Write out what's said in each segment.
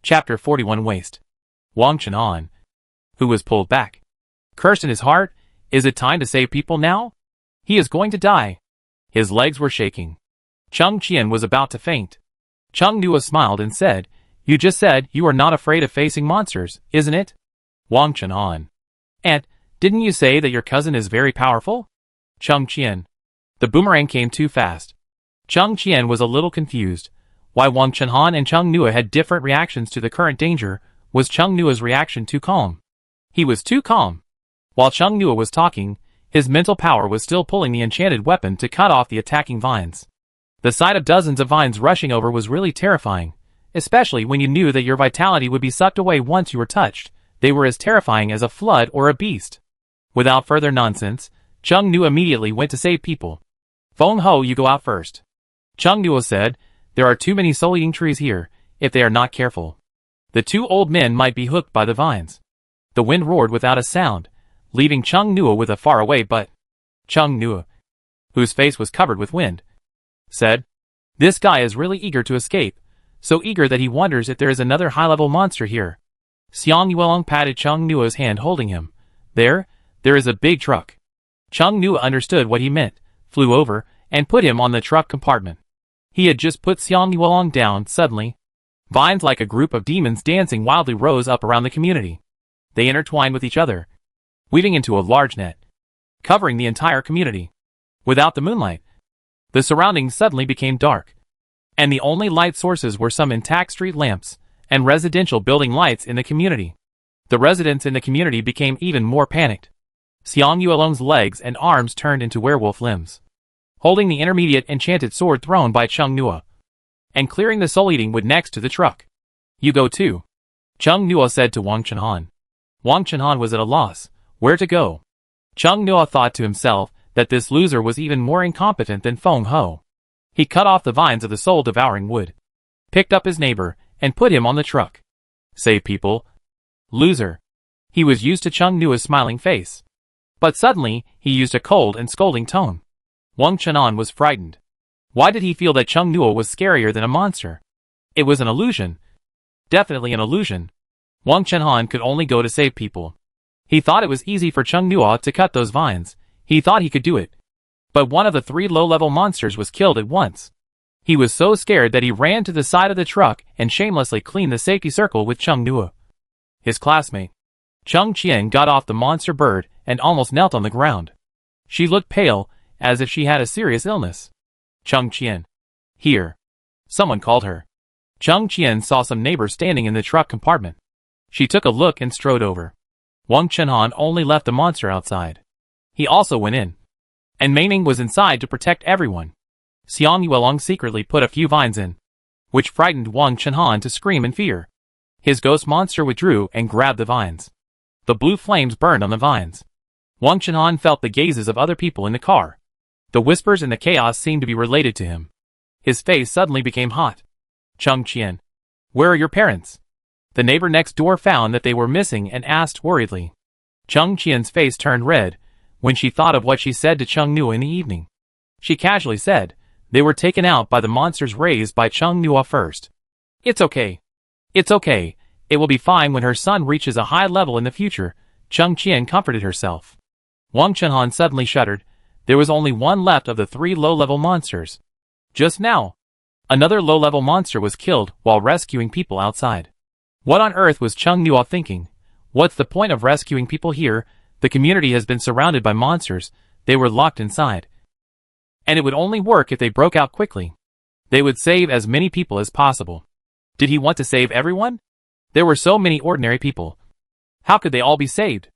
Chapter 41 Waste. Wang Chenhan, who was pulled back, cursed in his heart, "Is it time to save people now? He is going to die." His legs were shaking. Cheng Qian was about to faint. Cheng Nuo smiled and said, "You just said you are not afraid of facing monsters, isn't it?" Wang Chenhan. "And, didn't you say that your cousin is very powerful?" Cheng Qian. The boomerang came too fast. Cheng Qian was a little confused. Why Wang Chenhan and Cheng Nuo had different reactions to the current danger. Was Cheng Nuo's reaction too calm? He was too calm. While Cheng Nuo was talking, his mental power was still pulling the enchanted weapon to cut off the attacking vines. The sight of dozens of vines rushing over was really terrifying, especially when you knew that your vitality would be sucked away once you were touched. They were as terrifying as a flood or a beast. Without further nonsense, Cheng Nuo immediately went to save people. "Feng Ho, you go out first." Cheng Nuo said, "There are too many soul-eating trees here, if they are not careful. The two old men might be hooked by the vines." The wind roared without a sound, leaving Cheng Nuo with a faraway but. Cheng Nuo, whose face was covered with wind, said, "This guy is really eager to escape, so eager that he wonders if there is another high-level monster here." Xiang Yuelong patted Cheng Nuo's hand holding him. There is a big truck." Cheng Nuo understood what he meant, flew over, and put him on the truck compartment. He had just put Xiang Yuelong down. Suddenly, vines like a group of demons dancing wildly rose up around the community. They intertwined with each other, weaving into a large net, covering the entire community. Without the moonlight, the surroundings suddenly became dark, and the only light sources were some intact street lamps and residential building lights in the community. The residents in the community became even more panicked. Xiang Yuelong's legs and arms turned into werewolf limbs, holding the intermediate enchanted sword thrown by Cheng Nuo, and clearing the soul-eating wood next to the truck. "You go too," Cheng Nuo said to Wang Chenhan. Wang Chenhan was at a loss where to go. Cheng Nuo thought to himself that this loser was even more incompetent than Feng Ho. He cut off the vines of the soul-devouring wood, picked up his neighbor, and put him on the truck. "Save people, loser." He was used to Cheng Nuo's smiling face, but suddenly he used a cold and scolding tone. Wang Chenhan was frightened. Why did he feel that Cheng Nuo was scarier than a monster? It was an illusion. Definitely an illusion. Wang Chenhan could only go to save people. He thought it was easy for Cheng Nuo to cut those vines. He thought he could do it. But one of the three low-level monsters was killed at once. He was so scared that he ran to the side of the truck and shamelessly cleaned the safety circle with Cheng Nuo. His classmate, Cheng Qian, got off the monster bird and almost knelt on the ground. She looked pale, as if she had a serious illness. "Cheng Qian. Here." Someone called her. Cheng Qian saw some neighbors standing in the truck compartment. She took a look and strode over. Wang Chenhan only left the monster outside. He also went in. And Mei was inside to protect everyone. Xiang Yuelong secretly put a few vines in, which frightened Wang Chenhan to scream in fear. His ghost monster withdrew and grabbed the vines. The blue flames burned on the vines. Wang Chenhan felt the gazes of other people in the car. The whispers and the chaos seemed to be related to him. His face suddenly became hot. "Cheng Qian, where are your parents?" The neighbor next door found that they were missing and asked worriedly. Cheng Qian's face turned red when she thought of what she said to Cheng Nuo in the evening. She casually said, "They were taken out by the monsters raised by Cheng Nuo first." "It's okay. It's okay. It will be fine when her son reaches a high level in the future," Cheng Qian comforted herself. Wang Chenhan suddenly shuddered. There was only one left of the three low-level monsters. Just now, another low-level monster was killed while rescuing people outside. What on earth was Cheng Nuo thinking? What's the point of rescuing people here? The community has been surrounded by monsters. They were locked inside. And it would only work if they broke out quickly. They would save as many people as possible. Did he want to save everyone? There were so many ordinary people. How could they all be saved?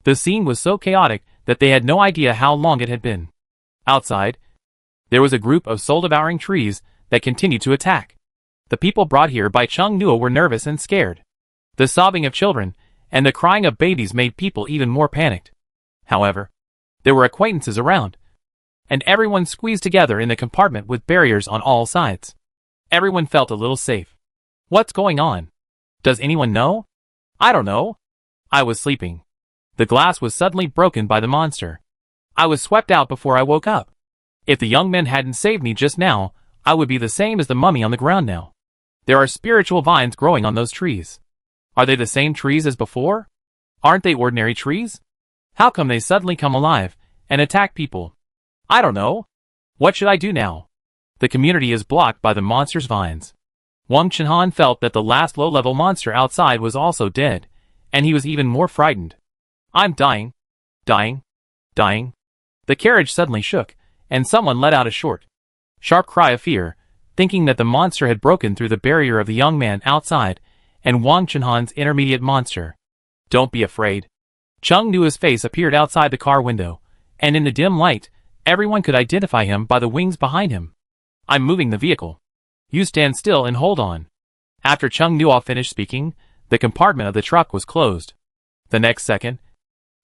The scene was so chaotic that they had no idea how long it had been. Outside, there was a group of soul-devouring trees that continued to attack. The people brought here by Cheng Nuo were nervous and scared. The sobbing of children and the crying of babies made people even more panicked. However, there were acquaintances around, and everyone squeezed together in the compartment with barriers on all sides. Everyone felt a little safe. What's going on? Does anyone know? I don't know. I was sleeping. The glass was suddenly broken by the monster. I was swept out before I woke up. If the young men hadn't saved me just now, I would be the same as the mummy on the ground now. There are spiritual vines growing on those trees. Are they the same trees as before? Aren't they ordinary trees? How come they suddenly come alive and attack people? I don't know. What should I do now? The community is blocked by the monster's vines. Wang Chenhan felt that the last low-level monster outside was also dead, and he was even more frightened. I'm dying. Dying. Dying. The carriage suddenly shook, and someone let out a short, sharp cry of fear, thinking that the monster had broken through the barrier of the young man outside and Wang Chenhan's intermediate monster. Don't be afraid. Chung Nua's face appeared outside the car window, and in the dim light, everyone could identify him by the wings behind him. I'm moving the vehicle. You stand still and hold on. After Chung Nua finished speaking, the compartment of the truck was closed. The next second,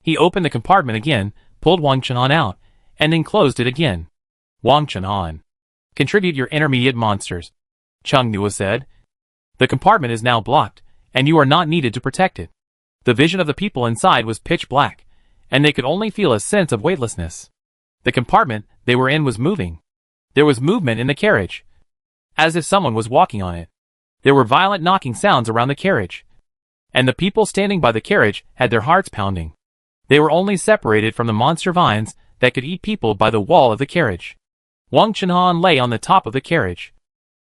he opened the compartment again, pulled Wang Chenhan out, and then closed it again. Wang Chenhan, contribute your intermediate monsters, Chung Nua said. The compartment is now blocked, and you are not needed to protect it. The vision of the people inside was pitch black, and they could only feel a sense of weightlessness. The compartment they were in was moving. There was movement in the carriage, as if someone was walking on it. There were violent knocking sounds around the carriage, and the people standing by the carriage had their hearts pounding. They were only separated from the monster vines that could eat people by the wall of the carriage. Wang Chenhan lay on the top of the carriage,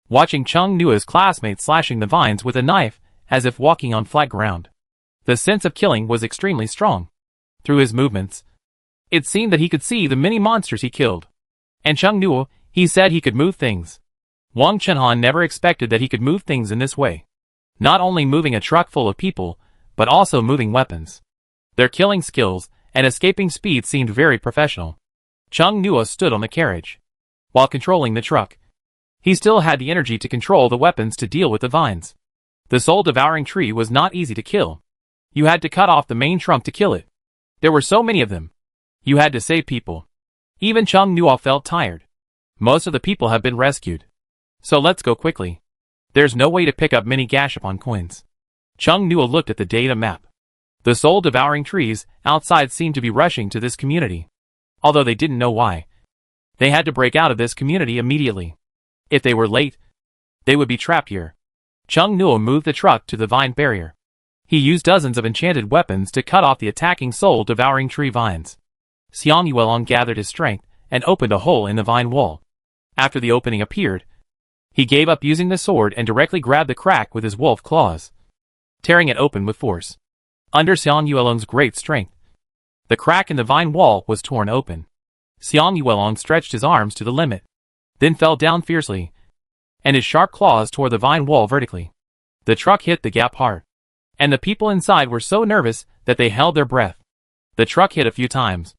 watching Chung Nua's classmates slashing the vines with a knife as if walking on flat ground. The sense of killing was extremely strong. Through his movements, it seemed that he could see the many monsters he killed. And Chung Nua, he said he could move things. Wang Chenhan never expected that he could move things in this way. Not only moving a truck full of people, but also moving weapons. Their killing skills and escaping speed seemed very professional. Chung Nua stood on the carriage, while controlling the truck. He still had the energy to control the weapons to deal with the vines. The soul-devouring tree was not easy to kill. You had to cut off the main trunk to kill it. There were so many of them. You had to save people. Even Chung Nua felt tired. Most of the people have been rescued. So let's go quickly. There's no way to pick up many Gashapon coins. Chung Nua looked at the data map. The soul-devouring trees outside seemed to be rushing to this community. Although they didn't know why. They had to break out of this community immediately. If they were late, they would be trapped here. Chung Nua moved the truck to the vine barrier. He used dozens of enchanted weapons to cut off the attacking soul-devouring tree vines. Xiang Yuelong gathered his strength and opened a hole in the vine wall. After the opening appeared, he gave up using the sword and directly grabbed the crack with his wolf claws, tearing it open with force. Under Xiang Yuelong's great strength, the crack in the vine wall was torn open. Xiang Yuelong stretched his arms to the limit, then fell down fiercely, and his sharp claws tore the vine wall vertically. The truck hit the gap hard, and the people inside were so nervous that they held their breath. The truck hit a few times,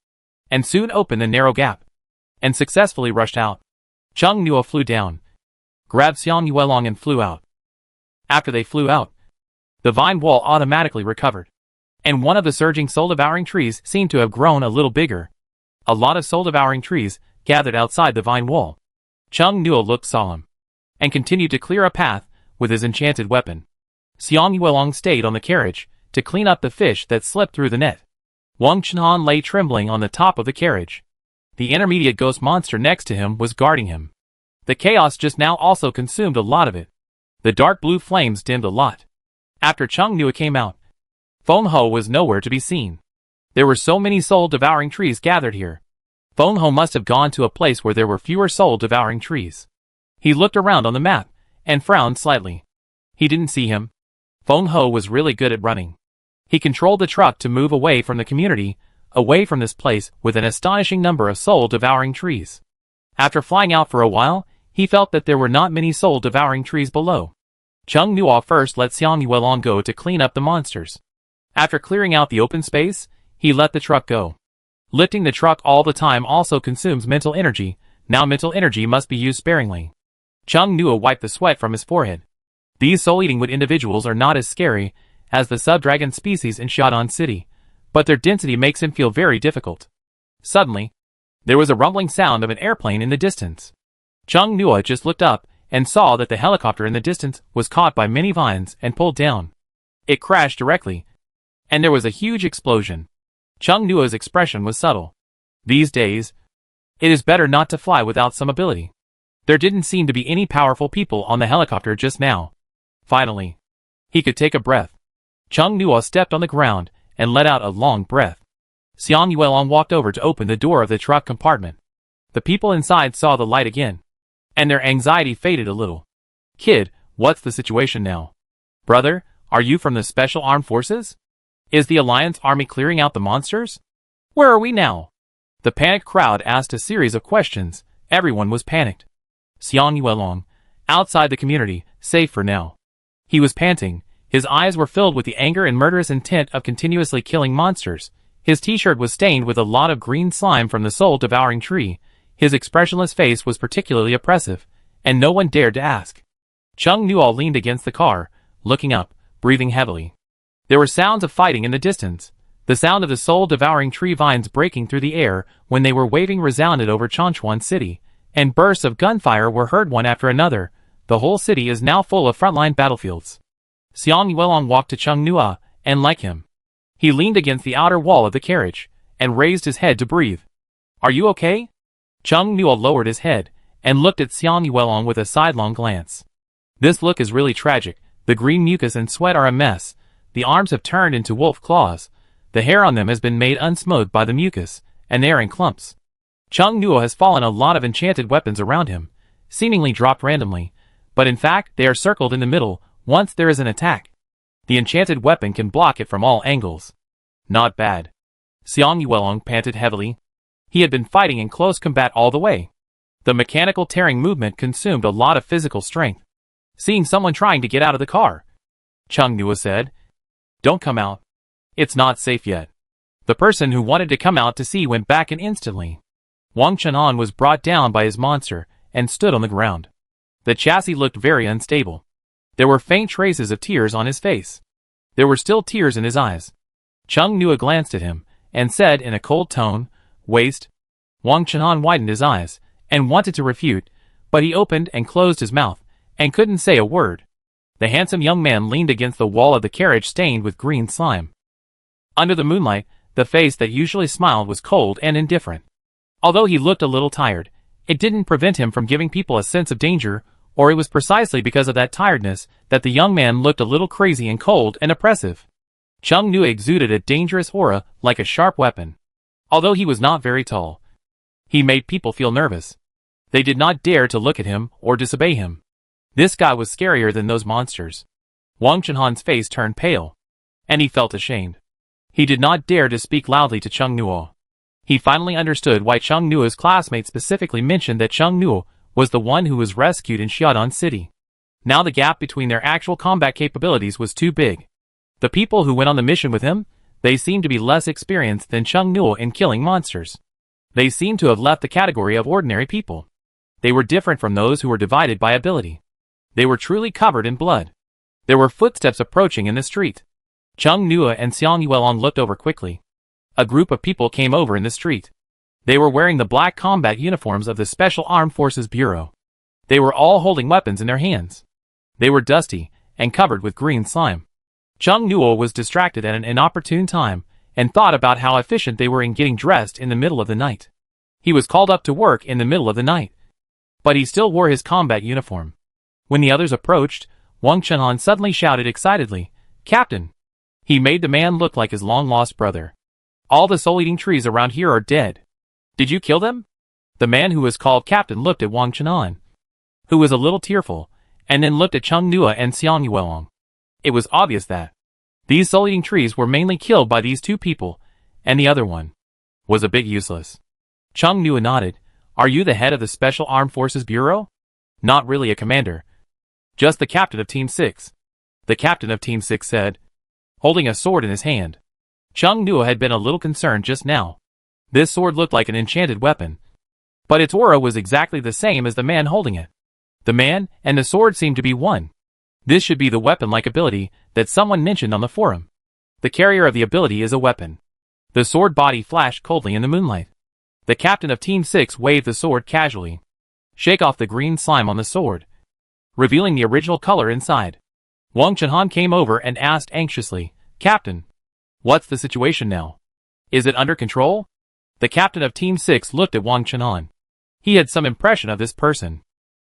and soon opened the narrow gap, and successfully rushed out. Chung Nua flew down, grabbed Xiang Yuelong and flew out. After they flew out, the vine wall automatically recovered, and one of the surging soul-devouring trees seemed to have grown a little bigger. A lot of soul-devouring trees gathered outside the vine wall. Chung Nua looked solemn, and continued to clear a path with his enchanted weapon. Xiang Yuelong stayed on the carriage to clean up the fish that slipped through the net. Wang Chenhan lay trembling on the top of the carriage. The intermediate ghost monster next to him was guarding him. The chaos just now also consumed a lot of it. The dark blue flames dimmed a lot. After Chung Nua came out, Feng Ho was nowhere to be seen. There were so many soul-devouring trees gathered here. Feng Ho must have gone to a place where there were fewer soul-devouring trees. He looked around on the map, and frowned slightly. He didn't see him. Feng Ho was really good at running. He controlled the truck to move away from the community, away from this place with an astonishing number of soul-devouring trees. After flying out for a while, he felt that there were not many soul-devouring trees below. Chung Nua first let Xiang Yuelong go to clean up the monsters. After clearing out the open space, he let the truck go. Lifting the truck all the time also consumes mental energy. Now mental energy must be used sparingly. Chung Nua wiped the sweat from his forehead. These soul-eating wood individuals are not as scary as the sub-dragon species in Xiaodong City, but their density makes him feel very difficult. Suddenly, there was a rumbling sound of an airplane in the distance. Chung Nua just looked up and saw that the helicopter in the distance was caught by many vines and pulled down. It crashed directly, and there was a huge explosion. Chung Nua's expression was subtle. These days, it is better not to fly without some ability. There didn't seem to be any powerful people on the helicopter just now. Finally, he could take a breath. Chung Nuo stepped on the ground and let out a long breath. Xiang Yuelong walked over to open the door of the truck compartment. The people inside saw the light again, and their anxiety faded a little. Kid, what's the situation now? Brother, are you from the Special Armed Forces? Is the Alliance Army clearing out the monsters? Where are we now? The panicked crowd asked a series of questions. Everyone was panicked. Xiang Yuelong, outside the community, safe for now. He was panting. His eyes were filled with the anger and murderous intent of continuously killing monsters. His t-shirt was stained with a lot of green slime from the soul-devouring tree. His expressionless face was particularly oppressive, and no one dared to ask. Chung Nuo leaned against the car, looking up, breathing heavily. There were sounds of fighting in the distance. The sound of the soul-devouring tree vines breaking through the air when they were waving resounded over Changchuan City, and bursts of gunfire were heard one after another. The whole city is now full of frontline battlefields. Xiang Yuelong walked to Chung Nuo, and like him, he leaned against the outer wall of the carriage, and raised his head to breathe. Are you okay? Chung Nuo lowered his head, and looked at Xiang Yuelong with a sidelong glance. This look is really tragic. The green mucus and sweat are a mess. The arms have turned into wolf claws. The hair on them has been made unsmoothed by the mucus, and they are in clumps. Chung Nuo has fallen a lot of enchanted weapons around him, seemingly dropped randomly, but in fact they are circled in the middle once there is an attack. The enchanted weapon can block it from all angles. Not bad. Xiang Yuelong panted heavily. He had been fighting in close combat all the way. The mechanical tearing movement consumed a lot of physical strength. Seeing someone trying to get out of the car, Chung Nuo said, "Don't come out. It's not safe yet." The person who wanted to come out to see went back and instantly. Wang Chenan was brought down by his monster and stood on the ground. The chassis looked very unstable. There were faint traces of tears on his face. There were still tears in his eyes. Chung Nuo glanced at him and said in a cold tone, "Waste." Wang Chenan widened his eyes and wanted to refute, but he opened and closed his mouth and couldn't say a word. The handsome young man leaned against the wall of the carriage stained with green slime. Under the moonlight, the face that usually smiled was cold and indifferent. Although he looked a little tired, it didn't prevent him from giving people a sense of danger, or it was precisely because of that tiredness that the young man looked a little crazy and cold and oppressive. Chung Nuo exuded a dangerous aura like a sharp weapon. Although he was not very tall, he made people feel nervous. They did not dare to look at him or disobey him. This guy was scarier than those monsters. Wang Chenhan's face turned pale, and he felt ashamed. He did not dare to speak loudly to Chung Nuo. He finally understood why Chung Nuo's classmates specifically mentioned that Chung Nuo was the one who was rescued in Xiaodong City. Now the gap between their actual combat capabilities was too big. The people who went on the mission with him, they seemed to be less experienced than Chung Nuo in killing monsters. They seemed to have left the category of ordinary people. They were different from those who were divided by ability. They were truly covered in blood. There were footsteps approaching in the street. Chung Nuo and Xiang Yuelong looked over quickly. A group of people came over in the street. They were wearing the black combat uniforms of the Special Armed Forces Bureau. They were all holding weapons in their hands. They were dusty and covered with green slime. Chung Nuo was distracted at an inopportune time and thought about how efficient they were in getting dressed in the middle of the night. He was called up to work in the middle of the night, but he still wore his combat uniform. When the others approached, Wang Chenhan suddenly shouted excitedly, "Captain!" He made the man look like his long-lost brother. "All the soul-eating trees around here are dead. Did you kill them?" The man who was called Captain looked at Wang Chenhan, who was a little tearful, and then looked at Chung Nuo and Xiang Yuelong. It was obvious that these soul-eating trees were mainly killed by these two people, and the other one was a bit useless. Chung Nuo nodded. "Are you the head of the Special Armed Forces Bureau?" "Not really a commander. Just the captain of Team 6. The captain of Team 6 said, holding a sword in his hand. Chung Nuo had been a little concerned just now. This sword looked like an enchanted weapon, but its aura was exactly the same as the man holding it. The man and the sword seemed to be one. This should be the weapon-like ability that someone mentioned on the forum. The carrier of the ability is a weapon. The sword body flashed coldly in the moonlight. The captain of Team 6 waved the sword casually. Shake off the green slime on the sword, revealing the original color inside. Wang Chenhan came over and asked anxiously, "Captain, what's the situation now? Is it under control?" The captain of Team 6 looked at Wang Chenhan. He had some impression of this person.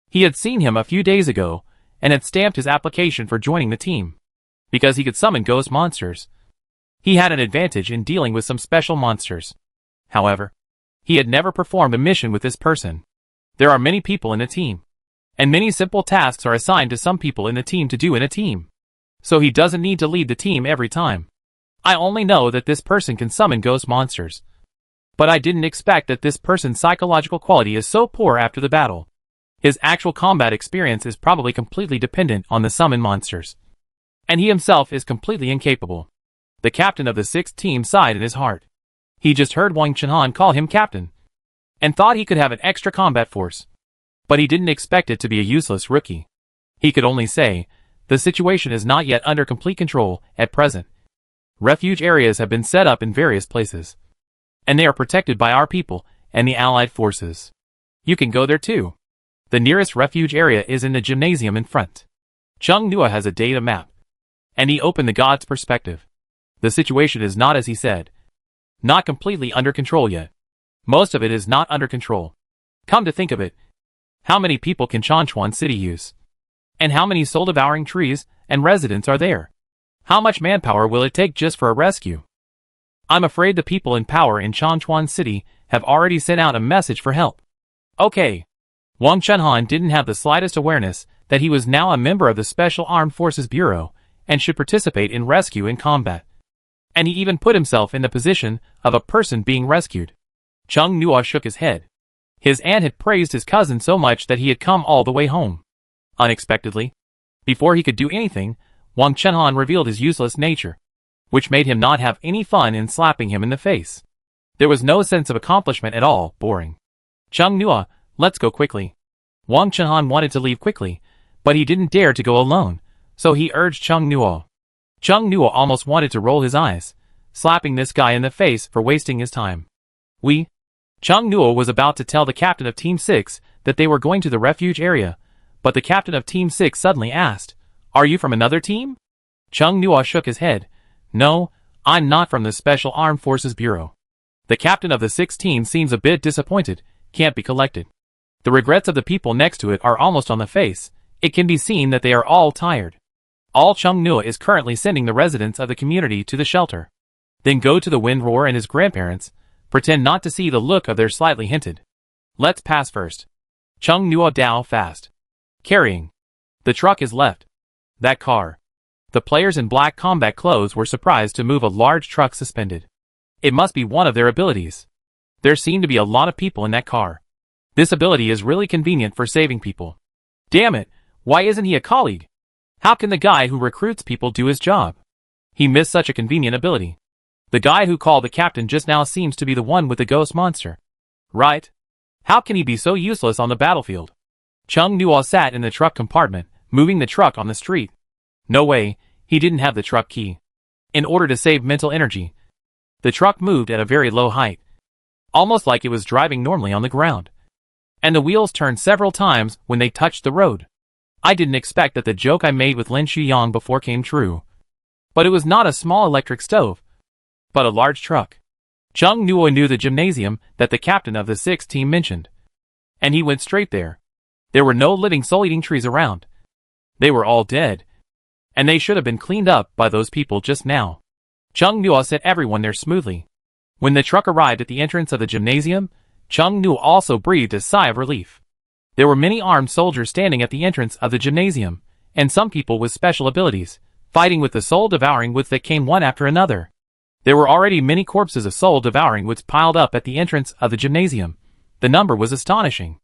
He had seen him a few days ago, and had stamped his application for joining the team. Because he could summon ghost monsters, he had an advantage in dealing with some special monsters. However, he had never performed a mission with this person. There are many people in a team, and many simple tasks are assigned to some people in the team to do in a team. So he doesn't need to lead the team every time. I only know that this person can summon ghost monsters. But I didn't expect that this person's psychological quality is so poor after the battle. His actual combat experience is probably completely dependent on the summon monsters. And he himself is completely incapable. The captain of the 6th team sighed in his heart. He just heard Wang Chenhan call him captain, and thought he could have an extra combat force. But he didn't expect it to be a useless rookie. He could only say, the situation is not yet under complete control at present. Refuge areas have been set up in various places, and they are protected by our people and the allied forces. You can go there too. The nearest refuge area is in the gymnasium in front. Chung Nua has a data map, and he opened the god's perspective. The situation is not as he said. Not completely under control yet. Most of it is not under control. Come to think of it, how many people can Chanchuan City use? And how many soul-devouring trees and residents are there? How much manpower will it take just for a rescue? I'm afraid the people in power in Chanchuan City have already sent out a message for help. Okay. Wang Chenhan didn't have the slightest awareness that he was now a member of the Special Armed Forces Bureau and should participate in rescue and combat. And he even put himself in the position of a person being rescued. Chung Nua shook his head. His aunt had praised his cousin so much that he had come all the way home. Unexpectedly, before he could do anything, Wang Chenhan revealed his useless nature, which made him not have any fun in slapping him in the face. There was no sense of accomplishment at all, boring. Chung Nua, let's go quickly. Wang Chenhan wanted to leave quickly, but he didn't dare to go alone, so he urged Chung Nua. Chung Nua almost wanted to roll his eyes, slapping this guy in the face for wasting his time. Chung Nua was about to tell the captain of Team 6 that they were going to the refuge area, but the captain of Team 6 suddenly asked, "Are you from another team?" Chung Nua shook his head. "No, I'm not from the Special Armed Forces Bureau." The captain of the 6th team seems a bit disappointed, can't be collected. The regrets of the people next to it are almost on the face. It can be seen that they are all tired. All Chung Nua is currently sending the residents of the community to the shelter. Then go to the Wind Roar and his grandparents, pretend not to see the look of their slightly hinted. Let's pass first. Chung Nua Dao fast. Carrying. The truck is left. That car. The players in black combat clothes were surprised to move a large truck suspended. It must be one of their abilities. There seem to be a lot of people in that car. This ability is really convenient for saving people. Damn it, why isn't he a colleague? How can the guy who recruits people do his job? He missed such a convenient ability. The guy who called the captain just now seems to be the one with the ghost monster. Right? How can he be so useless on the battlefield? Chung Nua sat in the truck compartment, moving the truck on the street. No way, he didn't have the truck key. In order to save mental energy, the truck moved at a very low height, almost like it was driving normally on the ground. And the wheels turned several times when they touched the road. I didn't expect that the joke I made with Lin Shuyang before came true. But it was not a small electric stove, but a large truck. Chung Nua knew the gymnasium that the captain of the 6th team mentioned, and he went straight there. There were no living soul-eating trees around. They were all dead, and they should have been cleaned up by those people just now. Chung Nua sent everyone there smoothly. When the truck arrived at the entrance of the gymnasium, Chung Nua also breathed a sigh of relief. There were many armed soldiers standing at the entrance of the gymnasium, and some people with special abilities, fighting with the soul-devouring woods that came one after another. There were already many corpses of soul-devouring woods piled up at the entrance of the gymnasium. The number was astonishing.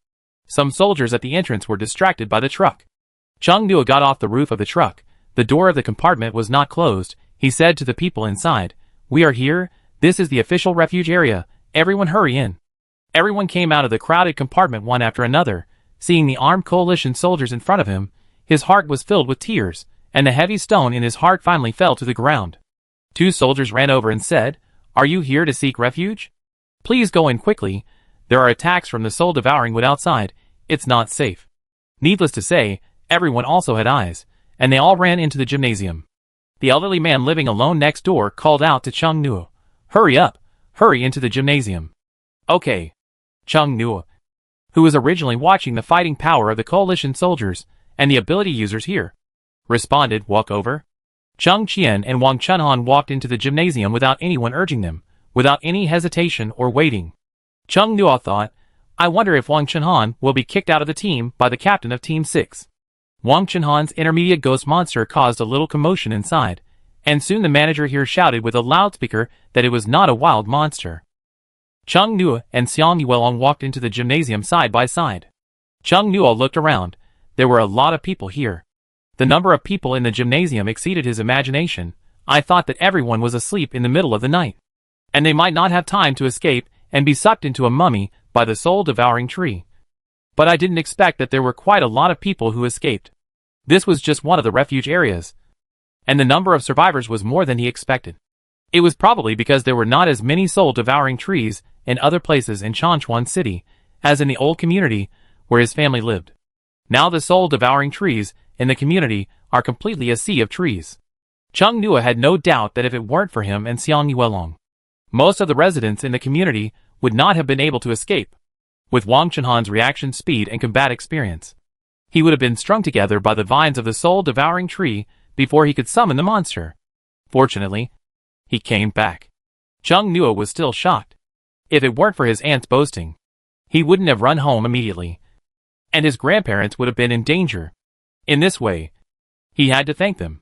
Some soldiers at the entrance were distracted by the truck. Chung Nua got off the roof of the truck. The door of the compartment was not closed. He said to the people inside, "We are here. This is the official refuge area. Everyone hurry in." Everyone came out of the crowded compartment one after another. Seeing the armed coalition soldiers in front of him, his heart was filled with tears, and the heavy stone in his heart finally fell to the ground. Two soldiers ran over and said, "Are you here to seek refuge? Please go in quickly. There are attacks from the soul-devouring wood outside. It's not safe." Needless to say, everyone also had eyes, and they all ran into the gymnasium. The elderly man living alone next door called out to Chung Nua, "Hurry up! Hurry into the gymnasium." "Okay." Chung Nua, who was originally watching the fighting power of the coalition soldiers, and the ability users here," responded Walkover. Chung Qian and Wang Chunhan walked into the gymnasium without anyone urging them, without any hesitation or waiting. Chung Nuo thought, "I wonder if Wang Chunhan will be kicked out of the team by the captain of Team 6. Wang Chunhan's intermediate ghost monster caused a little commotion inside, and soon the manager here shouted with a loudspeaker that it was not a wild monster. Chung Nuo and Xiang Yuelong walked into the gymnasium side by side. Chung Nuo looked around. There were a lot of people here. The number of people in the gymnasium exceeded his imagination. "I thought that everyone was asleep in the middle of the night, and they might not have time to escape and be sucked into a mummy by the soul-devouring tree. But I didn't expect that there were quite a lot of people who escaped. This was just one of the refuge areas, and the number of survivors was more than he expected. It was probably because there were not as many soul-devouring trees in other places in Changchuan City as in the old community where his family lived. Now the soul-devouring trees in the community are completely a sea of trees." Chung Nuo had no doubt that if it weren't for him and Xiang Yuelong, most of the residents in the community would not have been able to escape. With Wang Chunhan's reaction speed and combat experience, he would have been strung together by the vines of the soul-devouring tree before he could summon the monster. Fortunately, he came back. Chung Nuo was still shocked. If it weren't for his aunt's boasting, he wouldn't have run home immediately, and his grandparents would have been in danger. In this way, he had to thank them.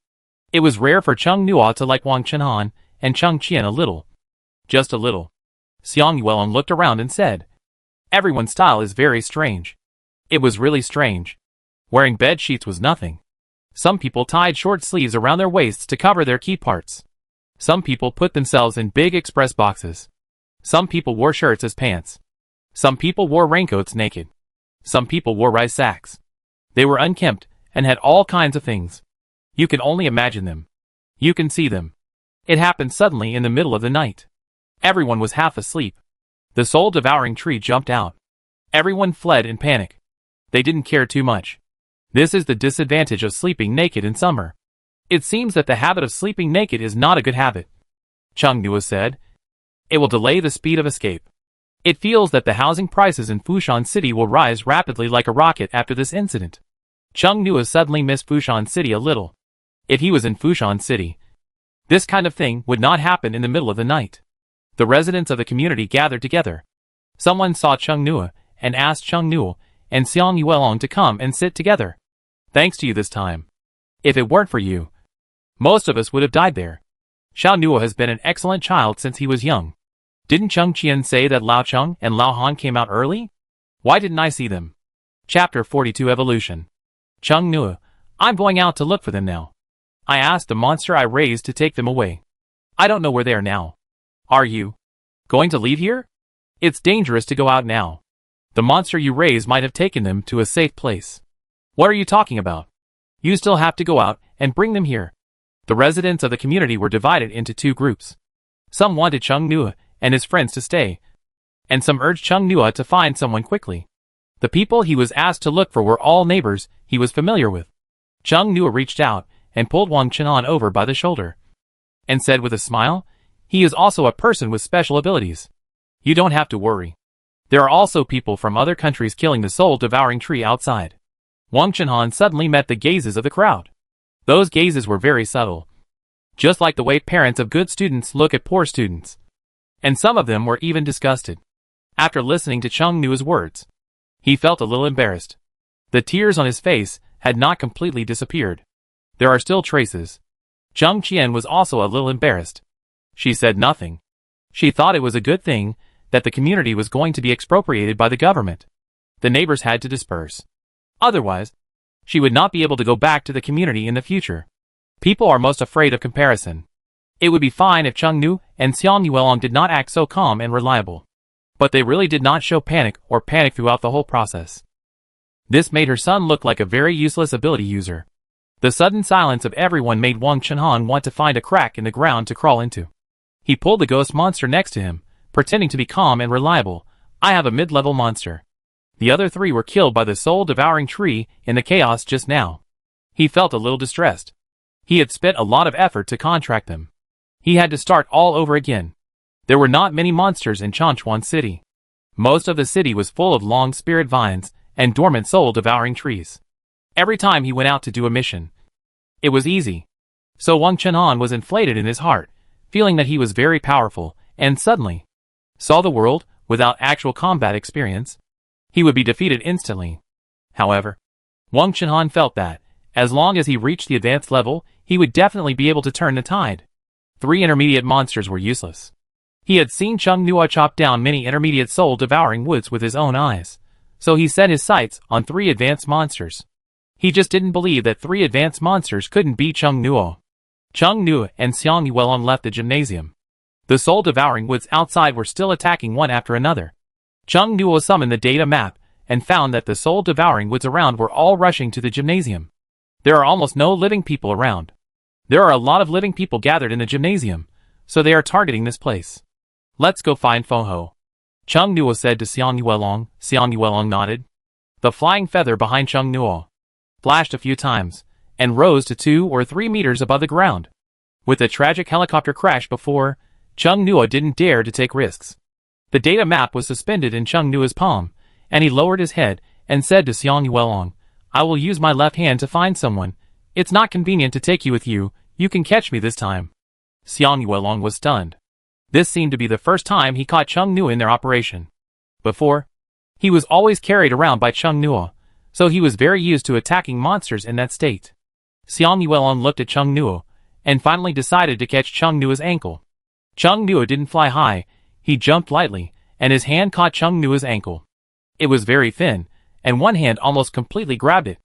It was rare for Chung Nuo to like Wang Chunhan and Chung Qian a little. Just a little. Xiang Yuelong looked around and said, "Everyone's style is very strange." It was really strange. Wearing bed sheets was nothing. Some people tied short sleeves around their waists to cover their key parts. Some people put themselves in big express boxes. Some people wore shirts as pants. Some people wore raincoats naked. Some people wore rice sacks. They were unkempt and had all kinds of things. You can only imagine them. You can see them. It happened suddenly in the middle of the night. Everyone was half asleep. The soul-devouring tree jumped out. Everyone fled in panic. They didn't care too much. This is the disadvantage of sleeping naked in summer. It seems that the habit of sleeping naked is not a good habit. Chung Nuo said. It will delay the speed of escape. It feels that the housing prices in Fushan City will rise rapidly like a rocket after this incident. Chung Nuo suddenly missed Fushan City a little. If he was in Fushan City, this kind of thing would not happen in the middle of the night. The residents of the community gathered together. Someone saw Chung Nuo and asked Chung Nuo and Xiang Yuelong to come and sit together. Thanks to you this time. If it weren't for you, most of us would have died there. Xiao Nuo has been an excellent child since he was young. Didn't Chung Qian say that Lao Chung and Lao Han came out early? Why didn't I see them? Chapter 42 Evolution. Chung Nuo, I'm going out to look for them now. I asked the monster I raised to take them away. I don't know where they are now. Are you going to leave here? It's dangerous to go out now. The monster you raised might have taken them to a safe place. What are you talking about? You still have to go out and bring them here. The residents of the community were divided into two groups. Some wanted Chung Nuo and his friends to stay, and some urged Chung Nuo to find someone quickly. The people he was asked to look for were all neighbors he was familiar with. Chung Nuo reached out and pulled Wang Chunhan over by the shoulder, and said with a smile, he is also a person with special abilities. You don't have to worry. There are also people from other countries killing the soul-devouring tree outside. Wang Chunhan suddenly met the gazes of the crowd. Those gazes were very subtle, just like the way parents of good students look at poor students. And some of them were even disgusted. After listening to Chung Nuo's words, he felt a little embarrassed. The tears on his face had not completely disappeared. There are still traces. Chung Qian was also a little embarrassed. She said nothing. She thought it was a good thing that the community was going to be expropriated by the government. The neighbors had to disperse. Otherwise, she would not be able to go back to the community in the future. People are most afraid of comparison. It would be fine if Chung Nuo and Xiang Yuelong did not act so calm and reliable. But they really did not show panic throughout the whole process. This made her son look like a very useless ability user. The sudden silence of everyone made Wang Chunhan want to find a crack in the ground to crawl into. He pulled the ghost monster next to him, pretending to be calm and reliable. I have a mid-level monster. The other three were killed by the soul-devouring tree in the chaos just now. He felt a little distressed. He had spent a lot of effort to contract them. He had to start all over again. There were not many monsters in Changchuan City. Most of the city was full of long spirit vines and dormant soul-devouring trees. every time he went out to do a mission. It was easy. So Wang Chenhan was inflated in his heart, feeling that he was very powerful, and suddenly saw the world without actual combat experience. He would be defeated instantly. However, Wang Chenhan felt that, as long as he reached the advanced level, he would definitely be able to turn the tide. 3 intermediate monsters were useless. He had seen Chung Nua chop down many intermediate soul-devouring woods with his own eyes, so he set his sights on 3 advanced monsters. He just didn't believe that 3 advanced monsters couldn't beat Chung Nua. Chung Nua and Xiang Yuelong left the gymnasium. The soul-devouring woods outside were still attacking one after another. Chung Nua summoned the data map and found that the soul-devouring woods around were all rushing to the gymnasium. There are almost no living people around. There are a lot of living people gathered in the gymnasium, so they are targeting this place. Let's go find Feng Ho. Chung Nua said to Xiang Yuelong. Xiang Yuelong nodded. The flying feather behind Chung Nua flashed a few times, and rose to 2 or 3 meters above the ground. With the tragic helicopter crash before, Chung Nua didn't dare to take risks. The data map was suspended in Chung Nua's palm, and he lowered his head and said to Xiang Yuelong, I will use my left hand to find someone. It's not convenient to take you with you, you can catch me this time. Xiang Yuelong was stunned. This seemed to be the first time he caught Chung Nua in their operation. Before, he was always carried around by Chung Nua, so he was very used to attacking monsters in that state. Xiang Yuelong looked at Chung Nua, and finally decided to catch Chung Nua's ankle. Chung Nua didn't fly high, he jumped lightly, and his hand caught Chung Nua's ankle. It was very thin, and one hand almost completely grabbed it.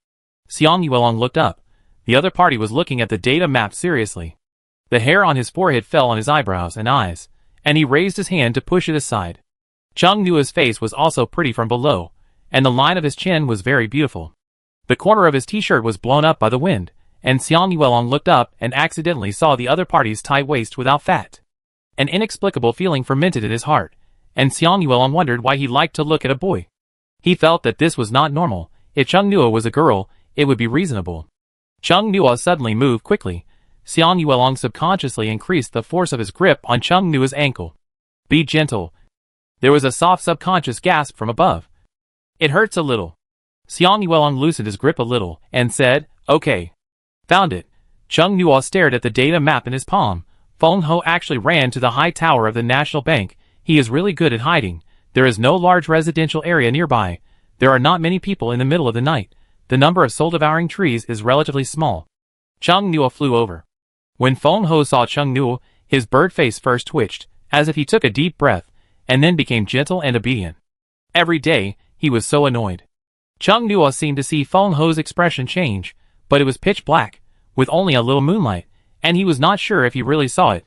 Xiang Yuelong looked up. The other party was looking at the data map seriously. The hair on his forehead fell on his eyebrows and eyes, and he raised his hand to push it aside. Chung Nua's face was also pretty from below, and the line of his chin was very beautiful. The corner of his t-shirt was blown up by the wind, and Xiang Yuelong looked up and accidentally saw the other party's tight waist without fat. An inexplicable feeling fermented in his heart, and Xiang Yuelong wondered why he liked to look at a boy. He felt that this was not normal. If Chung Nua was a girl, it would be reasonable. Chung Nua suddenly moved quickly. Xiang Yuelong subconsciously increased the force of his grip on Chung Nua's ankle. Be gentle. There was a soft subconscious gasp from above. It hurts a little. Xiang Yuelong loosened his grip a little, and said, okay. Found it. Chung Nua stared at the data map in his palm. Feng Ho actually ran to the high tower of the National Bank. He is really good at hiding. There is no large residential area nearby. There are not many people in the middle of the night. The number of soul-devouring trees is relatively small. Chung Nua flew over. When Feng Ho saw Chung Nua, his bird face first twitched, as if he took a deep breath, and then became gentle and obedient. Every day, he was so annoyed. Chung Nua seemed to see Feng Ho's expression change, but it was pitch black, with only a little moonlight, and he was not sure if he really saw it.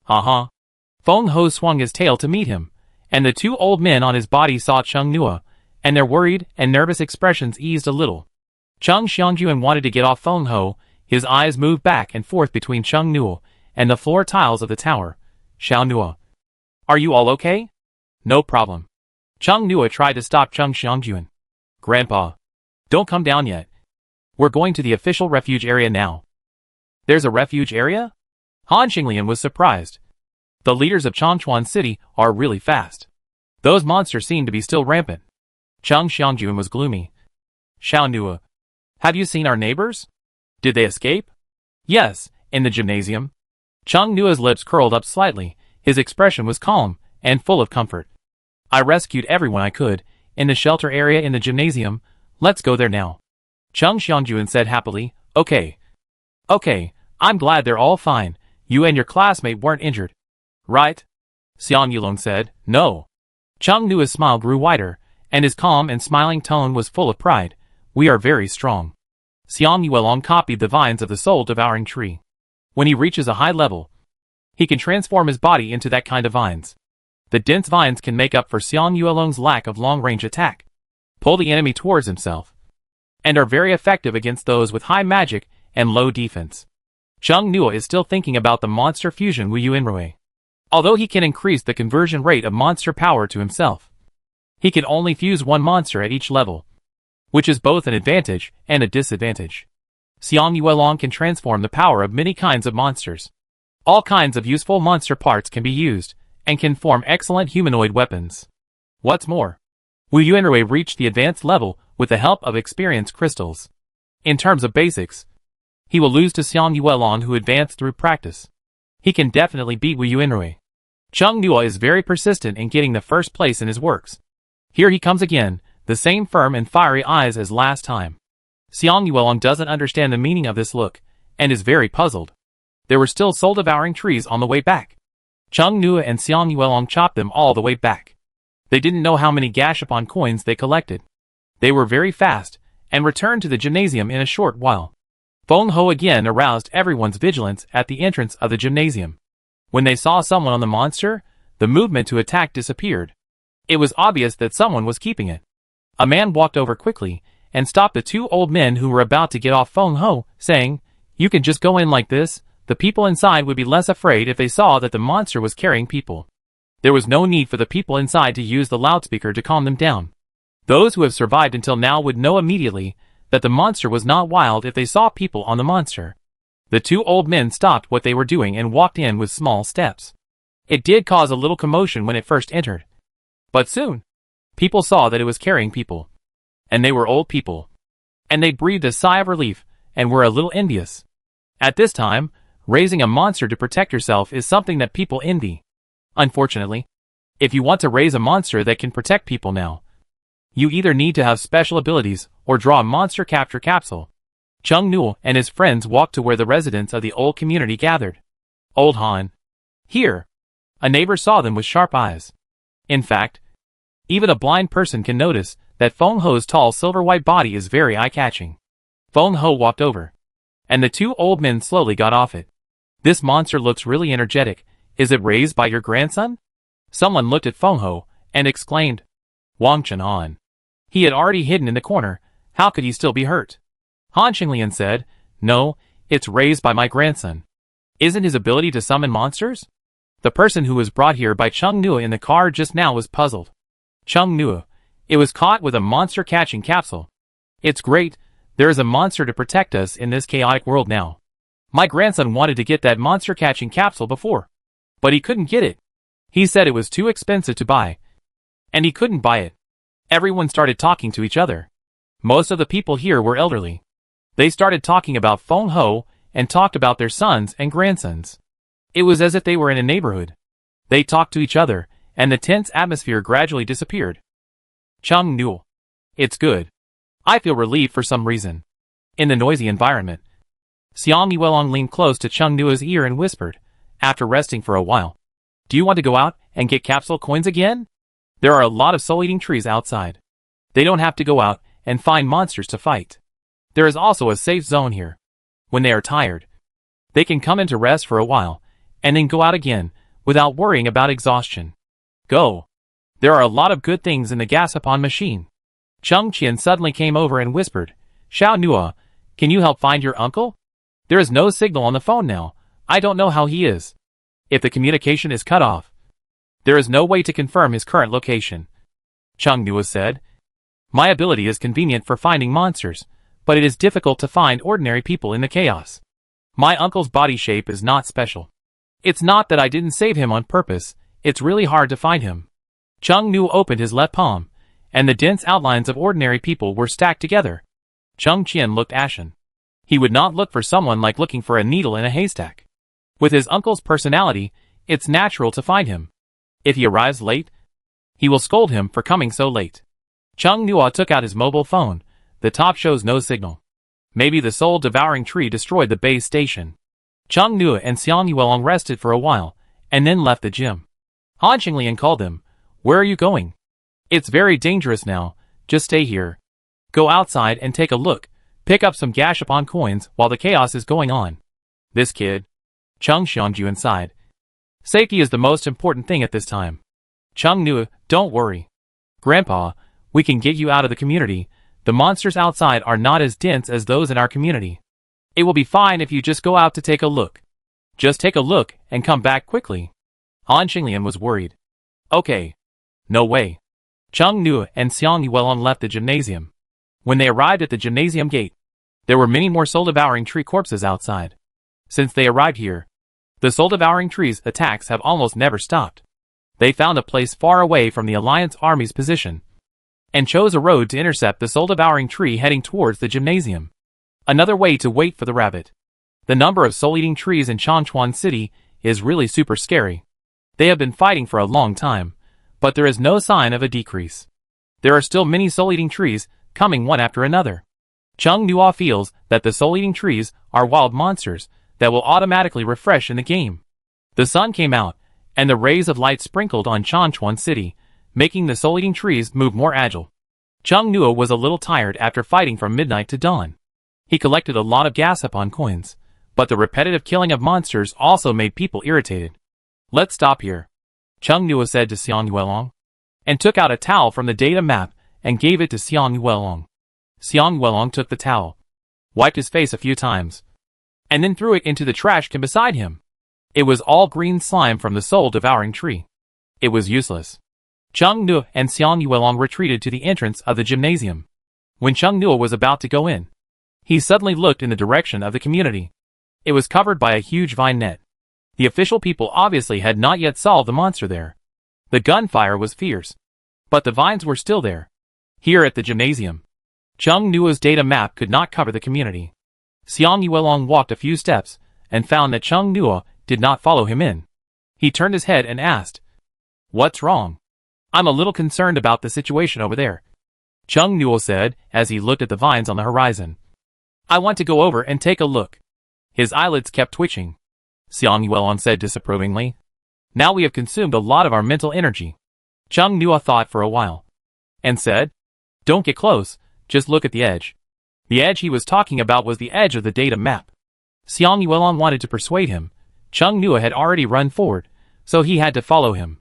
Feng Ho swung his tail to meet him, and the 2 old men on his body saw Chung Nua, and their worried and nervous expressions eased a little. Chung Xiangyuan wanted to get off Feng Ho. His eyes moved back and forth between Chung Nua and the floor tiles of the tower. Xiao Nua. Are you all okay? No problem. Chung Nua tried to stop Chung Xiangyuan. Grandpa. Don't come down yet. We're going to the official refuge area now. There's a refuge area? Han Xinglian was surprised. The leaders of Changchuan City are really fast. Those monsters seem to be still rampant. Chung Xiangyuan was gloomy. Xiao Nua. Have you seen our neighbors? Did they escape? Yes, in the gymnasium. Chung Nua's lips curled up slightly. His expression was calm and full of comfort. I rescued everyone I could, in the shelter area in the gymnasium. Let's go there now. Chung Xiangyuan said happily, okay. Okay, I'm glad they're all fine. You and your classmate weren't injured. Right? Xiang Yuelong said, no. Chung Nua's smile grew wider, and his calm and smiling tone was full of pride. We are very strong. Xiang Yuelong copied the vines of the soul-devouring tree. When he reaches a high level, he can transform his body into that kind of vines. The dense vines can make up for Xiang Yuelong's lack of long-range attack, pull the enemy towards himself, and are very effective against those with high magic and low defense. Chung Nua is still thinking about the monster fusion Wu Yuanrui. Although he can increase the conversion rate of monster power to himself, he can only fuse one monster at each level, which is both an advantage and a disadvantage. Xiang Yuelong can transform the power of many kinds of monsters. All kinds of useful monster parts can be used, and can form excellent humanoid weapons. What's more, Wu Yuanrui reached the advanced level with the help of experience crystals. In terms of basics, he will lose to Xiang Yuelong, who advanced through practice. He can definitely beat Wu Yuanrui. Chung Nua is very persistent in getting the first place in his works. Here he comes again, the same firm and fiery eyes as last time. Xiang Yuelong doesn't understand the meaning of this look, and is very puzzled. There were still soul-devouring trees on the way back. Chung Nua and Xiang Yuelong chopped them all the way back. They didn't know how many Gashapon coins they collected. They were very fast, and returned to the gymnasium in a short while. Feng Ho again aroused everyone's vigilance at the entrance of the gymnasium. When they saw someone on the monster, the movement to attack disappeared. It was obvious that someone was keeping it. A man walked over quickly, and stopped the two old men who were about to get off Feng Ho, saying, "You can just go in like this. The people inside would be less afraid if they saw that the monster was carrying people." There was no need for the people inside to use the loudspeaker to calm them down. Those who have survived until now would know immediately that the monster was not wild if they saw people on the monster. The two old men stopped what they were doing and walked in with small steps. It did cause a little commotion when it first entered. But soon, people saw that it was carrying people. And they were old people. And they breathed a sigh of relief, and were a little envious. At this time, raising a monster to protect yourself is something that people envy. Unfortunately, if you want to raise a monster that can protect people now, you either need to have special abilities or draw a monster capture capsule. Chung Nul and his friends walked to where the residents of the old community gathered. Old Han. Here. A neighbor saw them with sharp eyes. In fact, even a blind person can notice that Feng Ho's tall silver-white body is very eye-catching. Feng Ho walked over, and the two old men slowly got off it. This monster looks really energetic. Is it raised by your grandson? Someone looked at Feng Ho and exclaimed, Wang Chenan. He had already hidden in the corner. How could he still be hurt? Han Qinglian said, No, it's raised by my grandson. Isn't his ability to summon monsters? The person who was brought here by Chung Nua in the car just now was puzzled. Chung Nua. It was caught with a monster-catching capsule. It's great. There is a monster to protect us in this chaotic world now. My grandson wanted to get that monster-catching capsule before, but he couldn't get it. He said it was too expensive to buy, and he couldn't buy it. Everyone started talking to each other. Most of the people here were elderly. They started talking about Feng Ho and talked about their sons and grandsons. It was as if they were in a neighborhood. They talked to each other, and the tense atmosphere gradually disappeared. Chung Nul. It's good. I feel relieved for some reason. In the noisy environment, Xiang Yuelong leaned close to Chung Nua's ear and whispered, after resting for a while, Do you want to go out and get capsule coins again? There are a lot of soul-eating trees outside. They don't have to go out and find monsters to fight. There is also a safe zone here. When they are tired, they can come in to rest for a while, and then go out again, without worrying about exhaustion. Go. There are a lot of good things in the Gasapon machine. Chung Qian suddenly came over and whispered, Xiao Nua, can you help find your uncle? There is no signal on the phone now. I don't know how he is. If the communication is cut off, there is no way to confirm his current location. Chung Nua said, My ability is convenient for finding monsters, but it is difficult to find ordinary people in the chaos. My uncle's body shape is not special. It's not that I didn't save him on purpose, it's really hard to find him. Chung Nu opened his left palm, and the dense outlines of ordinary people were stacked together. Chung Qian looked ashen. He would not look for someone like looking for a needle in a haystack. With his uncle's personality, it's natural to find him. If he arrives late, he will scold him for coming so late. Chung Nua took out his mobile phone. The top shows no signal. Maybe the soul-devouring tree destroyed the base station. Chung Nua and Xiang Yuelong rested for a while, and then left the gym. Han Qinglian called them. Where are you going? It's very dangerous now. Just stay here. Go outside and take a look. Pick up some Gashapon coins while the chaos is going on. This kid. Chung Xianju inside. Safety is the most important thing at this time. Chung Nua, don't worry. Grandpa, we can get you out of the community. The monsters outside are not as dense as those in our community. It will be fine if you just go out to take a look. Just take a look and come back quickly. Han Qinglian was worried. Okay. No way. Chung Nua and Xiang Yuelong left the gymnasium. When they arrived at the gymnasium gate, there were many more soul-devouring tree corpses outside. Since they arrived here, the soul-devouring trees' attacks have almost never stopped. They found a place far away from the Alliance Army's position, and chose a road to intercept the soul-devouring tree heading towards the gymnasium. Another way to wait for the rabbit. The number of soul-eating trees in Changchuan City is really super scary. They have been fighting for a long time, but there is no sign of a decrease. There are still many soul-eating trees coming one after another. Chung Nuo feels that the soul-eating trees are wild monsters that will automatically refresh in the game. The sun came out, and the rays of light sprinkled on Changchuan City, making the soul-eating trees move more agile. Chung Nuo was a little tired after fighting from midnight to dawn. He collected a lot of Gasapon coins, but the repetitive killing of monsters also made people irritated. Let's stop here, Chung Nuo said to Xiang Yuelong, and took out a towel from the data map and gave it to Xiang Yuelong. Xiang Yuelong took the towel, wiped his face a few times, and then threw it into the trash can beside him. It was all green slime from the soul-devouring tree. It was useless. Chung Nuo and Xiang Yuelong retreated to the entrance of the gymnasium. When Chung Nuo was about to go in, he suddenly looked in the direction of the community. It was covered by a huge vine net. The official people obviously had not yet solved the monster there. The gunfire was fierce, but the vines were still there. Here at the gymnasium, Chung Nuo's data map could not cover the community. Xiang Yuelong walked a few steps and found that Chung Nuo did not follow him in. He turned his head and asked, "What's wrong? I'm a little concerned about the situation over there," Chung Nuo said as he looked at the vines on the horizon. "I want to go over and take a look." His eyelids kept twitching. Xiang Yuelong said disapprovingly, "Now we have consumed a lot of our mental energy." Chung Nuo thought for a while and said, "Don't get close, just look at the edge." The edge he was talking about was the edge of the data map. Xiang Yuelong wanted to persuade him. Chung Nuo had already run forward, so he had to follow him.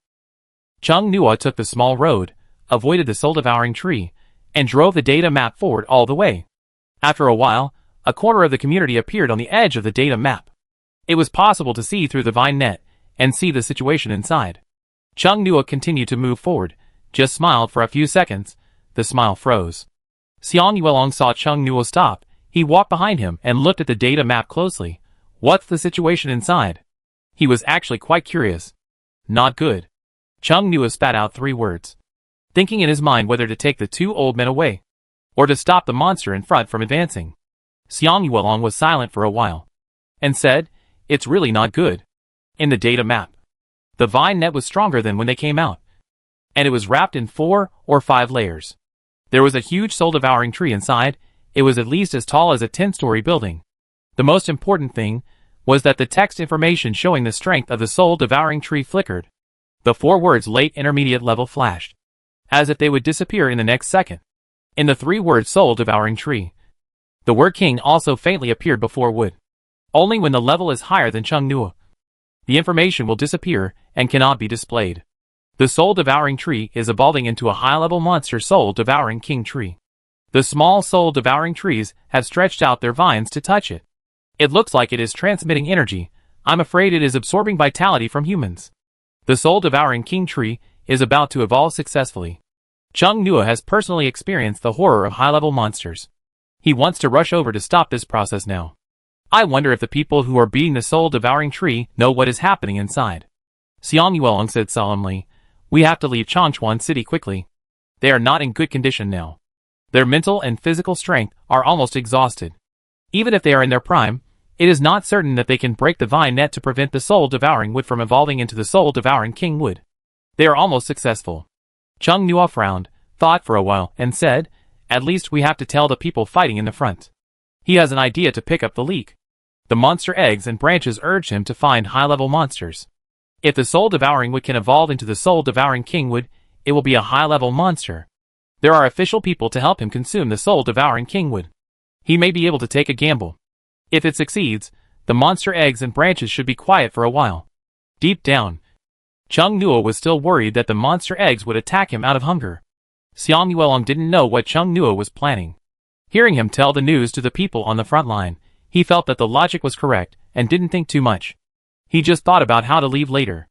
Chung Nuo took the small road, avoided the soul-devouring tree, and drove the data map forward all the way. After a while, a corner of the community appeared on the edge of the data map. It was possible to see through the vine net and see the situation inside. Chung Nuo continued to move forward, just smiled for a few seconds. The smile froze. Xiang Yuelong saw Chung Nuo stop. He walked behind him and looked at the data map closely. What's the situation inside? He was actually quite curious. Not good. Chung Nuo spat out 3 words, thinking in his mind whether to take the 2 old men away, or to stop the monster in front from advancing. Xiang Yuelong was silent for a while, and said, "It's really not good." In the data map, the vine net was stronger than when they came out, and it was wrapped in 4 or 5 layers. There was a huge soul-devouring tree inside. It was at least as tall as a 10-story building. The most important thing was that the text information showing the strength of the soul-devouring tree flickered. The 4 words late intermediate level flashed, as if they would disappear in the next second. In the 3 words soul-devouring tree, the word king also faintly appeared before would. Only when the level is higher than Chung Nuo, the information will disappear and cannot be displayed. The soul-devouring tree is evolving into a high-level monster soul-devouring king tree. The small soul-devouring trees have stretched out their vines to touch it. It looks like it is transmitting energy. I'm afraid it is absorbing vitality from humans. The soul-devouring king tree is about to evolve successfully. Chung Nuo has personally experienced the horror of high-level monsters. He wants to rush over to stop this process now. I wonder if the people who are beating the soul-devouring tree know what is happening inside. Xiang Yuelong said solemnly, "We have to leave Changchuan City quickly. They are not in good condition now. Their mental and physical strength are almost exhausted. Even if they are in their prime, it is not certain that they can break the vine net to prevent the soul-devouring wood from evolving into the soul-devouring king wood. They are almost successful." Chung Nuo frowned, thought for a while, and said, "At least we have to tell the people fighting in the front." He has an idea to pick up the leak. The monster eggs and branches urged him to find high-level monsters. If the soul-devouring wood can evolve into the soul-devouring king wood, it will be a high-level monster. There are official people to help him consume the soul-devouring king wood. He may be able to take a gamble. If it succeeds, the monster eggs and branches should be quiet for a while. Deep down, Chung Nuo was still worried that the monster eggs would attack him out of hunger. Xiang Yuelong didn't know what Chung Nuo was planning. Hearing him tell the news to the people on the front line, he felt that the logic was correct and didn't think too much. He just thought about how to leave later.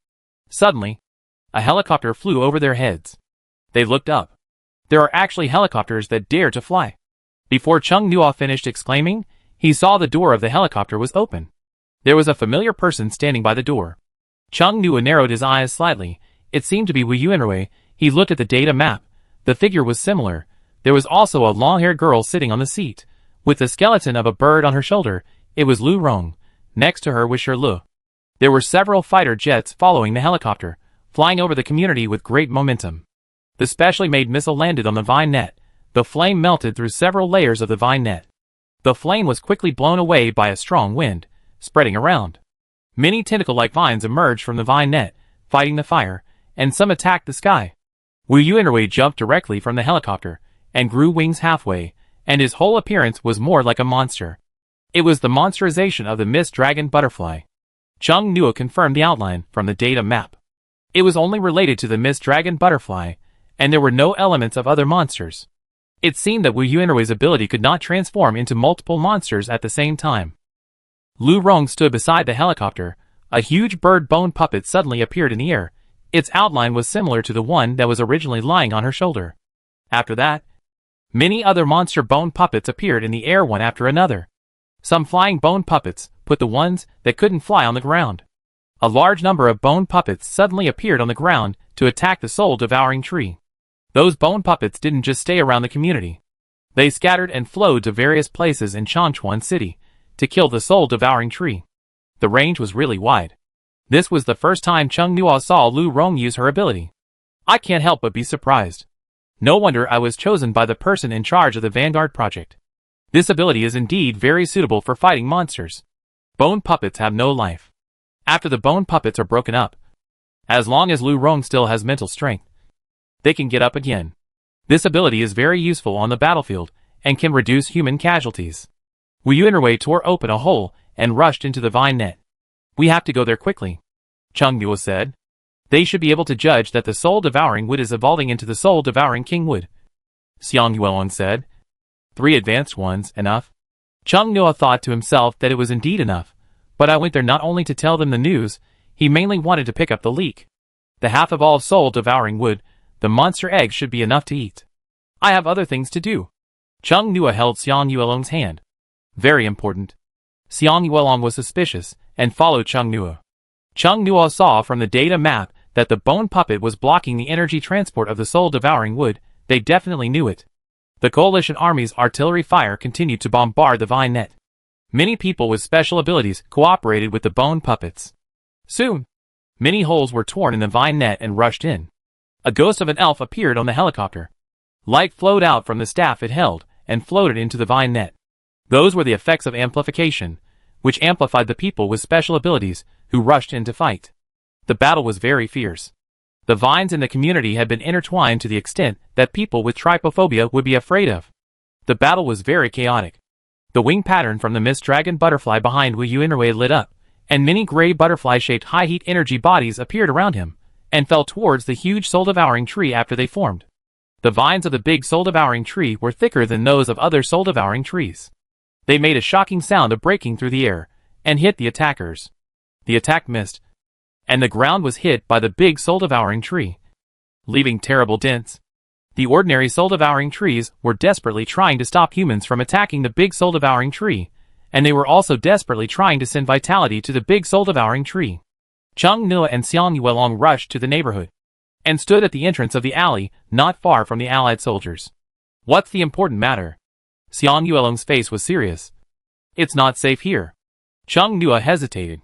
Suddenly, a helicopter flew over their heads. They looked up. There are actually helicopters that dare to fly. Before Chung Nuo finished exclaiming, he saw the door of the helicopter was open. There was a familiar person standing by the door. Chung Nuo narrowed his eyes slightly. It seemed to be Wu Yuanrui. He looked at the data map. The figure was similar. There was also a long-haired girl sitting on the seat. With the skeleton of a bird on her shoulder, it was Lu Rong. Next to her was Lu. There were several fighter jets following the helicopter, flying over the community with great momentum. The specially made missile landed on the vine net. The flame melted through several layers of the vine net. The flame was quickly blown away by a strong wind, spreading around. Many tentacle-like vines emerged from the vine net, fighting the fire, and some attacked the sky. Wu Yuanrui jumped directly from the helicopter, and grew wings halfway, and his whole appearance was more like a monster. It was the monsterization of the mist dragon butterfly. Chung Nuo confirmed the outline from the data map. It was only related to the mist dragon butterfly, and there were no elements of other monsters. It seemed that Wu Yuanrui's ability could not transform into multiple monsters at the same time. Lu Rong stood beside the helicopter. A huge bird bone puppet suddenly appeared in the air. Its outline was similar to the one that was originally lying on her shoulder. After that, many other monster bone puppets appeared in the air one after another. Some flying bone puppets put the ones that couldn't fly on the ground. A large number of bone puppets suddenly appeared on the ground to attack the soul-devouring tree. Those bone puppets didn't just stay around the community. They scattered and flowed to various places in Changchuan City to kill the soul-devouring tree. The range was really wide. This was the first time Chung Nuo saw Lu Rong use her ability. I can't help but be surprised. No wonder I was chosen by the person in charge of the Vanguard project. This ability is indeed very suitable for fighting monsters. Bone puppets have no life. After the bone puppets are broken up, as long as Lu Rong still has mental strength, they can get up again. This ability is very useful on the battlefield and can reduce human casualties. Wu Yuanrui tore open a hole and rushed into the vine net. We have to go there quickly, Chung Nuo said. They should be able to judge that the soul-devouring wood is evolving into the soul-devouring king wood. Xiang Yuelong said. 3 advanced ones, enough? Chung Nuo thought to himself that it was indeed enough, but I went there not only to tell them the news, he mainly wanted to pick up the leak. The half of all soul-devouring wood, the monster eggs should be enough to eat. I have other things to do. Chung Nuo held Xiang Yuelong's hand. Very important. Xiang Yuelong was suspicious and followed Chung Nuo. Chung Nuo saw from the data map that the bone puppet was blocking the energy transport of the soul-devouring wood. They definitely knew it. The coalition army's artillery fire continued to bombard the vine net. Many people with special abilities cooperated with the bone puppets. Soon, many holes were torn in the vine net and rushed in. A ghost of an elf appeared on the helicopter. Light flowed out from the staff it held and floated into the vine net. Those were the effects of amplification, which amplified the people with special abilities who rushed in to fight. The battle was very fierce. The vines in the community had been intertwined to the extent that people with trypophobia would be afraid of. The battle was very chaotic. The wing pattern from the mist dragon butterfly behind Wu Yuanrui lit up, and many gray butterfly-shaped high-heat energy bodies appeared around him, and fell towards the huge soul-devouring tree after they formed. The vines of the big soul-devouring tree were thicker than those of other soul-devouring trees. They made a shocking sound of breaking through the air, and hit the attackers. The attack missed, and the ground was hit by the big soul-devouring tree, leaving terrible dents. The ordinary soul-devouring trees were desperately trying to stop humans from attacking the big soul-devouring tree, and they were also desperately trying to send vitality to the big soul-devouring tree. Chung Nuo and Xiang Yuelong rushed to the neighborhood, and stood at the entrance of the alley, not far from the allied soldiers. What's the important matter? Xiang Yuelong's face was serious. It's not safe here. Chung Nuo hesitated.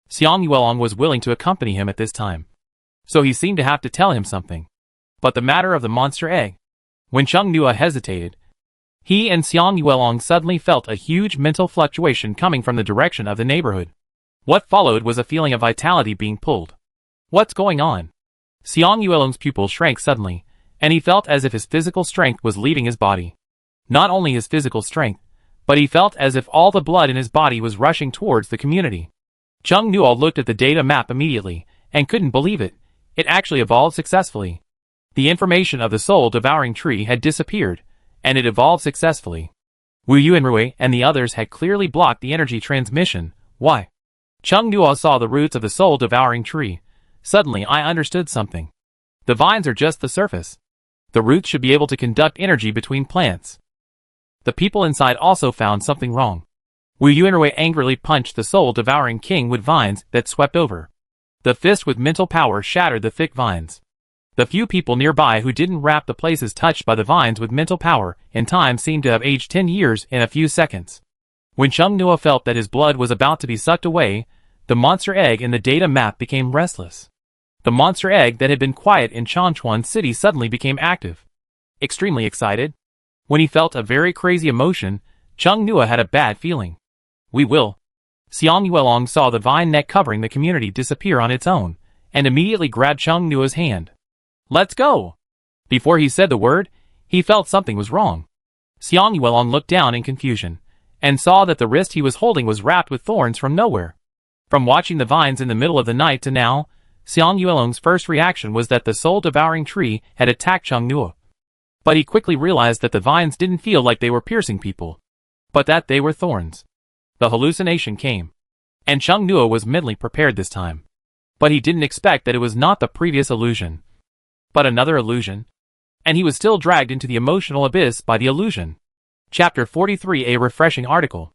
Xiang Yuelong was willing to accompany him at this time, so he seemed to have to tell him something. But the matter of the monster egg. When Chung Nuo hesitated, he and Xiang Yuelong suddenly felt a huge mental fluctuation coming from the direction of the neighborhood. What followed was a feeling of vitality being pulled. What's going on? Xiang Yuelong's pupil shrank suddenly, and he felt as if his physical strength was leaving his body. Not only his physical strength, but he felt as if all the blood in his body was rushing towards the community. Chung Nuo looked at the data map immediately, and couldn't believe it. It actually evolved successfully. The information of the soul-devouring tree had disappeared, and it evolved successfully. Wu Yuanrui and the others had clearly blocked the energy transmission. Why? Chung Nuo saw the roots of the soul-devouring tree. Suddenly I understood something. The vines are just the surface. The roots should be able to conduct energy between plants. The people inside also found something wrong. Wu Yuanrui angrily punched the soul-devouring king with vines that swept over. The fist with mental power shattered the thick vines. The few people nearby who didn't wrap the places touched by the vines with mental power and time seemed to have aged 10 years in a few seconds. When Chungnua felt that his blood was about to be sucked away, the monster egg in the data map became restless. The monster egg that had been quiet in Changchuan City suddenly became active. Extremely excited. When he felt a very crazy emotion, Chungnua had a bad feeling. We will. Xiang Yuelong saw the vine net covering the community disappear on its own, and immediately grabbed Chungnua's hand. Let's go! Before he said the word, he felt something was wrong. Xiang Yuelong looked down in confusion, and saw that the wrist he was holding was wrapped with thorns from nowhere. From watching the vines in the middle of the night to now, Xiang Yuelong's first reaction was that the soul-devouring tree had attacked Chungnua. But he quickly realized that the vines didn't feel like they were piercing people, but that they were thorns. The hallucination came, and Chungnua was mentally prepared this time. But he didn't expect that it was not the previous illusion, but another illusion, and he was still dragged into the emotional abyss by the illusion. Chapter 43, a refreshing article.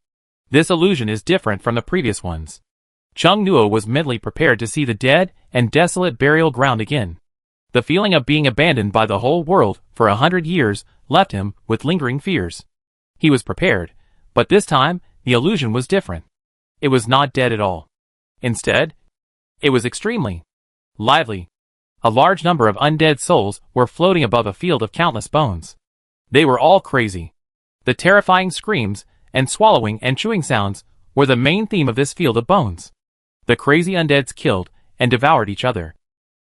This illusion is different from the previous ones. Chungnua was mentally prepared to see the dead and desolate burial ground again. The feeling of being abandoned by the whole world for 100 years left him with lingering fears. He was prepared, but this time, the illusion was different. It was not dead at all. Instead, it was extremely lively. A large number of undead souls were floating above a field of countless bones. They were all crazy. The terrifying screams and swallowing and chewing sounds were the main theme of this field of bones. The crazy undeads killed and devoured each other.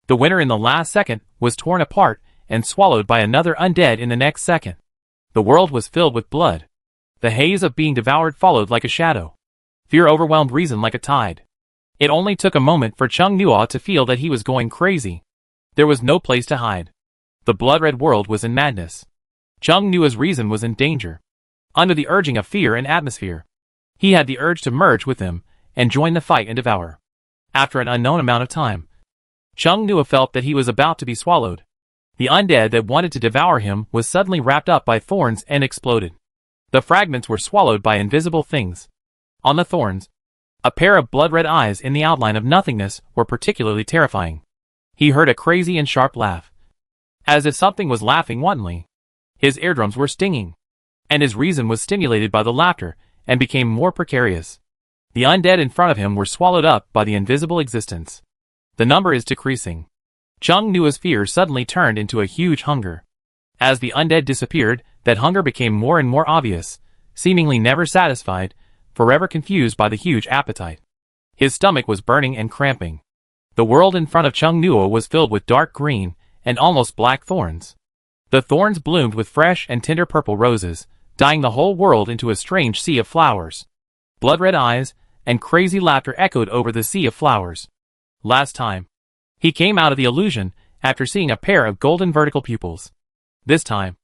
The winner in the last second was torn apart and swallowed by another undead in the next second. The world was filled with blood. The haze of being devoured followed like a shadow. Fear overwhelmed reason like a tide. It only took a moment for Chungnua to feel that he was going crazy. There was no place to hide. The blood-red world was in madness. Chungnua's reason was in danger. Under the urging of fear and atmosphere, he had the urge to merge with them and join the fight and devour. After an unknown amount of time, Chungnua felt that he was about to be swallowed. The undead that wanted to devour him was suddenly wrapped up by thorns and exploded. The fragments were swallowed by invisible things. On the thorns, a pair of blood-red eyes in the outline of nothingness were particularly terrifying. He heard a crazy and sharp laugh, as if something was laughing wantonly. His eardrums were stinging, and his reason was stimulated by the laughter and became more precarious. The undead in front of him were swallowed up by the invisible existence. The number is decreasing. Chungnua's fear suddenly turned into a huge hunger. As the undead disappeared, that hunger became more and more obvious, seemingly never satisfied, forever confused by the huge appetite. His stomach was burning and cramping. The world in front of Chungnua was filled with dark green and almost black thorns. The thorns bloomed with fresh and tender purple roses, dyeing the whole world into a strange sea of flowers. Blood-red eyes and crazy laughter echoed over the sea of flowers. Last time, he came out of the illusion after seeing a pair of golden vertical pupils. This time,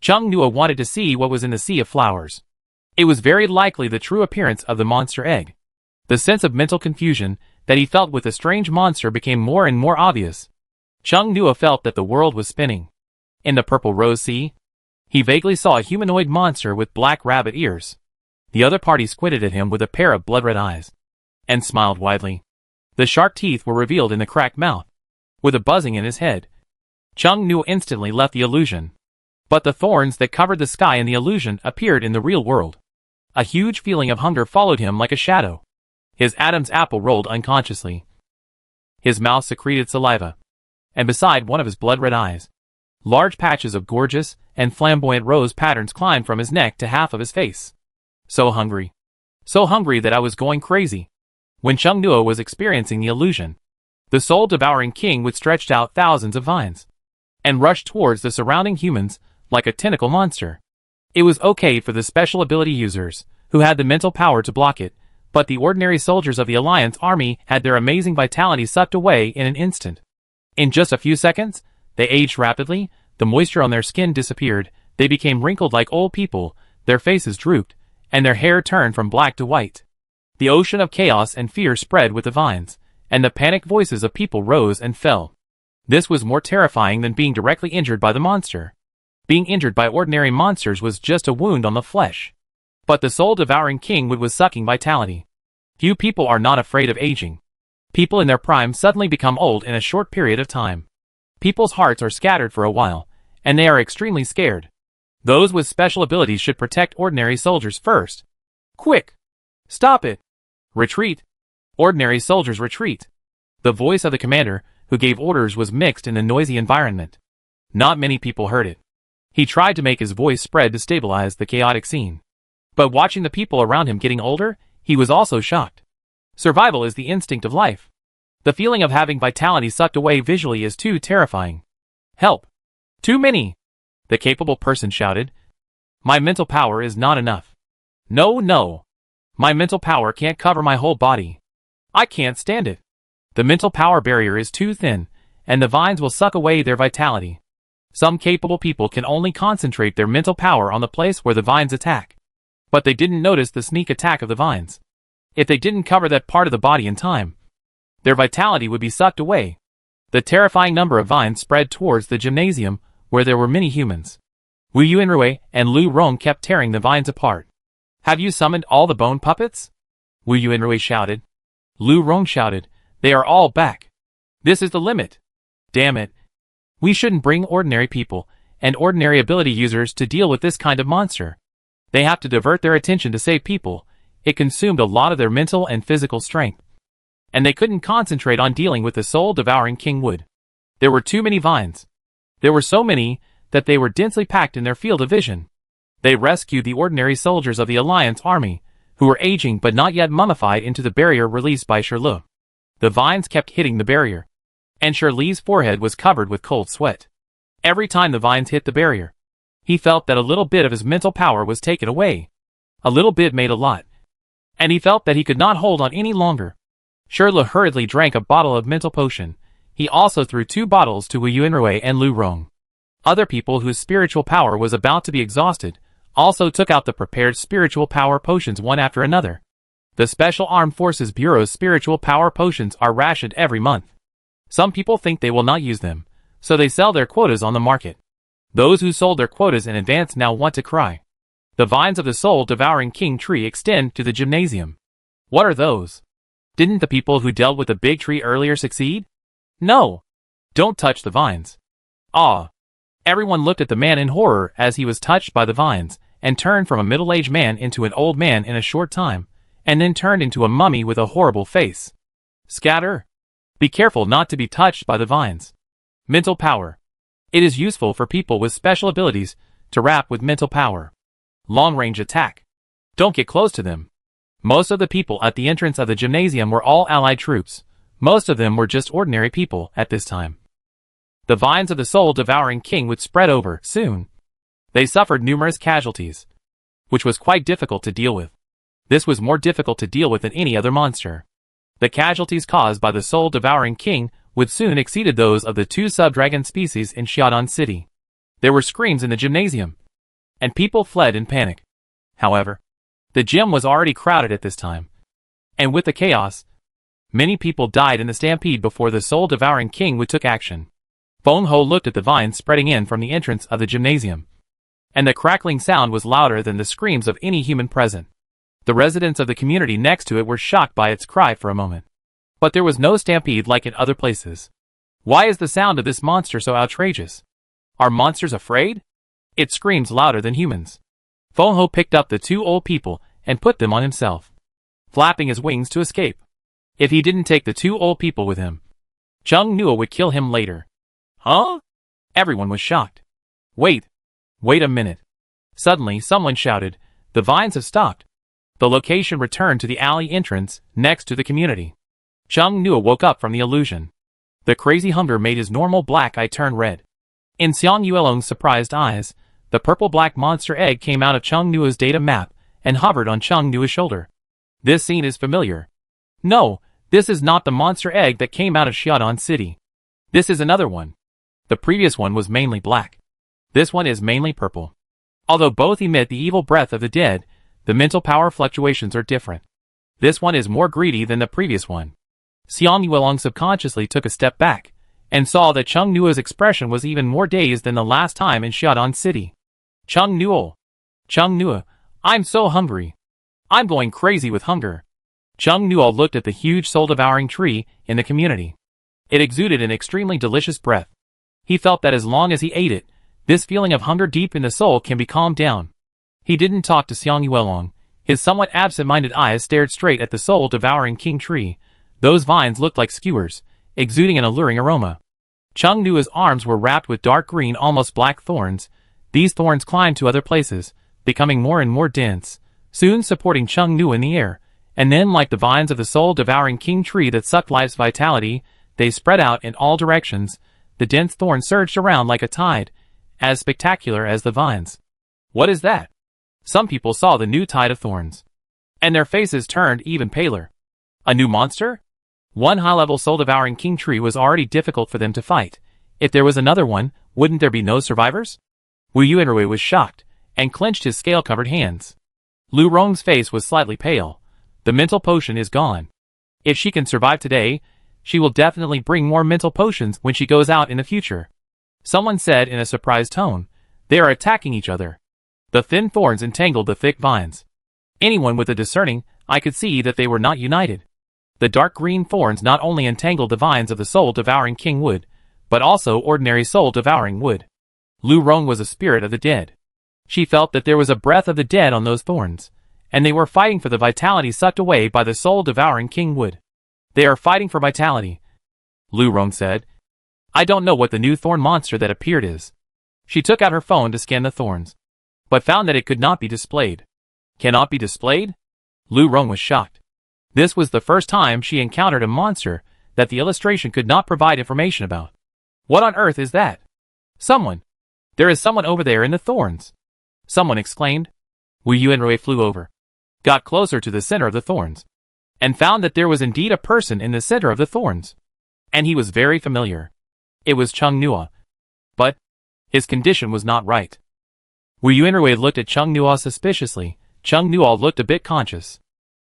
Chungnua wanted to see what was in the sea of flowers. It was very likely the true appearance of the monster egg. The sense of mental confusion that he felt with the strange monster became more and more obvious. Chungnua felt that the world was spinning. In the purple rose sea, he vaguely saw a humanoid monster with black rabbit ears. The other party squinted at him with a pair of blood-red eyes, and smiled widely. The sharp teeth were revealed in the cracked mouth. With a buzzing in his head, Chungnua instantly left the illusion. But the thorns that covered the sky in the illusion appeared in the real world. A huge feeling of hunger followed him like a shadow. His Adam's apple rolled unconsciously. His mouth secreted saliva, and beside one of his blood-red eyes, large patches of gorgeous and flamboyant rose patterns climbed from his neck to half of his face. So hungry that I was going crazy. When Chungnua was experiencing the illusion, the soul-devouring king would stretch out thousands of vines and rush towards the surrounding humans like a tentacle monster. It was okay for the special ability users, who had the mental power to block it, but the ordinary soldiers of the Alliance army had their amazing vitality sucked away in an instant. In just a few seconds, they aged rapidly, the moisture on their skin disappeared, they became wrinkled like old people, their faces drooped, and their hair turned from black to white. The ocean of chaos and fear spread with the vines, and the panicked voices of people rose and fell. This was more terrifying than being directly injured by the monster. Being injured by ordinary monsters was just a wound on the flesh. But the soul-devouring king was sucking vitality. Few people are not afraid of aging. People in their prime suddenly become old in a short period of time. People's hearts are scattered for a while, and they are extremely scared. Those with special abilities should protect ordinary soldiers first. Quick! Stop it! Retreat! Ordinary soldiers retreat! The voice of the commander, who gave orders, was mixed in a noisy environment. Not many people heard it. He tried to make his voice spread to stabilize the chaotic scene. But watching the people around him getting older, he was also shocked. Survival is the instinct of life. The feeling of having vitality sucked away visually is too terrifying. Help! Too many! The capable person shouted. My mental power is not enough. No. My mental power can't cover my whole body. I can't stand it. The mental power barrier is too thin, and the vines will suck away their vitality. Some capable people can only concentrate their mental power on the place where the vines attack. But they didn't notice the sneak attack of the vines. If they didn't cover that part of the body in time, their vitality would be sucked away. The terrifying number of vines spread towards the gymnasium, where there were many humans. Wu Yuanrui and Lu Rong kept tearing the vines apart. Have you summoned all the bone puppets? Wu Yuanrui shouted. Lu Rong shouted, they are all back. This is the limit. Damn it. We shouldn't bring ordinary people and ordinary ability users to deal with this kind of monster. They have to divert their attention to save people. It consumed a lot of their mental and physical strength. And they couldn't concentrate on dealing with the soul-devouring King Wood. There were too many vines. There were so many that they were densely packed in their field of vision. They rescued the ordinary soldiers of the Alliance army, who were aging but not yet mummified, into the barrier released by Shirley. The vines kept hitting the barrier, and Shirley's forehead was covered with cold sweat. Every time the vines hit the barrier, he felt that a little bit of his mental power was taken away. A little bit made a lot, and he felt that he could not hold on any longer. Shirley hurriedly drank a bottle of mental potion. He also threw 2 bottles to Wu Yuanrui and Lu Rong. Other people whose spiritual power was about to be exhausted also took out the prepared spiritual power potions one after another. The Special Armed Forces Bureau's spiritual power potions are rationed every month. Some people think they will not use them, so they sell their quotas on the market. Those who sold their quotas in advance now want to cry. The vines of the soul-devouring king tree extend to the gymnasium. What are those? Didn't the people who dealt with the big tree earlier succeed? No. Don't touch the vines. Ah. Everyone looked at the man in horror as he was touched by the vines, and turned from a middle-aged man into an old man in a short time, and then turned into a mummy with a horrible face. Scatter. Be careful not to be touched by the vines. Mental power. It is useful for people with special abilities to rap with mental power. Long-range attack. Don't get close to them. Most of the people at the entrance of the gymnasium were all allied troops. Most of them were just ordinary people at this time. The vines of the soul-devouring king would spread over soon. They suffered numerous casualties, which was quite difficult to deal with. This was more difficult to deal with than any other monster. The casualties caused by the soul-devouring king would soon exceeded those of the 2 sub-dragon species in Xiaodan City. There were screams in the gymnasium, and people fled in panic. However, the gym was already crowded at this time, and with the chaos, many people died in the stampede before the soul-devouring king would took action. Feng Ho looked at the vines spreading in from the entrance of the gymnasium, and the crackling sound was louder than the screams of any human present. The residents of the community next to it were shocked by its cry for a moment. But there was no stampede like in other places. Why is the sound of this monster so outrageous? Are monsters afraid? It screams louder than humans. Feng Ho picked up the 2 old people and put them on himself, flapping his wings to escape. If he didn't take the 2 old people with him, Chung Nua would kill him later. Huh? Everyone was shocked. Wait a minute. Suddenly someone shouted, the vines have stopped. The location returned to the alley entrance next to the community. Chung Nua woke up from the illusion. The crazy hunger made his normal black eye turn red. In Xiang Yuelong's surprised eyes, the purple-black monster egg came out of Chung Nua's data map and hovered on Chung Nua's shoulder. This scene is familiar. No, this is not the monster egg that came out of Xiaodan City. This is another one. The previous one was mainly black. This one is mainly purple. Although both emit the evil breath of the dead, the mental power fluctuations are different. This one is more greedy than the previous one. Xiang Yuelong subconsciously took a step back, and saw that Chung Nua's expression was even more dazed than the last time in Xiaodan City. Chung Nua, I'm so hungry. I'm going crazy with hunger. Chung Nua looked at the huge soul-devouring tree in the community. It exuded an extremely delicious breath. He felt that as long as he ate it, this feeling of hunger deep in the soul can be calmed down. He didn't talk to Xiang Yuelong. His somewhat absent-minded eyes stared straight at the soul-devouring king tree. Those vines looked like skewers, exuding an alluring aroma. Chung Nua's arms were wrapped with dark green, almost black thorns. These thorns climbed to other places, becoming more and more dense, soon supporting Chung Nu in the air, and then, like the vines of the soul-devouring king tree that sucked life's vitality, they spread out in all directions. The dense thorns surged around like a tide, as spectacular as the vines. What is that? Some people saw the new tide of thorns, and their faces turned even paler. A new monster? One high-level soul-devouring king tree was already difficult for them to fight. If there was another one, wouldn't there be no survivors? Wu Yuanrui was shocked, and clenched his scale-covered hands. Lu Rong's face was slightly pale. The mental potion is gone. If she can survive today, she will definitely bring more mental potions when she goes out in the future. Someone said in a surprised tone, "They are attacking each other." The thin thorns entangled the thick vines. Anyone with a discerning eye could see that they were not united. The dark green thorns not only entangled the vines of the soul-devouring king wood, but also ordinary soul-devouring wood. Lu Rong was a spirit of the dead. She felt that there was a breath of the dead on those thorns, and they were fighting for the vitality sucked away by the soul-devouring king wood. They are fighting for vitality, Lu Rong said. I don't know what the new thorn monster that appeared is. She took out her phone to scan the thorns, but found that it could not be displayed. Cannot be displayed? Lu Rong was shocked. This was the first time she encountered a monster that the illustration could not provide information about. What on earth is that? Someone. There is someone over there in the thorns. Someone exclaimed. Wu Yuanrui flew over, got closer to the center of the thorns, and found that there was indeed a person in the center of the thorns. And he was very familiar. It was Chung Nua. But his condition was not right. Wu Yuanrui looked at Chung Nua suspiciously. Chung Nua looked a bit conscious.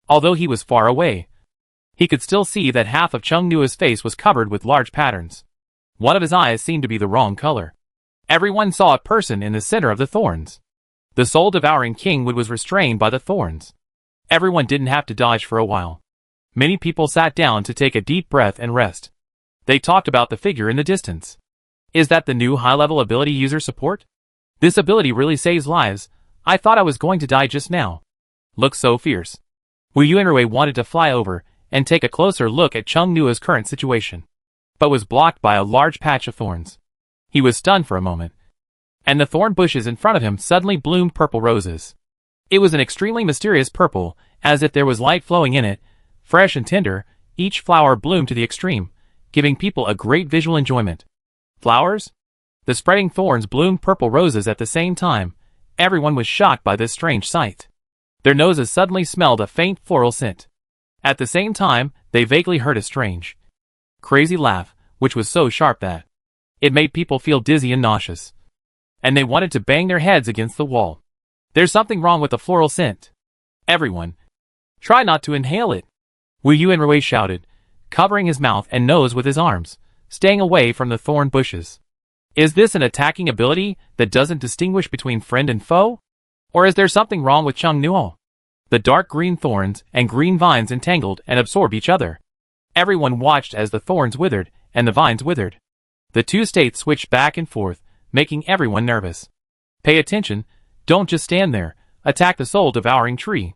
Although he was far away, he could still see that half of Chung Nua's face was covered with large patterns. One of his eyes seemed to be the wrong color. Everyone saw a person in the center of the thorns. The soul-devouring king wood was restrained by the thorns. Everyone didn't have to dodge for a while. Many people sat down to take a deep breath and rest. They talked about the figure in the distance. Is that the new high-level ability user support? This ability really saves lives. I thought I was going to die just now. Looks so fierce. Wu Yuanrui wanted to fly over and take a closer look at Chung Nua's current situation, but was blocked by a large patch of thorns. He was stunned for a moment, and the thorn bushes in front of him suddenly bloomed purple roses. It was an extremely mysterious purple, as if there was light flowing in it, fresh and tender. Each flower bloomed to the extreme, giving people a great visual enjoyment. Flowers? The spreading thorns bloomed purple roses at the same time. Everyone was shocked by this strange sight. Their noses suddenly smelled a faint floral scent. At the same time, they vaguely heard a strange, crazy laugh, which was so sharp that it made people feel dizzy and nauseous. And they wanted to bang their heads against the wall. There's something wrong with the floral scent. Everyone, try not to inhale it, Wu Yuanrui shouted, covering his mouth and nose with his arms, staying away from the thorn bushes. Is this an attacking ability that doesn't distinguish between friend and foe? Or is there something wrong with Chung Nua? The dark green thorns and green vines entangled and absorbed each other. Everyone watched as the thorns withered and the vines withered. The two states switched back and forth, making everyone nervous. Pay attention, don't just stand there, attack the soul-devouring tree.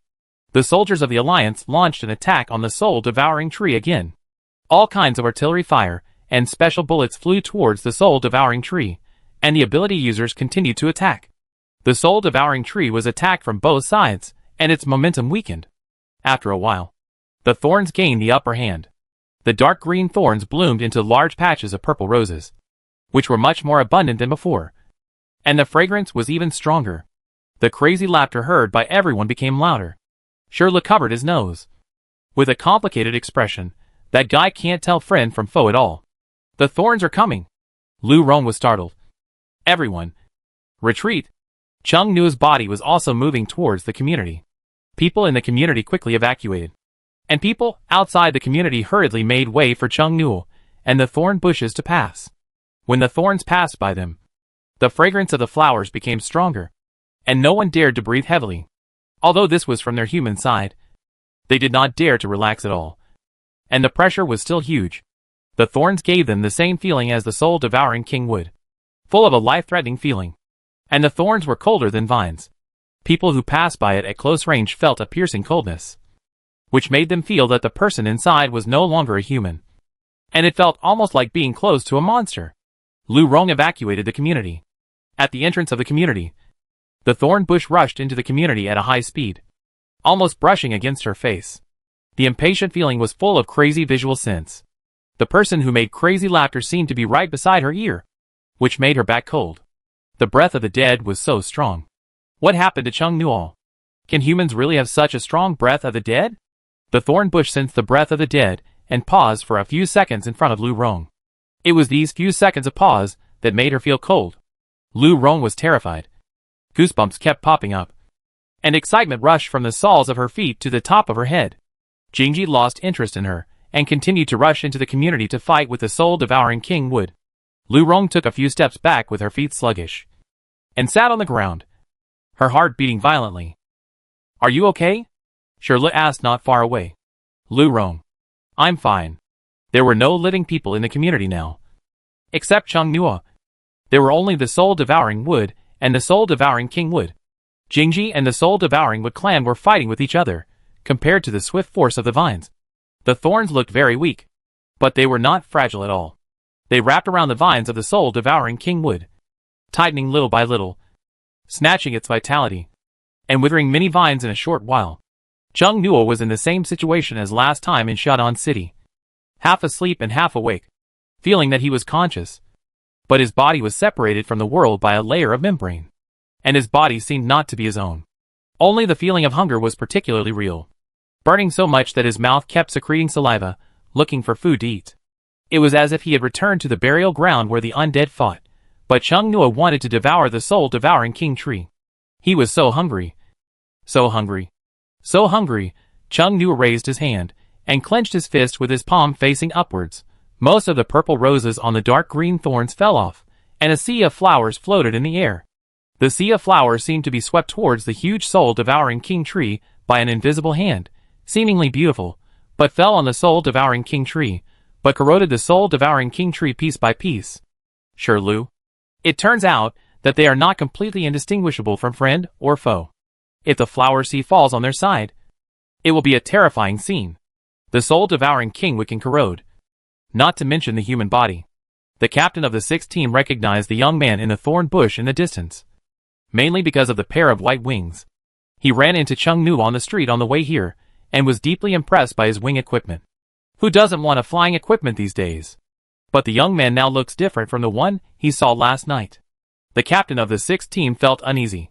The soldiers of the Alliance launched an attack on the soul-devouring tree again. All kinds of artillery fire and special bullets flew towards the soul-devouring tree, and the ability users continued to attack. The soul-devouring tree was attacked from both sides, and its momentum weakened. After a while, the thorns gained the upper hand. The dark green thorns bloomed into large patches of purple roses, which were much more abundant than before, and the fragrance was even stronger. The crazy laughter heard by everyone became louder. Shirley covered his nose with a complicated expression. That guy can't tell friend from foe at all. The thorns are coming. Lu Rong was startled. Everyone, retreat. Chung Nua's body was also moving towards the community. People in the community quickly evacuated, and people outside the community hurriedly made way for Chung Nua and the thorn bushes to pass. When the thorns passed by them, the fragrance of the flowers became stronger, and no one dared to breathe heavily. Although this was from their human side, they did not dare to relax at all, and the pressure was still huge. The thorns gave them the same feeling as the soul-devouring king would. Full of a life-threatening feeling. And the thorns were colder than vines. People who passed by it at close range felt a piercing coldness, which made them feel that the person inside was no longer a human. And it felt almost like being close to a monster. Lu Rong evacuated the community. At the entrance of the community, the thorn bush rushed into the community at a high speed, almost brushing against her face. The impatient feeling was full of crazy visual sense. The person who made crazy laughter seemed to be right beside her ear, which made her back cold. The breath of the dead was so strong. What happened to Chung Nuo? Can humans really have such a strong breath of the dead? The thorn bush sensed the breath of the dead and paused for a few seconds in front of Lu Rong. It was these few seconds of pause that made her feel cold. Lu Rong was terrified. Goosebumps kept popping up, and excitement rushed from the soles of her feet to the top of her head. Jingji lost interest in her and continued to rush into the community to fight with the soul-devouring King Wood. Lu Rong took a few steps back with her feet sluggish and sat on the ground, her heart beating violently. "Are you okay?" Shirley asked not far away. Lu Rong. "I'm fine." There were no living people in the community now, except Chung Nuo. There were only the soul-devouring Wood and the soul-devouring King Wood. Jingji and the soul-devouring Wood clan were fighting with each other, compared to the swift force of the vines. The thorns looked very weak, but they were not fragile at all. They wrapped around the vines of the soul-devouring King Wood, tightening little by little, snatching its vitality, and withering many vines in a short while. Chung Nuo was in the same situation as last time in Shandong City, half asleep and half awake, feeling that he was conscious, but his body was separated from the world by a layer of membrane, and his body seemed not to be his own. Only the feeling of hunger was particularly real, burning so much that his mouth kept secreting saliva, looking for food to eat. It was as if he had returned to the burial ground where the undead fought, but Chung Nuo wanted to devour the soul-devouring king tree. He was so hungry. So hungry. So hungry, Chung Nuo raised his hand, and clenched his fist with his palm facing upwards. Most of the purple roses on the dark green thorns fell off, and a sea of flowers floated in the air. The sea of flowers seemed to be swept towards the huge soul-devouring king tree by an invisible hand, seemingly beautiful, but fell on the soul-devouring king tree, but corroded the soul-devouring king tree piece by piece. Sure, Lu. It turns out that they are not completely indistinguishable from friend or foe. If the flower sea falls on their side, it will be a terrifying scene. The soul-devouring king can corrode, not to mention the human body. The captain of the 6th team recognized the young man in the thorn bush in the distance, mainly because of the pair of white wings. He ran into Chung Nuo on the street on the way here, and was deeply impressed by his wing equipment. Who doesn't want a flying equipment these days? But the young man now looks different from the one he saw last night. The captain of the 6th team felt uneasy.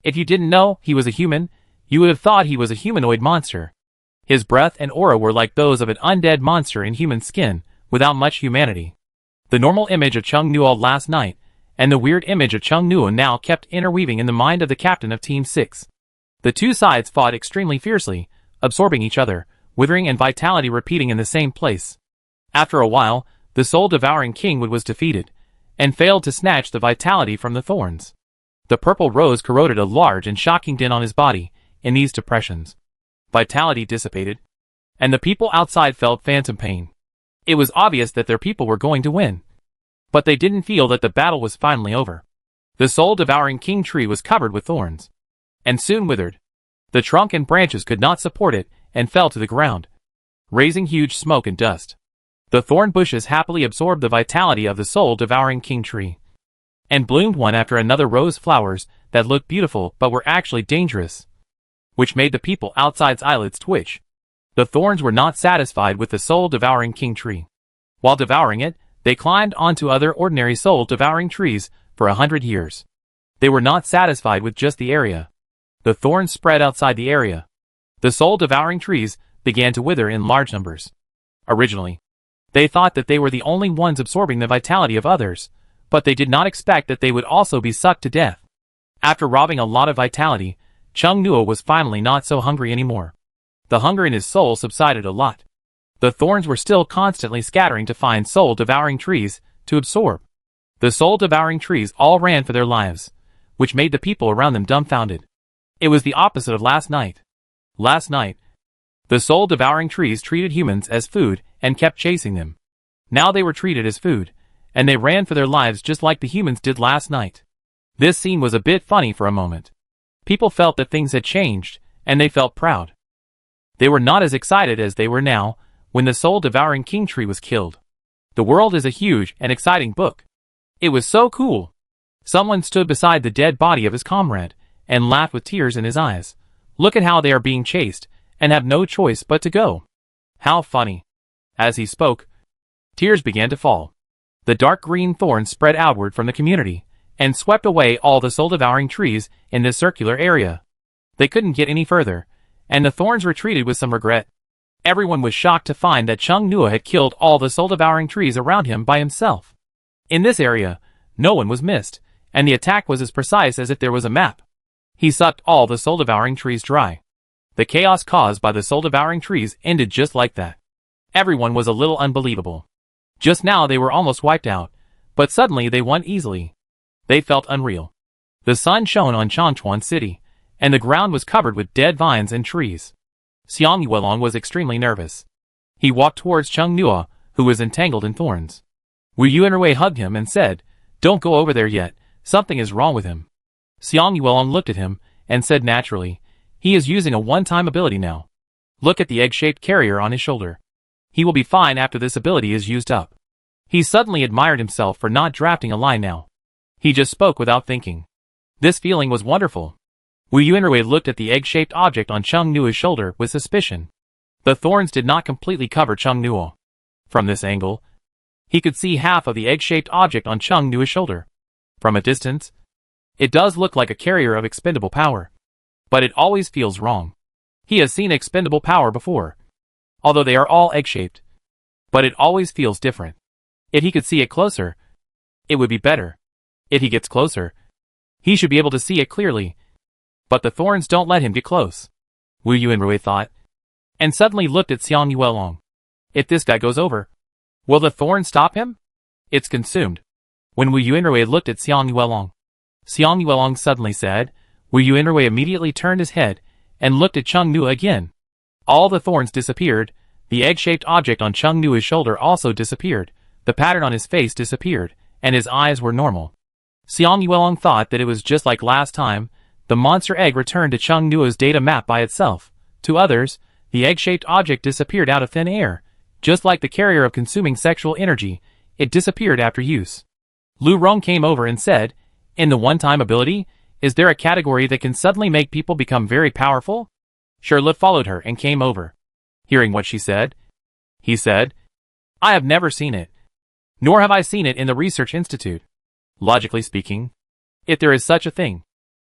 If you didn't know he was a human, you would have thought he was a humanoid monster. His breath and aura were like those of an undead monster in human skin, without much humanity. The normal image of Chung Nuo last night, and the weird image of Chung Nuo now kept interweaving in the mind of the captain of Team 6. The two sides fought extremely fiercely, absorbing each other, withering and vitality repeating in the same place. After a while, the soul-devouring king was defeated, and failed to snatch the vitality from the thorns. The purple rose corroded a large and shocking dent on his body. In these depressions, vitality dissipated, and the people outside felt phantom pain. It was obvious that their people were going to win, but they didn't feel that the battle was finally over. The soul-devouring king tree was covered with thorns, and soon withered. The trunk and branches could not support it, and fell to the ground, raising huge smoke and dust. The thorn bushes happily absorbed the vitality of the soul-devouring king tree, and bloomed one after another rose flowers that looked beautiful but were actually dangerous, which made the people outside's eyelids twitch. The thorns were not satisfied with the soul-devouring king tree. While devouring it, they climbed onto other ordinary soul-devouring trees for 100 years. They were not satisfied with just the area. The thorns spread outside the area. The soul-devouring trees began to wither in large numbers. Originally, they thought that they were the only ones absorbing the vitality of others, but they did not expect that they would also be sucked to death. After robbing a lot of vitality, Chung Nuo was finally not so hungry anymore. The hunger in his soul subsided a lot. The thorns were still constantly scattering to find soul-devouring trees to absorb. The soul-devouring trees all ran for their lives, which made the people around them dumbfounded. It was the opposite of last night. Last night, the soul-devouring trees treated humans as food and kept chasing them. Now they were treated as food, and they ran for their lives just like the humans did last night. This scene was a bit funny for a moment. People felt that things had changed, and they felt proud. They were not as excited as they were now, when the soul-devouring king tree was killed. The World is a huge and exciting book. It was so cool. Someone stood beside the dead body of his comrade, and laughed with tears in his eyes. Look at how they are being chased, and have no choice but to go. How funny. As he spoke, tears began to fall. The dark green thorns spread outward from the community, and swept away all the soul-devouring trees in this circular area. They couldn't get any further, and the thorns retreated with some regret. Everyone was shocked to find that Chung Nua had killed all the soul-devouring trees around him by himself. In this area, no one was missed, and the attack was as precise as if there was a map. He sucked all the soul-devouring trees dry. The chaos caused by the soul-devouring trees ended just like that. Everyone was a little unbelievable. Just now they were almost wiped out, but suddenly they won easily. They felt unreal. The sun shone on Changchuan City, and the ground was covered with dead vines and trees. Xiang Yuelong was extremely nervous. He walked towards Chung Nua, who was entangled in thorns. Wu Yuanrui hugged him and said, "Don't go over there yet, something is wrong with him." Xiang Yuelong looked at him, and said naturally, "He is using a one-time ability now. Look at the egg-shaped carrier on his shoulder. He will be fine after this ability is used up." He suddenly admired himself for not drafting a line now. He just spoke without thinking. This feeling was wonderful. Wu Yuanrui looked at the egg-shaped object on Chung Nua's shoulder with suspicion. The thorns did not completely cover Chung Nua. From this angle, he could see half of the egg-shaped object on Chung Nua's shoulder. From a distance, it does look like a carrier of expendable power. But it always feels wrong. He has seen expendable power before, although they are all egg-shaped. But it always feels different. If he could see it closer, it would be better. If he gets closer, he should be able to see it clearly. But the thorns don't let him get close, Wu Yuanrui thought, and suddenly looked at Xiang Yuelong. If this guy goes over, will the thorns stop him? It's consumed. When Wu Yuanrui looked at Xiang Yuelong suddenly said, Wu Yuanrui immediately turned his head and looked at Chung Nua again. All the thorns disappeared, the egg-shaped object on Chung Nua's shoulder also disappeared, the pattern on his face disappeared, and his eyes were normal. Xiang Yuelong thought that it was just like last time. The monster egg returned to Chung Nua's data map by itself. To others, the egg-shaped object disappeared out of thin air. Just like the carrier of consuming sexual energy, it disappeared after use. Lu Rong came over and said, "In the one-time ability, is there a category that can suddenly make people become very powerful?" Charlotte followed her and came over. Hearing what she said, he said, "I have never seen it. Nor have I seen it in the Research Institute. Logically speaking, if there is such a thing,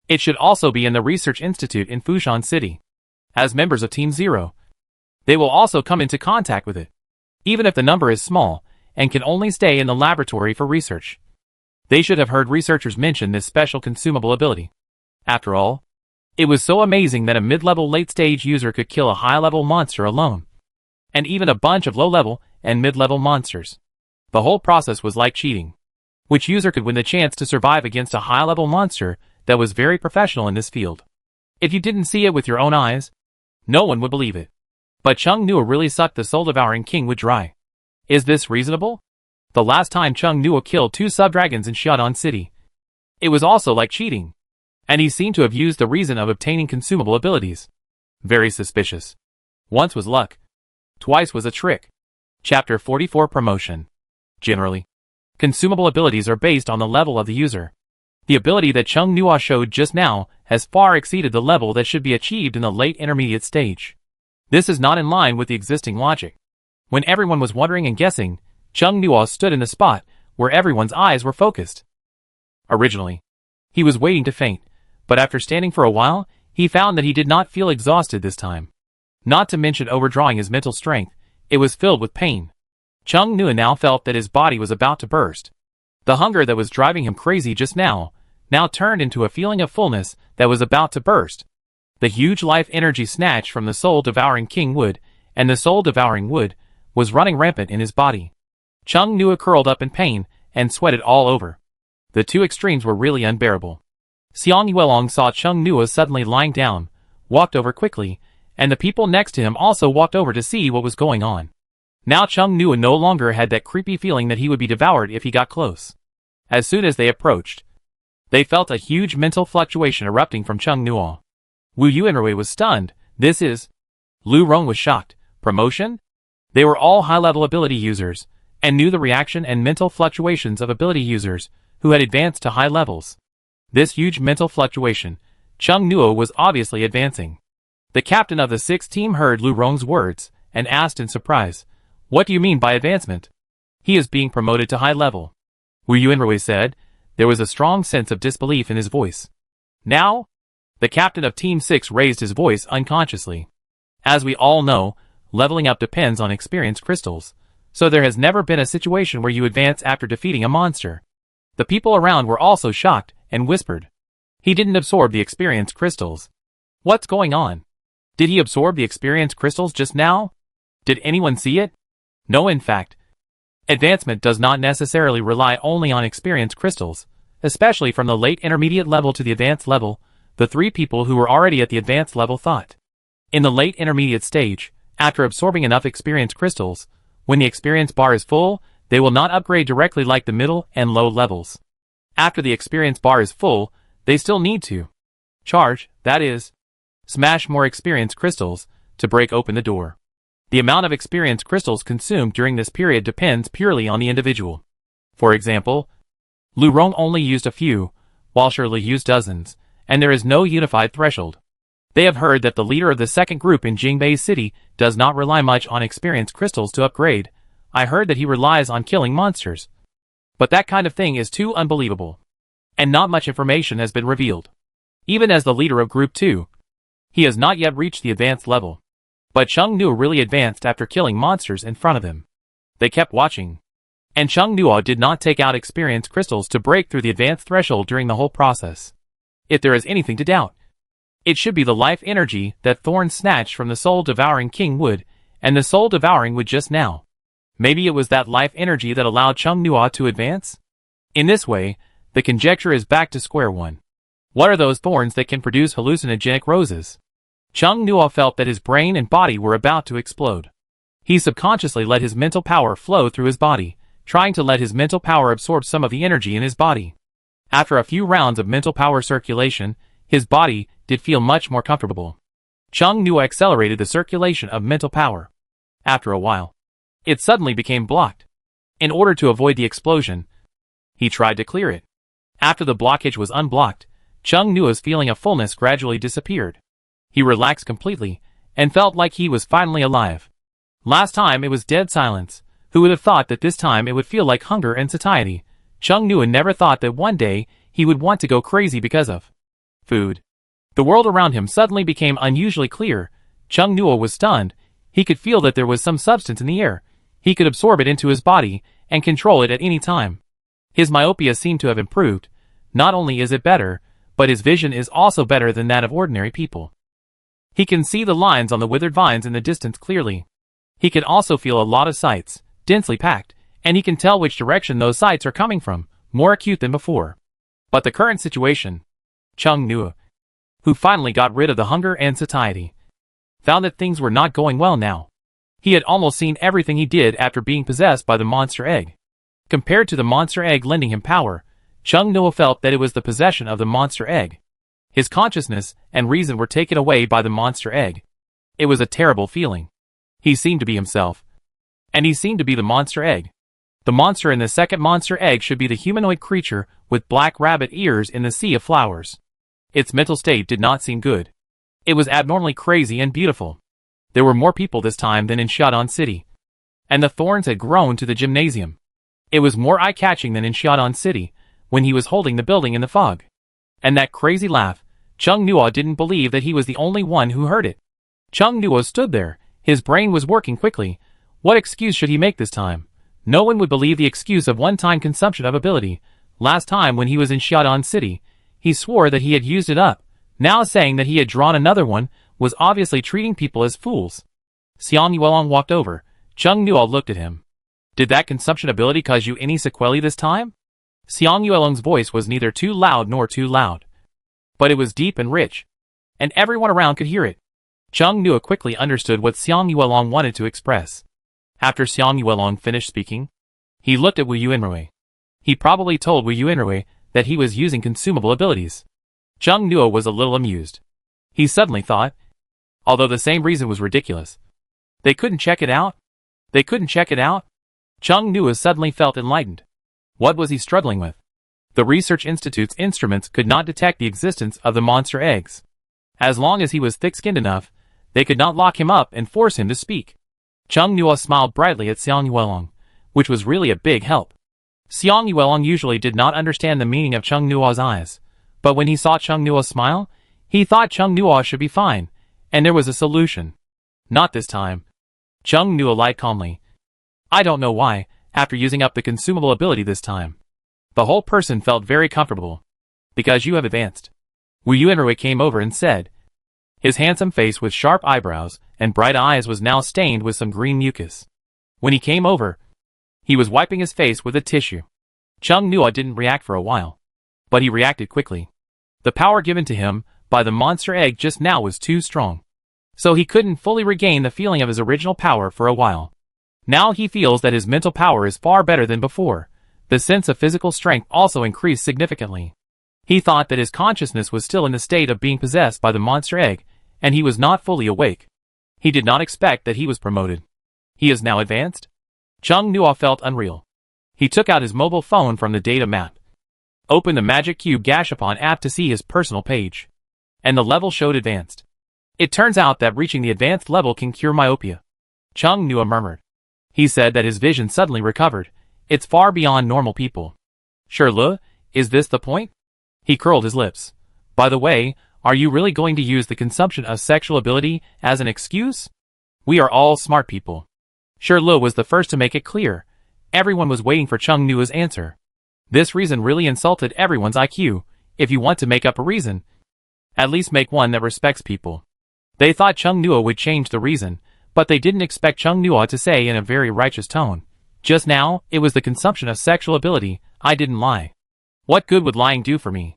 it should also be in the Research Institute in Fushan City. As members of Team Zero, they will also come into contact with it, even if the number is small, and can only stay in the laboratory for research. They should have heard researchers mention this special consumable ability. After all, it was so amazing that a mid-level late-stage user could kill a high-level monster alone, and even a bunch of low-level and mid-level monsters. The whole process was like cheating. Which user could win the chance to survive against a high-level monster that was very professional in this field? If you didn't see it with your own eyes, no one would believe it. But Chung Nua really sucked the soul-devouring king wood dry. Is this reasonable? The last time Chung Nua killed 2 sub-dragons in Xiaodong City, it was also like cheating. And he seemed to have used the reason of obtaining consumable abilities. Very suspicious. Once was luck. Twice was a trick. Chapter 44 Promotion. Generally, consumable abilities are based on the level of the user. The ability that Chung Nua showed just now has far exceeded the level that should be achieved in the late intermediate stage. This is not in line with the existing logic. When everyone was wondering and guessing, Chung Nua stood in the spot where everyone's eyes were focused. Originally, he was waiting to faint, but after standing for a while, he found that he did not feel exhausted this time. Not to mention overdrawing his mental strength, it was filled with pain. Chung Nua now felt that his body was about to burst. The hunger that was driving him crazy just now turned into a feeling of fullness that was about to burst. The huge life energy snatched from the soul-devouring king wood, and the soul-devouring wood was running rampant in his body. Chung Nua curled up in pain and sweated all over. The two extremes were really unbearable. Xiang Yuelong saw Chung Nua suddenly lying down, walked over quickly, and the people next to him also walked over to see what was going on. Now Chung Nua no longer had that creepy feeling that he would be devoured if he got close. As soon as they approached, they felt a huge mental fluctuation erupting from Chung Nua. Wu Yuanrui was stunned. This is... Lu Rong was shocked. Promotion? They were all high-level ability users, and knew the reaction and mental fluctuations of ability users who had advanced to high levels. This huge mental fluctuation, Chung Nua was obviously advancing. The captain of the 6th team heard Lu Rong's words, and asked in surprise, "What do you mean by advancement?" "He is being promoted to high level," Wu Yuanrui said. There was a strong sense of disbelief in his voice. "Now?" The captain of Team 6 raised his voice unconsciously. As we all know, leveling up depends on experience crystals, so there has never been a situation where you advance after defeating a monster. The people around were also shocked, and whispered, "He didn't absorb the experience crystals. What's going on? Did he absorb the experience crystals just now? Did anyone see it?" No, in fact. Advancement does not necessarily rely only on experience crystals, especially from the late intermediate level to the advanced level. The 3 people who were already at the advanced level thought. In the late intermediate stage, after absorbing enough experience crystals, when the experience bar is full, they will not upgrade directly like the middle and low levels. After the experience bar is full, they still need to charge, that is, smash more experience crystals to break open the door. The amount of experience crystals consumed during this period depends purely on the individual. For example, Lu Rong only used a few, while Shirley used dozens, and there is no unified threshold. They have heard that the leader of the 2nd group in Jingbei City does not rely much on experience crystals to upgrade. I heard that he relies on killing monsters. But that kind of thing is too unbelievable. And not much information has been revealed. Even as the leader of Group 2, he has not yet reached the advanced level. But Chung Nua really advanced after killing monsters in front of him. They kept watching. And Chung Nua did not take out experience crystals to break through the advanced threshold during the whole process. If there is anything to doubt, it should be the life energy that Thorn snatched from the soul-devouring King Wood, and the soul-devouring Wood just now. Maybe it was that life energy that allowed Chung Nua to advance? In this way, the conjecture is back to square one. What are those thorns that can produce hallucinogenic roses? Chung Nua felt that his brain and body were about to explode. He subconsciously let his mental power flow through his body, trying to let his mental power absorb some of the energy in his body. After a few rounds of mental power circulation, his body did feel much more comfortable. Chung Nua accelerated the circulation of mental power. After a while, it suddenly became blocked. In order to avoid the explosion, he tried to clear it. After the blockage was unblocked, Chung Nua's feeling of fullness gradually disappeared. He relaxed completely, and felt like he was finally alive. Last time it was dead silence. Who would have thought that this time it would feel like hunger and satiety? Chung Nua never thought that one day he would want to go crazy because of food. The world around him suddenly became unusually clear. Chung Nua was stunned. He could feel that there was some substance in the air. He could absorb it into his body and control it at any time. His myopia seemed to have improved. Not only is it better, but his vision is also better than that of ordinary people. He can see the lines on the withered vines in the distance clearly. He can also feel a lot of sights, densely packed, and he can tell which direction those sights are coming from, more acute than before. But the current situation, Chung Nua, who finally got rid of the hunger and satiety, found that things were not going well now. He had almost seen everything he did after being possessed by the monster egg. Compared to the monster egg lending him power, Chung Nua felt that it was the possession of the monster egg. His consciousness and reason were taken away by the monster egg. It was a terrible feeling. He seemed to be himself. And he seemed to be the monster egg. The monster in the second monster egg should be the humanoid creature with black rabbit ears in the sea of flowers. Its mental state did not seem good. It was abnormally crazy and beautiful. There were more people this time than in Xiaodong City. And the thorns had grown to the gymnasium. It was more eye-catching than in Xiaodong City, when he was holding the building in the fog. And that crazy laugh, Chung Nua didn't believe that he was the only one who heard it. Chung Nua stood there. His brain was working quickly. What excuse should he make this time? No one would believe the excuse of one-time consumption of ability. Last time when he was in Xiaodong City, he swore that he had used it up. Now saying that he had drawn another one was obviously treating people as fools. Xiang Yuelong walked over. Chung Nua looked at him. Did that consumption ability cause you any sequelae this time? Xiang Yuelong's voice was neither too loud nor too loud. But it was deep and rich. And everyone around could hear it. Chung Nua quickly understood what Xiang Yuelong wanted to express. After Xiang Yuelong finished speaking, he looked at Wu Yuanrui. He probably told Wu Yuanrui that he was using consumable abilities. Cheng Nuo was a little amused. He suddenly thought, although the same reason was ridiculous, they couldn't check it out? They couldn't check it out? Cheng Nuo suddenly felt enlightened. What was he struggling with? The Research Institute's instruments could not detect the existence of the monster eggs. As long as he was thick-skinned enough, they could not lock him up and force him to speak. Cheng Nuo smiled brightly at Xiang Yuelong, which was really a big help. Xiang Yuelong usually did not understand the meaning of Cheng Nuo's eyes, but when he saw Cheng Nuo smile, he thought Cheng Nuo should be fine, and there was a solution. Not this time. Cheng Nuo lied calmly. I don't know why, after using up the consumable ability this time. The whole person felt very comfortable. Because you have advanced. Wu Yuanrui came over and said. His handsome face with sharp eyebrows and bright eyes was now stained with some green mucus. When he came over, he was wiping his face with a tissue. Cheng Nuo didn't react for a while, but he reacted quickly. The power given to him by the monster egg just now was too strong, so he couldn't fully regain the feeling of his original power for a while. Now he feels that his mental power is far better than before. The sense of physical strength also increased significantly. He thought that his consciousness was still in the state of being possessed by the monster egg, and he was not fully awake. He did not expect that he was promoted. He is now advanced? Cheng Nuo felt unreal. He took out his mobile phone from the data map, opened the Magic Cube Gashapon app to see his personal page, and the level showed advanced. It turns out that reaching the advanced level can cure myopia. Cheng Nuo murmured. He said that his vision suddenly recovered. It's far beyond normal people. Sure, is this the point? He curled his lips. By the way, are you really going to use the consumption of sexual ability as an excuse? We are all smart people. Sure was the first to make it clear. Everyone was waiting for Cheng Nuo's answer. This reason really insulted everyone's IQ. If you want to make up a reason, at least make one that respects people. They thought Cheng Nuo would change the reason, but they didn't expect Cheng Nuo to say in a very righteous tone. Just now, it was the consumption of sexual ability. I didn't lie. What good would lying do for me?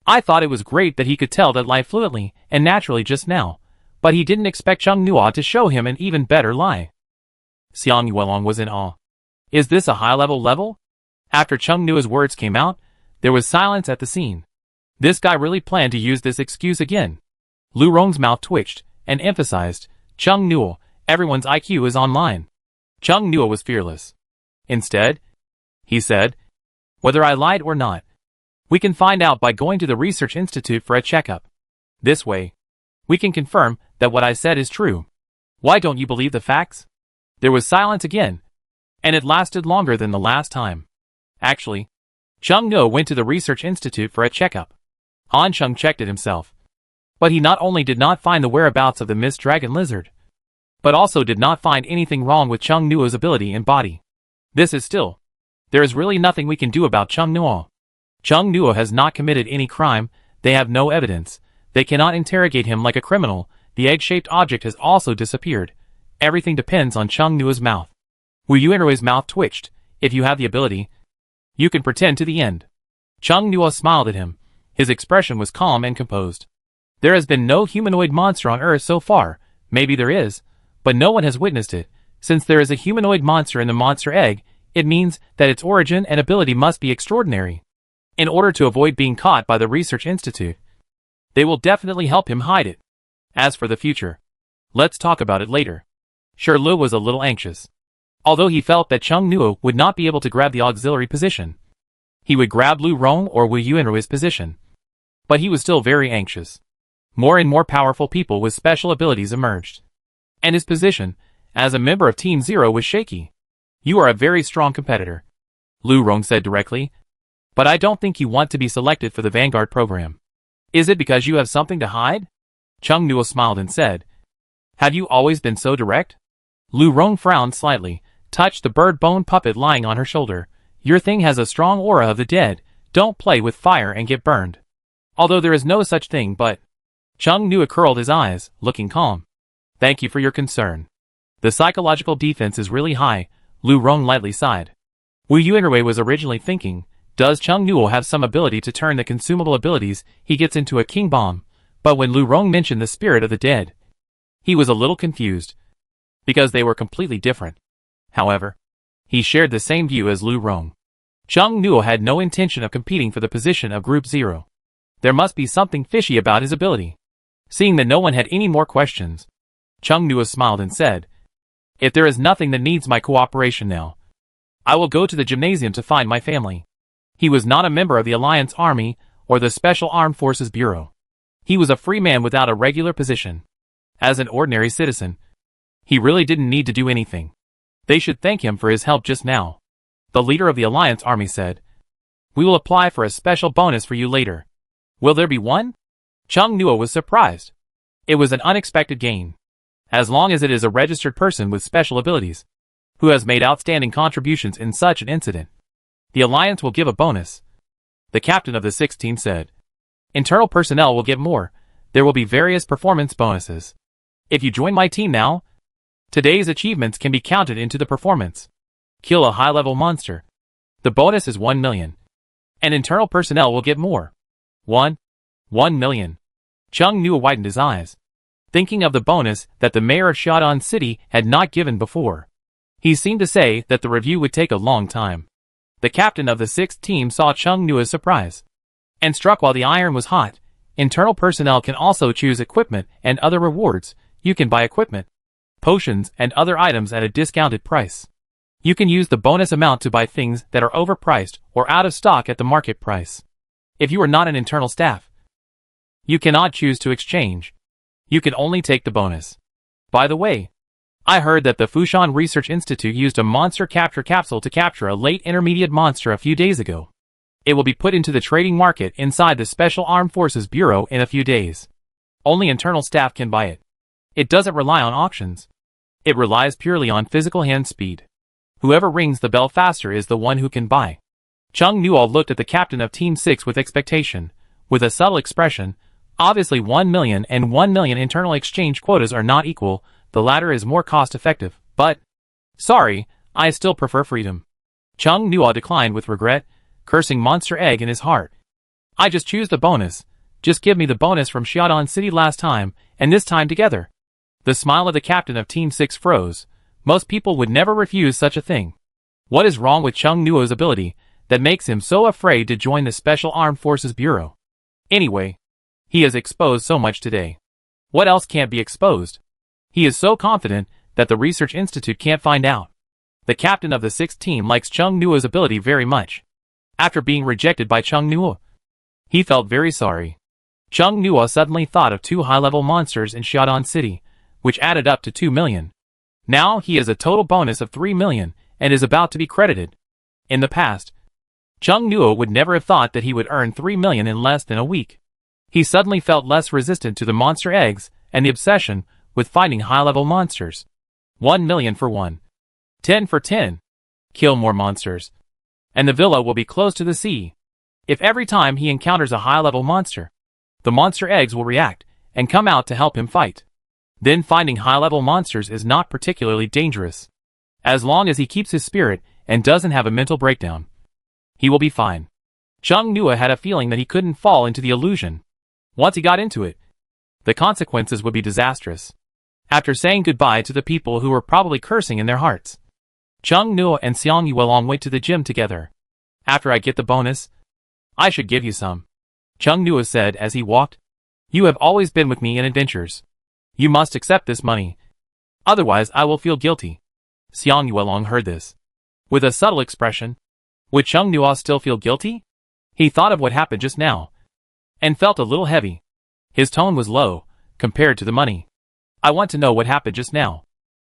I thought it was great that he could tell that lie fluently and naturally just now, but he didn't expect Cheng Nuo to show him an even better lie. Xiang Yuelong was in awe. Is this a high-level level? After Cheng Nuo's words came out, there was silence at the scene. This guy really planned to use this excuse again. Lu Rong's mouth twitched and emphasized, Cheng Nuo, everyone's IQ is online. Cheng Nuo was fearless. Instead, he said, whether I lied or not, we can find out by going to the Research Institute for a checkup. This way, we can confirm that what I said is true. Why don't you believe the facts? There was silence again, and it lasted longer than the last time. Actually, Cheng Nuo went to the Research Institute for a checkup. Han Cheng checked it himself. But he not only did not find the whereabouts of the Mist Dragon Lizard, but also did not find anything wrong with Cheng Nuo's ability and body. This is still. There is really nothing we can do about Cheng Nuo. Cheng Nuo has not committed any crime, they have no evidence, they cannot interrogate him like a criminal, the egg-shaped object has also disappeared. Everything depends on Cheng Nuo's mouth. Wu Yuanrui's mouth twitched. If you have the ability, you can pretend to the end. Cheng Nuo smiled at him. His expression was calm and composed. There has been no humanoid monster on Earth so far. Maybe there is, but no one has witnessed it. Since there is a humanoid monster in the monster egg, it means that its origin and ability must be extraordinary. In order to avoid being caught by the Research Institute, they will definitely help him hide it. As for the future, let's talk about it later. Sure Lu was a little anxious. Although he felt that Cheng Nuo would not be able to grab the auxiliary position, he would grab Lu Rong or Wu Yuanrui's position. But he was still very anxious. More and more powerful people with special abilities emerged. And his position, as a member of Team Zero, was shaky. You are a very strong competitor, Lu Rong said directly. But I don't think you want to be selected for the Vanguard program. Is it because you have something to hide? Cheng Nuo smiled and said, have you always been so direct? Lu Rong frowned slightly, touched the bird bone puppet lying on her shoulder. Your thing has a strong aura of the dead. Don't play with fire and get burned. Although there is no such thing, but... Cheng Nuo curled his eyes, looking calm. Thank you for your concern. The psychological defense is really high, Lu Rong lightly sighed. Wu Yuanrui was originally thinking, does Cheng Nuo have some ability to turn the consumable abilities he gets into a king bomb? But when Lu Rong mentioned the spirit of the dead, he was a little confused, because they were completely different. However, he shared the same view as Lu Rong. Chung Nuo had no intention of competing for the position of Group 0. There must be something fishy about his ability. Seeing that no one had any more questions, Chung Nuo smiled and said, "If there is nothing that needs my cooperation now, I will go to the gymnasium to find my family." He was not a member of the Alliance Army or the Special Armed Forces Bureau. He was a free man without a regular position. As an ordinary citizen, he really didn't need to do anything. They should thank him for his help just now. The leader of the Alliance Army said, "We will apply for a special bonus for you later." "Will there be one?" Chung Nuo was surprised. It was an unexpected gain. As long as it is a registered person with special abilities, who has made outstanding contributions in such an incident, the Alliance will give a bonus. The captain of the 6th team said, "Internal personnel will get more. There will be various performance bonuses. If you join my team now, today's achievements can be counted into the performance. Kill a high-level monster. The bonus is 1 million. And internal personnel will get more. 1 million. Chung Nuo widened his eyes, thinking of the bonus that the mayor of Xiaodan City had not given before. He seemed to say that the review would take a long time. The captain of the 6th team saw Chung Nuo's surprise, and struck while the iron was hot. Internal personnel can also choose equipment and other rewards. You can buy equipment, potions, and other items at a discounted price. You can use the bonus amount to buy things that are overpriced or out of stock at the market price. If you are not an internal staff, you cannot choose to exchange. You can only take the bonus. By the way, I heard that the Fushan Research Institute used a monster capture capsule to capture a late intermediate monster a few days ago. It will be put into the trading market inside the Special Armed Forces Bureau in a few days. Only internal staff can buy it. It doesn't rely on auctions. It relies purely on physical hand speed. Whoever rings the bell faster is the one who can buy." Chung Nuo looked at the captain of Team 6 with expectation, with a subtle expression. Obviously 1 million and 1 million internal exchange quotas are not equal. The latter is more cost-effective, but... Sorry, I still prefer freedom. Chung Nuo declined with regret, cursing Monster Egg in his heart. "I just choose the bonus. Just give me the bonus from Xiaodan City last time, and this time together." The smile of the captain of Team 6 froze. Most people would never refuse such a thing. What is wrong with Chung Nuo's ability that makes him so afraid to join the Special Armed Forces Bureau? Anyway, he has exposed so much today. What else can't be exposed? He is so confident that the Research Institute can't find out. The captain of the 6th team likes Chung Nuo's ability very much. After being rejected by Chung Nuo, he felt very sorry. Chung Nuo suddenly thought of 2 high-level monsters in Xiaodan City, which added up to 2 million. Now he has a total bonus of 3 million and is about to be credited. In the past, Chung Nuo would never have thought that he would earn 3 million in less than a week. He suddenly felt less resistant to the monster eggs and the obsession with finding high-level monsters. 1 million for 1. 10 for 10. Kill more monsters. And the villa will be close to the sea. If every time he encounters a high-level monster, the monster eggs will react and come out to help him fight, then finding high-level monsters is not particularly dangerous. As long as he keeps his spirit and doesn't have a mental breakdown, he will be fine. Chung Nuo had a feeling that he couldn't fall into the illusion. Once he got into it, the consequences would be disastrous. After saying goodbye to the people who were probably cursing in their hearts, Chung Nuo and Xiang Yuelong went to the gym together. "After I get the bonus, I should give you some," Chung Nuo said as he walked. "You have always been with me in adventures. You must accept this money. Otherwise I will feel guilty." Xiang Yuelong heard this with a subtle expression. Would Chung Nuo still feel guilty? He thought of what happened just now and felt a little heavy. His tone was low compared to the money. "I want to know what happened just now.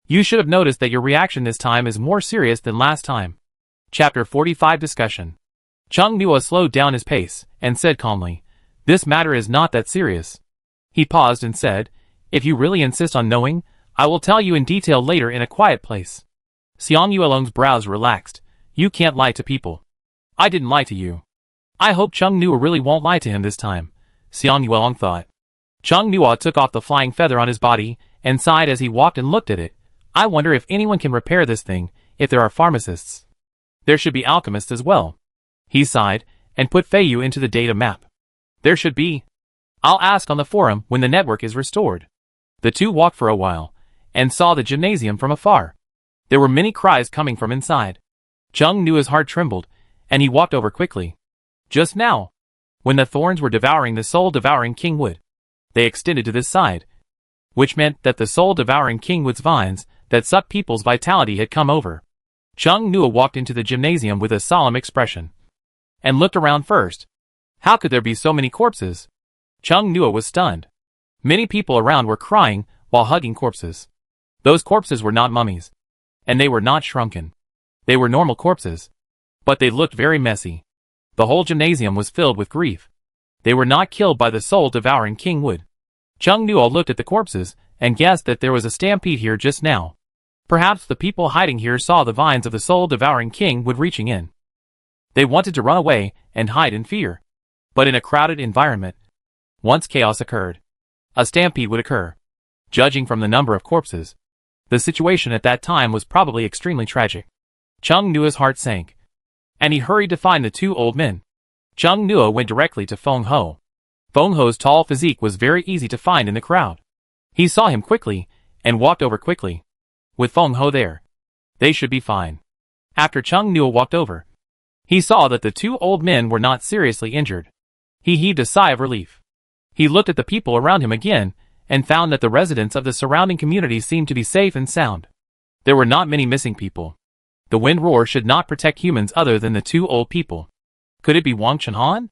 You should have noticed that your reaction this time is more serious than last time." Chapter 45 Discussion. Chung Nuo slowed down his pace and said calmly, "This matter is not that serious." He paused and said, "If you really insist on knowing, I will tell you in detail later in a quiet place." Xiang Yuelong's brows relaxed. "You can't lie to people." "I didn't lie to you." "I hope Chung Nuo really won't lie to him this time," Xiang Yuelong thought. Chung Nuo took off the flying feather on his body and sighed as he walked and looked at it. "I wonder if anyone can repair this thing, if there are pharmacists. There should be alchemists as well." He sighed and put Feiyu into the data map. "There should be. I'll ask on the forum when the network is restored." The two walked for a while and saw the gymnasium from afar. There were many cries coming from inside. Chung knew his heart trembled, and he walked over quickly. Just now, when the thorns were devouring the soul-devouring Kingwood, they extended to this side, which meant that the soul-devouring Kingwood's vines that sucked people's vitality had come over. Chung Nua walked into the gymnasium with a solemn expression, and looked around first. How could there be so many corpses? Chung Nua was stunned. Many people around were crying while hugging corpses. Those corpses were not mummies, and they were not shrunken. They were normal corpses, but they looked very messy. The whole gymnasium was filled with grief. They were not killed by the soul-devouring Kingwood. Chung Nua looked at the corpses and guessed that there was a stampede here just now. Perhaps the people hiding here saw the vines of the soul-devouring Kingwood reaching in. They wanted to run away and hide in fear. But in a crowded environment, once chaos occurred, a stampede would occur. Judging from the number of corpses, the situation at that time was probably extremely tragic. Chung Nua's heart sank, and he hurried to find the two old men. Chung Nua went directly to Feng Ho. Feng Ho's tall physique was very easy to find in the crowd. He saw him quickly, and walked over quickly. With Feng Ho there, they should be fine. After Chung Nua walked over, he saw that the two old men were not seriously injured. He heaved a sigh of relief. He looked at the people around him again, and found that the residents of the surrounding community seemed to be safe and sound. There were not many missing people. The wind roar should not protect humans other than the two old people. Could it be Wang Chenhan?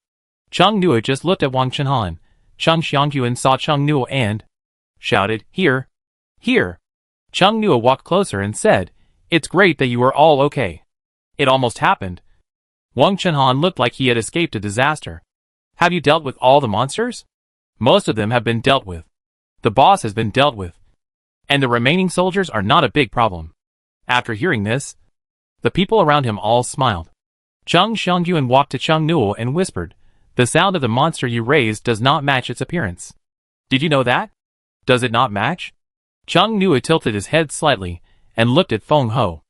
Chung Nua just looked at Wang Chenhan. Chung Xiangyuan saw Chung Nua and shouted, "Here! Here!" Chung Nua walked closer and said, "It's great that you are all okay. It almost happened." Wang Chenhan looked like he had escaped a disaster. "Have you dealt with all the monsters?" "Most of them have been dealt with. The boss has been dealt with. And the remaining soldiers are not a big problem." After hearing this, the people around him all smiled. Chung Xiangyuan walked to Chung Nua and whispered, "The sound of the monster you raised does not match its appearance. Did you know that? Does it not match?" Chung Nua tilted his head slightly and looked at Feng Ho.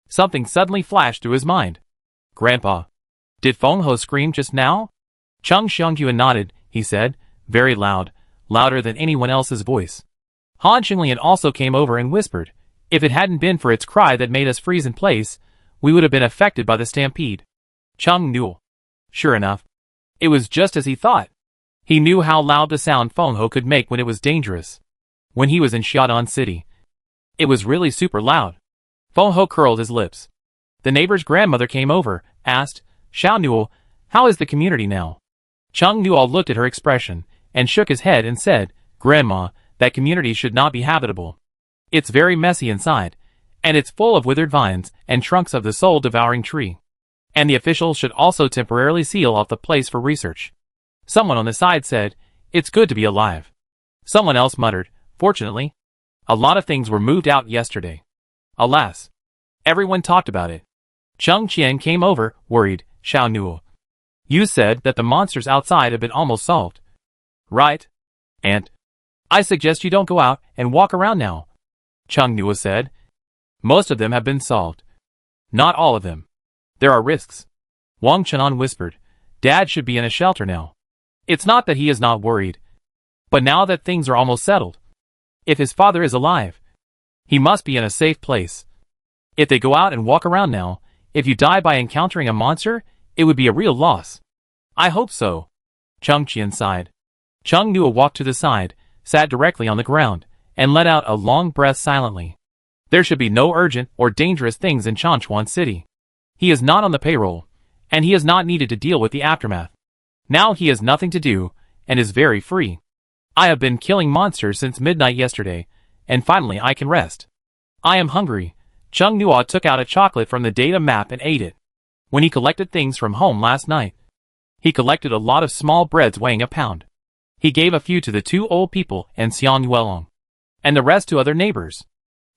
Something suddenly flashed through his mind. "Grandpa, did Feng Ho scream just now?" Chung Xiangyuan nodded. He said, very loud, louder than anyone else's voice. Han Qinglian also came over and whispered, "If it hadn't been for its cry that made us freeze in place, we would have been affected by the stampede." Chung Nua. Sure enough, it was just as he thought. He knew how loud the sound Feng Ho could make when it was dangerous. When he was in Xiaodong City, it was really super loud. Feng Ho curled his lips. The neighbor's grandmother came over, asked, "Xiao Nua, how is the community now?" Chung Nua looked at her expression, and shook his head and said, "Grandma, that community should not be habitable. It's very messy inside, and it's full of withered vines and trunks of the soul-devouring tree. And the officials should also temporarily seal off the place for research." Someone on the side said, "It's good to be alive." Someone else muttered, "Fortunately, a lot of things were moved out yesterday." Alas, everyone talked about it. Chung Qian came over, worried. "Xiao Nua, you said that the monsters outside have been almost solved, right? And I suggest you don't go out and walk around now." Chung Nua said, "Most of them have been solved. Not all of them. There are risks." Wang Chenan whispered, "Dad should be in a shelter now." It's not that he is not worried, but now that things are almost settled, if his father is alive, he must be in a safe place. If they go out and walk around now, if you die by encountering a monster, it would be a real loss. I hope so. Chung Qian sighed. Chung Nua walked to the side, sat directly on the ground, and let out a long breath silently. There should be no urgent or dangerous things in Chanchuan City. He is not on the payroll, and he is not needed to deal with the aftermath. Now he has nothing to do, and is very free. I have been killing monsters since midnight yesterday, and finally I can rest. I am hungry. Chung Nua took out a chocolate from the data map and ate it. When he collected things from home last night, he collected a lot of small breads weighing a pound. He gave a few to the two old people and Xiang Yuelong, and the rest to other neighbors.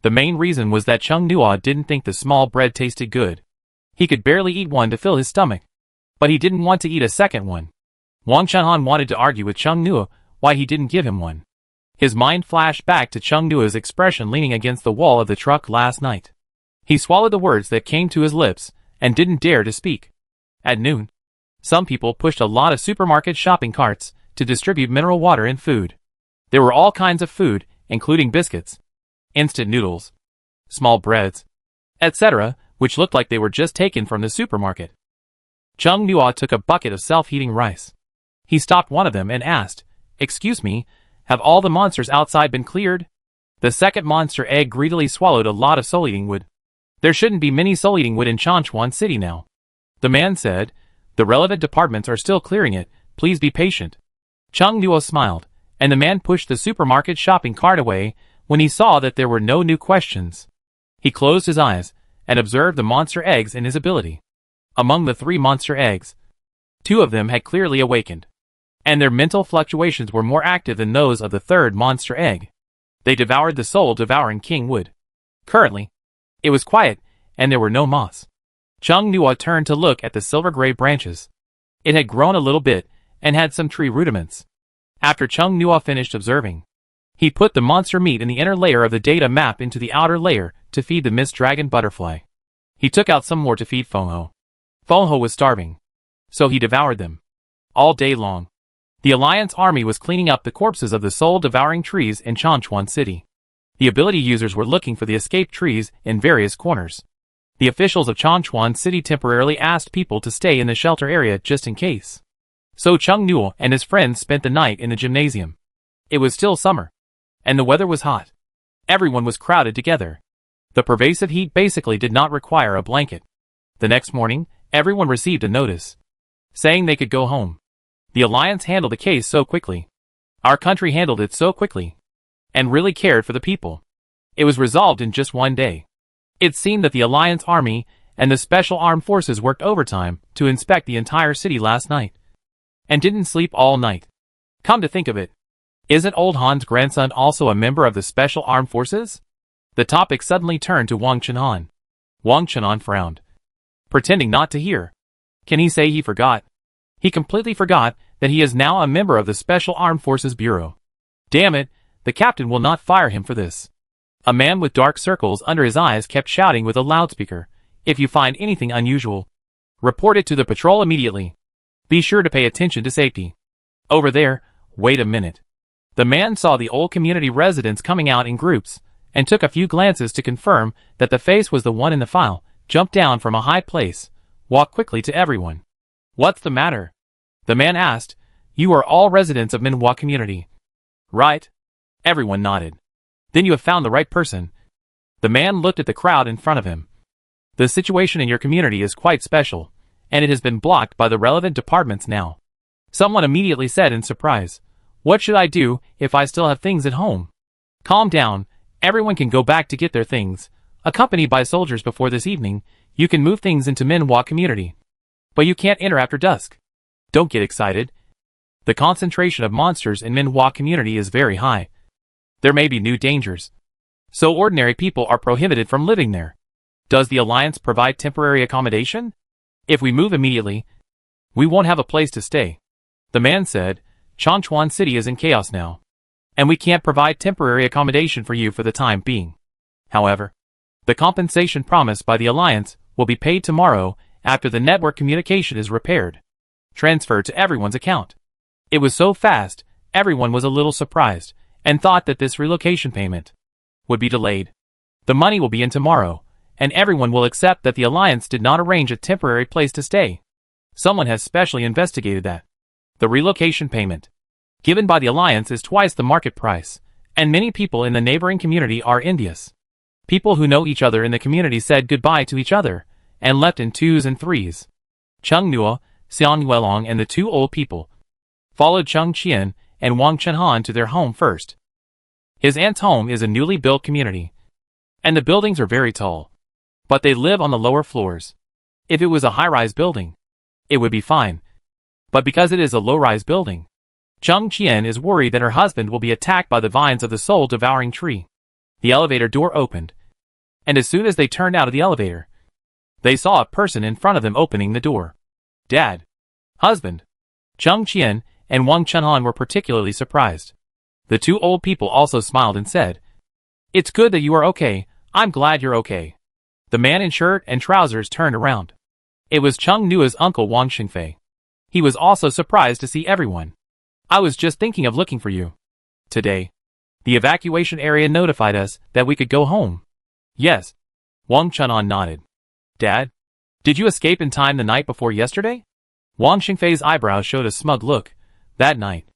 The main reason was that Chung Nua didn't think the small bread tasted good. He could barely eat one to fill his stomach, but he didn't want to eat a second one. Wang Chenhan wanted to argue with Chung Nua why he didn't give him one. His mind flashed back to Chung Nua's expression leaning against the wall of the truck last night. He swallowed the words that came to his lips and didn't dare to speak. At noon, some people pushed a lot of supermarket shopping carts to distribute mineral water and food. There were all kinds of food, including biscuits, instant noodles, small breads, etc., which looked like they were just taken from the supermarket. Chung Nua took a bucket of self-heating rice. He stopped one of them and asked, "Excuse me, have all the monsters outside been cleared?" The second monster egg greedily swallowed a lot of soul-eating wood. "There shouldn't be many soul-eating wood in Changchuan City now." The man said, "The relevant departments are still clearing it, please be patient." Chung Nua smiled, and the man pushed the supermarket shopping cart away when he saw that there were no new questions. He closed his eyes and observed the monster eggs in his ability. Among the 3 monster eggs, 2 of them had clearly awakened, and their mental fluctuations were more active than those of the 3rd monster egg. They devoured the soul-devouring king wood. Currently, it was quiet, and there were no moths. Chung Nua turned to look at the silver-gray branches. It had grown a little bit, and had some tree rudiments. After Chung Nua finished observing, he put the monster meat in the inner layer of the data map into the outer layer to feed the mist dragon butterfly. He took out some more to feed Fengho. Fengho was starving, so he devoured them. All day long, the Alliance army was cleaning up the corpses of the soul-devouring trees in Changchuan City. The ability users were looking for the escaped trees in various corners. The officials of Changchuan City temporarily asked people to stay in the shelter area just in case. So Chung Nua and his friends spent the night in the gymnasium. It was still summer, and the weather was hot. Everyone was crowded together. The pervasive heat basically did not require a blanket. The next morning, everyone received a notice saying they could go home. The Alliance handled the case so quickly. Our country handled it so quickly, and really cared for the people. It was resolved in just one day. It seemed that the Alliance army and the Special Armed Forces worked overtime to inspect the entire city last night, and didn't sleep all night. Come to think of it, isn't old Han's grandson also a member of the Special Armed Forces? The topic suddenly turned to Wang Chenhan. Wang Chenhan frowned, pretending not to hear. Can he say he forgot? He completely forgot that he is now a member of the Special Armed Forces Bureau. Damn it, the captain will not fire him for this. A man with dark circles under his eyes kept shouting with a loudspeaker, "If you find anything unusual, report it to the patrol immediately. Be sure to pay attention to safety. Over there, wait a minute." The man saw the old community residents coming out in groups, and took a few glances to confirm that the face was the one in the file, jumped down from a high place, walked quickly to everyone. "What's the matter?" the man asked. "You are all residents of Minhua community, right?" Everyone nodded. "Then you have found the right person." The man looked at the crowd in front of him. "The situation in your community is quite special, and it has been blocked by the relevant departments now." Someone immediately said in surprise, "What should I do if I still have things at home?" "Calm down, everyone can go back to get their things. Accompanied by soldiers before this evening, you can move things into Minhua community. But you can't enter after dusk. Don't get excited. The concentration of monsters in Minhua community is very high. There may be new dangers, so ordinary people are prohibited from living there. Does the Alliance provide temporary accommodation? If we move immediately, we won't have a place to stay." The man said, "Changchuan City is in chaos now, and we can't provide temporary accommodation for you for the time being. However, the compensation promised by the Alliance will be paid tomorrow after the network communication is repaired, transferred to everyone's account." It was so fast, everyone was a little surprised, and thought that this relocation payment would be delayed. The money will be in tomorrow, and everyone will accept that the Alliance did not arrange a temporary place to stay. Someone has specially investigated that. The relocation payment given by the Alliance is twice the market price, and many people in the neighboring community are envious. People who know each other in the community said goodbye to each other, and left in 2s and 3s. Chung Nua, Xiang Yuelong and the 2 old people followed Chung Qian and Wang Chenhan to their home first. His aunt's home is a newly built community, and the buildings are very tall, but they live on the lower floors. If it was a high-rise building, it would be fine, but because it is a low-rise building, Chung Qian is worried that her husband will be attacked by the vines of the soul-devouring tree. The elevator door opened, and as soon as they turned out of the elevator, they saw a person in front of them opening the door. Dad. Husband. Chung Qian and Wang Chenhan were particularly surprised. The 2 old people also smiled and said, "It's good that you are okay. I'm glad you're okay." The man in shirt and trousers turned around. It was Chung Nua's uncle Wang Xingfei. He was also surprised to see everyone. "I was just thinking of looking for you. Today, the evacuation area notified us that we could go home." "Yes. Wang Chunan nodded. Dad? Did you escape in time the night before yesterday? Wang Xingfei's eyebrows showed a smug look. That night,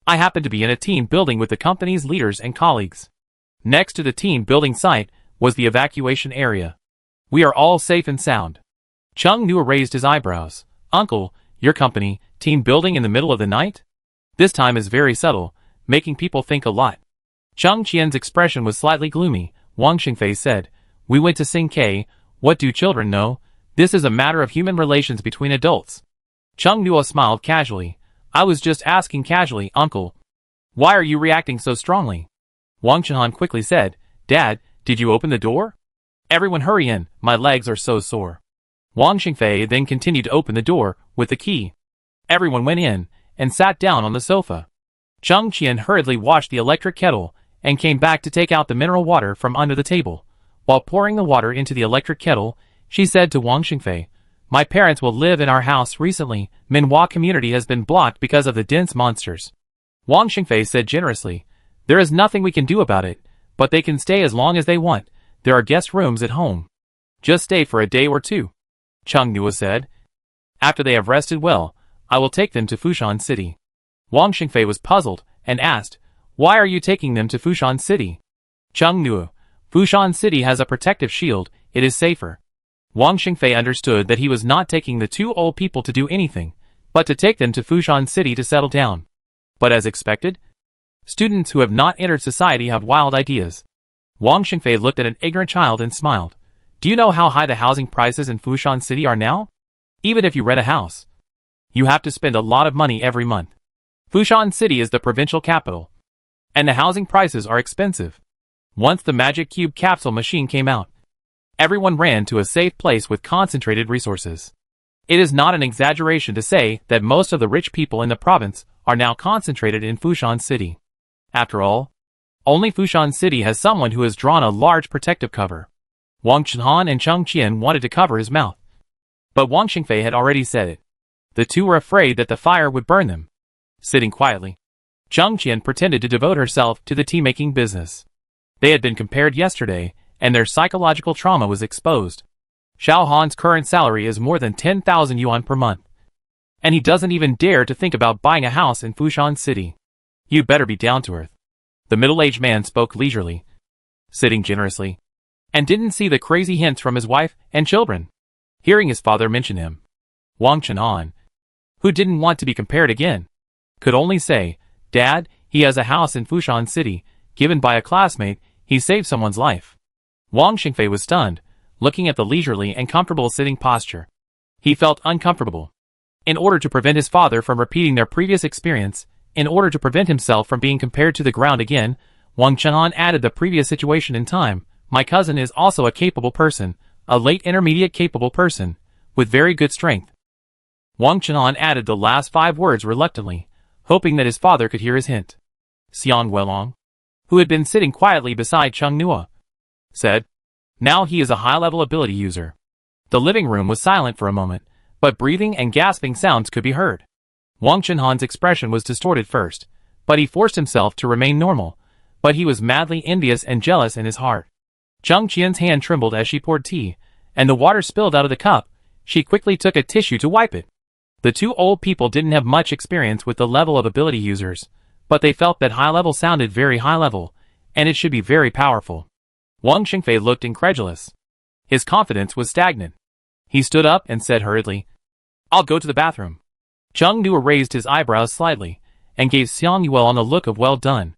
I happened to be in a team building with the company's leaders and colleagues. Next to the team building site was the evacuation area. We are all safe and sound. Chung Nua raised his eyebrows. Uncle, your company, team building in the middle of the night? This time is very subtle, making people think a lot. Chung Qian's expression was slightly gloomy. Wang Xingfei said, We went to Sing K. What do children know? This is a matter of human relations between adults. Chung Nua smiled casually. I was just asking casually, Uncle. Why are you reacting so strongly? Wang Chenhan quickly said, Dad, did you open the door? Everyone hurry in, my legs are so sore. Wang Xingfei then continued to open the door with the key. Everyone went in and sat down on the sofa. Chung Qian hurriedly washed the electric kettle and came back to take out the mineral water from under the table. While pouring the water into the electric kettle, she said to Wang Xingfei, My parents will live in our house recently. Minhua community has been blocked because of the dense monsters. Wang Xingfei said generously, There is nothing we can do about it, but they can stay as long as they want. There are guest rooms at home. Just stay for a day or two. Chung Nua said. After they have rested well, I will take them to Fushan City. Wang Xingfei was puzzled and asked, Why are you taking them to Fushan City? Chung Nua, Fushan City has a protective shield, it is safer. Wang Xingfei understood that he was not taking the two old people to do anything, but to take them to Fushan City to settle down. But as expected, students who have not entered society have wild ideas. Wang Xingfei looked at an ignorant child and smiled. Do you know how high the housing prices in Fushan City are now? Even if you rent a house, you have to spend a lot of money every month. Fushan City is the provincial capital, and the housing prices are expensive. Once the magic cube capsule machine came out, everyone ran to a safe place with concentrated resources. It is not an exaggeration to say that most of the rich people in the province are now concentrated in Fushan City. After all, only Fushan City has someone who has drawn a large protective cover. Wang Chenhan and Chung Qian wanted to cover his mouth, but Wang Xingfei had already said it. The two were afraid that the fire would burn them. Sitting quietly, Chung Qian pretended to devote herself to the tea-making business. They had been compared yesterday, and their psychological trauma was exposed. Xiao Han's current salary is more than 10,000 yuan per month, and he doesn't even dare to think about buying a house in Fushan City. You'd better be down to earth. The middle-aged man spoke leisurely, sitting generously, and didn't see the crazy hints from his wife and children. Hearing his father mention him, Wang Chenhan, who didn't want to be compared again, could only say, Dad, he has a house in Fushan City, given by a classmate, he saved someone's life. Wang Xingfei was stunned, looking at the leisurely and comfortable sitting posture. He felt uncomfortable. In order to prevent his father from repeating their previous experience, in order to prevent himself from being compared to the ground again, Wang Chenhan added the previous situation in time. My cousin is also a capable person, a late intermediate capable person, with very good strength. Wang Chenhan added the last 5 words reluctantly, hoping that his father could hear his hint. Xiang Weilong, who had been sitting quietly beside Chung Nua, said, Now he is a high-level ability user. The living room was silent for a moment, but breathing and gasping sounds could be heard. Wang Chenhan's expression was distorted first, but he forced himself to remain normal, but he was madly envious and jealous in his heart. Chung Qian's hand trembled as she poured tea, and the water spilled out of the cup. She quickly took a tissue to wipe it. The two old people didn't have much experience with the level of ability users, but they felt that high level sounded very high level, and it should be very powerful. Wang Xingfei looked incredulous. His confidence was stagnant. He stood up and said hurriedly, I'll go to the bathroom. Chung Nua raised his eyebrows slightly, and gave Xiang Yuelong a look of well done.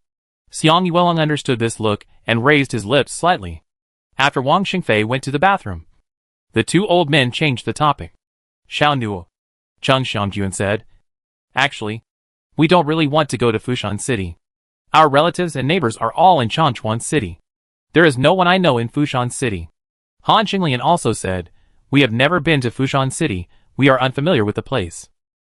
Xiang Yuelong understood this look and raised his lips slightly. After Wang Xingfei went to the bathroom, the two old men changed the topic. Xiao Nua, Chung Xiangyuan said, Actually, we don't really want to go to Fushan City. Our relatives and neighbors are all in Changchuan City. There is no one I know in Fushan City. Han Qinglian also said, We have never been to Fushan City, we are unfamiliar with the place.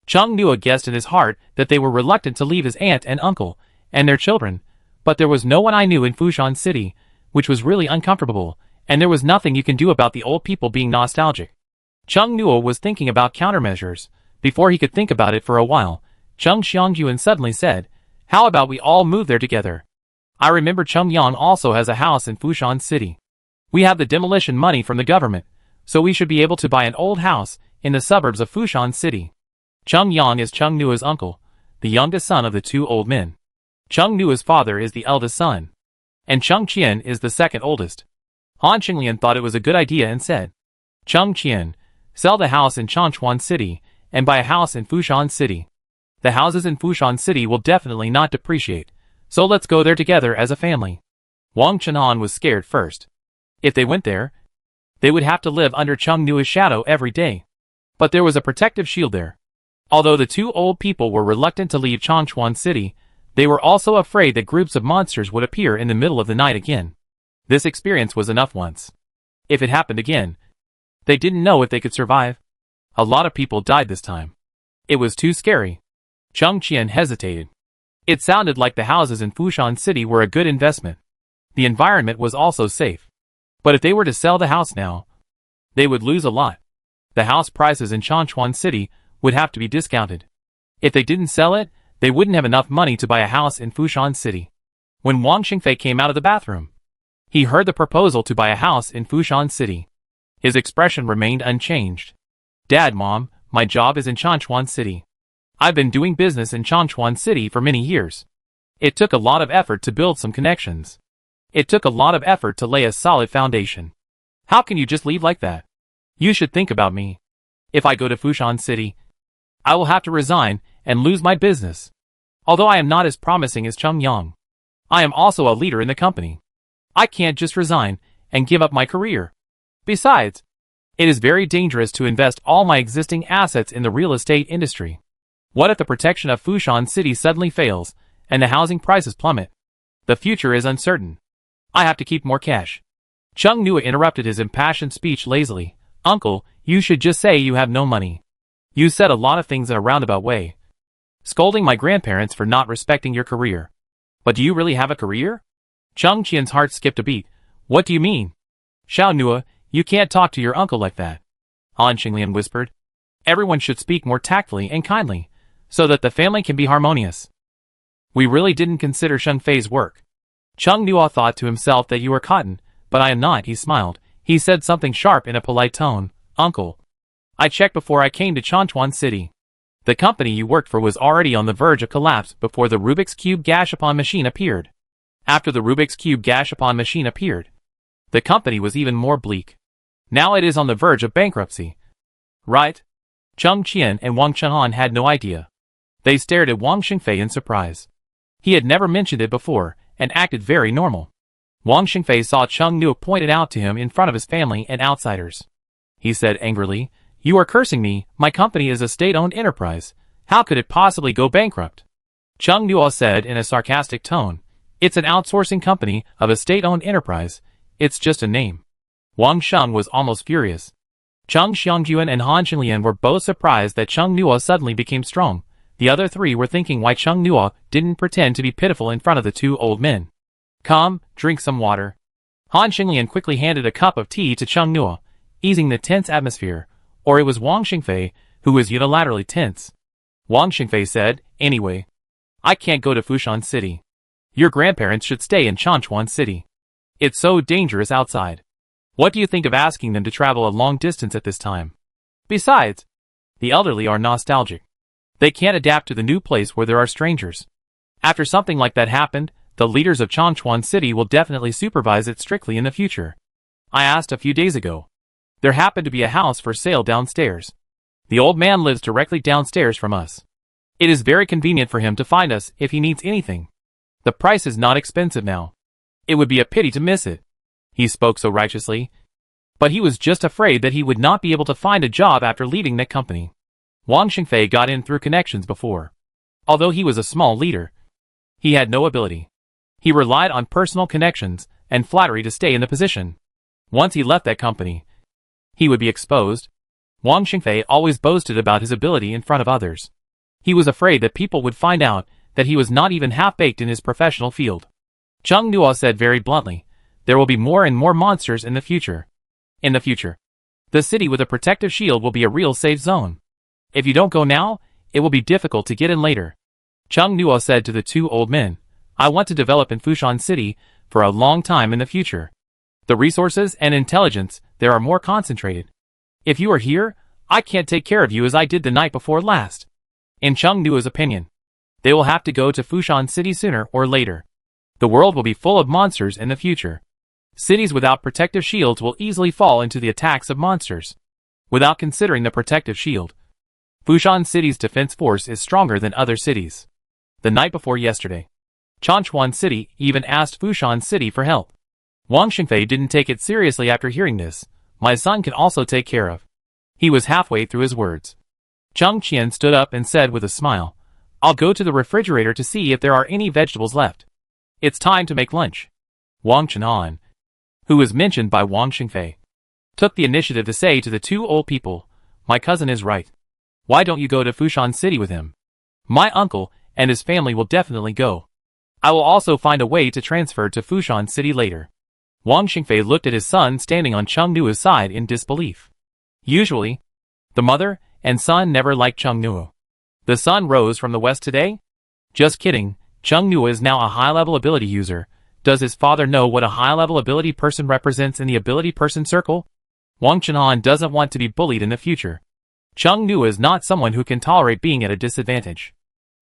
Chung Nua guessed in his heart that they were reluctant to leave his aunt and uncle, and their children, but there was no one I knew in Fushan City, which was really uncomfortable, and there was nothing you can do about the old people being nostalgic. Chung Nua was thinking about countermeasures. Before he could think about it for a while, Chung Xiangyuan suddenly said, How about we all move there together? I remember Chung Yang also has a house in Fushan City. We have the demolition money from the government, so we should be able to buy an old house in the suburbs of Fushan City. Chung Yang is Chung Nua's uncle, the youngest son of the two old men. Chung Nua's father is the eldest son, and Chung Qian is the second oldest. Han Qinglian thought it was a good idea and said, Chung Qian, sell the house in Changchuan City and buy a house in Fushan City. The houses in Fushan City will definitely not depreciate, so let's go there together as a family. Wang Chenhan was scared first. If they went there, they would have to live under Chung Nua's shadow every day. But there was a protective shield there. Although the two old people were reluctant to leave Changchuan City, they were also afraid that groups of monsters would appear in the middle of the night again. This experience was enough once. If it happened again, they didn't know if they could survive. A lot of people died this time. It was too scary. Chung Qian hesitated. It sounded like the houses in Fushan City were a good investment. The environment was also safe. But if they were to sell the house now, they would lose a lot. The house prices in Changchuan City would have to be discounted. If they didn't sell it, they wouldn't have enough money to buy a house in Fushan City. When Wang Xingfei came out of the bathroom, he heard the proposal to buy a house in Fushan City. His expression remained unchanged. Dad, Mom, my job is in Changchuan City. I've been doing business in Changchuan City for many years. It took a lot of effort to build some connections. It took a lot of effort to lay a solid foundation. How can you just leave like that? You should think about me. If I go to Fushan City, I will have to resign and lose my business. Although I am not as promising as Chung Yang, I am also a leader in the company. I can't just resign and give up my career. Besides, it is very dangerous to invest all my existing assets in the real estate industry. What if the protection of Fushan City suddenly fails and the housing prices plummet? The future is uncertain. I have to keep more cash. Chung Nua interrupted his impassioned speech lazily. Uncle, you should just say you have no money. You said a lot of things in a roundabout way, scolding my grandparents for not respecting your career. But do you really have a career? Chung Qian's heart skipped a beat. What do you mean? Xiao Nua, you can't talk to your uncle like that. Han Qinglian whispered. Everyone should speak more tactfully and kindly, so that the family can be harmonious. We really didn't consider Shun Fei's work. Chung Nua thought to himself that you are cotton, but I am not, he smiled. He said something sharp in a polite tone. Uncle, I checked before I came to Changchuan City. The company you worked for was already on the verge of collapse before the Rubik's Cube Gashapon machine appeared. After the Rubik's Cube Gashapon machine appeared, the company was even more bleak. Now it is on the verge of bankruptcy. Right? Chung Qian and Wang Chenhan had no idea. They stared at Wang Xingfei in surprise. He had never mentioned it before, and acted very normal. Wang Xingfei saw Chung Nua pointed out to him in front of his family and outsiders. He said angrily, You are cursing me, my company is a state-owned enterprise. How could it possibly go bankrupt? Chung Nua said in a sarcastic tone, It's an outsourcing company of a state-owned enterprise. It's just a name. Wang Sheng was almost furious. Chung Xiangjuan and Han Qinglian were both surprised that Chung Nua suddenly became strong. The other three were thinking why Chung Nua didn't pretend to be pitiful in front of the two old men. Come, drink some water. Han Qinglian quickly handed a cup of tea to Chung Nua, easing the tense atmosphere, or it was Wang Xingfei who was unilaterally tense. Wang Xingfei said, Anyway, I can't go to Fushan City. Your grandparents should stay in Changchuan City. It's so dangerous outside. What do you think of asking them to travel a long distance at this time? Besides, the elderly are nostalgic. They can't adapt to the new place where there are strangers. After something like that happened, the leaders of Changchuan City will definitely supervise it strictly in the future. I asked a few days ago. There happened to be a house for sale downstairs. The old man lives directly downstairs from us. It is very convenient for him to find us if he needs anything. The price is not expensive now. It would be a pity to miss it. He spoke so righteously. But he was just afraid that he would not be able to find a job after leaving that company. Wang Xingfei got in through connections before. Although he was a small leader, he had no ability. He relied on personal connections and flattery to stay in the position. Once he left that company, he would be exposed. Wang Xingfei always boasted about his ability in front of others. He was afraid that people would find out that he was not even half-baked in his professional field. Chung Nua said very bluntly, There will be more and more monsters in the future. In the future, the city with a protective shield will be a real safe zone. If you don't go now, it will be difficult to get in later. Chung Nua said to the two old men, I want to develop in Fushan City for a long time in the future. The resources and intelligence there are more concentrated. If you are here, I can't take care of you as I did the night before last. In Chung Nua's opinion, they will have to go to Fushan City sooner or later. The world will be full of monsters in the future. Cities without protective shields will easily fall into the attacks of monsters. Without considering the protective shield, Fushan City's defense force is stronger than other cities. The night before yesterday, Chanchuan City even asked Fushan City for help. Wang Xingfei didn't take it seriously after hearing this. My son can also take care of. He was halfway through his words. Cheng Qian stood up and said with a smile, I'll go to the refrigerator to see if there are any vegetables left. It's time to make lunch. Wang Chenhan, who was mentioned by Wang Xingfei, took the initiative to say to the two old people, my cousin is right. Why don't you go to Fushan City with him? My uncle and his family will definitely go. I will also find a way to transfer to Fushan City later. Wang Xingfei looked at his son standing on Cheng Nua's side in disbelief. Usually, the mother and son never liked Cheng Nua. The sun rose from the west today? Just kidding, Cheng Nua is now a high-level ability user. Does his father know what a high-level ability person represents in the ability person circle? Wang Chenhan doesn't want to be bullied in the future. Cheng Nua is not someone who can tolerate being at a disadvantage.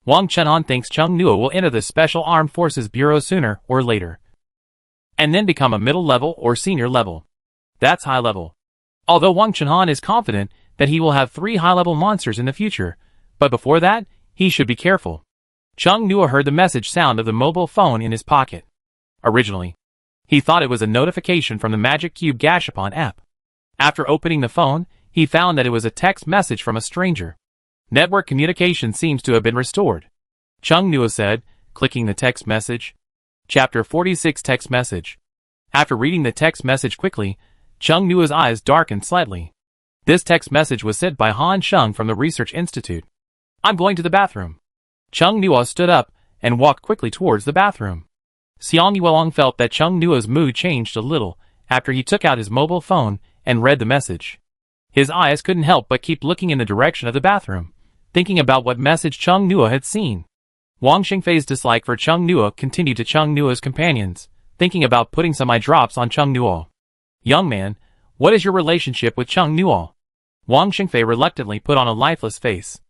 Wang Chenhan thinks Cheng Nua will enter the Special Armed Forces Bureau sooner or later, and then become a middle level or senior level. That's high level. Although Wang Chenhan is confident that he will have 3 high-level monsters in the future, but before that, he should be careful. Cheng Nua heard the message sound of the mobile phone in his pocket. Originally, he thought it was a notification from the Magic Cube Gashapon app. After opening the phone, he found that it was a text message from a stranger. Network communication seems to have been restored. Cheng Nua said, clicking the text message. Chapter 46 text message. After reading the text message quickly, Cheng Nua's eyes darkened slightly. This text message was sent by Han Sheng from the Research Institute. I'm going to the bathroom. Cheng Nua stood up and walked quickly towards the bathroom. Xiang Yuelong felt that Cheng Nua's mood changed a little after he took out his mobile phone and read the message. His eyes couldn't help but keep looking in the direction of the bathroom, thinking about what message Cheng Nua had seen. Wang Xingfei's dislike for Cheng Nua continued to Cheng Nua's companions, thinking about putting some eye drops on Cheng Nua. Young man, what is your relationship with Cheng Nua? Wang Xingfei reluctantly put on a lifeless face.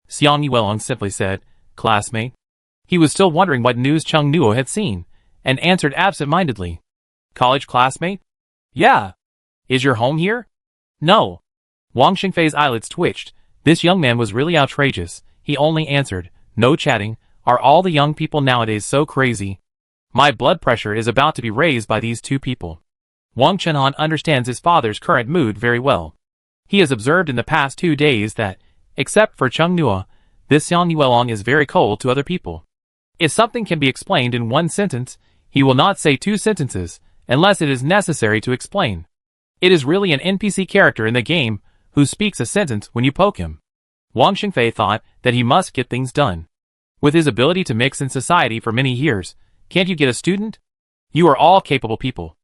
Xiang Yuelong simply said, classmate. He was still wondering what news Cheng Nua had seen, and answered absent-mindedly. College classmate? Yeah. Is your home here? No. Wang Xingfei's eyelids twitched. This young man was really outrageous. He only answered, no chatting. Are all the young people nowadays so crazy? My blood pressure is about to be raised by these two people. Wang Chenhan understands his father's current mood very well. He has observed in the past 2 days that, except for Cheng Nua, this Xiang Yuelong is very cold to other people. If something can be explained in 1 sentence, he will not say 2 sentences, unless it is necessary to explain. It is really an NPC character in the game who speaks a sentence when you poke him. Wang Xingfei thought that he must get things done. With his ability to mix in society for many years, can't you get a student? You are all capable people.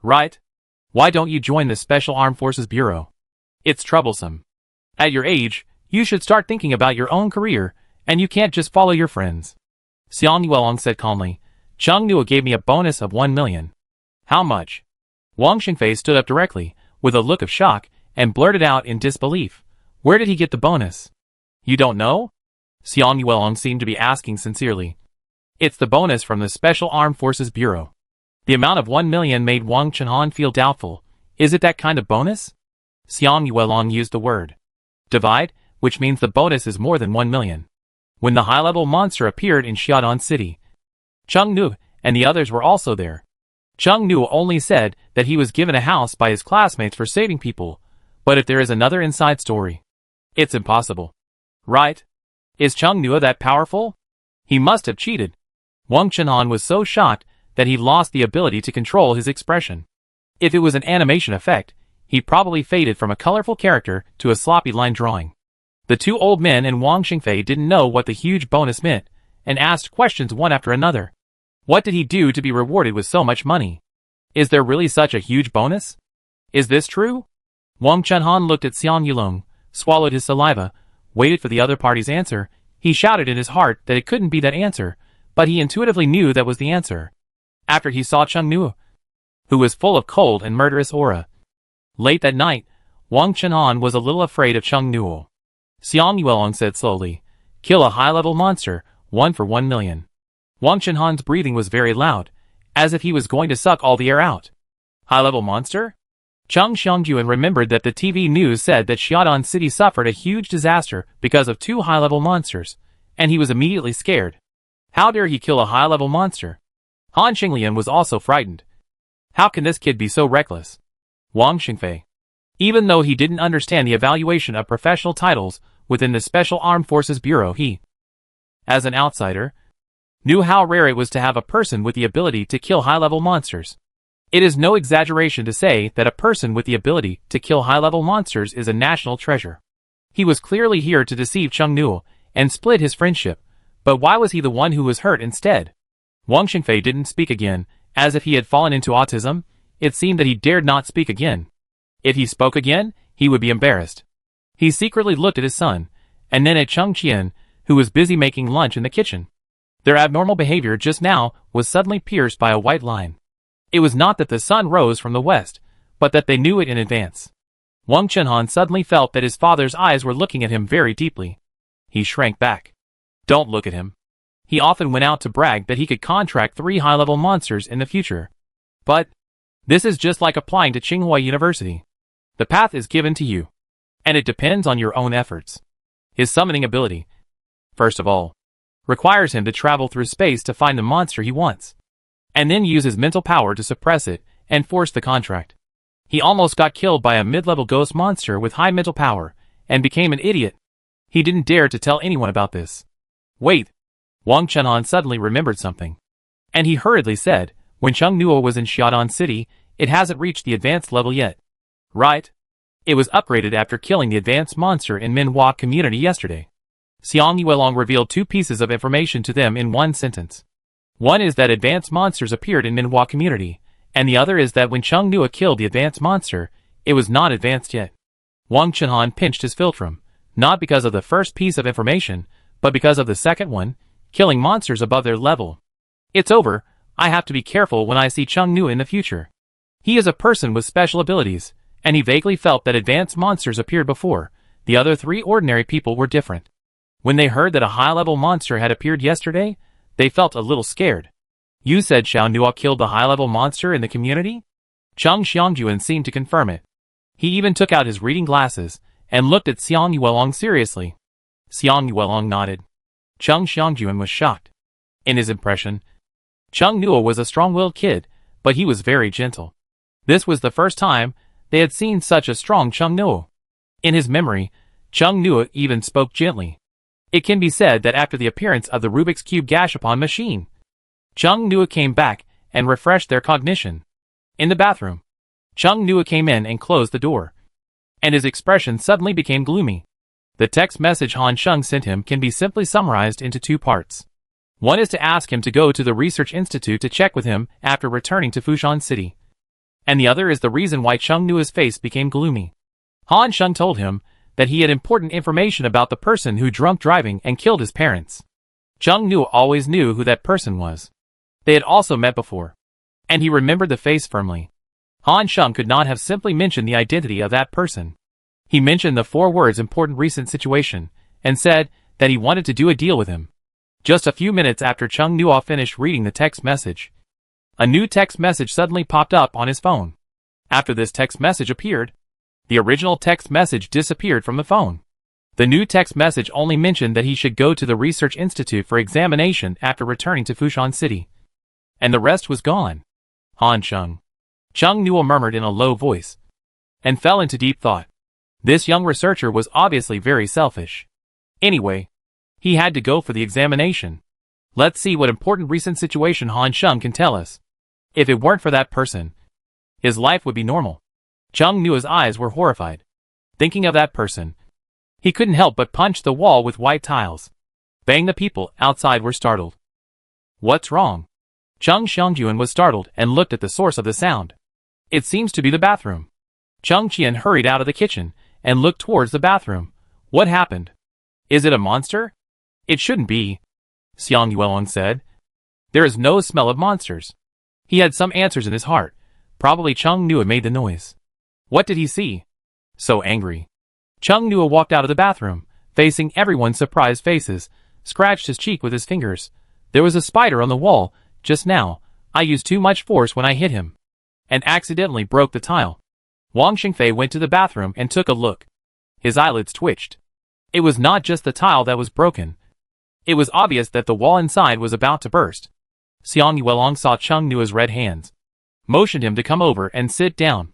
Right? Why don't you join the Special Armed Forces Bureau? It's troublesome. At your age, you should start thinking about your own career, and you can't just follow your friends. Xiang Yuelong said calmly, Cheng Nua gave me a bonus of 1 million. How much? Wang Xingfei stood up directly, with a look of shock, and blurted out in disbelief. Where did he get the bonus? You don't know? Xiang Yuelong seemed to be asking sincerely. It's the bonus from the Special Armed Forces Bureau. The amount of 1 million made Wang Chenhan feel doubtful. Is it that kind of bonus? Xiang Yuelong used the word divide, which means the bonus is more than 1 million. When the high-level monster appeared in Xiaodong City, Cheng Nua and the others were also there. Cheng Nua only said that he was given a house by his classmates for saving people, but if there is another inside story, it's impossible. Right? Is Cheng Nua that powerful? He must have cheated. Wang Chenhan was so shocked that he lost the ability to control his expression. If it was an animation effect, he probably faded from a colorful character to a sloppy line drawing. The 2 old men and Wang Xingfei didn't know what the huge bonus meant, and asked questions one after another. What did he do to be rewarded with so much money? Is there really such a huge bonus? Is this true? Wang Chenhan looked at Xiang Yuelong, swallowed his saliva, waited for the other party's answer. He shouted in his heart that it couldn't be that answer, but he intuitively knew that was the answer. After he saw Cheng Nua, who was full of cold and murderous aura. Late that night, Wang Chenhan was a little afraid of Cheng Nuo. Xiang Yuelong said slowly, "Kill a high-level monster, 1 for 1 million. Wang Chenhan's breathing was very loud, as if he was going to suck all the air out. High-level monster? Cheng Xiangyuan remembered that the TV news said that Xiaodan City suffered a huge disaster because of 2 high-level monsters, and he was immediately scared. How dare he kill a high-level monster? Han Xinglian was also frightened. How can this kid be so reckless? Wang Xingfei. Even though he didn't understand the evaluation of professional titles within the Special Armed Forces Bureau, he, as an outsider, knew how rare it was to have a person with the ability to kill high-level monsters. It is no exaggeration to say that a person with the ability to kill high-level monsters is a national treasure. He was clearly here to deceive Cheng Nuo and split his friendship, but why was he the one who was hurt instead? Wang Xingfei didn't speak again, as if he had fallen into autism. It seemed that he dared not speak again. If he spoke again, he would be embarrassed. He secretly looked at his son, and then at Cheng Qian, who was busy making lunch in the kitchen. Their abnormal behavior just now was suddenly pierced by a white line. It was not that the sun rose from the west, but that they knew it in advance. Wang Chenhan suddenly felt that his father's eyes were looking at him very deeply. He shrank back. Don't look at him. He often went out to brag that he could contract 3 high-level monsters in the future. But this is just like applying to Tsinghua University. The path is given to you, and it depends on your own efforts. His summoning ability, first of all, requires him to travel through space to find the monster he wants, and then use his mental power to suppress it and force the contract. He almost got killed by a mid-level ghost monster with high mental power, and became an idiot. He didn't dare to tell anyone about this. Wait. Wang Chenhan suddenly remembered something. And he hurriedly said, when Cheng Nuo was in Xiaodan City, it hasn't reached the advanced level yet. Right? It was upgraded after killing the advanced monster in Minhua community yesterday. Xiang Yuelong revealed 2 pieces of information to them in one sentence. One is that advanced monsters appeared in Minhua community, and the other is that when Cheng Nuo killed the advanced monster, it was not advanced yet. Wang Chenhan pinched his philtrum, not because of the first piece of information, but because of the second one, killing monsters above their level. It's over. I have to be careful when I see Cheng Nuo in the future. He is a person with special abilities, and he vaguely felt that advanced monsters appeared before. The other 3 ordinary people were different. When they heard that a high-level monster had appeared yesterday, they felt a little scared. You said Xiao Nuo killed the high-level monster in the community? Cheng Xiangyuan seemed to confirm it. He even took out his reading glasses and looked at Xiang Yuelong seriously. Xiang Yuelong nodded. Cheng Xiangyuan was shocked. In his impression, Cheng Nuo was a strong-willed kid, but he was very gentle. This was the first time they had seen such a strong Cheng Nuo. In his memory, Cheng Nuo even spoke gently. It can be said that after the appearance of the Rubik's Cube Gashapon machine, Cheng Nuo came back and refreshed their cognition. In the bathroom, Cheng Nuo came in and closed the door, and his expression suddenly became gloomy. The text message Han Sheng sent him can be simply summarized into 2 parts. One is to ask him to go to the Research Institute to check with him after returning to Fushan City. And the other is the reason why Cheng Nuo's face became gloomy. Han Sheng told him that he had important information about the person who drunk driving and killed his parents. Cheng Nuo always knew who that person was. They had also met before, and he remembered the face firmly. Han Sheng could not have simply mentioned the identity of that person. He mentioned the 4 words important recent situation, and said that he wanted to do a deal with him. Just a few minutes after Cheng Nuo finished reading the text message, a new text message suddenly popped up on his phone. After this text message appeared, the original text message disappeared from the phone. The new text message only mentioned that he should go to the Research Institute for examination after returning to Fushan City. And the rest was gone. Han Sheng. Cheng Nuo murmured in a low voice, and fell into deep thought. This young researcher was obviously very selfish. Anyway, he had to go for the examination. Let's see what important recent situation Han Sheng can tell us. If it weren't for that person, his life would be normal. Cheng Nuo's eyes were horrified. Thinking of that person, he couldn't help but punch the wall with white tiles. Bang! The people outside were startled. What's wrong? Cheng Xiangyuan was startled and looked at the source of the sound. It seems to be the bathroom. Cheng Qian hurried out of the kitchen and looked towards the bathroom. What happened? Is it a monster? It shouldn't be, Xiang Yuelong said. There is no smell of monsters. He had some answers in his heart, Probably Chung Nua made the noise. What did he see? So angry. Chung Nua walked out of the bathroom, facing everyone's surprised faces, scratched his cheek with his fingers. There was a spider on the wall. Just now, I used too much force when I hit him, and accidentally broke the tile. Wang Xingfei went to the bathroom and took a look. His eyelids twitched. It was not just the tile that was broken. It was obvious that the wall inside was about to burst. Xiang Yuelong saw Chung Nua's red hands, motioned him to come over and sit down.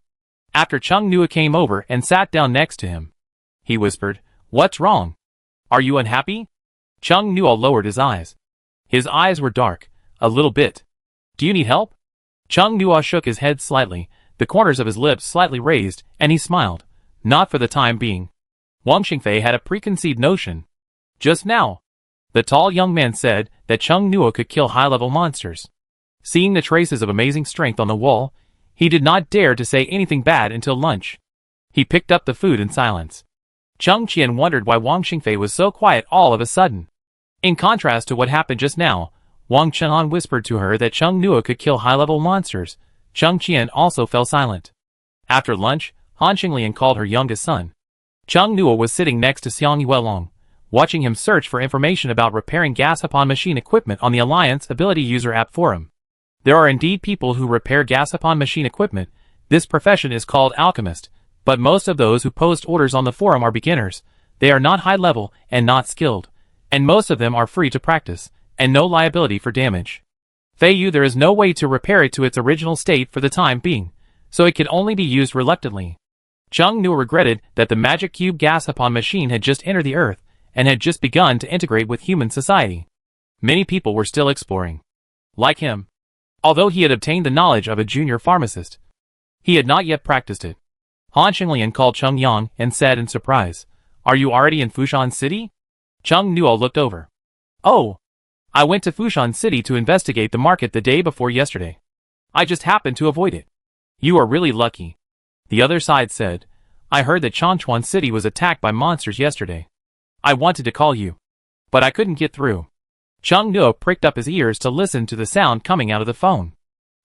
After Chung Nua came over and sat down next to him, he whispered, "What's wrong? Are you unhappy?" Chung Nua lowered his eyes. His eyes were dark, a little bit. "Do you need help?" Chung Nua shook his head slightly, the corners of his lips slightly raised, and he smiled. Not for the time being. Wang Xingfei had a preconceived notion. Just now, the tall young man said that Chung Nua could kill high-level monsters. Seeing the traces of amazing strength on the wall, he did not dare to say anything bad until lunch. He picked up the food in silence. Chung Qian wondered why Wang Xingfei was so quiet all of a sudden. In contrast to what happened just now, Wang Qian whispered to her that Chung Nua could kill high-level monsters. Chung Qian also fell silent. After lunch, Han Xinglian called her youngest son. Chung Nua was sitting next to Xiang Yuelong, watching him search for information about repairing gas upon machine equipment on the Alliance Ability User App Forum. There are indeed people who repair gas upon machine equipment. This profession is called alchemist, but most of those who post orders on the forum are beginners. They are not high level and not skilled, and most of them are free to practice, and no liability for damage. Feiyu, there is no way to repair it to its original state for the time being, so it can only be used reluctantly. Chung Nua regretted that the magic cube gas upon machine had just entered the earth, and had just begun to integrate with human society. Many people were still exploring. Like him. Although he had obtained the knowledge of a junior pharmacist, he had not yet practiced it. Han Xinglian called Chung Yang and said in surprise, "Are you already in Fushan City?" Chung Nua looked over. "Oh, I went to Fushan City to investigate the market the day before yesterday. I just happened to avoid it." "You are really lucky." The other side said, "I heard that Changchuan City was attacked by monsters yesterday. I wanted to call you, but I couldn't get through." Chung Nua pricked up his ears to listen to the sound coming out of the phone.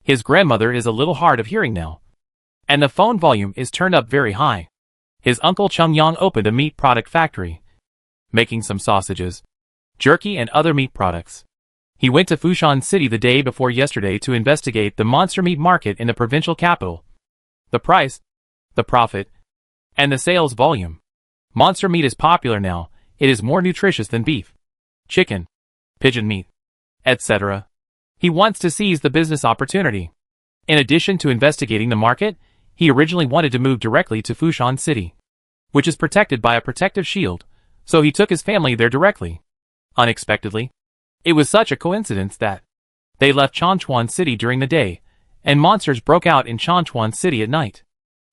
His grandmother is a little hard of hearing now, and the phone volume is turned up very high. His uncle Chung Yang opened a meat product factory, making some sausages, jerky and other meat products. He went to Fushan City the day before yesterday to investigate the monster meat market in the provincial capital. The price, the profit, and the sales volume. Monster meat is popular now. It is more nutritious than beef, chicken, pigeon meat, etc. He wants to seize the business opportunity. In addition to investigating the market, he originally wanted to move directly to Fushan City, which is protected by a protective shield, so he took his family there directly. Unexpectedly, it was such a coincidence that they left Changchuan City during the day, and monsters broke out in Changchuan City at night.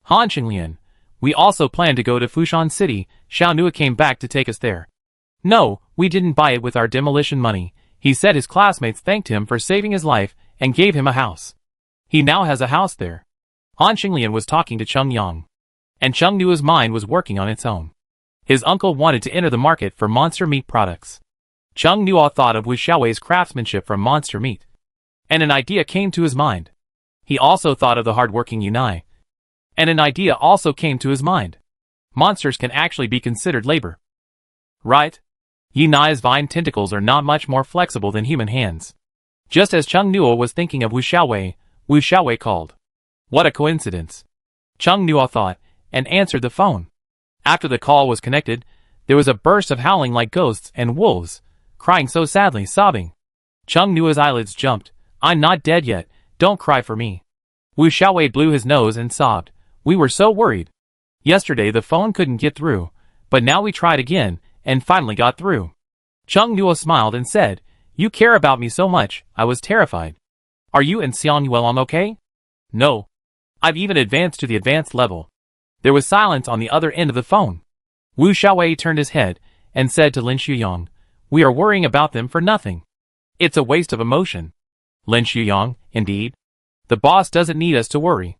Han Xinglian, we also planned to go to Fushan City. Xiao Nua came back to take us there. No, we didn't buy it with our demolition money. He said his classmates thanked him for saving his life and gave him a house. He now has a house there. Han Xinglian was talking to Chung Yang, and Chung Nua's mind was working on its own. His uncle wanted to enter the market for monster meat products. Chung Nua thought of Wu Xiaowei's craftsmanship from monster meat, and an idea came to his mind. He also thought of the hard-working Yunai, and an idea also came to his mind. Monsters can actually be considered labor, right? Yunai's vine tentacles are not much more flexible than human hands. Just as Chung Nua was thinking of Wu Xiaowei called. What a coincidence. Chung Nua thought, and answered the phone. After the call was connected, there was a burst of howling like ghosts and wolves, crying so sadly, sobbing. Chung Nua's eyelids jumped. "I'm not dead yet, don't cry for me." Wu Xiaowei blew his nose and sobbed. "We were so worried. Yesterday the phone couldn't get through, but now we tried again, and finally got through." Chung Nua smiled and said, "You care about me so much, I was terrified. Are you and Xiang Yuelong okay?" "No. I've even advanced to the advanced level." There was silence on the other end of the phone. Wu Xiaowei turned his head and said to Lin Shuyang, "We are worrying about them for nothing. It's a waste of emotion." Lin Shuyang, indeed. The boss doesn't need us to worry.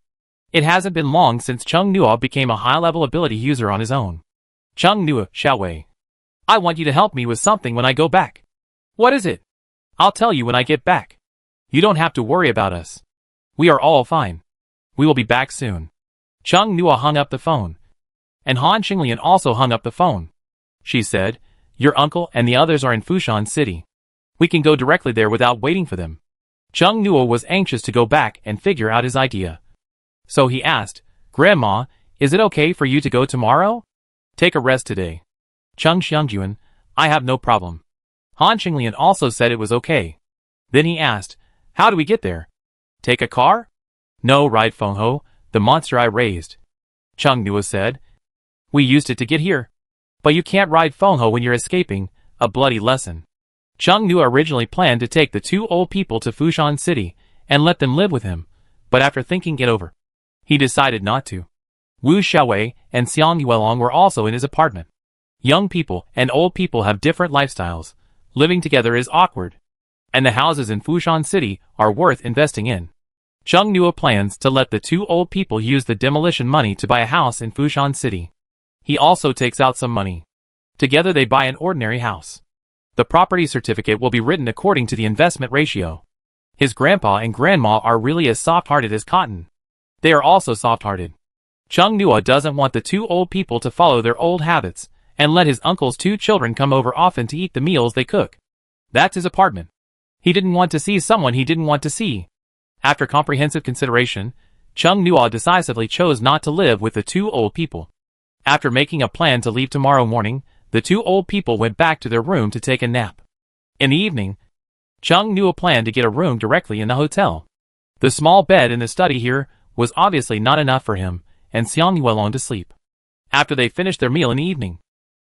It hasn't been long since Chung Nua became a high-level ability user on his own. Chung Nua, Xiaowei. I want you to help me with something when I go back. What is it? I'll tell you when I get back. You don't have to worry about us. We are all fine. We will be back soon. Chung Nua hung up the phone. And Han Qinglian also hung up the phone. She said, your uncle and the others are in Fushan City. We can go directly there without waiting for them. Chung Nua was anxious to go back and figure out his idea. So he asked, Grandma, is it okay for you to go tomorrow? Take a rest today. Chung Xiangjuan, I have no problem. Han Qinglian also said it was okay. Then he asked, how do we get there? Take a car? No, ride Fengho, the monster I raised. Chung Nua said, we used it to get here. But you can't ride Fengho when you're escaping, a bloody lesson. Chung Nua originally planned to take the two old people to Fushan City and let them live with him, but after thinking it over, he decided not to. Wu Xiaowei and Xiang Yuelong were also in his apartment. Young people and old people have different lifestyles. Living together is awkward. And the houses in Fushan City are worth investing in. Chung Nua plans to let the two old people use the demolition money to buy a house in Fushan City. He also takes out some money. Together they buy an ordinary house. The property certificate will be written according to the investment ratio. His grandpa and grandma are really as soft-hearted as cotton. They are also soft-hearted. Chung Nua doesn't want the two old people to follow their old habits and let his uncle's two children come over often to eat the meals they cook. That's his apartment. He didn't want to see someone he didn't want to see. After comprehensive consideration, Chung Nua decisively chose not to live with the two old people. After making a plan to leave tomorrow morning, the two old people went back to their room to take a nap. In the evening, Chung Nua planned to get a room directly in the hotel. The small bed in the study here was obviously not enough for him and Xiang Yuelong to sleep. After they finished their meal in the evening,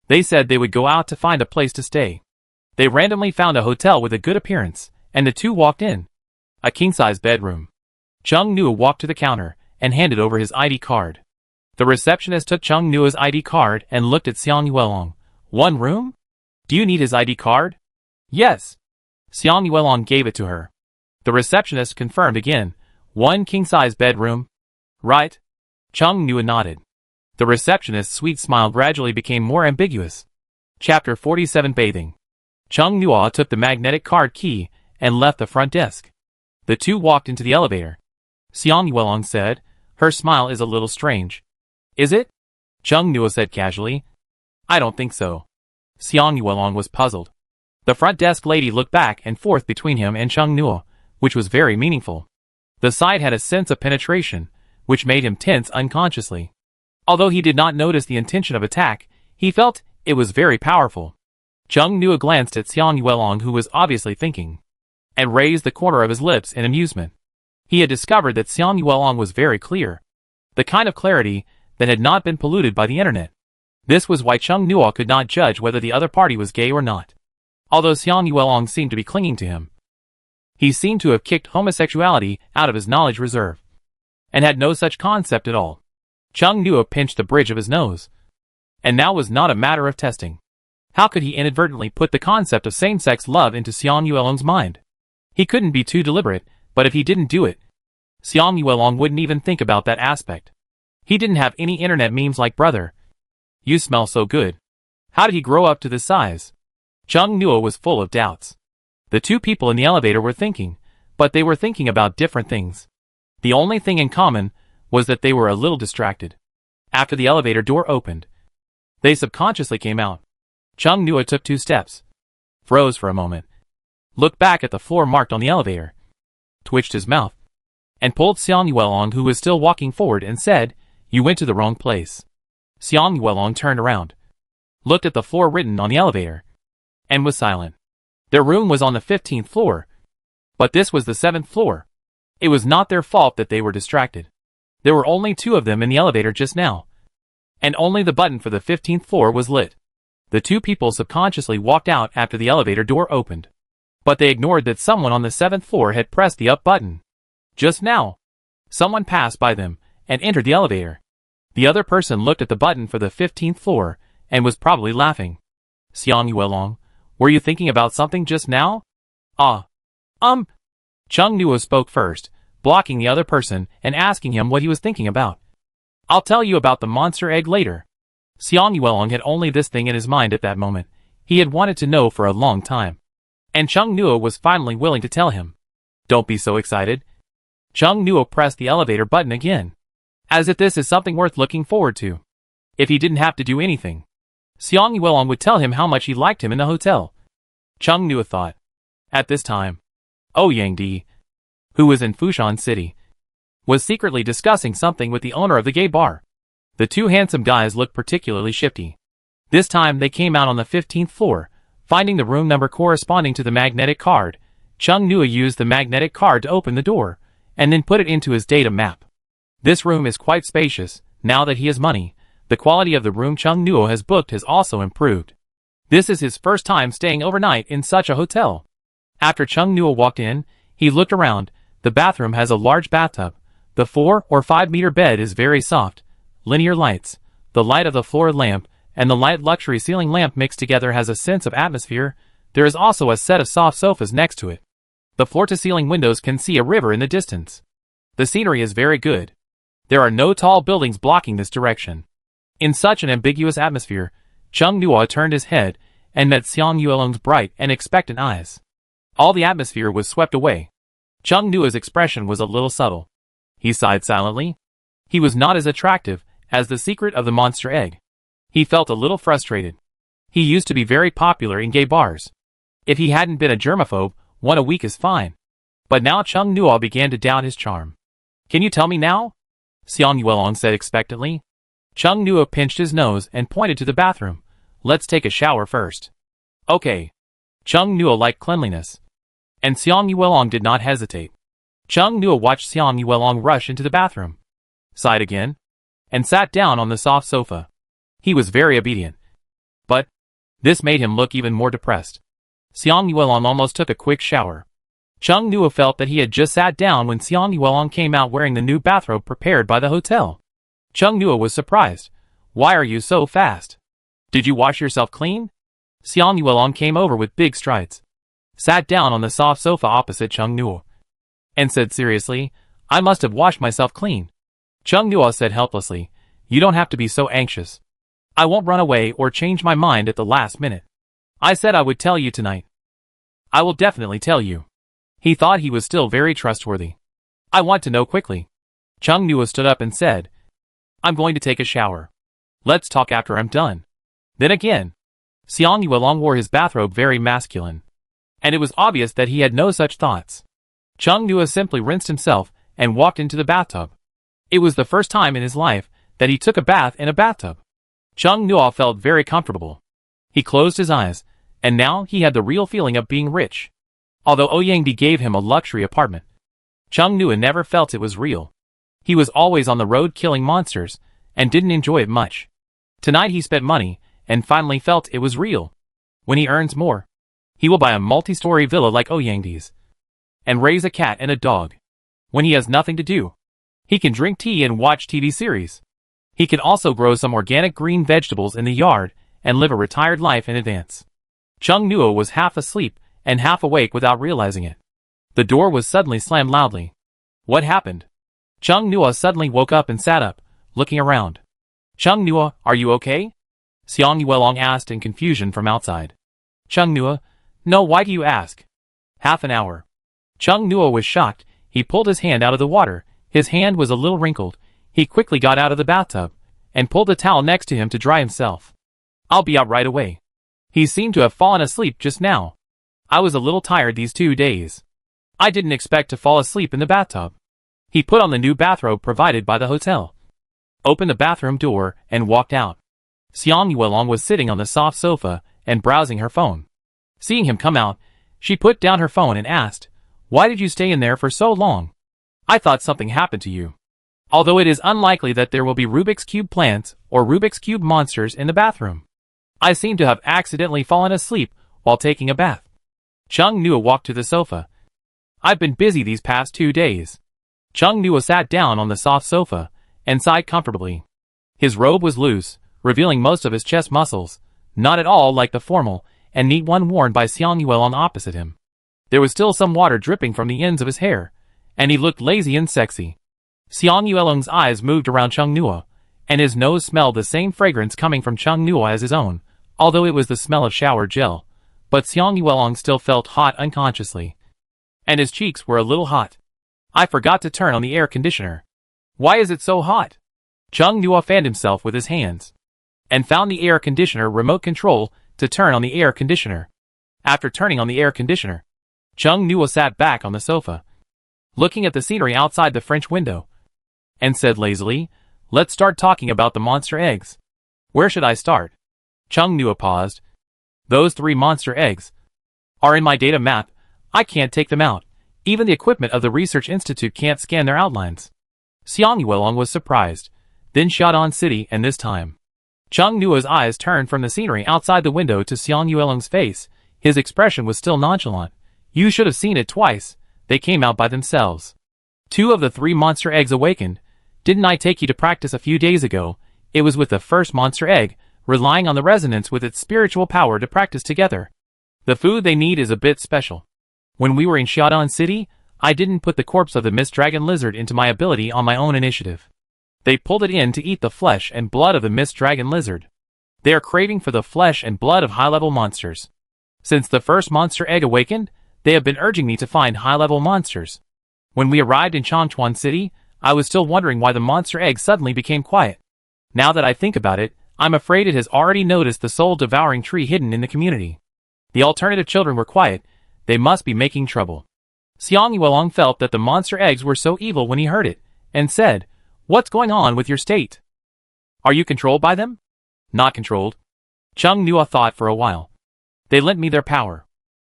they said they would go out to find a place to stay. They randomly found a hotel with a good appearance, and the two walked in. A king-size bedroom. Chung Nua walked to the counter and handed over his ID card. The receptionist took Chung Nua's ID card and looked at Xiang Yuelong. One room? Do you need his ID card? Yes. Xiang Yuelong gave it to her. The receptionist confirmed again. One king-size bedroom. Right? Chung Nua nodded. The receptionist's sweet smile gradually became more ambiguous. Chapter 47 Bathing. Chung Nua took the magnetic card key and left the front desk. The two walked into the elevator. Xiang Yuelong said, her smile is a little strange. Is it? Chung Nua said casually. I don't think so. Xiang Yuelong was puzzled. The front desk lady looked back and forth between him and Chung Nua, which was very meaningful. The sight had a sense of penetration, which made him tense unconsciously. Although he did not notice the intention of attack, he felt it was very powerful. Chung Nua glanced at Xiang Yuelong, who was obviously thinking, and raised the corner of his lips in amusement. He had discovered that Xiang Yuelong was very clear. The kind of clarity that had not been polluted by the internet. This was why Chung Nua could not judge whether the other party was gay or not. Although Xiang Yuelong seemed to be clinging to him, he seemed to have kicked homosexuality out of his knowledge reserve, and had no such concept at all. Chung Nua pinched the bridge of his nose. And now was not a matter of testing. How could he inadvertently put the concept of same-sex love into Xiang Yuelong's mind? He couldn't be too deliberate, but if he didn't do it, Xiang Yuelong wouldn't even think about that aspect. He didn't have any internet memes like brother. You smell so good. How did he grow up to this size? Chung Nua was full of doubts. The two people in the elevator were thinking, but they were thinking about different things. The only thing in common was that they were a little distracted. After the elevator door opened, they subconsciously came out. Chung Nua took 2 steps, froze for a moment, looked back at the floor marked on the elevator, twitched his mouth, and pulled Xiang Yuelong, who was still walking forward, and said, "You went to the wrong place." Xiang Yuelong turned around, looked at the floor written on the elevator, and was silent. Their room was on the 15th floor, but this was the 7th floor. It was not their fault that they were distracted. There were only 2 of them in the elevator just now, and only the button for the 15th floor was lit. The 2 people subconsciously walked out after the elevator door opened, but they ignored that someone on the 7th floor had pressed the up button. Just now, someone passed by them and entered the elevator. The other person looked at the button for the 15th floor and was probably laughing. Xiang Yuelong, were you thinking about something just now? Chung Nua spoke first, blocking the other person and asking him what he was thinking about. I'll tell you about the monster egg later. Xiang Yuelong had only this thing in his mind at that moment. He had wanted to know for a long time. And Chung Nua was finally willing to tell him. Don't be so excited. Chung Nuo pressed the elevator button again. As if this is something worth looking forward to. If he didn't have to do anything, Xiang Yuelong would tell him how much he liked him in the hotel. Chung Nuo thought. At this time, Yang Di, who was in Fushan City, was secretly discussing something with the owner of the gay bar. The two handsome guys looked particularly shifty. This time they came out on the 15th floor, finding the room number corresponding to the magnetic card. Chung Nuo used the magnetic card to open the door, and then put it into his data map. This room is quite spacious. Now that he has money, the quality of the room Chung Nuo has booked has also improved. This is his first time staying overnight in such a hotel. After Chung Nuo walked in, he looked around. The bathroom has a large bathtub. The 4 or 5 meter bed is very soft. Linear lights, the light of the floor lamp, and the light luxury ceiling lamp mixed together has a sense of atmosphere. There is also a set of soft sofas next to it. The floor-to-ceiling windows can see a river in the distance. The scenery is very good. There are no tall buildings blocking this direction. In such an ambiguous atmosphere, Chung Nuo turned his head and met Xiang Yuelong's bright and expectant eyes. All the atmosphere was swept away. Chung Nuo's expression was a little subtle. He sighed silently. He was not as attractive as the secret of the monster egg. He felt a little frustrated. He used to be very popular in gay bars. If he hadn't been a germaphobe, 1 a week is fine. But now Chung Nuo began to doubt his charm. Can you tell me now? Xiang Yuelong said expectantly. Chung Nuo pinched his nose and pointed to the bathroom. Let's take a shower first. Okay. Chung Nuo liked cleanliness. And Xiang Yuelong did not hesitate. Chung Nuo watched Xiang Yuelong rush into the bathroom, sighed again, and sat down on the soft sofa. He was very obedient. But this made him look even more depressed. Xiang Yuelong almost took a quick shower. Chung Nuo felt that he had just sat down when Xiang Yuelong came out wearing the new bathrobe prepared by the hotel. Chung Nuo was surprised. Why are you so fast? Did you wash yourself clean? Xiang Yuelong came over with big strides, sat down on the soft sofa opposite Chung Nuo, and said seriously, I must have washed myself clean. Chung Nuo said helplessly, you don't have to be so anxious. I won't run away or change my mind at the last minute. I said I would tell you tonight. I will definitely tell you. He thought he was still very trustworthy. I want to know quickly. Chung Nuo stood up and said, I'm going to take a shower. Let's talk after I'm done. Then again, Xiang Yuelong wore his bathrobe very masculine, and it was obvious that he had no such thoughts. Chung Nuo simply rinsed himself and walked into the bathtub. It was the first time in his life that he took a bath in a bathtub. Chung Nuo felt very comfortable. He closed his eyes, and now he had the real feeling of being rich. Although Yang Di gave him a luxury apartment, Chung Nuo never felt it was real. He was always on the road killing monsters, and didn't enjoy it much. Tonight he spent money, and finally felt it was real. When he earns more, he will buy a multi-story villa like Yang Di's, and raise a cat and a dog. When he has nothing to do, he can drink tea and watch TV series. He can also grow some organic green vegetables in the yard, and live a retired life in advance. Chung Nuo was half asleep and half awake without realizing it. The door was suddenly slammed loudly. What happened? Chung Nuo suddenly woke up and sat up, looking around. Chung Nuo, are you okay? Xiang Yuelong asked in confusion from outside. Chung Nuo, no, why do you ask? Half an hour. Chung Nuo was shocked. He pulled his hand out of the water. His hand was a little wrinkled. He quickly got out of the bathtub, and pulled a towel next to him to dry himself. I'll be out right away. He seemed to have fallen asleep just now. I was a little tired these 2 days. I didn't expect to fall asleep in the bathtub. He put on the new bathrobe provided by the hotel, opened the bathroom door, and walked out. Xiang Yuelong was sitting on the soft sofa and browsing her phone. Seeing him come out, she put down her phone and asked, why did you stay in there for so long? I thought something happened to you. Although it is unlikely that there will be Rubik's Cube plants or Rubik's Cube monsters in the bathroom. I seem to have accidentally fallen asleep while taking a bath. Chung Nuo walked to the sofa. I've been busy these past 2 days. Chung Nuo sat down on the soft sofa and sighed comfortably. His robe was loose, revealing most of his chest muscles, not at all like the formal and neat one worn by Xiang Yuelong opposite him. There was still some water dripping from the ends of his hair, and he looked lazy and sexy. Xiang Yuelong's eyes moved around Chung Nuo, and his nose smelled the same fragrance coming from Chung Nuo as his own, although it was the smell of shower gel. But Xiang Yuelong still felt hot unconsciously, and his cheeks were a little hot. I forgot to turn on the air conditioner. Why is it so hot? Chung Nuo fanned himself with his hands and found the air conditioner remote control to turn on the air conditioner. After turning on the air conditioner, Chung Nuo sat back on the sofa, looking at the scenery outside the French window, and said lazily, "Let's start talking about the monster eggs. Where should I start?" Chung Nuo paused. "Those 3 monster eggs are in my data map. I can't take them out. Even the equipment of the Research Institute can't scan their outlines." Xiang Yuelong was surprised, then Xiaodong City, and this time Chung Nuo's eyes turned from the scenery outside the window to Xiang Yuelong's face. His expression was still nonchalant. "You should have seen it twice. They came out by themselves. 2 of the 3 monster eggs awakened. Didn't I take you to practice a few days ago? It was with the first monster egg, relying on the resonance with its spiritual power to practice together. The food they need is a bit special. When we were in Xiaodong City, I didn't put the corpse of the Mist Dragon Lizard into my ability on my own initiative. They pulled it in to eat the flesh and blood of the Mist Dragon Lizard. They are craving for the flesh and blood of high-level monsters. Since the first monster egg awakened, they have been urging me to find high-level monsters. When we arrived in Changchuan City, I was still wondering why the monster egg suddenly became quiet. Now that I think about it, I'm afraid it has already noticed the soul-devouring tree hidden in the community. The alternative children were quiet. They must be making trouble." Xiang Yuelong felt that the monster eggs were so evil when he heard it, and said, "What's going on with your state? Are you controlled by them?" "Not controlled." Chung Nuo thought for a while. "They lent me their power.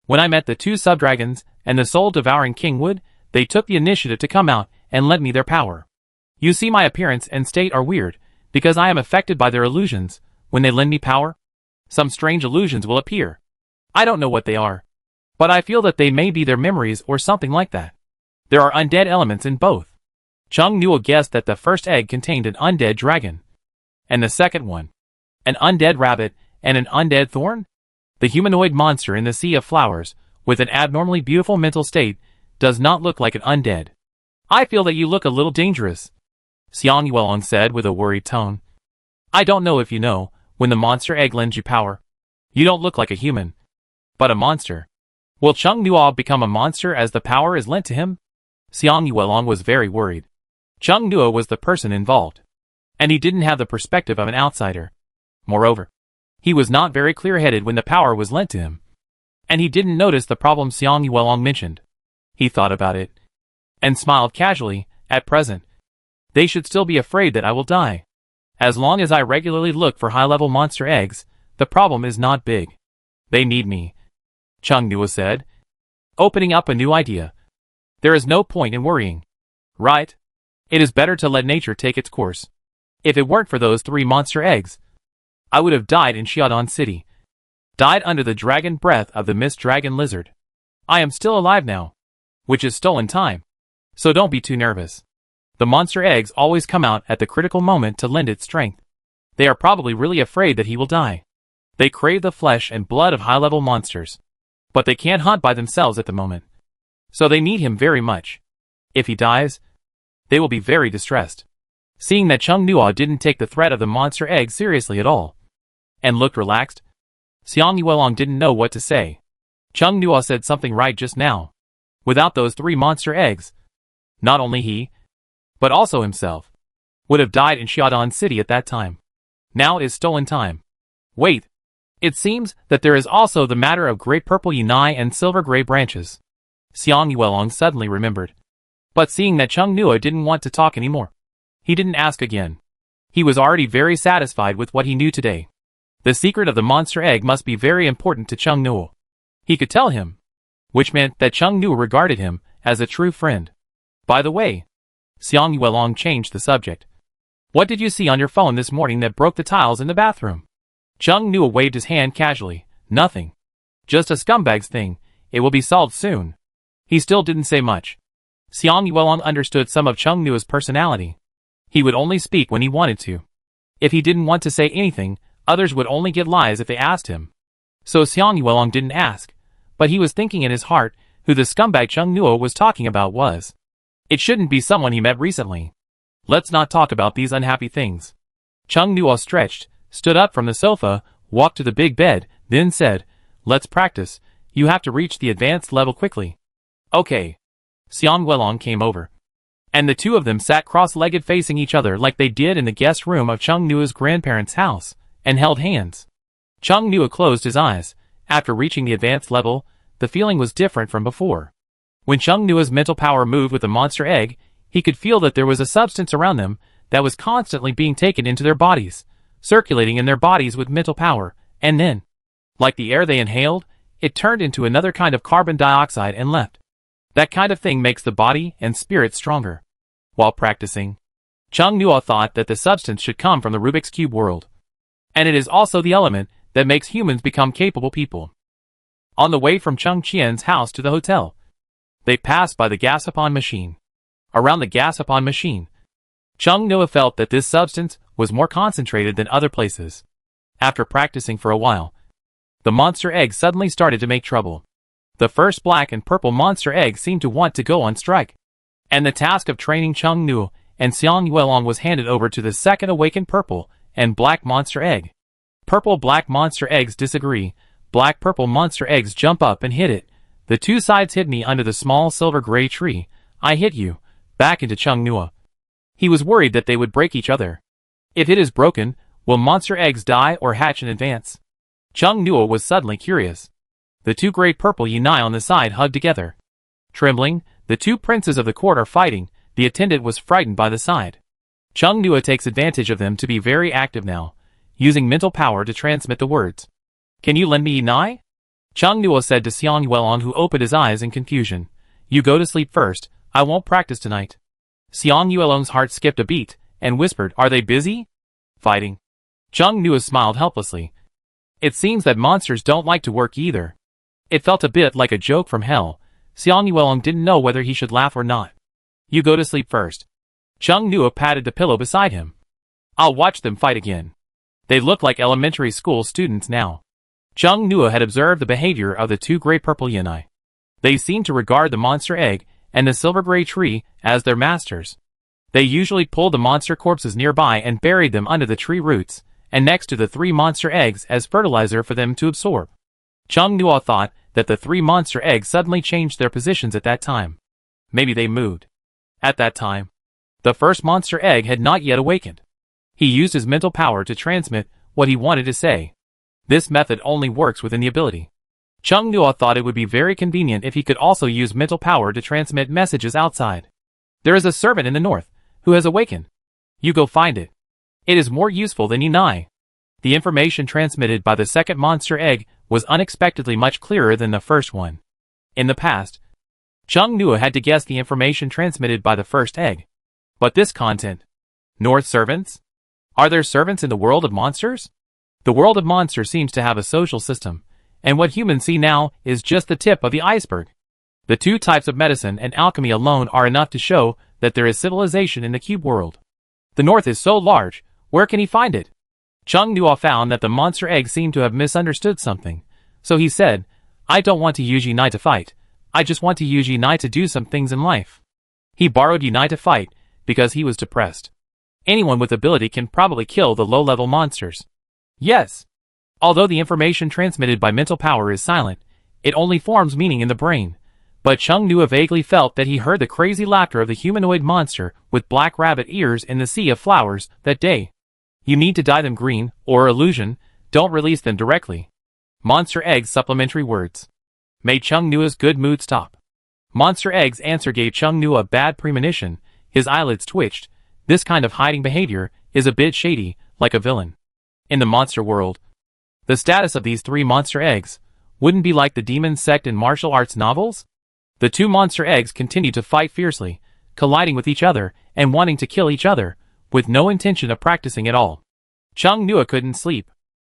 When I met the 2 sub-dragons and the soul-devouring King Wood, they took the initiative to come out and lent me their power. You see, my appearance and state are weird, because I am affected by their illusions. When they lend me power, some strange illusions will appear. I don't know what they are, but I feel that they may be their memories or something like that. There are undead elements in both." Chung Nuo guessed that the first egg contained an undead dragon, and the second one, an undead rabbit and an undead thorn. The humanoid monster in the Sea of Flowers, with an abnormally beautiful mental state, does not look like an undead. "I feel that you look a little dangerous," Xiang Yuelong said with a worried tone. "I don't know if you know, when the monster egg lends you power, you don't look like a human, but a monster. Will Chung Nuo become a monster as the power is lent to him?" Xiang Yuelong was very worried. Chung Nuo was the person involved, and he didn't have the perspective of an outsider. Moreover, he was not very clear-headed when the power was lent to him, and he didn't notice the problem Xiang Yuelong mentioned. He thought about it, and smiled casually. "At present, they should still be afraid that I will die. As long as I regularly look for high-level monster eggs, the problem is not big. They need me," Chung Nuo said, opening up a new idea. "There is no point in worrying. Right? It is better to let nature take its course. If it weren't for those 3 monster eggs, I would have died in Xiaodong City. Died under the dragon breath of the Mist Dragon Lizard. I am still alive now, which is stolen time. So don't be too nervous. The monster eggs always come out at the critical moment to lend it strength. They are probably really afraid that he will die. They crave the flesh and blood of high-level monsters, but they can't hunt by themselves at the moment. So they need him very much. If he dies, they will be very distressed." Seeing that Chung Nuo didn't take the threat of the monster egg seriously at all, and looked relaxed, Xiang Yuelong didn't know what to say. Chung Nuo said something right just now. Without those 3 monster eggs, not only he, but also himself, would have died in Xiaodong City at that time. Now is stolen time. Wait. It seems that there is also the matter of great purple yunai and silver-gray branches. Xiang Yuelong suddenly remembered. But seeing that Chung Nuo didn't want to talk anymore, he didn't ask again. He was already very satisfied with what he knew today. The secret of the monster egg must be very important to Chung Nuo. He could tell him, which meant that Chung Nuo regarded him as a true friend. "By the way," Xiang Yuelong changed the subject, "what did you see on your phone this morning that broke the tiles in the bathroom?" Chung Nuo waved his hand casually. "Nothing. Just a scumbag's thing. It will be solved soon." He still didn't say much. Xiang Yuelong understood some of Chung Nuo's personality. He would only speak when he wanted to. If he didn't want to say anything, others would only get lies if they asked him. So Xiang Yuelong didn't ask, but he was thinking in his heart who the scumbag Chung Nuo was talking about was. It shouldn't be someone he met recently. Let's not talk about these unhappy things. Chung Nuo stretched, stood up from the sofa, walked to the big bed, then said, "Let's practice. You have to reach the advanced level quickly." "Okay." Xiang Yuelong came over. and the two of them sat cross-legged facing each other like they did in the guest room of Chung Nua's grandparents' house, and held hands. Chung Nua closed his eyes. After reaching the advanced level, the feeling was different from before. When Chung Nua's mental power moved with the monster egg, he could feel that there was a substance around them that was constantly being taken into their bodies, circulating in their bodies with mental power, and then, like the air they inhaled, it turned into another kind of carbon dioxide and left. That kind of thing makes the body and spirit stronger. While practicing, Chung Nua thought that the substance should come from the Rubik's Cube world. And it is also the element that makes humans become capable people. On the way from Chung Qian's house to the hotel, they passed by the Gasapon machine. Around the Gasapon machine, Chung Nua felt that this substance was more concentrated than other places. After practicing for a while, the monster egg suddenly started to make trouble. The first black and purple monster egg seemed to want to go on strike, and the task of training Chung Nua and Xiang Yuelong was handed over to the second awakened purple and black monster egg. Purple-black monster eggs disagree. Black-purple monster eggs jump up and hit it. The two sides hid me under the small silver-gray tree. I hit you. Back into Chung Nua. He was worried that they would break each other. If it is broken, will monster eggs die or hatch in advance? Chung Nua was suddenly curious. The two great purple Yunai on the side hugged together. Trembling, the two princes of the court are fighting. The attendant was frightened by the side. Chung Nua takes advantage of them to be very active now, using mental power to transmit the words. Can you lend me Yunai? Chung Nua said to Xiang Yuelong, who opened his eyes in confusion. You go to sleep first. I won't practice tonight. Xiang Yuelong's heart skipped a beat, and whispered, Are they busy? Fighting. Chung Nua smiled helplessly. It seems that monsters don't like to work either. It felt a bit like a joke from hell. Xiang Yuelong didn't know whether he should laugh or not. You go to sleep first. Chung Nua patted the pillow beside him. I'll watch them fight again. They look like elementary school students now. Chung Nua had observed the behavior of the two great purple Yunai. They seemed to regard the monster egg and the silver-gray tree as their masters. They usually pulled the monster corpses nearby and buried them under the tree roots, and next to the three monster eggs as fertilizer for them to absorb. Chung Nua thought that the three monster eggs suddenly changed their positions at that time. Maybe they moved. At that time, the first monster egg had not yet awakened. He used his mental power to transmit what he wanted to say. This method only works within the ability. Chung Nua thought it would be very convenient if he could also use mental power to transmit messages outside. There is a servant in the north who has awakened. You go find it. It is more useful than Yunai. The information transmitted by the second monster egg was unexpectedly much clearer than the first one. In the past, Chung Nua had to guess the information transmitted by the first egg. But this content. North servants? Are there servants in the world of monsters? The world of monsters seems to have a social system, and what humans see now is just the tip of the iceberg. The two types of medicine and alchemy alone are enough to show that there is civilization in the cube world. The north is so large, where can he find it? Chung Nua found that the monster egg seemed to have misunderstood something, so he said, I don't want to use Yunai to fight, I just want to use Yunai to do some things in life. He borrowed Yunai to fight, because he was depressed. Anyone with ability can probably kill the low-level monsters. Yes. Although the information transmitted by mental power is silent, it only forms meaning in the brain. But Chung Nua vaguely felt that he heard the crazy laughter of the humanoid monster with black rabbit ears in the sea of flowers that day. You need to dye them green, or illusion, don't release them directly. Monster Egg's supplementary words made Chung Nua's good mood stop. Monster Egg's answer gave Chung Nua a bad premonition. His eyelids twitched. This kind of hiding behavior is a bit shady, like a villain. In the monster world, the status of these three monster eggs wouldn't be like the demon sect in martial arts novels. The two monster eggs continued to fight fiercely, colliding with each other and wanting to kill each other, with no intention of practicing at all. Chung Nua couldn't sleep.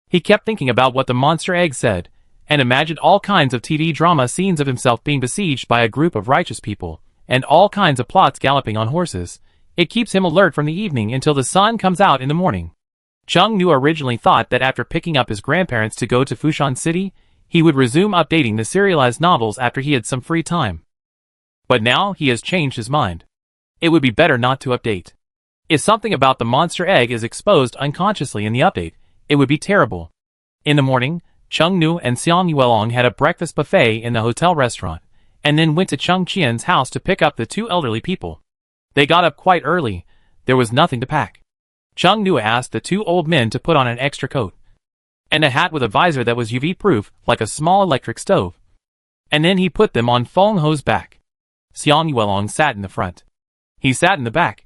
He kept thinking about what the monster egg said, and imagined all kinds of TV drama scenes of himself being besieged by a group of righteous people, and all kinds of plots galloping on horses. It keeps him alert from the evening until the sun comes out in the morning. Chung Nua originally thought that after picking up his grandparents to go to Fushan City, he would resume updating the serialized novels after he had some free time. But now he has changed his mind. It would be better not to update. If something about the monster egg is exposed unconsciously in the update, it would be terrible. In the morning, Chung Nua and Xiang Yuelong had a breakfast buffet in the hotel restaurant, and then went to Chung Qian's house to pick up the two elderly people. They got up quite early. There was nothing to pack. Chung Nua asked the two old men to put on an extra coat and a hat with a visor that was UV-proof, like a small electric stove. And then he put them on Feng Ho's back. Xiang Yuelong sat in the front. He sat in the back.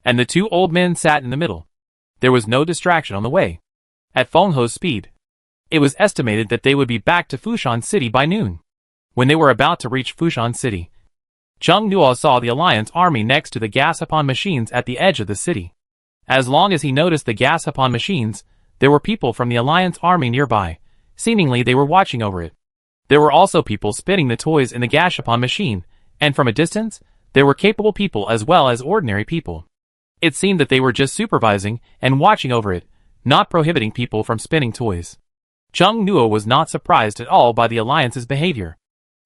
And the two old men sat in the middle. There was no distraction on the way. At Feng Ho's speed, it was estimated that they would be back to Fushan City by noon. When they were about to reach Fushan City, Chung Nua saw the Alliance army next to the Gasapon machines at the edge of the city. As long as he noticed the Gasapon machines, there were people from the Alliance army nearby. Seemingly they were watching over it. There were also people spinning the toys in the Gashapon machine, and from a distance, there were capable people as well as ordinary people. It seemed that they were just supervising and watching over it, not prohibiting people from spinning toys. Chung Nua was not surprised at all by the Alliance's behavior.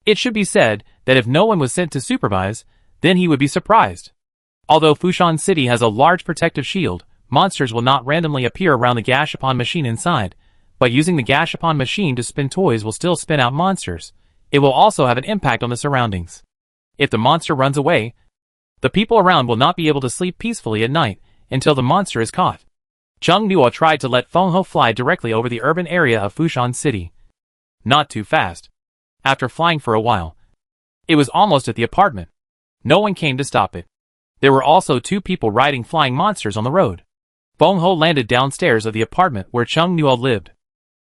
It should be said that if no one was sent to supervise, then he would be surprised. Although Fushan City has a large protective shield, monsters will not randomly appear around the Gashapon machine inside, but using the Gashapon machine to spin toys will still spin out monsters. It will also have an impact on the surroundings. If the monster runs away, the people around will not be able to sleep peacefully at night until the monster is caught. Chung Nua tried to let Feng Ho fly directly over the urban area of Fushan City. Not too fast. After flying for a while, it was almost at the apartment. No one came to stop it. There were also two people riding flying monsters on the road. Feng Ho landed downstairs of the apartment where Chung Nua lived.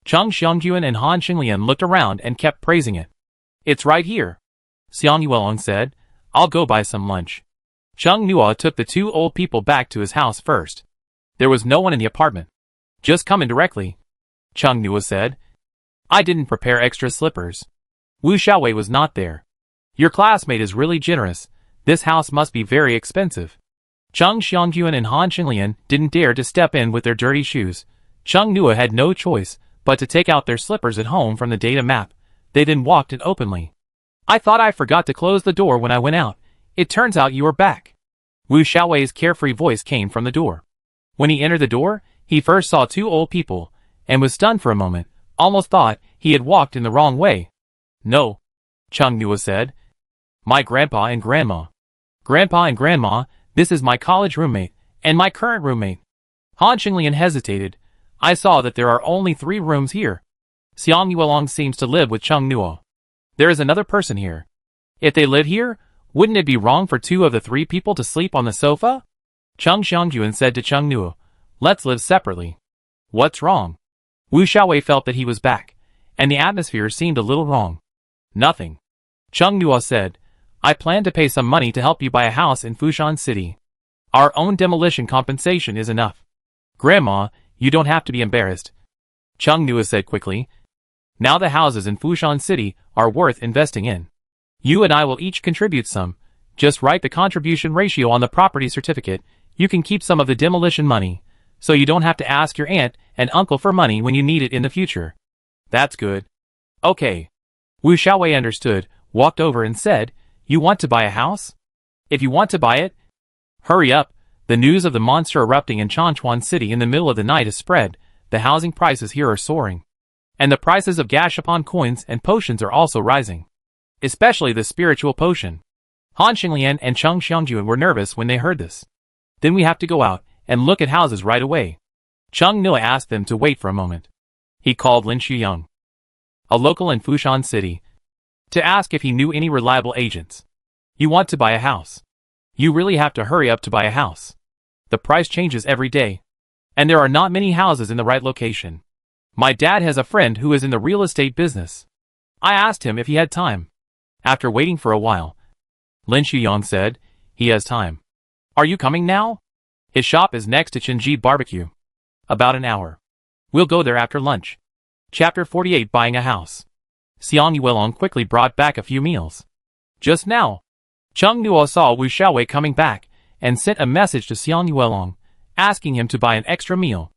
Chung Xiongjuan and Han Xinglian looked around and kept praising it. It's right here, Xiang Yuelong said. I'll go buy some lunch. Chung Nua took the two old people back to his house first. There was no one in the apartment. Just come in directly, Chung Nua said. I didn't prepare extra slippers. Wu Xiaowei was not there. Your classmate is really generous. This house must be very expensive. Chung Xiongjuan and Han Xinglian didn't dare to step in with their dirty shoes. Chung Nua had no choice but to take out their slippers at home from the data map. They then walked in openly. I thought I forgot to close the door when I went out. It turns out you are back. Wu Xiaowei's carefree voice came from the door. When he entered the door, he first saw two old people, and was stunned for a moment, almost thought he had walked in the wrong way. No, Chung Nua said. My grandpa and grandma. Grandpa and grandma, this is my college roommate, and my current roommate. Han Xinglian hesitated. I saw that there are only 3 rooms here. Xiang Yuelong seems to live with Chung Nua. There is another person here. If they live here, wouldn't it be wrong for 2 of the 3 people to sleep on the sofa? Chung Xiongjuan said to Chung Nua, let's live separately. What's wrong? Wu Xiaowei felt that he was back, and the atmosphere seemed a little wrong. Nothing. Chung Nua said, I plan to pay some money to help you buy a house in Fushan City. Our own demolition compensation is enough. Grandma, you don't have to be embarrassed, Chung Nua said quickly. Now the houses in Fushan City are worth investing in. You and I will each contribute some. Just write the contribution ratio on the property certificate. You can keep some of the demolition money, so you don't have to ask your aunt and uncle for money when you need it in the future. That's good. Okay. Wu Xiaowei understood, walked over and said, you want to buy a house? If you want to buy it, hurry up. The news of the monster erupting in Changchuan City in the middle of the night is spread. The housing prices here are soaring. And the prices of Gashapon coins and potions are also rising. Especially the spiritual potion. Han Xinglian and Chung Xiongjuan were nervous when they heard this. Then we have to go out and look at houses right away. Chung Nua asked them to wait for a moment. He called Lin Shuyang, a local in Fushan City, to ask if he knew any reliable agents. You want to buy a house. You really have to hurry up to buy a house. The price changes every day. And there are not many houses in the right location. My dad has a friend who is in the real estate business. I asked him if he had time. After waiting for a while, Lin Shuyang said, he has time. Are you coming now? His shop is next to Chinji Barbecue. About an hour. We'll go there after lunch. Chapter 48 Buying a House. Xiang Yuelong quickly brought back a few meals. Just now, Chung Nua saw Wu Xiaowei coming back and sent a message to Xiang Yuelong, asking him to buy an extra meal.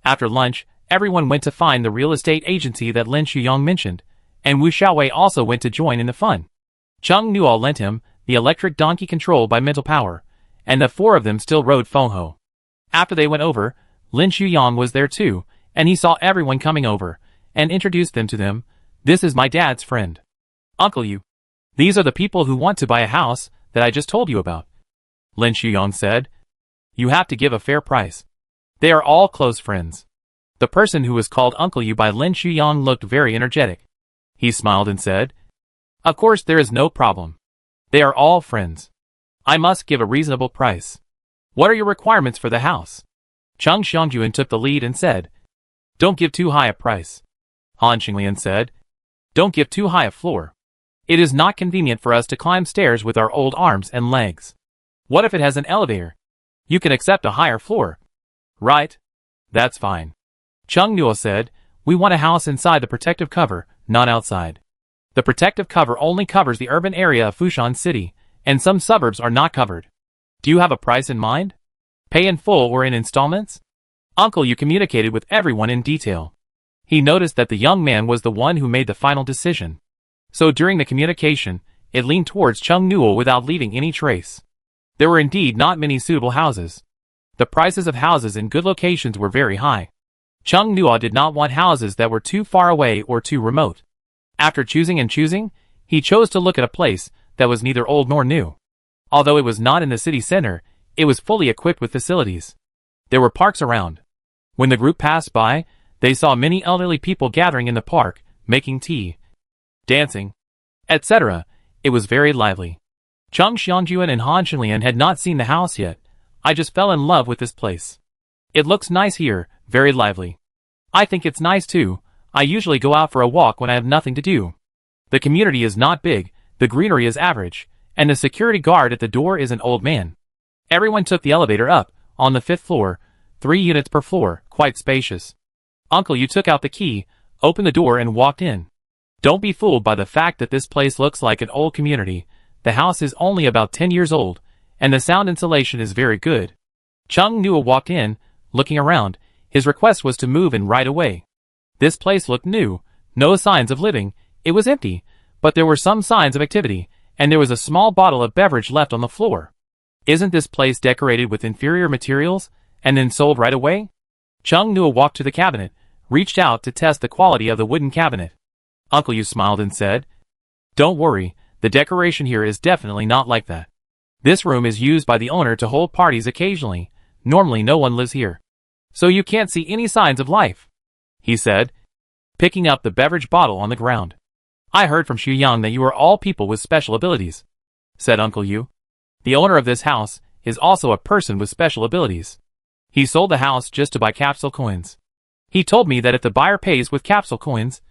After lunch, everyone went to find the real estate agency that Lin Shuyang mentioned, and Wu Xiaowei also went to join in the fun. Chung Nua lent him the electric donkey controlled by mental power, and the 4 of them still rode Feng Ho. After they went over, Lin Shuyang was there too, and he saw everyone coming over, and introduced them to them. This is my dad's friend. Uncle Yu. These are the people who want to buy a house that I just told you about. Lin Shuyong said. You have to give a fair price. They are all close friends. The person who was called Uncle Yu by Lin Shuyong looked very energetic. He smiled and said, Of course there is no problem. They are all friends. I must give a reasonable price. What are your requirements for the house? Chung Xiangyuan took the lead and said, Don't give too high a price. Han Qinglian said, Don't give too high a floor. It is not convenient for us to climb stairs with our old arms and legs. What if it has an elevator? You can accept a higher floor. Right? That's fine. Chung Nuo said, We want a house inside the protective cover, not outside. The protective cover only covers the urban area of Fushan City, and some suburbs are not covered. Do you have a price in mind? Pay in full or in installments? Uncle Yu communicated with everyone in detail. He noticed that the young man was the one who made the final decision. So during the communication, it leaned towards Chung Nuo without leaving any trace. There were indeed not many suitable houses. The prices of houses in good locations were very high. Chung Nuo did not want houses that were too far away or too remote. After choosing, he chose to look at a place that was neither old nor new. Although it was not in the city center, it was fully equipped with facilities. There were parks around. When the group passed by, they saw many elderly people gathering in the park, making tea, dancing, etc. It was very lively. Chung Xiangyuan and Han Qinglian had not seen the house yet. I just fell in love with this place. It looks nice here, very lively. I think it's nice too. I usually go out for a walk when I have nothing to do. The community is not big, the greenery is average, and the security guard at the door is an old man. Everyone took the elevator up, on the 5th floor, 3 units per floor, quite spacious. Uncle Yu took out the key, opened the door and walked in. Don't be fooled by the fact that this place looks like an old community. The house is only about 10 years old, and the sound insulation is very good. Chung Nuo walked in, looking around. His request was to move in right away. This place looked new, no signs of living, it was empty, but there were some signs of activity, and there was a small bottle of beverage left on the floor. Isn't this place decorated with inferior materials, and then sold right away? Chung Nuo walked to the cabinet, reached out to test the quality of the wooden cabinet. Uncle Yu smiled and said, Don't worry, the decoration here is definitely not like that. This room is used by the owner to hold parties occasionally. Normally no one lives here. So you can't see any signs of life, he said, picking up the beverage bottle on the ground. I heard from Shuyang that you are all people with special abilities, said Uncle Yu. The owner of this house is also a person with special abilities. He sold the house just to buy capsule coins. He told me that if the buyer pays with capsule coins,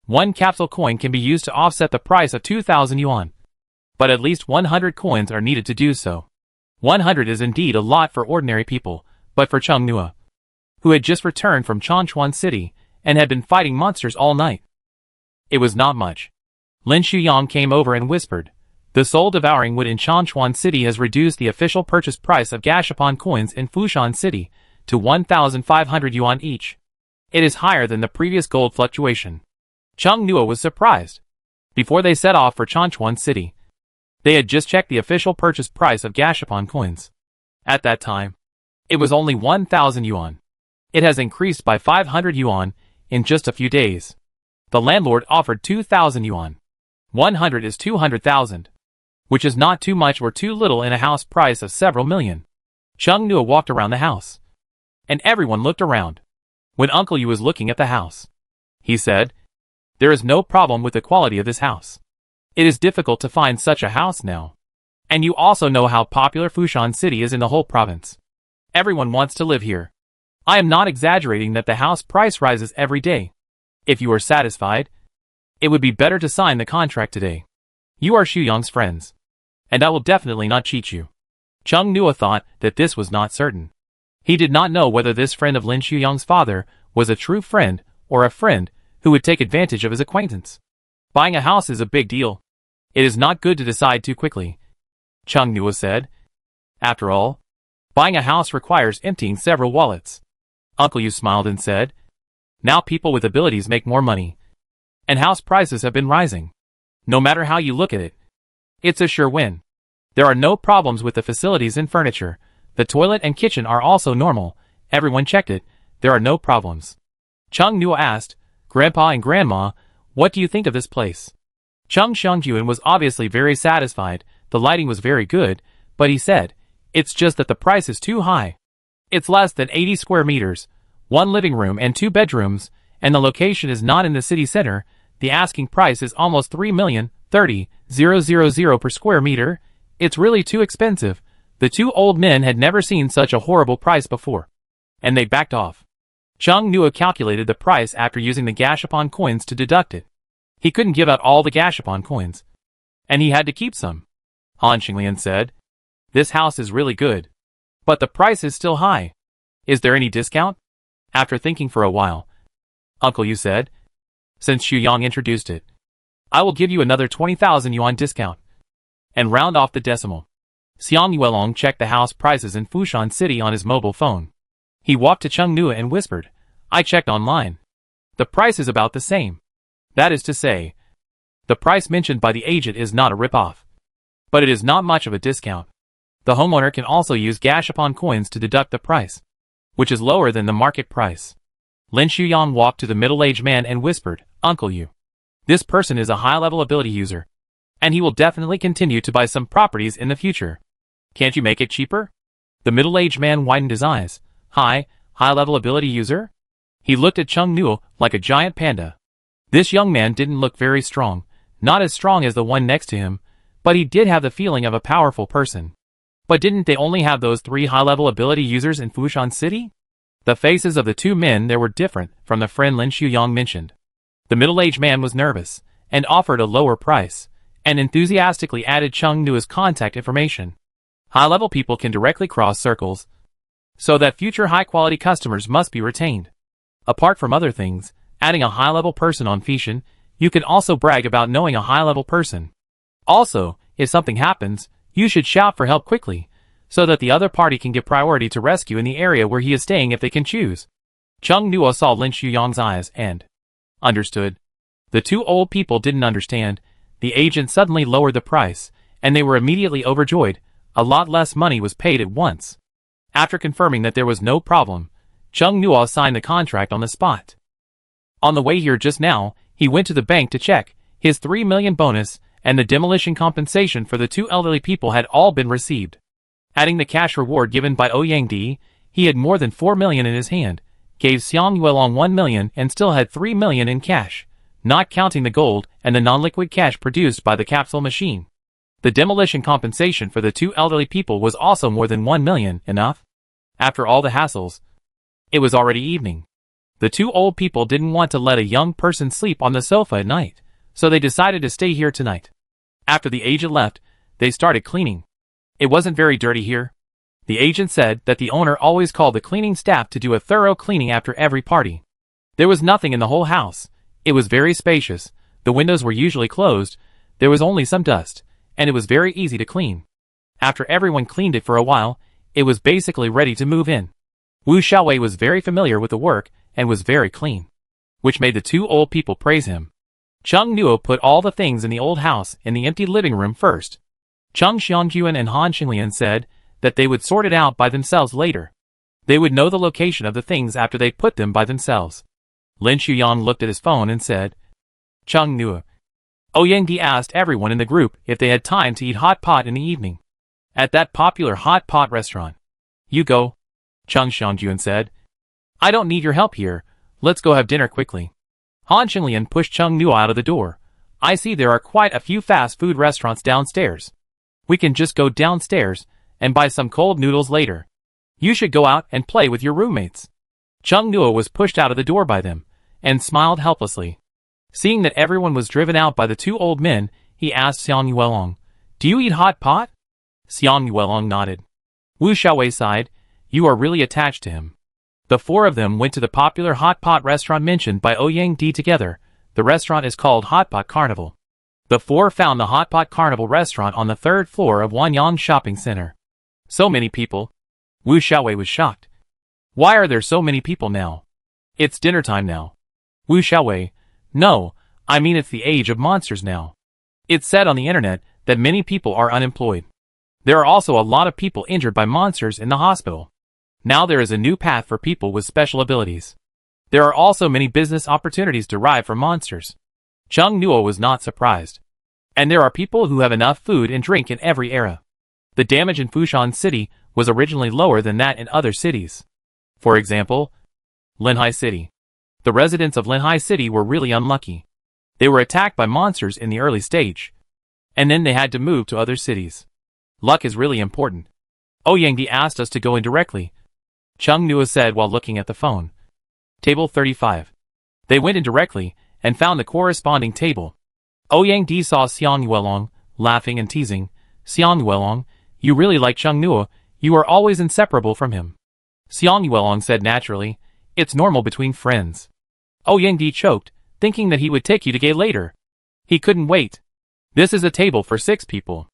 1 capsule coin can be used to offset the price of 2,000 yuan. But at least 100 coins are needed to do so. 100 is indeed a lot for ordinary people, but for Chung Nuo, who had just returned from Changchuan City and had been fighting monsters all night, it was not much. Lin Shuyang came over and whispered, The soul-devouring wood in Changchuan City has reduced the official purchase price of Gashapon coins in Fushan City to 1,500 yuan each. It is higher than the previous gold fluctuation. Chung Nuo was surprised. Before they set off for Changchuan City, they had just checked the official purchase price of Gashapon coins. At that time, it was only 1,000 yuan. It has increased by 500 yuan in just a few days. The landlord offered 2,000 yuan. 100 is 200,000, which is not too much or too little in a house price of several million. Chung Nuo walked around the house, and everyone looked around. When Uncle Yu was looking at the house, he said, There is no problem with the quality of this house. It is difficult to find such a house now. And you also know how popular Fushan City is in the whole province. Everyone wants to live here. I am not exaggerating that the house price rises every day. If you are satisfied, it would be better to sign the contract today. You are Shuyang's friends, and I will definitely not cheat you. Chung Nuo thought that this was not certain. He did not know whether this friend of Lin Shuyang's father was a true friend or a friend who would take advantage of his acquaintance. Buying a house is a big deal. It is not good to decide too quickly, Chung Nuo said. After all, buying a house requires emptying several wallets. Uncle Yu smiled and said, Now people with abilities make more money, and house prices have been rising. No matter how you look at it, it's a sure win. There are no problems with the facilities and furniture. The toilet and kitchen are also normal. Everyone checked it. There are no problems. Chung Nuo asked, Grandpa and Grandma, what do you think of this place? Chung Xiangyuan was obviously very satisfied. The lighting was very good, but he said, It's just that the price is too high. It's less than 80 square meters, 1 living room and 2 bedrooms, and the location is not in the city center. The asking price is almost 3,030,000 per square meter. It's really too expensive. The two old men had never seen such a horrible price before, and they backed off. Chung Nuo calculated the price after using the Gashapon coins to deduct it. He couldn't give out all the Gashapon coins, and he had to keep some. Han Xinglian said, "This house is really good, but the price is still high. Is there any discount?" After thinking for a while, Uncle Yu said, "Since Xu Yang introduced it, I will give you another 20,000 yuan discount, and round off the decimal." Xiang Yuelong checked the house prices in Fushan City on his mobile phone. He walked to Chung Nuo and whispered, "I checked online. The price is about the same. That is to say, the price mentioned by the agent is not a rip-off. But it is not much of a discount. The homeowner can also use Gashapon coins to deduct the price, which is lower than the market price." Lin Shuyang walked to the middle-aged man and whispered, "Uncle Yu, this person is a high-level ability user, and he will definitely continue to buy some properties in the future. Can't you make it cheaper?" The middle-aged man widened his eyes. High-level ability user? He looked at Chung Nuo like a giant panda. This young man didn't look very strong, not as strong as the one next to him, but he did have the feeling of a powerful person. But didn't they only have those 3 high-level ability users in Fushan City? The faces of the two men there were different from the friend Lin Shuyang mentioned. The middle-aged man was nervous, and offered a lower price, and enthusiastically added Chung Nuo's contact information. High-level people can directly cross circles, so that future high-quality customers must be retained. Apart from other things, adding a high-level person on Fushan, you can also brag about knowing a high-level person. Also, if something happens, you should shout for help quickly, so that the other party can get priority to rescue in the area where he is staying if they can choose. Chung Nuo saw Lin Shuyang's eyes and understood. The two old people didn't understand. The agent suddenly lowered the price, and they were immediately overjoyed. A lot less money was paid at once. After confirming that there was no problem, Chung Nuo signed the contract on the spot. On the way here just now, he went to the bank to check. His 3 million bonus and the demolition compensation for the two elderly people had all been received. Adding the cash reward given by Ouyang, he had more than 4 million in his hand, gave Xiang Yuelong 1 million and still had 3 million in cash, not counting the gold and the non-liquid cash produced by the capsule machine. The demolition compensation for the two elderly people was also more than 1 million, enough. After all the hassles, it was already evening. The two old people didn't want to let a young person sleep on the sofa at night, so they decided to stay here tonight. After the agent left, they started cleaning. It wasn't very dirty here. The agent said that the owner always called the cleaning staff to do a thorough cleaning after every party. There was nothing in the whole house. It was very spacious. The windows were usually closed. There was only some dust, and it was very easy to clean. After everyone cleaned it for a while, it was basically ready to move in. Wu Xiaowei was very familiar with the work and was very clean, which made the two old people praise him. Chung Nuo put all the things in the old house in the empty living room first. Chung Xiangjuan and Han Xinglian said that they would sort it out by themselves later. They would know the location of the things after they put them by themselves. Lin Shuyang looked at his phone and said, "Chung Nuo." Ouyang asked everyone in the group if they had time to eat hot pot in the evening at that popular hot pot restaurant. "You go," Chung Xiangjuan said. "I don't need your help here. Let's go have dinner quickly." Han Xinglian pushed Chung Nuo out of the door. "I see there are quite a few fast food restaurants downstairs. We can just go downstairs and buy some cold noodles later. You should go out and play with your roommates." Chung Nuo was pushed out of the door by them, and smiled helplessly. Seeing that everyone was driven out by the two old men, he asked Xiang Yuelong, "Do you eat hot pot?" Xiang Yuelong nodded. Wu Xiaowei sighed. "You are really attached to him." The four of them went to the popular hot pot restaurant mentioned by Ouyang together. The restaurant is called Hot Pot Carnival. The four found the Hot Pot Carnival restaurant on the 3rd floor of Wanyang Shopping Center. So many people. Wu Xiaowei was shocked. "Why are there so many people now? It's dinner time now." Wu Xiaowei, "No, I mean it's the age of monsters now. It's said on the internet that many people are unemployed. There are also a lot of people injured by monsters in the hospital. Now there is a new path for people with special abilities. There are also many business opportunities derived from monsters." Chung Nuo was not surprised. And there are people who have enough food and drink in every era. The damage in Fushan City was originally lower than that in other cities. For example, Linhai City. The residents of Linhai City were really unlucky. They were attacked by monsters in the early stage, and then they had to move to other cities. Luck is really important. Ouyangdi asked us to go in directly, Chung Nua said while looking at the phone. Table 35. They went in directly, and found the corresponding table. Ouyangdi saw Xiang Yuelong, laughing and teasing. Xiang Yuelong, you really like Chung Nua, you are always inseparable from him. Xiang Yuelong said naturally, it's normal between friends. Ouyangdi choked, thinking that he would take you to gay later. He couldn't wait. This is a table for 6 people.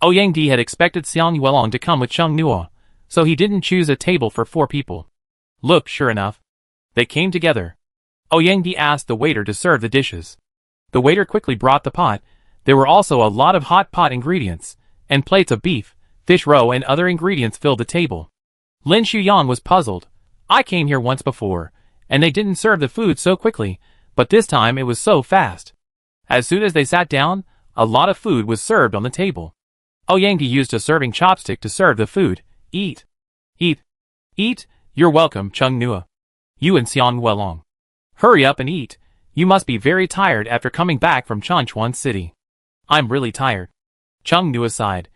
Ouyangdi had expected Xiang Yuelong to come with Chung Nua, so he didn't choose a table for 4 people. Look, sure enough. They came together. Ouyangdi asked the waiter to serve the dishes. The waiter quickly brought the pot. There were also a lot of hot pot ingredients, and plates of beef, fish roe and other ingredients filled the table. Lin Shuyang was puzzled. I came here once before, and they didn't serve the food so quickly, but this time it was so fast. As soon as they sat down, a lot of food was served on the table. Ouyangdi used a serving chopstick to serve the food. Eat. Eat. Eat. You're welcome, Chung Nua. You and Xiang Yuelong. Hurry up and eat. You must be very tired after coming back from Changchuan City. I'm really tired. Chung Nua sighed.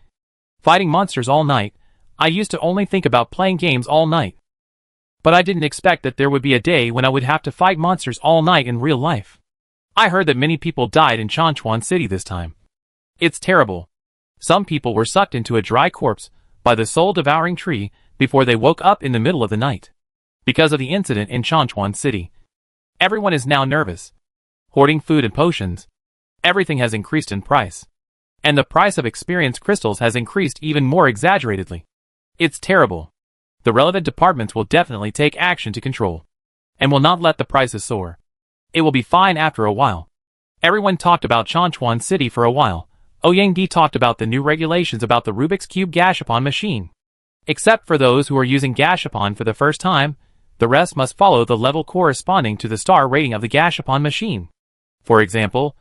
Fighting monsters all night. I used to only think about playing games all night. But I didn't expect that there would be a day when I would have to fight monsters all night in real life. I heard that many people died in Changchuan City this time. It's terrible. Some people were sucked into a dry corpse by the soul-devouring tree before they woke up in the middle of the night. Because of the incident in Changchuan City. Everyone is now nervous. Hoarding food and potions. Everything has increased in price. And the price of experience crystals has increased even more exaggeratedly. It's terrible. The relevant departments will definitely take action to control. And will not let the prices soar. It will be fine after a while. Everyone talked about Changchuan City for a while. Ouyangdi talked about the new regulations about the Rubik's Cube Gashapon machine. Except for those who are using Gashapon for the first time, the rest must follow the level corresponding to the star rating of the Gashapon machine. For example,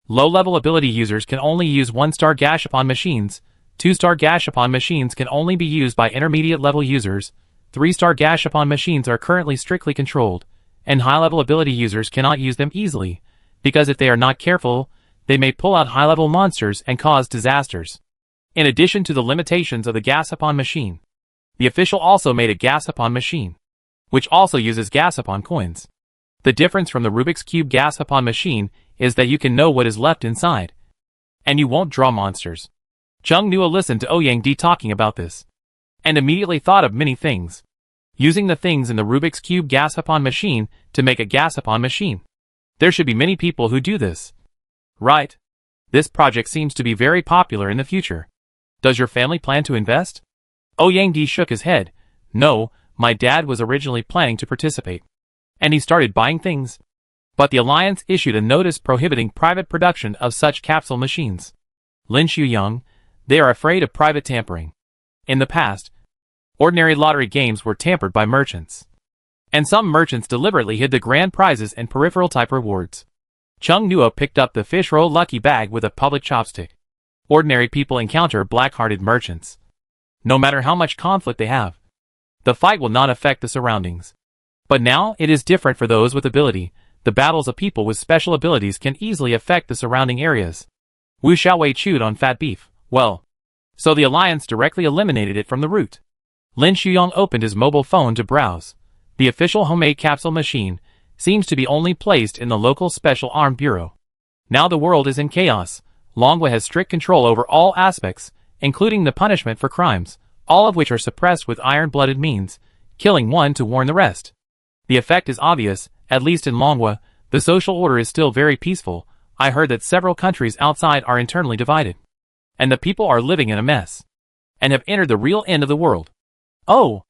low-level ability users can only use 1-star Gashapon machines, 2-star Gashapon machines can only be used by intermediate-level users, 3-star Gashapon machines are currently strictly controlled, and high-level ability users cannot use them easily, because if they are not careful, they may pull out high-level monsters and cause disasters. In addition to the limitations of the Gashapon machine, the official also made a Gashapon machine, which also uses Gashapon coins. The difference from the Rubik's Cube Gashapon machine is that you can know what is left inside, and you won't draw monsters. Chung Nua listened to Ouyangdi talking about this, and immediately thought of many things. Using the things in the Rubik's Cube Gashapon machine to make a Gashapon machine. There should be many people who do this. Right. This project seems to be very popular in the future. Does your family plan to invest? Ouyangdi shook his head. No, my dad was originally planning to participate. And he started buying things. But the Alliance issued a notice prohibiting private production of such capsule machines. Lin Shuyang, they are afraid of private tampering. In the past, ordinary lottery games were tampered by merchants. And some merchants deliberately hid the grand prizes and peripheral-type rewards. Chung Nua picked up the fish roll lucky bag with a public chopstick. Ordinary people encounter black-hearted merchants. No matter how much conflict they have, the fight will not affect the surroundings. But now it is different for those with ability. The battles of people with special abilities can easily affect the surrounding areas. Wu Xiaowei chewed on fat beef. Well, so the Alliance directly eliminated it from the root. Lin Shuyang opened his mobile phone to browse. The official homemade capsule machine seems to be only placed in the local Special Armed Bureau. Now the world is in chaos. Longwa has strict control over all aspects, including the punishment for crimes, all of which are suppressed with iron-blooded means, killing one to warn the rest. The effect is obvious, at least in Longwa. The social order is still very peaceful. I heard that several countries outside are internally divided. And the people are living in a mess. And have entered the real end of the world. Oh!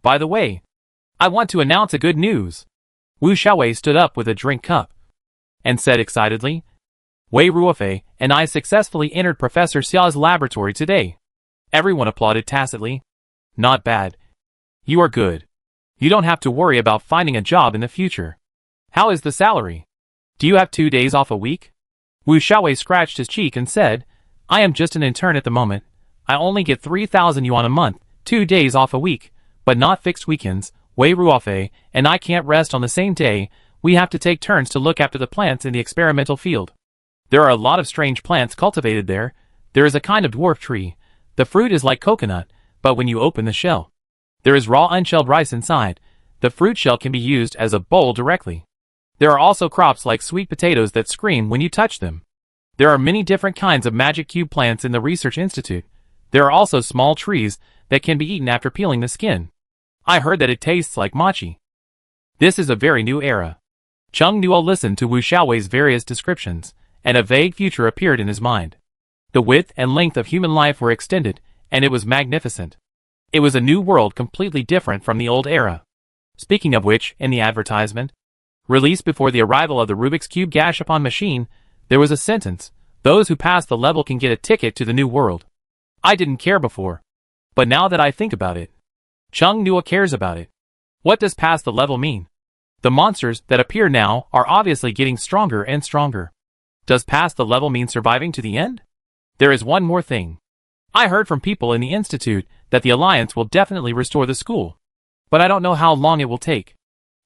By the way, I want to announce a good news. Wu Xiaowei stood up with a drink cup. And said excitedly, Wei Ruofei and I successfully entered Professor Xiao's laboratory today. Everyone applauded tacitly. Not bad. You are good. You don't have to worry about finding a job in the future. How is the salary? Do you have 2 days off a week? Wu Xiaowei scratched his cheek and said, I am just an intern at the moment. I only get 3,000 yuan a month, 2 days off a week, but not fixed weekends, Wei Ruofe, and I can't rest on the same day. We have to take turns to look after the plants in the experimental field. There are a lot of strange plants cultivated there. There is a kind of dwarf tree. The fruit is like coconut, but when you open the shell, there is raw unshelled rice inside. The fruit shell can be used as a bowl directly. There are also crops like sweet potatoes that scream when you touch them. There are many different kinds of magic cube plants in the research institute. There are also small trees that can be eaten after peeling the skin. I heard that it tastes like mochi. This is a very new era. Chung Nuo listened to Wu Xiaowei's various descriptions, and a vague future appeared in his mind. The width and length of human life were extended, and it was magnificent. It was a new world completely different from the old era. Speaking of which, in the advertisement, released before the arrival of the Rubik's Cube Gashapon machine, there was a sentence, "Those who pass the level can get a ticket to the new world." I didn't care before. But now that I think about it, Chung Nuo cares about it. What does pass the level mean? The monsters that appear now are obviously getting stronger and stronger. Does pass the level mean surviving to the end? There is one more thing. I heard from people in the institute that the Alliance will definitely restore the school. But I don't know how long it will take.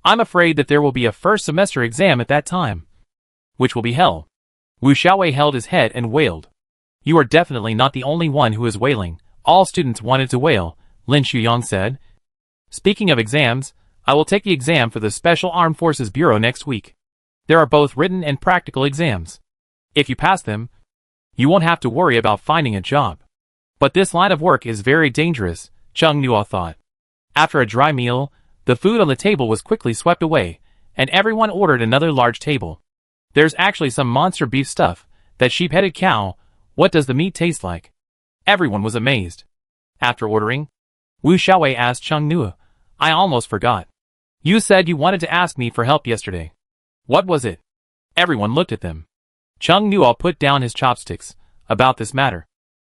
I'm afraid that there will be a first semester exam at that time, which will be hell. Wu Xiaowei held his head and wailed. You are definitely not the only one who is wailing. All students wanted to wail, Lin Shuyang said. Speaking of exams, I will take the exam for the Special Armed Forces Bureau next week. There are both written and practical exams. If you pass them, you won't have to worry about finding a job. But this line of work is very dangerous, Chung Nuo thought. After a dry meal, the food on the table was quickly swept away, and everyone ordered another large table. There's actually some monster beef stuff, that sheep-headed cow. What does the meat taste like? Everyone was amazed. After ordering, Wu Xiaowei asked Chung Nuo, I almost forgot. You said you wanted to ask me for help yesterday. What was it? Everyone looked at them. Chung Nuo put down his chopsticks. About this matter.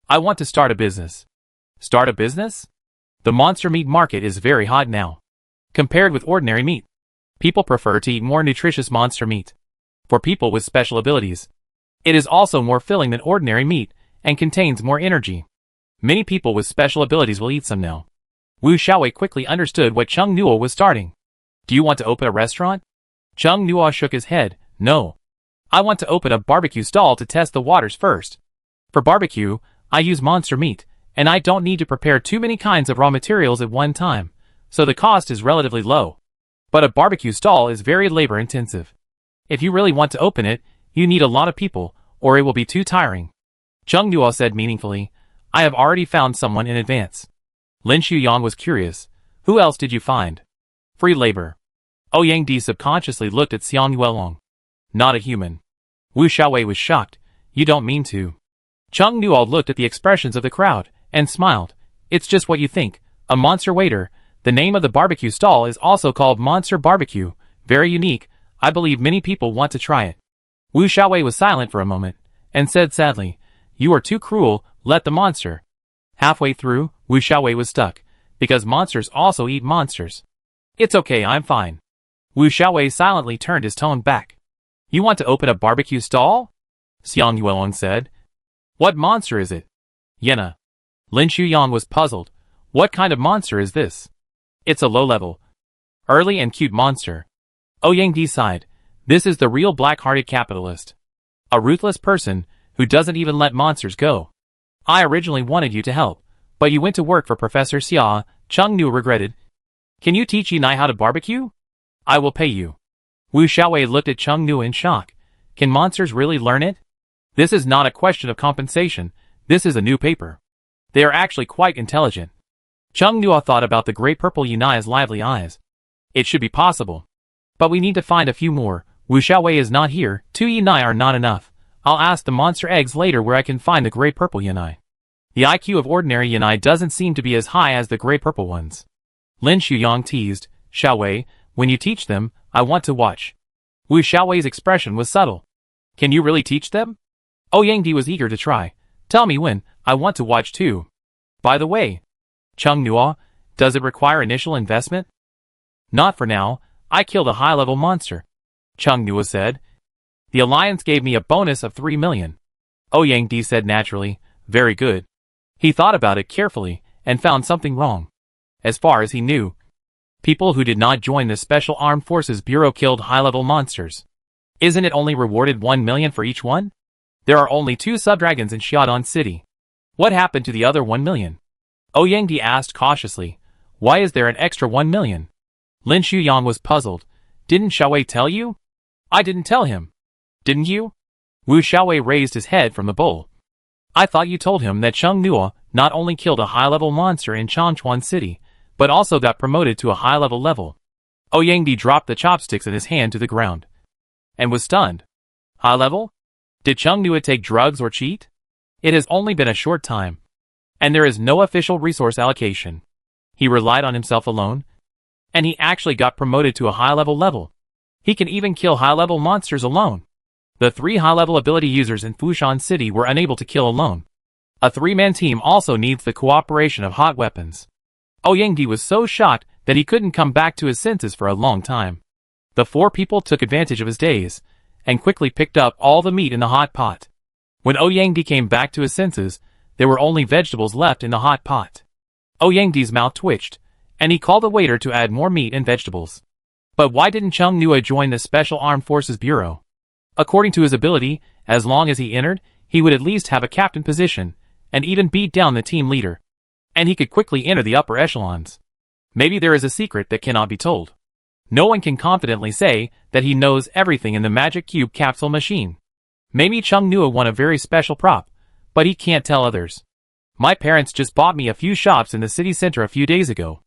I want to start a business. Start a business? The monster meat market is very hot now. Compared with ordinary meat, people prefer to eat more nutritious monster meat. For people with special abilities, it is also more filling than ordinary meat and contains more energy. Many people with special abilities will eat some now. Wu Xiaowei quickly understood what Chung Nuo was starting. Do you want to open a restaurant? Chung Nuo shook his head. No. I want to open a barbecue stall to test the waters first. For barbecue, I use monster meat, and I don't need to prepare too many kinds of raw materials at one time, so the cost is relatively low. But a barbecue stall is very labor-intensive. If you really want to open it, you need a lot of people, or it will be too tiring. Chung Nuo said meaningfully, I have already found someone in advance. Lin Shuyang was curious. Who else did you find? Free labor. Ouyang Di subconsciously looked at Xiang Yuelong. Not a human. Wu Xiaowei was shocked. You don't mean to. Chung Nuo looked at the expressions of the crowd, and smiled. It's just what you think. A monster waiter. The name of the barbecue stall is also called Monster Barbecue. Very unique. I believe many people want to try it. Wu Xiaowei was silent for a moment, and said sadly, You are too cruel, let the monster. Halfway through, Wu Xiaowei was stuck, because monsters also eat monsters. It's okay, I'm fine. Wu Xiaowei silently turned his tone back. You want to open a barbecue stall? Xiang Yuelong said. What monster is it? Yena. Lin Shuyang was puzzled. What kind of monster is this? It's a low-level, early and cute monster. Ouyang Di sighed. This is the real black-hearted capitalist. A ruthless person who doesn't even let monsters go. I originally wanted you to help, but you went to work for Professor Xia, Chung Nuo regretted. Can you teach Yinai how to barbecue? I will pay you. Wu Xiaowei looked at Chung Nuo in shock. Can monsters really learn it? This is not a question of compensation, this is a new paper. They are actually quite intelligent. Chung Nuo thought about the great purple Yinai's lively eyes. It should be possible. But we need to find a few more. Wu Xiaowei is not here, 2 Yinai are not enough. I'll ask the monster eggs later where I can find the great purple Yinai. The IQ of ordinary Yinai doesn't seem to be as high as the great purple ones. Lin Shuyang teased, Xiaowei, when you teach them, I want to watch. Wu Xiaowei's expression was subtle. Can you really teach them? Ouyang Di was eager to try. Tell me when, I want to watch too. By the way, Chung Nuo, does it require initial investment? Not for now, I killed a high-level monster. Chung Nuo said. The Alliance gave me a bonus of 3 million. Ouyang Di said naturally, very good. He thought about it carefully, and found something wrong. As far as he knew, people who did not join the Special Armed Forces Bureau killed high-level monsters. Isn't it only rewarded 1 million for each one? There are only 2 sub-dragons in Xiaodong City. What happened to the other 1 million? Ouyangdi asked cautiously. Why is there an extra 1 million? Lin Shuyang was puzzled. Didn't Xiaowei tell you? I didn't tell him. Didn't you? Wu Xiaowei raised his head from the bowl. I thought you told him that Cheng Nuo not only killed a high-level monster in Changchuan City, but also got promoted to a high-level level. Ouyangdi dropped the chopsticks in his hand to the ground and was stunned. High level? Did Cheng Nuo take drugs or cheat? It has only been a short time, and there is no official resource allocation. He relied on himself alone, and he actually got promoted to a high-level level. He can even kill high-level monsters alone. The 3 high-level ability users in Fushan City were unable to kill alone. A 3-man team also needs the cooperation of hot weapons. Ouyangdi was so shocked that he couldn't come back to his senses for a long time. The 4 people took advantage of his daze, and quickly picked up all the meat in the hot pot. When Ouyangdi came back to his senses, there were only vegetables left in the hot pot. Ouyangdi's mouth twitched, and he called the waiter to add more meat and vegetables. But why didn't Cheng Nuo join the Special Armed Forces Bureau? According to his ability, as long as he entered, he would at least have a captain position, and even beat down the team leader. And he could quickly enter the upper echelons. Maybe there is a secret that cannot be told. No one can confidently say that he knows everything in the Magic Cube capsule machine. Maybe Cheng Nuo won a very special prop, but he can't tell others. My parents just bought me a few shops in the city center a few days ago.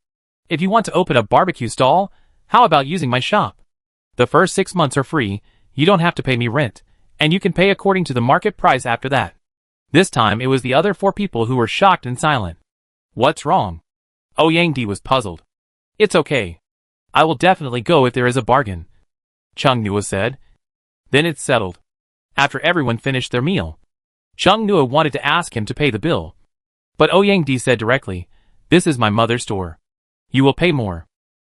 If you want to open a barbecue stall, how about using my shop? The first 6 months are free, you don't have to pay me rent, and you can pay according to the market price after that. This time it was the other 4 people who were shocked and silent. What's wrong? Ouyangdi was puzzled. It's okay. I will definitely go if there is a bargain, Cheng Nuo said. Then it's settled. After everyone finished their meal, Cheng Nuo wanted to ask him to pay the bill. But Ouyangdi said directly, this is my mother's store. You will pay more.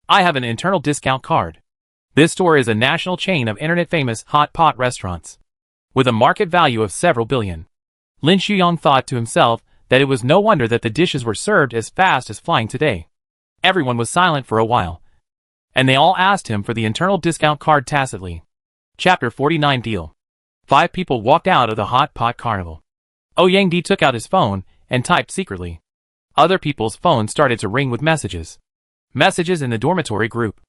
I have an internal discount card. This store is a national chain of internet-famous hot pot restaurants, with a market value of several billion. Lin Shuyang thought to himself that it was no wonder that the dishes were served as fast as flying today. Everyone was silent for a while, and they all asked him for the internal discount card tacitly. Chapter 49 Deal. 5 people walked out of the hot pot carnival. Ouyangdi took out his phone and typed secretly. Other people's phones started to ring with messages. Messages in the dormitory group.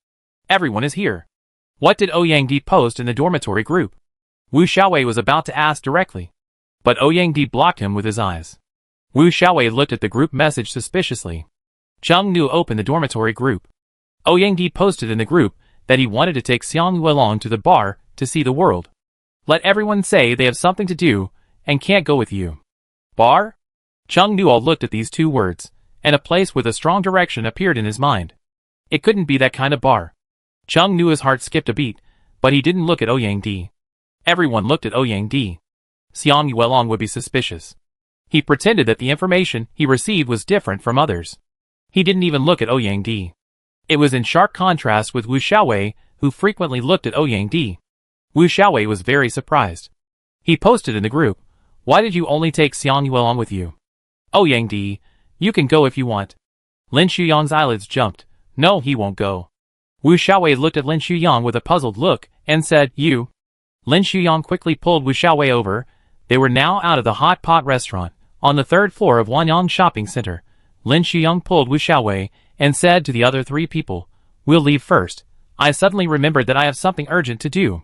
Everyone is here. What did Ouyangdi post in the dormitory group? Wu Xiaowei was about to ask directly, but Ouyangdi blocked him with his eyes. Wu Xiaowei looked at the group message suspiciously. Cheng Nuo opened the dormitory group. Ouyangdi posted in the group that he wanted to take Xiang Yuelong to the bar to see the world. Let everyone say they have something to do and can't go with you. Bar? Cheng Nuo looked at these 2 words, and a place with a strong direction appeared in his mind. It couldn't be that kind of bar. Cheng Nuo's heart skipped a beat, but he didn't look at Ouyangdi. Everyone looked at Ouyangdi. Xiang Yuelong would be suspicious. He pretended that the information he received was different from others. He didn't even look at Ouyangdi. It was in sharp contrast with Wu Xiaowei, who frequently looked at Ouyangdi. Wu Xiaowei was very surprised. He posted in the group, why did you only take Xiang Yuelong with you? Ouyangdi, you can go if you want. Lin Shuyang's eyelids jumped. No, he won't go. Wu Xiaowei looked at Lin Shuyang with a puzzled look, and said, you. Lin Shuyang quickly pulled Wu Xiaowei over. They were now out of the hot pot restaurant, on the 3rd floor of Wanyang Shopping Center. Lin Shuyang pulled Wu Xiaowei, and said to the other 3 people, we'll leave first. I suddenly remembered that I have something urgent to do.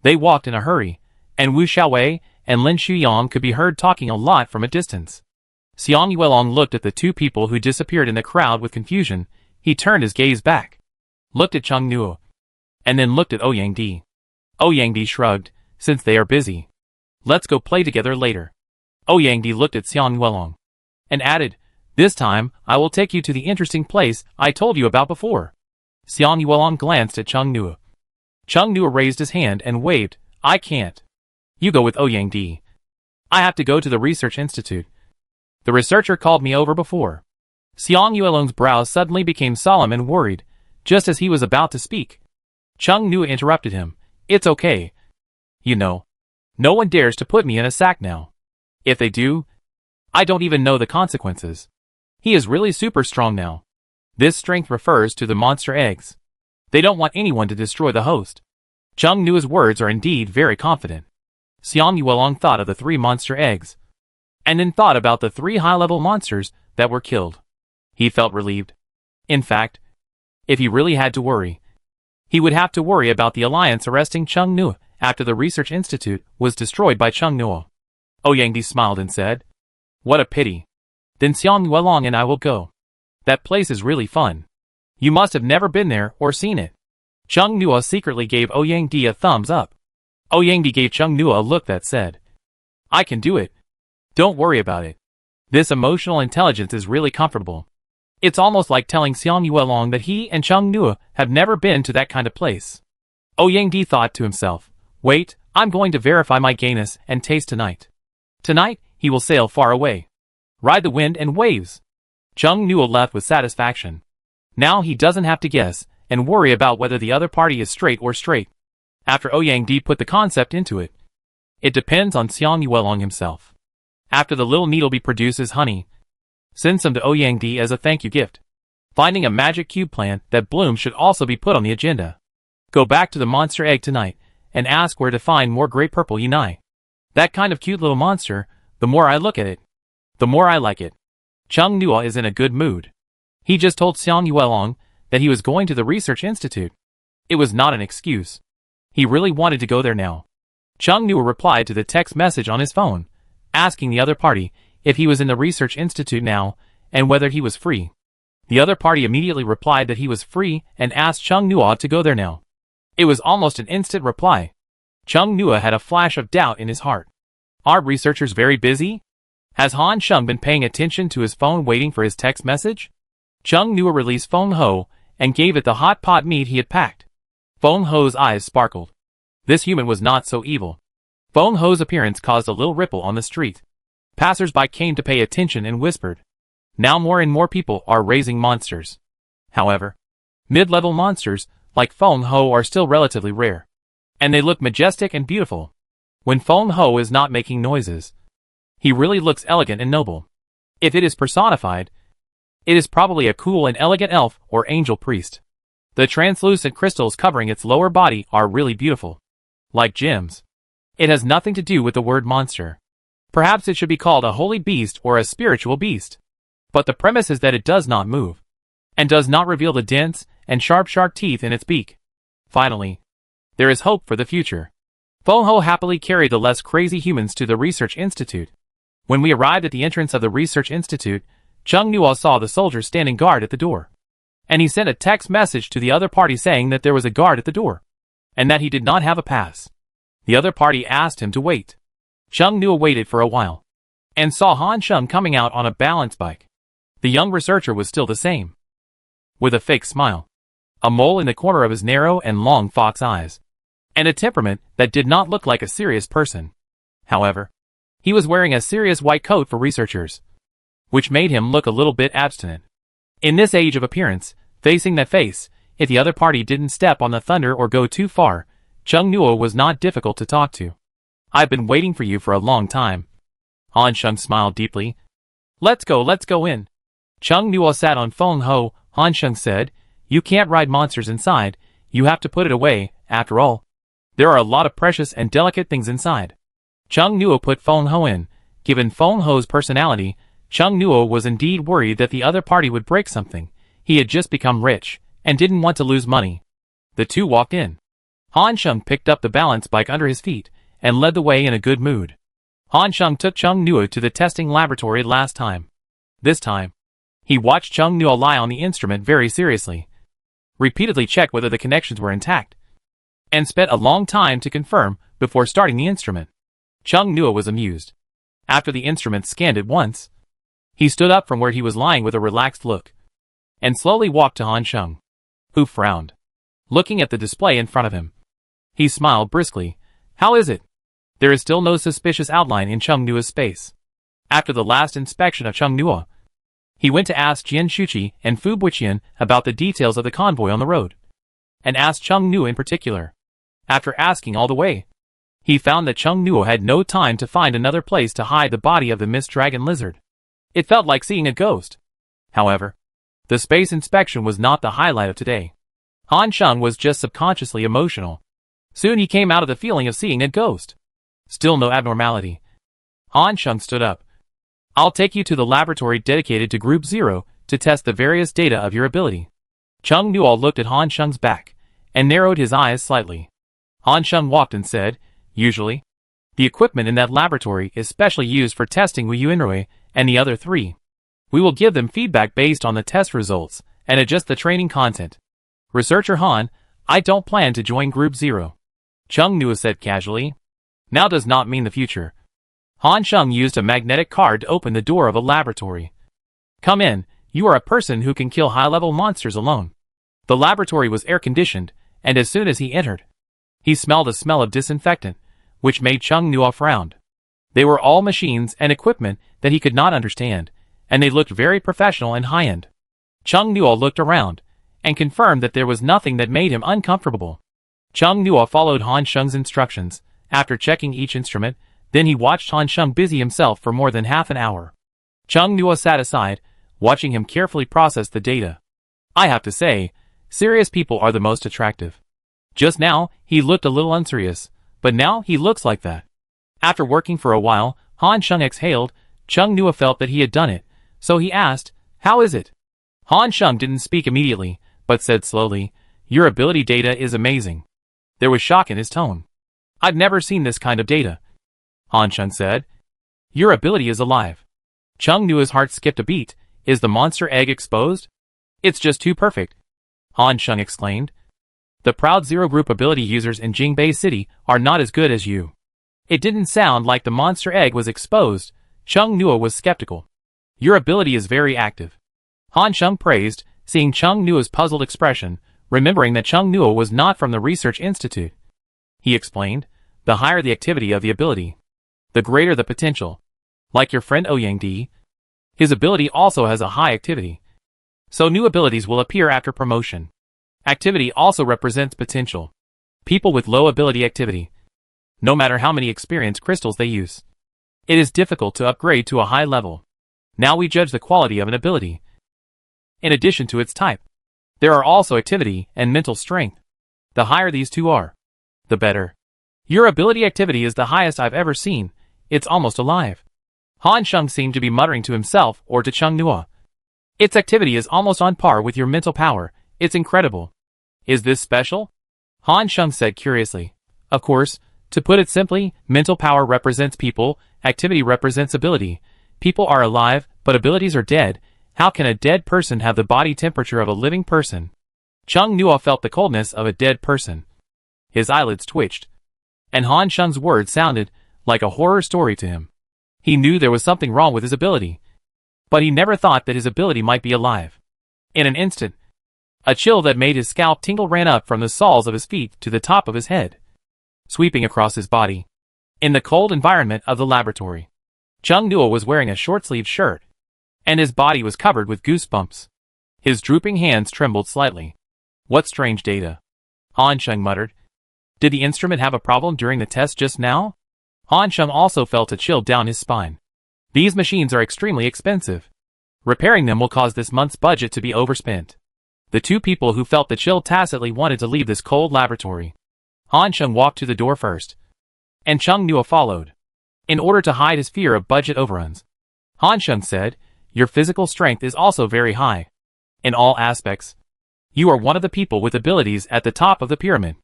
They walked in a hurry, and Wu Xiaowei and Lin Shuyang could be heard talking a lot from a distance. Xiang Yuelong looked at the 2 people who disappeared in the crowd with confusion. He turned his gaze back, looked at Cheng Nuo, and then looked at Ouyangdi. Ouyangdi shrugged, since they are busy. Let's go play together later. Ouyangdi looked at Xiang Yuelong, and added, this time, I will take you to the interesting place I told you about before. Xiang Yuelong glanced at Cheng Nuo. Cheng Nuo raised his hand and waved, I can't. You go with Ouyangdi. I have to go to the research institute. The researcher called me over before. Xiang Yuelong's brow suddenly became solemn and worried, just as he was about to speak. Cheng Nuo interrupted him. It's okay. You know, no one dares to put me in a sack now. If they do, I don't even know the consequences. He is really super strong now. This strength refers to the monster eggs. They don't want anyone to destroy the host. Chung Nua's words are indeed very confident. Xiang Yuelong thought of the 3 monster eggs, and then thought about the 3 high-level monsters that were killed. He felt relieved. In fact, if he really had to worry, he would have to worry about the Alliance arresting Chung Nua after the Research Institute was destroyed by Chung Nua. Ouyangdi smiled and said, "What a pity. Then Xiang Yuelong and I will go. That place is really fun. You must have never been there or seen it." Chung Nua secretly gave Ouyangdi a thumbs up. Ouyangdi gave Chung Nua a look that said, "I can do it. Don't worry about it. This emotional intelligence is really comfortable." It's almost like telling Xiang Yuelong that he and Chung Nua have never been to that kind of place. Ouyangdi thought to himself, "Wait, I'm going to verify my gayness and taste tonight. Tonight, he will sail far away. Ride the wind and waves." Chung Nua left with satisfaction. Now he doesn't have to guess and worry about whether the other party is straight or straight. After Ouyangdi put the concept into it, it depends on Xiang Yuelong himself. After the little needle produces honey, send some to Ouyangdi as a thank you gift. Finding a magic cube plant that blooms should also be put on the agenda. Go back to the monster egg tonight and ask where to find more great purple yunai. That kind of cute little monster, the more I look at it, the more I like it. Chung Nua is in a good mood. He just told Xiang Yuelong that he was going to the Research Institute. It was not an excuse. He really wanted to go there now. Chung Nua replied to the text message on his phone, asking the other party if he was in the Research Institute now and whether he was free. The other party immediately replied that he was free and asked Chung Nua to go there now. It was almost an instant reply. Chung Nua had a flash of doubt in his heart. Are researchers very busy? Has Han Sheng been paying attention to his phone waiting for his text message? Chung Nua released Feng Ho and gave it the hot pot meat he had packed. Feng Ho's eyes sparkled. This human was not so evil. Feng Ho's appearance caused a little ripple on the street. Passers-by came to pay attention and whispered. Now more and more people are raising monsters. However, mid-level monsters like Feng Ho are still relatively rare. And they look majestic and beautiful. When Feng Ho is not making noises, he really looks elegant and noble. If it is personified, it is probably a cool and elegant elf or angel priest. The translucent crystals covering its lower body are really beautiful. Like gems. It has nothing to do with the word monster. Perhaps it should be called a holy beast or a spiritual beast. But the premise is that it does not move, and does not reveal the dense and sharp teeth in its beak. Finally, there is hope for the future. Feng Ho happily carried the less crazy humans to the Research Institute. When we arrived at the entrance of the Research Institute, Chung Nua saw the soldier standing guard at the door. And he sent a text message to the other party saying that there was a guard at the door, and that he did not have a pass. The other party asked him to wait. Chung Nua waited for a while, and saw Han Sheng coming out on a balance bike. The young researcher was still the same, with a fake smile, a mole in the corner of his narrow and long fox eyes, and a temperament that did not look like a serious person. However, he was wearing a serious white coat for researchers, which made him look a little bit abstinent. In this age of appearance, facing that face, if the other party didn't step on the thunder or go too far, Chung Nua was not difficult to talk to. "I've been waiting for you for a long time." Han Sheng smiled deeply. Let's go in." Chung Nua sat on Feng Ho. Han Sheng said, "You can't ride monsters inside, you have to put it away, after all. There are a lot of precious and delicate things inside." Chung Nua put Feng Ho in. Given Feng Ho's personality, Chung Nua was indeed worried that the other party would break something. He had just become rich, and didn't want to lose money. The two walked in. Han Sheng picked up the balance bike under his feet, and led the way in a good mood. Han Sheng took Chung Nua to the testing laboratory last time. This time, he watched Chung Nua lie on the instrument very seriously, repeatedly checked whether the connections were intact, and spent a long time to confirm before starting the instrument. Chung Nua was amused. After the instrument scanned it once, he stood up from where he was lying with a relaxed look, and slowly walked to Han Sheng, who frowned, looking at the display in front of him. He smiled briskly. "How is it?" There is still no suspicious outline in Chung Nua's space. After the last inspection of Chung Nua, he went to ask Jian Shuqi and Fu Buqian about the details of the convoy on the road, and asked Chung Nua in particular. After asking all the way, he found that Chung Nua had no time to find another place to hide the body of the Mist Dragon Lizard. It felt like seeing a ghost. However, the space inspection was not the highlight of today. Han Sheng was just subconsciously emotional. Soon he came out of the feeling of seeing a ghost. Still no abnormality. Han Sheng stood up. I'll take you to the laboratory dedicated to Group 0 to test the various data of your ability. Chung Nuo looked at Han Sheng's back and narrowed his eyes slightly. Han Sheng walked and said, usually, the equipment in that laboratory is specially used for testing Wu Yunrui and the other three. We will give them feedback based on the test results and adjust the training content. Researcher Han, I don't plan to join Group 0. Chung Nuo said casually. Now does not mean the future. Han Sheng used a magnetic card to open the door of a laboratory. Come in, you are a person who can kill high-level monsters alone. The laboratory was air-conditioned, and as soon as he entered, he smelled a smell of disinfectant, which made Chung Nuo frown. They were all machines and equipment that he could not understand, and they looked very professional and high-end. Chung Nuo looked around, and confirmed that there was nothing that made him uncomfortable. Chung Nuo followed Han Sheng's instructions. After checking each instrument, then he watched Han Sheng busy himself for more than half an hour. Chung Nuo sat aside, watching him carefully process the data. I have to say, serious people are the most attractive. Just now, he looked a little unserious, but now he looks like that. After working for a while, Han Sheng exhaled. Chung Nuo felt that he had done it, so he asked, how is it? Han Sheng didn't speak immediately, but said slowly, your ability data is amazing. There was shock in his tone. I've never seen this kind of data. Han Sheng said. Your ability is alive. Chung Nuo's heart skipped a beat. Is the monster egg exposed? It's just too perfect. Han Sheng exclaimed. The proud Zero Group ability users in Jingbei City are not as good as you. It didn't sound like the monster egg was exposed. Chung Nuo was skeptical. Your ability is very active. Han Sheng praised, seeing Chung Nuo's puzzled expression, remembering that Chung Nuo was not from the research institute. He explained, the higher the activity of the ability, the greater the potential. Like your friend Ouyang Di, his ability also has a high activity. So new abilities will appear after promotion. Activity also represents potential. People with low ability activity, no matter how many experience crystals they use, it is difficult to upgrade to a high level. Now we judge the quality of an ability. In addition to its type, there are also activity and mental strength. The higher these two are, the better. Your ability activity is the highest I've ever seen. It's almost alive. Han Sheng seemed to be muttering to himself or to Chung Nuo. Its activity is almost on par with your mental power. It's incredible. Is this special? Han Sheng said curiously. Of course, to put it simply, mental power represents people, activity represents ability. People are alive, but abilities are dead. How can a dead person have the body temperature of a living person? Chung Nuo felt the coldness of a dead person. His eyelids twitched, and Han Sheng's words sounded like a horror story to him. He knew there was something wrong with his ability, but he never thought that his ability might be alive. In an instant, a chill that made his scalp tingle ran up from the soles of his feet to the top of his head, sweeping across his body. In the cold environment of the laboratory, Chung Nuo was wearing a short-sleeved shirt, and his body was covered with goosebumps. His drooping hands trembled slightly. What strange data? Han Sheng muttered. Did the instrument have a problem during the test just now? Han Sheng also felt a chill down his spine. These machines are extremely expensive. Repairing them will cause this month's budget to be overspent. The two people who felt the chill tacitly wanted to leave this cold laboratory. Han Sheng walked to the door first, and Chung Nuo followed, in order to hide his fear of budget overruns. Han Sheng said, your physical strength is also very high. In all aspects, you are one of the people with abilities at the top of the pyramid.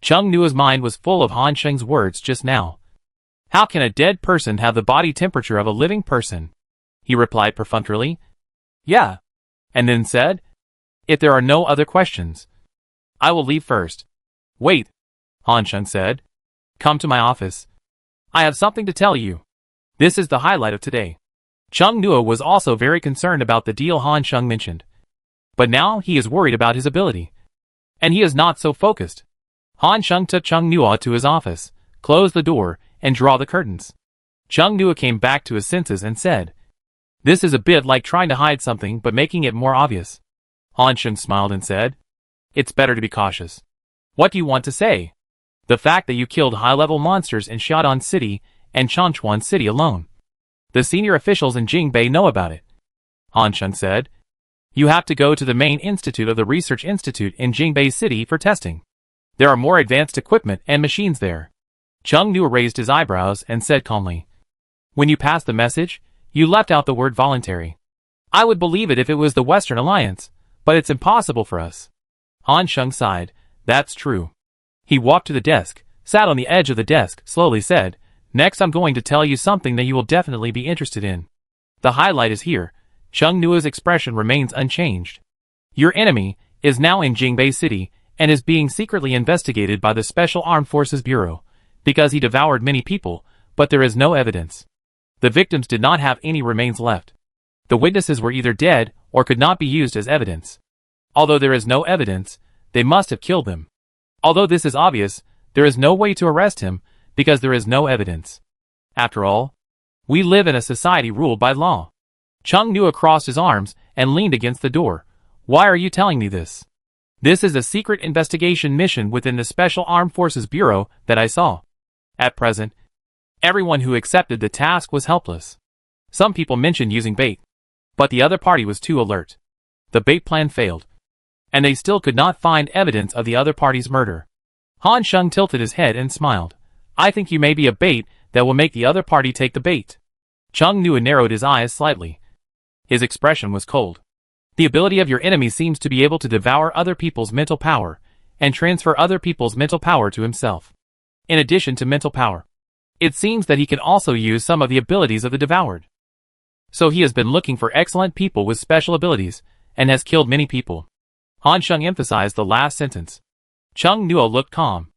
Chung Nuo's mind was full of Han Sheng's words just now. How can a dead person have the body temperature of a living person? He replied perfunctorily. Yeah. And then said, if there are no other questions, I will leave first. Wait, Han Sheng said. Come to my office. I have something to tell you. This is the highlight of today. Chung Nuo was also very concerned about the deal Han Sheng mentioned. But now he is worried about his ability. And he is not so focused. Han Sheng took Chung Nuo to his office, closed the door, and drew the curtains. Chung Nuo came back to his senses and said, this is a bit like trying to hide something but making it more obvious. Han Sheng smiled and said, it's better to be cautious. What do you want to say? The fact that you killed high-level monsters in Xiaodong City and Changchuan City alone. The senior officials in Jingbei know about it. Han Sheng said, You have to go to the main institute of the Research Institute in Jingbei City for testing. There are more advanced equipment and machines there. Chung Nu raised his eyebrows and said calmly, "When you passed the message, you left out the word voluntary. I would believe it if it was the Western Alliance, but it's impossible for us." Han Sheng sighed. "That's true." He walked to the desk, sat on the edge of the desk, slowly said, "Next I'm going to tell you something that you will definitely be interested in." The highlight is here. Chung Nu's expression remains unchanged. "Your enemy is now in Jingbei City and is being secretly investigated by the Special Armed Forces Bureau because he devoured many people, but there is no evidence. The victims did not have any remains left. The witnesses were either dead or could not be used as evidence. Although there is no evidence, they must have killed them. Although this is obvious, there is no way to arrest him because there is no evidence. After all, we live in a society ruled by law." Chung Nu crossed his arms and leaned against the door. "Why are you telling me this? This is a secret investigation mission within the Special Armed Forces Bureau that I saw. At present, everyone who accepted the task was helpless. Some people mentioned using bait, but the other party was too alert. The bait plan failed, and they still could not find evidence of the other party's murder." Han Sheng tilted his head and smiled. "I think you may be a bait that will make the other party take the bait." Chung Nu narrowed his eyes slightly. His expression was cold. "The ability of your enemy seems to be able to devour other people's mental power and transfer other people's mental power to himself. In addition to mental power, it seems that he can also use some of the abilities of the devoured. So he has been looking for excellent people with special abilities and has killed many people." Han Sheng emphasized the last sentence. Chung Nu looked calm,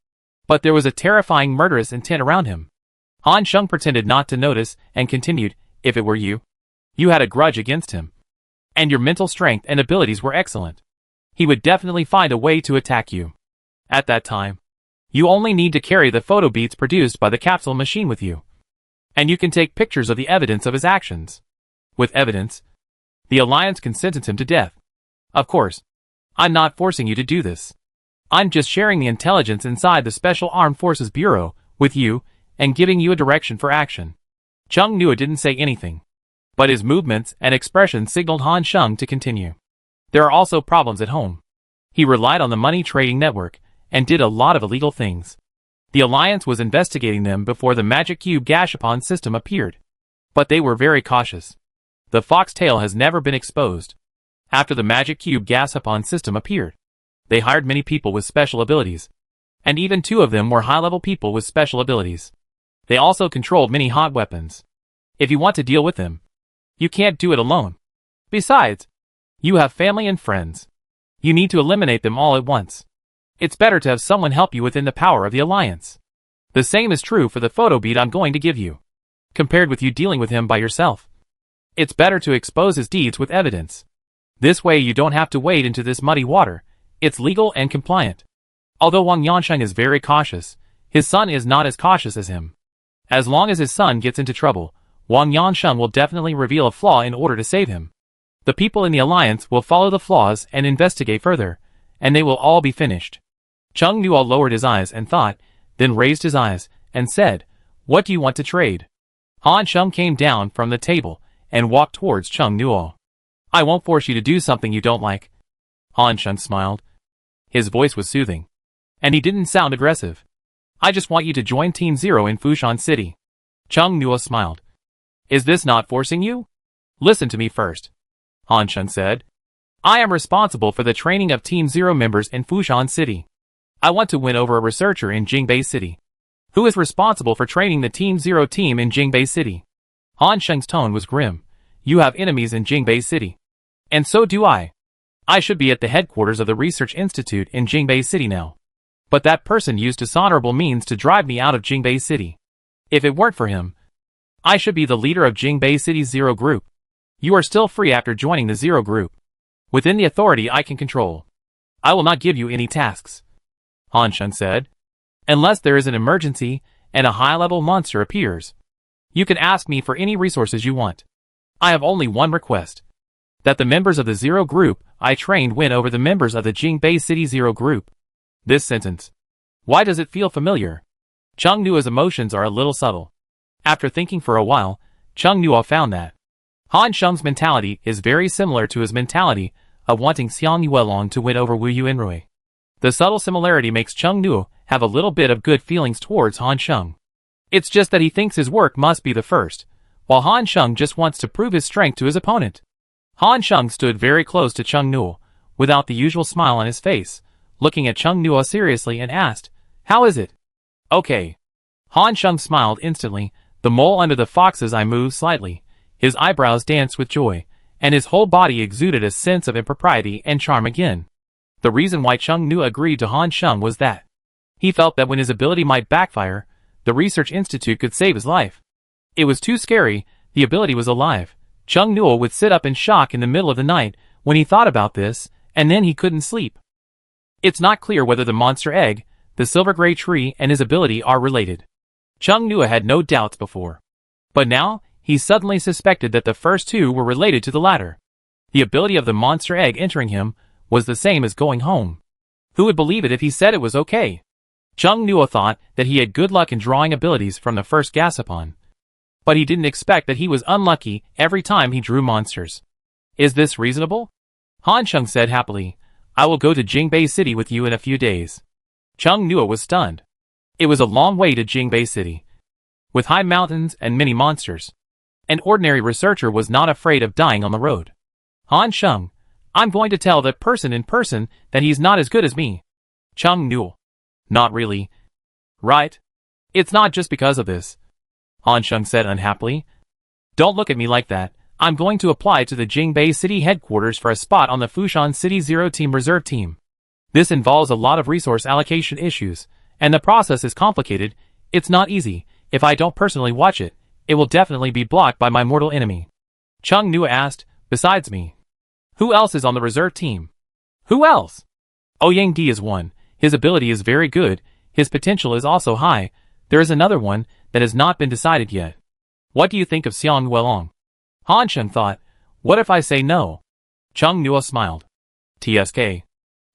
but there was a terrifying murderous intent around him. Han Sheng pretended not to notice and continued, "If it were you, you had a grudge against him, and your mental strength and abilities were excellent. He would definitely find a way to attack you. At that time, you only need to carry the photo beats produced by the capsule machine with you, and you can take pictures of the evidence of his actions. With evidence, the Alliance can sentence him to death. Of course, I'm not forcing you to do this. I'm just sharing the intelligence inside the Special Armed Forces Bureau with you and giving you a direction for action." Chung Nu didn't say anything, but his movements and expressions signaled Han Sheng to continue. "There are also problems at home. He relied on the money trading network and did a lot of illegal things. The Alliance was investigating them before the Magic Cube Gashapon system appeared, but they were very cautious. The foxtail has never been exposed. After the Magic Cube Gashapon system appeared, they hired many people with special abilities, and even 2 of them were high-level people with special abilities. They also controlled many hot weapons. If you want to deal with them, you can't do it alone. Besides, you have family and friends. You need to eliminate them all at once. It's better to have someone help you within the power of the Alliance. The same is true for the photo beat I'm going to give you. Compared with you dealing with him by yourself, it's better to expose his deeds with evidence. This way you don't have to wade into this muddy water. It's legal and compliant." Although Wang Yansheng is very cautious, his son is not as cautious as him. As long as his son gets into trouble, Wang Yansheng will definitely reveal a flaw in order to save him. The people in the Alliance will follow the flaws and investigate further, and they will all be finished. Chung Nu lowered his eyes and thought, then raised his eyes and said, "What do you want to trade?" Han Sheng came down from the table and walked towards Chung Nu. "I won't force you to do something you don't like." Han Sheng smiled. His voice was soothing, and he didn't sound aggressive. "I just want you to join Team Zero in Fushan City." Chung Nu smiled. "Is this not forcing you? Listen to me first," Han Sheng said. "I am responsible for the training of Team Zero members in Fushan City. I want to win over a researcher in Jingbei City. Who is responsible for training the Team Zero team in Jingbei City?" Han Sheng's tone was grim. "You have enemies in Jingbei City. And so do I. I should be at the headquarters of the Research Institute in Jingbei City now. But that person used dishonorable means to drive me out of Jingbei City. If it weren't for him, I should be the leader of Jingbei City's Zero Group. You are still free after joining the Zero Group. Within the authority I can control, I will not give you any tasks," Han Sheng said. "Unless there is an emergency and a high-level monster appears. You can ask me for any resources you want. I have only one request. That the members of the Zero Group I trained win over the members of the Jingbei City Zero Group." This sentence. Why does it feel familiar? Chung Nu's emotions are a little subtle. After thinking for a while, Chung Nu found that Han Sheng's mentality is very similar to his mentality of wanting Xiang Yuelong to win over Wu Yuanrui. The subtle similarity makes Cheng Nuo have a little bit of good feelings towards Han Sheng. It's just that he thinks his work must be the first, while Han Sheng just wants to prove his strength to his opponent. Han Sheng stood very close to Cheng Nuo, without the usual smile on his face, looking at Cheng Nuo seriously and asked, "How is it?" "Okay." Han Sheng smiled instantly, the mole under the fox's eye moved slightly, his eyebrows danced with joy, and his whole body exuded a sense of impropriety and charm again. The reason why Cheng Nuo agreed to Han Sheng was that he felt that when his ability might backfire, the research institute could save his life. It was too scary, the ability was alive. Cheng Nuo would sit up in shock in the middle of the night when he thought about this, and then he couldn't sleep. It's not clear whether the monster egg, the silver gray tree, and his ability are related. Cheng Nuo had no doubts before. But now, he suddenly suspected that the first two were related to the latter. The ability of the monster egg entering him was the same as going home. Who would believe it if he said it was okay? Cheng Nuo thought that he had good luck in drawing abilities from the first Gasapon. But he didn't expect that he was unlucky every time he drew monsters. Is this reasonable? Han Sheng said happily, "I will go to Jingbei City with you in a few days." Cheng Nuo was stunned. It was a long way to Jingbei City, with high mountains and many monsters. An ordinary researcher was not afraid of dying on the road. "Han Sheng, I'm going to tell that person in person that he's not as good as me." Cheng Nuo. "Not really. Right? It's not just because of this," Han Sheng said unhappily. "Don't look at me like that. I'm going to apply to the Jingbei City headquarters for a spot on the Fushan City Zero Team Reserve Team. This involves a lot of resource allocation issues, and the process is complicated. It's not easy. If I don't personally watch it, it will definitely be blocked by my mortal enemy." Cheng Nuo asked, "Besides me, who else is on the reserve team?" "Who else?" "Ouyang Di is one. His ability is very good. His potential is also high. There is another one that has not been decided yet." "What do you think of Xiang Yuelong?" Han Sheng thought, "What if I say no?" Cheng Nuo smiled. "TSK."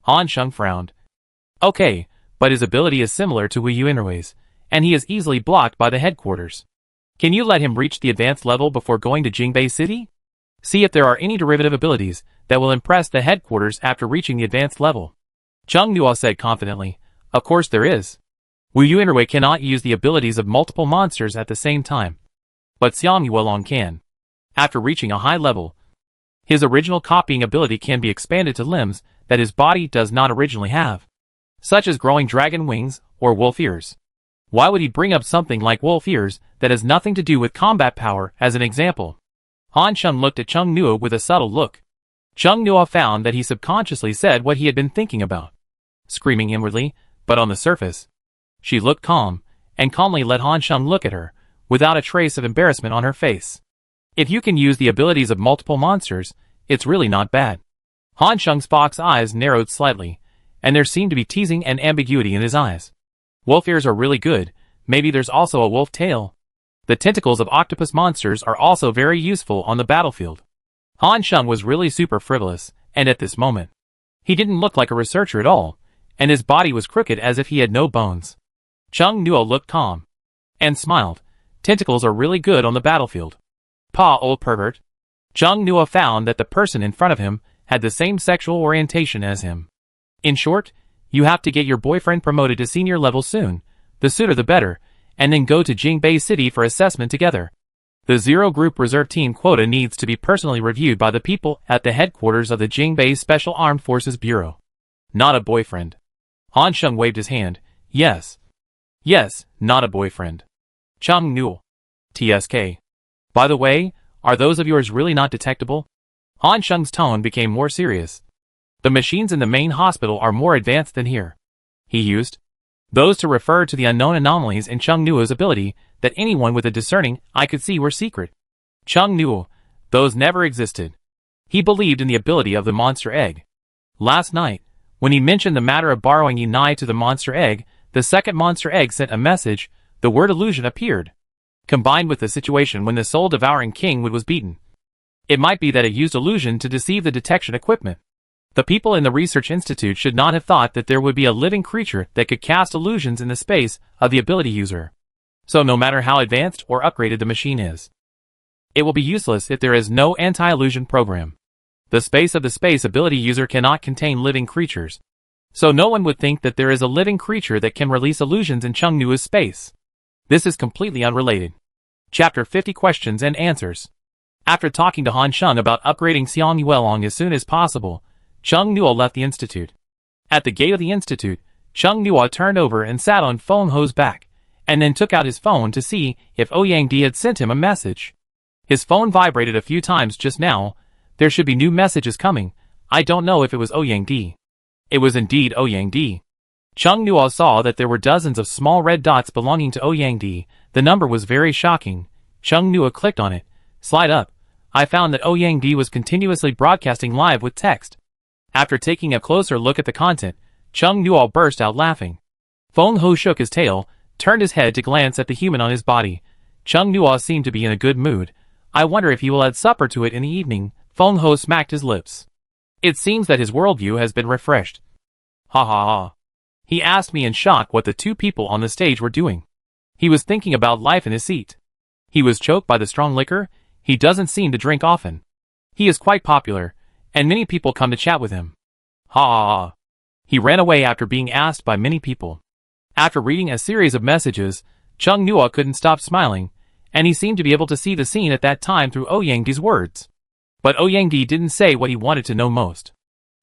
Han Sheng frowned. "Okay, but his ability is similar to Wu Yuanrui's, and he is easily blocked by the headquarters. Can you let him reach the advanced level before going to Jingbei City? See if there are any derivative abilities that will impress the headquarters after reaching the advanced level." Cheng Nuo said confidently, "Of course there is. Wu Yuanrui cannot use the abilities of multiple monsters at the same time, but Xiang Yuelong can. After reaching a high level, his original copying ability can be expanded to limbs that his body does not originally have, such as growing dragon wings or wolf ears. Why would he bring up something like wolf ears that has nothing to do with combat power as an example?" Han Sheng looked at Cheng Nuo with a subtle look. Cheng Nuo found that he subconsciously said what he had been thinking about, screaming inwardly, but on the surface, she looked calm, and calmly let Han Sheng look at her, without a trace of embarrassment on her face. If you can use the abilities of multiple monsters, it's really not bad. Han Sheng's fox eyes narrowed slightly, and there seemed to be teasing and ambiguity in his eyes. Wolf ears are really good, maybe there's also a wolf tail. The tentacles of octopus monsters are also very useful on the battlefield. Han Sheng was really super frivolous, and at this moment, he didn't look like a researcher at all, and his body was crooked as if he had no bones. Cheng Nuo looked calm, and smiled. Tentacles are really good on the battlefield. "Pa, old pervert." Cheng Nuo found that the person in front of him had the same sexual orientation as him. "In short, you have to get your boyfriend promoted to senior level soon, the sooner the better, and then go to Jingbei City for assessment together. The Zero Group Reserve Team quota needs to be personally reviewed by the people at the headquarters of the Jingbei Special Armed Forces Bureau." "Not a boyfriend." Han Sheng waved his hand. Yes, not a boyfriend." Cheng Nuo. "TSK. By the way, are those of yours really not detectable?" Han Sheng's tone became more serious. "The machines in the main hospital are more advanced than here," he used. Those to refer to the unknown anomalies in Cheng Nuo's ability that anyone with a discerning eye could see were secret. Cheng Nuo, those never existed. He believed in the ability of the monster egg. Last night, when he mentioned the matter of borrowing Yinai to the monster egg, the second monster egg sent a message. The word illusion appeared, combined with the situation when the soul-devouring king was beaten. It might be that it used illusion to deceive the detection equipment. The people in the research institute should not have thought that there would be a living creature that could cast illusions in the space of the ability user. So no matter how advanced or upgraded the machine is, it will be useless if there is no anti-illusion program. The space of the space ability user cannot contain living creatures. So no one would think that there is a living creature that can release illusions in Chengnua's space. This is completely unrelated. Chapter 50 Questions and Answers. After talking to Han Sheng about upgrading Xiang Yuelong as soon as possible, Cheng Nua left the institute. At the gate of the institute, Cheng Nua turned over and sat on Feng Ho's back, and then took out his phone to see if Ouyang Di had sent him a message. His phone vibrated a few times just now. There should be new messages coming. I don't know if it was Ouyang Di. It was indeed Ouyang Di. Cheng Nua saw that there were dozens of small red dots belonging to Ouyang Di. The number was very shocking. Cheng Nua clicked on it. Slide up. I found that Ouyang Di was continuously broadcasting live with text. After taking a closer look at the content, Cheng Nua burst out laughing. Feng Ho shook his tail, turned his head to glance at the human on his body. Cheng Nua seemed to be in a good mood. I wonder if he will add supper to it in the evening. Feng Ho smacked his lips. It seems that his worldview has been refreshed. Ha ha ha. He asked me in shock what the two people on the stage were doing. He was thinking about life in his seat. He was choked by the strong liquor. He doesn't seem to drink often. He is quite popular, and many people come to chat with him. Ha ha ha. He ran away after being asked by many people. After reading a series of messages, Cheng Nua couldn't stop smiling, and he seemed to be able to see the scene at that time through Ouyang Di's words. But Ouyang Di didn't say what he wanted to know most.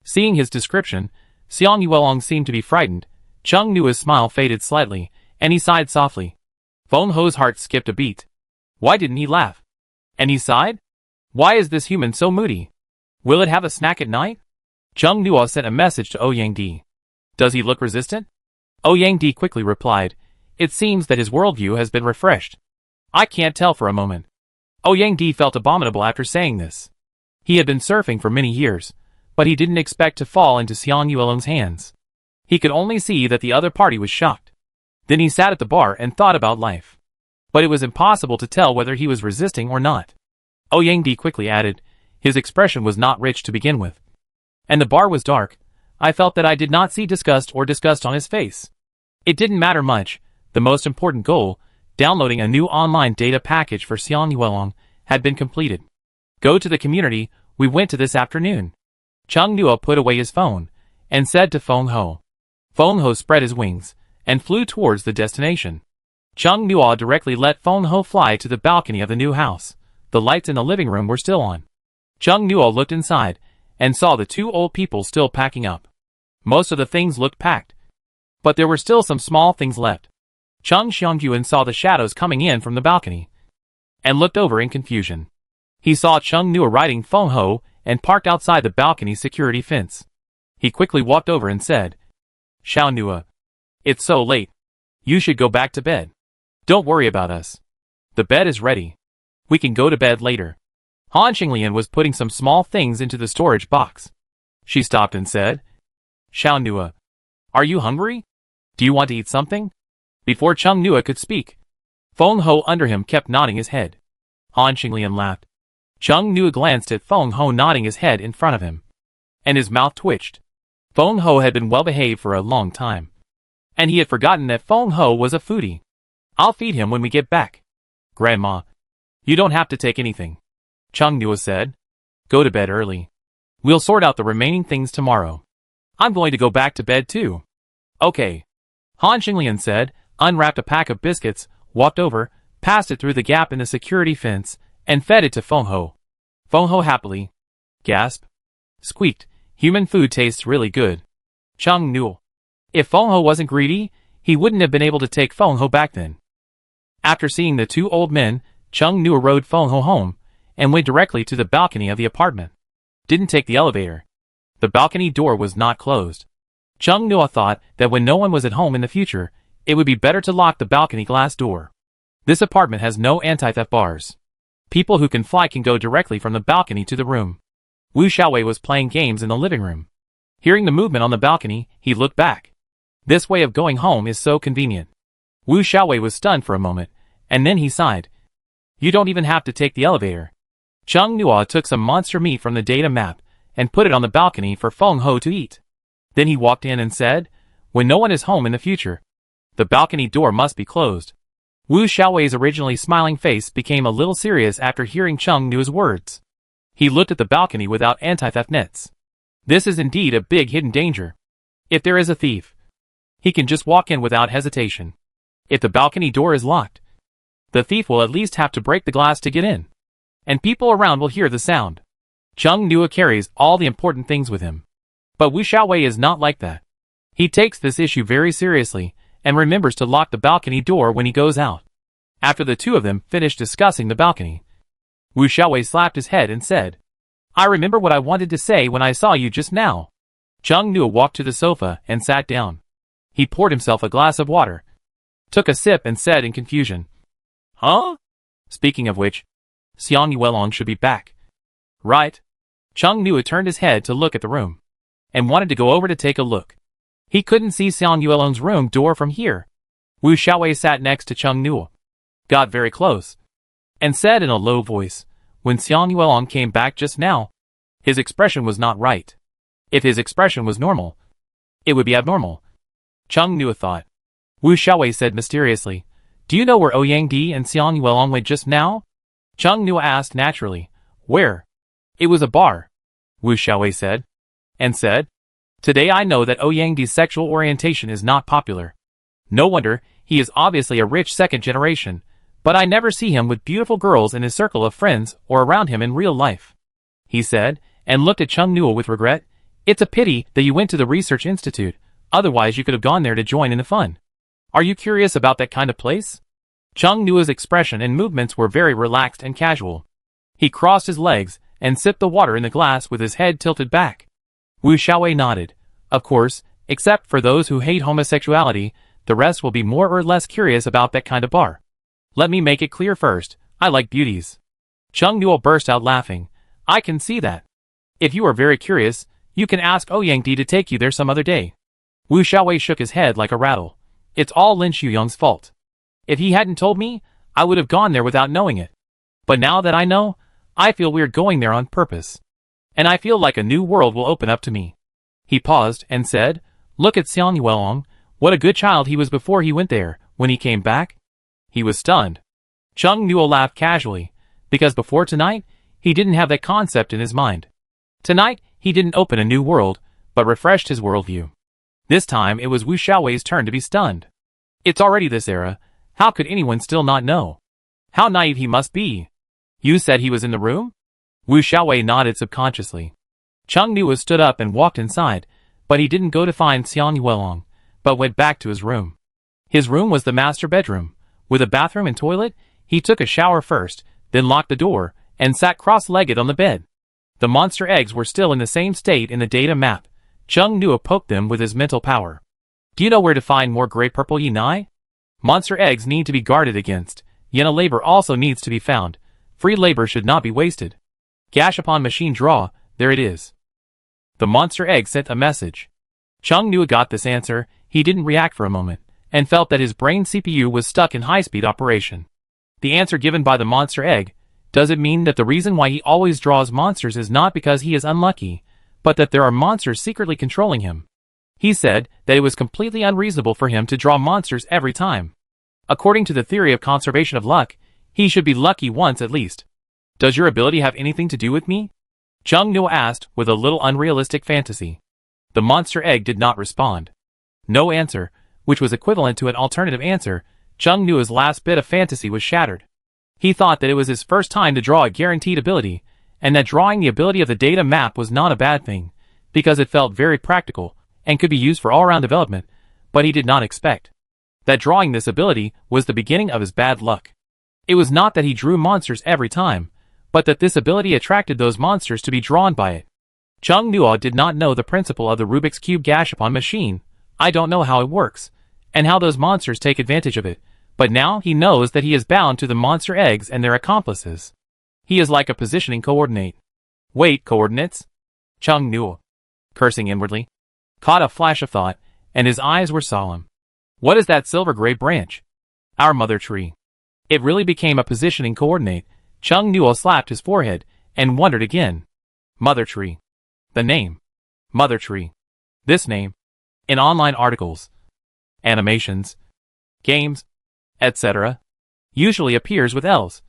Seeing his description, Xiang Yuelong seemed to be frightened. Cheng Nua's smile faded slightly, and he sighed softly. Feng Ho's heart skipped a beat. Why didn't he laugh? And he sighed? Why is this human so moody? Will it have a snack at night? Cheng Nua sent a message to Ouyang Di. Does he look resistant? Ouyang Di quickly replied. It seems that his worldview has been refreshed. I can't tell for a moment. Ouyang Di felt abominable after saying this. He had been surfing for many years, but he didn't expect to fall into Xiang Yuelong's hands. He could only see that the other party was shocked. Then he sat at the bar and thought about life. But it was impossible to tell whether he was resisting or not. Ouyang Di quickly added, his expression was not rich to begin with. And the bar was dark. I felt that I did not see disgust on his face. It didn't matter much. The most important goal, downloading a new online data package for Xiang Yuelong, had been completed. Go to the community, we went to this afternoon. Cheng Nua put away his phone, and said to Feng Ho. Feng Ho spread his wings, and flew towards the destination. Cheng Nua directly let Feng Ho fly to the balcony of the new house. The lights in the living room were still on. Cheng Nua looked inside, and saw the two old people still packing up. Most of the things looked packed, but there were still some small things left. Cheng Xiangyuan saw the shadows coming in from the balcony, and looked over in confusion. He saw Cheng Nua riding Feng Ho, and parked outside the balcony security fence. He quickly walked over and said, Xiao Nua, it's so late. You should go back to bed. Don't worry about us. The bed is ready. We can go to bed later. Han Xinglian was putting some small things into the storage box. She stopped and said, Xiao Nua, are you hungry? Do you want to eat something? Before Cheng Nua could speak, Feng Ho under him kept nodding his head. Han Xinglian laughed. Cheng Nua glanced at Feng Ho nodding his head in front of him, and his mouth twitched. Feng Ho had been well behaved for a long time, and he had forgotten that Feng Ho was a foodie. I'll feed him when we get back. Grandma, you don't have to take anything, Cheng Nua said. Go to bed early. We'll sort out the remaining things tomorrow. I'm going to go back to bed too. Okay. Han Xinglian said, unwrapped a pack of biscuits, walked over, passed it through the gap in the security fence, and fed it to Feng Ho. Feng Ho happily gasped, squeaked, human food tastes really good. Cheng Nua. If Feng Ho wasn't greedy, he wouldn't have been able to take Feng Ho back then. After seeing the two old men, Cheng Nua rode Feng Ho home, and went directly to the balcony of the apartment. Didn't take the elevator. The balcony door was not closed. Cheng Nua thought that when no one was at home in the future, it would be better to lock the balcony glass door. This apartment has no anti-theft bars. People who can fly can go directly from the balcony to the room. Wu Xiaowei was playing games in the living room. Hearing the movement on the balcony, he looked back. This way of going home is so convenient. Wu Xiaowei was stunned for a moment, and then he sighed. You don't even have to take the elevator. Cheng Nua took some monster meat from the data map, and put it on the balcony for Feng Ho to eat. Then he walked in and said, when no one is home in the future, the balcony door must be closed. Wu Xiaowei's originally smiling face became a little serious after hearing Cheng Nua's words. He looked at the balcony without anti-theft nets. This is indeed a big hidden danger. If there is a thief, he can just walk in without hesitation. If the balcony door is locked, the thief will at least have to break the glass to get in. And people around will hear the sound. Chung Nua carries all the important things with him. But Wu Xiaowei is not like that. He takes this issue very seriously, and remembers to lock the balcony door when he goes out. After the two of them finished discussing the balcony, Wu Xiaowei slapped his head and said, "I remember what I wanted to say when I saw you just now." Chung Nua walked to the sofa and sat down. He poured himself a glass of water, took a sip and said in confusion, "Huh? Speaking of which, Xiang Yuelong should be back, right?" Chung Nua turned his head to look at the room, and wanted to go over to take a look. He couldn't see Xiang Yuelong's room door from here. Wu Xiaowei sat next to Chung Nua, got very close, and said in a low voice, "When Xiang Yuelong came back just now, his expression was not right. If his expression was normal, it would be abnormal." Chung Nua thought. Wu Xiaowei said mysteriously, "Do you know where Ouyang Di and Xiang Yuelong went just now?" Chung Nua asked naturally, "Where?" "It was a bar," Wu Xiaowei said, and said, "Today I know that Ouyang Di's sexual orientation is not popular. No wonder, he is obviously a rich second generation, but I never see him with beautiful girls in his circle of friends or around him in real life," he said, and looked at Chung Nua with regret. "It's a pity that you went to the research institute, otherwise you could have gone there to join in the fun. Are you curious about that kind of place?" Chung Nua's expression and movements were very relaxed and casual. He crossed his legs and sipped the water in the glass with his head tilted back. Wu Xiaowei nodded. "Of course, except for those who hate homosexuality, the rest will be more or less curious about that kind of bar. Let me make it clear first, I like beauties." Chung Nua burst out laughing. "I can see that. If you are very curious, you can ask Ouyang Di to take you there some other day." Wu Xiaowei shook his head like a rattle. "It's all Lin Shuyong's fault. If he hadn't told me, I would have gone there without knowing it. But now that I know, I feel weird going there on purpose. And I feel like a new world will open up to me." He paused and said, "Look at Xiang Yuelong, what a good child he was before he went there. When he came back, he was stunned." Chung Nua laughed casually, because before tonight, he didn't have that concept in his mind. Tonight, he didn't open a new world, but refreshed his worldview. This time it was Wu Xiaowei's turn to be stunned. It's already this era, how could anyone still not know? How naive he must be. "You said he was in the room?" Wu Xiaowei nodded subconsciously. Chung Nua stood up and walked inside, but he didn't go to find Xiang Yuelong, but went back to his room. His room was the master bedroom. With a bathroom and toilet, he took a shower first, then locked the door, and sat cross-legged on the bed. The monster eggs were still in the same state in the data map. Chung Nua poked them with his mental power. "Do you know where to find more gray purple Yinai? Monster eggs need to be guarded against. Yena labor also needs to be found. Free labor should not be wasted. Gashapon machine draw, there it is." The monster egg sent a message. Chung Nua got this answer, he didn't react for a moment, and felt that his brain CPU was stuck in high-speed operation. The answer given by the monster egg, does it mean that the reason why he always draws monsters is not because he is unlucky, but that there are monsters secretly controlling him? He said that it was completely unreasonable for him to draw monsters every time. According to the theory of conservation of luck, he should be lucky once at least. "Does your ability have anything to do with me?" Chung Nua asked with a little unrealistic fantasy. The monster egg did not respond. No answer, which was equivalent to an alternative answer. Chung Nua's last bit of fantasy was shattered. He thought that it was his first time to draw a guaranteed ability, and that drawing the ability of the data map was not a bad thing, because it felt very practical, and could be used for all-around development, but he did not expect that drawing this ability was the beginning of his bad luck. It was not that he drew monsters every time, but that this ability attracted those monsters to be drawn by it. Chung Nua did not know the principle of the Rubik's Cube Gashapon machine. I don't know how it works, and how those monsters take advantage of it, but now he knows that he is bound to the monster eggs and their accomplices. He is like a positioning coordinate. Wait, coordinates? Chung Nua, cursing inwardly, caught a flash of thought, and his eyes were solemn. What is that silver-gray branch? Our mother tree. It really became a positioning coordinate. Chung Nua slapped his forehead, and wondered again. Mother tree. The name. Mother tree. This name. In online articles, animations, games, etc., usually appears with L's.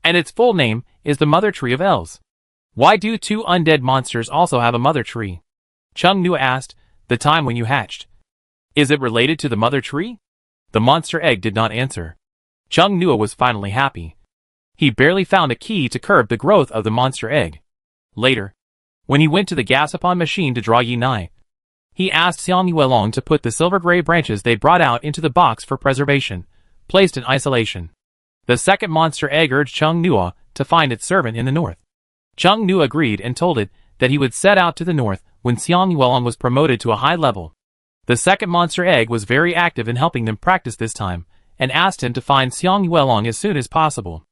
And its full name is the Mother Tree of L's. Why do two undead monsters also have a mother tree? Chung Nua asked. The time when you hatched. Is it related to the mother tree? The monster egg did not answer. Chung Nua was finally happy. He barely found a key to curb the growth of the monster egg. Later, when he went to the gasupon machine to draw Yi Nai, he asked Xiang Yuelong to put the silver gray branches they brought out into the box for preservation, placed in isolation. The second monster egg urged Chung Nua to find its servant in the north. Chung Nua agreed and told it that he would set out to the north when Xiang Yuelong was promoted to a high level. The second monster egg was very active in helping them practice this time, and asked him to find Xiang Yuelong as soon as possible.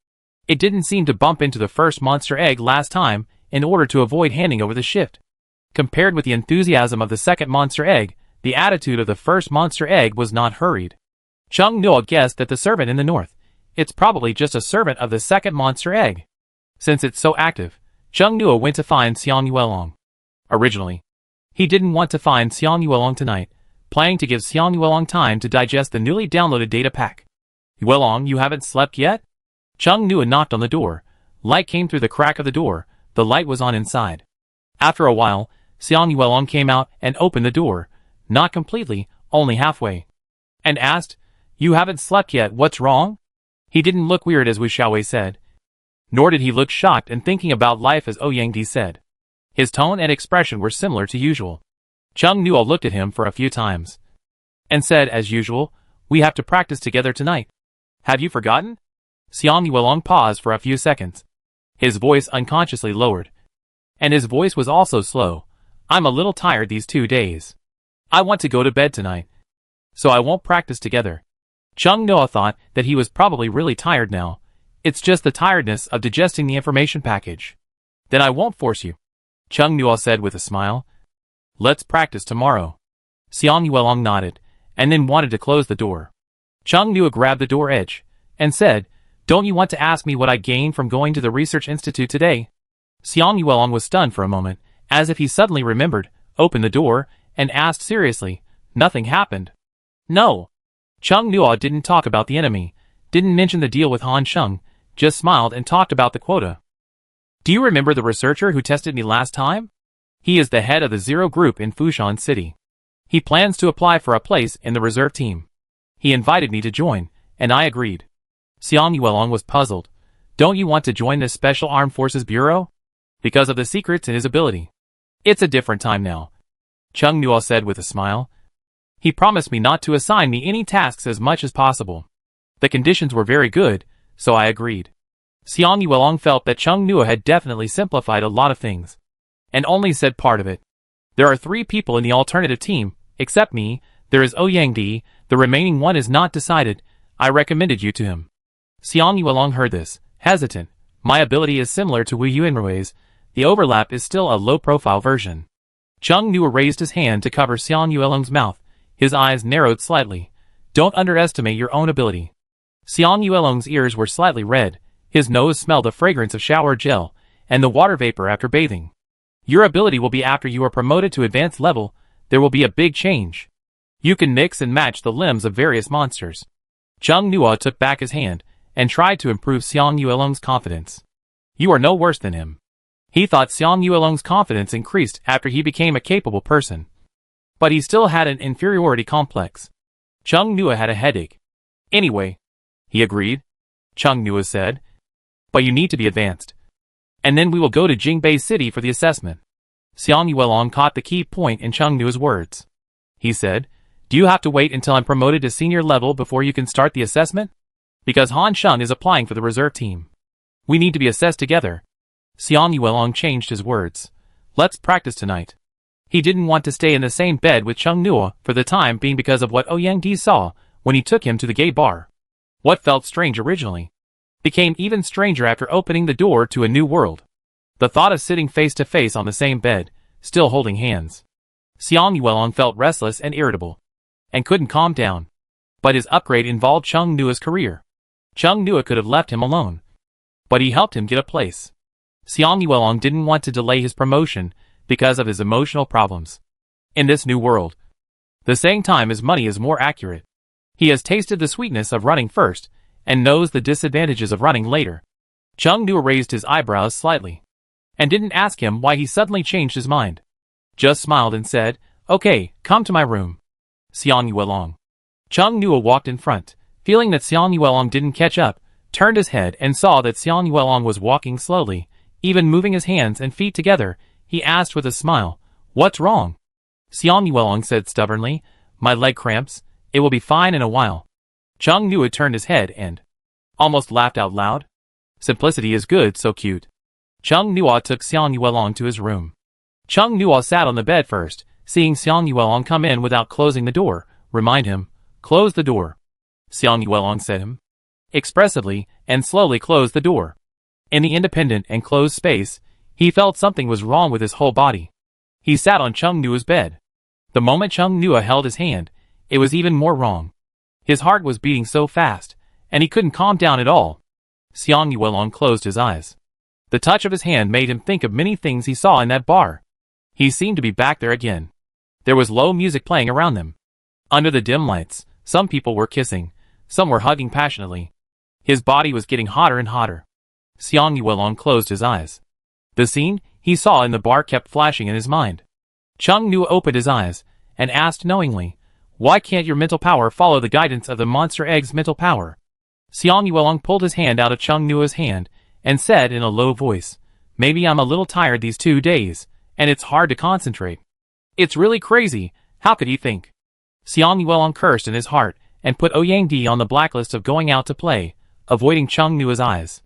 It didn't seem to bump into the first monster egg last time in order to avoid handing over the shift. Compared with the enthusiasm of the second monster egg, the attitude of the first monster egg was not hurried. Chung Nua guessed that the servant in the north, it's probably just a servant of the second monster egg. Since it's so active, Chung Nua went to find Xiang Yuelong. Originally, he didn't want to find Xiang Yuelong tonight, planning to give Xiang Yuelong time to digest the newly downloaded data pack. Yuelong, you haven't slept yet? Chung Nua knocked on the door. Light came through the crack of the door. The light was on inside. After a while, Xiang Yuelong came out and opened the door, not completely, only halfway, and asked, You haven't slept yet, what's wrong? He didn't look weird as Wu Xiaowei said. Nor did he look shocked and thinking about life as Ouyang said. His tone and expression were similar to usual. Chung Nua looked at him for a few times, and said as usual, We have to practice together tonight. Have you forgotten? Xiang Yuelong paused for a few seconds. His voice unconsciously lowered. And his voice was also slow. I'm a little tired these 2 days. I want to go to bed tonight. So I won't practice together. Chung Nua thought that he was probably really tired now. It's just the tiredness of digesting the information package. Then I won't force you. Chung Nua said with a smile. Let's practice tomorrow. Xiang Yuelong nodded, and then wanted to close the door. Chung Nua grabbed the door edge, and said, Don't you want to ask me what I gained from going to the research institute today? Xiang Yuelong was stunned for a moment, as if he suddenly remembered, opened the door, and asked seriously, Nothing happened. No. Chung Nua didn't talk about the enemy, didn't mention the deal with Han Sheng, just smiled and talked about the quota. Do you remember the researcher who tested me last time? He is the head of the Zero Group in Fushan City. He plans to apply for a place in the reserve team. He invited me to join, and I agreed. Xiang Yuelong was puzzled. Don't you want to join the Special Armed Forces Bureau? Because of the secrets in his ability. It's a different time now. Chung Nua said with a smile. He promised me not to assign me any tasks as much as possible. The conditions were very good, so I agreed. Xiang Yuelong felt that Chung Nua had definitely simplified a lot of things, and only said part of it. There are 3 people in the alternative team, except me. There is Ouyang, the remaining one is not decided. I recommended you to him. Xiang Yuelong heard this, hesitant. My ability is similar to Wu Yuanrui's. The overlap is still a low-profile version. Chung Nua raised his hand to cover Xiang Yuelong's mouth. His eyes narrowed slightly. Don't underestimate your own ability. Xiang Yuelong's ears were slightly red. His nose smelled the fragrance of shower gel, and the water vapor after bathing. Your ability will be after you are promoted to advanced level. There will be a big change. You can mix and match the limbs of various monsters. Chung Nua took back his hand, and tried to improve Xiang Yuelong's confidence. You are no worse than him. He thought Xiang Yuelong's confidence increased after he became a capable person. But he still had an inferiority complex. Chung Nua had a headache. Anyway, he agreed. Chung Nua said. But you need to be advanced. And then we will go to Jingbei City for the assessment. Xiang Yuelong caught the key point in Chung Nua's words. He said, Do you have to wait until I'm promoted to senior level before you can start the assessment? Because Han Sheng is applying for the reserve team. We need to be assessed together. Xiang Yuelong changed his words. Let's practice tonight. He didn't want to stay in the same bed with Chung Nua for the time being because of what Ouyang saw when he took him to the gay bar. What felt strange originally became even stranger after opening the door to a new world. The thought of sitting face to face on the same bed, still holding hands. Xiang Yuelong felt restless and irritable, and couldn't calm down. But his upgrade involved Chung Nua's career. Chung Nua could have left him alone, but he helped him get a place. Xiang Yuelong didn't want to delay his promotion because of his emotional problems. In this new world, the saying time is money is more accurate. He has tasted the sweetness of running first, and knows the disadvantages of running later. Chung Nua raised his eyebrows slightly. and didn't ask him why he suddenly changed his mind. Just smiled and said, "Okay, come to my room." Xiang Yuelong. Chung Nua walked in front, feeling that Xiang Yuelong didn't catch up, turned his head and saw that Xiang Yuelong was walking slowly, even moving his hands and feet together. He asked with a smile, "What's wrong?" Xiang Yuelong said stubbornly, "My leg cramps. It will be fine in a while." Chung Nua turned his head and almost laughed out loud. Simplicity is good, so cute. Chung Nua took Xiang Yuelong to his room. Chung Nua sat on the bed first, seeing Xiang Yuelong come in without closing the door, remind him, "Close the door." Xiang Yuelong said him expressively and slowly closed the door. In the independent and closed space, he felt something was wrong with his whole body. He sat on Chung Nua's bed. The moment Chung Nua held his hand, it was even more wrong. His heart was beating so fast, and he couldn't calm down at all. Xiang Yuelong closed his eyes. The touch of his hand made him think of many things he saw in that bar. He seemed to be back there again. There was low music playing around them. Under the dim lights, some people were kissing, some were hugging passionately. His body was getting hotter and hotter. Xiang Yuelong closed his eyes. The scene he saw in the bar kept flashing in his mind. Chung Nua opened his eyes and asked knowingly, "Why can't your mental power follow the guidance of the monster egg's mental power?" Xiang Yuelong pulled his hand out of Chung Nua's hand and said in a low voice, "Maybe I'm a little tired these 2 days, and it's hard to concentrate." "It's really crazy, how could he think?" Xiang Yuelong cursed in his heart and put Ouyang on the blacklist of going out to play, avoiding Chung Nua's eyes.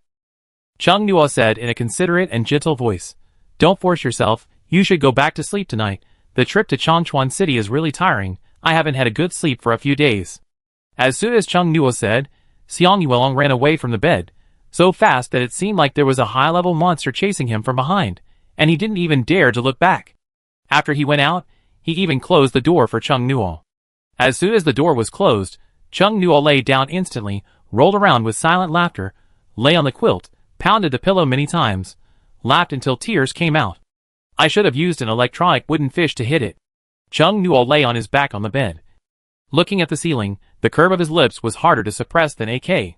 Chung Nua said in a considerate and gentle voice, "Don't force yourself, you should go back to sleep tonight. The trip to Chongchuan City is really tiring, I haven't had a good sleep for a few days." As soon as Chung Nua said, Xiang Yuelong ran away from the bed, so fast that it seemed like there was a high-level monster chasing him from behind, and he didn't even dare to look back. After he went out, he even closed the door for Chung Nua. As soon as the door was closed, Chung Nua lay down instantly, rolled around with silent laughter, lay on the quilt, pounded the pillow many times, laughed until tears came out. "I should have used an electronic wooden fish to hit it." Chung Nua lay on his back on the bed. Looking at the ceiling, the curve of his lips was harder to suppress than AK.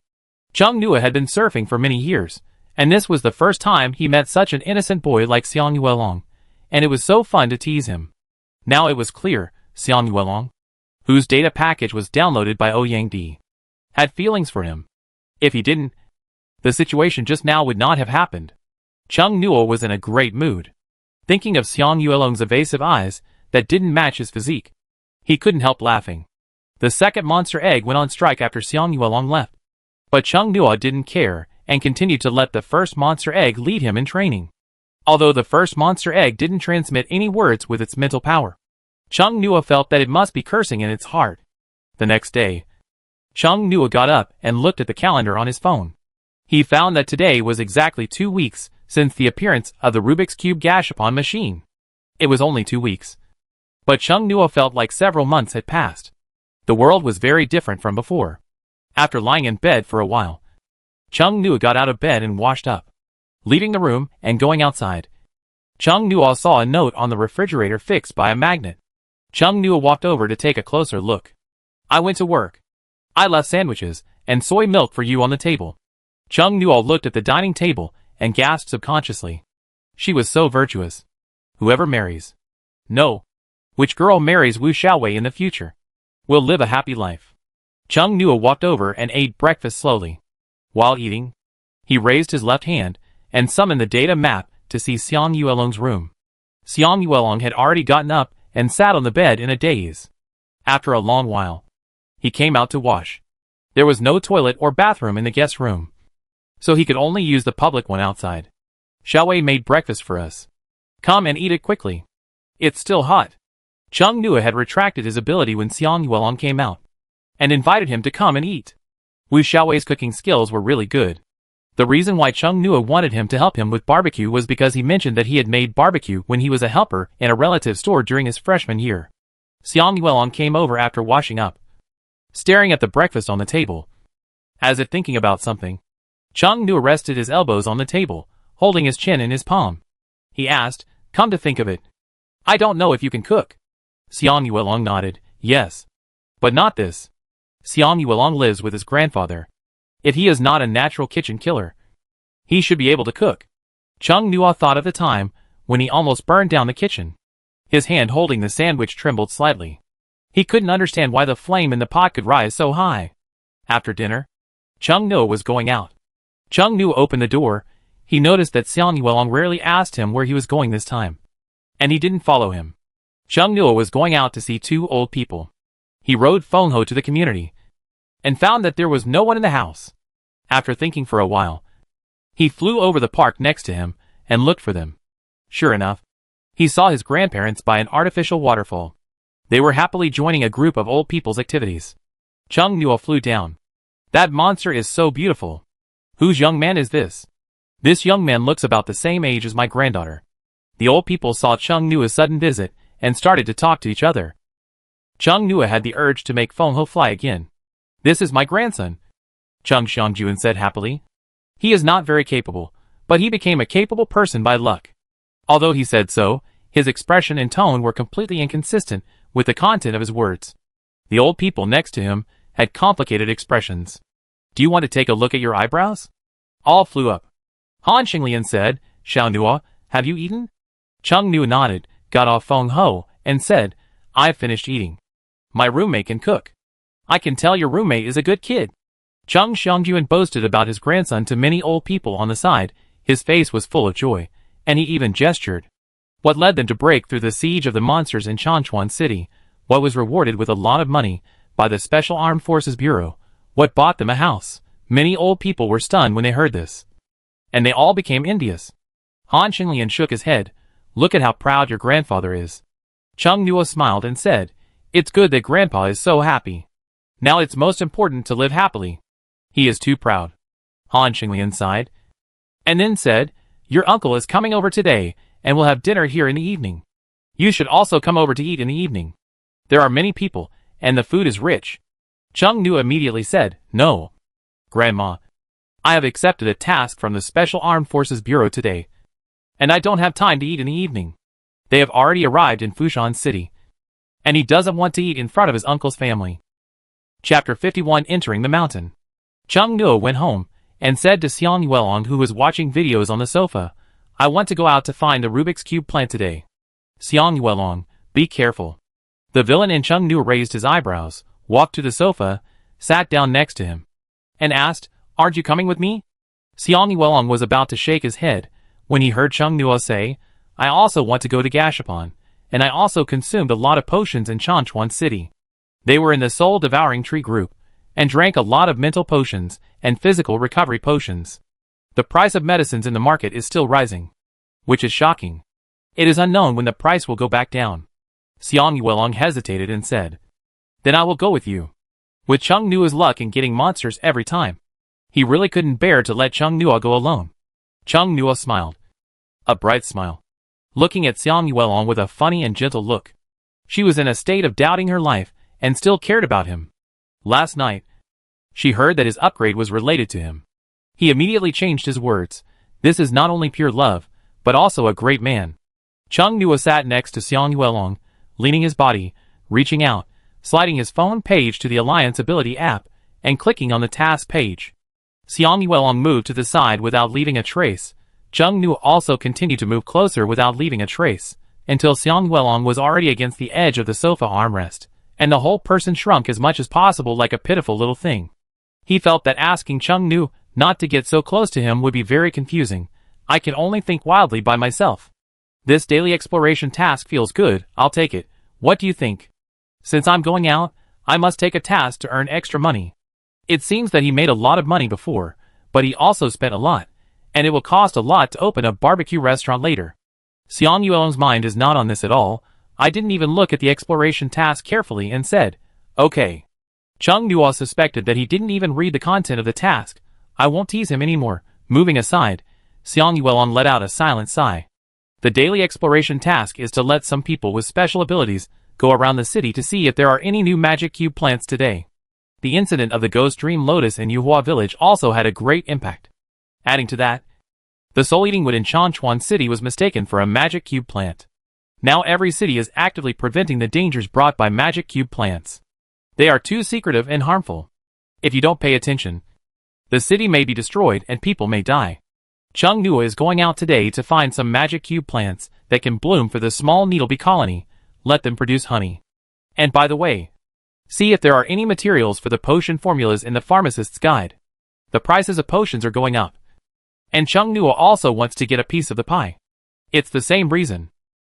Chung Nua had been surfing for many years, and this was the first time he met such an innocent boy like Xiang Yuelong, and it was so fun to tease him. Now it was clear, Xiang Yuelong, whose data package was downloaded by Ouyang, had feelings for him. If he didn't, the situation just now would not have happened. Chung Nua was in a great mood. Thinking of Xiang Yuelong's evasive eyes that didn't match his physique, he couldn't help laughing. The second monster egg went on strike after Xiang Yuelong left. But Chung Nua didn't care and continued to let the first monster egg lead him in training. Although the first monster egg didn't transmit any words with its mental power, Chung Nua felt that it must be cursing in its heart. The next day, Chung Nua got up and looked at the calendar on his phone. He found that today was exactly 2 weeks since the appearance of the Rubik's Cube Gashapon machine. It was only 2 weeks. But Chung Nua felt like several months had passed. The world was very different from before. After lying in bed for a while, Chung Nua got out of bed and washed up. Leaving the room and going outside, Chung Nua saw a note on the refrigerator fixed by a magnet. Chung Nua walked over to take a closer look. "I went to work. I left sandwiches and soy milk for you on the table." Chung Nua looked at the dining table and gasped subconsciously. She was so virtuous. Whoever marries, no, which girl marries Wu Xiaowei in the future, will live a happy life. Chung Nua walked over and ate breakfast slowly. While eating, he raised his left hand and summoned the data map to see Xiang Yuelong's room. Xiang Yuelong had already gotten up and sat on the bed in a daze. After a long while, he came out to wash. There was no toilet or bathroom in the guest room, so he could only use the public one outside. "Xiaowei made breakfast for us. Come and eat it quickly. It's still hot." Chung Nua had retracted his ability when Xiang Yuelong came out, and invited him to come and eat. Wu Xiaowei's cooking skills were really good. The reason why Chung Nua wanted him to help him with barbecue was because he mentioned that he had made barbecue when he was a helper in a relative's store during his freshman year. Xiang Yuelong came over after washing up, staring at the breakfast on the table, as if thinking about something. Chung Nua rested his elbows on the table, holding his chin in his palm. He asked, "Come to think of it, I don't know if you can cook." Xiang Yuelong nodded, "Yes. But not this. Xiang Yuelong lives with his grandfather. If he is not a natural kitchen killer, he should be able to cook." Chung Nua thought of the time when he almost burned down the kitchen. His hand holding the sandwich trembled slightly. He couldn't understand why the flame in the pot could rise so high. After dinner, Chung Nua was going out. Chung Nua opened the door. He noticed that Xiang Yuelong rarely asked him where he was going this time. And he didn't follow him. Chung Nua was going out to see two old people. He rode Feng Ho to the community and found that there was no one in the house. After thinking for a while, he flew over the park next to him and looked for them. Sure enough, he saw his grandparents by an artificial waterfall. They were happily joining a group of old people's activities. Chung Nua flew down. That monster is so beautiful. Whose young man is this? This young man looks about the same age as my granddaughter. The old people saw Chung Nua's sudden visit and started to talk to each other. Chung Nua had the urge to make Feng Ho fly again. This is my grandson, Chung Xiangjuan said happily. He is not very capable, but he became a capable person by luck. Although he said so, his expression and tone were completely inconsistent with the content of his words. The old people next to him had complicated expressions. Do you want to take a look at your eyebrows? All flew up. Han Xinglian said, Xiao Nua, have you eaten? Chung Nua nodded, got off Feng Ho, and said, I've finished eating. My roommate can cook. I can tell your roommate is a good kid. Chung Xiangjuan boasted about his grandson to many old people on the side. His face was full of joy, and he even gestured. What led them to break through the siege of the monsters in Changchuan City? What was rewarded with a lot of money by the Special Armed Forces Bureau? What bought them a house? Many old people were stunned when they heard this. And they all became envious. Han Xinglian shook his head. Look at how proud your grandfather is. Chung Nua smiled and said, It's good that Grandpa is so happy. Now it's most important to live happily. He is too proud. Han Xinglian sighed. And then said, Your uncle is coming over today, and we'll have dinner here in the evening. You should also come over to eat in the evening. There are many people, and the food is rich. Chung Nua immediately said, No. Grandma, I have accepted a task from the Special Armed Forces Bureau today, and I don't have time to eat in the evening. They have already arrived in Fushan City, and he doesn't want to eat in front of his uncle's family. Chapter 51 Entering the Mountain. Chung Nua went home and said to Xiang Yuelong, who was watching videos on the sofa, I want to go out to find the Rubik's Cube plant today. Xiang Yuelong, be careful. The villain in Chung Nua raised his eyebrows, walked to the sofa, sat down next to him, and asked, Aren't you coming with me? Xiang Yuelong was about to shake his head when he heard Chung Nua say, I also want to go to Gashapon, and I also consumed a lot of potions in Changchuan City. They were in the soul-devouring tree group, and drank a lot of mental potions and physical recovery potions. The price of medicines in the market is still rising, which is shocking. It is unknown when the price will go back down. Xiang Yuelong hesitated and said, Then I will go with you. With Chung Nua's luck in getting monsters every time, he really couldn't bear to let Chung Nua go alone. Chung Nua smiled. A bright smile. Looking at Xiang Yuelong with a funny and gentle look. She was in a state of doubting her life and still cared about him. Last night, she heard that his upgrade was related to him. He immediately changed his words. This is not only pure love, but also a great man. Chung Nua sat next to Xiang Yuelong, leaning his body, reaching out, sliding his phone page to the Alliance Ability app, and clicking on the task page. Xiang Yuelong moved to the side without leaving a trace. Chung Nua also continued to move closer without leaving a trace, until Xiang Yuelong was already against the edge of the sofa armrest, and the whole person shrunk as much as possible like a pitiful little thing. He felt that asking Chung Nua not to get so close to him would be very confusing. I can only think wildly by myself. This daily exploration task feels good, I'll take it. What do you think? Since I'm going out, I must take a task to earn extra money. It seems that he made a lot of money before, but he also spent a lot, and it will cost a lot to open a barbecue restaurant later. Xiang Yuelong's mind is not on this at all. I didn't even look at the exploration task carefully and said, Okay. Chung Nua suspected that he didn't even read the content of the task. I won't tease him anymore. Moving aside, Xiang Yuelong let out a silent sigh. The daily exploration task is to let some people with special abilities go around the city to see if there are any new magic cube plants today. The incident of the Ghost Dream Lotus in Yuhua Village also had a great impact. Adding to that, the soul-eating wood in Changchuan City was mistaken for a magic cube plant. Now every city is actively preventing the dangers brought by magic cube plants. They are too secretive and harmful. If you don't pay attention, the city may be destroyed and people may die. Chung Nua is going out today to find some magic cube plants that can bloom for the small needlebee colony, let them produce honey. And by the way, see if there are any materials for the potion formulas in the pharmacist's guide. The prices of potions are going up. And Chung Nua also wants to get a piece of the pie. It's the same reason.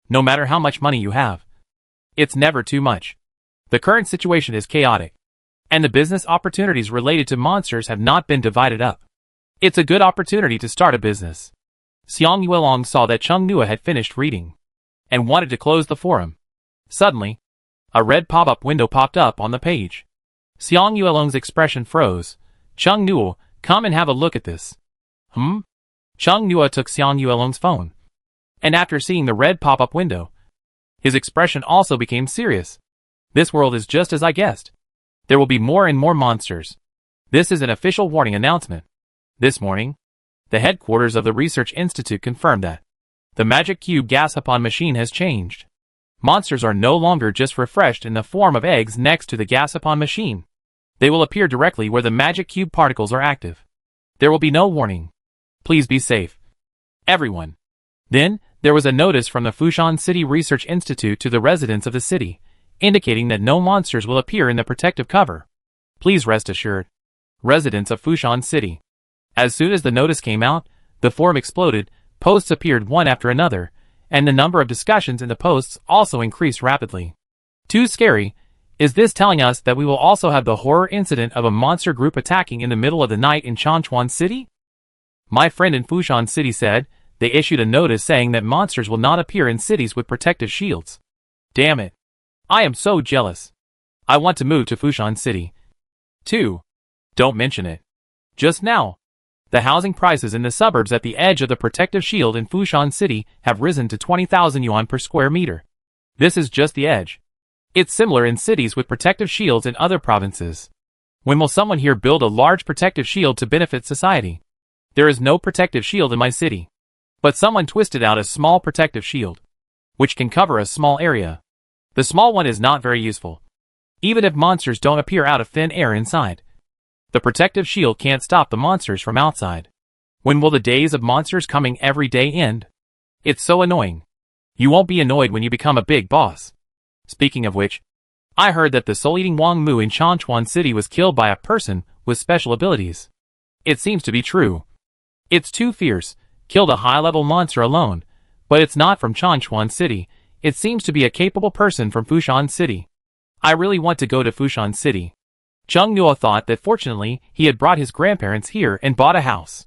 No matter how much money you have, it's never too much. The current situation is chaotic, and the business opportunities related to monsters have not been divided up. It's a good opportunity to start a business. Xiang Yuelong saw that Chung Nua had finished reading and wanted to close the forum. Suddenly, a red pop-up window popped up on the page. Xiang Yuelong's expression froze. Chung Nua, come and have a look at this. Chung Nua took Xiang Yuelong's phone, and after seeing the red pop-up window, his expression also became serious. This world is just as I guessed. There will be more and more monsters. This is an official warning announcement. This morning, the headquarters of the Research Institute confirmed that the Magic Cube Gashapon machine has changed. Monsters are no longer just refreshed in the form of eggs next to the Gashapon machine. They will appear directly where the Magic Cube particles are active. There will be no warning. Please be safe, everyone. Then, there was a notice from the Fushan City Research Institute to the residents of the city, indicating that no monsters will appear in the protective cover. Please rest assured, residents of Fushan City. As soon as the notice came out, the forum exploded, posts appeared one after another, and the number of discussions in the posts also increased rapidly. Too scary. Is this telling us that we will also have the horror incident of a monster group attacking in the middle of the night in Changchuan City? My friend in Fushan City said they issued a notice saying that monsters will not appear in cities with protective shields. Damn it. I am so jealous. I want to move to Fushan City. 2. Don't mention it. Just now, the housing prices in the suburbs at the edge of the protective shield in Fushan City have risen to 20,000 yuan per square meter. This is just the edge. It's similar in cities with protective shields in other provinces. When will someone here build a large protective shield to benefit society? There is no protective shield in my city. But someone twisted out a small protective shield, which can cover a small area. The small one is not very useful, even if monsters don't appear out of thin air inside. The protective shield can't stop the monsters from outside. When will the days of monsters coming every day end? It's so annoying. You won't be annoyed when you become a big boss. Speaking of which, I heard that the soul-eating Wang Mu in Changchuan City was killed by a person with special abilities. It seems to be true. It's too fierce. Killed a high-level monster alone, but it's not from Changchuan City. It seems to be a capable person from Fushan City. I really want to go to Fushan City. Chung Nua thought that fortunately he had brought his grandparents here and bought a house.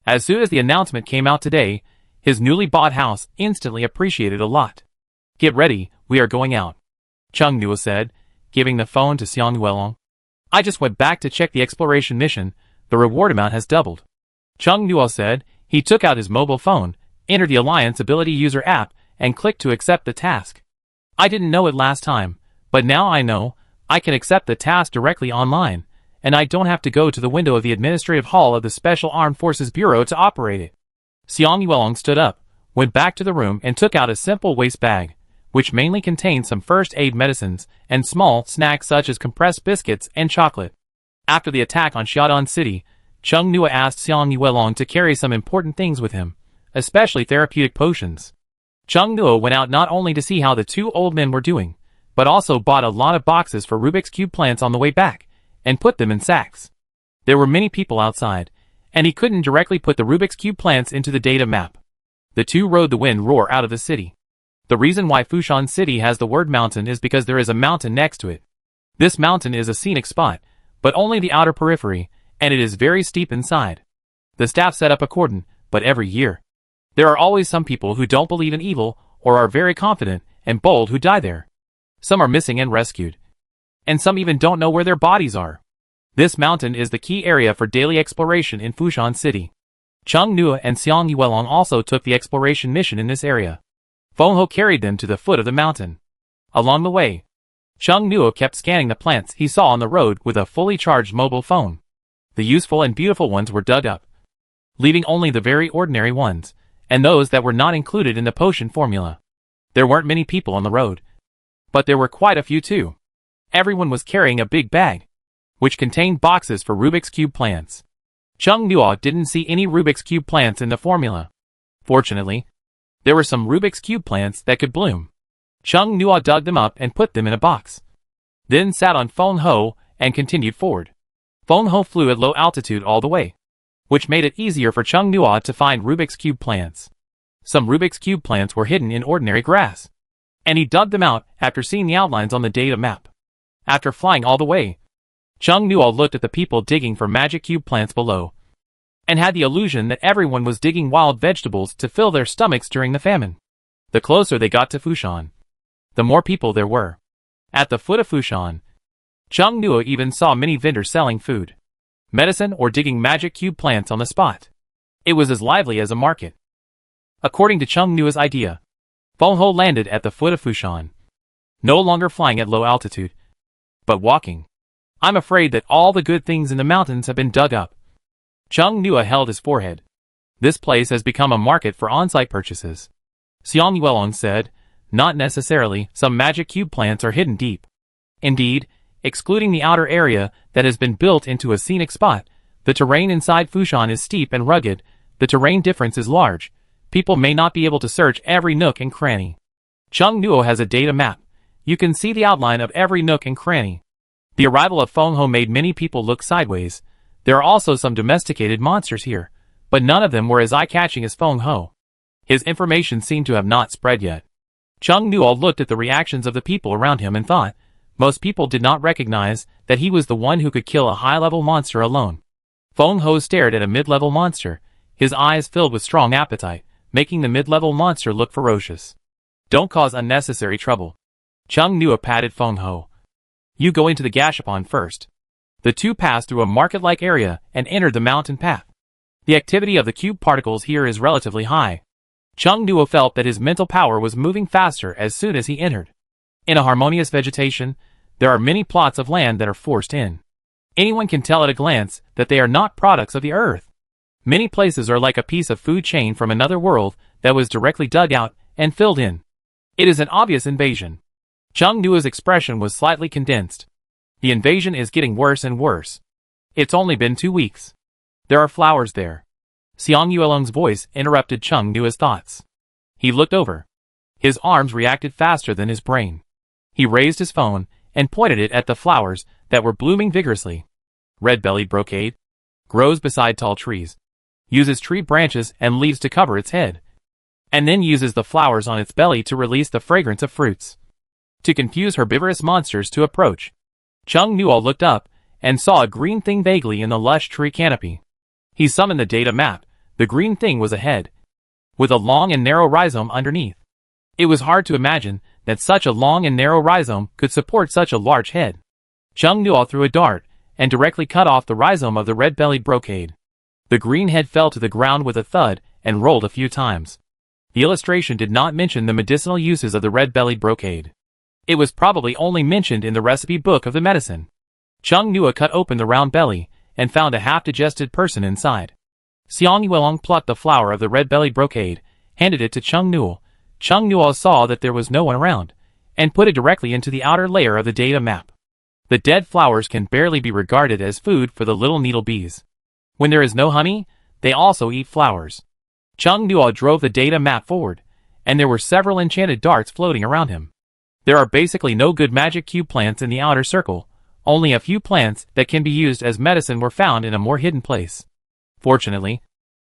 As soon as the announcement came out today, his newly bought house instantly appreciated a lot. Get ready, we are going out, Chung Nua said, giving the phone to Xiang Yuelong. I just went back to check the exploration mission. The reward amount has doubled. Chung Nua said. He took out his mobile phone, entered the Alliance Ability User app, and clicked to accept the task. I didn't know it last time, but now I know. I can accept the task directly online, and I don't have to go to the window of the Administrative Hall of the Special Armed Forces Bureau to operate it. Xiang Yuelong stood up, went back to the room and took out a simple waste bag, which mainly contained some first aid medicines and small snacks such as compressed biscuits and chocolate. After the attack on Xiaodong City, Chung Nua asked Xiang Yuelong to carry some important things with him, especially therapeutic potions. Chung Nua went out not only to see how the two old men were doing, but also bought a lot of boxes for Rubik's Cube plants on the way back, and put them in sacks. There were many people outside, and he couldn't directly put the Rubik's Cube plants into the data map. The two rode the wind roar out of the city. The reason why Fushan City has the word mountain is because there is a mountain next to it. This mountain is a scenic spot, but only the outer periphery, and it is very steep inside. The staff set up a cordon, but every year, there are always some people who don't believe in evil or are very confident and bold who die there. Some are missing and rescued, and some even don't know where their bodies are. This mountain is the key area for daily exploration in Fushan City. Chung Nua and Xiang Yuelong also took the exploration mission in this area. Feng Ho carried them to the foot of the mountain. Along the way, Chung Nua kept scanning the plants he saw on the road with a fully charged mobile phone. The useful and beautiful ones were dug up, leaving only the very ordinary ones, and those that were not included in the potion formula. There weren't many people on the road, but there were quite a few too. Everyone was carrying a big bag, which contained boxes for Rubik's Cube plants. Chung Nuo didn't see any Rubik's Cube plants in the formula. Fortunately, there were some Rubik's Cube plants that could bloom. Chung Nuo dug them up and put them in a box. Then sat on Feng Ho and continued forward. Feng Ho flew at low altitude all the way, which made it easier for Chung Nuo to find Rubik's Cube plants. Some Rubik's Cube plants were hidden in ordinary grass, and he dug them out after seeing the outlines on the data map. After flying all the way, Chung Nuo looked at the people digging for magic cube plants below, and had the illusion that everyone was digging wild vegetables to fill their stomachs during the famine. The closer they got to Fushan, the more people there were. At the foot of Fushan, Chung Nuo even saw many vendors selling food, medicine, or digging magic cube plants on the spot. It was as lively as a market. According to Chung Nuo's idea, Feng Ho landed at the foot of Fushan, no longer flying at low altitude, but walking. I'm afraid that all the good things in the mountains have been dug up. Chung Nuo held his forehead. This place has become a market for on-site purchases. Xiang Yuelong said, not necessarily. Some magic cube plants are hidden deep. Indeed, excluding the outer area that has been built into a scenic spot, the terrain inside Fushan is steep and rugged. The terrain difference is large. People may not be able to search every nook and cranny. Chung Nuo has a data map. You can see the outline of every nook and cranny. The arrival of Feng Ho made many people look sideways. There are also some domesticated monsters here, but none of them were as eye-catching as Feng Ho. His information seemed to have not spread yet. Chung Nuo looked at the reactions of the people around him and thought, most people did not recognize that he was the one who could kill a high-level monster alone. Feng Ho stared at a mid-level monster, his eyes filled with strong appetite, making the mid-level monster look ferocious. Don't cause unnecessary trouble. Chung Nuo patted Feng Ho. You go into the Gashapon first. The two passed through a market-like area and entered the mountain path. The activity of the cube particles here is relatively high. Chung Nuo felt that his mental power was moving faster as soon as he entered. In a harmonious vegetation, there are many plots of land that are forced in. Anyone can tell at a glance that they are not products of the earth. Many places are like a piece of food chain from another world that was directly dug out and filled in. It is an obvious invasion. Chung Nuo's expression was slightly condensed. The invasion is getting worse and worse. It's only been 2 weeks. There are flowers there. Xiang Yuelong's voice interrupted Chung Nuo's thoughts. He looked over. His arms reacted faster than his brain. He raised his phone and pointed it at the flowers that were blooming vigorously. Red-bellied brocade grows beside tall trees, uses tree branches and leaves to cover its head, and then uses the flowers on its belly to release the fragrance of fruits, to confuse herbivorous monsters to approach. Chung Nuo looked up and saw a green thing vaguely in the lush tree canopy. He summoned the data map. The green thing was a head, with a long and narrow rhizome underneath. It was hard to imagine that such a long and narrow rhizome could support such a large head. Chung Nuo threw a dart and directly cut off the rhizome of the red-bellied brocade. The green head fell to the ground with a thud and rolled a few times. The illustration did not mention the medicinal uses of the red-bellied brocade. It was probably only mentioned in the recipe book of the medicine. Chung Nuo cut open the round belly and found a half-digested person inside. Xiang Yuelong plucked the flower of the red-bellied brocade, handed it to Chung Nuo. Chung Nuo saw that there was no one around, and put it directly into the outer layer of the data map. The dead flowers can barely be regarded as food for the little needle bees. When there is no honey, they also eat flowers. Chung Nuo drove the data map forward, and there were several enchanted darts floating around him. There are basically no good magic cube plants in the outer circle. Only a few plants that can be used as medicine were found in a more hidden place. Fortunately,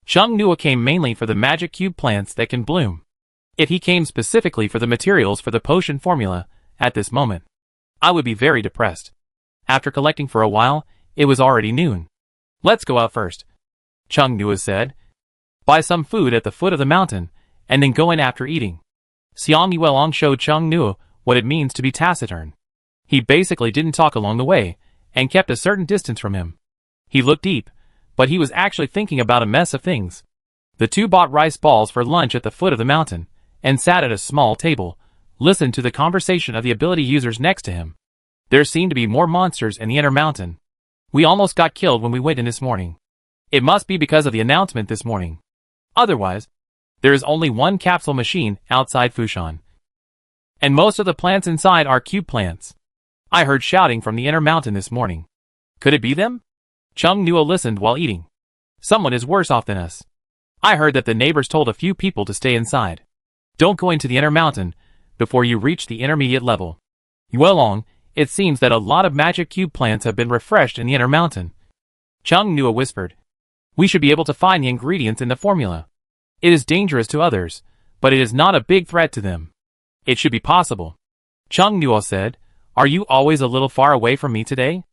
Chung Nuo came mainly for the magic cube plants that can bloom. If he came specifically for the materials for the potion formula, at this moment, I would be very depressed. After collecting for a while, it was already noon. Let's go out first, Chung Nuo said. Buy some food at the foot of the mountain, and then go in after eating. Xiang Yuelong showed Chung Nuo what it means to be taciturn. He basically didn't talk along the way, and kept a certain distance from him. He looked deep, but he was actually thinking about a mess of things. The two bought rice balls for lunch at the foot of the mountain, and sat at a small table, listened to the conversation of the ability users next to him. There seemed to be more monsters in the inner mountain. We almost got killed when we went in this morning. It must be because of the announcement this morning. Otherwise, there is only one capsule machine outside Fushan. And most of the plants inside are cube plants. I heard shouting from the inner mountain this morning. Could it be them? Chung Nuo listened while eating. Someone is worse off than us. I heard that the neighbors told a few people to stay inside. Don't go into the inner mountain before you reach the intermediate level. Yuelong, it seems that a lot of magic cube plants have been refreshed in the inner mountain. Chung Nua whispered. We should be able to find the ingredients in the formula. It is dangerous to others, but it is not a big threat to them. It should be possible. Chung Nua said, Are you always a little far away from me today?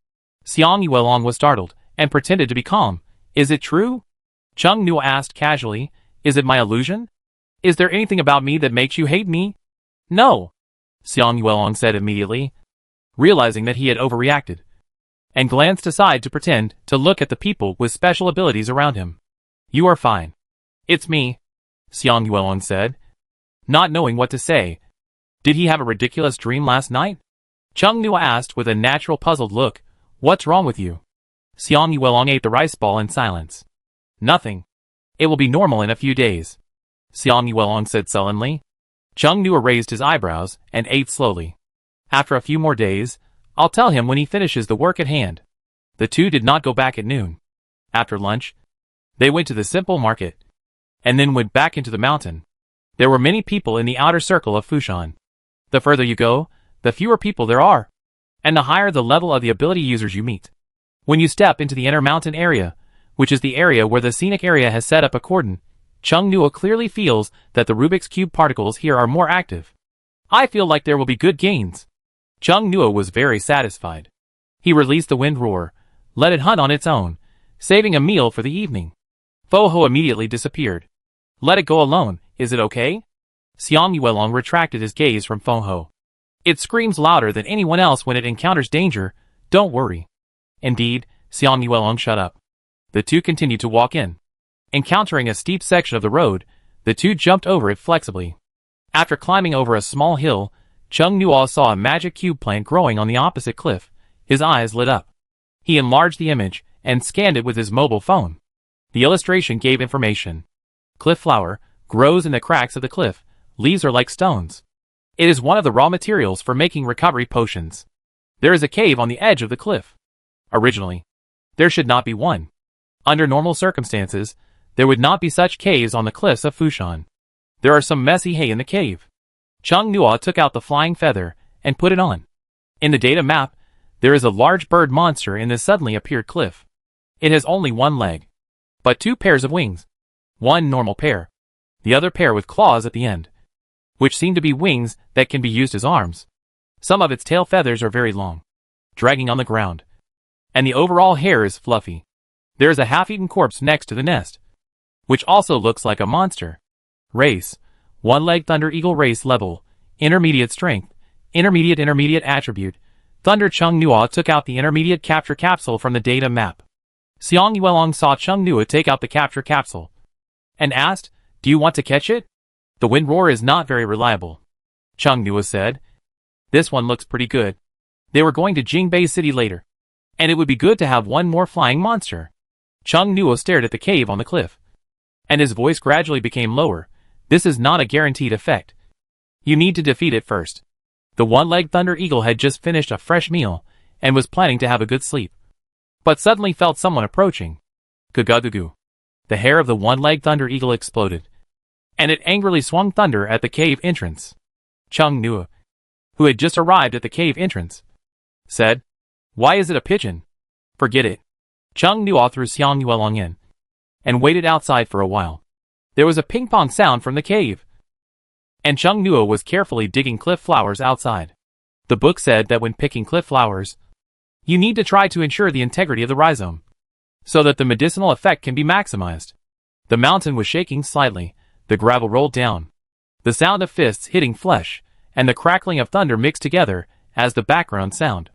Xiang Yuelong was startled, and pretended to be calm. Is it true? Chung Nua asked casually, Is it my illusion? Is there anything about me that makes you hate me? No. Xiang Yuelong said immediately, realizing that he had overreacted, and glanced aside to pretend to look at the people with special abilities around him. You are fine. It's me, Xiang Yuelong said, not knowing what to say. Did he have a ridiculous dream last night? Chung Nua asked with a natural puzzled look. What's wrong with you? Xiang Yuelong ate the rice ball in silence. Nothing. It will be normal in a few days, Xiang Yuelong said sullenly. Chung Nua raised his eyebrows and ate slowly. After a few more days, I'll tell him when he finishes the work at hand. The two did not go back at noon. After lunch, they went to the simple market, and then went back into the mountain. There were many people in the outer circle of Fushan. The further you go, the fewer people there are, and the higher the level of the ability users you meet. When you step into the inner mountain area, which is the area where the scenic area has set up a cordon, Chung Nua clearly feels that the Rubik's Cube particles here are more active. I feel like there will be good gains. Chung Nua was very satisfied. He released the wind roar, let it hunt on its own, saving a meal for the evening. Fo Ho immediately disappeared. Let it go alone, is it okay? Xiang Yuelong retracted his gaze from Fo Ho. It screams louder than anyone else when it encounters danger, don't worry. Indeed, Xiang Yuelong shut up. The two continued to walk in. Encountering a steep section of the road, the two jumped over it flexibly. After climbing over a small hill, Chung Nua saw a magic cube plant growing on the opposite cliff. His eyes lit up. He enlarged the image and scanned it with his mobile phone. The illustration gave information. Cliff flower grows in the cracks of the cliff. Leaves are like stones. It is one of the raw materials for making recovery potions. There is a cave on the edge of the cliff. Originally, there should not be one. Under normal circumstances, there would not be such caves on the cliffs of Fushan. There are some messy hay in the cave. Chung Nua took out the flying feather and put it on. In the data map, there is a large bird monster in this suddenly appeared cliff. It has only one leg, but two pairs of wings. One normal pair, the other pair with claws at the end, which seem to be wings that can be used as arms. Some of its tail feathers are very long, dragging on the ground, and the overall hair is fluffy. There is a half-eaten corpse next to the nest, which also looks like a monster. Race, one-leg Thunder Eagle race level, intermediate strength, intermediate attribute. Thunder Chung Nua took out the intermediate capture capsule from the data map. Xiang Yuelong saw Chung Nua take out the capture capsule, and asked, Do you want to catch it? The wind roar is not very reliable, Chung Nua said. This one looks pretty good. They were going to Jingbei City later, and it would be good to have one more flying monster. Chung Nua stared at the cave on the cliff, and his voice gradually became lower. This is not a guaranteed effect. You need to defeat it first. The one-legged Thunder Eagle had just finished a fresh meal, and was planning to have a good sleep, but suddenly felt someone approaching. Gugugugu. The hair of the one-legged Thunder Eagle exploded, and it angrily swung thunder at the cave entrance. Chung Nua, who had just arrived at the cave entrance, said, Why is it a pigeon? Forget it. Chung Nua threw Xiang Yuelong in, and waited outside for a while. There was a ping-pong sound from the cave, and Chung Nua was carefully digging cliff flowers outside. The book said that when picking cliff flowers, you need to try to ensure the integrity of the rhizome, so that the medicinal effect can be maximized. The mountain was shaking slightly, the gravel rolled down. The sound of fists hitting flesh, and the crackling of thunder mixed together as the background sound.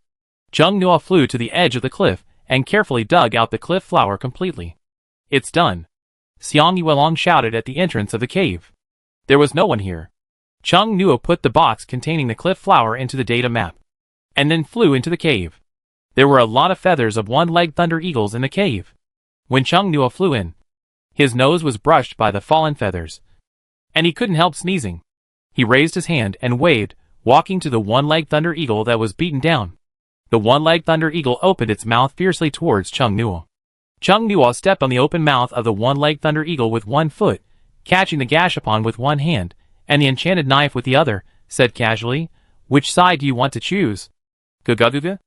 Chung Nua flew to the edge of the cliff, and carefully dug out the cliff flower completely. It's done, Xiang Yuelong shouted at the entrance of the cave. There was no one here. Chung Nua put the box containing the cliff flower into the data map, and then flew into the cave. There were a lot of feathers of one-legged Thunder Eagles in the cave. When Chung Nua flew in, his nose was brushed by the fallen feathers, and he couldn't help sneezing. He raised his hand and waved, walking to the one-legged Thunder Eagle that was beaten down. The one-legged Thunder Eagle opened its mouth fiercely towards Chung Nua. Chung Nuo stepped on the open mouth of the one-legged Thunder Eagle with one foot, catching the gashapon with one hand, and the enchanted knife with the other, said casually, "Which side do you want to choose?" Guguguga?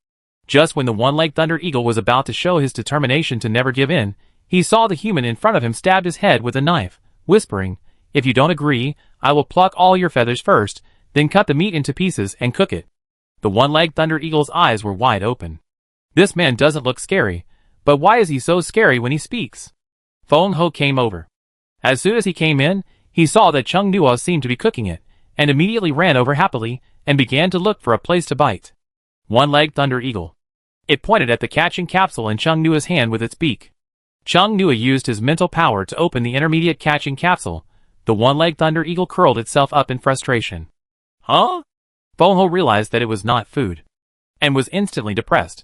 Just when the one-legged Thunder Eagle was about to show his determination to never give in, he saw the human in front of him stab his head with a knife, whispering, "If you don't agree, I will pluck all your feathers first, then cut the meat into pieces and cook it." The one-legged Thunder Eagle's eyes were wide open. This man doesn't look scary, but why is he so scary when he speaks? Feng Ho came over. As soon as he came in, he saw that Chung Nuo seemed to be cooking it, and immediately ran over happily, and began to look for a place to bite. One-legged Thunder Eagle. It pointed at the catching capsule in Chung Nuo's hand with its beak. Chung Nuo used his mental power to open the intermediate catching capsule. The one-legged Thunder Eagle curled itself up in frustration. Huh? Feng Ho realized that it was not food, and was instantly depressed.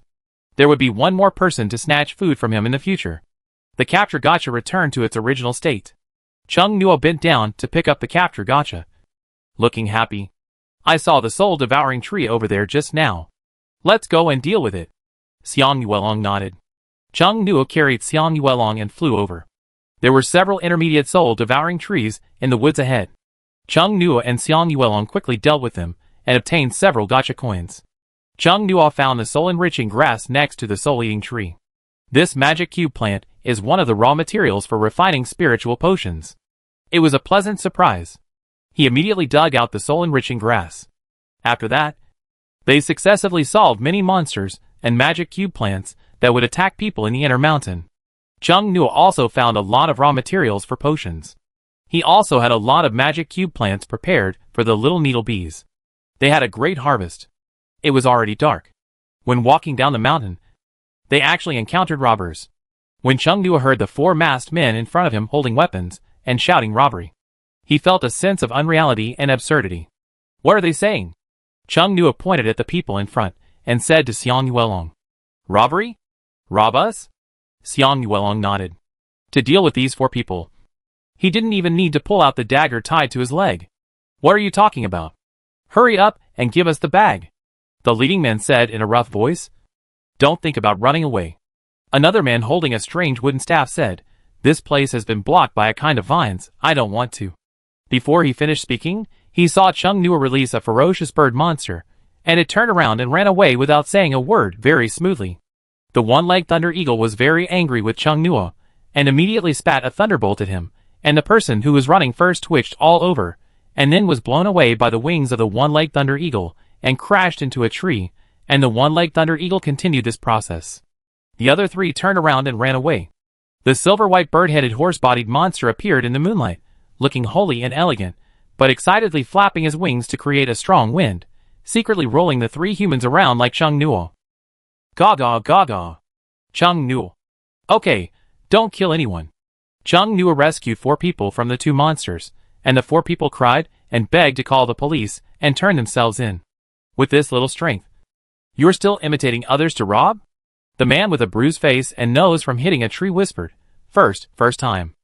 There would be one more person to snatch food from him in the future. The capture gacha returned to its original state. Chung Nuo bent down to pick up the capture gacha. Looking happy. "I saw the soul-devouring tree over there just now. Let's go and deal with it." Xiang Yuelong nodded. Chung Nuo carried Xiang Yuelong and flew over. There were several intermediate soul-devouring trees in the woods ahead. Chung Nuo and Xiang Yuelong quickly dealt with them and obtained several gacha coins. Chung Nuo found the soul-enriching grass next to the soul-eating tree. This magic cube plant is one of the raw materials for refining spiritual potions. It was a pleasant surprise. He immediately dug out the soul-enriching grass. After that, they successively solved many monsters and magic cube plants that would attack people in the inner mountain. Chung Nuo also found a lot of raw materials for potions. He also had a lot of magic cube plants prepared for the little needle bees. They had a great harvest. It was already dark. When walking down the mountain, they actually encountered robbers. When Chung Nuo heard the four masked men in front of him holding weapons and shouting robbery, he felt a sense of unreality and absurdity. "What are they saying?" Chung Nuo pointed at the people in front and said to Xiang Yuelong, "Robbery? Rob us?" Xiang Yuelong nodded. To deal with these four people, he didn't even need to pull out the dagger tied to his leg. "What are you talking about? Hurry up and give us the bag," the leading man said in a rough voice. "Don't think about running away." Another man holding a strange wooden staff said, "This place has been blocked by a kind of vines, I don't want to." Before he finished speaking, he saw Chung Nuo release a ferocious bird monster, and it turned around and ran away without saying a word very smoothly. The one-legged Thunder Eagle was very angry with Chung Nuo, and immediately spat a thunderbolt at him, and the person who was running first twitched all over, and then was blown away by the wings of the one-legged Thunder Eagle, and crashed into a tree, and the one-legged Thunder Eagle continued this process. The other three turned around and ran away. The silver-white bird-headed horse-bodied monster appeared in the moonlight, looking holy and elegant, but excitedly flapping his wings to create a strong wind, secretly rolling the three humans around like Chung Nuo. Gaga gaga. Chung Nuo. Okay, don't kill anyone. Chung Nuo rescued four people from the two monsters, and the four people cried and begged to call the police and turn themselves in. With this little strength, you're still imitating others to rob? The man with a bruised face and nose from hitting a tree whispered, first time.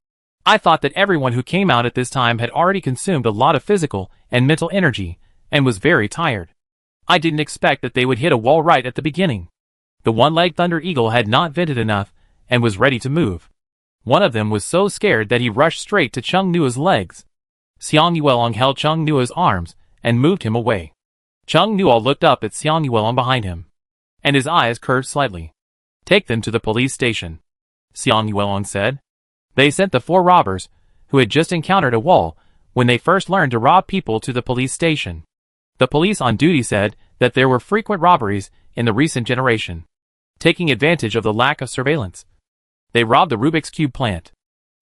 I thought that everyone who came out at this time had already consumed a lot of physical and mental energy, and was very tired. I didn't expect that they would hit a wall right at the beginning. The one-legged Thunder Eagle had not vented enough, and was ready to move. One of them was so scared that he rushed straight to Chung Nuo's legs. Xiang Yuelong held Chung Nuo's arms, and moved him away. Chung Nuo looked up at Xiang Yuelong behind him, and his eyes curved slightly. Take them to the police station, Xiang Yuelong said. They sent the four robbers, who had just encountered a wall, when they first learned to rob people to the police station. The police on duty said that there were frequent robberies in the recent generation. Taking advantage of the lack of surveillance, they robbed the Rubik's Cube plant.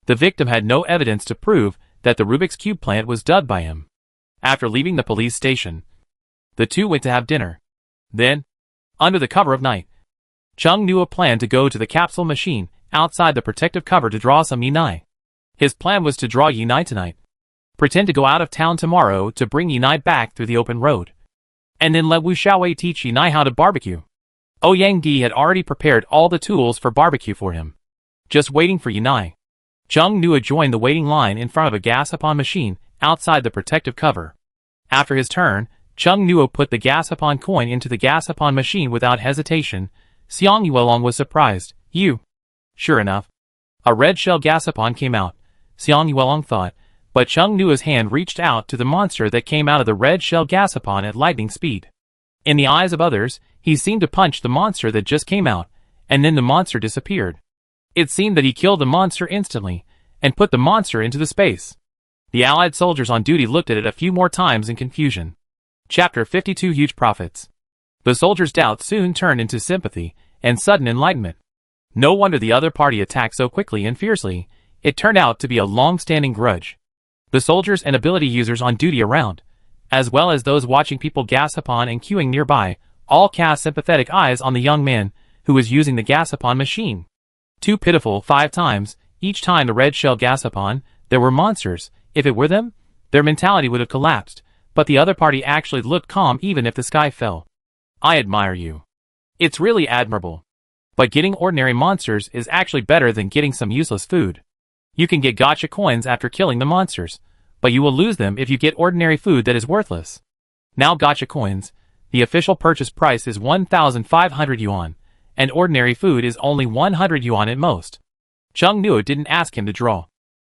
The victim had no evidence to prove that the Rubik's Cube plant was dug by him. After leaving the police station, the two went to have dinner. Then, under the cover of night, Chung Nuo planned to go to the capsule machine outside the protective cover to draw some Yinai. His plan was to draw Yinai tonight, pretend to go out of town tomorrow to bring Yinai back through the open road, and then let Wu Xiaowei teach Yinai how to barbecue. Ouyang Di had already prepared all the tools for barbecue for him, just waiting for Yinai. Chung Nuo joined the waiting line in front of a gas-upon machine outside the protective cover. After his turn, Chung Nuo put the gas-upon coin into the gas-upon machine without hesitation. Xiang Yuelong was surprised. You Sure enough, a red shell Gashapon came out, Xiang Yuelong thought, but Chung Nuo's hand reached out to the monster that came out of the red shell Gashapon at lightning speed. In the eyes of others, he seemed to punch the monster that just came out, and then the monster disappeared. It seemed that he killed the monster instantly, and put the monster into the space. The Allied soldiers on duty looked at it a few more times in confusion. Chapter 52 Huge Profits. The soldiers' doubt soon turned into sympathy and sudden enlightenment. No wonder the other party attacked so quickly and fiercely. It turned out to be a long-standing grudge. The soldiers and ability users on duty around, as well as those watching people Gashapon and queuing nearby, all cast sympathetic eyes on the young man who was using the Gashapon machine. Too pitiful 5 times, each time the red shell Gashapon, there were monsters. If it were them, their mentality would have collapsed, but the other party actually looked calm even if the sky fell. I admire you. It's really admirable. But getting ordinary monsters is actually better than getting some useless food. You can get gacha coins after killing the monsters, but you will lose them if you get ordinary food that is worthless. Now gacha coins, the official purchase price is 1,500 yuan, and ordinary food is only 100 yuan at most. Chung Nuo didn't ask him to draw.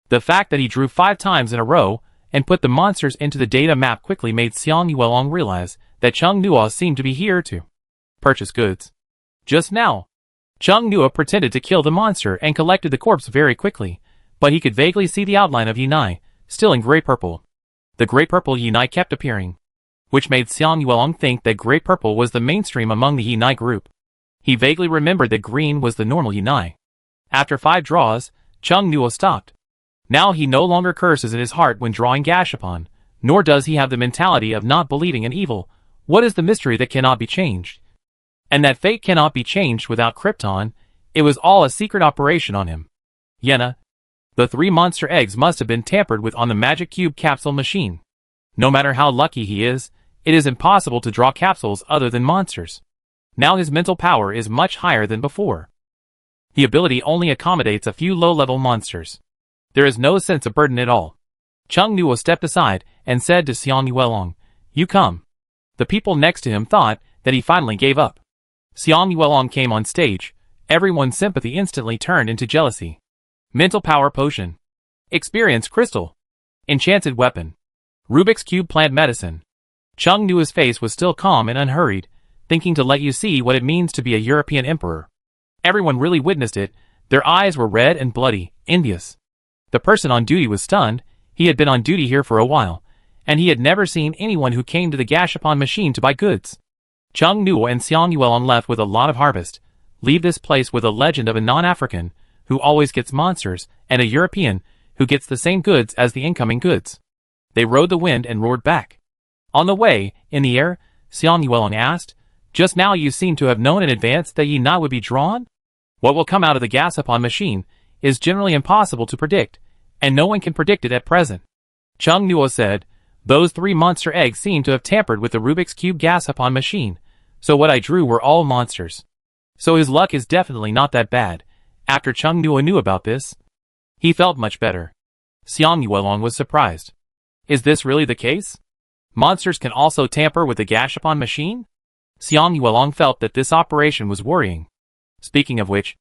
The fact that he drew 5 times in a row and put the monsters into the data map quickly made Xiang Yuelong realize that Chung Nuo seemed to be here to purchase goods. Just now, Chung Nuo pretended to kill the monster and collected the corpse very quickly, but he could vaguely see the outline of Yinai, still in gray purple. The gray purple Yinai kept appearing, which made Xiang Yuelong think that gray purple was the mainstream among the Yinai group. He vaguely remembered that green was the normal Yinai. After 5 draws, Chung Nuo stopped. Now he no longer curses in his heart when drawing Gashapon, nor does he have the mentality of not believing in evil. What is the mystery that cannot be changed? And that fate cannot be changed without Krypton. It was all a secret operation on him. Yena. The 3 monster eggs must have been tampered with on the magic cube capsule machine. No matter how lucky he is, it is impossible to draw capsules other than monsters. Now his mental power is much higher than before. The ability only accommodates a few low-level monsters. There is no sense of burden at all. Chung Nuo stepped aside and said to Xiang Yuelong, "You come." The people next to him thought that he finally gave up. Xiang Yuelong came on stage. Everyone's sympathy instantly turned into jealousy. Mental power potion. Experience crystal. Enchanted weapon. Rubik's Cube plant medicine. Chung Nuo's face was still calm and unhurried, thinking to let you see what it means to be a European emperor. Everyone really witnessed it. Their eyes were red and bloody, envious. The person on duty was stunned. He had been on duty here for a while, and he had never seen anyone who came to the Gashapon machine to buy goods. Chung Nuo and Xiang Yuelong left with a lot of harvest. Leave this place with a legend of a non-African, who always gets monsters, and a European, who gets the same goods as the incoming goods. They rode the wind and roared back. On the way, in the air, Xiang Yuelong asked, "Just now you seem to have known in advance that Yinai would be drawn? What will come out of the Gashapon machine is generally impossible to predict, and no one can predict it at present." Chung Nuo said, "Those 3 monster eggs seem to have tampered with the Rubik's Cube Gashapon machine, so what I drew were all monsters. So his luck is definitely not that bad." After Chung Nuo knew about this, he felt much better. Xiang Yuelong was surprised. Is this really the case? Monsters can also tamper with the Gashapon machine? Xiang Yuelong felt that this operation was worrying. Speaking of which,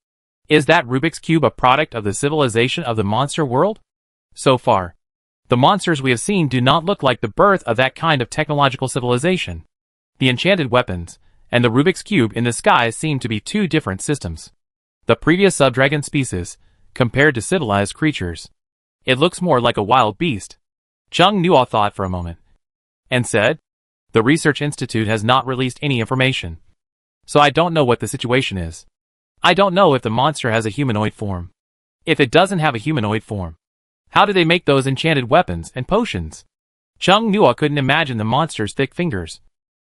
is that Rubik's Cube a product of the civilization of the monster world? So far, the monsters we have seen do not look like the birth of that kind of technological civilization. The enchanted weapons and the Rubik's Cube in the sky seem to be 2 different systems. The previous subdragon species, compared to civilized creatures, it looks more like a wild beast. Chung Nuo thought for a moment, and said, "The Research Institute has not released any information, so I don't know what the situation is. I don't know if the monster has a humanoid form. If it doesn't have a humanoid form, how do they make those enchanted weapons and potions?" Chung Nuo couldn't imagine the monster's thick fingers,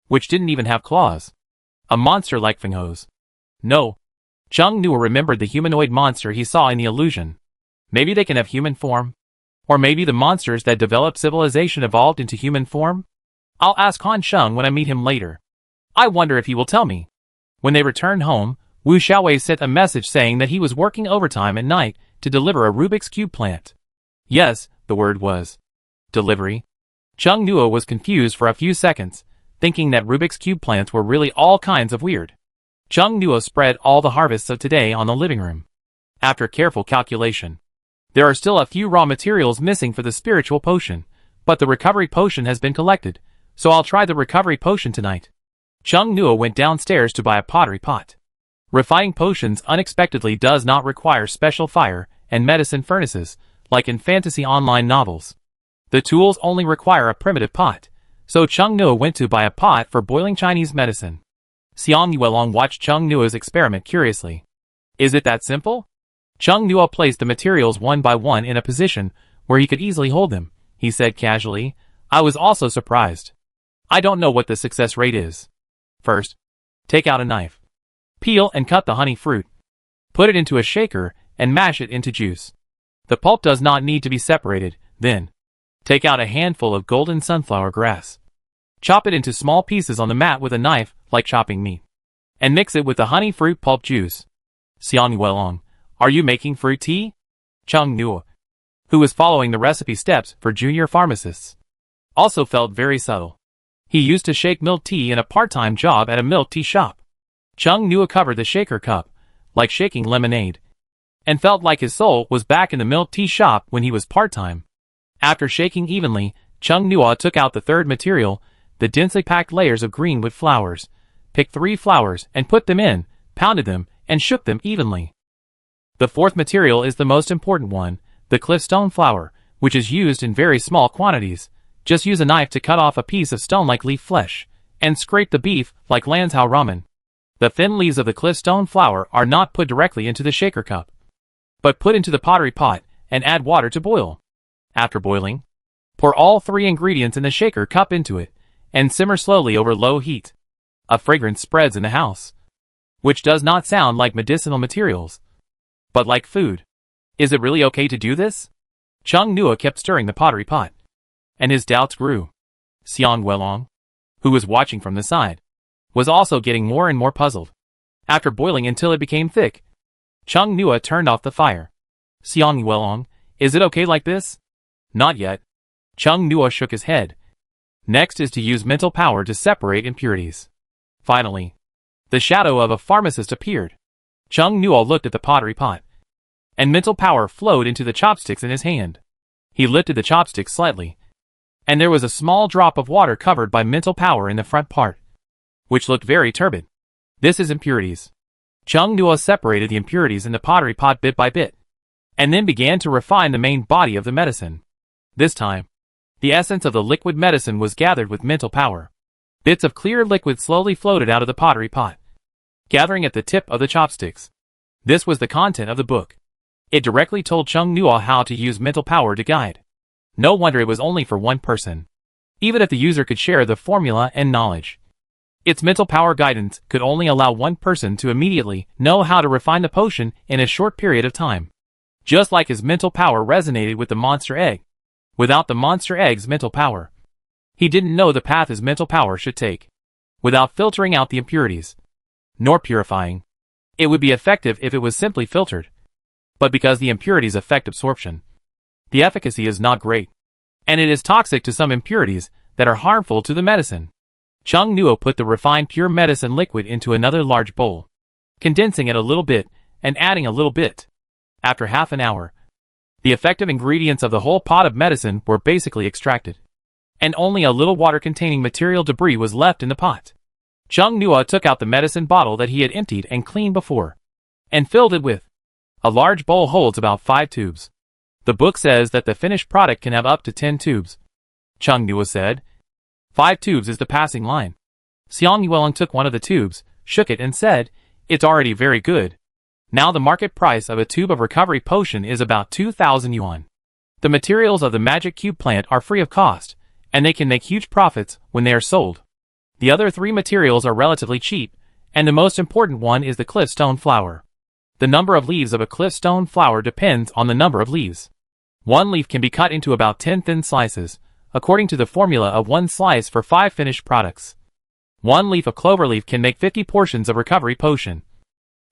which didn't even have claws. A monster like Fengho's. No. Chung Nuo remembered the humanoid monster he saw in the illusion. Maybe they can have human form? Or maybe the monsters that developed civilization evolved into human form? I'll ask Han Sheng when I meet him later. I wonder if he will tell me. When they returned home, Wu Xiaowei sent a message saying that he was working overtime at night to deliver a Rubik's Cube plant. Yes, the word was delivery. Chung Nuo was confused for a few seconds, thinking that Rubik's Cube plants were really all kinds of weird. Chung Nuo spread all the harvests of today on the living room. After careful calculation, there are still a few raw materials missing for the spiritual potion, but the recovery potion has been collected, so I'll try the recovery potion tonight. Chung Nua went downstairs to buy a pottery pot. Refining potions unexpectedly does not require special fire and medicine furnaces, like in fantasy online novels. The tools only require a primitive pot, so Chung Nua went to buy a pot for boiling Chinese medicine. Xiang Yuelong watched Chung Nua's experiment curiously. Is it that simple? Chung Nua placed the materials one by one in a position where he could easily hold them, he said casually. I was also surprised. I don't know what the success rate is. First, take out a knife. Peel and cut the honey fruit. Put it into a shaker and mash it into juice. The pulp does not need to be separated. Then, take out a handful of golden sunflower grass. Chop it into small pieces on the mat with a knife, like chopping meat. And mix it with the honey fruit pulp juice. Xiang Yuelong, are you making fruit tea? Chung Nua, who was following the recipe steps for junior pharmacists, also felt very subtle. He used to shake milk tea in a part-time job at a milk tea shop. Chung Nua covered the shaker cup, like shaking lemonade, and felt like his soul was back in the milk tea shop when he was part-time. After shaking evenly, Chung Nua took out the third material, the densely packed layers of greenwood flowers, picked 3 flowers and put them in, pounded them, and shook them evenly. The fourth material is the most important one, the cliffstone flower, which is used in very small quantities. Just use a knife to cut off a piece of stone-like leaf flesh, and scrape the beef like Lanzhou ramen. The thin leaves of the cliffstone flower are not put directly into the shaker cup, but put into the pottery pot and add water to boil. After boiling, pour all 3 ingredients in the shaker cup into it, and simmer slowly over low heat. A fragrance spreads in the house, which does not sound like medicinal materials, but like food. Is it really okay to do this? Chung Nua kept stirring the pottery pot, and his doubts grew. Xiang Yuelong, who was watching from the side, was also getting more and more puzzled. After boiling until it became thick, Chung Nua turned off the fire. Xiang Yuelong, is it okay like this? Not yet. Chung Nua shook his head. Next is to use mental power to separate impurities. Finally, the shadow of a pharmacist appeared. Chung Nua looked at the pottery pot, and mental power flowed into the chopsticks in his hand. He lifted the chopsticks slightly, and there was a small drop of water covered by mental power in the front part, which looked very turbid. This is impurities. Chung Nua separated the impurities in the pottery pot bit by bit, and then began to refine the main body of the medicine. This time, the essence of the liquid medicine was gathered with mental power. Bits of clear liquid slowly floated out of the pottery pot, gathering at the tip of the chopsticks. This was the content of the book. It directly told Chung Nua how to use mental power to guide. No wonder it was only for one person. Even if the user could share the formula and knowledge, its mental power guidance could only allow one person to immediately know how to refine the potion in a short period of time. Just like his mental power resonated with the monster egg. Without the monster egg's mental power, he didn't know the path his mental power should take. Without filtering out the impurities, nor purifying, it would be effective if it was simply filtered. But because the impurities affect absorption, the efficacy is not great, and it is toxic to some impurities that are harmful to the medicine. Chung Nua put the refined pure medicine liquid into another large bowl, condensing it a little bit and adding a little bit. After half an hour, the effective ingredients of the whole pot of medicine were basically extracted, and only a little water-containing material debris was left in the pot. Chung Nua took out the medicine bottle that he had emptied and cleaned before, and filled it with. A large bowl holds about 5 tubes. The book says that the finished product can have up to 10 tubes. Chung Nua said. 5 tubes is the passing line. Xiang Yuelong took one of the tubes, shook it and said, it's already very good. Now the market price of a tube of recovery potion is about 2,000 yuan. The materials of the magic cube plant are free of cost, and they can make huge profits when they are sold. The other 3 materials are relatively cheap, and the most important one is the cliffstone flower. The number of leaves of a cliffstone flower depends on the number of leaves. One leaf can be cut into about 10 thin slices, according to the formula of 1 slice for 5 finished products. 1 leaf of cloverleaf can make 50 portions of recovery potion,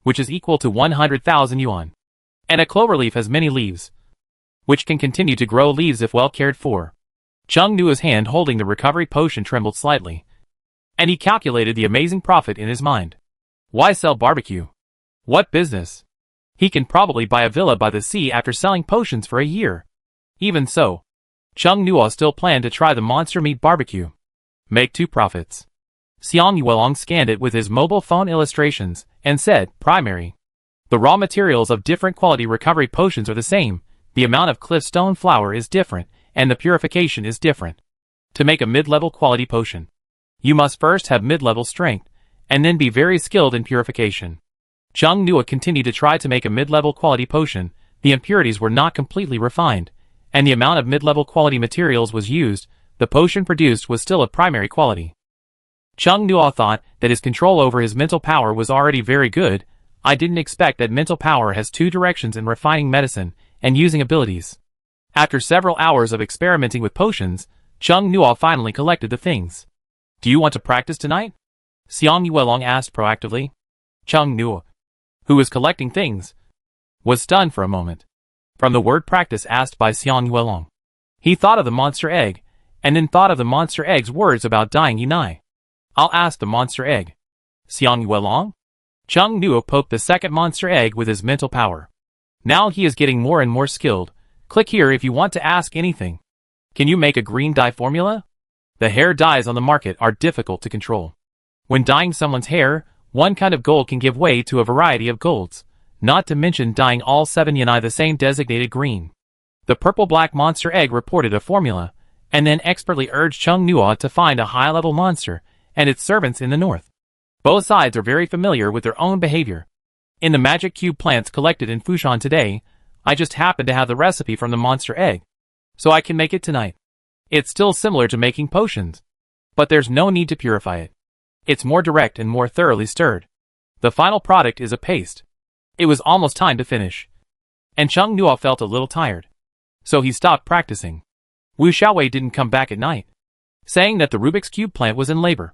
which is equal to 100,000 yuan. And a cloverleaf has many leaves, which can continue to grow leaves if well cared for. Chung Nua's hand holding the recovery potion trembled slightly, and he calculated the amazing profit in his mind. Why sell barbecue? What business? He can probably buy a villa by the sea after selling potions for a year. Even so, Chung Nuo still planned to try the monster meat barbecue. Make 2 profits. Xiang Yuelong scanned it with his mobile phone illustrations and said, primary. The raw materials of different quality recovery potions are the same, the amount of cliffstone flour is different, and the purification is different. To make a mid-level quality potion, you must first have mid-level strength, and then be very skilled in purification. Chung Nuo continued to try to make a mid-level quality potion. The impurities were not completely refined, and the amount of mid-level quality materials was used. The potion produced was still of primary quality. Chung Nuo thought that his control over his mental power was already very good. I didn't expect that mental power has 2 directions in refining medicine and using abilities. After several hours of experimenting with potions, Chung Nuo finally collected the things. Do you want to practice tonight? Xiang Yuelong asked proactively. Chung Nuo, who was collecting things, was stunned for a moment. From the word practice asked by Xiang Yuelong, he thought of the monster egg, and then thought of the monster egg's words about dying Yinai. I'll ask the monster egg. Xiang Yuelong? Chung Nuo poked the second monster egg with his mental power. Now he is getting more and more skilled. Click here if you want to ask anything. Can you make a green dye formula? The hair dyes on the market are difficult to control. When dyeing someone's hair, one kind of gold can give way to a variety of golds, not to mention dyeing all 7 Yinai the same designated green. The purple-black monster egg reported a formula, and then expertly urged Chung Nuo to find a high-level monster and its servants in the north. Both sides are very familiar with their own behavior. In the magic cube plants collected in Fushan today, I just happen to have the recipe from the monster egg, so I can make it tonight. It's still similar to making potions, but there's no need to purify it. It's more direct and more thoroughly stirred. The final product is a paste. It was almost time to finish, and Chung Nuo felt a little tired, so he stopped practicing. Wu Xiaowei didn't come back at night, saying that the Rubik's Cube plant was in labor,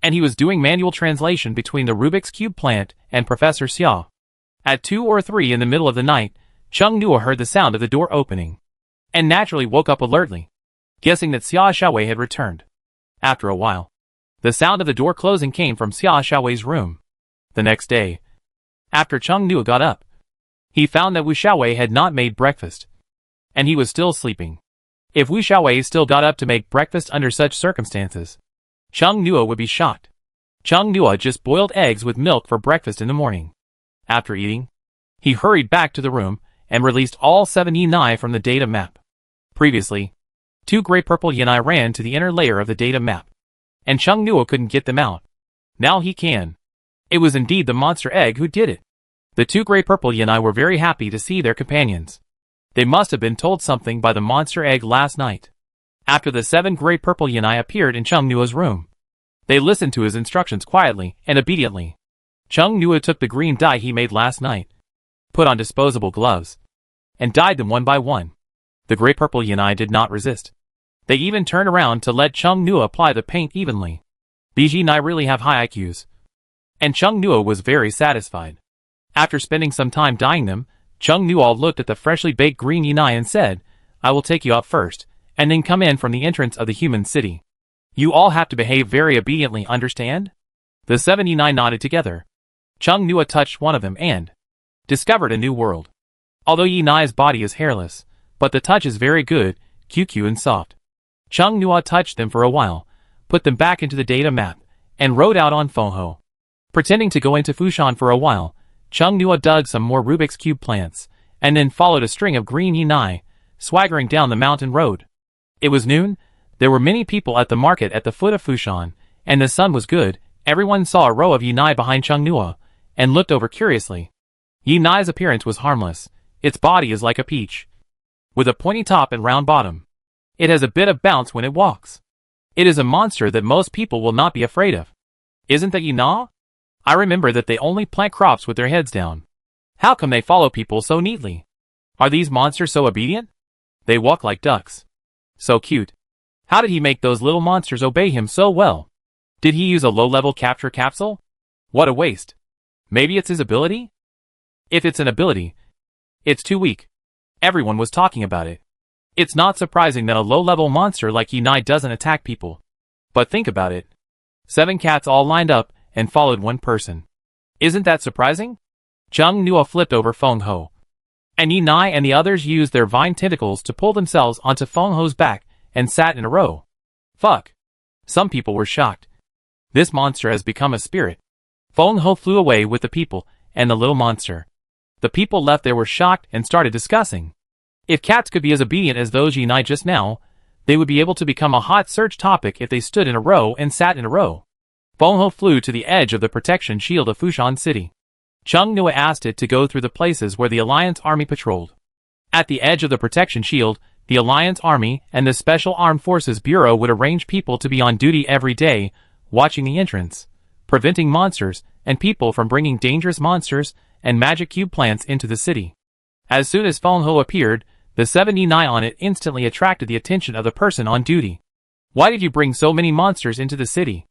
and he was doing manual translation between the Rubik's Cube plant and Professor Xia. At 2 or 3 in the middle of the night, Chung Nuo heard the sound of the door opening, and naturally woke up alertly, guessing that Xia Xiaowei had returned. After a while, the sound of the door closing came from Xia Xiaowei's room. The next day, after Chung Nuo got up, he found that Wu Xiaowei had not made breakfast, and he was still sleeping. If Wu Xiaowei still got up to make breakfast under such circumstances, Chung Nuo would be shocked. Chung Nuo just boiled eggs with milk for breakfast in the morning. After eating, he hurried back to the room and released all 7 Yinai from the data map. Previously, 2 gray purple Yinai ran to the inner layer of the data map, and Chung Nuo couldn't get them out. Now he can. It was indeed the monster egg who did it. The 2 gray purple Yinai were very happy to see their companions. They must have been told something by the monster egg last night. After the 7 gray purple Yinai appeared in Chung Nuo's room, they listened to his instructions quietly and obediently. Chung Nuo took the green dye he made last night, put on disposable gloves, and dyed them one by one. The gray purple Yinai did not resist. They even turned around to let Chung Nuo apply the paint evenly. These Yinai really have high IQs. And Chung Nuo was very satisfied. After spending some time dyeing them, Chung Nuo looked at the freshly baked green Yinai and said, I will take you out first, and then come in from the entrance of the human city. You all have to behave very obediently, understand? The 7 Yinai nodded together. Chung Nuo touched one of them and discovered a new world. Although Yinai's body is hairless, but the touch is very good, QQ and soft. Chung Nuo touched them for a while, put them back into the data map, and rode out on Fengho. Pretending to go into Fushan for a while, Chung Nuo dug some more Rubik's Cube plants, and then followed a string of green Yinai, swaggering down the mountain road. It was noon. There were many people at the market at the foot of Fushan, and the sun was good. Everyone saw a row of Yinai behind Chung Nuo, and looked over curiously. Yinai's appearance was harmless. Its body is like a peach, with a pointy top and round bottom. It has a bit of bounce when it walks. It is a monster that most people will not be afraid of. Isn't that Yinai? I remember that they only plant crops with their heads down. How come they follow people so neatly? Are these monsters so obedient? They walk like ducks. So cute. How did he make those little monsters obey him so well? Did he use a low-level capture capsule? What a waste. Maybe it's his ability? If it's an ability, it's too weak. Everyone was talking about it. It's not surprising that a low-level monster like Yinai doesn't attack people. But think about it. 7 cats all lined up and followed one person. Isn't that surprising? Chung Nuo flipped over Feng Ho. And Yi Nai and the others used their vine tentacles to pull themselves onto Feng Ho's back and sat in a row. Fuck. Some people were shocked. This monster has become a spirit. Feng Ho flew away with the people and the little monster. The people left there were shocked and started discussing. If cats could be as obedient as those Yi Nai just now, they would be able to become a hot search topic if they stood in a row and sat in a row. Feng Ho flew to the edge of the protection shield of Fushan City. Chung Nuo asked it to go through the places where the Alliance Army patrolled. At the edge of the protection shield, the Alliance Army and the Special Armed Forces Bureau would arrange people to be on duty every day, watching the entrance, preventing monsters and people from bringing dangerous monsters and magic cube plants into the city. As soon as Feng Ho appeared, the 7 Yi Nai on it instantly attracted the attention of the person on duty. Why did you bring so many monsters into the city?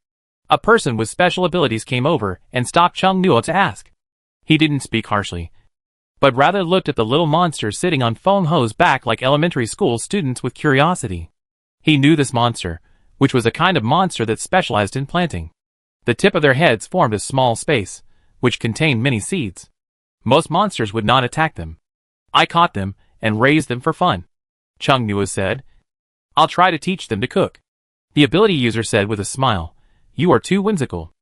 A person with special abilities came over and stopped Chung Nuo to ask. He didn't speak harshly, but rather looked at the little monster sitting on Feng Ho's back like elementary school students with curiosity. He knew this monster, which was a kind of monster that specialized in planting. The tip of their heads formed a small space, which contained many seeds. Most monsters would not attack them. I caught them and raised them for fun. Chung Nuo said. I'll try to teach them to cook. The ability user said with a smile. You are too whimsical.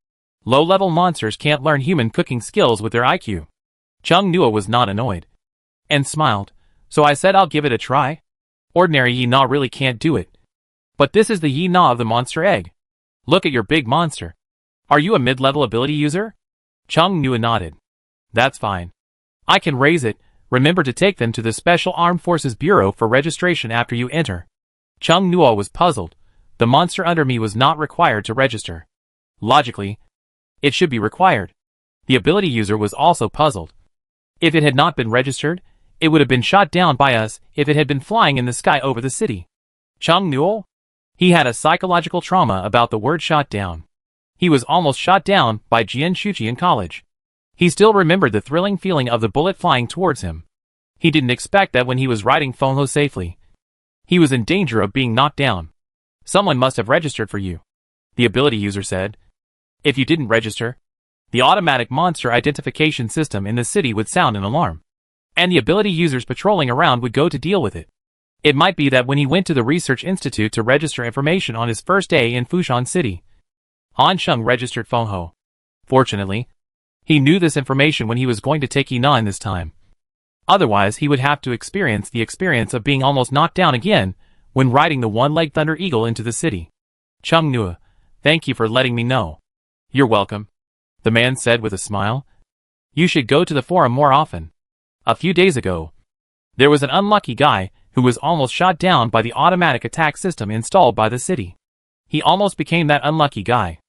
Low-level monsters can't learn human cooking skills with their IQ. Chung Nuo was not annoyed. And smiled. So I said I'll give it a try. Ordinary Yi Na really can't do it. But this is the Yi Na of the monster egg. Look at your big monster. Are you a mid-level ability user? Chung Nuo nodded. That's fine. I can raise it. Remember to take them to the Special Armed Forces Bureau for registration after you enter. Chung Nuo was puzzled. The monster under me was not required to register. Logically, it should be required. The ability user was also puzzled. If it had not been registered, it would have been shot down by us if it had been flying in the sky over the city. Chung Nuo? He had a psychological trauma about the word shot down. He was almost shot down by Jian Shuqi in college. He still remembered the thrilling feeling of the bullet flying towards him. He didn't expect that when he was riding Feng Ho safely. He was in danger of being knocked down. Someone must have registered for you, the ability user said. If you didn't register, the automatic monster identification system in the city would sound an alarm, and the ability users patrolling around would go to deal with it. It might be that when he went to the research institute to register information on his first day in Fushan City, Han Sheng registered Feng Ho. Fortunately, he knew this information when he was going to take Yinan this time. Otherwise, he would have to experience the experience of being almost knocked down again when riding the one-legged Thunder Eagle into the city. Chung Nuo, thank you for letting me know. You're welcome, the man said with a smile. You should go to the forum more often. A few days ago, there was an unlucky guy who was almost shot down by the automatic attack system installed by the city. He almost became that unlucky guy.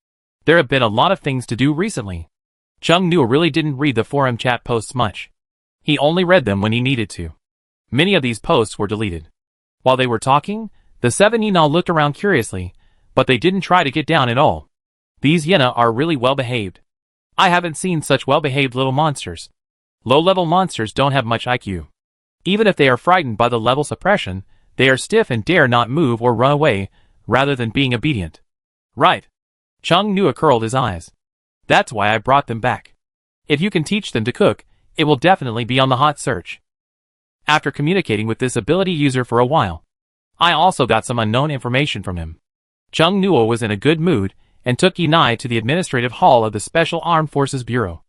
There have been a lot of things to do recently. Chung Nuo really didn't read the forum chat posts much. He only read them when he needed to. Many of these posts were deleted. While they were talking, the 7 Yena looked around curiously, but they didn't try to get down at all. These Yena are really well-behaved. I haven't seen such well-behaved little monsters. Low-level monsters don't have much IQ. Even if they are frightened by the level suppression, they are stiff and dare not move or run away, rather than being obedient. Right. Chung Nuo curled his eyes. That's why I brought them back. If you can teach them to cook, it will definitely be on the hot search. After communicating with this ability user for a while, I also got some unknown information from him. Chung Nuo was in a good mood and took Yinai to the administrative hall of the Special Armed Forces Bureau.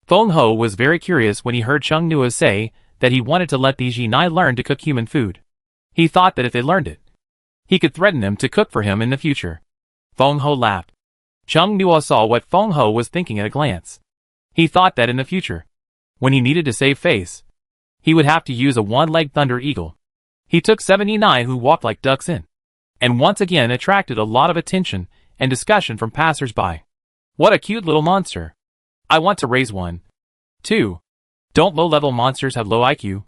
Feng Ho was very curious when he heard Chung Nuo say that he wanted to let these Yinai learn to cook human food. He thought that if they learned it, he could threaten them to cook for him in the future. Feng Ho laughed. Chung Nuo saw what Feng Ho was thinking at a glance. He thought that in the future, when he needed to save face, he would have to use a one-legged Thunder Eagle. He took 79 who walked like ducks in, and once again attracted a lot of attention and discussion from passers-by. What a cute little monster. I want to raise one. 2. Don't low-level monsters have low IQ?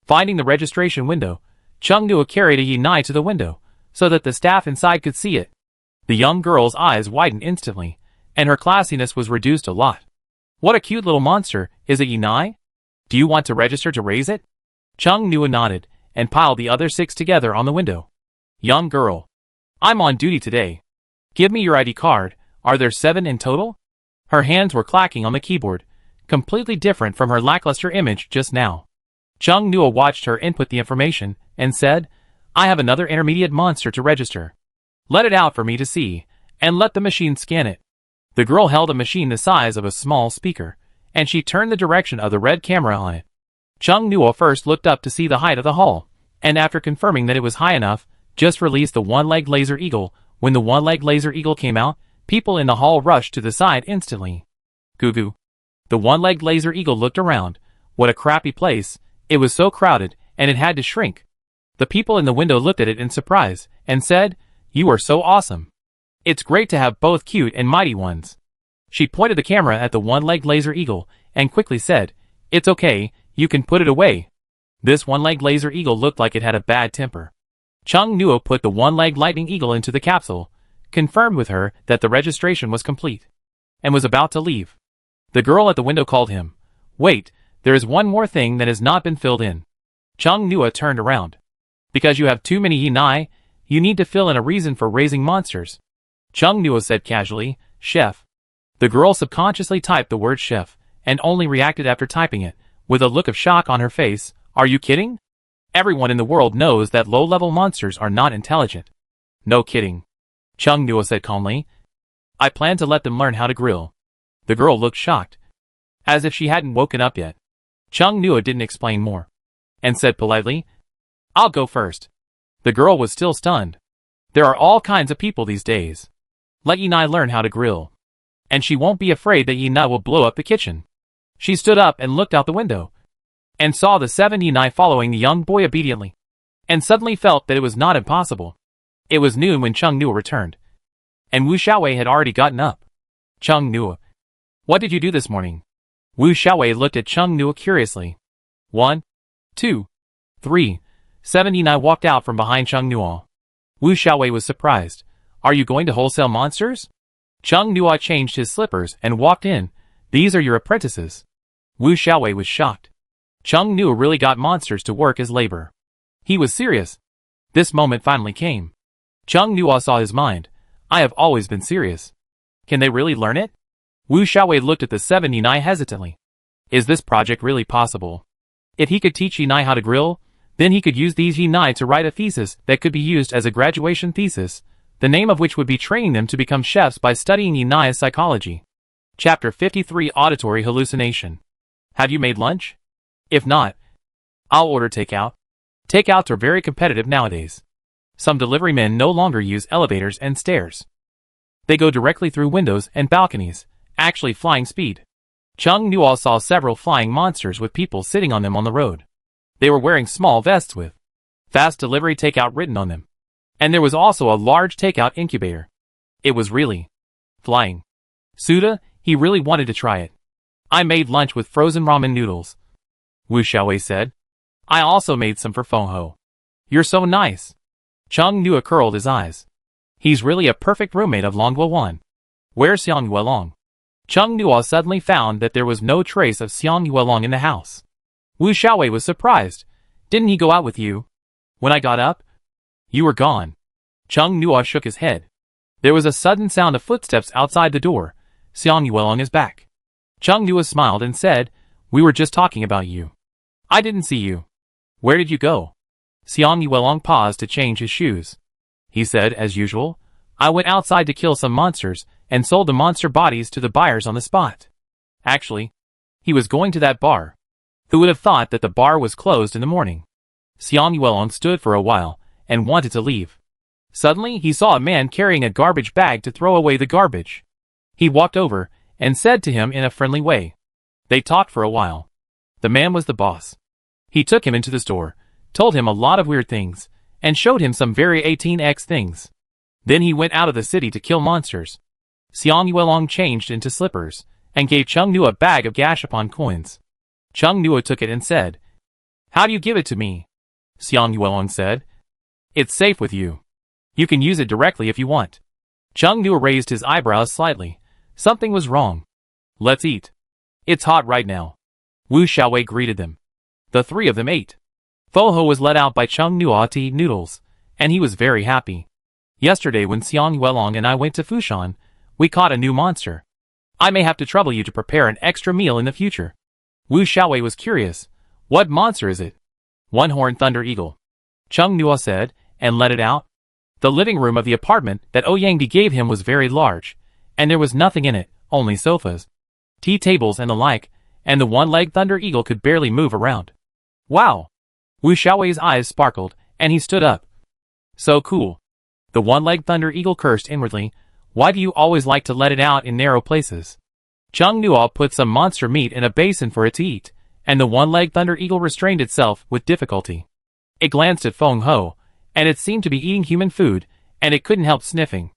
Finding the registration window, Chung Nuo carried a Yinai to the window, so that the staff inside could see it. The young girl's eyes widened instantly, and her classiness was reduced a lot. What a cute little monster, is it Yinai? Do you want to register to raise it? Chung Nuo nodded, and piled the other 6 together on the window. Young girl. I'm on duty today. Give me your ID card, are there 7 in total? Her hands were clacking on the keyboard. completely different from her lackluster image just now. Chung Nua watched her input the information and said, I have another intermediate monster to register. Let it out for me to see, and let the machine scan it. The girl held a machine the size of a small speaker, and she turned the direction of the red camera on it. Chung Nua first looked up to see the height of the hall, and after confirming that it was high enough, just released the one-legged laser eagle. When the one-legged laser eagle came out, people in the hall rushed to the side instantly. Goo goo. The one-legged laser eagle looked around. What a crappy place. It was so crowded, and it had to shrink. The people in the window looked at it in surprise, and said, You are so awesome. It's great to have both cute and mighty ones. She pointed the camera at the one-legged laser eagle, and quickly said, It's okay, you can put it away. This one-legged laser eagle looked like it had a bad temper. Chung Nua put the one-legged lightning eagle into the capsule, confirmed with her that the registration was complete, and was about to leave. The girl at the window called him. Wait, there is one more thing that has not been filled in. Chung Nua turned around. Because you have too many hinai, you need to fill in a reason for raising monsters. Chung Nua said casually, Chef. The girl subconsciously typed the word chef, and only reacted after typing it, with a look of shock on her face. Are you kidding? Everyone in the world knows that low-level monsters are not intelligent. No kidding. Chung Nua said calmly. I plan to let them learn how to grill. The girl looked shocked, as if she hadn't woken up yet. Chung Nua didn't explain more, and said politely, I'll go first. The girl was still stunned. There are all kinds of people these days. Let Yinai learn how to grill, and she won't be afraid that Yinai will blow up the kitchen. She stood up and looked out the window, and saw the 7 Yinai following the young boy obediently, and suddenly felt that it was not impossible. It was noon when Chung Nua returned, and Wu Xiaowei had already gotten up. Chung Nua. What did you do this morning? Wu Xiaowei looked at Chung Nua curiously. 1, 2, 3. 7 Yinai walked out from behind Chung Nua. Wu Xiaowei was surprised. Are you going to wholesale monsters? Chung Nua changed his slippers and walked in. These are your apprentices. Wu Xiaowei was shocked. Chung Nua really got monsters to work as labor. He was serious. This moment finally came. Chung Nua saw his mind. I have always been serious. Can they really learn it? Wu Xiaowei looked at the 7 Yinai hesitantly. Is this project really possible? If he could teach Yinai how to grill, then he could use these Yinai to write a thesis that could be used as a graduation thesis, the name of which would be training them to become chefs by studying Yinai's psychology. Chapter 53 Auditory Hallucination. Have you made lunch? If not, I'll order takeout. Takeouts are very competitive nowadays. Some delivery men no longer use elevators and stairs. They go directly through windows and balconies, actually flying speed. Chung Nua saw several flying monsters with people sitting on them on the road. They were wearing small vests with fast delivery takeout written on them. And there was also a large takeout incubator. It was really flying. Suda, he really wanted to try it. I made lunch with frozen ramen noodles. Wu Xiaowei said. I also made some for Fengho. You're so nice. Chung Nua curled his eyes. He's really a perfect roommate of Long Yuelong. Where's Xiang Yuelong? Chung Nua suddenly found that there was no trace of Xiang Yuelong in the house. Wu Xiaowei was surprised. Didn't he go out with you? When I got up, you were gone. Chung Nua shook his head. There was a sudden sound of footsteps outside the door. Xiang Yuelong is back. Chung Nua smiled and said, We were just talking about you. I didn't see you. Where did you go? Xiang Yuelong paused to change his shoes. He said, as usual, I went outside to kill some monsters, and sold the monster bodies to the buyers on the spot. Actually, he was going to that bar. Who would have thought that the bar was closed in the morning? Xiang Yuelong stood for a while, and wanted to leave. Suddenly he saw a man carrying a garbage bag to throw away the garbage. He walked over, and said to him in a friendly way. They talked for a while. The man was the boss. He took him into the store, told him a lot of weird things, and showed him some very 18x things. Then he went out of the city to kill monsters. Xiang Yuelong changed into slippers, and gave Chung Nua a bag of Gashapon coins. Chung Nua took it and said, How do you give it to me? Xiang Yuelong said, It's safe with you. You can use it directly if you want. Chung Nua raised his eyebrows slightly. Something was wrong. Let's eat. It's hot right now. Wu Xiaowei greeted them. The three of them ate. Fengho was let out by Chung Nua to eat noodles, and he was very happy. Yesterday when Xiang Yuelong and I went to Fushan, we caught a new monster. I may have to trouble you to prepare an extra meal in the future. Wu Xiaowei was curious. What monster is it? One-horned thunder eagle. Chung Nuo said, and let it out. The living room of the apartment that Ouyangdi gave him was very large, and there was nothing in it, only sofas, tea tables and the like, and the one-legged thunder eagle could barely move around. Wow! Wu Xiaowei's eyes sparkled, and he stood up. So cool. The one-legged thunder eagle cursed inwardly. Why do you always like to let it out in narrow places? Chung Nuo put some monster meat in a basin for it to eat, and the one-legged thunder eagle restrained itself with difficulty. It glanced at Feng Ho, and it seemed to be eating human food, and it couldn't help sniffing.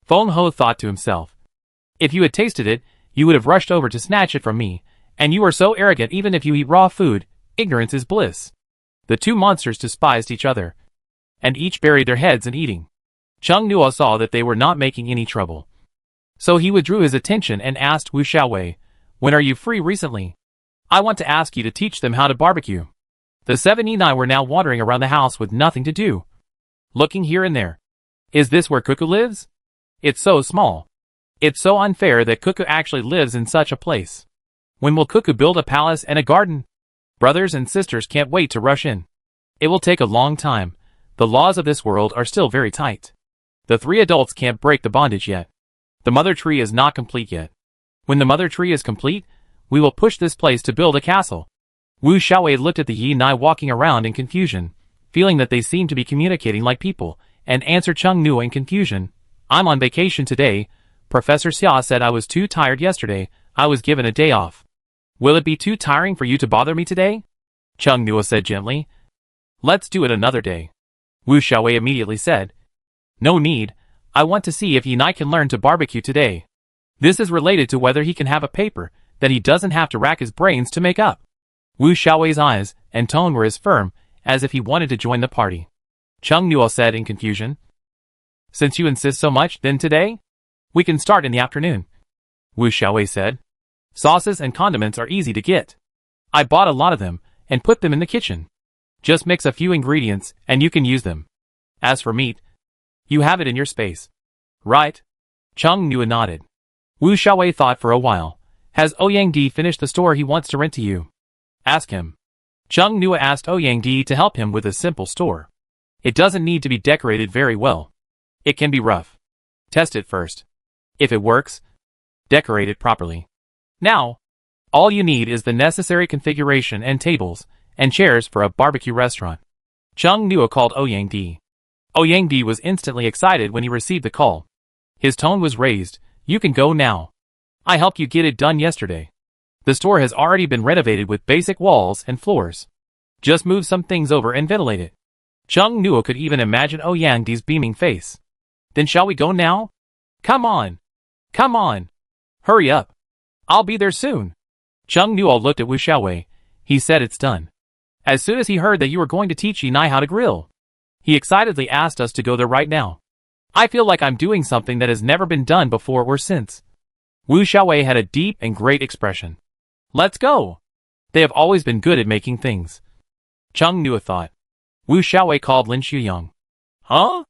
Feng Ho thought to himself, if you had tasted it, you would have rushed over to snatch it from me, and you are so arrogant even if you eat raw food, ignorance is bliss. The two monsters despised each other, and each buried their heads in eating. Chung Nuo saw that they were not making any trouble. So he withdrew his attention and asked Wu Xiaowei, when are you free recently? I want to ask you to teach them how to barbecue. The 79 were now wandering around the house with nothing to do, looking here and there. Is this where Cuckoo lives? It's so small. It's so unfair that Cuckoo actually lives in such a place. When will Cuckoo build a palace and a garden? Brothers and sisters can't wait to rush in. It will take a long time. The laws of this world are still very tight. The three adults can't break the bondage yet. The mother tree is not complete yet. When the mother tree is complete, we will push this place to build a castle. Wu Xiaowei looked at the Yi Nai walking around in confusion, feeling that they seemed to be communicating like people, and answered Chung Nuo in confusion. I'm on vacation today. Professor Xia said I was too tired yesterday. I was given a day off. Will it be too tiring for you to bother me today? Chung Nuo said gently. Let's do it another day. Wu Xiaowei immediately said. No need. I want to see if Yi Nai can learn to barbecue today. This is related to whether he can have a paper that he doesn't have to rack his brains to make up. Wu Xiaowei's eyes and tone were as firm as if he wanted to join the party. Chung Nuo said in confusion. Since you insist so much, then today? We can start in the afternoon. Wu Xiaowei said. Sauces and condiments are easy to get. I bought a lot of them and put them in the kitchen. Just mix a few ingredients and you can use them. As for meat, you have it in your space. Right? Chung Nuo nodded. Wu Xiaowei thought for a while. Has Ouyangdi finished the store he wants to rent to you? Ask him. Chung Nuo asked Ouyangdi to help him with a simple store. It doesn't need to be decorated very well. It can be rough. Test it first. If it works, decorate it properly. Now, all you need is the necessary configuration and tables and chairs for a barbecue restaurant. Chung Nuo called Ouyangdi. Ouyangdi was instantly excited when he received the call. His tone was raised. You can go now. I helped you get it done yesterday. The store has already been renovated with basic walls and floors. Just move some things over and ventilate it. Chung Nuo could even imagine Ouyangdi's beaming face. Then shall we go now? Come on. Come on. Hurry up. I'll be there soon. Chung Nuo looked at Wu Xiaowei. He said it's done. As soon as he heard that you were going to teach Yi Nai how to grill, he excitedly asked us to go there right now. I feel like I'm doing something that has never been done before or since. Wu Xiaowei had a deep and great expression. Let's go. They have always been good at making things. Chung Nuo thought. Wu Xiaowei called Lin Shuyong. Huh?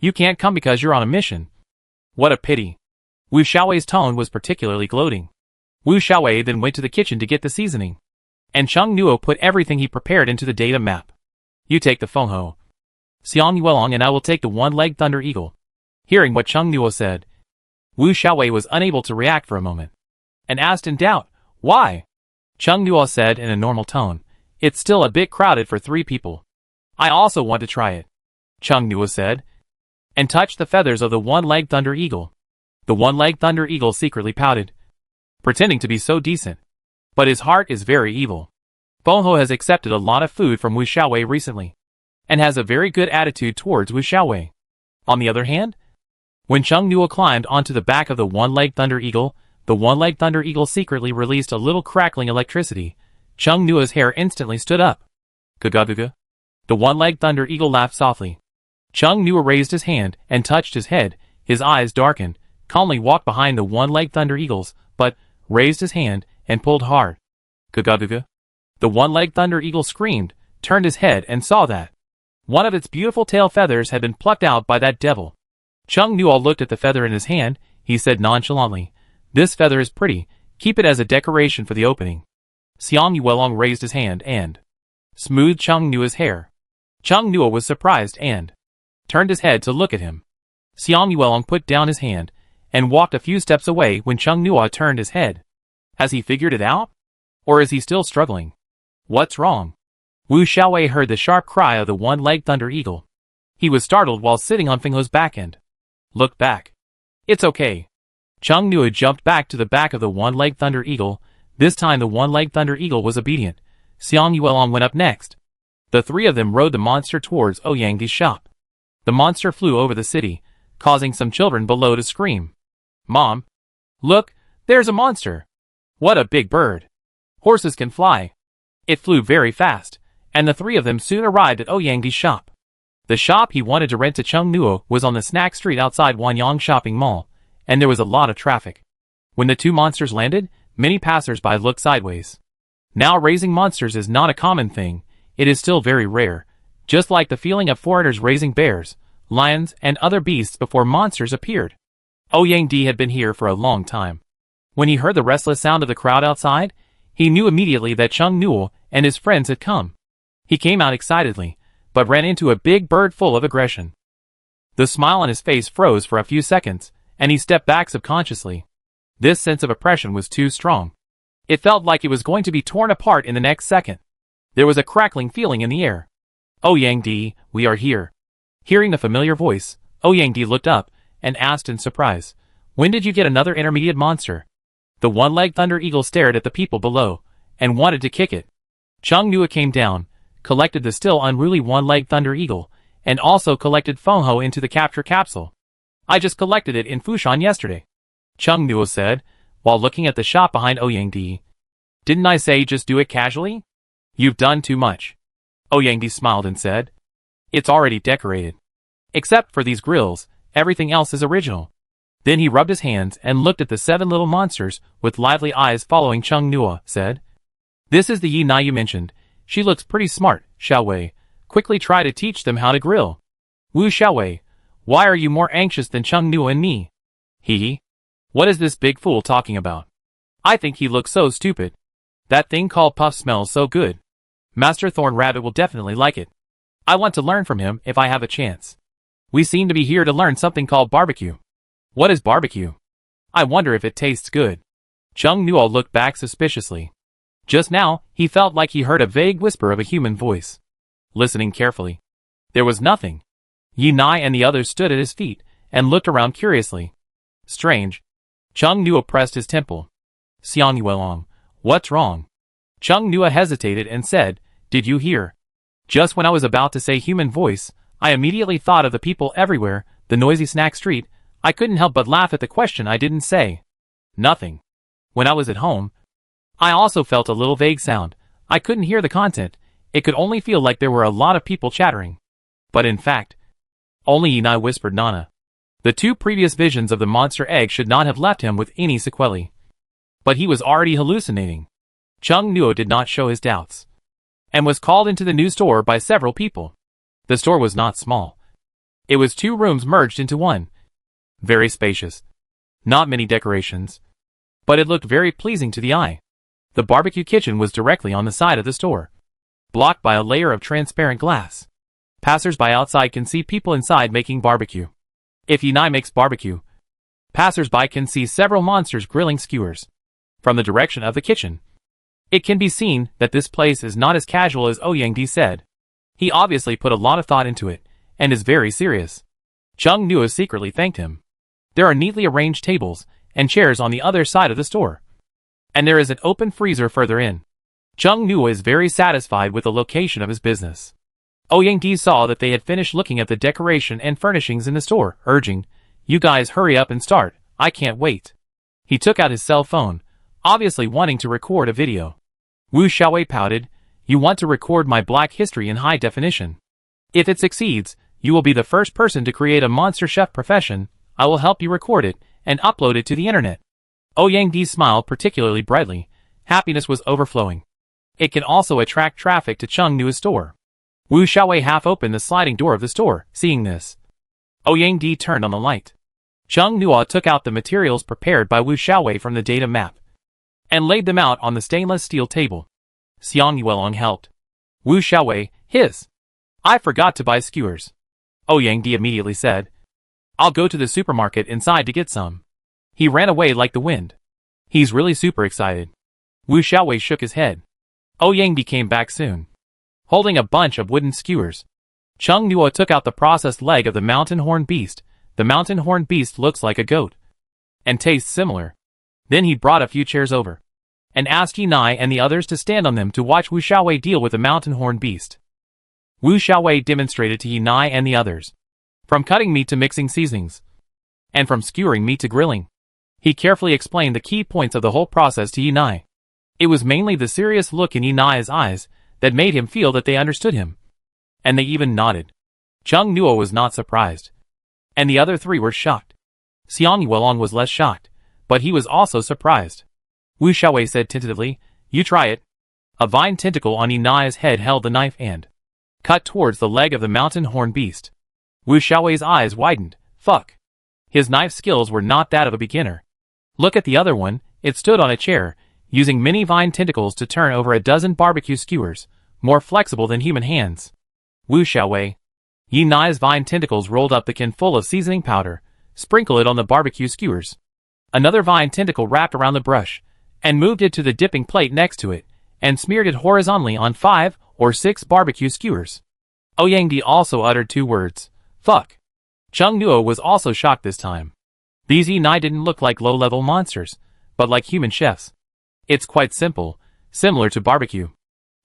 You can't come because you're on a mission. What a pity. Wu Xiaowei's tone was particularly gloating. Wu Xiaowei then went to the kitchen to get the seasoning. And Chung Nuo put everything he prepared into the data map. You take the Feng Ho, Xiang Yuelong, and I will take the one-legged thunder eagle. Hearing what Chung Nuo said, Wu Xiaowei was unable to react for a moment, and asked in doubt, why? Chung Nuo said in a normal tone, it's still a bit crowded for 3 people. I also want to try it. Chung Nuo said, and touched the feathers of the one-legged thunder eagle. The one-legged thunder eagle secretly pouted, pretending to be so decent. But his heart is very evil. Feng Ho has accepted a lot of food from Wu Xiaowei recently, and has a very good attitude towards Wu Xiaowei. On the other hand, when Chung Nuo climbed onto the back of the one-legged thunder eagle, the one-legged thunder eagle secretly released a little crackling electricity. Chung Nuo's hair instantly stood up. Guga. The one-legged thunder eagle laughed softly. Chung Nuo raised his hand and touched his head. His eyes darkened, calmly walked behind the one-legged thunder eagles, but raised his hand and pulled hard. Guga. The one-legged thunder eagle screamed, turned his head and saw that one of its beautiful tail feathers had been plucked out by that devil. Chung Nuo looked at the feather in his hand. He said nonchalantly, This feather is pretty, keep it as a decoration for the opening. Xiang Yuelong raised his hand and smoothed Cheng Nua's hair. Cheng Nua was surprised and turned his head to look at him. Xiang Yuelong put down his hand and walked a few steps away when Cheng Nua turned his head. Has he figured it out? Or is he still struggling? What's wrong? Wu Xiaowei heard the sharp cry of the one-legged thunder eagle. He was startled while sitting on Fenghe's back end. Look back. It's okay. Cheng Nua jumped back to the back of the one-legged thunder eagle. This time the one-legged thunder eagle was obedient. Xiang Yuelong went up next. The three of them rode the monster towards Ouyangdi's shop. The monster flew over the city, causing some children below to scream. Mom! Look, there's a monster! What a big bird! Horses can fly! It flew very fast, and the three of them soon arrived at Ouyangdi's shop. The shop he wanted to rent to Cheng Nua was on the snack street outside Wanyang Shopping Mall, and there was a lot of traffic. When the two monsters landed, many passers-by looked sideways. Now raising monsters is not a common thing, it is still very rare, just like the feeling of foreigners raising bears, lions, and other beasts before monsters appeared. Ouyangdi had been here for a long time. When he heard the restless sound of the crowd outside, he knew immediately that Cheng Nua and his friends had come. He came out excitedly, but ran into a big bird full of aggression. The smile on his face froze for a few seconds, and he stepped back subconsciously. This sense of oppression was too strong. It felt like it was going to be torn apart in the next second. There was a crackling feeling in the air. Ouyangdi, we are here. Hearing the familiar voice, Ouyangdi looked up and asked in surprise, when did you get another intermediate monster? The one-legged thunder eagle stared at the people below and wanted to kick it. Cheng Nua came down, collected the still unruly one-legged thunder eagle, and also collected Fenghe into the capture capsule. I just collected it in Fushan yesterday, Cheng Nua said, while looking at the shop behind Ouyangdi. Didn't I say just do it casually? You've done too much. Ouyangdi smiled and said, it's already decorated. Except for these grills, everything else is original. Then he rubbed his hands and looked at the 7 little monsters with lively eyes following Cheng Nua, said, this is the Yi Na you mentioned. She looks pretty smart, Xiaowei. Quickly try to teach them how to grill. Wu Xiaowei, why are you more anxious than Cheng Nua and me? He? What is this big fool talking about? I think he looks so stupid. That thing called puff smells so good. Master Thorn Rabbit will definitely like it. I want to learn from him if I have a chance. We seem to be here to learn something called barbecue. What is barbecue? I wonder if it tastes good. Cheng Nua looked back suspiciously. Just now, he felt like he heard a vague whisper of a human voice. Listening carefully, there was nothing. Yi Nai and the others stood at his feet and looked around curiously. Strange. Cheng Nua pressed his temple. Xiang Yuelong, what's wrong? Cheng Nua hesitated and said, did you hear? Just when I was about to say human voice, I immediately thought of the people everywhere, the noisy snack street. I couldn't help but laugh at the question I didn't say. Nothing. When I was at home, I also felt a little vague sound. I couldn't hear the content. It could only feel like there were a lot of people chattering. But in fact, only Yinai whispered Nana. The 2 previous visions of the monster egg should not have left him with any sequelae. But he was already hallucinating. Cheng Nua did not show his doubts, and was called into the new store by several people. The store was not small. It was 2 rooms merged into one. Very spacious. Not many decorations. But it looked very pleasing to the eye. The barbecue kitchen was directly on the side of the store, blocked by a layer of transparent glass. Passers-by outside can see people inside making barbecue. If Yinai makes barbecue, passers-by can see several monsters grilling skewers. From the direction of the kitchen, it can be seen that this place is not as casual as Ouyangdi said. He obviously put a lot of thought into it, and is very serious. Cheng Nua secretly thanked him. There are neatly arranged tables and chairs on the other side of the store. And there is an open freezer further in. Cheng Nua is very satisfied with the location of his business. Ouyangdi saw that they had finished looking at the decoration and furnishings in the store, urging, you guys hurry up and start, I can't wait. He took out his cell phone, obviously wanting to record a video. Wu Xiaowei pouted, you want to record my black history in high definition. If it succeeds, you will be the first person to create a monster chef profession. I will help you record it and upload it to the internet. Ouyangdi smiled particularly brightly. Happiness was overflowing. It can also attract traffic to Cheng Nua's store. Wu Xiaowei half opened the sliding door of the store, seeing this. Ouyangdi turned on the light. Chung Nuo took out the materials prepared by Wu Xiaowei from the data map and laid them out on the stainless steel table. Xiang Yuelong helped. Wu Xiaowei, I forgot to buy skewers. Ouyang Di immediately said. I'll go to the supermarket inside to get some. He ran away like the wind. He's really super excited. Wu Xiaowei shook his head. Ouyang Di came back soon, holding a bunch of wooden skewers. Chung Nuo took out the processed leg of the mountain horn beast. The mountain horn beast looks like a goat and tastes similar. Then he brought a few chairs over and asked Yi Nai and the others to stand on them to watch Wu Xiaowei deal with the mountain horn beast. Wu Xiaowei demonstrated to Yi Nai and the others, from cutting meat to mixing seasonings, and from skewering meat to grilling. He carefully explained the key points of the whole process to Yi Nai. It was mainly the serious look in Yi Nai's eyes that made him feel that they understood him, and they even nodded. Chung Nuo was not surprised, and the other three were shocked. Xiang Yuelong was less shocked, but he was also surprised. Wu Xiaowei said tentatively, "You try it." A vine tentacle on Yi Nai's head held the knife and cut towards the leg of the mountain horn beast. Wu Xiaowei's eyes widened. Fuck. His knife skills were not that of a beginner. Look at the other one, it stood on a chair, using many vine tentacles to turn over a dozen barbecue skewers, more flexible than human hands. Wu Xiaowei. Yi Nai's vine tentacles rolled up the can full of seasoning powder, sprinkle it on the barbecue skewers. Another vine tentacle wrapped around the brush, and moved it to the dipping plate next to it, and smeared it horizontally on 5 or 6 barbecue skewers. Ouyang Di also uttered 2 words. Fuck. Chung Nuo was also shocked this time. These Yi Nai didn't look like low-level monsters, but like human chefs. It's quite simple, similar to barbecue.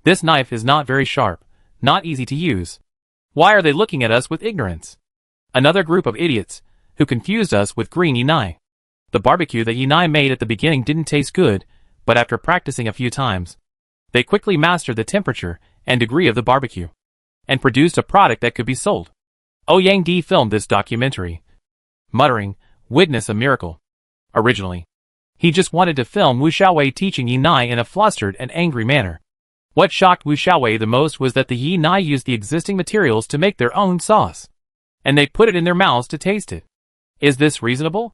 This knife is not very sharp, not easy to use. Why are they looking at us with ignorance? Another group of idiots, who confused us with green Yi Nai. The barbecue that Yi Nai made at the beginning didn't taste good, but after practicing a few times, they quickly mastered the temperature and degree of the barbecue, and produced a product that could be sold. Ouyang Di filmed this documentary, muttering, "Witness a miracle." Originally, he just wanted to film Wu Xiaowei teaching Yi Nai in a flustered and angry manner. What shocked Wu Xiaowei the most was that the Yi Nai used the existing materials to make their own sauce, and they put it in their mouths to taste it. Is this reasonable?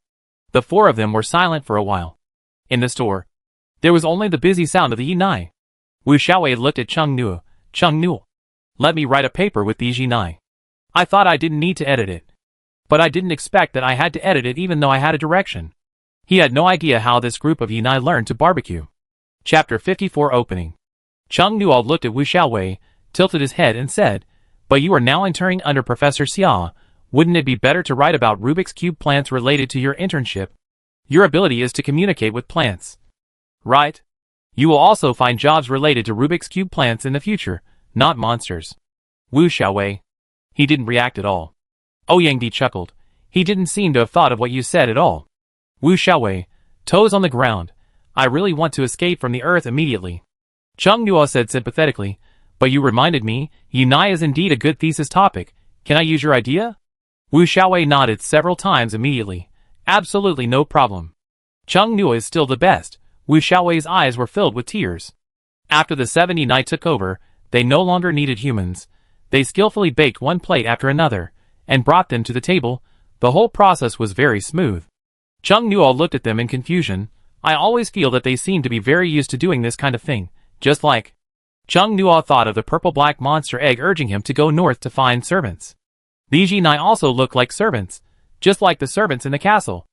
The 4 of them were silent for a while. In the store, there was only the busy sound of the Yi Nai. Wu Xiaowei looked at Chung Nuo. Chung Nuo, let me write a paper with these Yi Nai. I thought I didn't need to edit it, but I didn't expect that I had to edit it even though I had a direction. He had no idea how this group of Yi Nai learned to barbecue. Chapter 54 Opening. Chung Nuo looked at Wu Xiaowei, tilted his head and said, "But you are now interning under Professor Xia. Wouldn't it be better to write about Rubik's Cube plants related to your internship? Your ability is to communicate with plants, right? You will also find jobs related to Rubik's Cube plants in the future, not monsters." Wu Xiaowei. He didn't react at all. Ouyang Di chuckled. He didn't seem to have thought of what you said at all. Wu Xiaowei, toes on the ground. I really want to escape from the earth immediately. Chung Nuo said sympathetically, but you reminded me, Yi Nai is indeed a good thesis topic. Can I use your idea? Wu Xiaowei nodded several times immediately. Absolutely no problem. Chung Nuo is still the best. Wu Xiaowei's eyes were filled with tears. After the 7 Yi Nai took over, they no longer needed humans. They skillfully baked one plate after another, and brought them to the table. The whole process was very smooth. Chung Nuo looked at them in confusion. I always feel that they seem to be very used to doing this kind of thing, just like... Chung Nuo thought of the purple-black monster egg urging him to go north to find servants. These Yi Nai also look like servants, just like the servants in the castle.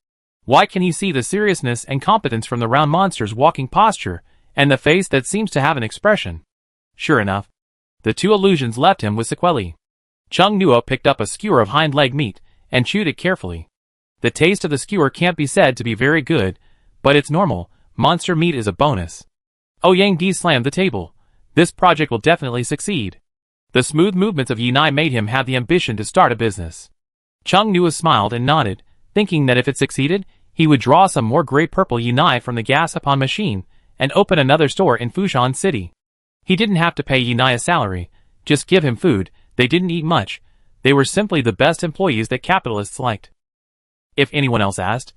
Why can he see the seriousness and competence from the round monster's walking posture, and the face that seems to have an expression? Sure enough, the 2 illusions left him with sequelae. Chung Nuo picked up a skewer of hind leg meat, and chewed it carefully. The taste of the skewer can't be said to be very good, but it's normal. Monster meat is a bonus. Ouyang Di slammed the table. This project will definitely succeed. The smooth movements of Yi Nai made him have the ambition to start a business. Chung Nuo smiled and nodded, thinking that if it succeeded, he would draw some more gray purple Yi Nai from the gas upon machine, and open another store in Fushan City. He didn't have to pay Yi Nai a salary, just give him food. They didn't eat much. They were simply the best employees that capitalists liked. If anyone else asked,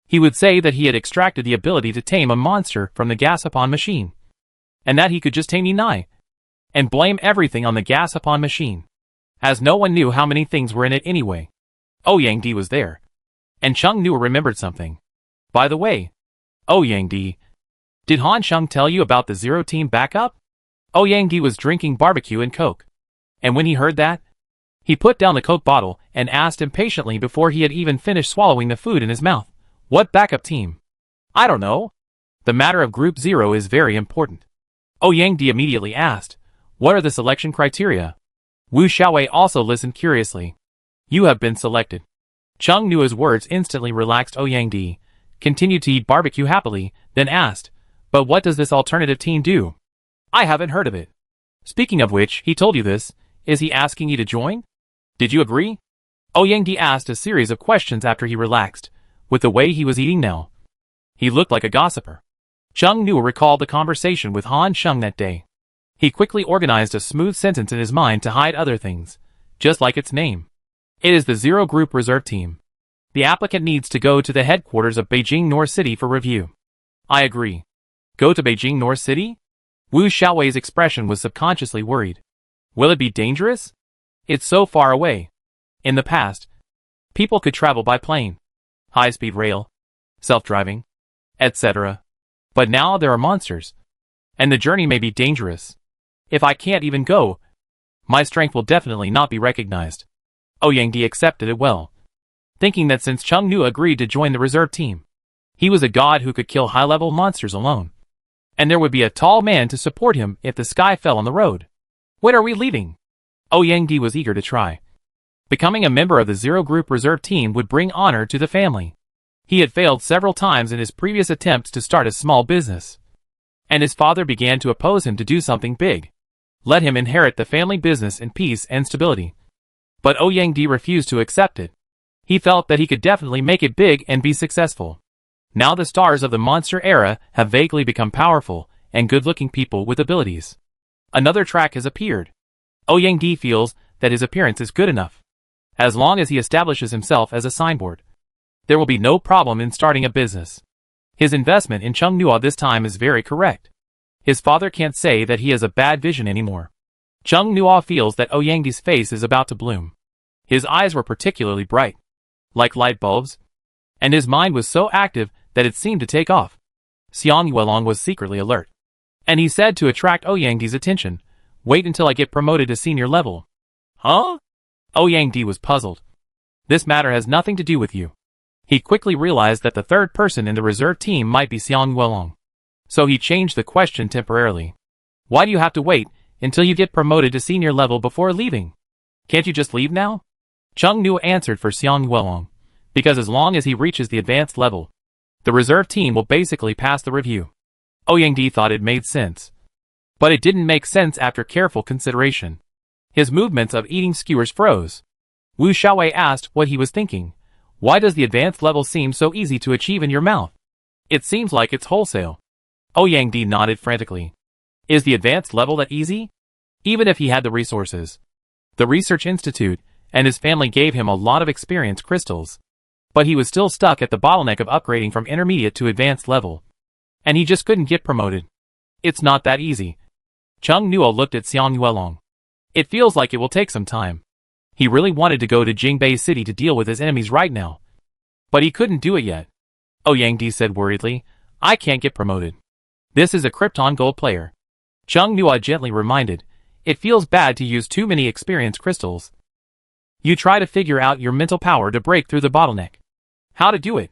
he would say that he had extracted the ability to tame a monster from the gas upon machine, and that he could just tame Yi Nai, and blame everything on the gas upon machine, as no one knew how many things were in it anyway. Ouyang Di was there. And Chung Nu remembered something. By the way, Yang Di, did Han Sheng tell you about the Zero Team backup? Yang Di was drinking barbecue and Coke. And when he heard that, he put down the Coke bottle and asked impatiently before he had even finished swallowing the food in his mouth. What backup team? I don't know. The matter of Group Zero is very important. Yang Di immediately asked, what are the selection criteria? Wu Xiaowei also listened curiously. You have been selected. Chung Nu's words instantly relaxed Yang Di, continued to eat barbecue happily, then asked, but what does this alternative team do? I haven't heard of it. Speaking of which, he told you this. Is he asking you to join? Did you agree? Yang Di asked a series of questions after he relaxed, with the way he was eating now. He looked like a gossiper. Chung Nu recalled the conversation with Han Sheng that day. He quickly organized a smooth sentence in his mind to hide other things, just like its name. It is the Zero Group Reserve Team. The applicant needs to go to the headquarters of Beijing North City for review. I agree. Go to Beijing North City? Wu Xiaowei's expression was subconsciously worried. Will it be dangerous? It's so far away. In the past, people could travel by plane, high-speed rail, self-driving, etc. But now there are monsters, and the journey may be dangerous. If I can't even go, my strength will definitely not be recognized. Yang Di accepted it well, thinking that since Chung Nu agreed to join the reserve team, he was a god who could kill high-level monsters alone. And there would be a tall man to support him if the sky fell on the road. When are we leaving? Yang Di was eager to try. Becoming a member of the Zero Group Reserve Team would bring honor to the family. He had failed several times in his previous attempts to start a small business, and his father began to oppose him to do something big. Let him inherit the family business in peace and stability. But Yang Di refused to accept it. He felt that he could definitely make it big and be successful. Now the stars of the monster era have vaguely become powerful and good-looking people with abilities. Another track has appeared. Yang Di feels that his appearance is good enough. As long as he establishes himself as a signboard, there will be no problem in starting a business. His investment in Chung Nu this time is very correct. His father can't say that he has a bad vision anymore. Chung Nu feels that Yang Di's face is about to bloom. His eyes were particularly bright, like light bulbs, and his mind was so active that it seemed to take off. Xiang Yuelong was secretly alert, and he said to attract Yang Di's attention, wait until I get promoted to senior level. Huh? Yang Di was puzzled. This matter has nothing to do with you. He quickly realized that the third person in the reserve team might be Xiang Yuelong. So he changed the question temporarily. Why do you have to wait until you get promoted to senior level before leaving? Can't you just leave now? Chung Nu answered for Xiang Yuelong, because as long as he reaches the advanced level, the reserve team will basically pass the review. Yang Di thought it made sense. But it didn't make sense after careful consideration. His movements of eating skewers froze. Wu Xiaowei asked what he was thinking. Why does the advanced level seem so easy to achieve in your mouth? It seems like it's wholesale. Yang Di nodded frantically. Is the advanced level that easy? Even if he had the resources. The research institute and his family gave him a lot of experience crystals. But he was still stuck at the bottleneck of upgrading from intermediate to advanced level. And he just couldn't get promoted. It's not that easy. Chung Nu looked at Xiang Yuelong. It feels like it will take some time. He really wanted to go to Jingbei City to deal with his enemies right now. But he couldn't do it yet. Yang Di said worriedly, I can't get promoted. This is a Krypton Gold player. Chung Nu gently reminded, it feels bad to use too many experience crystals. You try to figure out your mental power to break through the bottleneck. How to do it?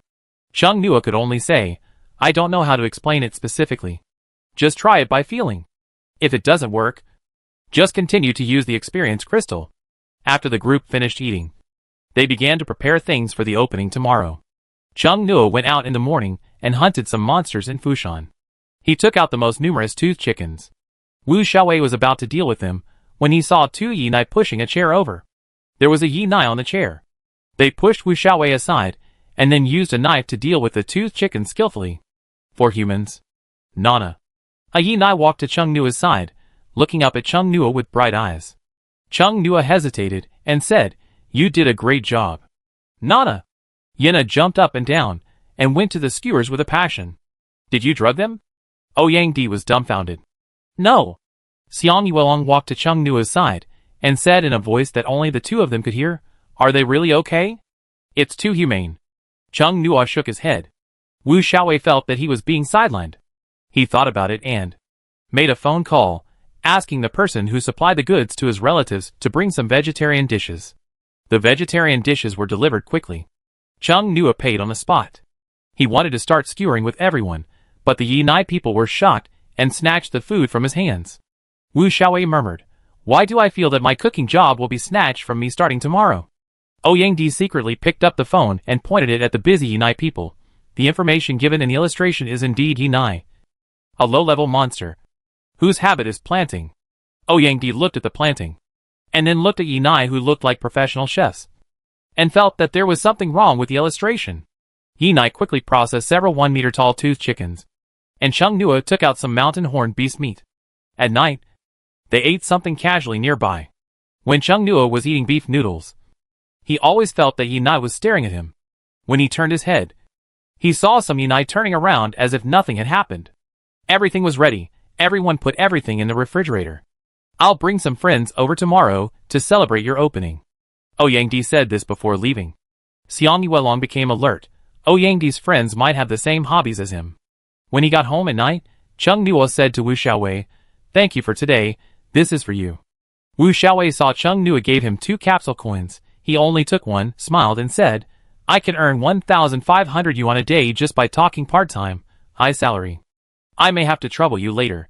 Chung Nu could only say, I don't know how to explain it specifically. Just try it by feeling. If it doesn't work, just continue to use the experience crystal. After the group finished eating, they began to prepare things for the opening tomorrow. Chung Nu went out in the morning and hunted some monsters in Fushan. He took out the most numerous toothed chickens. Wu Xiaowei was about to deal with them when he saw two Yi Nai pushing a chair over. There was a Yi Nai on the chair. They pushed Wu Xiaowei aside and then used a knife to deal with the toothed chicken skillfully. For humans. Nana. A Yi Nai walked to Chung Nu's side, looking up at Chung Nu with bright eyes. Chung Nu hesitated and said, you did a great job. Nana. Yena jumped up and down and went to the skewers with a passion. Did you drug them? Yang Di was dumbfounded. No. Xiang Yuelong walked to Chung Nu's side and said in a voice that only the two of them could hear, are they really okay? It's too humane. Chung Nua shook his head. Wu Xiaowei felt that he was being sidelined. He thought about it and made a phone call, asking the person who supplied the goods to his relatives to bring some vegetarian dishes. The vegetarian dishes were delivered quickly. Chung Nua paid on the spot. He wanted to start skewering with everyone, but the Yinai people were shocked and snatched the food from his hands. Wu Xiaowei murmured, "Why do I feel that my cooking job will be snatched from me starting tomorrow?" Ouyang secretly picked up the phone and pointed it at the busy Yinai people. The information given in the illustration is indeed Yinai, a low-level monster, whose habit is planting. Ouyang looked at the planting, and then looked at Yinai who looked like professional chefs, and felt that there was something wrong with the illustration. Yinai quickly processed several 1-meter-tall toothed chickens, and Chung Nua took out some mountain horned beast meat. At night, they ate something casually nearby. When Chung Nua was eating beef noodles, he always felt that Yinai was staring at him. When he turned his head, he saw some Yinai turning around as if nothing had happened. Everything was ready. Everyone put everything in the refrigerator. "I'll bring some friends over tomorrow to celebrate your opening." Ouyang said this before leaving. Xiang Yuelong became alert. Ouyang friends might have the same hobbies as him. When he got home at night, Chung Nua said to Wu Xiaowei, "Thank you for today, this is for you." Wu Xiaowei saw Chung Nua gave him 2 capsule coins. He only took one, smiled and said, "I can earn 1,500 yuan a day just by talking part-time, high salary. I may have to trouble you later."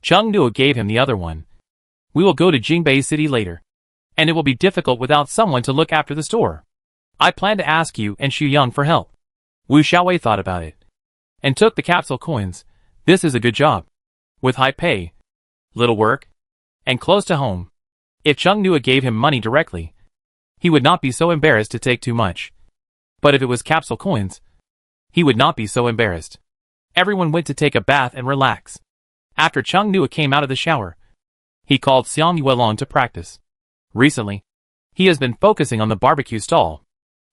Chung Nua gave him the other one. "We will go to Jingbei City later, and it will be difficult without someone to look after the store. I plan to ask you and Xu Yang for help." Wu Xiaowei thought about it, and took the capsule coins. This is a good job, with high pay, little work, and close to home. If Chung Nua gave him money directly, he would not be so embarrassed to take too much. But if it was capsule coins, he would not be so embarrassed. Everyone went to take a bath and relax. After Chung Nua came out of the shower, he called Xiang Yuelong to practice. Recently, he has been focusing on the barbecue stall.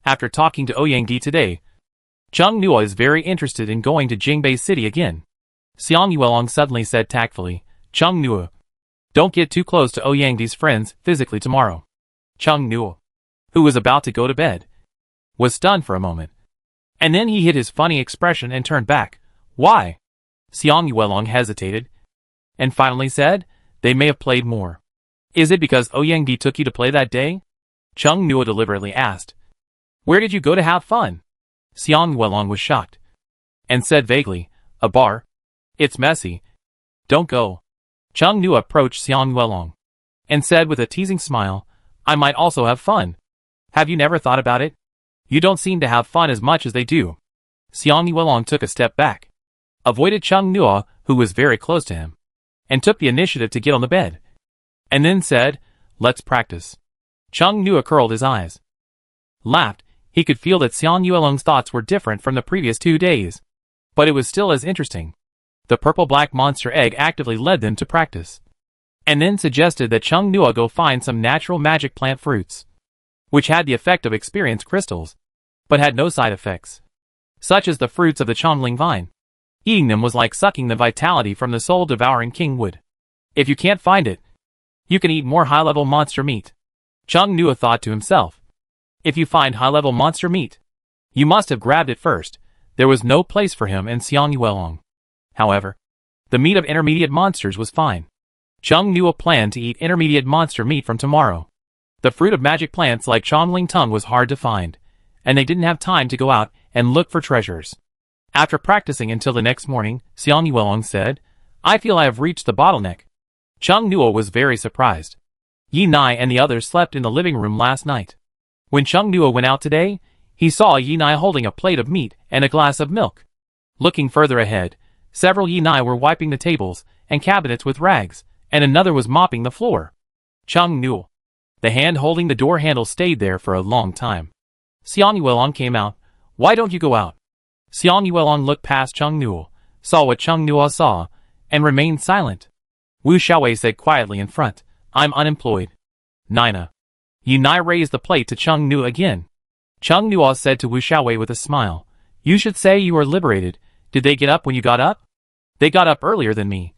After talking to Ouyang today, Chung Nua is very interested in going to Jingbei City again. Xiang Yuelong suddenly said tactfully, "Chung Nua, don't get too close to Ouyang's friends physically tomorrow." Chung Nua, who was about to go to bed, was stunned for a moment. And then he hid his funny expression and turned back. "Why?" Xiang Yuelong hesitated, and finally said, "They may have played more." "Is it because Ouyang took you to play that day?" Chung Nua deliberately asked. "Where did you go to have fun?" Xiang Yuelong was shocked, and said vaguely, "A bar. It's messy. Don't go." Chung Nua approached Xiang Yuelong, and said with a teasing smile, "I might also have fun. Have you never thought about it? You don't seem to have fun as much as they do." Xiang Yuelong took a step back, avoided Chung Nua, who was very close to him, and took the initiative to get on the bed, and then said, "Let's practice." Chung Nua curled his eyes, laughed. He could feel that Xiang Yuelong's thoughts were different from the previous 2 days, but it was still as interesting. The purple-black monster egg actively led them to practice, and then suggested that Chung Nua go find some natural magic plant fruits, which had the effect of experience crystals, but had no side effects, such as the fruits of the Chongling vine. Eating them was like sucking the vitality from the soul-devouring king wood. If you can't find it, you can eat more high-level monster meat. Chung Nua thought to himself. If you find high-level monster meat, you must have grabbed it first. There was no place for him in Xiang Yuelong. However, the meat of intermediate monsters was fine. Chung Nua planned to eat intermediate monster meat from tomorrow. The fruit of magic plants like Chongling tongue was hard to find, and they didn't have time to go out and look for treasures. After practicing until the next morning, Xiang Yuelong said, "I feel I have reached the bottleneck." Chung Nua was very surprised. Yinai and the others slept in the living room last night. When Chung Nua went out today, he saw Yinai holding a plate of meat and a glass of milk. Looking further ahead, several Yinai were wiping the tables and cabinets with rags, and another was mopping the floor. Chung Nua, the hand holding the door handle, stayed there for a long time. Xiang Yuelong came out. "Why don't you go out?" Xiang Yuelong looked past Chung Nua, saw what Chung Nua saw, and remained silent. Wu Xiaowei said quietly in front, "I'm unemployed." Nina. Yinai raised the plate to Chung Nua again. Chung Nua said to Wu Xiaowei with a smile, "You should say you are liberated. Did they get up when you got up?" "They got up earlier than me,"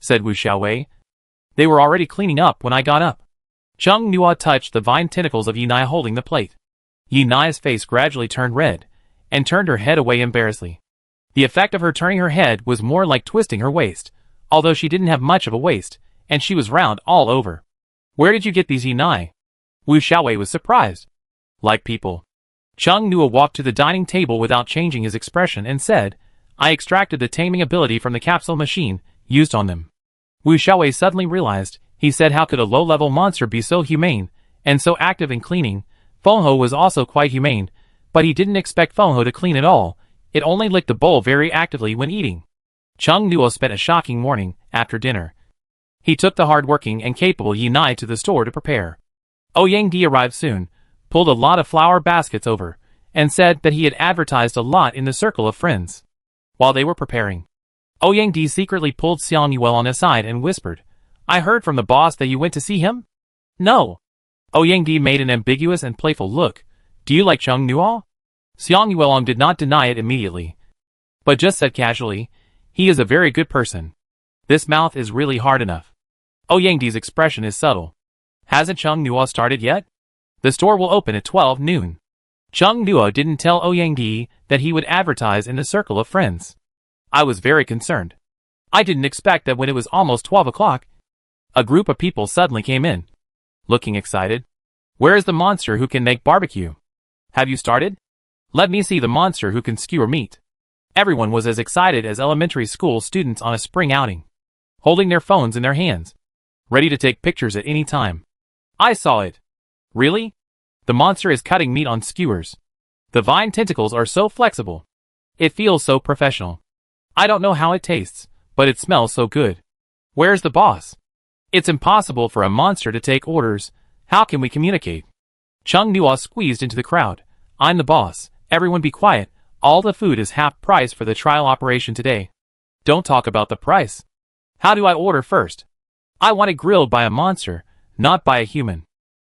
said Wu Xiaowei. "They were already cleaning up when I got up." Chung Nua touched the vine tentacles of Yinai holding the plate. Yinai's face gradually turned red, and turned her head away embarrassedly. The effect of her turning her head was more like twisting her waist, although she didn't have much of a waist, and she was round all over. Where did you get these yinai? Wu Xiaowei was surprised. Like people. Chung Nuo walked to the dining table without changing his expression and said, I extracted the taming ability from the capsule machine used on them. Wu Xiaowei suddenly realized, he said how could a low-level monster be so humane, and so active in cleaning. Fenghe was also quite humane, but he didn't expect Fenghe to clean at all. It only licked the bowl very actively when eating. Chung Nuo spent a shocking morning after dinner. He took the hard-working and capable Yinai to the store to prepare. Ouyang Di arrived soon, pulled a lot of flower baskets over, and said that he had advertised a lot in the circle of friends. While they were preparing, Ouyang Di secretly pulled Xiang Yuelong aside and whispered, I heard from the boss that you went to see him? No. Ouyang Di made an ambiguous and playful look. Do you like Chung Nuo? Xiang Yuelong did not deny it immediately, but just said casually, he is a very good person. This mouth is really hard enough. Ouyang Di's expression is subtle. Hasn't Chung Nuo started yet? The store will open at 12 noon. Chung Nuo didn't tell Ouyang Di that he would advertise in the circle of friends. I was very concerned. I didn't expect that when it was almost 12 o'clock. A group of people suddenly came in, looking excited. Where is the monster who can make barbecue? Have you started? Let me see the monster who can skewer meat. Everyone was as excited as elementary school students on a spring outing, holding their phones in their hands, ready to take pictures at any time. I saw it. Really? The monster is cutting meat on skewers. The vine tentacles are so flexible. It feels so professional. I don't know how it tastes, but it smells so good. Where's the boss? It's impossible for a monster to take orders. How can we communicate? Chung Nuo squeezed into the crowd. I'm the boss. Everyone be quiet. All the food is half price for the trial operation today. Don't talk about the price. How do I order first? I want it grilled by a monster, not by a human.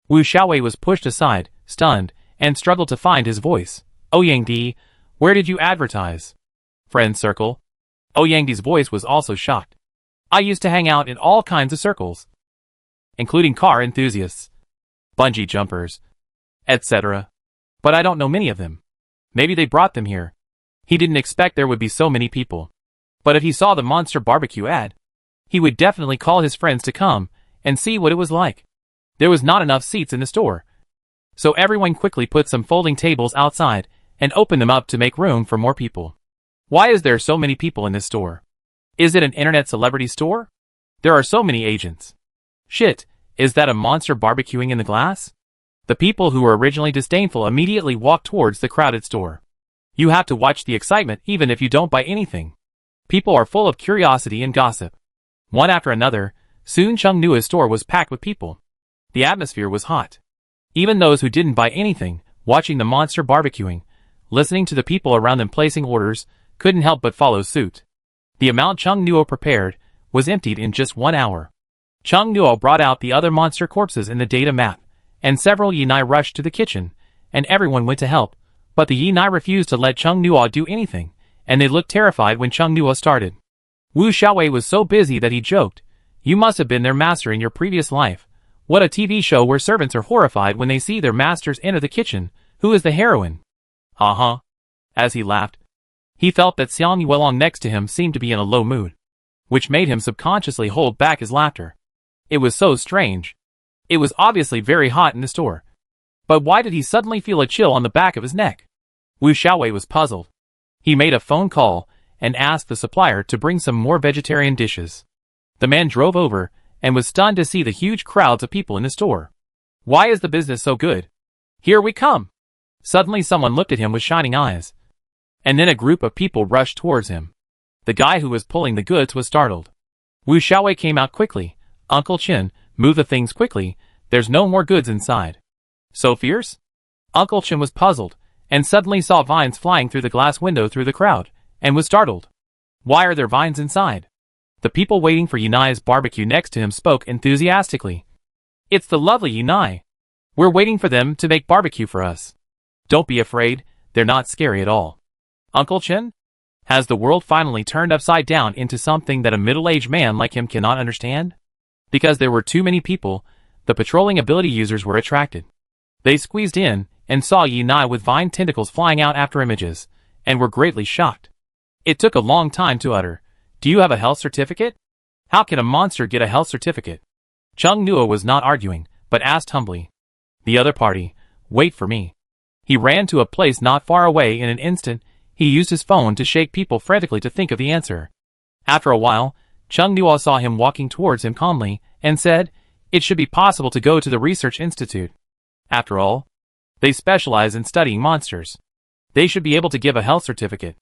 Wu Xiaowei was pushed aside, stunned, and struggled to find his voice. Ouyang Di, where did you advertise? Friend circle. Ouyang Di's voice was also shocked. I used to hang out in all kinds of circles, including car enthusiasts, bungee jumpers, etc. But I don't know many of them. Maybe they brought them here. He didn't expect there would be so many people. But if he saw the monster barbecue ad, he would definitely call his friends to come and see what it was like. There was not enough seats in the store, so everyone quickly put some folding tables outside and opened them up to make room for more people. Why is there so many people in this store? Is it an internet celebrity store? There are so many agents. Shit, is that a monster barbecuing in the glass? The people who were originally disdainful immediately walked towards the crowded store. You have to watch the excitement even if you don't buy anything. People are full of curiosity and gossip. One after another, soon Chung Nuo's store was packed with people. The atmosphere was hot. Even those who didn't buy anything, watching the monster barbecuing, listening to the people around them placing orders, couldn't help but follow suit. The amount Chung Nuo prepared was emptied in just 1 hour. Chung Nuo brought out the other monster corpses in the data map, and several Yinai rushed to the kitchen, and everyone went to help, but the Yinai refused to let Chung Nuo do anything, and they looked terrified when Chung Nuo started. Wu Xiaowei was so busy that he joked, you must have been their master in your previous life. What a TV show where servants are horrified when they see their masters enter the kitchen. Who is the heroine? Uh-huh. As he laughed, he felt that Xiang Yuelong next to him seemed to be in a low mood, which made him subconsciously hold back his laughter. It was so strange. It was obviously very hot in the store. But why did he suddenly feel a chill on the back of his neck? Wu Xiaowei was puzzled. He made a phone call and asked the supplier to bring some more vegetarian dishes. The man drove over and was stunned to see the huge crowds of people in the store. Why is the business so good? Here we come! Suddenly someone looked at him with shining eyes. And then a group of people rushed towards him. The guy who was pulling the goods was startled. Wu Xiaowei came out quickly. Uncle Chin, move the things quickly, there's no more goods inside. So fierce? Uncle Chin was puzzled, and suddenly saw vines flying through the glass window through the crowd, and was startled. Why are there vines inside? The people waiting for Yinai's barbecue next to him spoke enthusiastically. It's the lovely Yinai. We're waiting for them to make barbecue for us. Don't be afraid, they're not scary at all. Uncle Chin? Has the world finally turned upside down into something that a middle-aged man like him cannot understand? Because there were too many people, the patrolling ability users were attracted. They squeezed in and saw Yinai with vine tentacles flying out after images, and were greatly shocked. It took a long time to utter, "Do you have a health certificate? How can a monster get a health certificate?" Chung Nuo was not arguing, but asked humbly. The other party, "Wait for me." He ran to a place not far away. In an instant, he used his phone to shake people frantically to think of the answer. After a while, Chung Nuo saw him walking towards him calmly, and said, "It should be possible to go to the research institute. After all, they specialize in studying monsters. They should be able to give a health certificate.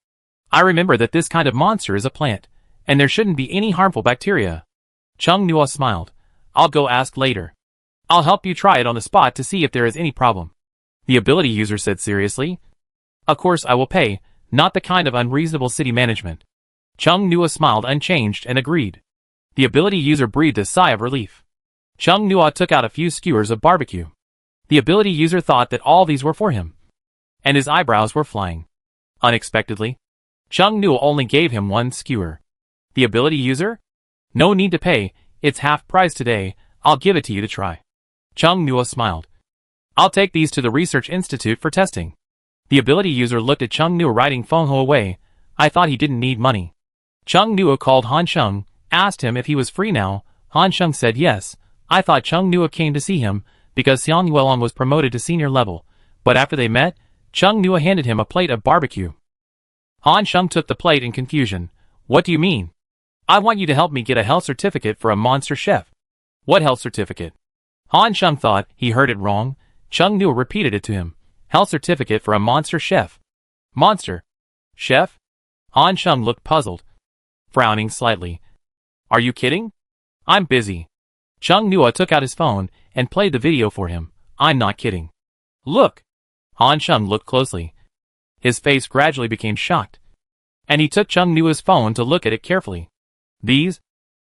I remember that this kind of monster is a plant, and there shouldn't be any harmful bacteria." Chung Nuo smiled. "I'll go ask later. I'll help you try it on the spot to see if there is any problem." The ability user said seriously. "Of course I will pay, not the kind of unreasonable city management." Chung Nuo smiled unchanged and agreed. The ability user breathed a sigh of relief. Chung Nuo took out a few skewers of barbecue. The ability user thought that all these were for him, and his eyebrows were flying. Unexpectedly, Chung Nuo only gave him one skewer. The ability user? "No need to pay, it's half price today, I'll give it to you to try." Chung Nuo smiled. "I'll take these to the research institute for testing." The ability user looked at Chung Nuo riding Fengho away. "I thought he didn't need money." Chung Nuo called Han Sheng, asked him if he was free now. Han Sheng said yes. I thought Chung Nuo came to see him, because Xiang Yuelon was promoted to senior level, but after they met, Chung Nuo handed him a plate of barbecue. Han Sheng took the plate in confusion. "What do you mean? I want you to help me get a health certificate for a monster chef." "What health certificate?" Han Sheng thought he heard it wrong. Chung Nuo repeated it to him. "Health certificate for a monster chef." "Monster? Chef?" Han Sheng looked puzzled, frowning slightly. "Are you kidding? I'm busy." Chung Nuo took out his phone and played the video for him. "I'm not kidding. Look." Han Sheng looked closely. His face gradually became shocked, and he took Chung Nuo's phone to look at it carefully. "These?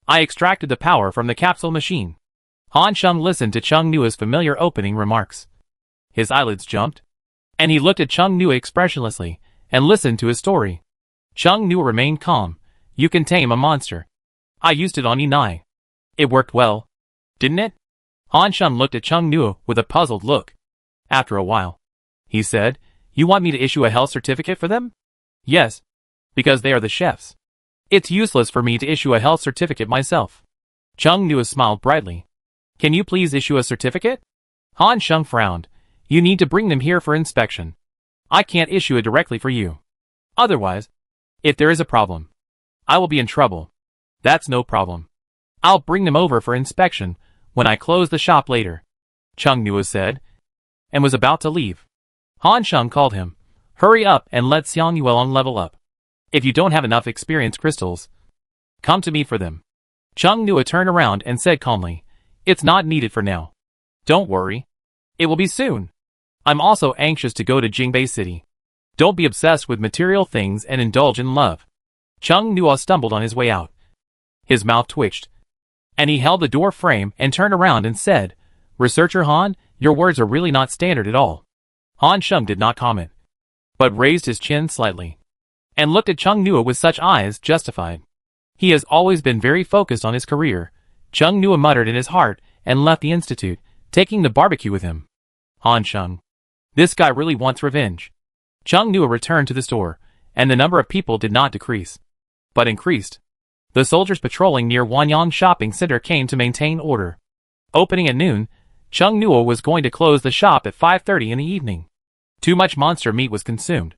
I extracted the power from the capsule machine." Han Sheng listened to Chung Nuo's familiar opening remarks. His eyelids jumped, and he looked at Chung Nuo expressionlessly and listened to his story. Chung Nuo remained calm. "You can tame a monster. I used it on Yinai. It worked well, didn't it?" Han Sheng looked at Chung Nuo with a puzzled look. After a while, he said, "You want me to issue a health certificate for them?" "Yes, because they are the chefs. It's useless for me to issue a health certificate myself." Chung Nuo smiled brightly. "Can you please issue a certificate?" Han Sheng frowned. "You need to bring them here for inspection. I can't issue it directly for you. Otherwise, if there is a problem, I will be in trouble." "That's no problem. I'll bring them over for inspection when I close the shop later," Chung Nuo said, and was about to leave. Han Sheng called him. "Hurry up and let Xiang Yuelong level up. If you don't have enough experience crystals, come to me for them." Chung Nuo turned around and said calmly, "It's not needed for now. Don't worry. It will be soon. I'm also anxious to go to Jingbei City. Don't be obsessed with material things and indulge in love." Chung Nuo stumbled on his way out. His mouth twitched, and he held the door frame and turned around and said, "Researcher Han, your words are really not standard at all." Han Sheng did not comment, but raised his chin slightly, and looked at Chung Nuo with such eyes justified. He has always been very focused on his career. Chung Nuo muttered in his heart and left the institute, taking the barbecue with him. Han Sheng. This guy really wants revenge. Chung Nuo returned to the store, and the number of people did not decrease, but increased. The soldiers patrolling near Wanyang Shopping Center came to maintain order. Opening at noon, Chung Nuo was going to close the shop at 5:30 in the evening. Too much monster meat was consumed.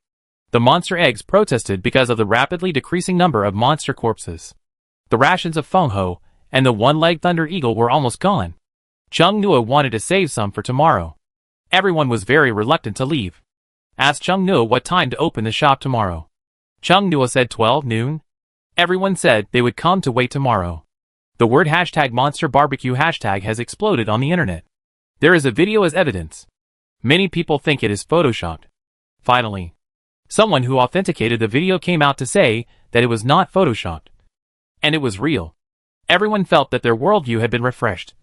The monster eggs protested because of the rapidly decreasing number of monster corpses. The rations of Fengho and the one-legged Thunder Eagle were almost gone. Chung Nuo wanted to save some for tomorrow. Everyone was very reluctant to leave. Asked Chung Nuo what time to open the shop tomorrow. Chung Nuo said 12 noon. Everyone said they would come to wait tomorrow. The word #monsterbarbecue hashtag has exploded on the internet. There is a video as evidence. Many people think it is photoshopped. Finally, someone who authenticated the video came out to say that it was not photoshopped, and it was real. Everyone felt that their worldview had been refreshed,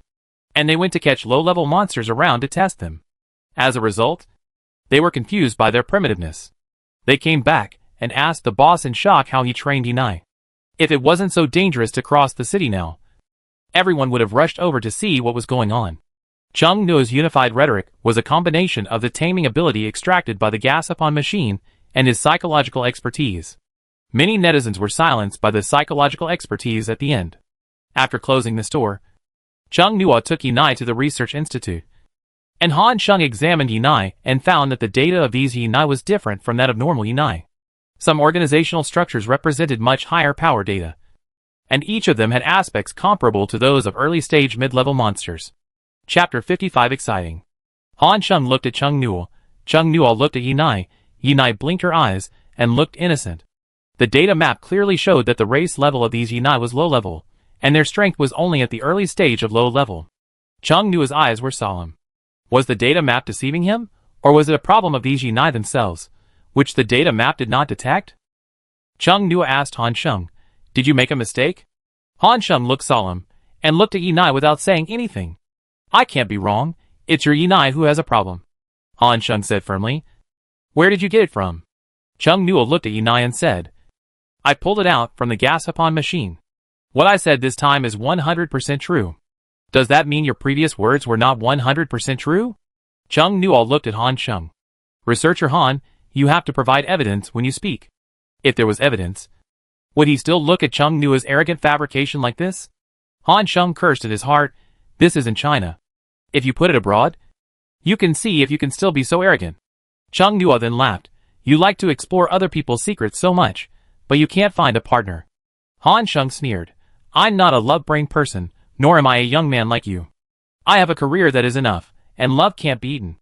and they went to catch low-level monsters around to test them. As a result, they were confused by their primitiveness. They came back and asked the boss in shock how he trained Yinai. If it wasn't so dangerous to cross the city now, everyone would have rushed over to see what was going on. Chung Nuo's unified rhetoric was a combination of the taming ability extracted by the Gasapon machine and his psychological expertise. Many netizens were silenced by the psychological expertise at the end. After closing the store, Chung Nuo took Yinai to the research institute. And Han Sheng examined Yinai and found that the data of these Yinai was different from that of normal Yinai. Some organizational structures represented much higher power data, and each of them had aspects comparable to those of early-stage mid-level monsters. Chapter 55 Exciting. Han Sheng looked at Chung Nuo. Chung Nuo looked at Yinai. Yinai blinked her eyes and looked innocent. The data map clearly showed that the race level of these Yinai was low level, and their strength was only at the early stage of low level. Chung Nuo's eyes were solemn. Was the data map deceiving him, or was it a problem of these Yinai themselves, which the data map did not detect? Chung Nuo asked Han Sheng, "Did you make a mistake?" Han Sheng looked solemn, and looked at Yinai without saying anything. "I can't be wrong, it's your Yinai who has a problem," Han Sheng said firmly. "Where did you get it from?" Chung Nuo looked at Yinai and said, "I pulled it out from the Gasapon machine. What I said this time is 100% true. Does that mean your previous words were not 100% true?" Chung Nuo looked at Han Sheng. "Researcher Han, you have to provide evidence when you speak." If there was evidence, would he still look at Chung Nuo's arrogant fabrication like this? Han Sheng cursed in his heart. This isn't China. If you put it abroad, you can see if you can still be so arrogant. Chung Nuo then laughed. "You like to explore other people's secrets so much, but you can't find a partner." Han Sheng sneered. "I'm not a love-brain person, nor am I a young man like you. I have a career that is enough, and love can't be eaten."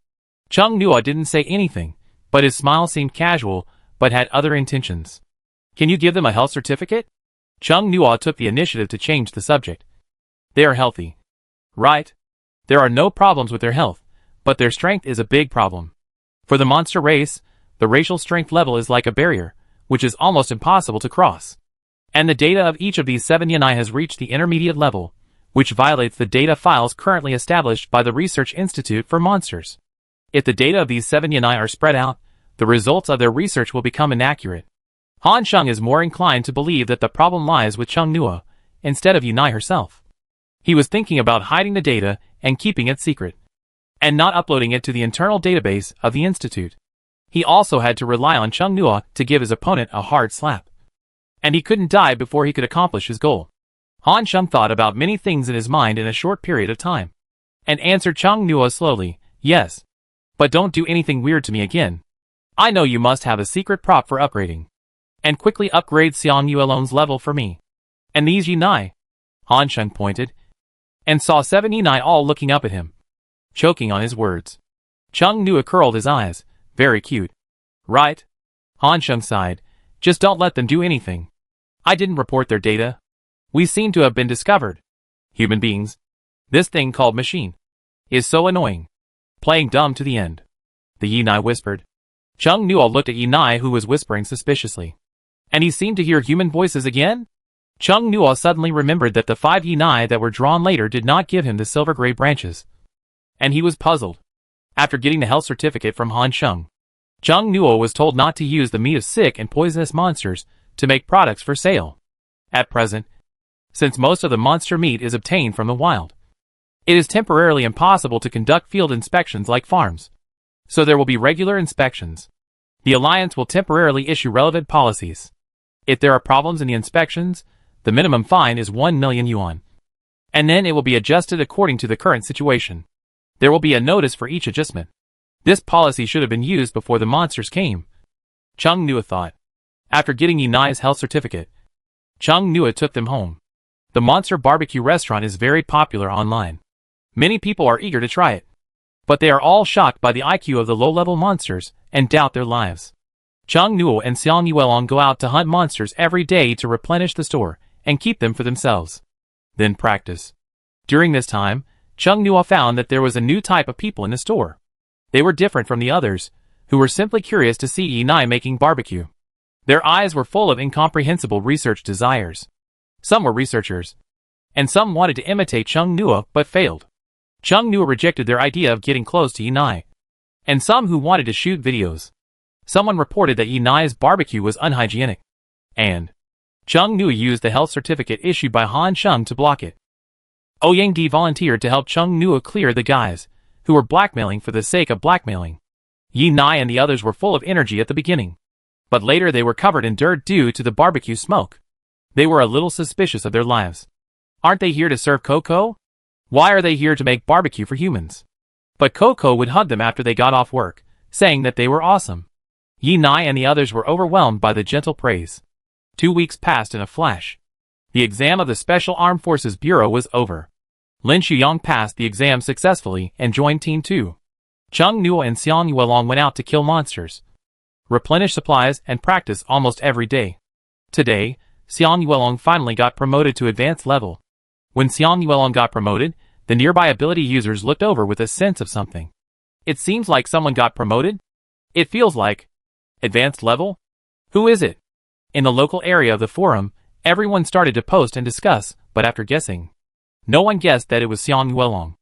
Chung Nuo didn't say anything, but his smile seemed casual, but had other intentions. "Can you give them a health certificate?" Chung Nuo took the initiative to change the subject. "They are healthy. Right? There are no problems with their health, but their strength is a big problem. For the monster race, the racial strength level is like a barrier, which is almost impossible to cross. And the data of each of these 7 Yinai has reached the intermediate level, which violates the data files currently established by the Research Institute for Monsters. If the data of these 7 Yinai are spread out, the results of their research will become inaccurate." Han Sheng is more inclined to believe that the problem lies with Chung Nuo, instead of Yinai herself. He was thinking about hiding the data and keeping it secret, and not uploading it to the internal database of the Institute. He also had to rely on Chung Nuo to give his opponent a hard slap. And he couldn't die before he could accomplish his goal. Han Sheng thought about many things in his mind in a short period of time, and answered Chung Nuo slowly, "Yes. But don't do anything weird to me again. I know you must have a secret prop for upgrading. And quickly upgrade Xiang Yuelong's level for me. And these Yinai." Han Sheng pointed, and saw 7 Yinai all looking up at him, choking on his words. Chung Nuo curled his eyes. "Very cute. Right?" Han Sheng sighed. "Just don't let them do anything. I didn't report their data. We seem to have been discovered. Human beings. This thing called machine is so annoying. Playing dumb to the end." The Yinai whispered. Chung Nuo looked at Yinai, who was whispering suspiciously. And he seemed to hear human voices again? Chung Nuo suddenly remembered that the 5 Yinai that were drawn later did not give him the silver gray branches. And he was puzzled. After getting the health certificate from Han Sheng, Chung Nuo was told not to use the meat of sick and poisonous monsters to make products for sale. At present, since most of the monster meat is obtained from the wild, it is temporarily impossible to conduct field inspections like farms. So there will be regular inspections. The Alliance will temporarily issue relevant policies. If there are problems in the inspections, the minimum fine is 1 million yuan. And then it will be adjusted according to the current situation. There will be a notice for each adjustment. This policy should have been used before the monsters came. Chung Nuo thought. After getting Yinai's health certificate, Chung Nuo took them home. The Monster Barbecue restaurant is very popular online. Many people are eager to try it. But they are all shocked by the IQ of the low-level monsters and doubt their lives. Chung Nuo and Xiang Yuelong go out to hunt monsters every day to replenish the store and keep them for themselves. Then practice. During this time, Chung Nuo found that there was a new type of people in the store. They were different from the others, who were simply curious to see Yinai making barbecue. Their eyes were full of incomprehensible research desires. Some were researchers, and some wanted to imitate Chung Nuo but failed. Chung Nuo rejected their idea of getting close to Yinai, and some who wanted to shoot videos. Someone reported that Yinai's barbecue was unhygienic, and Chung Nuo used the health certificate issued by Han Sheng to block it. Oyang volunteered to help Chung Nua clear the guys, who were blackmailing for the sake of blackmailing. Yi Nai and the others were full of energy at the beginning, but later they were covered in dirt due to the barbecue smoke. They were a little suspicious of their lives. Aren't they here to serve Coco? Why are they here to make barbecue for humans? But Coco would hug them after they got off work, saying that they were awesome. Yi Nai and the others were overwhelmed by the gentle praise. 2 weeks passed in a flash. The exam of the Special Armed Forces Bureau was over. Lin Shuyong passed the exam successfully and joined Team 2. Chung Nua and Xiang Yuelong went out to kill monsters, replenish supplies, and practice almost every day. Today, Xiang Yuelong finally got promoted to advanced level. When Xiang Yuelong got promoted, the nearby ability users looked over with a sense of something. It seems like someone got promoted? It feels like advanced level? Who is it? In the local area of the forum, everyone started to post and discuss, but after guessing, no one guessed that it was Xiang Yuelong.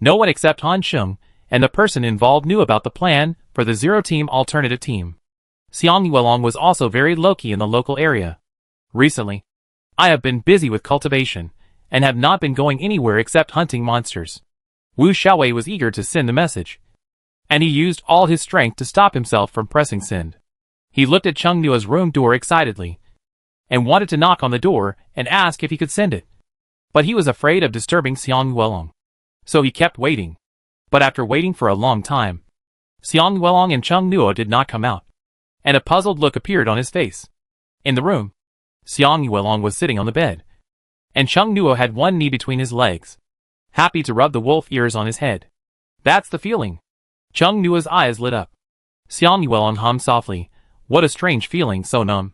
No one except Han Sheng and the person involved knew about the plan for the zero-team alternative team. Xiang Yuelong was also very low-key in the local area. Recently, I have been busy with cultivation, and have not been going anywhere except hunting monsters. Wu Xiaowei was eager to send the message, and he used all his strength to stop himself from pressing send. He looked at Chung Nua's room door excitedly, and wanted to knock on the door and ask if he could send it. But he was afraid of disturbing Xiang Yuelong, so he kept waiting. But after waiting for a long time, Xiang Yuelong and Chung Nua did not come out, and a puzzled look appeared on his face. In the room, Xiang Yuelong was sitting on the bed, and Chung Nua had one knee between his legs, happy to rub the wolf ears on his head. That's the feeling. Chung Nua's eyes lit up. Xiang Yuelong hummed softly. What a strange feeling, so numb.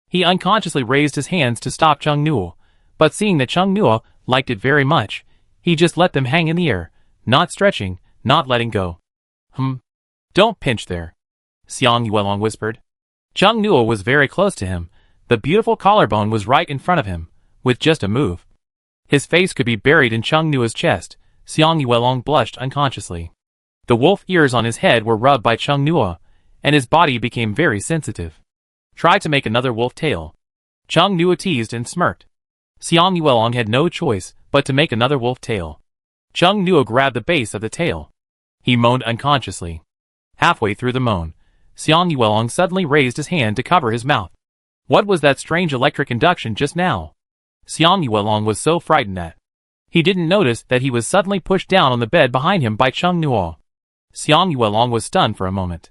He unconsciously raised his hands to stop Chung Nua, but seeing that Chung Nua liked it very much, he just let them hang in the air, not stretching, not letting go. Don't pinch there, Xiang Yuelong whispered. Chung Nua was very close to him. The beautiful collarbone was right in front of him, with just a move. His face could be buried in Chung Nua's chest. Xiang Yuelong blushed unconsciously. The wolf ears on his head were rubbed by Chung Nua, and his body became very sensitive. Try to make another wolf tail. Chung Nua teased and smirked. Xiang Yuelong had no choice but to make another wolf tail. Chung Nua grabbed the base of the tail. He moaned unconsciously. Halfway through the moan, Xiang Yuelong suddenly raised his hand to cover his mouth. What was that strange electric induction just now? Xiang Yuelong was so frightened that he didn't notice that he was suddenly pushed down on the bed behind him by Chung Nua. Xiang Yuelong was stunned for a moment.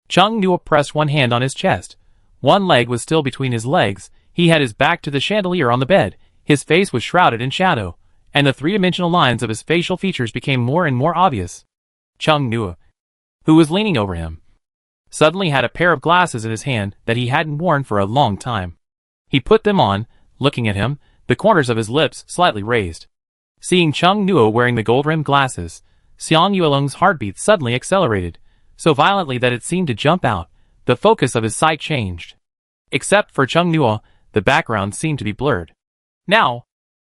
Chung Nua pressed one hand on his chest. One leg was still between his legs. He had his back to the chandelier on the bed. His face was shrouded in shadow, and the three-dimensional lines of his facial features became more and more obvious. Chung Nua, who was leaning over him, suddenly had a pair of glasses in his hand that he hadn't worn for a long time. He put them on, looking at him, the corners of his lips slightly raised. Seeing Chung Nua wearing the gold-rimmed glasses, Xiang Yuelong's heartbeat suddenly accelerated, so violently that it seemed to jump out. The focus of his sight changed. Except for Chung Nua, the background seemed to be blurred. Now,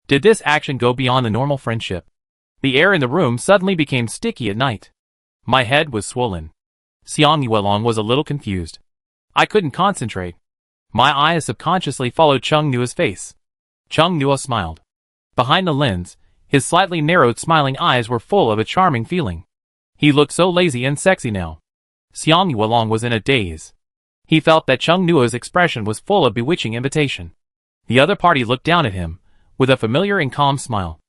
did this action go beyond the normal friendship? The air in the room suddenly became sticky at night. My head was swollen. Xiang Yuelong was a little confused. I couldn't concentrate. My eyes subconsciously followed Chung Nua's face. Chung Nua smiled. Behind the lens, his slightly narrowed smiling eyes were full of a charming feeling. He looked so lazy and sexy now. Xiang Yuelong was in a daze. He felt that Chung Nua's expression was full of bewitching invitation. The other party looked down at him, with a familiar and calm smile.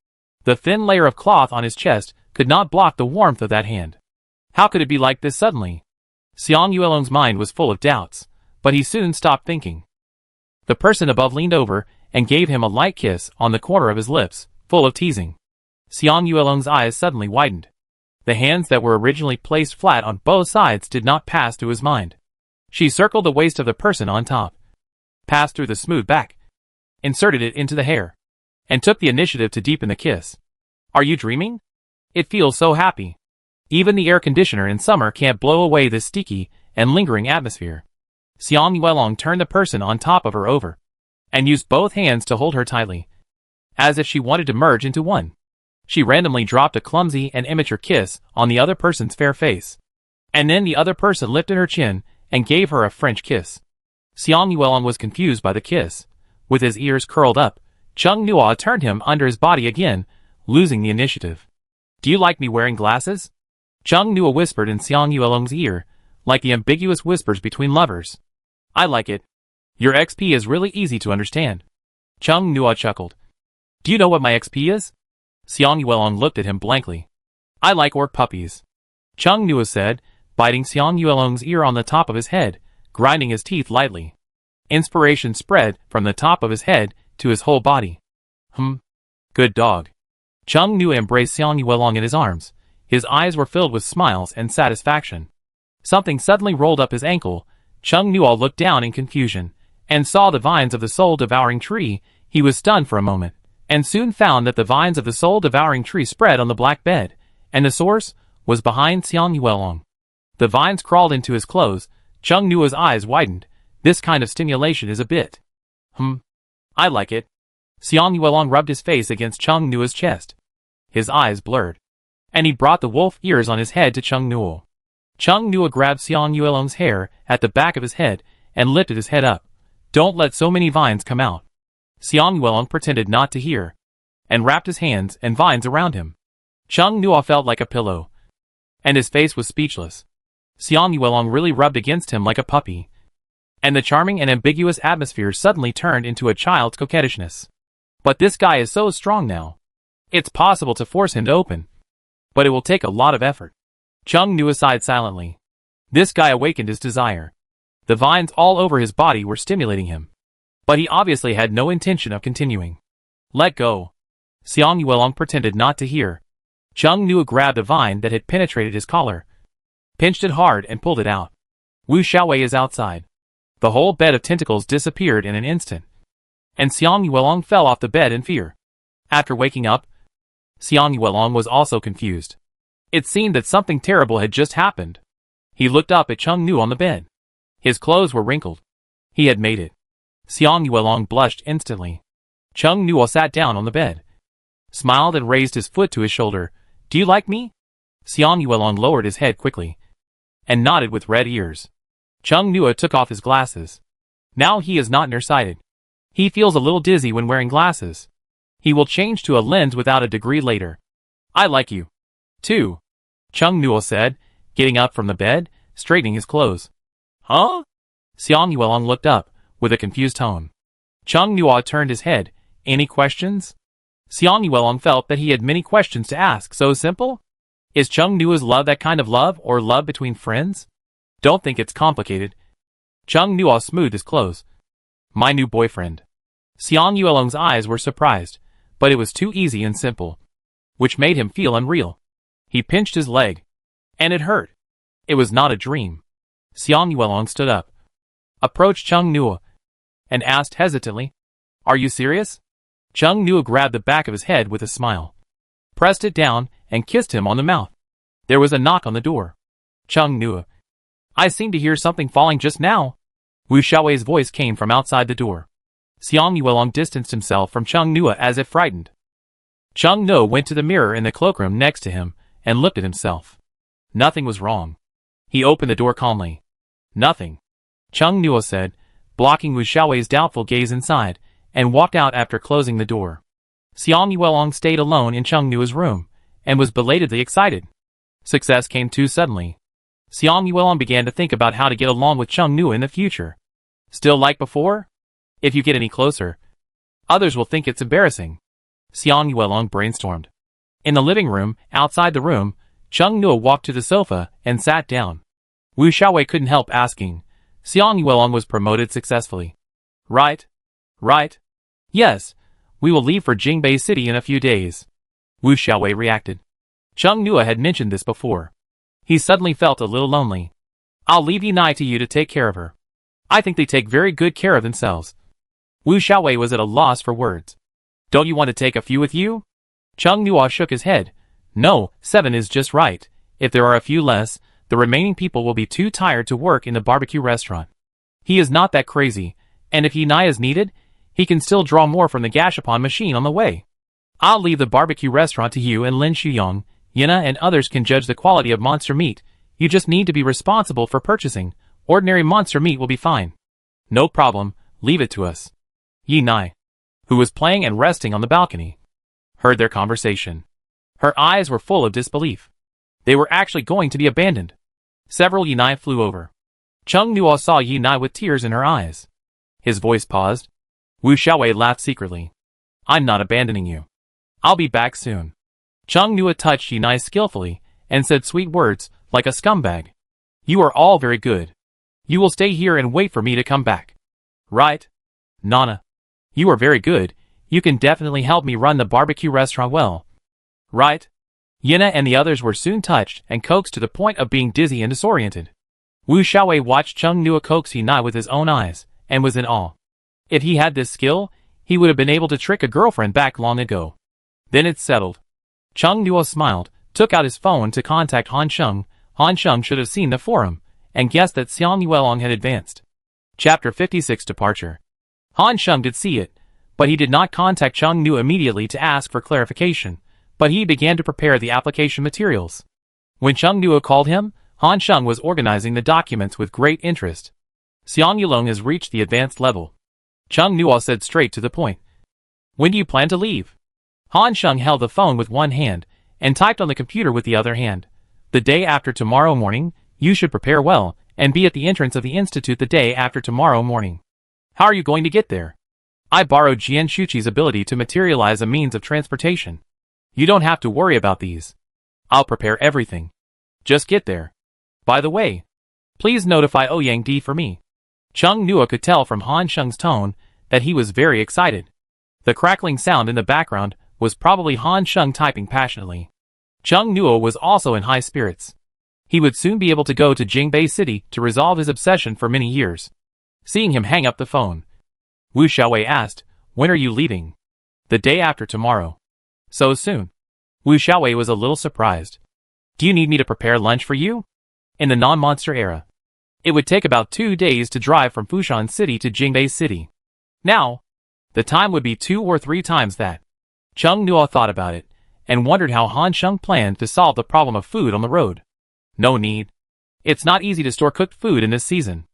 The thin layer of cloth on his chest could not block the warmth of that hand. How could it be like this suddenly? Xiang Yuelong's mind was full of doubts, but he soon stopped thinking. The person above leaned over and gave him a light kiss on the corner of his lips, full of teasing. Xiang Yuelong's eyes suddenly widened. The hands that were originally placed flat on both sides did not pass through his mind. She circled the waist of the person on top, passed through the smooth back, inserted it into the hair, and took the initiative to deepen the kiss. Are you dreaming? It feels so happy. Even the air conditioner in summer can't blow away this sticky and lingering atmosphere. Xiang Yuelong turned the person on top of her over, and used both hands to hold her tightly, as if she wanted to merge into one. She randomly dropped a clumsy and immature kiss on the other person's fair face. And then the other person lifted her chin and gave her a French kiss. Xiang Yuelong was confused by the kiss. With his ears curled up, Chung Nua turned him under his body again, losing the initiative. Do you like me wearing glasses? Chung Nua whispered in Xiang Yuelong's ear, like the ambiguous whispers between lovers. I like it. Your XP is really easy to understand. Chung Nua chuckled. Do you know what my XP is? Xiang Yuelong looked at him blankly. I like orc puppies. Chung Nua said, biting Xiang Yuelong's ear on the top of his head, grinding his teeth lightly. Inspiration spread from the top of his head to his whole body. Good dog. Chung Nua embraced Xiang Yuelong in his arms. His eyes were filled with smiles and satisfaction. Something suddenly rolled up his ankle. Chung Nua looked down in confusion, and saw the vines of the soul-devouring tree. He was stunned for a moment, and soon found that the vines of the soul-devouring tree spread on the black bed, and the source was behind Xiang Yuelong. The vines crawled into his clothes. Chung Nua's eyes widened. This kind of stimulation is a bit. I like it. Xiang Yuelong rubbed his face against Chung Nua's chest. His eyes blurred, and he brought the wolf ears on his head to Chung Nua. Chung Nua grabbed Xiang Yuelong's hair at the back of his head and lifted his head up. Don't let so many vines come out. Xiang Yuelong pretended not to hear, and wrapped his hands and vines around him. Chung Nua felt like a pillow, and his face was speechless. Xiang Yuelong really rubbed against him like a puppy, and the charming and ambiguous atmosphere suddenly turned into a child's coquettishness. But this guy is so strong now. It's possible to force him to open, but it will take a lot of effort. Chung Nua sighed silently. This guy awakened his desire. The vines all over his body were stimulating him, but he obviously had no intention of continuing. Let go. Xiang Yuelong pretended not to hear. Chung Nua grabbed a vine that had penetrated his collar, pinched it hard and pulled it out. Wu Xiaowei is outside. The whole bed of tentacles disappeared in an instant, and Xiang Yuelong fell off the bed in fear. After waking up, Xiang Yuelong was also confused. It seemed that something terrible had just happened. He looked up at Chung Nua on the bed. His clothes were wrinkled. He had made it. Xiang Yuelong blushed instantly. Chung Nua sat down on the bed, smiled and raised his foot to his shoulder. Do you like me? Xiang Yuelong lowered his head quickly, and nodded with red ears. Chung Nua took off his glasses. Now he is not nearsighted. He feels a little dizzy when wearing glasses. He will change to a lens without a degree later. I like you, too, Chung Nua said, getting up from the bed, straightening his clothes. Huh? Xiang Yuelong looked up, with a confused tone. Chung Nua turned his head. Any questions? Xiang Yuelong felt that he had many questions to ask. So simple? Is Chung Nua's love that kind of love, or love between friends? Don't think it's complicated. Chung Nua smoothed his clothes. My new boyfriend. Xiang Yuelong's eyes were surprised, but it was too easy and simple, which made him feel unreal. He pinched his leg, and it hurt. It was not a dream. Xiang Yuelong stood up, approached Chung Nua, and asked hesitantly, Are you serious? Chung Nua grabbed the back of his head with a smile, pressed it down, and kissed him on the mouth. There was a knock on the door. Chung Nua. I seem to hear something falling just now. Wu Xiaowei's voice came from outside the door. Xiang Yuelong distanced himself from Chung Nua as if frightened. Chung Nua went to the mirror in the cloakroom next to him, and looked at himself. Nothing was wrong. He opened the door calmly. Nothing, Chung Nua said, blocking Wu Xiaowei's doubtful gaze inside, and walked out after closing the door. Xiang Yuelong stayed alone in Chung Nua's room, and was belatedly excited. Success came too suddenly. Xiang Yuelong began to think about how to get along with Chung Nua in the future. Still like before? If you get any closer, others will think it's embarrassing. Xiang Yuelong brainstormed. In the living room, outside the room, Chung Nua walked to the sofa and sat down. Wu Xiaowei couldn't help asking. Xiang Yuelong was promoted successfully. Right? Right? Yes, we will leave for Jingbei City in a few days. Wu Xiaowei reacted. Chung Nua had mentioned this before. He suddenly felt a little lonely. I'll leave Yinai to you to take care of her. I think they take very good care of themselves. Wu Xiaowei was at a loss for words. Don't you want to take a few with you? Chung Nua shook his head. No, 7 is just right. If there are a few less, the remaining people will be too tired to work in the barbecue restaurant. He is not that crazy, and if Yinai is needed, he can still draw more from the gashapon machine on the way. I'll leave the barbecue restaurant to you and Lin Shuyong. Yina and others can judge the quality of monster meat. You just need to be responsible for purchasing. Ordinary monster meat will be fine. No problem, leave it to us. Yinai, who was playing and resting on the balcony, heard their conversation. Her eyes were full of disbelief. They were actually going to be abandoned. Several Yinai flew over. Chung Nuo saw Yinai with tears in her eyes. His voice paused. Wu Xiaowei laughed secretly. I'm not abandoning you. I'll be back soon. Chung Nuo touched Yinai skillfully and said sweet words like a scumbag. You are all very good. You will stay here and wait for me to come back. Right? Nana. You are very good. You can definitely help me run the barbecue restaurant well. Right? Yina and the others were soon touched and coaxed to the point of being dizzy and disoriented. Wu Xiaowei watched Chung Nuo coax Yinai with his own eyes and was in awe. If he had this skill, he would have been able to trick a girlfriend back long ago. Then it's settled. Chung Nuo smiled, took out his phone to contact Han Sheng. Han Sheng should have seen the forum and guessed that Xiang Yuelong had advanced. Chapter 56 Departure. Han Sheng did see it, but he did not contact Chung Nuo immediately to ask for clarification, but he began to prepare the application materials. When Chung Nuo called him, Han Sheng was organizing the documents with great interest. Xiang Yulong has reached the advanced level. Chung Nuo said straight to the point. When do you plan to leave? Han Sheng held the phone with one hand and typed on the computer with the other hand. The day after tomorrow morning, you should prepare well and be at the entrance of the institute the day after tomorrow morning. How are you going to get there? I borrowed Jian Shuqi's ability to materialize a means of transportation. You don't have to worry about these. I'll prepare everything. Just get there. By the way, please notify Ouyang Di for me. Chung Nuo could tell from Han Sheng's tone that he was very excited. The crackling sound in the background was probably Han Sheng typing passionately. Chung Nuo was also in high spirits. He would soon be able to go to Jingbei City to resolve his obsession for many years. Seeing him hang up the phone, Wu Xiaowei asked, when are you leaving? The day after tomorrow. So soon? Wu Xiaowei was a little surprised. Do you need me to prepare lunch for you? In the non-monster era, it would take about 2 days to drive from Fushan City to Jingbei City. Now, the time would be 2 or 3 times that. Chung Nuo thought about it, and wondered how Han Sheng planned to solve the problem of food on the road. No need. It's not easy to store cooked food in this season.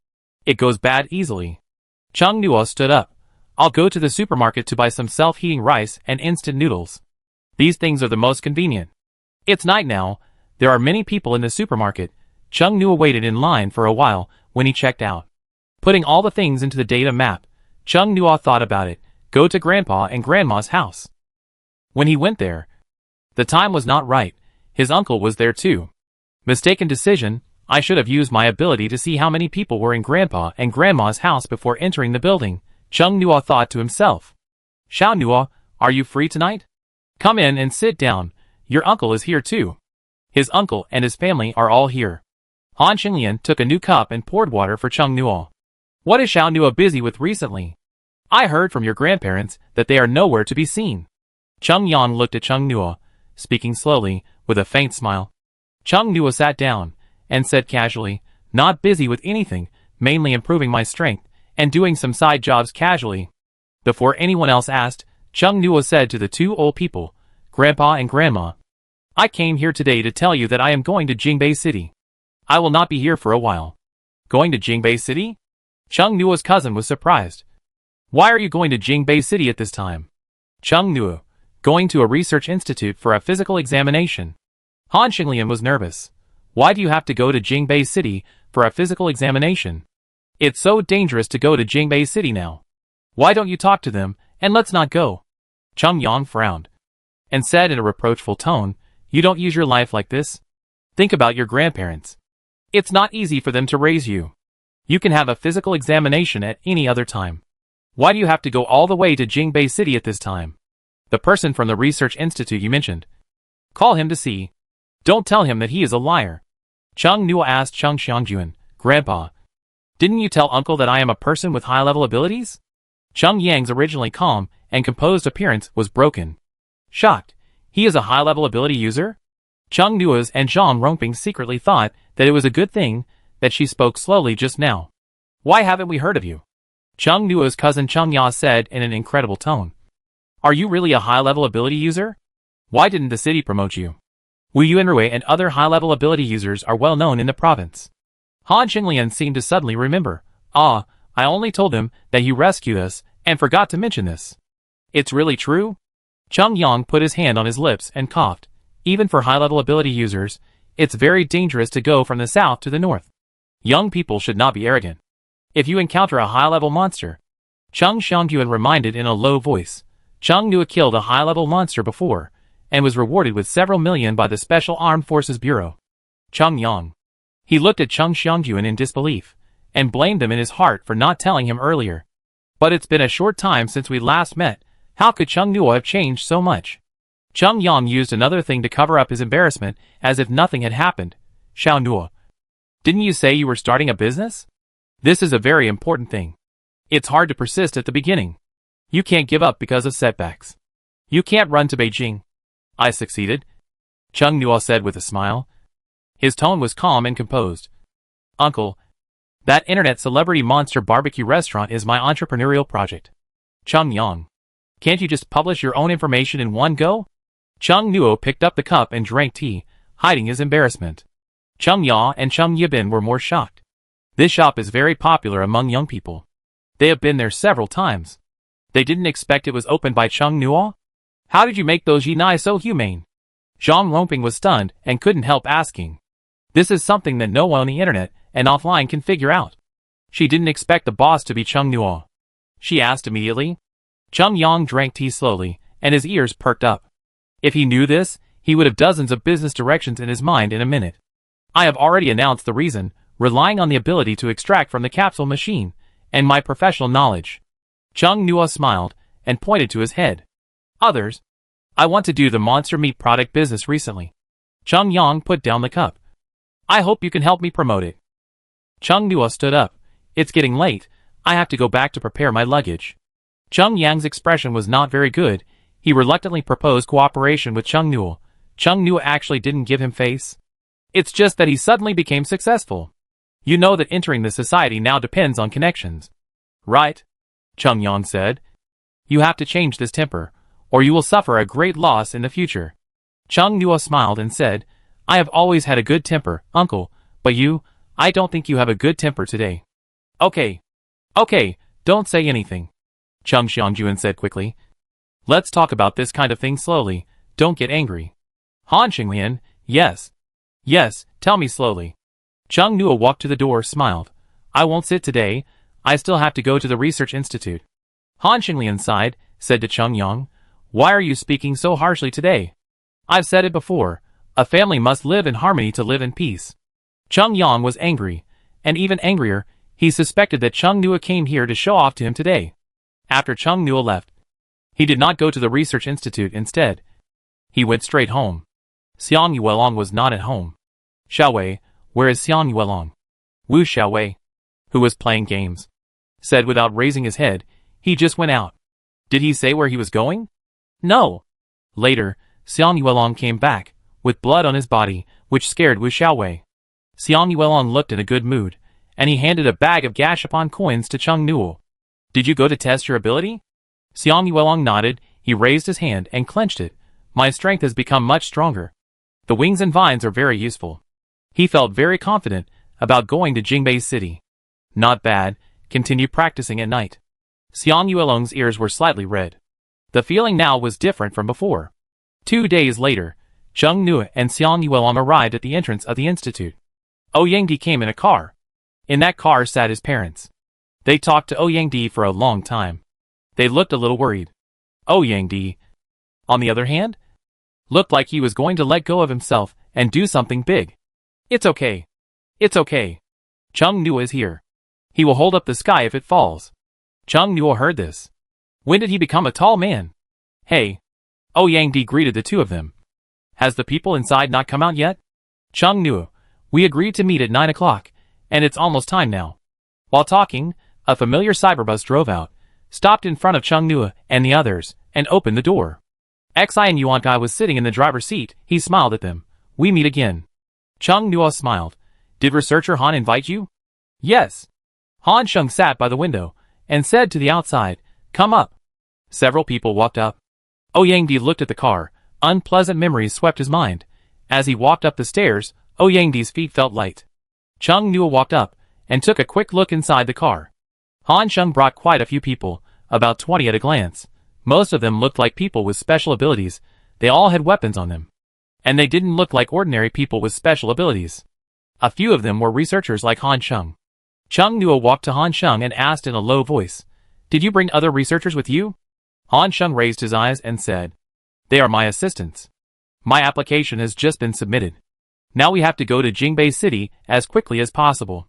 It goes bad easily. Chung Nuo stood up. I'll go to the supermarket to buy some self-heating rice and instant noodles. These things are the most convenient. It's night now. There are many people in the supermarket. Chung Nuo waited in line for a while when he checked out. Putting all the things into the data map, Chung Nuo thought about it. Go to Grandpa and Grandma's house. When he went there, the time was not right. His uncle was there too. Mistaken decision. I should have used my ability to see how many people were in Grandpa and Grandma's house before entering the building, Chung Nuo thought to himself. Xiao Nuo, are you free tonight? Come in and sit down. Your uncle is here too. His uncle and his family are all here. Han Xinglian took a new cup and poured water for Chung Nuo. What is Xiao Nuo busy with recently? I heard from your grandparents that they are nowhere to be seen. Chung Yan looked at Chung Nuo, speaking slowly, with a faint smile. Chung Nuo sat down and said casually, not busy with anything, mainly improving my strength and doing some side jobs casually. Before anyone else asked, Chung Nuo said to the 2 old people, Grandpa and Grandma, I came here today to tell you that I am going to Jingbei City. I will not be here for a while. Going to Jingbei City? Chung Nuo's cousin was surprised. Why are you going to Jingbei City at this time? Chung Nuo, going to a research institute for a physical examination. Han Xinglian was nervous. Why do you have to go to Jingbei City for a physical examination? It's so dangerous to go to Jingbei City now. Why don't you talk to them, and let's not go? Chung Yang frowned and said in a reproachful tone, you don't use your life like this? Think about your grandparents. It's not easy for them to raise you. You can have a physical examination at any other time. Why do you have to go all the way to Jingbei City at this time? The person from the research institute you mentioned. Call him to see. Don't tell him that he is a liar. Chung Nuo asked Chung Xiangjuan, Grandpa, didn't you tell Uncle that I am a person with high-level abilities? Chung Yang's originally calm and composed appearance was broken. Shocked, he is a high-level ability user? Chung Nuo's and Zhang Rongping secretly thought that it was a good thing that she spoke slowly just now. Why haven't we heard of you? Chung Nuo's cousin Chung Ya said in an incredible tone. Are you really a high-level ability user? Why didn't the city promote you? Wu Yuanrui and other high-level ability users are well known in the province. Han Xinglian seemed to suddenly remember. I only told him that you rescued us and forgot to mention this. It's really true? Chung Yang put his hand on his lips and coughed. Even for high-level ability users, it's very dangerous to go from the south to the north. Young people should not be arrogant. If you encounter a high-level monster, Chung Xiangyuan reminded in a low voice. Chung Nua killed a high-level monster before, and was rewarded with several million by the Special Armed Forces Bureau. Chung Yang. He looked at Chung Xiangyuan in disbelief, and blamed him in his heart for not telling him earlier. But it's been a short time since we last met. How could Chung Nua have changed so much? Chung Yang used another thing to cover up his embarrassment, as if nothing had happened. Xiao Nua. Didn't you say you were starting a business? This is a very important thing. It's hard to persist at the beginning. You can't give up because of setbacks. You can't run to Beijing. I succeeded, Chung Nua said with a smile. His tone was calm and composed. Uncle, that internet celebrity monster barbecue restaurant is my entrepreneurial project. Chung Yang. Can't you just publish your own information in one go? Chung Nuo picked up the cup and drank tea, hiding his embarrassment. Chung Ya and Chung Yibin were more shocked. This shop is very popular among young people. They have been there several times. They didn't expect it was opened by Chung Nuo? How did you make those yinai so humane? Zhang Longping was stunned and couldn't help asking. This is something that no one on the internet and offline can figure out. She didn't expect the boss to be Chung Nuo. She asked immediately. Chung Yang drank tea slowly, and his ears perked up. If he knew this, he would have dozens of business directions in his mind in a minute. I have already announced the reason, relying on the ability to extract from the capsule machine, and my professional knowledge. Chung Nuo smiled, and pointed to his head. Others. I want to do the monster meat product business recently. Chung Yang put down the cup. I hope you can help me promote it. Chung Nuo stood up. It's getting late. I have to go back to prepare my luggage. Chung Yang's expression was not very good. He reluctantly proposed cooperation with Chung Nuo. Chung Nuo actually didn't give him face. It's just that he suddenly became successful. You know that entering the society now depends on connections. Right? Chung Yang said. You have to change this temper, or you will suffer a great loss in the future. Chung Nuo smiled and said, I have always had a good temper, uncle, but you, I don't think you have a good temper today. Okay, don't say anything, Chung Xiangyuan said quickly. Let's talk about this kind of thing slowly, don't get angry. Han Xinglian, yes, tell me slowly. Chung Nuo walked to the door, smiled. I won't sit today, I still have to go to the research institute. Han Xinglian sighed, said to Chung Yang, why are you speaking so harshly today? I've said it before, a family must live in harmony to live in peace. Chung Yang was angry, and even angrier, he suspected that Chung Nuo came here to show off to him today. After Chung Nuo left, he did not go to the research institute. Instead, he went straight home. Xiang Yuelong was not at home. Xiaowei, where is Xiang Yuelong? Wu Xiaowei, who was playing games, said without raising his head, he just went out. Did he say where he was going? No. Later, Xiang Yuelong came back, with blood on his body, which scared Wu Xiaowei. Xiang Yuelong looked in a good mood, and he handed a bag of Gashapon coins to Chung Nuo. Did you go to test your ability? Xiang Yuelong nodded, he raised his hand and clenched it. My strength has become much stronger. The wings and vines are very useful. He felt very confident about going to Jingbei City. Not bad, continue practicing at night. Xiang Yuelong's ears were slightly red. The feeling now was different from before. 2 days later, Chung Nuo and Xiang Yuelong arrived at the entrance of the institute. Ouyangdi came in a car. In that car sat his parents. They talked to Ouyangdi for a long time. They looked a little worried. Ouyangdi, on the other hand, looked like he was going to let go of himself and do something big. It's okay. Chung Nuo is here. He will hold up the sky if it falls. Chung Nuo heard this. When did he become a tall man? Hey. Ouyangdi greeted the two of them. Has the people inside not come out yet? Chung Nuo, we agreed to meet at 9 o'clock, and it's almost time now. While talking, a familiar cyberbus drove out, stopped in front of Chung Nuo and the others, and opened the door. Xi and Yuan Kai was sitting in the driver's seat. He smiled at them. We meet again. Chung Nuo smiled. Did researcher Han invite you? Yes. Han Sheng sat by the window, and said to the outside, come up. Several people walked up. Ouyangdi looked at the car. Unpleasant memories swept his mind. As he walked up the stairs, Ouyangdi's feet felt light. Chung Nuo walked up, and took a quick look inside the car. Han Sheng brought quite a few people, about 20 at a glance. Most of them looked like people with special abilities. They all had weapons on them. And they didn't look like ordinary people with special abilities. A few of them were researchers like Han Sheng. Chung Nuo walked to Han Sheng and asked in a low voice, "Did you bring other researchers with you?" Han Sheng raised his eyes and said, "They are my assistants. My application has just been submitted. Now we have to go to Jingbei City as quickly as possible."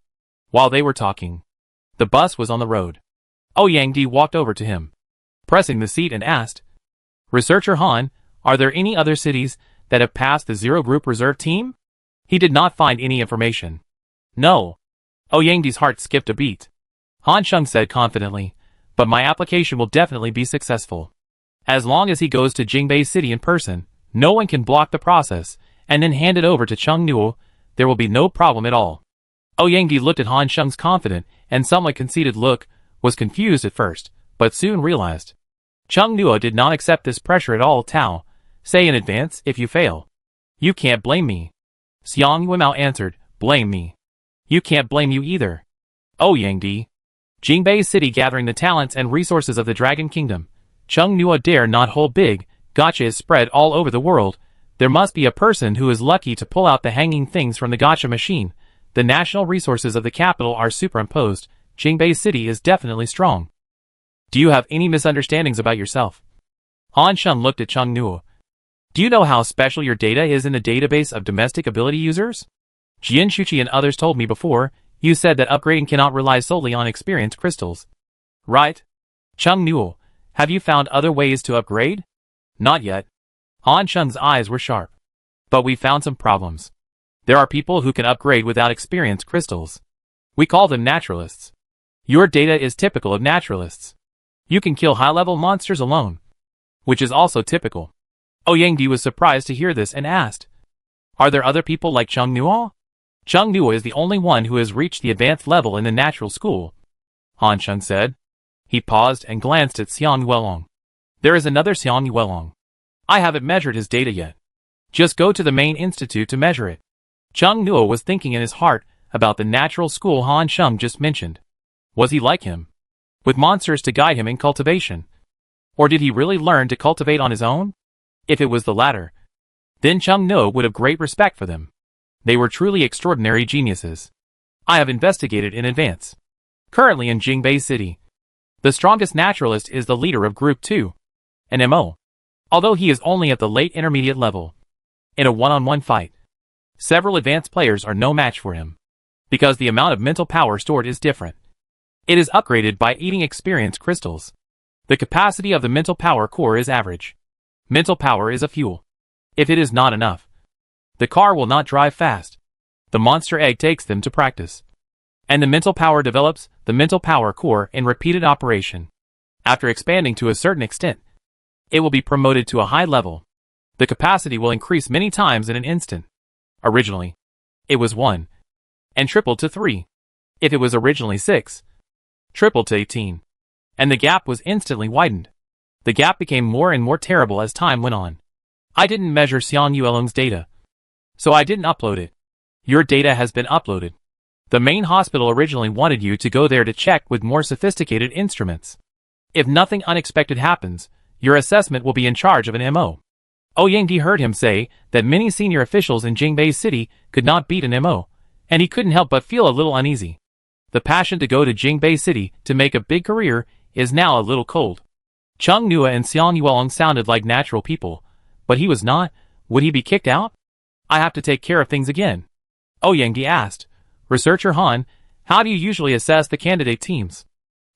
While they were talking, the bus was on the road. Yang walked over to him, pressing the seat, and asked, "Researcher Han, are there any other cities that have passed the Zero Group Reserve Team?" He did not find any information. "No." Yangdi's heart skipped a beat. Han Sheng said confidently, "But my application will definitely be successful. As long as he goes to Jingbei City in person, no one can block the process, and then hand it over to Chung Nuo. There will be no problem at all." Yangdi looked at Han Sheng's confident and somewhat conceited look, was confused at first, but soon realized. Chung Nuo did not accept this pressure at all. "Tao, say in advance if you fail. You can't blame me." Xiang Yimao answered, "Blame me. You can't blame you either." Yangdi. Jingbei City gathering the talents and resources of the Dragon Kingdom. Chung Nuo dare not hold big. Gacha is spread all over the world. There must be a person who is lucky to pull out the hanging things from the gacha machine. The national resources of the capital are superimposed. Jingbei City is definitely strong. Do you have any misunderstandings about yourself? Han Sheng looked at Chung Nuo. Do you know how special your data is in the database of domestic ability users? Jian Shuqi and others told me before. You said that upgrading cannot rely solely on experience crystals. Right? Chung Nuo, have you found other ways to upgrade? Not yet. Han Sheng's eyes were sharp. But we found some problems. There are people who can upgrade without experience crystals. We call them naturalists. Your data is typical of naturalists. You can kill high-level monsters alone, which is also typical. Yangdi was surprised to hear this and asked, "Are there other people like Chung Nuo?" Chung Nuo is the only one who has reached the advanced level in the natural school, Han Sheng said. He paused and glanced at Xiang Yuelong. There is another Xiang Yuelong. I haven't measured his data yet. Just go to the main institute to measure it. Chung Nuo was thinking in his heart about the natural school Han Sheng just mentioned. Was he like him, with monsters to guide him in cultivation? Or did he really learn to cultivate on his own? If it was the latter, then Chung Nuo would have great respect for them. They were truly extraordinary geniuses. I have investigated in advance. Currently in Jingbei City, the strongest naturalist is the leader of Group 2, an MO. Although he is only at the late intermediate level. In a one-on-one fight, several advanced players are no match for him, because the amount of mental power stored is different. It is upgraded by eating experience crystals. The capacity of the mental power core is average. Mental power is a fuel. If it is not enough, the car will not drive fast. The monster egg takes them to practice. And the mental power develops the mental power core in repeated operation. After expanding to a certain extent, it will be promoted to a high level. The capacity will increase many times in an instant. Originally, it was 1, and tripled to 3. If it was originally 6, tripled to 18. And the gap was instantly widened. The gap became more and more terrible as time went on. I didn't measure Xiang Yuelong's data, so I didn't upload it. Your data has been uploaded. The main hospital originally wanted you to go there to check with more sophisticated instruments. If nothing unexpected happens, your assessment will be in charge of an MO. Yangdi heard him say that many senior officials in Jingbei City could not beat an MO, and he couldn't help but feel a little uneasy. The passion to go to Jingbei City to make a big career is now a little cold. Chung Nuo and Xiang Yuelong sounded like natural people, but he was not. Would he be kicked out? I have to take care of things again. Yangdi asked, "Researcher Han, how do you usually assess the candidate teams?"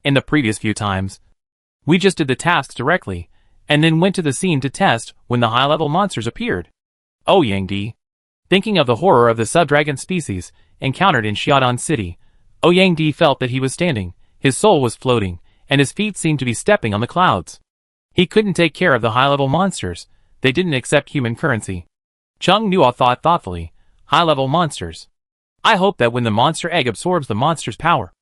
In the previous few times, we just did the tasks directly, and then went to the scene to test when the high-level monsters appeared. Yangdi. Thinking of the horror of the sub-dragon species encountered in Xiaodan City, Yangdi felt that he was standing, his soul was floating, and his feet seemed to be stepping on the clouds. He couldn't take care of the high-level monsters. They didn't accept human currency. Chung Nuo thought thoughtfully, high-level monsters. I hope that when the monster egg absorbs the monster's power,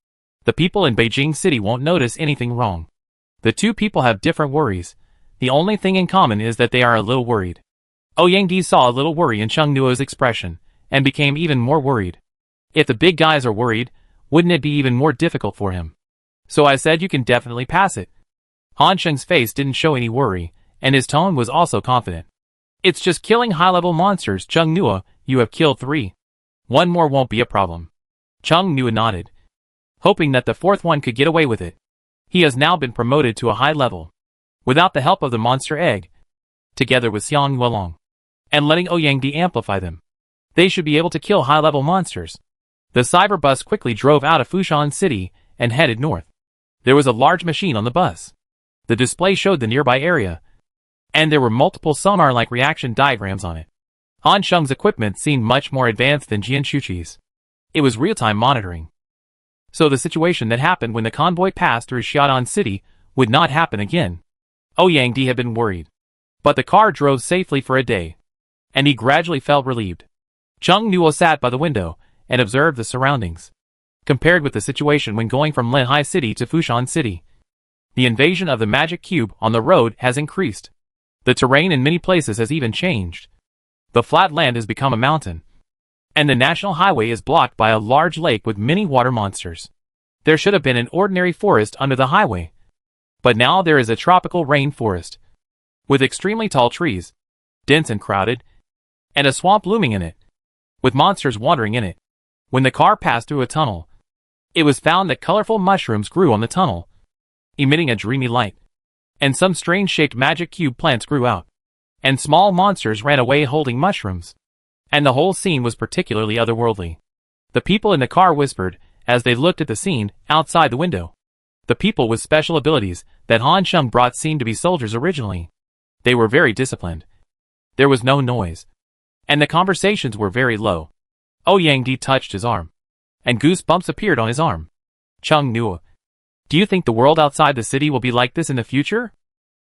the people in Beijing City won't notice anything wrong. The two people have different worries. The only thing in common is that they are a little worried. Yangdi saw a little worry in Chung Nuo's expression, and became even more worried. If the big guys are worried, wouldn't it be even more difficult for him? So I said you can definitely pass it. Han Sheng's face didn't show any worry, and his tone was also confident. It's just killing high-level monsters, Chung Nua. You have killed 3. 1 more won't be a problem. Chung Nua nodded, hoping that the 4th one could get away with it. He has now been promoted to a high level. Without the help of the monster egg, together with Xiang Yuelong, and letting Ouyang de-amplify them, they should be able to kill high-level monsters. The cyber bus quickly drove out of Fushan City and headed north. There was a large machine on the bus. The display showed the nearby area, and there were multiple sonar-like reaction diagrams on it. Han Sheng's equipment seemed much more advanced than Jian Shuqi's. It was real-time monitoring. So the situation that happened when the convoy passed through Xiaodan City would not happen again. Ouyang Di had been worried. But the car drove safely for a day, and he gradually felt relieved. Chung Nuo sat by the window and observed the surroundings. Compared with the situation when going from Linhai City to Fushan City, the invasion of the magic cube on the road has increased. The terrain in many places has even changed. The flat land has become a mountain, and the national highway is blocked by a large lake with many water monsters. There should have been an ordinary forest under the highway, but now there is a tropical rainforest, with extremely tall trees, dense and crowded, and a swamp looming in it, with monsters wandering in it. When the car passed through a tunnel, it was found that colorful mushrooms grew on the tunnel, emitting a dreamy light, and some strange-shaped magic cube plants grew out, and small monsters ran away holding mushrooms, and the whole scene was particularly otherworldly. The people in the car whispered as they looked at the scene outside the window. The people with special abilities that Han Sheng brought seemed to be soldiers originally. They were very disciplined. There was no noise, and the conversations were very low. Ouyang Di touched his arm, and goosebumps appeared on his arm. Chung Nuo, do you think the world outside the city will be like this in the future?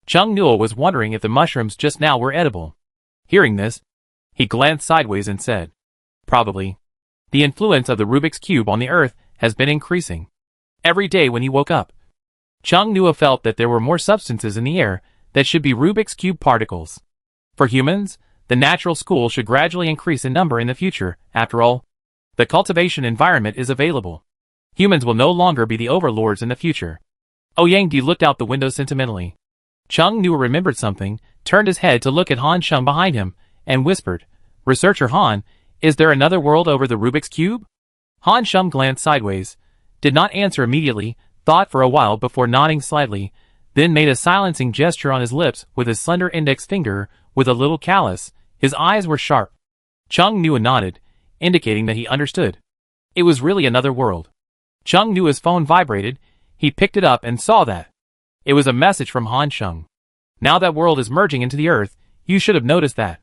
Chung Nuo was wondering if the mushrooms just now were edible. Hearing this, he glanced sideways and said, probably. The influence of the Rubik's Cube on the Earth has been increasing. Every day when he woke up, Chung Nuo felt that there were more substances in the air that should be Rubik's Cube particles. For humans, the natural school should gradually increase in number in the future. After all, the cultivation environment is available. Humans will no longer be the overlords in the future. Ouyang Di looked out the window sentimentally. Chung Nuo remembered something, turned his head to look at Han Sheng behind him, and whispered, Researcher Han, is there another world over the Rubik's Cube? Han Sheng glanced sideways, did not answer immediately, thought for a while before nodding slightly, then made a silencing gesture on his lips with his slender index finger with a little callus. His eyes were sharp. Chung Nuo nodded, indicating that he understood. It was really another world. Chung Nuo's phone vibrated. He picked it up and saw that it was a message from Han Sheng. Now that world is merging into the earth, you should have noticed that.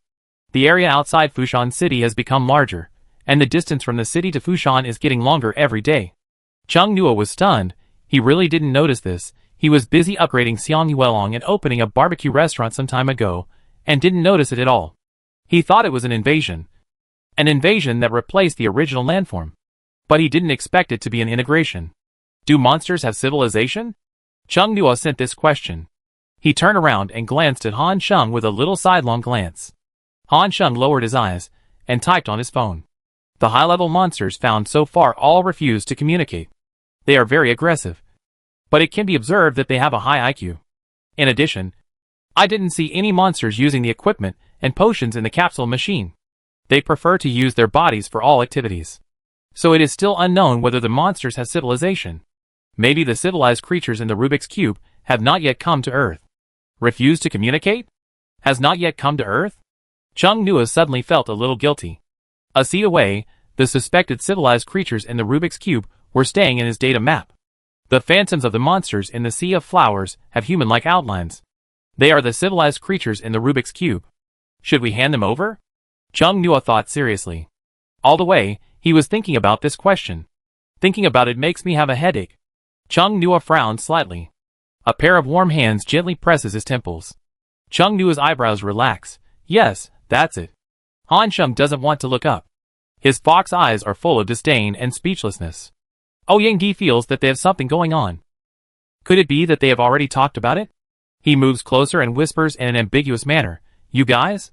The area outside Fushan City has become larger, and the distance from the city to Fushan is getting longer every day. Chung Nuo was stunned. He really didn't notice this. He was busy upgrading Xiang Yuelong and opening a barbecue restaurant some time ago, and didn't notice it at all. He thought it was an invasion that replaced the original landform. But he didn't expect it to be an integration. Do monsters have civilization? Chung Nuo sent this question. He turned around and glanced at Han Sheng with a little sidelong glance. Han Sheng lowered his eyes and typed on his phone. The high-level monsters found so far all refuse to communicate. They are very aggressive, but it can be observed that they have a high IQ. In addition, I didn't see any monsters using the equipment and potions in the capsule machine. They prefer to use their bodies for all activities. So it is still unknown whether the monsters have civilization. Maybe the civilized creatures in the Rubik's Cube have not yet come to Earth. Refuse to communicate? Has not yet come to Earth? Chung Nuo suddenly felt a little guilty. A seat away, the suspected civilized creatures in the Rubik's Cube were staying in his data map. The phantoms of the monsters in the Sea of Flowers have human-like outlines. They are the civilized creatures in the Rubik's Cube. Should we hand them over? Chung Nuo thought seriously. All the way, he was thinking about this question. Thinking about it makes me have a headache. Chung Nuo frowned slightly. A pair of warm hands gently presses his temples. Chung Nuo's eyebrows relax. Yes, that's it. Han Sheng doesn't want to look up. His fox eyes are full of disdain and speechlessness. Ouyang Di feels that they have something going on. Could it be that they have already talked about it? He moves closer and whispers in an ambiguous manner. You guys?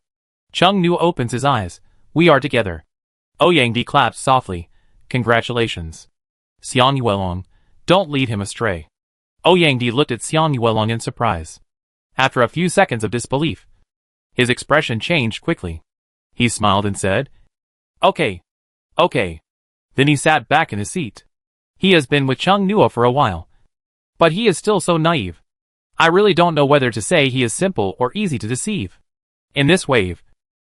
Chung Nuo opens his eyes. We are together. Ouyang Di claps softly. Congratulations. Xiang Yuelong, don't lead him astray. Ouyang looked at Xiang Yuelong in surprise. After a few seconds of disbelief, his expression changed quickly. He smiled and said, "Okay. Okay." Then he sat back in his seat. He has been with Chung Nuo for a while. But he is still so naive. I really don't know whether to say he is simple or easy to deceive. In this wave,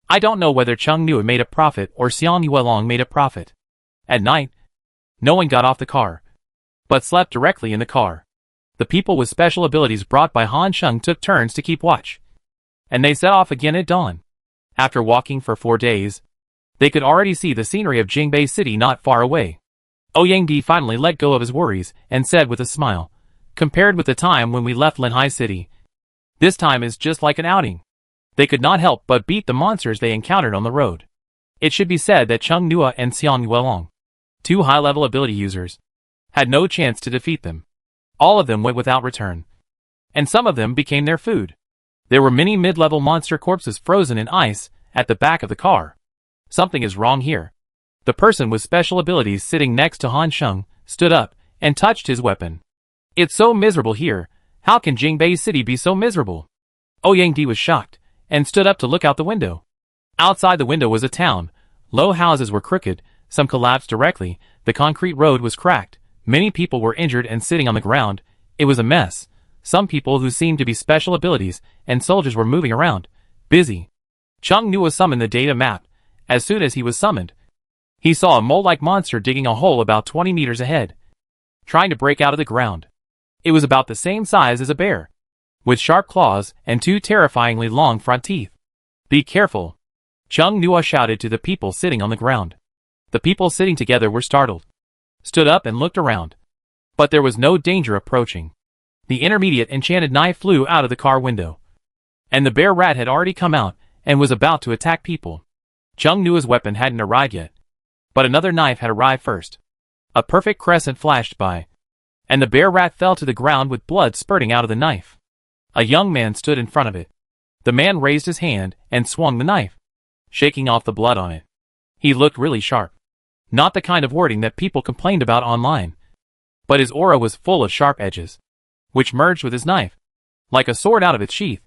I don't know whether Chung Nuo made a profit or Xiang Yuelong made a profit. At night, no one got off the car, but slept directly in the car. The people with special abilities brought by Han Sheng took turns to keep watch, and they set off again at dawn. After walking for 4 days, they could already see the scenery of Jingbei City not far away. Ouyang finally let go of his worries and said with a smile, "Compared with the time when we left Linhai City, this time is just like an outing." They could not help but beat the monsters they encountered on the road. It should be said that Chung Nuo and Xiang Yuelong, 2 high-level ability users, had no chance to defeat them. All of them went without return, and some of them became their food. There were many mid-level monster corpses frozen in ice at the back of the car. Something is wrong here. The person with special abilities sitting next to Han Sheng stood up and touched his weapon. "It's so miserable here. How can Jingbei City be so miserable?" Ouyang was shocked and stood up to look out the window. Outside the window was a town. Low houses were crooked, some collapsed directly, the concrete road was cracked, many people were injured and sitting on the ground. It was a mess. Some people who seemed to be special abilities and soldiers were moving around, busy. Chung Nuo summoned the data map. As soon as he was summoned, he saw a mole-like monster digging a hole about 20 meters ahead, trying to break out of the ground. It was about the same size as a bear, with sharp claws and 2 terrifyingly long front teeth. "Be careful!" Chung Nuo shouted to the people sitting on the ground. The people sitting together were startled, stood up and looked around. But there was no danger approaching. The intermediate enchanted knife flew out of the car window, and the bear rat had already come out and was about to attack people. Chung Nuo's weapon hadn't arrived yet, but another knife had arrived first. A perfect crescent flashed by, and the bear rat fell to the ground with blood spurting out of the knife. A young man stood in front of it. The man raised his hand and swung the knife, shaking off the blood on it. He looked really sharp. Not the kind of wording that people complained about online, but his aura was full of sharp edges, which merged with his knife, like a sword out of its sheath.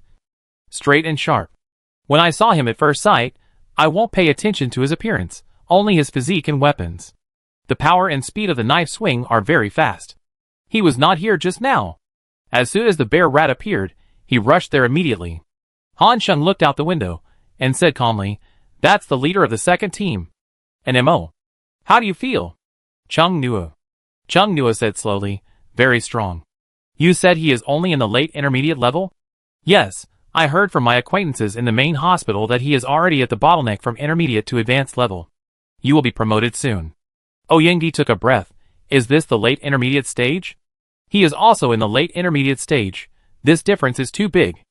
Straight and sharp. When I saw him at first sight, I won't pay attention to his appearance, only his physique and weapons. The power and speed of the knife swing are very fast. He was not here just now. As soon as the bear rat appeared, he rushed there immediately. Han Sheng looked out the window and said calmly, "That's the leader of the second team. An MO. How do you feel?" Chung Nuo said slowly, "Very strong." "You said he is only in the late intermediate level?" "Yes, I heard from my acquaintances in the main hospital that he is already at the bottleneck from intermediate to advanced level. You will be promoted soon." Ouyang took a breath. Is this the late intermediate stage? He is also in the late intermediate stage. This difference is too big.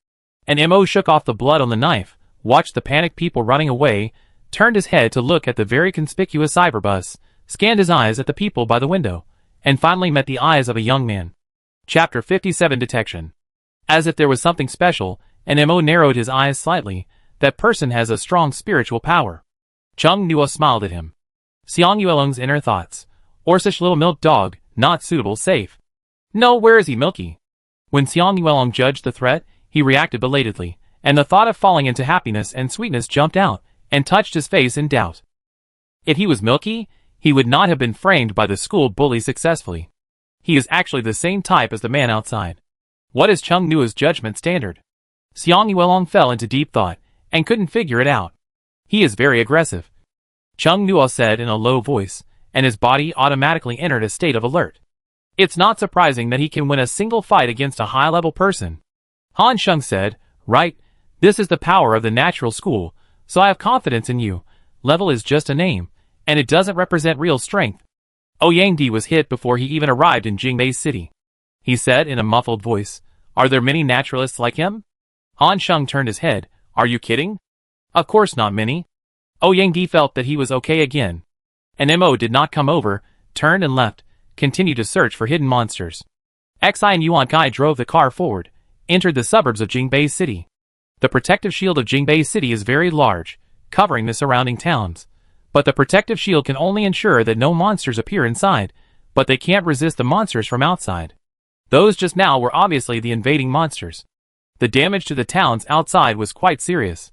And MO shook off the blood on the knife, watched the panicked people running away, turned his head to look at the very conspicuous cyberbus, scanned his eyes at the people by the window, and finally met the eyes of a young man. Chapter 57 Detection. As if there was something special, and MO narrowed his eyes slightly. That person has a strong spiritual power. Chung Nuo smiled at him. Xiang Yuelong's inner thoughts. Orsish little milk dog, not suitable safe. No, where is he, Milky? When Xiang Yuelong judged the threat, he reacted belatedly, and the thought of falling into happiness and sweetness jumped out, and touched his face in doubt. If he was Milky, he would not have been framed by the school bully successfully. He is actually the same type as the man outside. What is Chung Nuo's judgment standard? Xiang Yuelong fell into deep thought, and couldn't figure it out. He is very aggressive. Chung Nuo said in a low voice, and his body automatically entered a state of alert. It's not surprising that he can win a single fight against a high-level person. Han Sheng said, "Right, this is the power of the natural school, so I have confidence in you. Level is just a name, and it doesn't represent real strength." Ouyang was hit before he even arrived in Jingbei City. He said in a muffled voice, "Are there many naturalists like him?" Han Sheng turned his head. "Are you kidding?" "Of course not many." Ouyang felt that he was okay again. And MO did not come over, turned and left, continued to search for hidden monsters. Xi and Yuan Kai drove the car forward, entered the suburbs of Jingbei City. The protective shield of Jingbei City is very large, covering the surrounding towns. But the protective shield can only ensure that no monsters appear inside, but they can't resist the monsters from outside. Those just now were obviously the invading monsters. The damage to the towns outside was quite serious.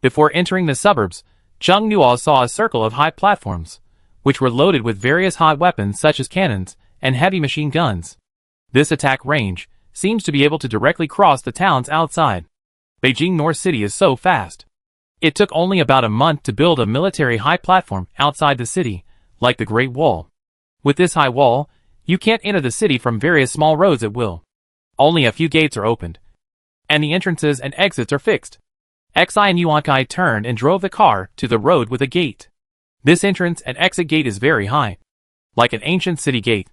Before entering the suburbs, Chung Nuo saw a circle of high platforms, which were loaded with various hot weapons such as cannons and heavy machine guns. This attack range seems to be able to directly cross the towns outside. Beijing North City is so fast. It took only about a month to build a military high platform outside the city, like the Great Wall. With this high wall, you can't enter the city from various small roads at will. Only a few gates are opened, and the entrances and exits are fixed. Xi and Yuankai turned and drove the car to the road with a gate. This entrance and exit gate is very high, like an ancient city gate.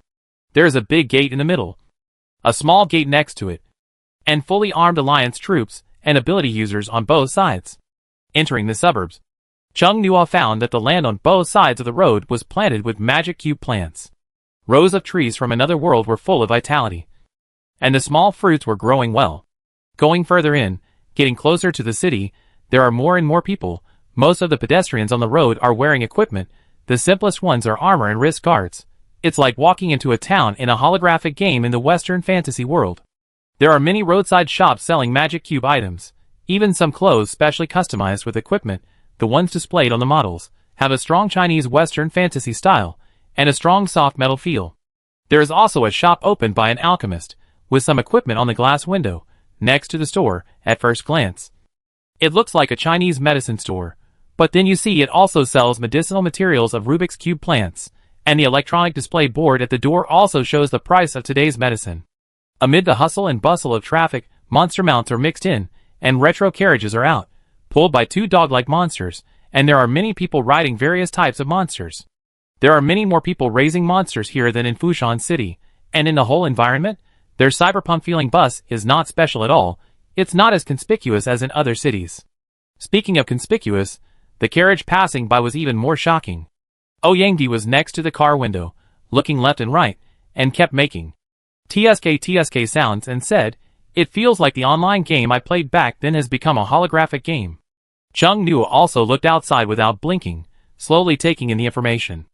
There is a big gate in the middle, a small gate next to it, and fully armed alliance troops and ability users on both sides. Entering the suburbs, Chung Nuo found that the land on both sides of the road was planted with magic cube plants. Rows of trees from another world were full of vitality, and the small fruits were growing well. Going further in, getting closer to the city, there are more and more people. Most of the pedestrians on the road are wearing equipment. The simplest ones are armor and wrist guards. It's like walking into a town in a holographic game in the Western fantasy world. There are many roadside shops selling magic cube items. Even some clothes specially customized with equipment, the ones displayed on the models, have a strong Chinese Western fantasy style, and a strong soft metal feel. There is also a shop opened by an alchemist, with some equipment on the glass window, next to the store. At first glance, it looks like a Chinese medicine store, but then you see it also sells medicinal materials of Rubik's Cube plants, and the electronic display board at the door also shows the price of today's medicine. Amid the hustle and bustle of traffic, monster mounts are mixed in, and retro carriages are out, pulled by two dog-like monsters, and there are many people riding various types of monsters. There are many more people raising monsters here than in Fushan City, and in the whole environment, their cyberpunk-feeling bus is not special at all. It's not as conspicuous as in other cities. Speaking of conspicuous, the carriage passing by was even more shocking. Ouyangdi was next to the car window, looking left and right, and kept making TSK sounds and said, "It feels like the online game I played back then has become a holographic game." Chung Nuo also looked outside without blinking, slowly taking in the information.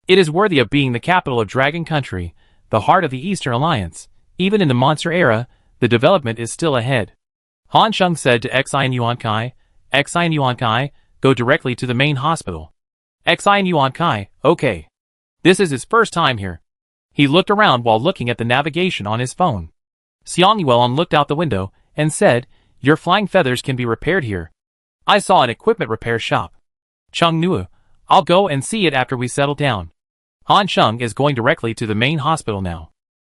It is worthy of being the capital of Dragon Country, the heart of the Eastern Alliance. Even in the monster era, the development is still ahead. Han Sheng said to Xi and Yuankai, go directly to the main hospital. Xi and Yuankai, okay. This is his first time here. He looked around while looking at the navigation on his phone. Xiang Yuan looked out the window and said, your flying feathers can be repaired here. I saw an equipment repair shop. Chung Nuo, I'll go and see it after we settle down. Han Sheng is going directly to the main hospital now.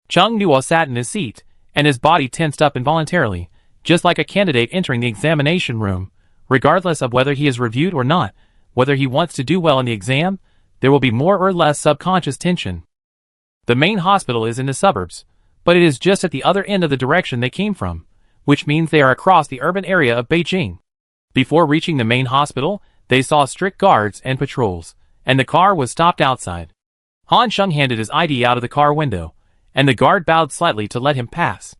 Chung Nuo sat in his seat, and his body tensed up involuntarily, just like a candidate entering the examination room. Regardless of whether he is reviewed or not, whether he wants to do well in the exam, there will be more or less subconscious tension. The main hospital is in the suburbs, but it is just at the other end of the direction they came from, which means they are across the urban area of Beijing. Before reaching the main hospital, they saw strict guards and patrols, and the car was stopped outside. Han Sheng handed his ID out of the car window, and the guard bowed slightly to let him pass.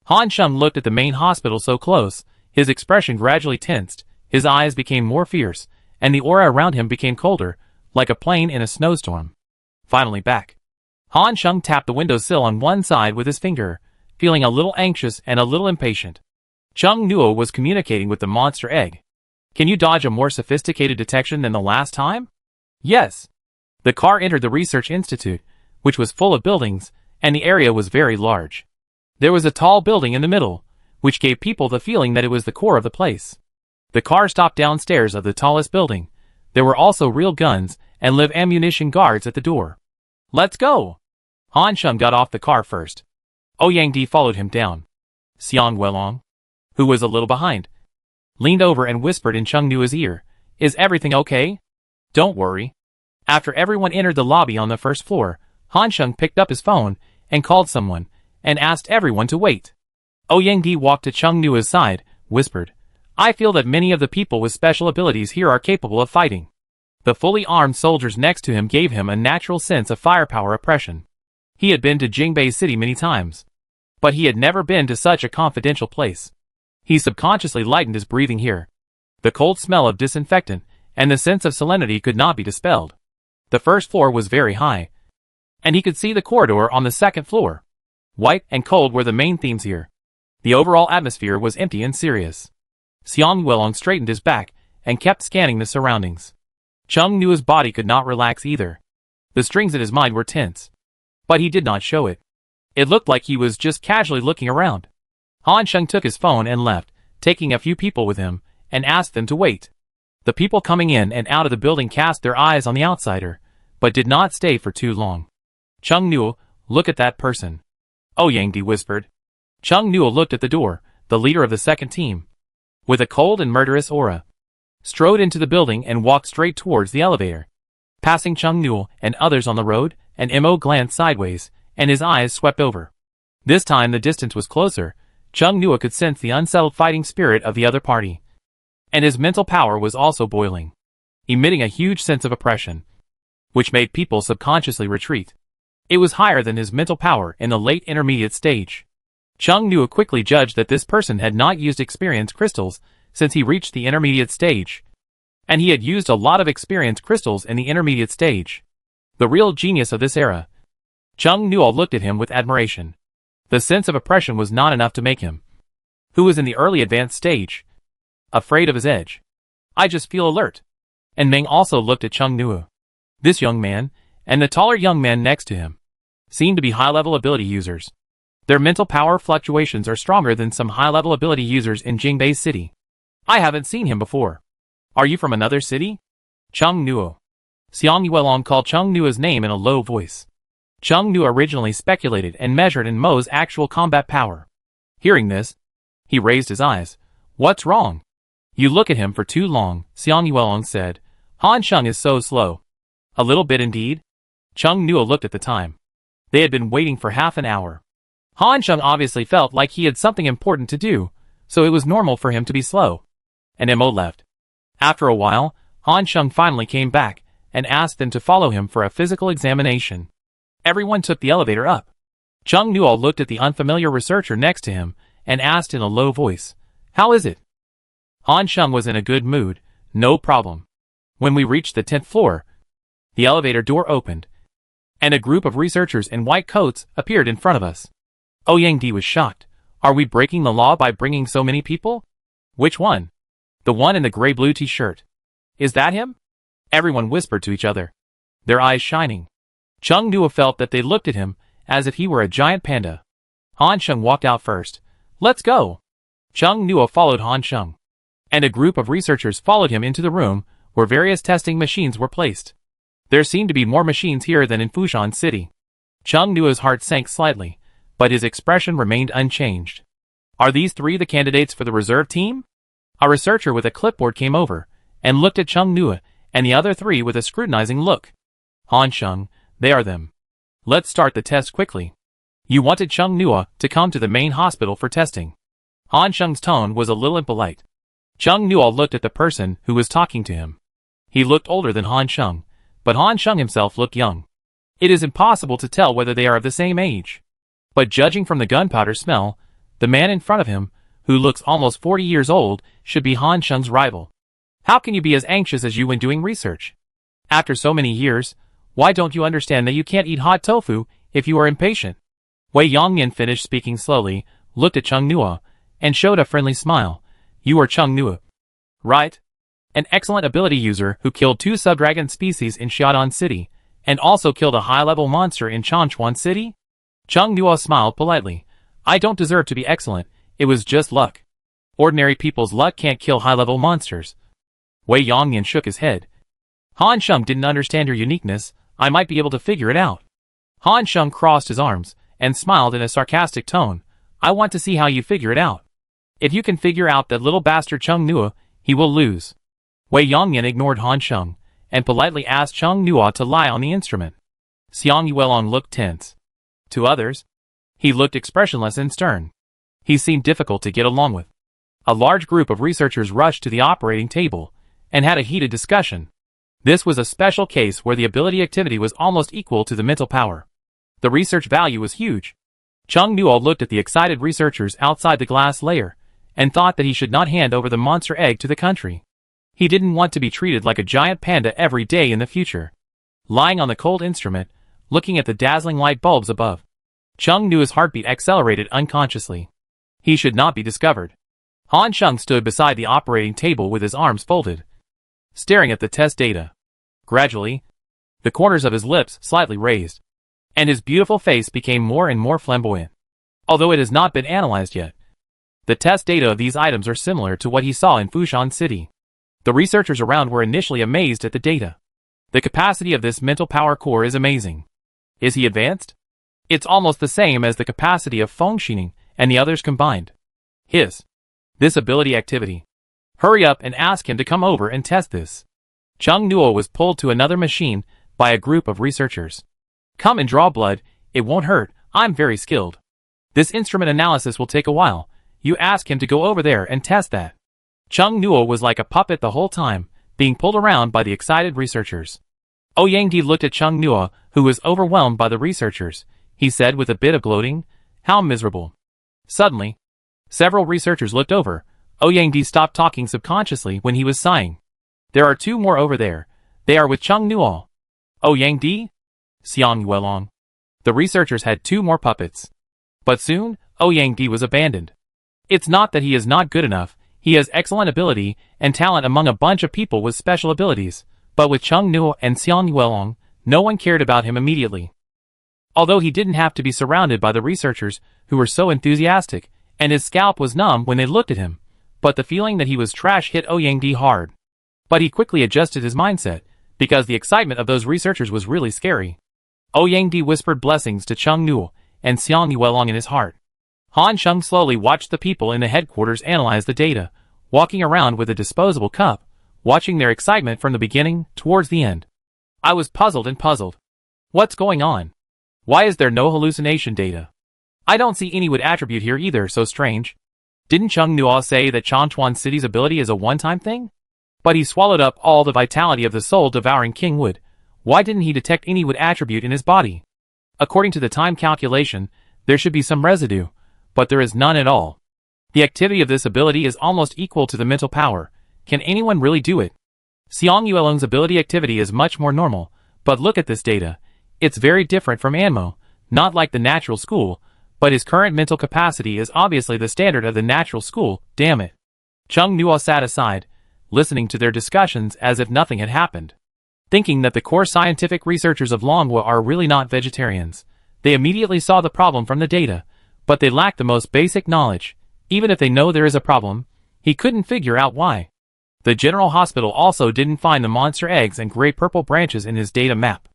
Han Sheng looked at the main hospital so close, his expression gradually tensed, his eyes became more fierce, and the aura around him became colder, like a plane in a snowstorm. Finally back. Han Sheng tapped the windowsill on one side with his finger, feeling a little anxious and a little impatient. Chung Nuo was communicating with the monster egg. Can you dodge a more sophisticated detection than the last time? Yes. The car entered the research institute, which was full of buildings, and the area was very large. There was a tall building in the middle, which gave people the feeling that it was the core of the place. The car stopped downstairs of the tallest building. There were also real guns and live ammunition guards at the door. Let's go! Han Sheng got off the car first. Ouyangdi followed him down. Xiang Weilong, who was a little behind, leaned over and whispered in Chung Nuo's ear, is everything okay? Don't worry. After everyone entered the lobby on the first floor, Han Sheng picked up his phone and called someone, and asked everyone to wait. Ouyangdi walked to Chung Nuo's side, whispered, I feel that many of the people with special abilities here are capable of fighting. The fully armed soldiers next to him gave him a natural sense of firepower oppression. He had been to Jingbei City many times, but he had never been to such a confidential place. He subconsciously lightened his breathing here. The cold smell of disinfectant and the sense of solemnity could not be dispelled. The first floor was very high, and he could see the corridor on the second floor. White and cold were the main themes here. The overall atmosphere was empty and serious. Xiang Yuelong straightened his back and kept scanning the surroundings. Chung Nua's body could not relax either. The strings in his mind were tense. But he did not show it. It looked like he was just casually looking around. Han Sheng took his phone and left, taking a few people with him, and asked them to wait. The people coming in and out of the building cast their eyes on the outsider, but did not stay for too long. Chung Nua, look at that person. Oh, Yang Di whispered. Chung Nua looked at the door, the leader of the second team, with a cold and murderous aura, strode into the building and walked straight towards the elevator. Passing Chung Nua and others on the road, an Mo glanced sideways, and his eyes swept over. This time the distance was closer. Chung Nua could sense the unsettled fighting spirit of the other party. And his mental power was also boiling, emitting a huge sense of oppression, which made people subconsciously retreat. It was higher than his mental power in the late intermediate stage. Chung Nua quickly judged that this person had not used experience crystals since he reached the intermediate stage. And he had used a lot of experience crystals in the intermediate stage. The real genius of this era. Chung Nua looked at him with admiration. The sense of oppression was not enough to make him, who was in the early advanced stage, afraid of his edge. I just feel alert. And Meng also looked at Chung Nua. This young man, and the taller young man next to him, seemed to be high-level ability users. Their mental power fluctuations are stronger than some high-level ability users in Jingbei City. I haven't seen him before. Are you from another city? Chung Nua. Xiang Yuelong called Chung Nua's name in a low voice. Chung Nua originally speculated and measured in Mo's actual combat power. Hearing this, he raised his eyes. What's wrong? You look at him for too long, Xiang Yuelong said. Han Sheng is so slow. A little bit indeed. Chung Nua looked at the time. They had been waiting for half an hour. Han Sheng obviously felt like he had something important to do, so it was normal for him to be slow. And Mo left. After a while, Han Sheng finally came back and asked them to follow him for a physical examination. Everyone took the elevator up. Chung Nua looked at the unfamiliar researcher next to him and asked in a low voice, "How is it?" Han Sheng was in a good mood. No problem. When we reached the 10th floor, the elevator door opened, and a group of researchers in white coats appeared in front of us. Oh, Yang Di was shocked. Are we breaking the law by bringing so many people? Which one? The one in the gray-blue t-shirt. Is that him? Everyone whispered to each other, their eyes shining. Chung Nua felt that they looked at him as if he were a giant panda. Han Sheng walked out first. Let's go. Chung Nua followed Han Sheng, and a group of researchers followed him into the room where various testing machines were placed. There seemed to be more machines here than in Fushan City. Chung Nua's heart sank slightly, but his expression remained unchanged. Are these three the candidates for the reserve team? A researcher with a clipboard came over and looked at Chung Nua and the other three with a scrutinizing look. Han Sheng, they are them. Let's start the test quickly. You wanted Chung Nua to come to the main hospital for testing. Han Sheng's tone was a little impolite. Chung Nua looked at the person who was talking to him. He looked older than Han Sheng, but Han Sheng himself looked young. It is impossible to tell whether they are of the same age. But judging from the gunpowder smell, the man in front of him, who looks almost 40 years old, should be Han Sheng's rival. How can you be as anxious as you when doing research? After so many years, why don't you understand that you can't eat hot tofu if you are impatient? Wei Yongyan finished speaking slowly, looked at Chung Nua, and showed a friendly smile. You are Chung Nua, right? An excellent ability user who killed 2 subdragon species in Xiaodan City, and also killed a high-level monster in Changchuan City? Chung Nua smiled politely. I don't deserve to be excellent, it was just luck. Ordinary people's luck can't kill high-level monsters. Wei Yongyan shook his head. Han Sheng didn't understand your uniqueness, I might be able to figure it out. Han Sheng crossed his arms, and smiled in a sarcastic tone. I want to see how you figure it out. If you can figure out that little bastard Chung Nua, he will lose. Wei Yongyan ignored Han Sheng, and politely asked Chung Nua to lie on the instrument. Xiang Yuelong looked tense. To others, he looked expressionless and stern. He seemed difficult to get along with. A large group of researchers rushed to the operating table, and had a heated discussion. This was a special case where the ability activity was almost equal to the mental power. The research value was huge. Chung Nua looked at the excited researchers outside the glass layer, and thought that he should not hand over the monster egg to the country. He didn't want to be treated like a giant panda every day in the future. Lying on the cold instrument, looking at the dazzling light bulbs above, Chung Nuo's heartbeat accelerated unconsciously. He should not be discovered. Han Sheng stood beside the operating table with his arms folded, staring at the test data. Gradually, the corners of his lips slightly raised, and his beautiful face became more and more flamboyant. Although it has not been analyzed yet, the test data of these items are similar to what he saw in Fushan City. The researchers around were initially amazed at the data. The capacity of this mental power core is amazing. Is he advanced? It's almost the same as the capacity of Feng Xining and the others combined. This ability activity. Hurry up and ask him to come over and test this. Chung Nuo was pulled to another machine by a group of researchers. Come and draw blood, it won't hurt, I'm very skilled. This instrument analysis will take a while, you ask him to go over there and test that. Chung Nuo was like a puppet the whole time, being pulled around by the excited researchers. Ouyang looked at Chung Nuo, who was overwhelmed by the researchers. He said with a bit of gloating, how miserable. Suddenly, several researchers looked over. Ouyang stopped talking subconsciously when he was sighing. There are two more over there. They are with Chung Nuo. Ouyang, Xiang Yuelong. The researchers had two more puppets. But soon, Ouyang was abandoned. It's not that he is not good enough, he has excellent ability and talent among a bunch of people with special abilities, but with Chung Nuo and Xiang Yuelong, no one cared about him immediately. Although he didn't have to be surrounded by the researchers who were so enthusiastic, and his scalp was numb when they looked at him, but the feeling that he was trash hit Ouyang hard. But he quickly adjusted his mindset, because the excitement of those researchers was really scary. Ouyang whispered blessings to Chung Nuo and Xiang Yuelong in his heart. Han Sheng slowly watched the people in the headquarters analyze the data, walking around with a disposable cup, watching their excitement from the beginning towards the end. I was puzzled and puzzled. What's going on? Why is there no hallucination data? I don't see any wood attribute here either, so strange. Didn't Chung Nuo say that Chantuan City's ability is a one-time thing? But he swallowed up all the vitality of the soul-devouring King Wood. Why didn't he detect any wood attribute in his body? According to the time calculation, there should be some residue, but there is none at all. The activity of this ability is almost equal to the mental power. Can anyone really do it? Xiang Yuelong's ability activity is much more normal, but look at this data. It's very different from Anmo, not like the natural school, but his current mental capacity is obviously the standard of the natural school, damn it. Chung Nuo sat aside, listening to their discussions as if nothing had happened. Thinking that the core scientific researchers of Longhua are really not vegetarians. They immediately saw the problem from the data, but they lack the most basic knowledge. Even if they know there is a problem, he couldn't figure out why. The General Hospital also didn't find the monster eggs and gray purple branches in his data map.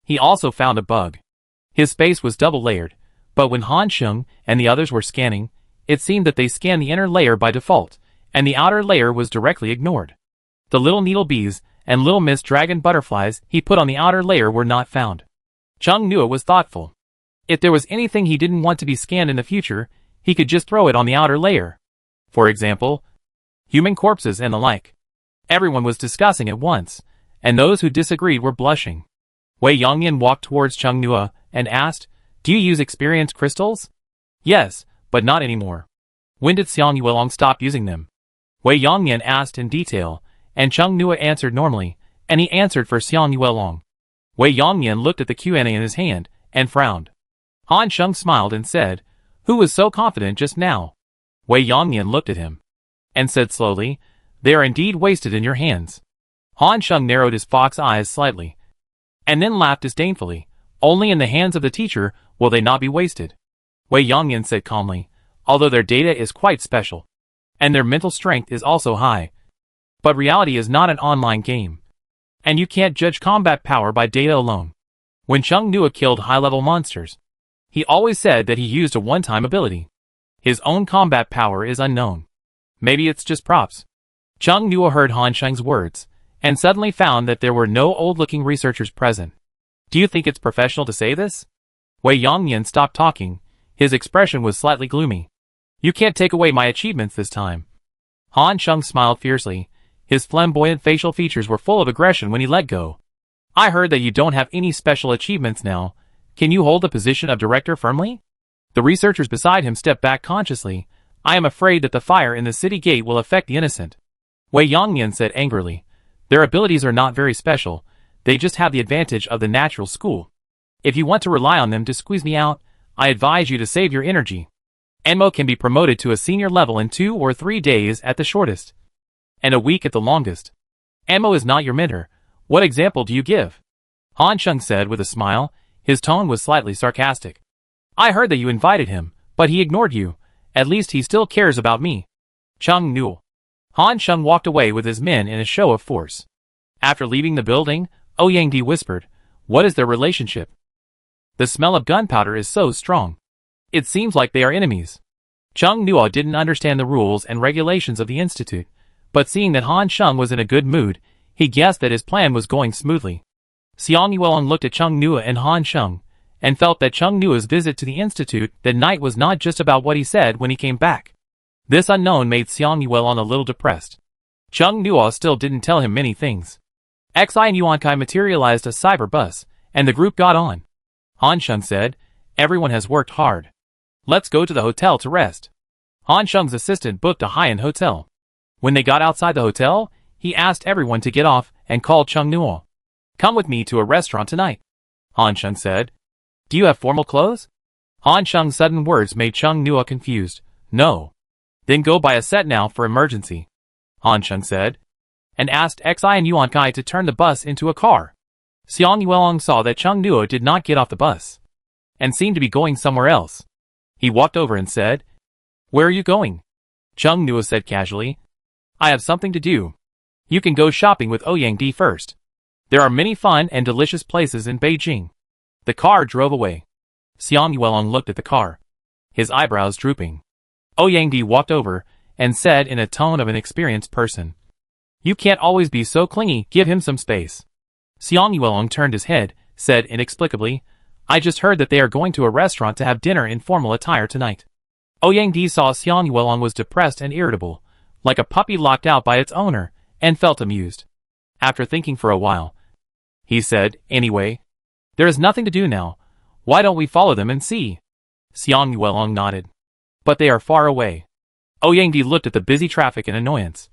He also found a bug. His space was double-layered, but when Han Sheng and the others were scanning, it seemed that they scanned the inner layer by default, and the outer layer was directly ignored. The little needle bees and little mist dragon butterflies he put on the outer layer were not found. Chung Nuo was thoughtful. If there was anything he didn't want to be scanned in the future, he could just throw it on the outer layer. For example, human corpses and the like. Everyone was discussing at once, and those who disagreed were blushing. Wei Yongyan walked towards Chung Nuo and asked, "Do you use experience crystals?" "Yes, but not anymore." "When did Xiang Yuelong stop using them?" Wei Yongyan asked in detail, and Chung Nuo answered normally, and he answered for Xiang Yuelong. Wei Yongyan looked at the Q&A in his hand, and frowned. Han Sheng smiled and said, "Who was so confident just now?" Wei Yongyan looked at him, and said slowly, "They are indeed wasted in your hands." Han Sheng narrowed his fox eyes slightly, and then laughed disdainfully. "Only in the hands of the teacher will they not be wasted," Wei Yongyan said calmly, "although their data is quite special, and their mental strength is also high. But reality is not an online game, and you can't judge combat power by data alone." When Chung Nuo killed high-level monsters, he always said that he used a one-time ability. His own combat power is unknown. Maybe it's just props. Chung Nuo heard Han Sheng's words, and suddenly found that there were no old-looking researchers present. "Do you think it's professional to say this?" Wei Yongyan stopped talking. His expression was slightly gloomy. "You can't take away my achievements this time." Han Sheng smiled fiercely. His flamboyant facial features were full of aggression when he let go. "I heard that you don't have any special achievements now. Can you hold the position of director firmly?" The researchers beside him stepped back consciously. "I am afraid that the fire in the city gate will affect the innocent," Wei Yongyan said angrily. "Their abilities are not very special. They just have the advantage of the natural school. If you want to rely on them to squeeze me out, I advise you to save your energy. Enmo can be promoted to a senior level in 2 or 3 days at the shortest, and a week at the longest. Enmo is not your mentor. What example do you give? Han Sheng said with a smile. His tone was slightly sarcastic. I heard that you invited him, but he ignored you. At least he still cares about me. Chung Newell. Han Sheng walked away with his men in a show of force. After leaving the building, Ouyang whispered, what is their relationship? The smell of gunpowder is so strong. It seems like they are enemies. Chung Newell didn't understand the rules and regulations of the institute, but seeing that Han Sheng was in a good mood, he guessed that his plan was going smoothly. Xiang Yuelong looked at Chung Nua and Han Sheng, and felt that Chung Nua's visit to the institute that night was not just about what he said when he came back. This unknown made Xiang Yuelong a little depressed. Chung Nua still didn't tell him many things. Xi and Yuankai materialized a cyber bus, and the group got on. Han Sheng said, everyone has worked hard. Let's go to the hotel to rest. Han Sheng's assistant booked a high-end hotel. When they got outside the hotel, he asked everyone to get off and called Chung Nua. Come with me to a restaurant tonight, Han Sheng said. Do you have formal clothes? Han Sheng's sudden words made Chung Nua confused. No. Then go buy a set now for emergency, Han Sheng said, and asked Xi and Yuankai to turn the bus into a car. Xiang Yuelong saw that Chung Nua did not get off the bus, and seemed to be going somewhere else. He walked over and said, where are you going? Chung Nua said casually, I have something to do. You can go shopping with Ouyang first. There are many fun and delicious places in Beijing. The car drove away. Xiang Yuelong looked at the car, his eyebrows drooping. Ouyang walked over and said in a tone of an experienced person, you can't always be so clingy, give him some space. Xiang Yuelong turned his head, said inexplicably, I just heard that they are going to a restaurant to have dinner in formal attire tonight. Ouyang saw Xiang Yuelong was depressed and irritable, like a puppy locked out by its owner, and felt amused. After thinking for a while, he said, anyway, there is nothing to do now. Why don't we follow them and see? Xiang Yuelong nodded. But they are far away. Ouyang looked at the busy traffic in annoyance.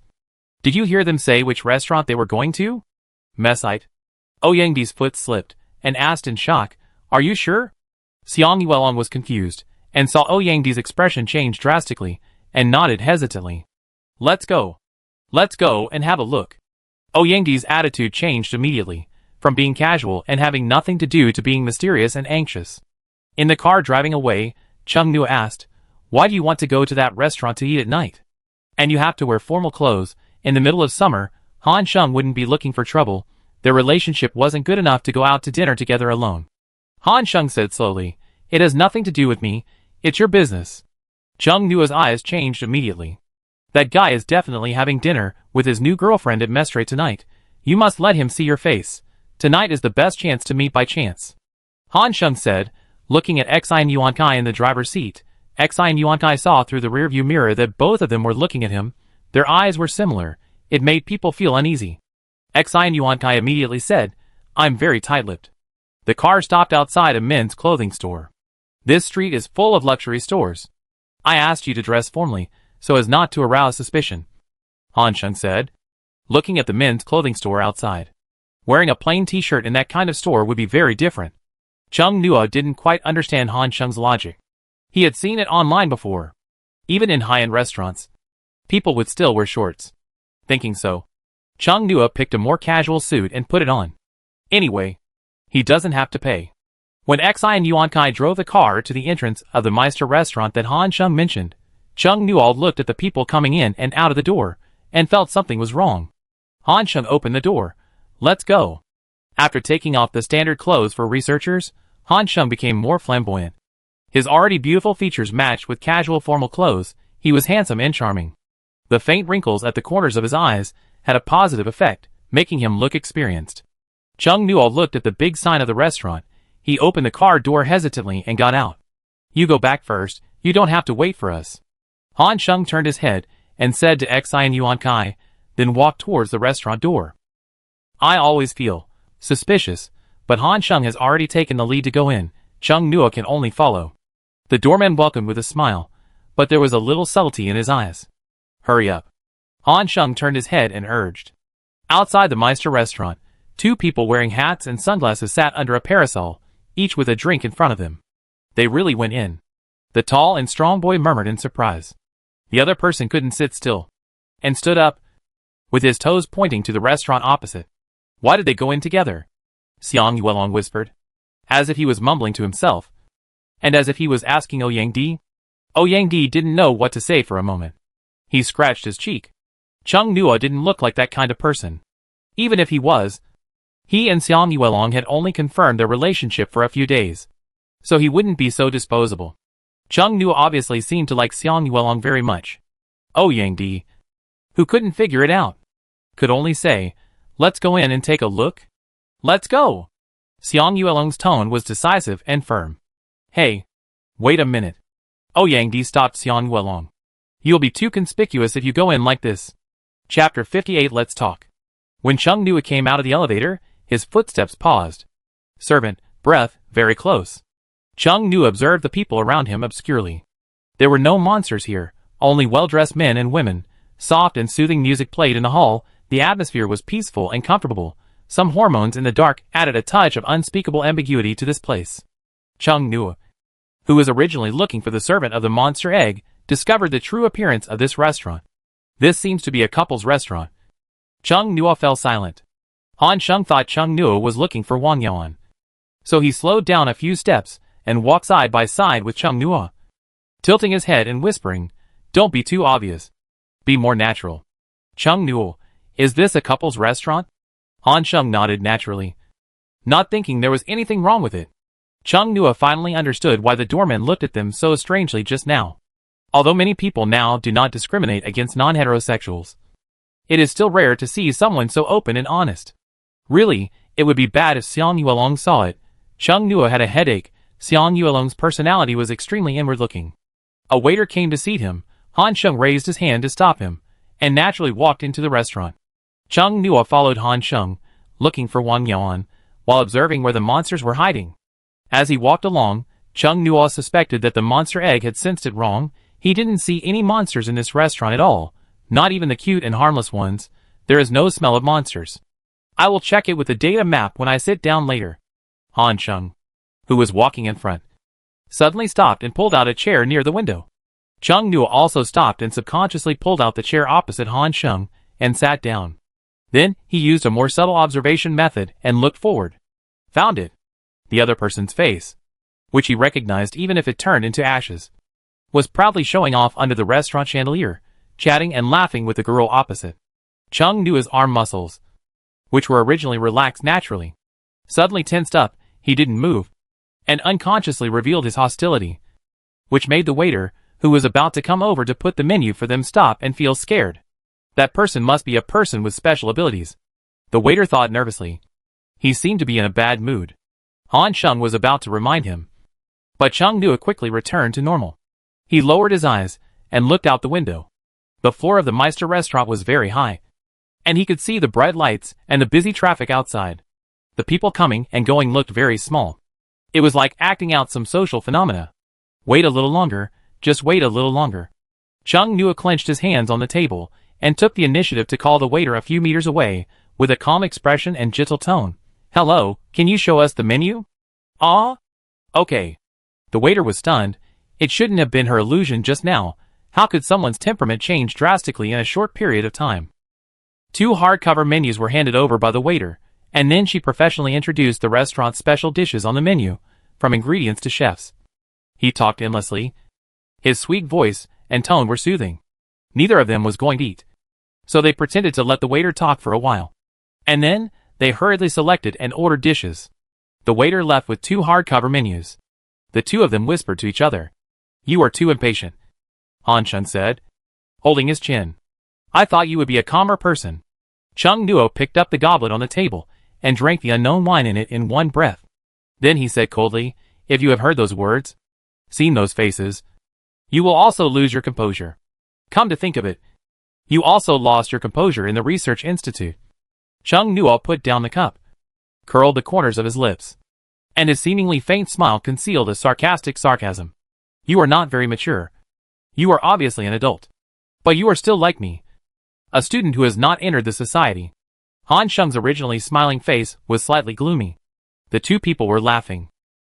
Did you hear them say which restaurant they were going to? Mesite. Ouyang foot slipped, and asked in shock, are you sure? Xiang Yuelong was confused, and saw Ouyang expression change drastically, and nodded hesitantly. Let's go. Let's go and have a look. Ouyang attitude changed immediately, from being casual and having nothing to do to being mysterious and anxious. In the car driving away, Chung Nua asked, why do you want to go to that restaurant to eat at night? And you have to wear formal clothes. In the middle of summer, Han Sheng wouldn't be looking for trouble. Their relationship wasn't good enough to go out to dinner together alone. Han Sheng said slowly, it has nothing to do with me. It's your business. Chung Nua's eyes changed immediately. That guy is definitely having dinner with his new girlfriend at Mestre tonight. You must let him see your face. Tonight is the best chance to meet by chance. Han Sheng said, looking at Xi and Yuankai in the driver's seat. Xi and Yuankai saw through the rearview mirror that both of them were looking at him. Their eyes were similar. It made people feel uneasy. Xi and Yuankai immediately said, I'm very tight-lipped. The car stopped outside a men's clothing store. This street is full of luxury stores. I asked you to dress formally, so as not to arouse suspicion, Han Sheng said, looking at the men's clothing store outside. Wearing a plain t-shirt in that kind of store would be very different. Chung Nua didn't quite understand Han Sheng's logic. He had seen it online before. Even in high-end restaurants, people would still wear shorts. Thinking so, Chung Nua picked a more casual suit and put it on. Anyway, he doesn't have to pay. When Xi and Yuankai drove the car to the entrance of the Meister restaurant that Han Sheng mentioned, Chung Nua looked at the people coming in and out of the door, and felt something was wrong. Han Sheng opened the door. Let's go. After taking off the standard clothes for researchers, Han Sheng became more flamboyant. His already beautiful features matched with casual formal clothes. He was handsome and charming. The faint wrinkles at the corners of his eyes had a positive effect, making him look experienced. Chung Nua looked at the big sign of the restaurant. He opened the car door hesitantly and got out. You go back first. You don't have to wait for us. Han Sheng turned his head and said to Xi and Yuankai, then walked towards the restaurant door. I always feel suspicious, but Han Sheng has already taken the lead to go in. Chung Nua can only follow. The doorman welcomed with a smile, but there was a little subtlety in his eyes. Hurry up. Han Sheng turned his head and urged. Outside the Meister restaurant, two people wearing hats and sunglasses sat under a parasol, each with a drink in front of them. They really went in. The tall and strong boy murmured in surprise. The other person couldn't sit still, and stood up, with his toes pointing to the restaurant opposite. Why did they go in together? Xiang Yuelong whispered, as if he was mumbling to himself, and as if he was asking Ouyang Di. Ouyang Di didn't know what to say for a moment. He scratched his cheek. Chung Nua didn't look like that kind of person. Even if he was, he and Xiang Yuelong had only confirmed their relationship for a few days, so he wouldn't be so disposable. Chung Nua obviously seemed to like Xiang Yuelong very much. Ouyang Di, who couldn't figure it out, could only say, "Let's go in and take a look." "Let's go!" Xiang Yuelong's tone was decisive and firm. "Hey, wait a minute." Ouyang Di stopped Xiang Yuelong. "You'll be too conspicuous if you go in like this." Chapter 58. Let's talk. When Chung Nua came out of the elevator, his footsteps paused. Servant, breath, very close. Chung Nua observed the people around him obscurely. There were no monsters here, only well-dressed men and women. Soft and soothing music played in the hall. The atmosphere was peaceful and comfortable. Some hormones in the dark added a touch of unspeakable ambiguity to this place. Chung Nua, who was originally looking for the servant of the monster egg, discovered the true appearance of this restaurant. This seems to be a couple's restaurant. Chung Nua fell silent. Han Sheng thought Chung Nua was looking for Wang Yaoan, so he slowed down a few steps and walked side by side with Chung Nua, tilting his head and whispering, "Don't be too obvious. Be more natural." Chung Nua, is this a couple's restaurant? Han Sheng nodded naturally, not thinking there was anything wrong with it. Chung Nua finally understood why the doorman looked at them so strangely just now. Although many people now do not discriminate against non-heterosexuals, it is still rare to see someone so open and honest. Really, it would be bad if Xiang Yuelong saw it. Chung Nua had a headache. Xiang Yuelong's personality was extremely inward-looking. A waiter came to seat him. Han Sheng raised his hand to stop him, and naturally walked into the restaurant. Chung Nua followed Han Sheng, looking for Wang Yaoan, while observing where the monsters were hiding. As he walked along, Chung Nua suspected that the monster egg had sensed it wrong. He didn't see any monsters in this restaurant at all, not even the cute and harmless ones. There is no smell of monsters. I will check it with the data map when I sit down later. Han Sheng, who was walking in front, suddenly stopped and pulled out a chair near the window. Chung Nua also stopped and subconsciously pulled out the chair opposite Han Sheng and sat down. Then, he used a more subtle observation method and looked forward. Found it. The other person's face, which he recognized even if it turned into ashes, was proudly showing off under the restaurant chandelier, chatting and laughing with the girl opposite. Chung Nua's arm muscles, which were originally relaxed naturally, suddenly tensed up. He didn't move, and unconsciously revealed his hostility, which made the waiter, who was about to come over to put the menu for them, stop and feel scared. That person must be a person with special abilities, the waiter thought nervously. He seemed to be in a bad mood. Han Sheng was about to remind him, but Chung Nua quickly returned to normal. He lowered his eyes and looked out the window. The floor of the Meister restaurant was very high, and he could see the bright lights and the busy traffic outside. The people coming and going looked very small. It was like acting out some social phenomena. Wait a little longer, just wait a little longer. Chung Nua clenched his hands on the table and took the initiative to call the waiter a few meters away, with a calm expression and gentle tone. "Hello, can you show us the menu?" "Ah? Okay." The waiter was stunned. It shouldn't have been her illusion just now. How could someone's temperament change drastically in a short period of time? 2 hardcover menus were handed over by the waiter, and then she professionally introduced the restaurant's special dishes on the menu, from ingredients to chefs. He talked endlessly. His sweet voice and tone were soothing. Neither of them was going to eat, so they pretended to let the waiter talk for a while. And then, they hurriedly selected and ordered dishes. The waiter left with 2 hardcover menus. The two of them whispered to each other. "You are too impatient," Han Sheng said, holding his chin. "I thought you would be a calmer person." Chung Nua picked up the goblet on the table and drank the unknown wine in it in one breath. Then he said coldly, "If you have heard those words, seen those faces, you will also lose your composure. Come to think of it, you also lost your composure in the research institute." Chung Nua put down the cup, curled the corners of his lips, and his seemingly faint smile concealed a sarcastic sarcasm. "You are not very mature. You are obviously an adult. But you are still like me, a student who has not entered the society." Han Sheng's originally smiling face was slightly gloomy. The two people were laughing,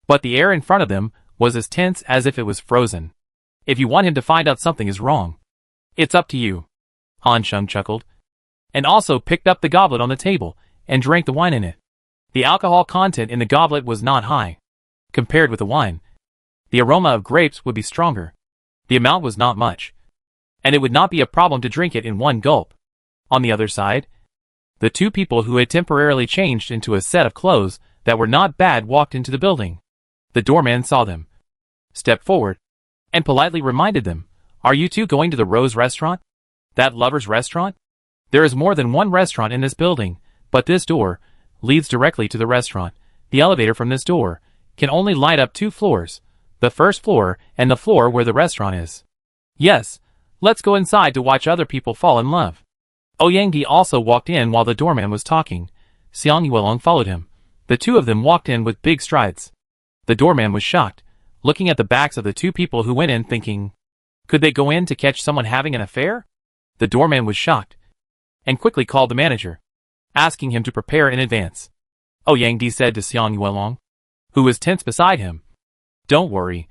but the air in front of them was as tense as if it was frozen. If you want him to find out something is wrong, it's up to you. Han Sheng chuckled, and also picked up the goblet on the table and drank the wine in it. The alcohol content in the goblet was not high. Compared with the wine, the aroma of grapes would be stronger. The amount was not much, and it would not be a problem to drink it in one gulp. On the other side, the two people who had temporarily changed into a set of clothes that were not bad walked into the building. The doorman saw them, stepped forward, and politely reminded them, "Are you two going to the Rose restaurant? That lover's restaurant? There is more than one restaurant in this building, but this door leads directly to the restaurant. The elevator from this door can only light up 2 floors, the first floor and the floor where the restaurant is. Yes, let's go inside to watch other people fall in love." Ouyangdi also walked in while the doorman was talking. Xiang Yuelong followed him. The two of them walked in with big strides. The doorman was shocked, looking at the backs of the two people who went in thinking, could they go in to catch someone having an affair? The doorman was shocked, and quickly called the manager, asking him to prepare in advance. Ouyangdi said to Xiang Yuelong, who was tense beside him, "Don't worry.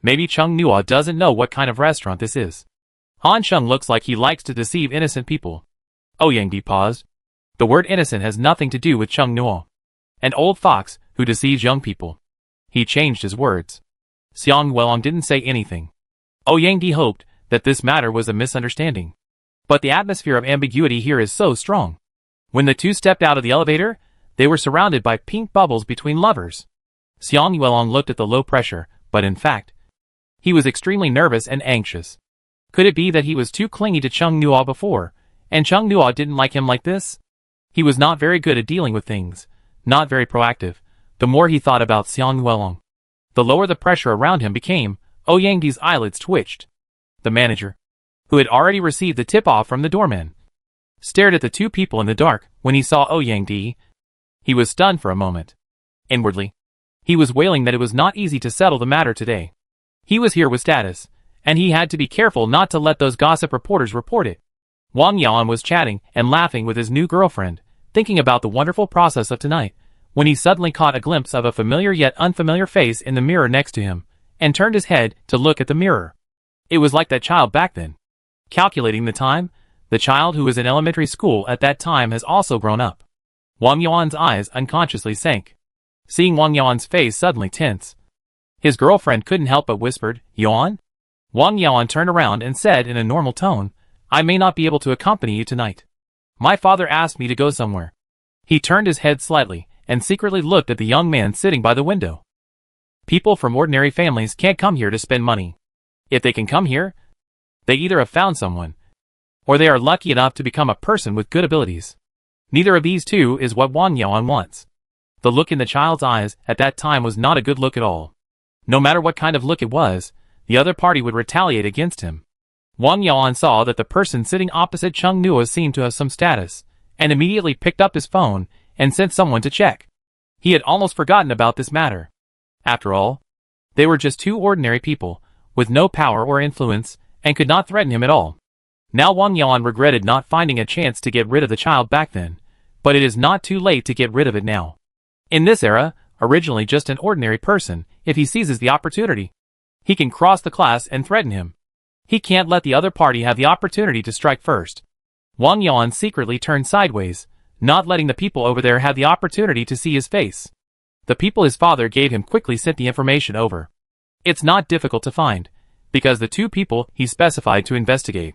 Maybe Chung Nua doesn't know what kind of restaurant this is. Han Sheng looks like he likes to deceive innocent people." Ouyangdi paused. The word innocent has nothing to do with Chung Nua, an old fox who deceives young people. He changed his words. Xiang Yuelong didn't say anything. Ouyangdi hoped that this matter was a misunderstanding. But the atmosphere of ambiguity here is so strong. When the two stepped out of the elevator, they were surrounded by pink bubbles between lovers. Xiang Yuelong looked at the low pressure, but in fact, he was extremely nervous and anxious. Could it be that he was too clingy to Chung Nua before, and Chung Nua didn't like him like this? He was not very good at dealing with things, not very proactive. The more he thought about Xiang Yuelong, the lower the pressure around him became. Ouyangdi's eyelids twitched. The manager, who had already received the tip-off from the doorman, stared at the two people in the dark. When he saw Ouyangdi, he was stunned for a moment. Inwardly, he was wailing that it was not easy to settle the matter today. He was here with status, and he had to be careful not to let those gossip reporters report it. Wang Yaon was chatting and laughing with his new girlfriend, thinking about the wonderful process of tonight, when he suddenly caught a glimpse of a familiar yet unfamiliar face in the mirror next to him, and turned his head to look at the mirror. It was like that child back then. Calculating the time, the child who was in elementary school at that time has also grown up. Wang Yaon's eyes unconsciously sank. Seeing Wang Yaon's face suddenly tense, his girlfriend couldn't help but whispered, "Yaon?" Wang Yaon turned around and said in a normal tone, "I may not be able to accompany you tonight. My father asked me to go somewhere." He turned his head slightly and secretly looked at the young man sitting by the window. People from ordinary families can't come here to spend money. If they can come here, they either have found someone, or they are lucky enough to become a person with good abilities. Neither of these two is what Wang Yaon wants. The look in the child's eyes at that time was not a good look at all. No matter what kind of look it was, the other party would retaliate against him. Wang Yaon saw that the person sitting opposite Chung Nua seemed to have some status, and immediately picked up his phone and sent someone to check. He had almost forgotten about this matter. After all, they were just two ordinary people, with no power or influence, and could not threaten him at all. Now Wang Yaon regretted not finding a chance to get rid of the child back then, but it is not too late to get rid of it now. In this era, originally just an ordinary person, if he seizes the opportunity, he can cross the class and threaten him. He can't let the other party have the opportunity to strike first. Wang Yaon secretly turned sideways, not letting the people over there have the opportunity to see his face. The people his father gave him quickly sent the information over. It's not difficult to find, because the two people he specified to investigate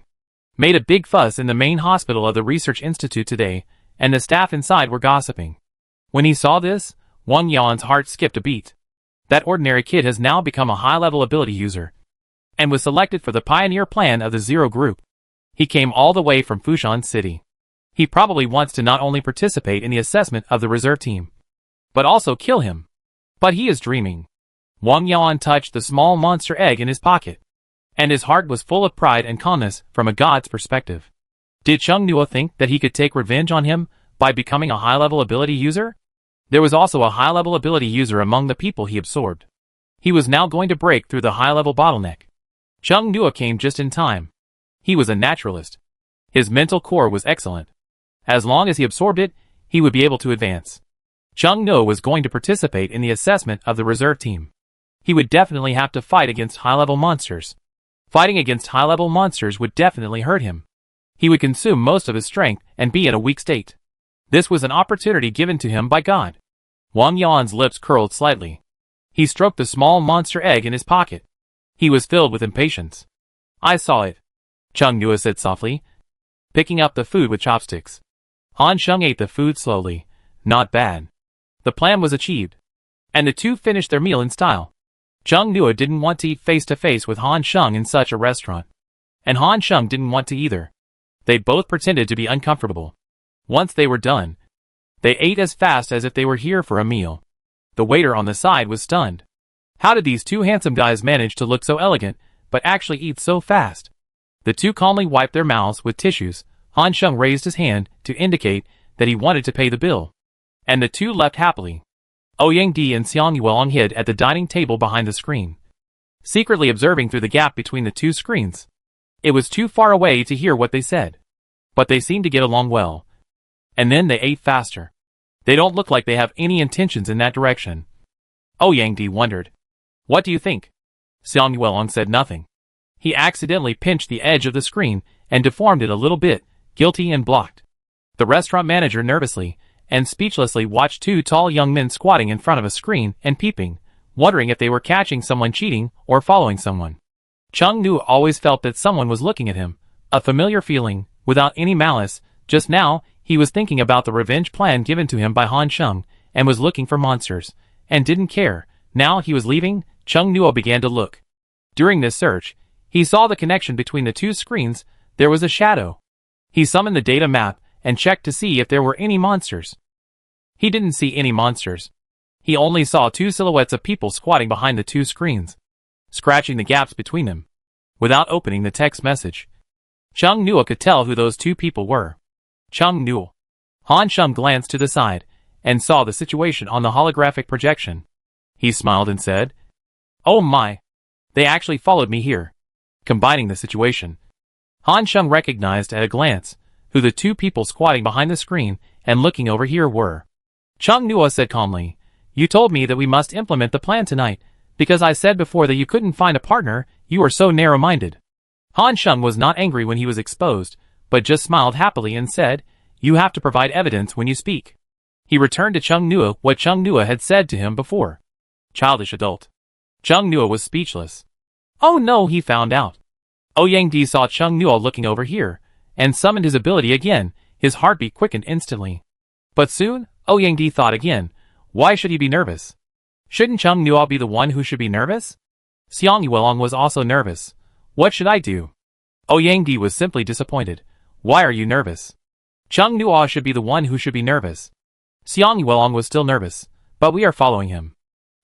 made a big fuss in the main hospital of the research institute today, and the staff inside were gossiping. When he saw this, Wang Yaon's heart skipped a beat. That ordinary kid has now become a high-level ability user, and was selected for the pioneer plan of the Zero Group. He came all the way from Fushan City. He probably wants to not only participate in the assessment of the reserve team, but also kill him. But he is dreaming. Wang Yaon touched the small monster egg in his pocket, and his heart was full of pride and calmness from a god's perspective. Did Chung Nua think that he could take revenge on him by becoming a high-level ability user? There was also a high-level ability user among the people he absorbed. He was now going to break through the high-level bottleneck. Chung Nua came just in time. He was a naturalist. His mental core was excellent. As long as he absorbed it, he would be able to advance. Chung Nua was going to participate in the assessment of the reserve team. He would definitely have to fight against high-level monsters. Fighting against high-level monsters would definitely hurt him. He would consume most of his strength and be in a weak state. This was an opportunity given to him by God. Wang Yan's lips curled slightly. He stroked the small monster egg in his pocket. He was filled with impatience. I saw it, Chung Nua said softly, picking up the food with chopsticks. Han Sheng ate the food slowly. Not bad. The plan was achieved. And the two finished their meal in style. Chung Nua didn't want to eat face-to-face with Han Sheng in such a restaurant. And Han Sheng didn't want to either. They both pretended to be uncomfortable. Once they were done, they ate as fast as if they were here for a meal. The waiter on the side was stunned. How did these two handsome guys manage to look so elegant, but actually eat so fast? The two calmly wiped their mouths with tissues. Han Sheng raised his hand to indicate that he wanted to pay the bill. And the two left happily. Ouyang Di and Xiang Yuelong hid at the dining table behind the screen, secretly observing through the gap between the two screens. It was too far away to hear what they said. But they seemed to get along well. And then they ate faster. They don't look like they have any intentions in that direction. Ouyang Di wondered. What do you think? Xiang Yuelong said nothing. He accidentally pinched the edge of the screen and deformed it a little bit, guilty and blocked. The restaurant manager nervously and speechlessly watched two tall young men squatting in front of a screen and peeping, wondering if they were catching someone cheating or following someone. Chung Nua always felt that someone was looking at him, a familiar feeling, without any malice. Just now, he was thinking about the revenge plan given to him by Han Sheng, and was looking for monsters, and didn't care. Now he was leaving. Chung Nua began to look. During this search, he saw the connection between the two screens. There was a shadow. He summoned the data map and checked to see if there were any monsters. He didn't see any monsters. He only saw two silhouettes of people squatting behind the two screens, scratching the gaps between them. Without opening the text message, Chung Nua could tell who those two people were. Chung Nua. Han Sheng glanced to the side and saw the situation on the holographic projection. He smiled and said, "Oh my! They actually followed me here." Combining the situation, Han Sheng recognized at a glance who the two people squatting behind the screen and looking over here were. Chung Nua said calmly, "You told me that we must implement the plan tonight, because I said before that you couldn't find a partner. You are so narrow-minded." Han Sheng was not angry when he was exposed, but just smiled happily and said, "You have to provide evidence when you speak." He returned to Chung Nua what Chung Nua had said to him before. Childish adult. Chung Nua was speechless. Oh no, he found out. Ouyang Di saw Chung Nua looking over here, and summoned his ability again. His heartbeat quickened instantly. But soon, Ouyang Di thought again. Why should he be nervous? Shouldn't Chung Nua be the one who should be nervous? Xiang Yuelong was also nervous. What should I do? Ouyang Di was simply disappointed. Why are you nervous? Chung Nua should be the one who should be nervous. Xiang Yuelong was still nervous, but we are following him.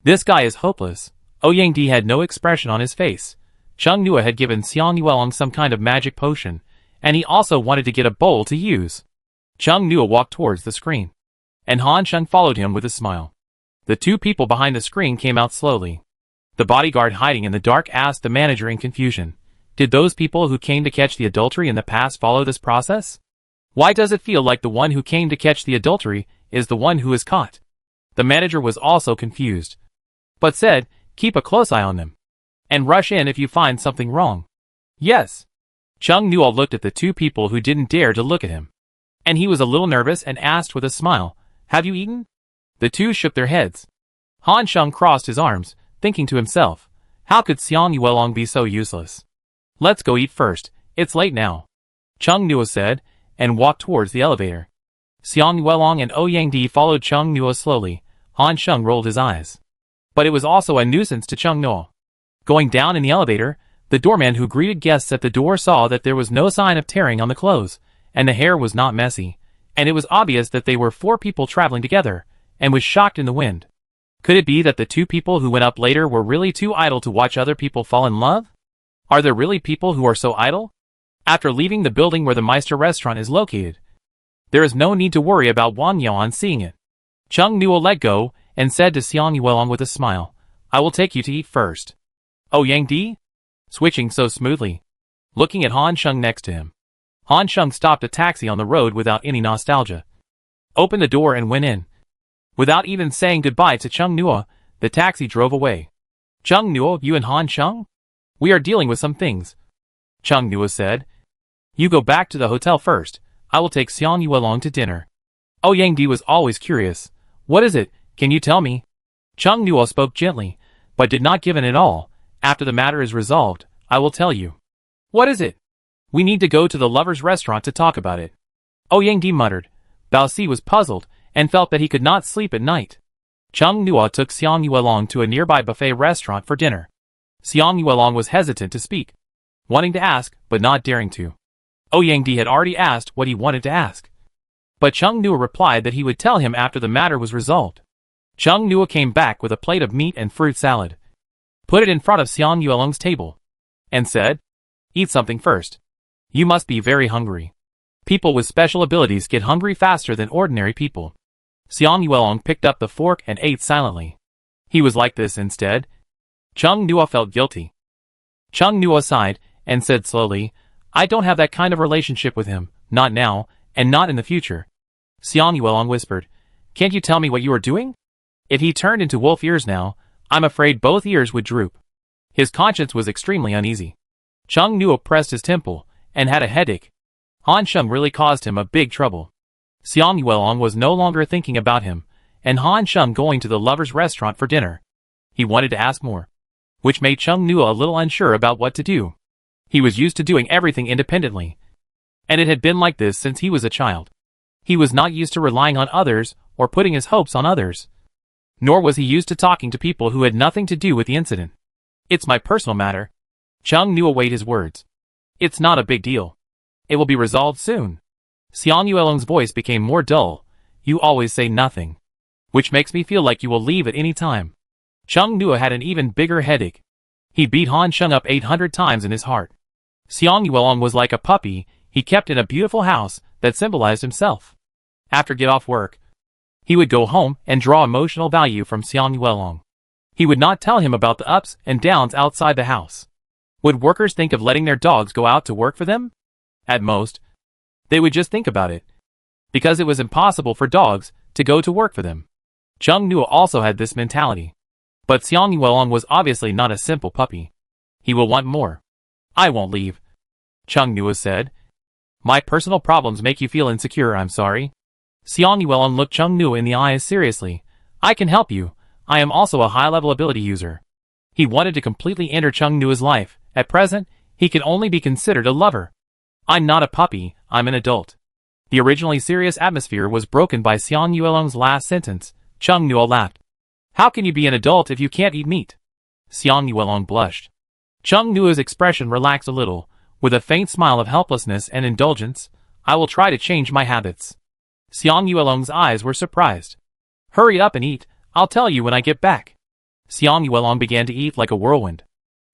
This guy is hopeless. Ouyang Di had no expression on his face. Chung Nua had given Xiang Yuelong some kind of magic potion, and he also wanted to get a bowl to use. Chung Nua walked towards the screen, and Han Sheng followed him with a smile. The two people behind the screen came out slowly. The bodyguard hiding in the dark asked the manager in confusion, "Did those people who came to catch the adultery in the past follow this process? Why does it feel like the one who came to catch the adultery is the one who is caught?" The manager was also confused, but said, "Keep a close eye on them, and rush in if you find something wrong." Yes. Chung Nua looked at the two people who didn't dare to look at him, and he was a little nervous and asked with a smile, "Have you eaten?" The two shook their heads. Han Sheng crossed his arms, thinking to himself, how could Xiang Yuelong be so useless? Let's go eat first, it's late now, Chung Nua said, and walked towards the elevator. Xiang Yuelong and Ouyang Di followed Chung Nua slowly. Han Sheng rolled his eyes. But it was also a nuisance to Chung Nua. Going down in the elevator, the doorman who greeted guests at the door saw that there was no sign of tearing on the clothes, and the hair was not messy, and it was obvious that they were 4 people traveling together, and was shocked in the wind. Could it be that the 2 people who went up later were really too idle to watch other people fall in love? Are there really people who are so idle? After leaving the building where the Meister restaurant is located, there is no need to worry about Wang Yuan seeing it. Chung Nua let go, and said to Xiang Yuelong with a smile, "I will take you to eat first." Ouyang Di? Switching so smoothly. Looking at Han Sheng next to him. Han Sheng stopped a taxi on the road without any nostalgia. Opened the door and went in. Without even saying goodbye to Chung Nua, the taxi drove away. Chung Nuo, you and Han Sheng? We are dealing with some things. Chung Nuo said. You go back to the hotel first. I will take Xiang Yu along to dinner. Yang Di was always curious. What is it? Can you tell me? Chung Nuo spoke gently, but did not give in at all. After the matter is resolved, I will tell you. What is it? We need to go to the lovers' restaurant to talk about it. Yang Di muttered. Bao Si was puzzled, and felt that he could not sleep at night. Chung Nuo took Xiang Yu along to a nearby buffet restaurant for dinner. Xiang Yu along was hesitant to speak, wanting to ask, but not daring to. Yang Di had already asked what he wanted to ask. But Chung Nuo replied that he would tell him after the matter was resolved. Chung Nuo came back with a plate of meat and fruit salad, put it in front of Xiang Yu along's table, and said, Eat something first. You must be very hungry. People with special abilities get hungry faster than ordinary people. Xiang Yuelong picked up the fork and ate silently. He was like this instead. Chung Nuo felt guilty. Chung Nuo sighed and said slowly, I don't have that kind of relationship with him, not now, and not in the future. Xiang Yuelong whispered, Can't you tell me what you are doing? If he turned into wolf ears now, I'm afraid both ears would droop. His conscience was extremely uneasy. Chung Nuo pressed his temple, and had a headache. Han Sheng really caused him a big trouble. Xiang Yuelong was no longer thinking about him, and Han Sheng going to the lovers' restaurant for dinner. He wanted to ask more, which made Chung Nuo a little unsure about what to do. He was used to doing everything independently, and it had been like this since he was a child. He was not used to relying on others or putting his hopes on others. Nor was he used to talking to people who had nothing to do with the incident. It's my personal matter. Chung Nuo weighed his words. It's not a big deal. It will be resolved soon. Xiang Yuelong's voice became more dull. You always say nothing, which makes me feel like you will leave at any time. Chung Nuo had an even bigger headache. He beat Han Sheng up 800 times in his heart. Xiang Yuelong was like a puppy he kept in a beautiful house that symbolized himself. After get off work, he would go home and draw emotional value from Xiang Yuelong. He would not tell him about the ups and downs outside the house. Would workers think of letting their dogs go out to work for them? At most, they would just think about it, because it was impossible for dogs to go to work for them. Chung Nuo also had this mentality. But Xiang Yuelong was obviously not a simple puppy. He will want more. I won't leave, Chung Nuo said. My personal problems make you feel insecure, I'm sorry. Xiang Yuelong looked Chung Nuo in the eyes seriously. I can help you. I am also a high-level ability user. He wanted to completely enter Chung Nuo's life. At present, he can only be considered a lover. I'm not a puppy, I'm an adult. The originally serious atmosphere was broken by Xiang Yuelong's last sentence. Chung Nuo laughed. How can you be an adult if you can't eat meat? Xiang Yuelong blushed. Chung Nuo's expression relaxed a little, with a faint smile of helplessness and indulgence. I will try to change my habits. Xiang Yuelong's eyes were surprised. Hurry up and eat, I'll tell you when I get back. Xiang Yuelong began to eat like a whirlwind.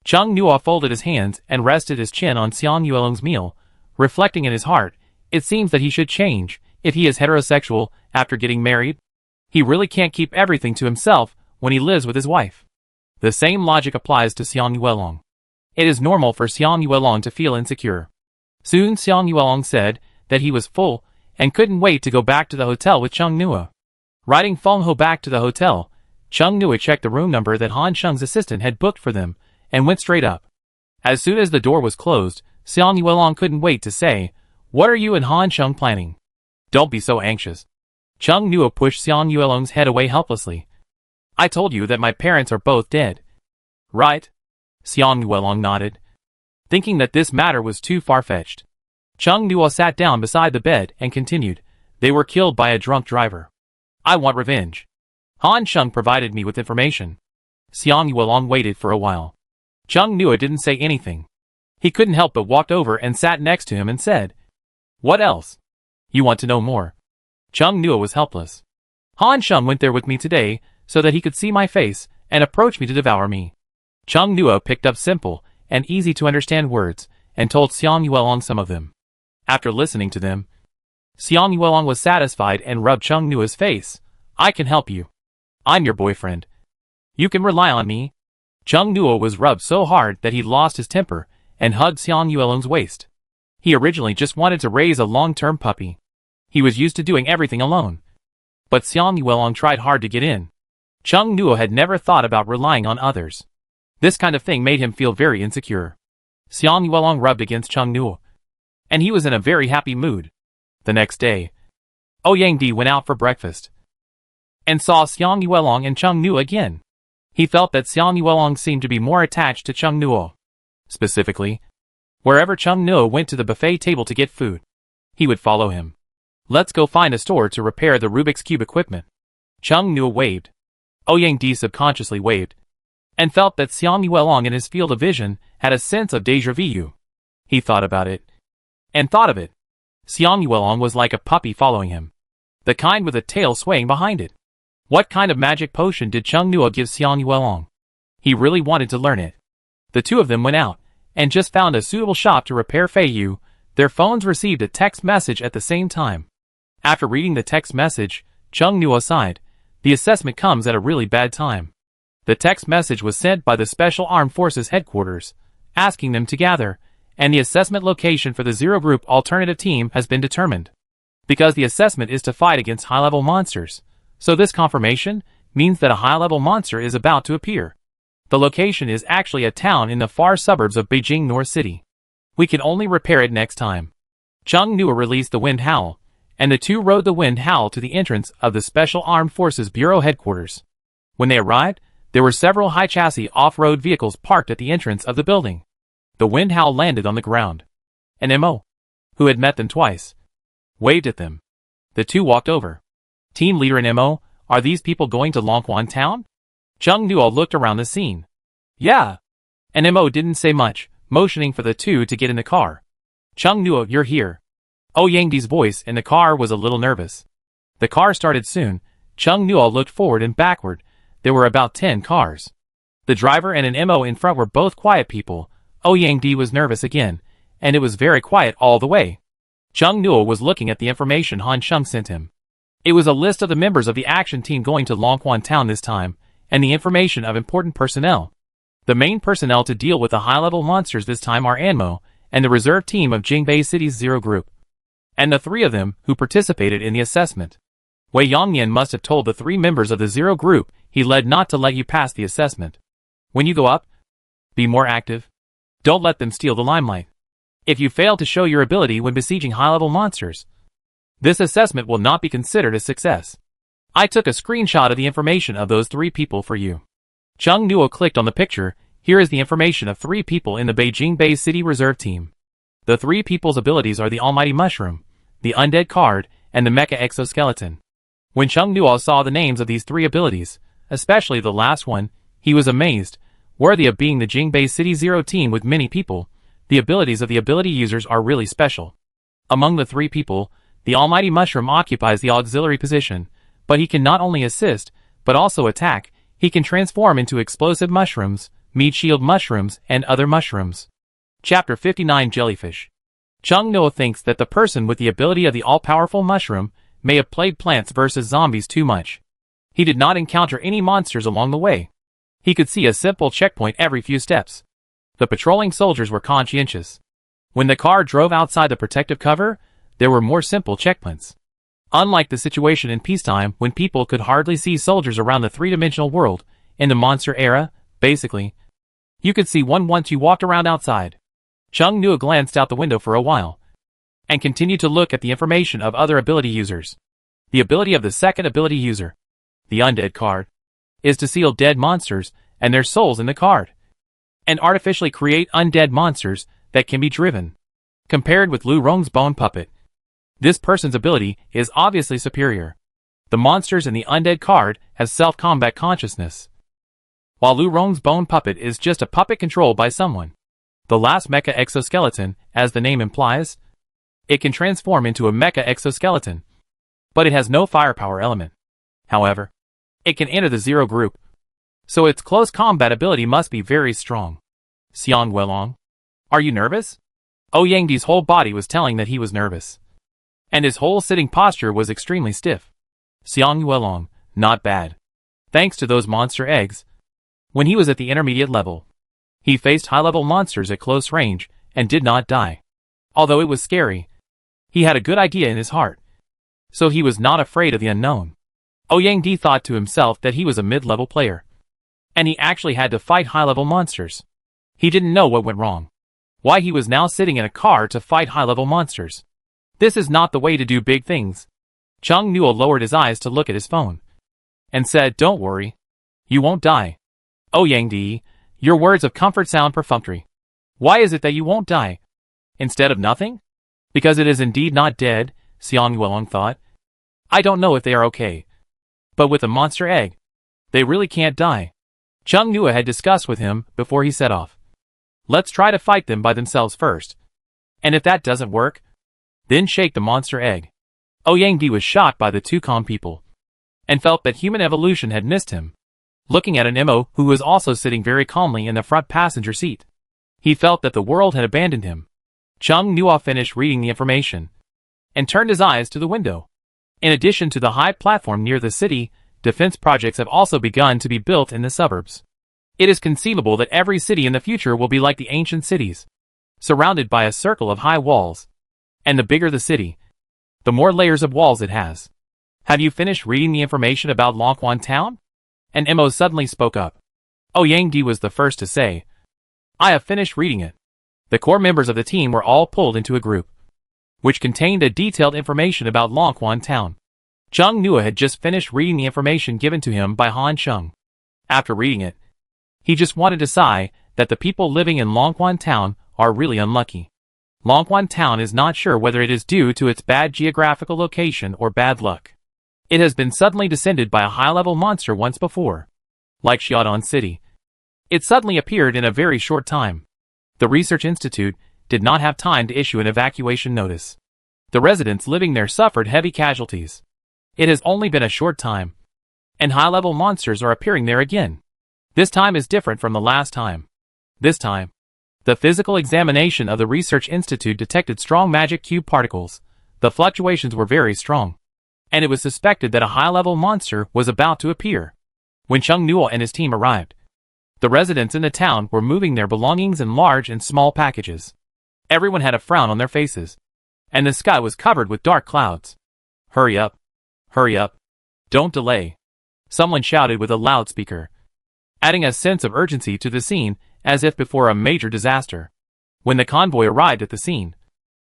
Chung Nuo folded his hands and rested his chin on Xiang Yuelong's meal, reflecting in his heart, it seems that he should change, if he is heterosexual, after getting married. He really can't keep everything to himself when he lives with his wife. The same logic applies to Xiang Yuelong. It is normal for Xiang Yuelong to feel insecure. Soon Xiang Yuelong said that he was full and couldn't wait to go back to the hotel with Chung Nuo. Riding Feng Ho back to the hotel, Chung Nuo checked the room number that Han Sheng's assistant had booked for them, and went straight up. As soon as the door was closed, Xiang Yuelong couldn't wait to say, What are you and Han Sheng planning? Don't be so anxious. Chung Nuo pushed Xiang Yuelong's head away helplessly. I told you that my parents are both dead. Right? Xiang Yuelong nodded, thinking that this matter was too far-fetched. Chung Nuo sat down beside the bed and continued, They were killed by a drunk driver. I want revenge. Han Sheng provided me with information. Xiang Yuelong waited for a while. Chung Nuo didn't say anything. He couldn't help but walked over and sat next to him and said, What else? You want to know more? Chung Nuo was helpless. Han Sheng went there with me today so that he could see my face and approach me to devour me. Chung Nuo picked up simple and easy to understand words and told Xiang Yuelong some of them. After listening to them, Xiang Yuelong was satisfied and rubbed Chung Nuo's face. I can help you. I'm your boyfriend. You can rely on me. Chung Nuo was rubbed so hard that he lost his temper and hugged Xiang Yuelong's waist. He originally just wanted to raise a long-term puppy. He was used to doing everything alone. But Xiang Yuelong tried hard to get in. Chung Nuo had never thought about relying on others. This kind of thing made him feel very insecure. Xiang Yuelong rubbed against Cheng Nuo, and he was in a very happy mood. The next day, Ouyang Di went out for breakfast and saw Xiang Yuelong and Cheng Nuo again. He felt that Xiang Yuelong seemed to be more attached to Cheng Nuo. Specifically, wherever Cheng Nuo went to the buffet table to get food, he would follow him. Let's go find a store to repair the Rubik's Cube equipment. Cheng Nuo waved. Ouyang Di subconsciously waved, and felt that Xiang Yuelong in his field of vision had a sense of déjà vu. He thought about it, and thought of it. Xiang Yuelong was like a puppy following him, the kind with a tail swaying behind it. What kind of magic potion did Cheng Nuo give Xiang Yuelong? He really wanted to learn it. The two of them went out, and just found a suitable shop to repair Fei Yu. Their phones received a text message at the same time. After reading the text message, Cheng Nuo sighed. The assessment comes at a really bad time. The text message was sent by the Special Armed Forces headquarters, asking them to gather, and the assessment location for the Zero Group alternative team has been determined. Because the assessment is to fight against high-level monsters, so this confirmation means that a high-level monster is about to appear. The location is actually a town in the far suburbs of Beijing North City. We can only repair it next time. Cheng Nuo released the Wind Howl, and the two rode the Wind Howl to the entrance of the Special Armed Forces Bureau headquarters. When they arrived, there were several high-chassis off-road vehicles parked at the entrance of the building. The Wind Howl landed on the ground. An M.O., who had met them twice, waved at them. The two walked over. Team leader and M.O., are these people going to Longquan Town? Cheng Nuo looked around the scene. Yeah. And M.O. didn't say much, motioning for the two to get in the car. Cheng Nuo, you're here. Ouyang Di's voice in the car was a little nervous. The car started soon. Cheng Nuo looked forward and backward. There were about 10 cars. The driver and an M.O. in front were both quiet people. Ouyang Di was nervous again, and it was very quiet all the way. Cheng Nuo was looking at the information Han Sheng sent him. It was a list of the members of the action team going to Longquan Town this time, and the information of important personnel. The main personnel to deal with the high-level monsters this time are Anmo, and the reserve team of Jingbei City's Zero Group, and the three of them who participated in the assessment. Wei Yongnian must have told the three members of the Zero Group he led not to let you pass the assessment. When you go up, be more active. Don't let them steal the limelight. If you fail to show your ability when besieging high-level monsters, this assessment will not be considered a success. I took a screenshot of the information of those three people for you. Cheng Nuo clicked on the picture. Here is the information of three people in the Beijing Bay City Reserve Team. The three people's abilities are the Almighty Mushroom, the Undead Card, and the Mecha Exoskeleton. When Cheng Nuo saw the names of these three abilities, especially the last one, he was amazed. Worthy of being the Jingbei City Zero Team with many people, the abilities of the ability users are really special. Among the three people, the Almighty Mushroom occupies the auxiliary position, but he can not only assist, but also attack. He can transform into explosive mushrooms, meat shield mushrooms, and other mushrooms. Chapter 59 Jellyfish. Cheng Nuo thinks that the person with the ability of the all-powerful mushroom may have played Plants vs. Zombies too much. He did not encounter any monsters along the way. He could see a simple checkpoint every few steps. The patrolling soldiers were conscientious. When the car drove outside the protective cover, there were more simple checkpoints. Unlike the situation in peacetime when people could hardly see soldiers around the three-dimensional world, in the monster era, basically, you could see one once you walked around outside. Cheng Nuo glanced out the window for a while, and continued to look at the information of other ability users. The ability of the second ability user, the Undead Card, is to seal dead monsters and their souls in the card, and artificially create undead monsters that can be driven. Compared with Lu Rong's Bone Puppet, this person's ability is obviously superior. The monsters in the Undead Card have self-combat consciousness, while Lu Rong's Bone Puppet is just a puppet controlled by someone. The last Mecha Exoskeleton, as the name implies, it can transform into a Mecha Exoskeleton, but it has no firepower element. However, it can enter the Zero Group, so its close combat ability must be very strong. Xiang Yuelong, are you nervous? Ouyang Di's whole body was telling that he was nervous, and his whole sitting posture was extremely stiff. Xiang Yuelong, not bad. Thanks to those monster eggs. When he was at the intermediate level, he faced high-level monsters at close range and did not die. Although it was scary, he had a good idea in his heart, so he was not afraid of the unknown. Ouyang Di thought to himself that he was a mid-level player, And he actually had to fight high-level monsters. He didn't know what went wrong. Why he was now sitting in a car to fight high-level monsters. This is not the way to do big things. Chung Nuo lowered his eyes to look at his phone. And said, "Don't worry. You won't die." "Oh Yang Di, your words of comfort sound perfunctory. Why is it that you won't die? Instead of nothing?" "Because it is indeed not dead," Xiang Yuelong thought. "I don't know if they are okay. But with a monster egg, they really can't die." Chung Nuo had discussed with him before he set off. "Let's try to fight them by themselves first. And if that doesn't work, then shake the monster egg." Yang Di was shocked by the two calm people, and felt that human evolution had missed him. Looking at an Mo who was also sitting very calmly in the front passenger seat, he felt that the world had abandoned him. Chung Nuo finished reading the information, and turned his eyes to the window. In addition to the high platform near the city, defense projects have also begun to be built in the suburbs. It is conceivable that every city in the future will be like the ancient cities, surrounded by a circle of high walls. And the bigger the city, the more layers of walls it has. "Have you finished reading the information about Longquan Town?" And Mo suddenly spoke up. Yang Di was the first to say, "I have finished reading it." The core members of the team were all pulled into a group, which contained a detailed information about Longquan Town. Chung Nuo had just finished reading the information given to him by Han Sheng. After reading it, he just wanted to sigh that the people living in Longquan Town are really unlucky. Longquan Town is not sure whether it is due to its bad geographical location or bad luck. It has been suddenly descended by a high-level monster once before. Like Xiaodong City, it suddenly appeared in a very short time. The Research Institute did not have time to issue an evacuation notice. The residents living there suffered heavy casualties. It has only been a short time, and high-level monsters are appearing there again. This time is different from the last time. This time, the physical examination of the Research Institute detected strong magic cube particles. The fluctuations were very strong, and it was suspected that a high-level monster was about to appear. When Chung Nuo and his team arrived, the residents in the town were moving their belongings in large and small packages. Everyone had a frown on their faces, and the sky was covered with dark clouds. "Hurry up! Hurry up! Don't delay!" someone shouted with a loudspeaker, adding a sense of urgency to the scene as if before a major disaster. When the convoy arrived at the scene,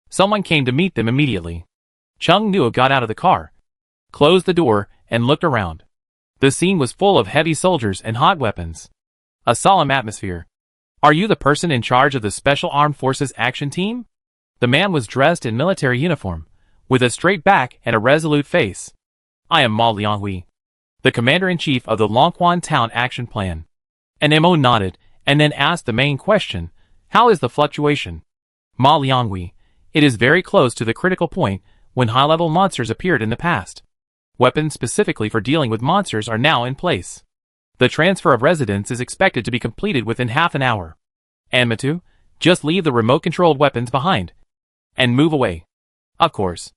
someone came to meet them immediately. Chung Nuo got out of the car, closed the door, and looked around. The scene was full of heavy soldiers and hot weapons. A solemn atmosphere. "Are you the person in charge of the Special Armed Forces Action Team?" The man was dressed in military uniform, with a straight back and a resolute face. "I am Ma Lianghui, the Commander-in-Chief of the Longquan Town Action Plan." And Mo nodded, and then asked the main question, "How is the fluctuation?" "Ma Lianghui, it is very close to the critical point when high-level monsters appeared in the past. Weapons specifically for dealing with monsters are now in place. The transfer of residents is expected to be completed within half an hour. And Matu, just leave the remote-controlled weapons behind and move away." Of course,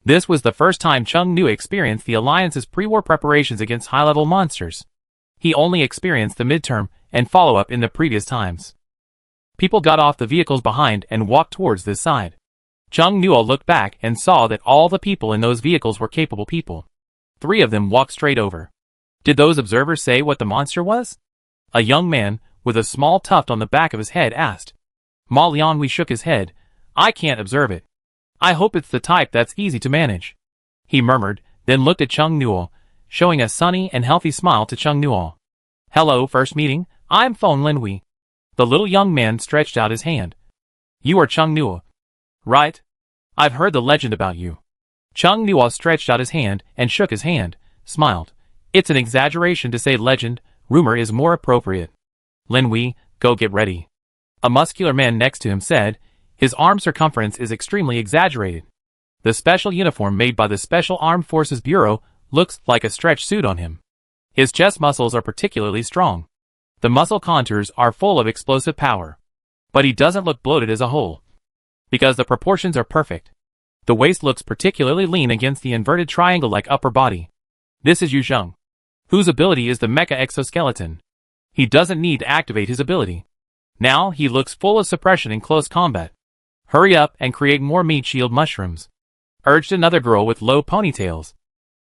this was the first time Chung Nuo experienced the Alliance's pre-war preparations against high-level monsters. He only experienced the midterm and follow-up in the previous times. People got off the vehicles behind and walked towards this side. Chung Nuo looked back and saw that all the people in those vehicles were capable people. 3 of them walked straight over. Did those observers say what the monster was? A young man, with a small tuft on the back of his head, asked. Ma Lianghui shook his head. "I can't observe it. I hope it's the type that's easy to manage," he murmured, then looked at Chung Nuo, showing a sunny and healthy smile to Chung Nuo. "Hello, first meeting, I'm Feng Linhui." The little young man stretched out his hand. "You are Chung Nuo, right? I've heard the legend about you." Chung Nuo stretched out his hand and shook his hand, smiled. "It's an exaggeration to say legend, rumor is more appropriate. Linhui, go get ready." A muscular man next to him said. His arm circumference is extremely exaggerated. The special uniform made by the Special Armed Forces Bureau looks like a stretch suit on him. His chest muscles are particularly strong. The muscle contours are full of explosive power. But he doesn't look bloated as a whole, because the proportions are perfect. The waist looks particularly lean against the inverted triangle-like upper body. This is Yu Zheng, whose ability is the mecha exoskeleton. He doesn't need to activate his ability. Now he looks full of suppression in close combat. "Hurry up and create more meat shield mushrooms," urged another girl with low ponytails,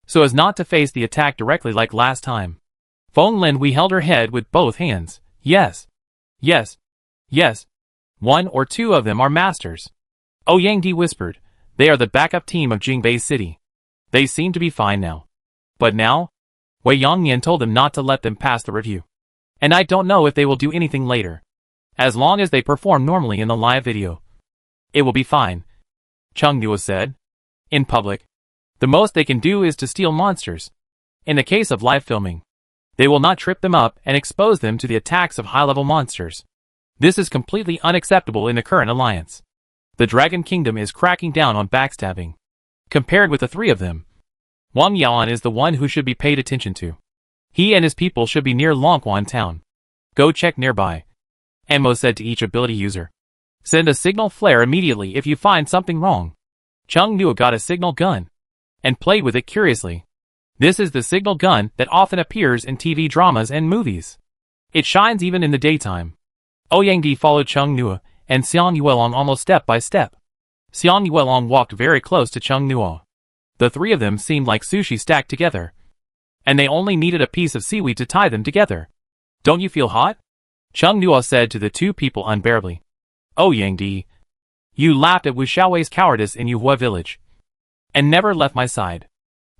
so as not to face the attack directly like last time. Feng Lin we held her head with both hands. Yes. Yes. Yes. One or two of them are masters. Yang whispered. They are the backup team of Jingbei City. They seem to be fine now. But now? Wei Yongnian told them not to let them pass the review. And I don't know if they will do anything later. As long as they perform normally in the live video, it will be fine. Chung Nuo said. In public, the most they can do is to steal monsters. In the case of live filming, they will not trip them up and expose them to the attacks of high-level monsters. This is completely unacceptable in the current alliance. The Dragon Kingdom is cracking down on backstabbing. Compared with the three of them, Wang Yaoan is the one who should be paid attention to. He and his people should be near Longquan town. Go check nearby. Enmo said to each ability user. Send a signal flare immediately if you find something wrong. Chung Nuo got a signal gun and played with it curiously. This is the signal gun that often appears in TV dramas and movies. It shines even in the daytime. Ouyang followed Chung Nuo and Xiang Yuelong almost step by step. Xiang Yuelong walked very close to Chung Nuo. The three of them seemed like sushi stacked together, and they only needed a piece of seaweed to tie them together. Don't you feel hot? Chung Nuo said to the two people unbearably. Ouyang, you laughed at Wu Xiaowei's cowardice in Yuhua village, and never left my side.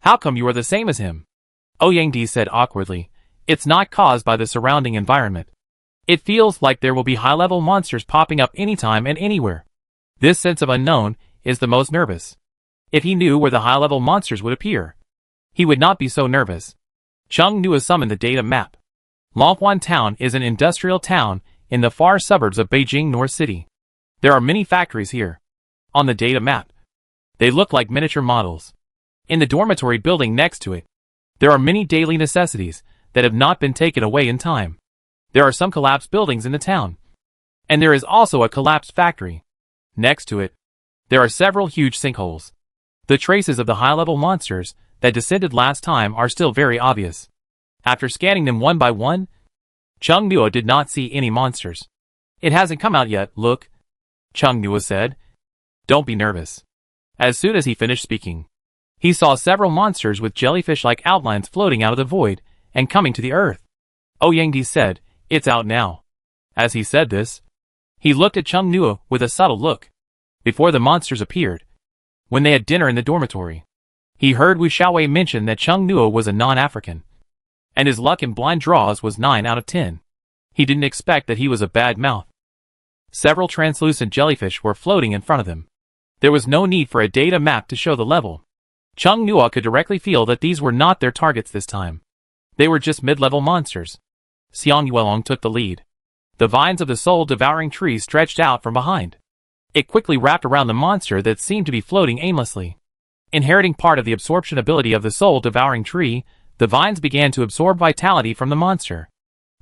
How come you are the same as him? Ouyang said awkwardly. It's not caused by the surrounding environment. It feels like there will be high-level monsters popping up anytime and anywhere. This sense of unknown is the most nervous. If he knew where the high-level monsters would appear, he would not be so nervous. Chung Nuo summoned the data map. Longquan Town is an industrial town in the far suburbs of Beijing North City. There are many factories here. On the data map, they look like miniature models. In the dormitory building next to it, there are many daily necessities that have not been taken away in time. There are some collapsed buildings in the town. And there is also a collapsed factory. Next to it, there are several huge sinkholes. The traces of the high-level monsters that descended last time are still very obvious. After scanning them one by one, Chung Nuo did not see any monsters. It hasn't come out yet, look, Chung Nuo said. Don't be nervous. As soon as he finished speaking, he saw several monsters with jellyfish-like outlines floating out of the void and coming to the earth. Ouyang said, it's out now. As he said this, he looked at Chung Nuo with a subtle look. Before the monsters appeared, when they had dinner in the dormitory, he heard Wu Xiaowei mention that Chung Nuo was a non-African, and his luck in blind draws was 9 out of 10. He didn't expect that he was a bad mouth. Several translucent jellyfish were floating in front of them. There was no need for a data map to show the level. Chung Nuo could directly feel that these were not their targets this time. They were just mid-level monsters. Xiang Yuelong took the lead. The vines of the soul-devouring tree stretched out from behind. It quickly wrapped around the monster that seemed to be floating aimlessly. Inheriting part of the absorption ability of the soul-devouring tree, the vines began to absorb vitality from the monster.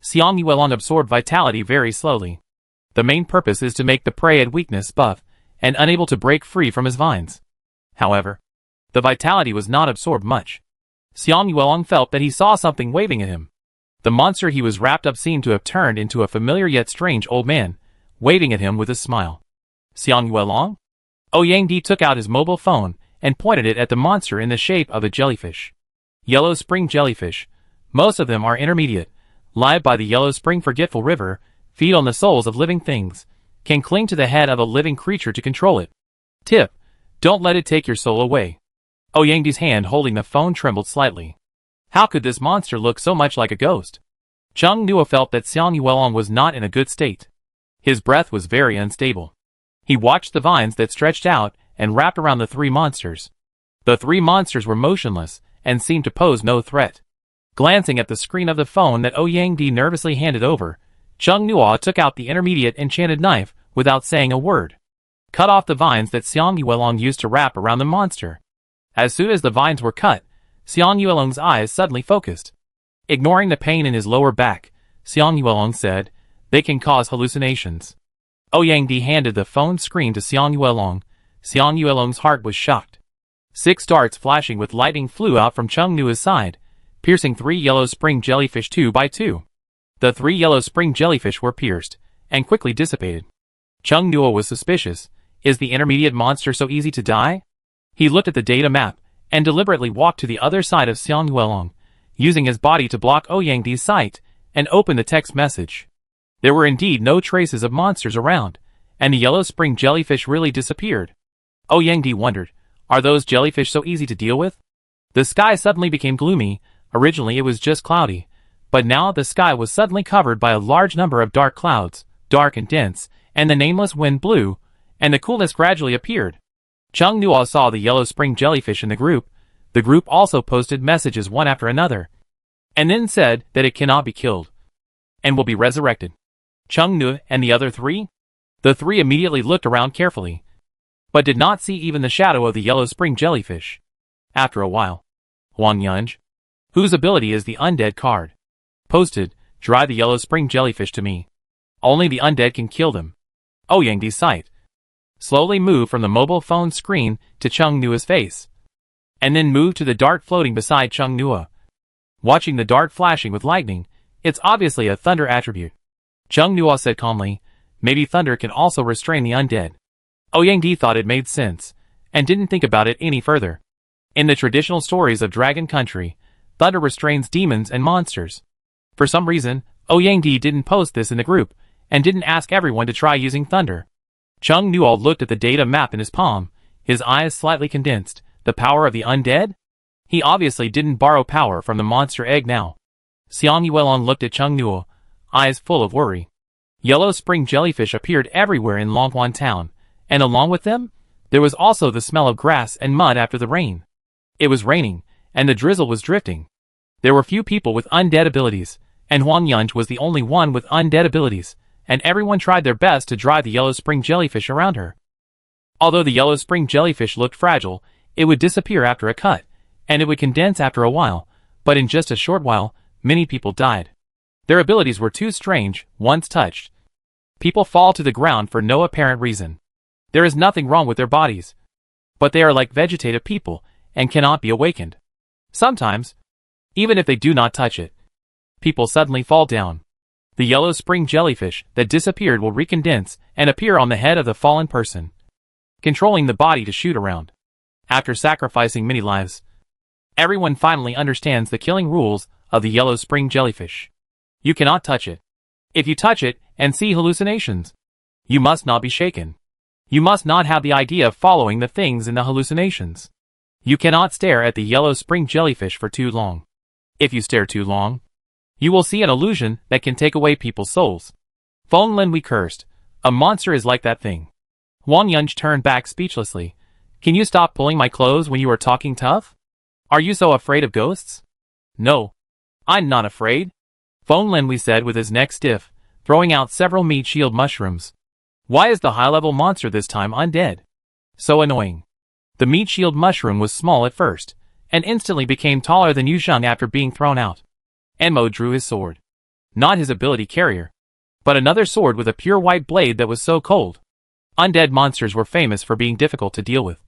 Xiang Yuelong absorbed vitality very slowly. The main purpose is to make the prey at weakness buff and unable to break free from his vines. However, the vitality was not absorbed much. Xiang Yuelong felt that he saw something waving at him. The monster he was wrapped up seemed to have turned into a familiar yet strange old man, waving at him with a smile. Xiang Yuelong? Ouyang took out his mobile phone and pointed it at the monster in the shape of a jellyfish. Yellow Spring jellyfish. Most of them are intermediate, live by the Yellow Spring Forgetful River, feed on the souls of living things, can cling to the head of a living creature to control it. Tip: don't let it take your soul away. Ouyang's hand holding the phone trembled slightly. How could this monster look so much like a ghost? Chung Nuo felt that Xiang Yuelong was not in a good state. His breath was very unstable. He watched the vines that stretched out and wrapped around the three monsters. The three monsters were motionless and seemed to pose no threat. Glancing at the screen of the phone that Ouyang nervously handed over, Chung Nuo took out the intermediate enchanted knife without saying a word. Cut off the vines that Xiang Yuelong used to wrap around the monster. As soon as the vines were cut, Xiang Yuelong's eyes suddenly focused. Ignoring the pain in his lower back, Xiang Yuelong said, they can cause hallucinations. Ouyang handed the phone screen to Xiang Yuelong. Xiang Yuelong's heart was shocked. 6 darts flashing with lightning flew out from Chung Nuo's side, piercing 3 yellow spring jellyfish 2 by 2. The 3 yellow spring jellyfish were pierced, and quickly dissipated. Chung Nuo was suspicious. Is the intermediate monster so easy to die? He looked at the data map, and deliberately walked to the other side of Xiang Yuelong. using his body to block Ouyangdi's sight, and opened the text message. There were indeed no traces of monsters around, and the yellow spring jellyfish really disappeared. Ouyangdi wondered, are those jellyfish so easy to deal with? The sky suddenly became gloomy. Originally it was just cloudy, but now the sky was suddenly covered by a large number of dark clouds, dark and dense, and the nameless wind blew, and the coolness gradually appeared. Chung Nuo saw the yellow spring jellyfish in the group. The group also posted messages one after another, and then said that it cannot be killed, and will be resurrected. Chung Nuo and the other three? The three immediately looked around carefully, but did not see even the shadow of the yellow spring jellyfish. After a while, Huang Yunj, whose ability is the undead card, posted, drive the yellow spring jellyfish to me. Only the undead can kill them. Ouyangdi's sight slowly moved from the mobile phone screen to Chung Nuo's face, and then moved to the dart floating beside Chung Nuo. Watching the dart flashing with lightning, it's obviously a thunder attribute. Chung Nuo said calmly, maybe thunder can also restrain the undead. Ouyangdi thought it made sense, and didn't think about it any further. In the traditional stories of Dragon Country, thunder restrains demons and monsters. For some reason, Ouyangdi didn't post this in the group, and didn't ask everyone to try using thunder. Chung Nuo looked at the data map in his palm, his eyes slightly condensed. The power of the undead? He obviously didn't borrow power from the monster egg now. Xiang Yuelong looked at Chung Nuo, eyes full of worry. Yellow spring jellyfish appeared everywhere in Longhuan town, and along with them, there was also the smell of grass and mud after the rain. It was raining, and the drizzle was drifting. There were few people with undead abilities, and Huang Yunj was the only one with undead abilities, and everyone tried their best to drive the yellow spring jellyfish around her. Although the yellow spring jellyfish looked fragile, it would disappear after a cut, and it would condense after a while, but in just a short while, many people died. Their abilities were too strange. Once touched, people fall to the ground for no apparent reason. There is nothing wrong with their bodies, but they are like vegetative people, and cannot be awakened. Sometimes, even if they do not touch it, people suddenly fall down. The yellow spring jellyfish that disappeared will recondense and appear on the head of the fallen person, controlling the body to shoot around. After sacrificing many lives, everyone finally understands the killing rules of the yellow spring jellyfish. You cannot touch it. If you touch it and see hallucinations, you must not be shaken. You must not have the idea of following the things in the hallucinations. You cannot stare at the yellow spring jellyfish for too long. If you stare too long, you will see an illusion that can take away people's souls. Feng Lin, we cursed. A monster is like that thing. Huang Yunj turned back speechlessly. Can you stop pulling my clothes when you are talking tough? Are you so afraid of ghosts? No. I'm not afraid. Feng Lin, we said with his neck stiff, throwing out several meat shield mushrooms. Why is the high-level monster this time undead? So annoying. The meat shield mushroom was small at first, and instantly became taller than Yuzheng after being thrown out. Enmo drew his sword. Not his ability carrier, but another sword with a pure white blade that was so cold. Undead monsters were famous for being difficult to deal with.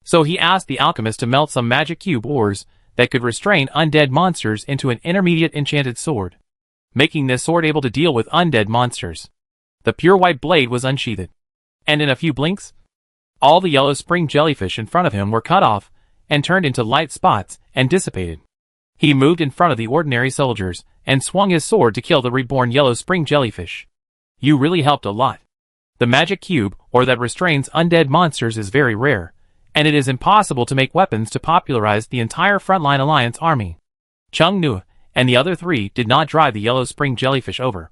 So he asked the alchemist to melt some magic cube ores that could restrain undead monsters into an intermediate enchanted sword, making this sword able to deal with undead monsters. The pure white blade was unsheathed, and in a few blinks, all the yellow spring jellyfish in front of him were cut off and turned into light spots and dissipated. He moved in front of the ordinary soldiers and swung his sword to kill the reborn yellow spring jellyfish. You really helped a lot. The magic cube, or that restrains undead monsters, is very rare, and it is impossible to make weapons to popularize the entire Frontline Alliance army. Chung Nuo and the other three did not drive the yellow spring jellyfish over.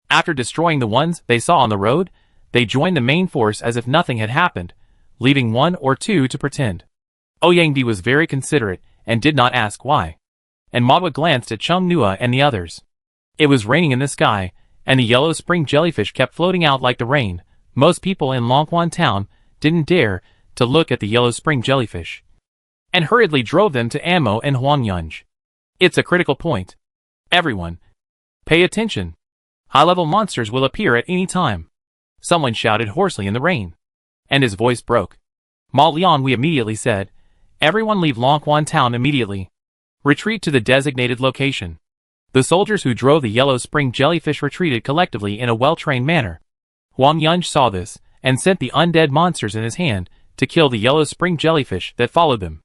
After destroying the ones they saw on the road, they joined the main force as if nothing had happened, leaving one or two to pretend. Ouyangdi was very considerate and did not ask why, and Madwa glanced at Chung Nuo and the others. It was raining in the sky, and the yellow spring jellyfish kept floating out like the rain. Most people in Longhuan town didn't dare to look at the yellow spring jellyfish, and hurriedly drove them to Ammo and Huang Yunj. It's a critical point. Everyone, pay attention. High-level monsters will appear at any time. Someone shouted hoarsely in the rain, and his voice broke. Ma Lian, we immediately said, everyone leave Longhuan town immediately. Retreat to the designated location. The soldiers who drove the yellow spring jellyfish retreated collectively in a well-trained manner. Huang Yunj saw this, and sent the undead monsters in his hand to kill the yellow spring jellyfish that followed them.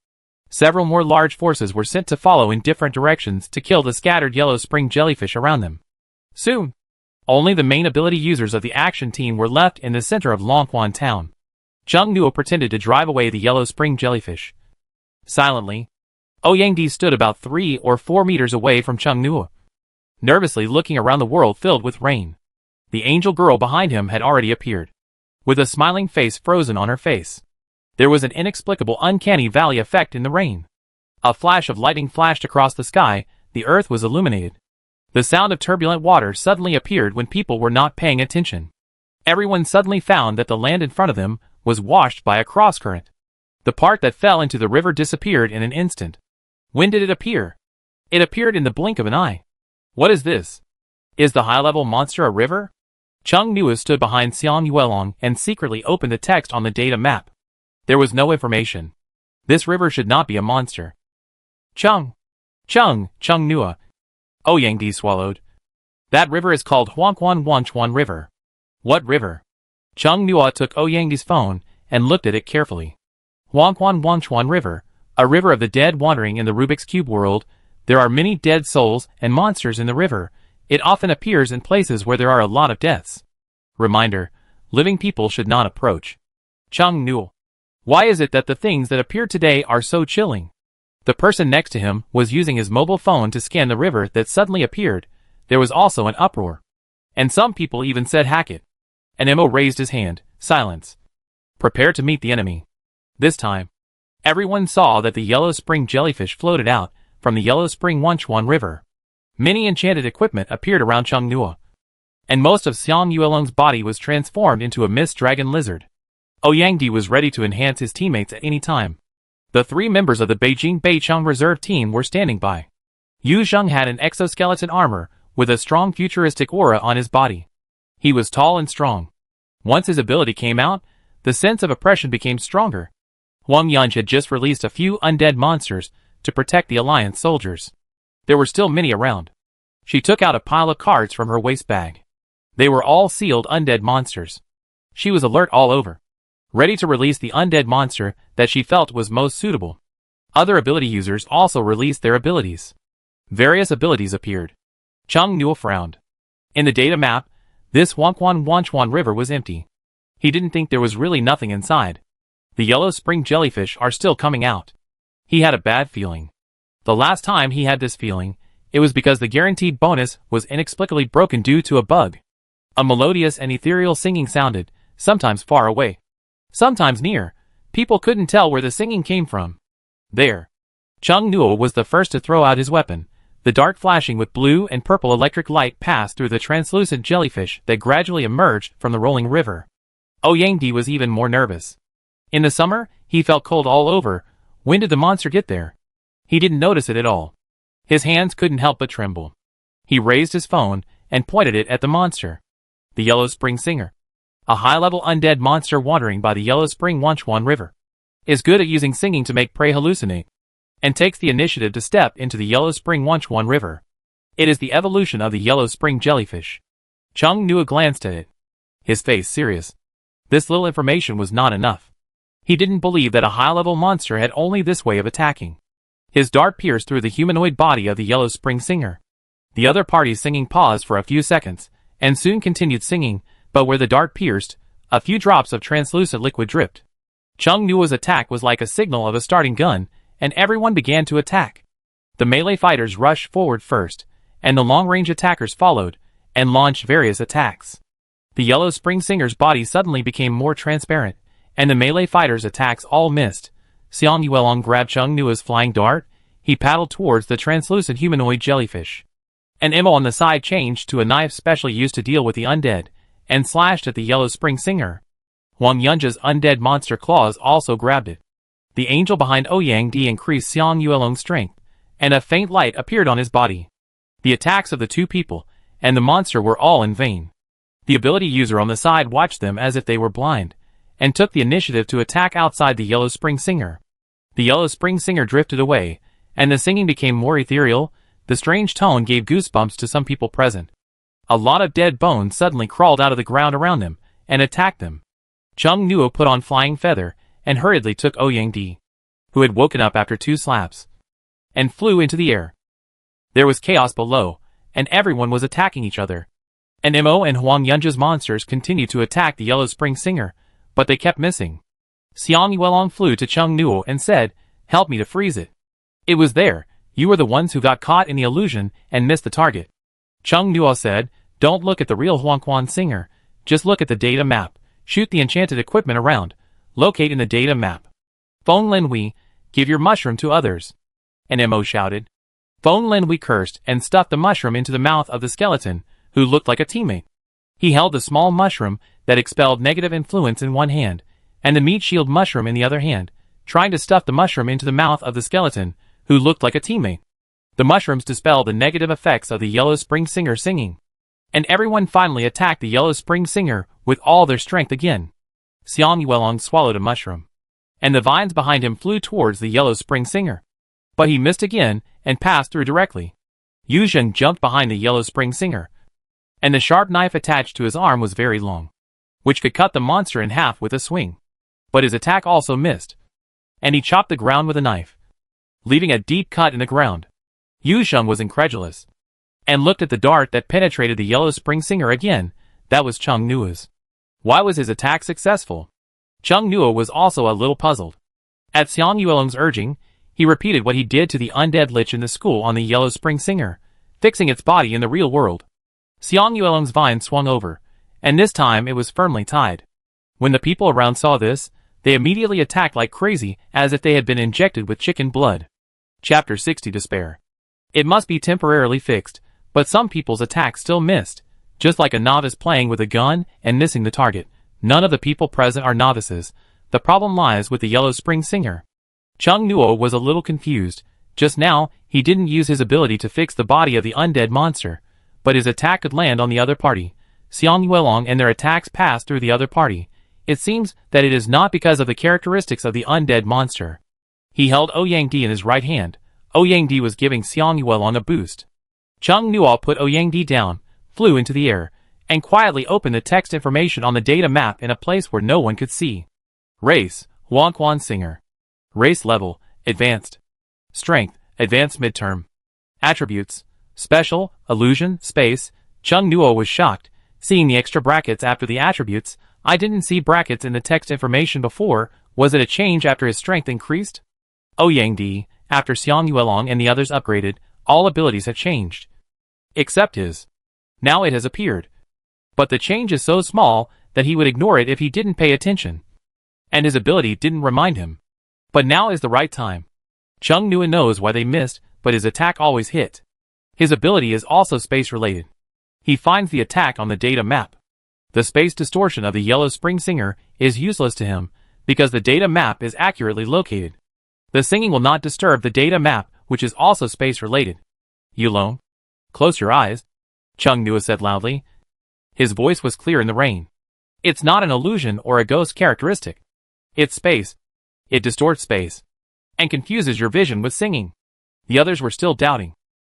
Several more large forces were sent to follow in different directions to kill the scattered yellow spring jellyfish around them. Soon, only the main ability users of the action team were left in the center of Longquan town. Chung Nuo pretended to drive away the yellow spring jellyfish. Silently, Ouyang stood about 3 or 4 meters away from Chung Nuo, nervously looking around the world filled with rain. The angel girl behind him had already appeared, with a smiling face frozen on her face. There was an inexplicable uncanny valley effect in the rain. A flash of lightning flashed across the sky, the earth was illuminated. The sound of turbulent water suddenly appeared when people were not paying attention. Everyone suddenly found that the land in front of them was washed by a cross-current. The part that fell into the river disappeared in an instant. When did it appear? It appeared in the blink of an eye. What is this? Is the high-level monster a river? Chung Nuo stood behind Xiang Yuelong and secretly opened the text on the data map. There was no information. This river should not be a monster. Chung Nuo. Ouyang swallowed. That river is called Huangquan Wanchuan River. What river? Chung Nuo took Ouyang's phone and looked at it carefully. Huangquan Wanchuan River, a river of the dead wandering in the Rubik's Cube world. There are many dead souls and monsters in the river. It often appears in places where there are a lot of deaths. Reminder: living people should not approach. Chung Nuo. Why is it that the things that appeared today are so chilling? The person next to him was using his mobile phone to scan the river that suddenly appeared. There was also an uproar. And some people even said hack it. And Emo raised his hand. Silence. Prepare to meet the enemy. This time, everyone saw that the yellow spring jellyfish floated out from the yellow spring Wanchuan River. Many enchanted equipment appeared around Chung Nuo, and most of Xiang Yuelong's body was transformed into a mist dragon lizard. Ouyang was ready to enhance his teammates at any time. The 3 members of the Beijing Beicheng reserve team were standing by. Yu Zheng had an exoskeleton armor with a strong futuristic aura on his body. He was tall and strong. Once his ability came out, the sense of oppression became stronger. Huang Yunj had just released a few undead monsters to protect the Alliance soldiers. There were still many around. She took out a pile of cards from her waist bag. They were all sealed undead monsters. She was alert all over, ready to release the undead monster that she felt was most suitable. Other ability users also released their abilities. Various abilities appeared. Chung Nuo frowned. In the data map, this Huangquan Wanchuan River was empty. He didn't think there was really nothing inside. The yellow spring jellyfish are still coming out. He had a bad feeling. The last time he had this feeling, it was because the guaranteed bonus was inexplicably broken due to a bug. A melodious and ethereal singing sounded, sometimes far away, sometimes near. People couldn't tell where the singing came from. There. Chung Nuo was the first to throw out his weapon. The dart flashing with blue and purple electric light passed through the translucent jellyfish that gradually emerged from the rolling river. Ouyang was even more nervous. In the summer, he felt cold all over. When did the monster get there? He didn't notice it at all. His hands couldn't help but tremble. He raised his phone and pointed it at the monster. The Yellow Spring Singer, a high-level undead monster wandering by the Yellow Spring Wanchuan River, is good at using singing to make prey hallucinate, and takes the initiative to step into the Yellow Spring Wanchuan River. It is the evolution of the Yellow Spring Jellyfish. Chung Nuo glanced at it, his face serious. This little information was not enough. He didn't believe that a high-level monster had only this way of attacking. His dart pierced through the humanoid body of the Yellow Spring Singer. The other party's singing paused for a few seconds, and soon continued singing, but where the dart pierced, a few drops of translucent liquid dripped. Chung Nuo's attack was like a signal of a starting gun, and everyone began to attack. The melee fighters rushed forward first, and the long-range attackers followed, and launched various attacks. The Yellow Spring Singer's body suddenly became more transparent, and the melee fighters' attacks all missed. Xiang Yuelong grabbed Chung Nuo's flying dart. He paddled towards the translucent humanoid jellyfish. An ammo on the side changed to a knife specially used to deal with the undead, and slashed at the Yellow Spring Singer. Huang Yunja's undead monster claws also grabbed it. The angel behind Ouyang increased Xiang Yuelong's strength, and a faint light appeared on his body. The attacks of the two people and the monster were all in vain. The ability user on the side watched them as if they were blind, and took the initiative to attack outside the Yellow Spring Singer. The Yellow Spring Singer drifted away, and the singing became more ethereal. The strange tone gave goosebumps to some people present. A lot of dead bones suddenly crawled out of the ground around them, and attacked them. Chung Nuo put on Flying Feather, and hurriedly took Ouyang. who had woken up after 2 slaps, and flew into the air. There was chaos below, and everyone was attacking each other. And Mo and Huang Yunji's monsters continued to attack the Yellow Spring Singer, but they kept missing. Xiang Yuelong flew to Cheng Nuo and said, "Help me to freeze it." "It was there. You were the ones who got caught in the illusion and missed the target." Cheng Nuo said, "Don't look at the real Huangquan Singer. Just look at the data map. Shoot the enchanted equipment around. Locate in the data map. Feng Linhui, give your mushroom to others." And Mo shouted. Feng Linhui cursed and stuffed the mushroom into the mouth of the skeleton, who looked like a teammate. He held the small mushroom that expelled negative influence in one hand, and the meat shield mushroom in the other hand, trying to stuff the mushroom into the mouth of the skeleton, who looked like a teammate. The mushrooms dispelled the negative effects of the Yellow Spring Singer singing, and everyone finally attacked the Yellow Spring Singer with all their strength again. Xiang Yuelong swallowed a mushroom, and the vines behind him flew towards the Yellow Spring Singer. But he missed again and passed through directly. Yu Zheng jumped behind the Yellow Spring Singer, and the sharp knife attached to his arm was very long, which could cut the monster in half with a swing. But his attack also missed, and he chopped the ground with a knife, leaving a deep cut in the ground. Yu Zheng was incredulous, and looked at the dart that penetrated the Yellow Spring Singer again. That was Cheng Nuo's. Why was his attack successful? Cheng Nuo was also a little puzzled. At Xiang Yuelong's urging, he repeated what he did to the undead lich in the school on the Yellow Spring Singer, fixing its body in the real world. Xiang Yuelong's vine swung over, and this time it was firmly tied. When the people around saw this, they immediately attacked like crazy, as if they had been injected with chicken blood. Chapter 60 Despair. It must be temporarily fixed, but some people's attacks still missed. Just like a novice playing with a gun and missing the target, none of the people present are novices. The problem lies with the Yellow Spring Singer. Cheng Nuo was a little confused. Just now, he didn't use his ability to fix the body of the undead monster, but his attack could land on the other party. Xiang Yuelong and their attacks passed through the other party. It seems that it is not because of the characteristics of the undead monster. He held Ouyang-di in his right hand. Ouyang-di was giving Xiang Yuelong a boost. Cheng Nuo put Ouyang-di down, flew into the air, and quietly opened the text information on the data map in a place where no one could see. Race, Huangquan Singer. Race level, Advanced. Strength, Advanced Midterm. Attributes, Special, Illusion, Space. Cheng Nuo was shocked, seeing the extra brackets after the attributes. I didn't see brackets in the text information before. Was it a change after his strength increased? Ouyang-di, after Xiang Yuelong and the others upgraded, all abilities have changed, except his. Now it has appeared. But the change is so small that he would ignore it if he didn't pay attention, and his ability didn't remind him. But now is the right time. Cheng Nuo knows why they missed, but his attack always hit. His ability is also space-related. He finds the attack on the data map. The space distortion of the Yellow Spring Singer is useless to him, because the data map is accurately located. The singing will not disturb the data map, which is also space-related. Yulong, close your eyes, Cheng Nuo said loudly. His voice was clear in the rain. It's not an illusion or a ghost characteristic. It's space. It distorts space, and confuses your vision with singing. The others were still doubting,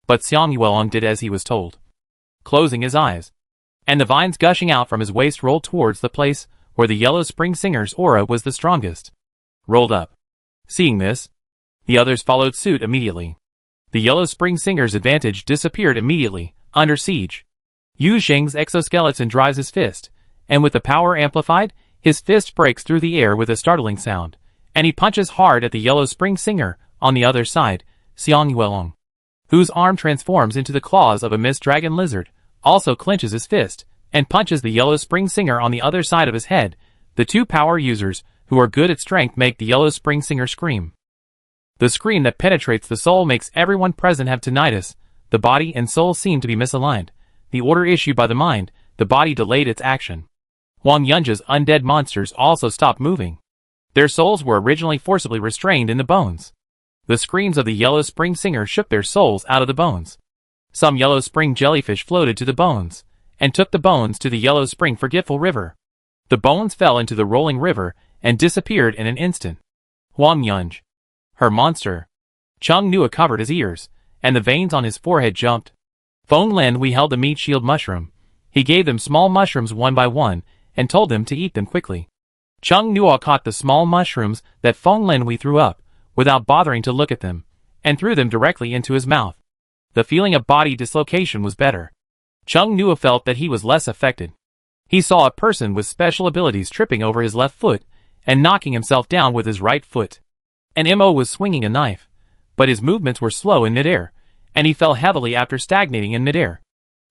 but Xiang Yuelong did as he was told, closing his eyes, and the vines gushing out from his waist rolled towards the place where the Yellow Spring Singer's aura was the strongest. Rolled up. Seeing this, the others followed suit immediately. The Yellow Spring Singer's advantage disappeared immediately, under siege. Yu Zheng's exoskeleton drives his fist, and with the power amplified, his fist breaks through the air with a startling sound, and he punches hard at the Yellow Spring Singer. On the other side, Xiang Yuelong, whose arm transforms into the claws of a mist dragon lizard, also clenches his fist, and punches the Yellow Spring Singer on the other side of his head. The two power users, who are good at strength, make the Yellow Spring Singer scream. The scream that penetrates the soul makes everyone present have tinnitus. The body and soul seem to be misaligned. The order issued by the mind, the body delayed its action. Huang Yunji's undead monsters also stopped moving. Their souls were originally forcibly restrained in the bones. The screams of the Yellow Spring Singer shook their souls out of the bones. Some Yellow Spring jellyfish floated to the bones, and took the bones to the Yellow Spring Forgetful River. The bones fell into the rolling river, and disappeared in an instant. Huang Yunji, her monster. Cheng Nuo covered his ears, and the veins on his forehead jumped. Feng Linhui held the meat shield mushroom. He gave them small mushrooms one by one, and told them to eat them quickly. Cheng Nuo caught the small mushrooms that Feng Linhui threw up, without bothering to look at them, and threw them directly into his mouth. The feeling of body dislocation was better. Chung Nuo felt that he was less affected. He saw a person with special abilities tripping over his left foot and knocking himself down with his right foot. An MO was swinging a knife, but his movements were slow in midair, and he fell heavily after stagnating in midair.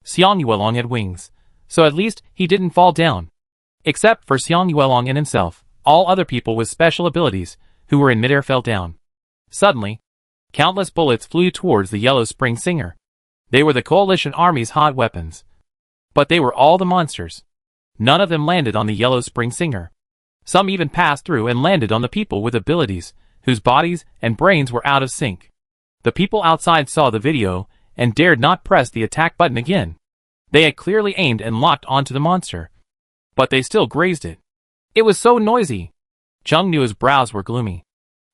Xiang Yuelong had wings, so at least he didn't fall down. Except for Xiang Yuelong and himself, all other people with special abilities who were in midair fell down. Suddenly, countless bullets flew towards the Yellow Spring Singer. They were the Coalition Army's hot weapons. But they were all the monsters. None of them landed on the Yellow Spring Singer. Some even passed through and landed on the people with abilities whose bodies and brains were out of sync. The people outside saw the video and dared not press the attack button again. They had clearly aimed and locked onto the monster, but they still grazed it. It was so noisy. Chung Nuo's brows were gloomy.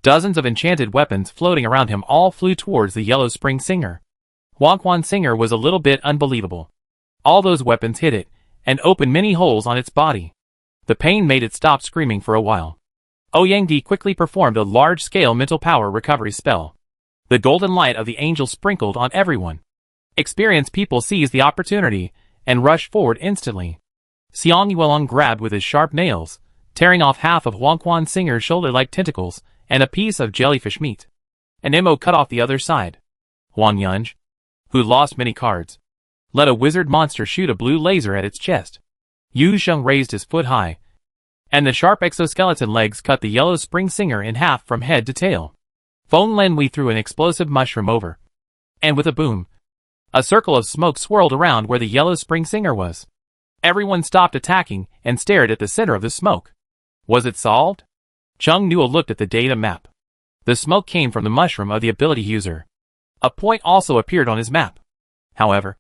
Dozens of enchanted weapons floating around him all flew towards the Yellow Spring Singer. Wangquan Singer was a little bit unbelievable. All those weapons hit it and opened many holes on its body. The pain made it stop screaming for a while. Ouyang quickly performed a large-scale mental power recovery spell. The golden light of the angel sprinkled on everyone. Experienced people seized the opportunity and rushed forward instantly. Xiang Yuelong grabbed with his sharp nails, tearing off half of Wangquan Singer's shoulder-like tentacles and a piece of jellyfish meat. An MO cut off the other side. Huang Yunj, who lost many cards, let a wizard monster shoot a blue laser at its chest. Yu Sheng raised his foot high, and the sharp exoskeleton legs cut the Yellow Spring Singer in half from head to tail. Feng Lenwei threw an explosive mushroom over, and with a boom, a circle of smoke swirled around where the Yellow Spring Singer was. Everyone stopped attacking and stared at the center of the smoke. Was it solved? Chung Nuo looked at the data map. The smoke came from the mushroom of the ability user. A point also appeared on his map. However,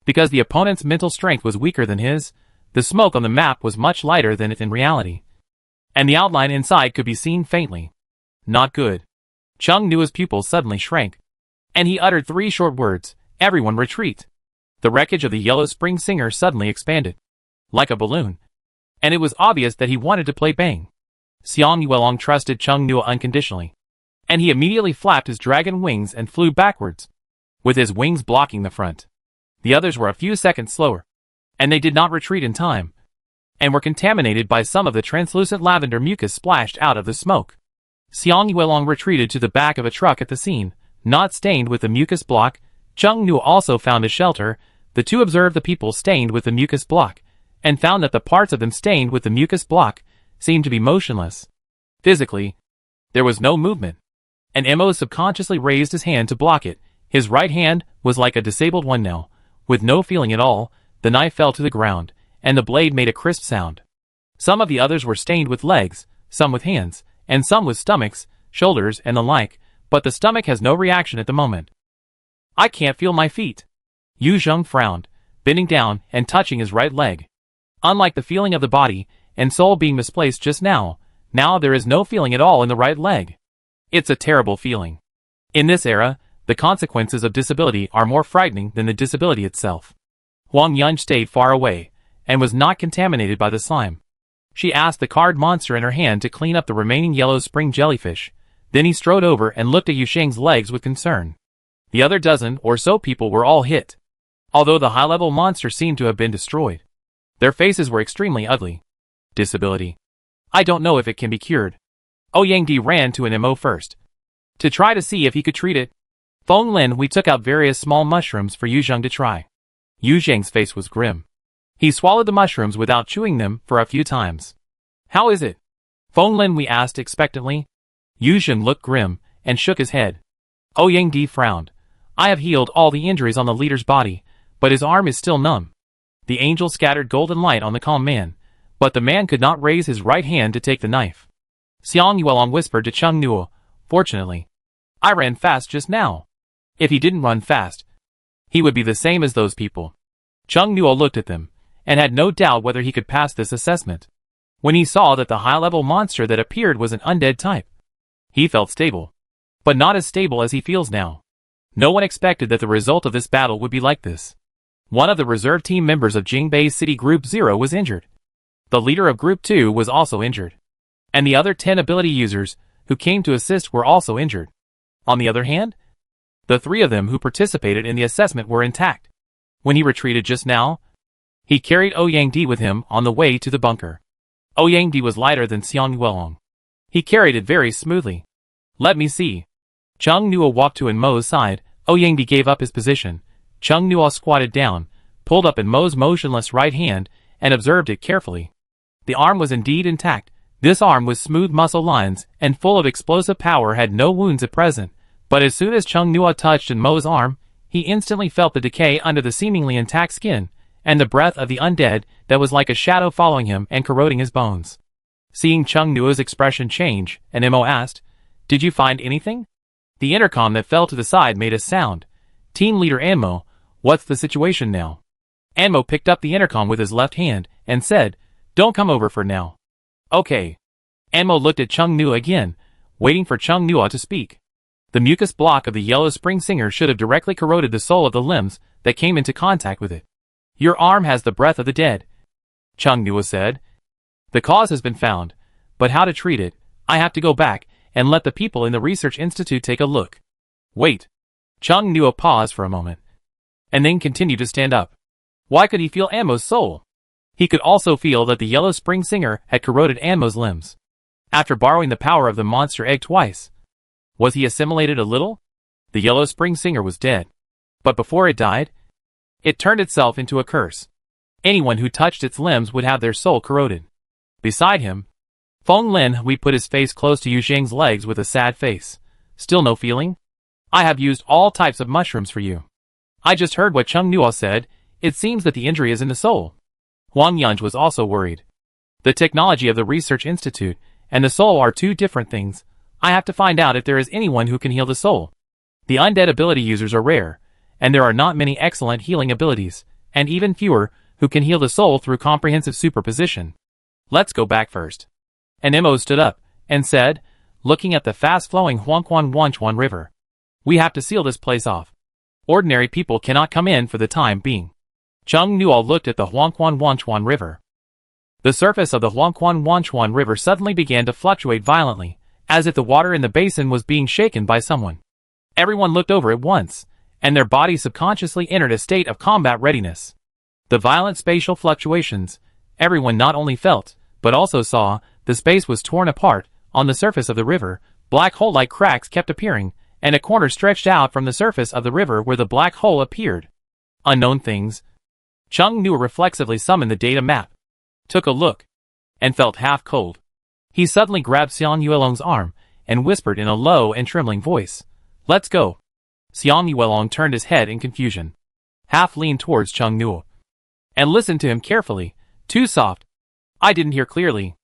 because the opponent's mental strength was weaker than his, the smoke on the map was much lighter than it in reality, and the outline inside could be seen faintly. Not good. Chung Nuo's pupils suddenly shrank, and he uttered 3 short words: "Everyone retreat." The wreckage of the Yellow Spring Singer suddenly expanded, like a balloon, and it was obvious that he wanted to play bang. Xiang Yuelong trusted Chung Nuo unconditionally, and he immediately flapped his dragon wings and flew backwards, with his wings blocking the front. The others were a few seconds slower, and they did not retreat in time, and were contaminated by some of the translucent lavender mucus splashed out of the smoke. Xiang Yuelong retreated to the back of a truck at the scene, not stained with the mucus block. Chung Nuo also found a shelter. The two observed the people stained with the mucus block, and found that the parts of them stained with the mucus block seemed to be motionless. Physically, there was no movement. An MO subconsciously raised his hand to block it. His right hand was like a disabled one now. With no feeling at all, the knife fell to the ground, and the blade made a crisp sound. Some of the others were stained with legs, some with hands, and some with stomachs, shoulders, and the like, but the stomach has no reaction at the moment. I can't feel my feet. Yu Zheng frowned, bending down and touching his right leg. Unlike the feeling of the body and soul being misplaced just now there is no feeling at all in the right leg. It's a terrible feeling. In this era, the consequences of disability are more frightening than the disability itself. Huang Yunj stayed far away, and was not contaminated by the slime. She asked the card monster in her hand to clean up the remaining Yellow Spring jellyfish. Then he strode over and looked at Yu Sheng's legs with concern. The other dozen or so people were all hit, although the high-level monster seemed to have been destroyed. Their faces were extremely ugly. Disability. I don't know if it can be cured. Ouyang ran to an MO first, to try to see if he could treat it. Feng Lin, we took out various small mushrooms for Yu Zheng to try. Yu Zheng's face was grim. He swallowed the mushrooms without chewing them for a few times. How is it? Feng Lin, we asked expectantly. Yu Zheng looked grim and shook his head. Ouyang frowned. I have healed all the injuries on the leader's body, but his arm is still numb. The angel scattered golden light on the calm man, but the man could not raise his right hand to take the knife. Xiang Yuelong whispered to Chung Nuo, fortunately, I ran fast just now. If he didn't run fast, he would be the same as those people. Chung Nuo looked at them, and had no doubt whether he could pass this assessment. When he saw that the high-level monster that appeared was an undead type, he felt stable, but not as stable as he feels now. No one expected that the result of this battle would be like this. One of the reserve team members of Jingbei City Group 0 was injured. The leader of Group 2 was also injured. And the other 10 ability users, who came to assist were also injured. On the other hand, the 3 of them who participated in the assessment were intact. When he retreated just now, he carried Ouyang with him on the way to the bunker. Ouyang was lighter than Xiang Yuelong. He carried it very smoothly. Let me see. Chung Nuo walked to Mo's side. Ouyang gave up his position. Chung Nuo squatted down, pulled up Mo's motionless right hand, and observed it carefully. The arm was indeed intact. This arm with smooth muscle lines and full of explosive power had no wounds at present, but as soon as Chung Nuo touched Mo's arm, he instantly felt the decay under the seemingly intact skin, and the breath of the undead that was like a shadow following him and corroding his bones. Seeing Chung Nuo's expression change, and Mo asked, "Did you find anything?" The intercom that fell to the side made a sound. Team leader Anmo, what's the situation now? Anmo picked up the intercom with his left hand and said, "Don't come over for now." Okay. Anmo looked at Chung Nuo again, waiting for Chung Nuo to speak. The mucus block of the Yellow Spring Singer should have directly corroded the sole of the limbs that came into contact with it. Your arm has the breath of the dead, Chung Nuo said. The cause has been found, but how to treat it, I have to go back and let the people in the research institute take a look. Wait. Chung Nuo paused for a moment, and then continued to stand up. Why could he feel Anmo's soul? He could also feel that the Yellow Spring Singer had corroded Anmo's limbs. After borrowing the power of the monster egg twice, was he assimilated a little? The Yellow Spring Singer was dead. But before it died, it turned itself into a curse. Anyone who touched its limbs would have their soul corroded. Beside him, Feng Lin Hui put his face close to Yu Zhang's legs with a sad face. Still no feeling? I have used all types of mushrooms for you. I just heard what Chung Nuo said. It seems that the injury is in the soul. Huang Yunj was also worried. The technology of the research institute and the soul are 2 different things. I have to find out if there is anyone who can heal the soul. The undead ability users are rare, and there are not many excellent healing abilities, and even fewer who can heal the soul through comprehensive superposition. Let's go back first. And Mo stood up and said, looking at the fast-flowing Huangquan Wanchuan River. We have to seal this place off. Ordinary people cannot come in for the time being. Chung Nuo looked at the Huangquan Wanchuan River. The surface of the Huangquan Wanchuan River suddenly began to fluctuate violently, as if the water in the basin was being shaken by someone. Everyone looked over at once, and their bodies subconsciously entered a state of combat readiness. The violent spatial fluctuations, everyone not only felt, but also saw, the space was torn apart. On the surface of the river, black hole-like cracks kept appearing, and a corner stretched out from the surface of the river where the black hole appeared. Unknown things. Chung Nuo reflexively summoned the data map, took a look, and felt half cold. He suddenly grabbed Xiang Yuelong's arm and whispered in a low and trembling voice, "Let's go." Xiang Yuelong turned his head in confusion, half leaned towards Chung Nuo, and listened to him carefully. Too soft. I didn't hear clearly.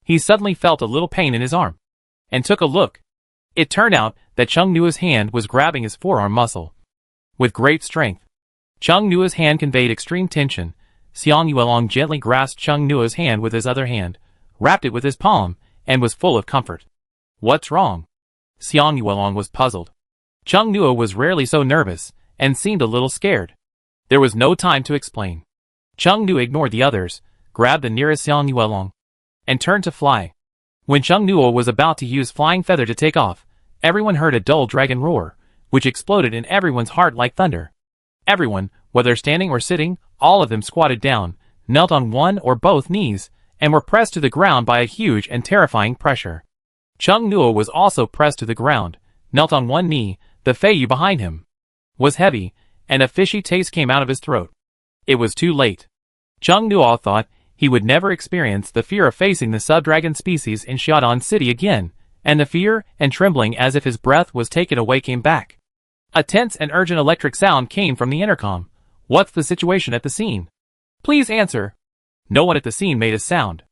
He suddenly felt a little pain in his arm, and took a look. It turned out that Chung Nuo's hand was grabbing his forearm muscle. With great strength, Chung Nuo's hand conveyed extreme tension. Xiang Yuelong gently grasped Chung Nuo's hand with his other hand, wrapped it with his palm, and was full of comfort. What's wrong? Xiang Yuelong was puzzled. Chung Nuo was rarely so nervous, and seemed a little scared. There was no time to explain. Chung Nuo ignored the others, grabbed the nearest Xiang Yuelong, and turned to fly. When Chung Nuo was about to use Flying Feather to take off, everyone heard a dull dragon roar, which exploded in everyone's heart like thunder. Everyone, whether standing or sitting, all of them squatted down, knelt on one or both knees, and were pressed to the ground by a huge and terrifying pressure. Chung Nuo was also pressed to the ground, knelt on one knee. The feiyu behind him was heavy, and a fishy taste came out of his throat. It was too late. Chung Nuo thought he would never experience the fear of facing the sub-dragon species in Xiaodan City again, and the fear and trembling as if his breath was taken away came back. A tense and urgent electric sound came from the intercom. What's the situation at the scene? Please answer. No one at the scene made a sound.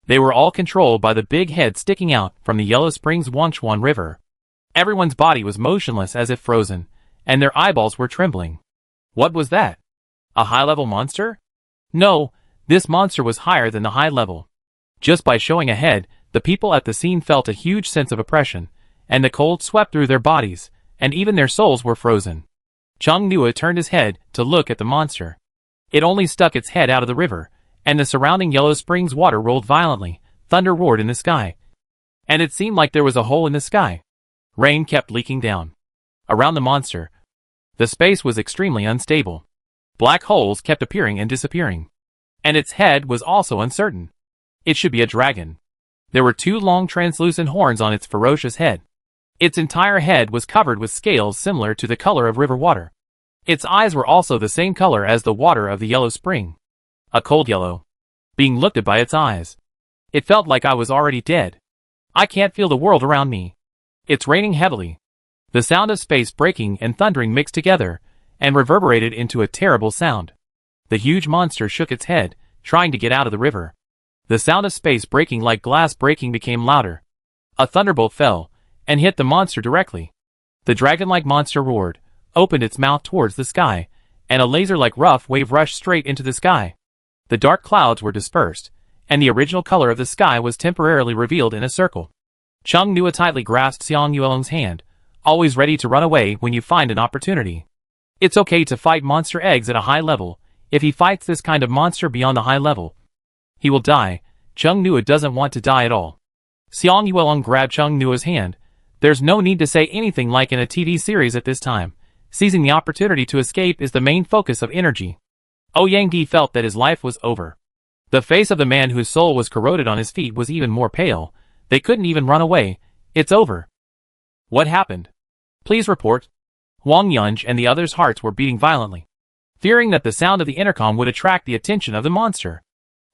They were all controlled by the big head sticking out from the Yellow Springs Wanchuan River. Everyone's body was motionless as if frozen, and their eyeballs were trembling. What was that? A high-level monster? No, this monster was higher than the high level. Just by showing a head, the people at the scene felt a huge sense of oppression, and the cold swept through their bodies, and even their souls were frozen. Chung Nuo turned his head to look at the monster. It only stuck its head out of the river, and the surrounding Yellow Springs water rolled violently. Thunder roared in the sky. and it seemed like there was a hole in the sky. Rain kept leaking down. Around the monster, the space was extremely unstable. Black holes kept appearing and disappearing. And its head was also uncertain. It should be a dragon. There were 2 long translucent horns on its ferocious head. Its entire head was covered with scales similar to the color of river water. Its eyes were also the same color as the water of the yellow spring. A cold yellow. Being looked at by its eyes. It felt like I was already dead. I can't feel the world around me. It's raining heavily. The sound of space breaking and thundering mixed together, and reverberated into a terrible sound. The huge monster shook its head, trying to get out of the river. The sound of space breaking like glass breaking became louder. A thunderbolt fell, and hit the monster directly. The dragon-like monster roared, opened its mouth towards the sky, and a laser-like rough wave rushed straight into the sky. The dark clouds were dispersed, and the original color of the sky was temporarily revealed in a circle. Chung Nua tightly grasped Xiang Yuelong's hand, always ready to run away when you find an opportunity. It's okay to fight monster eggs at a high level. If he fights this kind of monster beyond the high level, he will die. Chung Nua doesn't want to die at all. Xiang Yuelong grabbed Chung Nua's hand. There's no need to say anything like in a TV series at this time. Seizing the opportunity to escape is the main focus of energy. Ouyang Di felt that his life was over. The face of the man whose soul was corroded on his feet was even more pale. They couldn't even run away. It's over. What happened? Please report. Wang Yunj and the others' hearts were beating violently, fearing that the sound of the intercom would attract the attention of the monster.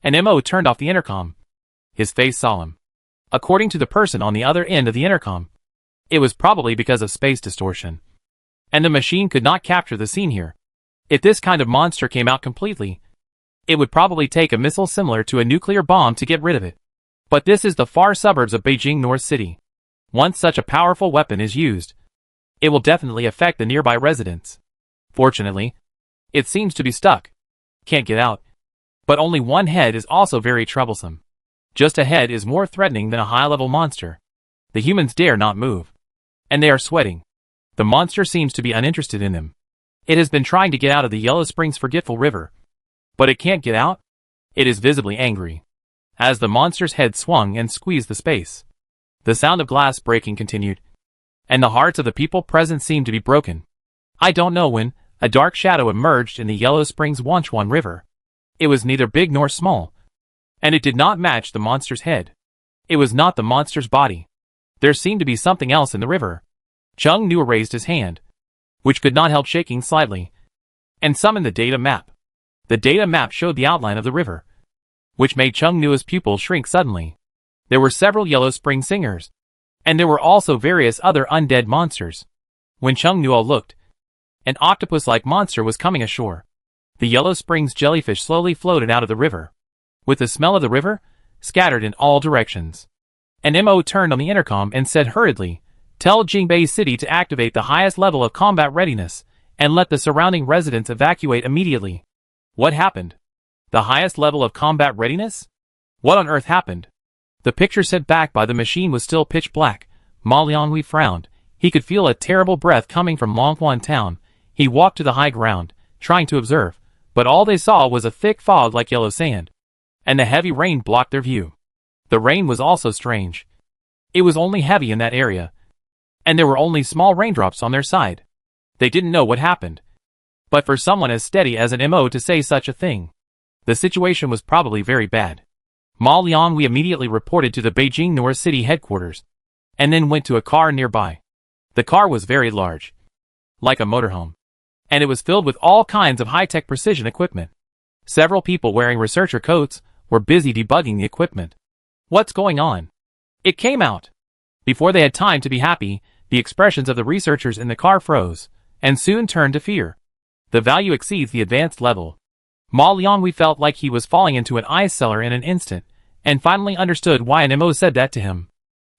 And Mo turned off the intercom. His face solemn. According to the person on the other end of the intercom, it was probably because of space distortion. And the machine could not capture the scene here. If this kind of monster came out completely, it would probably take a missile similar to a nuclear bomb to get rid of it. But this is the far suburbs of Beijing North City. Once such a powerful weapon is used, it will definitely affect the nearby residents. Fortunately, it seems to be stuck. Can't get out. But only one head is also very troublesome. Just a head is more threatening than a high-level monster. The humans dare not move. And they are sweating. The monster seems to be uninterested in them. It has been trying to get out of the Yellow Springs Forgetful River. But it can't get out? It is visibly angry. As the monster's head swung and squeezed the space, the sound of glass breaking continued. And the hearts of the people present seemed to be broken. I don't know when, a dark shadow emerged in the Yellow Springs Wanchuan River. It was neither big nor small. And it did not match the monster's head. It was not the monster's body. There seemed to be something else in the river. Chung Nua raised his hand, which could not help shaking slightly, and summoned the data map. The data map showed the outline of the river, which made Chung Nua's pupil shrink suddenly. There were several Yellow Spring singers, and there were also various other undead monsters. When Chung Nua looked, an octopus-like monster was coming ashore. The Yellow Springs jellyfish slowly floated out of the river, with the smell of the river scattered in all directions. And Mo turned on the intercom and said hurriedly, "Tell Jingbei City to activate the highest level of combat readiness, and let the surrounding residents evacuate immediately." What happened? The highest level of combat readiness? What on earth happened? The picture sent back by the machine was still pitch black. Ma Lianghui frowned. He could feel a terrible breath coming from Longhuan town. He walked to the high ground, trying to observe, but all they saw was a thick fog like yellow sand. And the heavy rain blocked their view. The rain was also strange. It was only heavy in that area, and there were only small raindrops on their side. They didn't know what happened. But for someone as steady as an Mo to say such a thing, the situation was probably very bad. Ma Lianghui immediately reported to the Beijing North City headquarters, and then went to a car nearby. The car was very large, like a motorhome, and it was filled with all kinds of high-tech precision equipment. Several people wearing researcher coats were busy debugging the equipment. What's going on? It came out. Before they had time to be happy, the expressions of the researchers in the car froze, and soon turned to fear. The value exceeds the advanced level. Ma Lianghui felt like he was falling into an ice cellar in an instant, and finally understood why an Mo said that to him.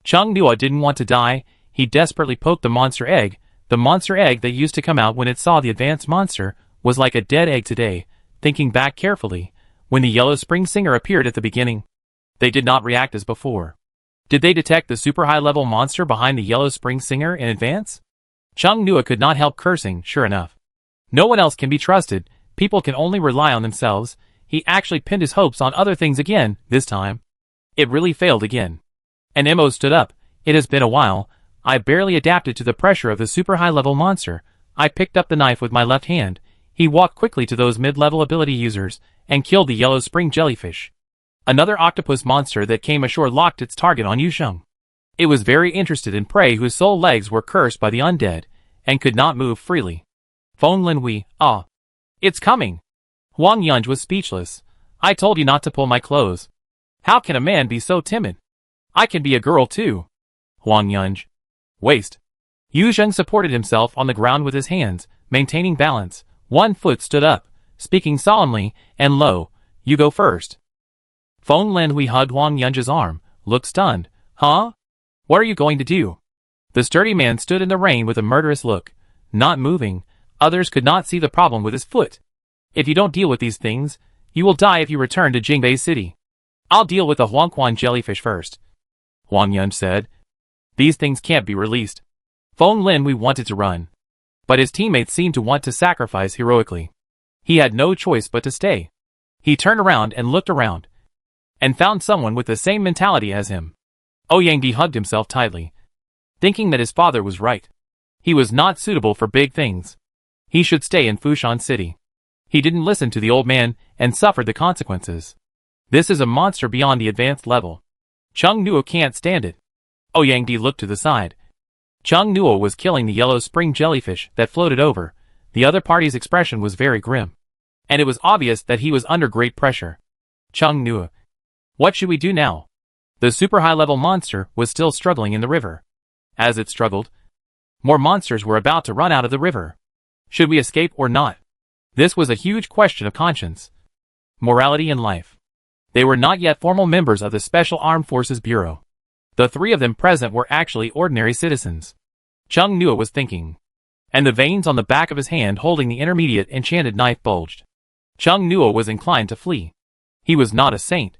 Chung Nua didn't want to die. He desperately poked the monster egg. The monster egg that used to come out when it saw the advanced monster was like a dead egg today. Thinking back carefully, when the Yellow Spring Singer appeared at the beginning, they did not react as before. Did they detect the super high-level monster behind the Yellow Spring Singer in advance? Chung Nua could not help cursing, sure enough. No one else can be trusted. People can only rely on themselves. He actually pinned his hopes on other things again, this time. It really failed again. And Emo stood up. It has been a while. I barely adapted to the pressure of the super high-level monster. I picked up the knife with my left hand. He walked quickly to those mid-level ability users and killed the yellow spring jellyfish. Another octopus monster that came ashore locked its target on Yusheng. It was very interested in prey whose sole legs were cursed by the undead and could not move freely. Feng Linhui, ah. It's coming. Huang Yunj was speechless. I told you not to pull my clothes. How can a man be so timid? I can be a girl too. Huang Yunj. Waste. Yusheng supported himself on the ground with his hands, maintaining balance. One foot stood up, speaking solemnly and low. You go first. Feng Linhui hugged Huang Yunj's arm, looked stunned. Huh? What are you going to do? The sturdy man stood in the rain with a murderous look, not moving. Others could not see the problem with his foot. If you don't deal with these things, you will die if you return to Jingbei City. I'll deal with the Huangquan jellyfish first. Huang Yunj said. These things can't be released. Feng Linhui wanted to run, but his teammates seemed to want to sacrifice heroically. He had no choice but to stay. He turned around and looked around, and found someone with the same mentality as him. Ouyangdi hugged himself tightly, thinking that his father was right. He was not suitable for big things. He should stay in Fushan City. He didn't listen to the old man and suffered the consequences. This is a monster beyond the advanced level. Chung Nuo can't stand it. Ouyangdi looked to the side. Chung Nuo was killing the yellow spring jellyfish that floated over. The other party's expression was very grim, and it was obvious that he was under great pressure. Chung Nuo. What should we do now? The super high-level monster was still struggling in the river. As it struggled, more monsters were about to run out of the river. Should we escape or not? This was a huge question of conscience, morality and life. They were not yet formal members of the Special Armed Forces Bureau. The three of them present were actually ordinary citizens. Chung Nuo was thinking, and the veins on the back of his hand holding the intermediate enchanted knife bulged. Chung Nuo was inclined to flee. He was not a saint,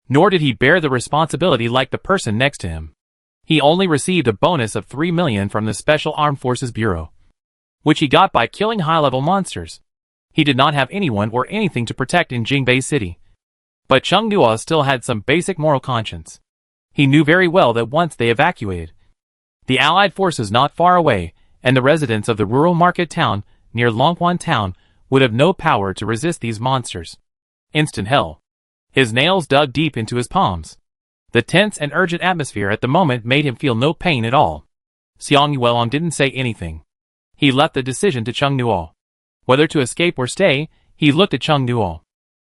nor did he bear the responsibility like the person next to him. He only received a bonus of 3 million from the Special Armed Forces Bureau, which he got by killing high-level monsters. He did not have anyone or anything to protect in Jingbei City. But Chung Nuo still had some basic moral conscience. He knew very well that once they evacuated the Allied forces not far away, and the residents of the rural market town near Longquan town would have no power to resist these monsters. Instant hell. His nails dug deep into his palms. The tense and urgent atmosphere at the moment made him feel no pain at all. Xiang Yuelong didn't say anything. He left the decision to Chung Nuo. Whether to escape or stay, he looked at Chung Nuo.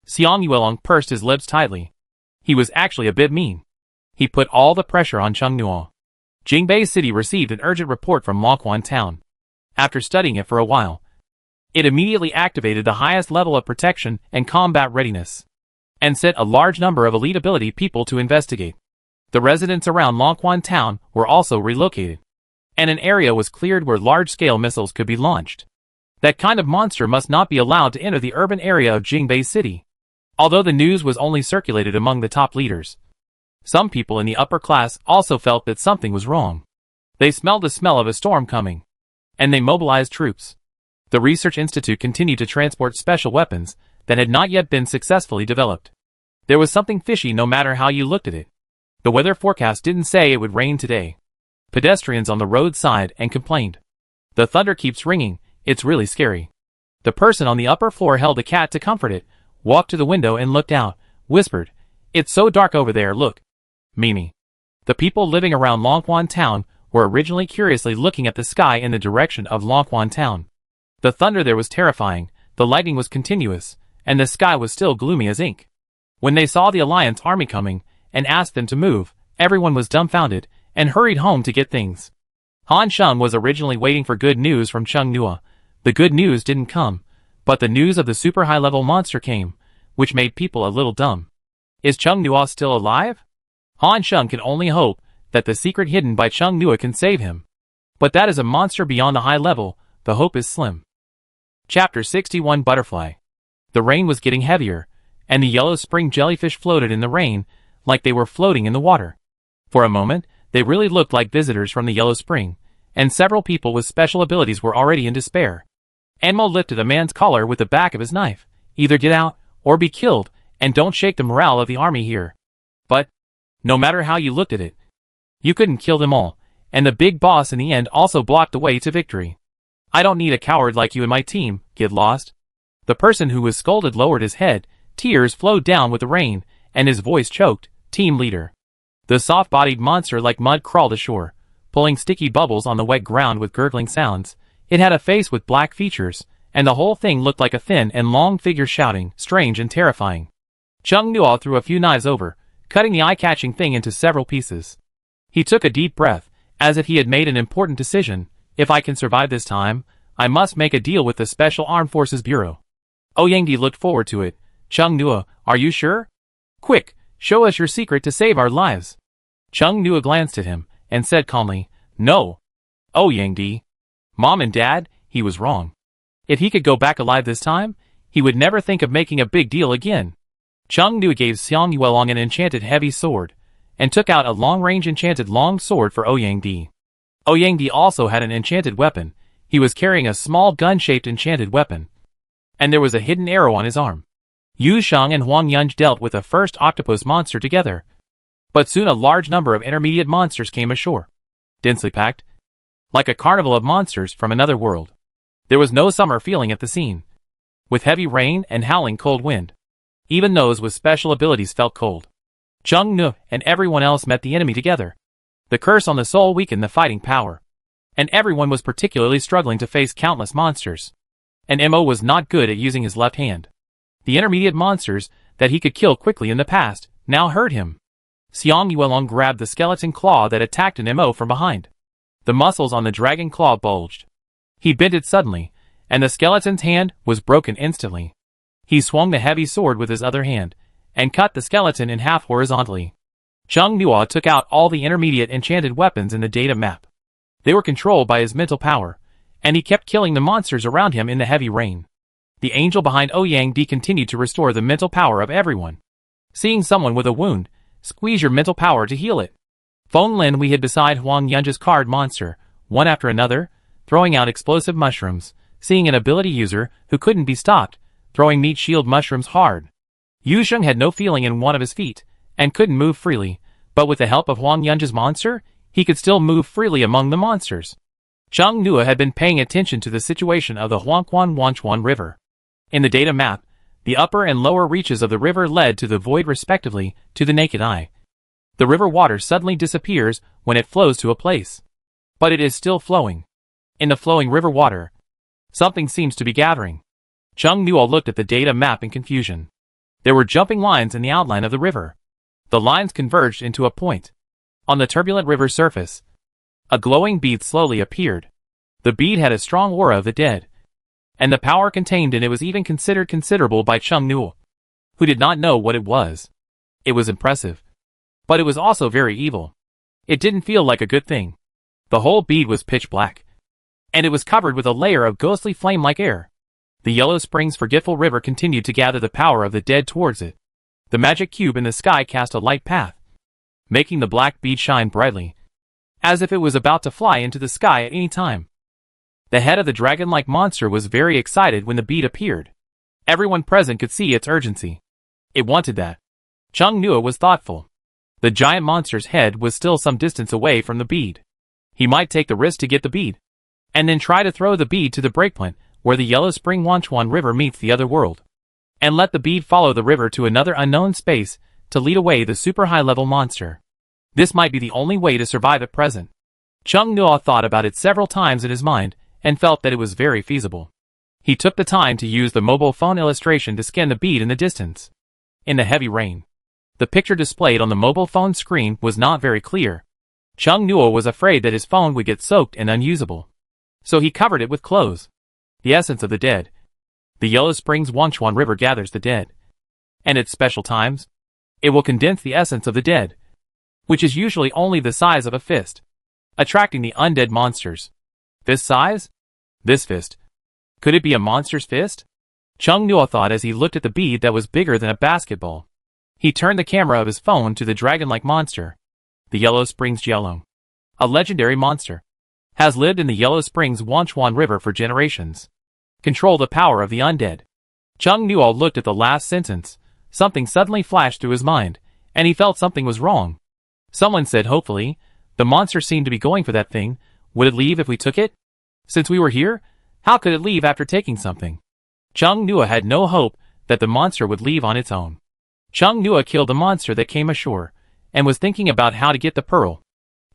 Xiang Yuelong pursed his lips tightly. He was actually a bit mean. He put all the pressure on Chung Nuo. Jingbei City received an urgent report from Longquan town. After studying it for a while, it immediately activated the highest level of protection and combat readiness, and sent a large number of elite ability people to investigate. The residents around Longquan town were also relocated, and an area was cleared where large-scale missiles could be launched. That kind of monster must not be allowed to enter the urban area of Jingbei City. Although the news was only circulated among the top leaders, some people in the upper class also felt that something was wrong. They smelled the smell of a storm coming, and they mobilized troops. The research institute continued to transport special weapons that had not yet been successfully developed. There was something fishy no matter how you looked at it. The weather forecast didn't say it would rain today. Pedestrians on the roadside and complained. The thunder keeps ringing, it's really scary. The person on the upper floor held a cat to comfort it, walked to the window and looked out, whispered, "It's so dark over there, look." Mimi. The people living around Longquan town were originally curiously looking at the sky in the direction of Longquan town. The thunder there was terrifying, the lightning was continuous, and the sky was still gloomy as ink. When they saw the Alliance army coming, and asked them to move, everyone was dumbfounded, and hurried home to get things. Han Sheng was originally waiting for good news from Chung Nuo. The good news didn't come, but the news of the super high-level monster came, which made people a little dumb. Is Chung Nuo still alive? Han Sheng can only hope that the secret hidden by Chung Nuo can save him. But that is a monster beyond the high level, the hope is slim. Chapter 61 Butterfly. The rain was getting heavier, and the yellow spring jellyfish floated in the rain like they were floating in the water. For a moment, they really looked like visitors from the yellow spring, and several people with special abilities were already in despair. Anmo lifted a man's collar with the back of his knife. Either get out, or be killed, and don't shake the morale of the army here. But, no matter how you looked at it, You couldn't kill them all, and the big boss in the end also blocked the way to victory. I don't need a coward like you in my team, get lost. The person who was scolded lowered his head, tears flowed down with the rain, and his voice choked, team leader. The soft-bodied monster like mud crawled ashore, pulling sticky bubbles on the wet ground with gurgling sounds. It had a face with black features, and the whole thing looked like a thin and long figure shouting, strange and terrifying. Chung Nuo threw a few knives over, cutting the eye-catching thing into several pieces. He took a deep breath, as if he had made an important decision. If I can survive this time, I must make a deal with the Special Armed Forces Bureau. Ouyangdi looked forward to it. Chung Nuo, are you sure? Quick, show us your secret to save our lives. Chung Nuo glanced at him, and said calmly, no. Ouyangdi. Mom and Dad, he was wrong. If he could go back alive this time, he would never think of making a big deal again. Chung Nuo gave Xiang Yuelong an enchanted heavy sword, and took out a long-range enchanted long sword for Ouyangdi. Ouyangdi also had an enchanted weapon. He was carrying a small gun-shaped enchanted weapon, and there was a hidden arrow on his arm. Yu Sheng and Huang Yunj dealt with the first octopus monster together, but soon a large number of intermediate monsters came ashore, densely packed, like a carnival of monsters from another world. There was no summer feeling at the scene, with heavy rain and howling cold wind. Even those with special abilities felt cold. Chung Nuo and everyone else met the enemy together. The curse on the soul weakened the fighting power, and everyone was particularly struggling to face countless monsters. And Mo was not good at using his left hand. The intermediate monsters that he could kill quickly in the past now hurt him. Xiang Yuelong grabbed the skeleton claw that attacked an Mo from behind. The muscles on the dragon claw bulged. He bent it suddenly, and the skeleton's hand was broken instantly. He swung the heavy sword with his other hand, and cut the skeleton in half horizontally. Chung Nuo took out all the intermediate enchanted weapons in the data map. They were controlled by his mental power, and he kept killing the monsters around him in the heavy rain. The angel behind Ouyangdi continued to restore the mental power of everyone. Seeing someone with a wound, squeeze your mental power to heal it. Feng Lin we hid beside Huang Yunj's card monster, one after another, throwing out explosive mushrooms, seeing an ability user who couldn't be stopped, throwing meat shield mushrooms hard. Yu Sheng had no feeling in one of his feet, and couldn't move freely, but with the help of Huang Yunj's monster, he could still move freely among the monsters. Chung Nuo had been paying attention to the situation of the Huangquan Wanchuan River. In the data map, the upper and lower reaches of the river led to the void respectively to the naked eye. The river water suddenly disappears when it flows to a place. But it is still flowing. In the flowing river water, something seems to be gathering. Chung Nuo looked at the data map in confusion. There were jumping lines in the outline of the river. The lines converged into a point. On the turbulent river surface, a glowing bead slowly appeared. The bead had a strong aura of the dead, and the power contained in it was even considered considerable by Chung Nuo, who did not know what it was. It was impressive, but it was also very evil. It didn't feel like a good thing. The whole bead was pitch black, and it was covered with a layer of ghostly flame-like air. The Yellow Springs forgetful river continued to gather the power of the dead towards it. The magic cube in the sky cast a light path, making the black bead shine brightly, as if it was about to fly into the sky at any time. The head of the dragon-like monster was very excited when the bead appeared. Everyone present could see its urgency. It wanted that. Chung Nuo was thoughtful. The giant monster's head was still some distance away from the bead. He might take the risk to get the bead, and then try to throw the bead to the breakpoint where the Yellow Spring Wanchuan River meets the other world, and let the bead follow the river to another unknown space to lead away the super high-level monster. This might be the only way to survive at present. Chung Nuo thought about it several times in his mind and felt that it was very feasible. He took the time to use the mobile phone illustration to scan the bead in the distance. In the heavy rain, the picture displayed on the mobile phone screen was not very clear. Chung Nuo was afraid that his phone would get soaked and unusable, so he covered it with clothes. The essence of the dead. The Yellow Springs Wanchuan River gathers the dead, and at special times, it will condense the essence of the dead, which is usually only the size of a fist, attracting the undead monsters. Fist size? This fist. Could it be a monster's fist? Chung Nuo thought as he looked at the bead that was bigger than a basketball. He turned the camera of his phone to the dragon-like monster. The Yellow Springs Jialong, a legendary monster, has lived in the Yellow Springs Wanchuan River for generations. Control the power of the undead. Chung Nuo looked at the last sentence. Something suddenly flashed through his mind, and he felt something was wrong. Someone said hopefully, The monster seemed to be going for that thing. Would it leave if we took it? Since we were here, how could it leave after taking something? Chung Nua had no hope that the monster would leave on its own. Chung Nua killed the monster that came ashore, and was thinking about how to get the pearl.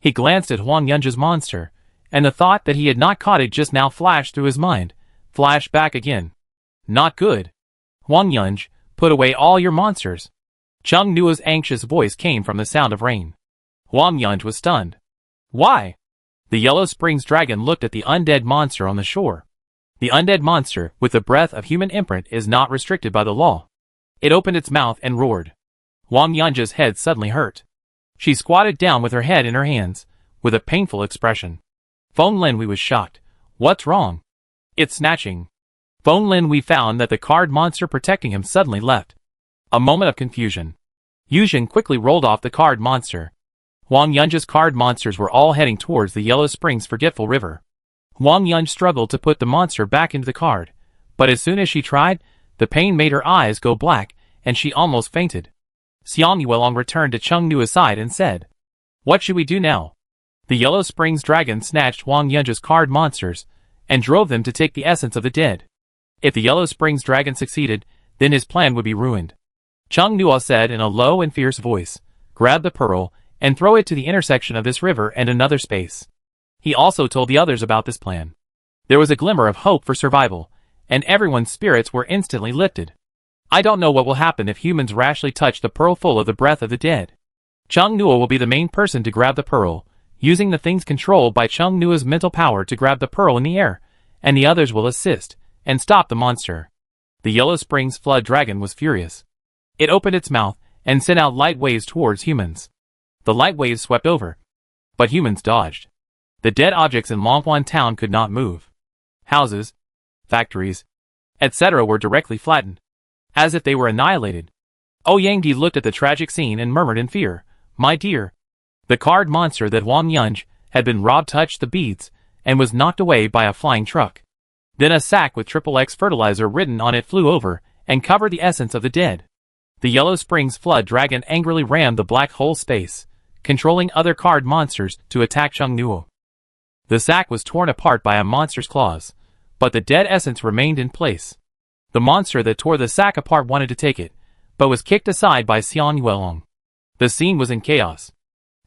He glanced at Huang Yunji's monster, and the thought that he had not caught it just now flashed through his mind. Flashed back again. Not good. Huang Yunji, put away all your monsters. Chung Nua's anxious voice came from the sound of rain. Huang Yunji was stunned. Why? The Yellow Springs dragon looked at the undead monster on the shore. The undead monster, with the breath of human imprint, is not restricted by the law. It opened its mouth and roared. Huang Yunji's head suddenly hurt. She squatted down with her head in her hands, with a painful expression. Feng Linwei was shocked. What's wrong? It's snatching. Feng Linwei found that the card monster protecting him suddenly left. A moment of confusion. Yuzhen quickly rolled off the card monster. Huang Yunji's card monsters were all heading towards the Yellow Springs Forgetful River. Huang Yunji struggled to put the monster back into the card, but as soon as she tried, the pain made her eyes go black, and she almost fainted. Xiang Yuelong returned to Chung Nua's side and said, What should we do now? The Yellow Springs dragon snatched Huang Yunji's card monsters, and drove them to take the essence of the dead. If the Yellow Springs dragon succeeded, then his plan would be ruined. Chung Nua said in a low and fierce voice, Grab the pearl, and throw it to the intersection of this river and another space. He also told the others about this plan. There was a glimmer of hope for survival, and everyone's spirits were instantly lifted. I don't know what will happen if humans rashly touch the pearl full of the breath of the dead. Chung Nua will be the main person to grab the pearl, using the things controlled by Chung Nua's mental power to grab the pearl in the air, and the others will assist, and stop the monster. The Yellow Springs Flood Dragon was furious. It opened its mouth, and sent out light waves towards humans. The light waves swept over. But humans dodged. The dead objects in Longhuan Town could not move. Houses, factories, etc. were directly flattened, as if they were annihilated. Ouyang looked at the tragic scene and murmured in fear, My dear. The card monster that Huang Yunji had been robbed touched the beads, and was knocked away by a flying truck. Then a sack with XXX fertilizer written on it flew over, and covered the essence of the dead. The Yellow Springs Flood Dragon angrily rammed the black hole space, controlling other card monsters to attack Chung Nua. The sack was torn apart by a monster's claws, but the dead essence remained in place. The monster that tore the sack apart wanted to take it, but was kicked aside by Xiang Yuelong. The scene was in chaos.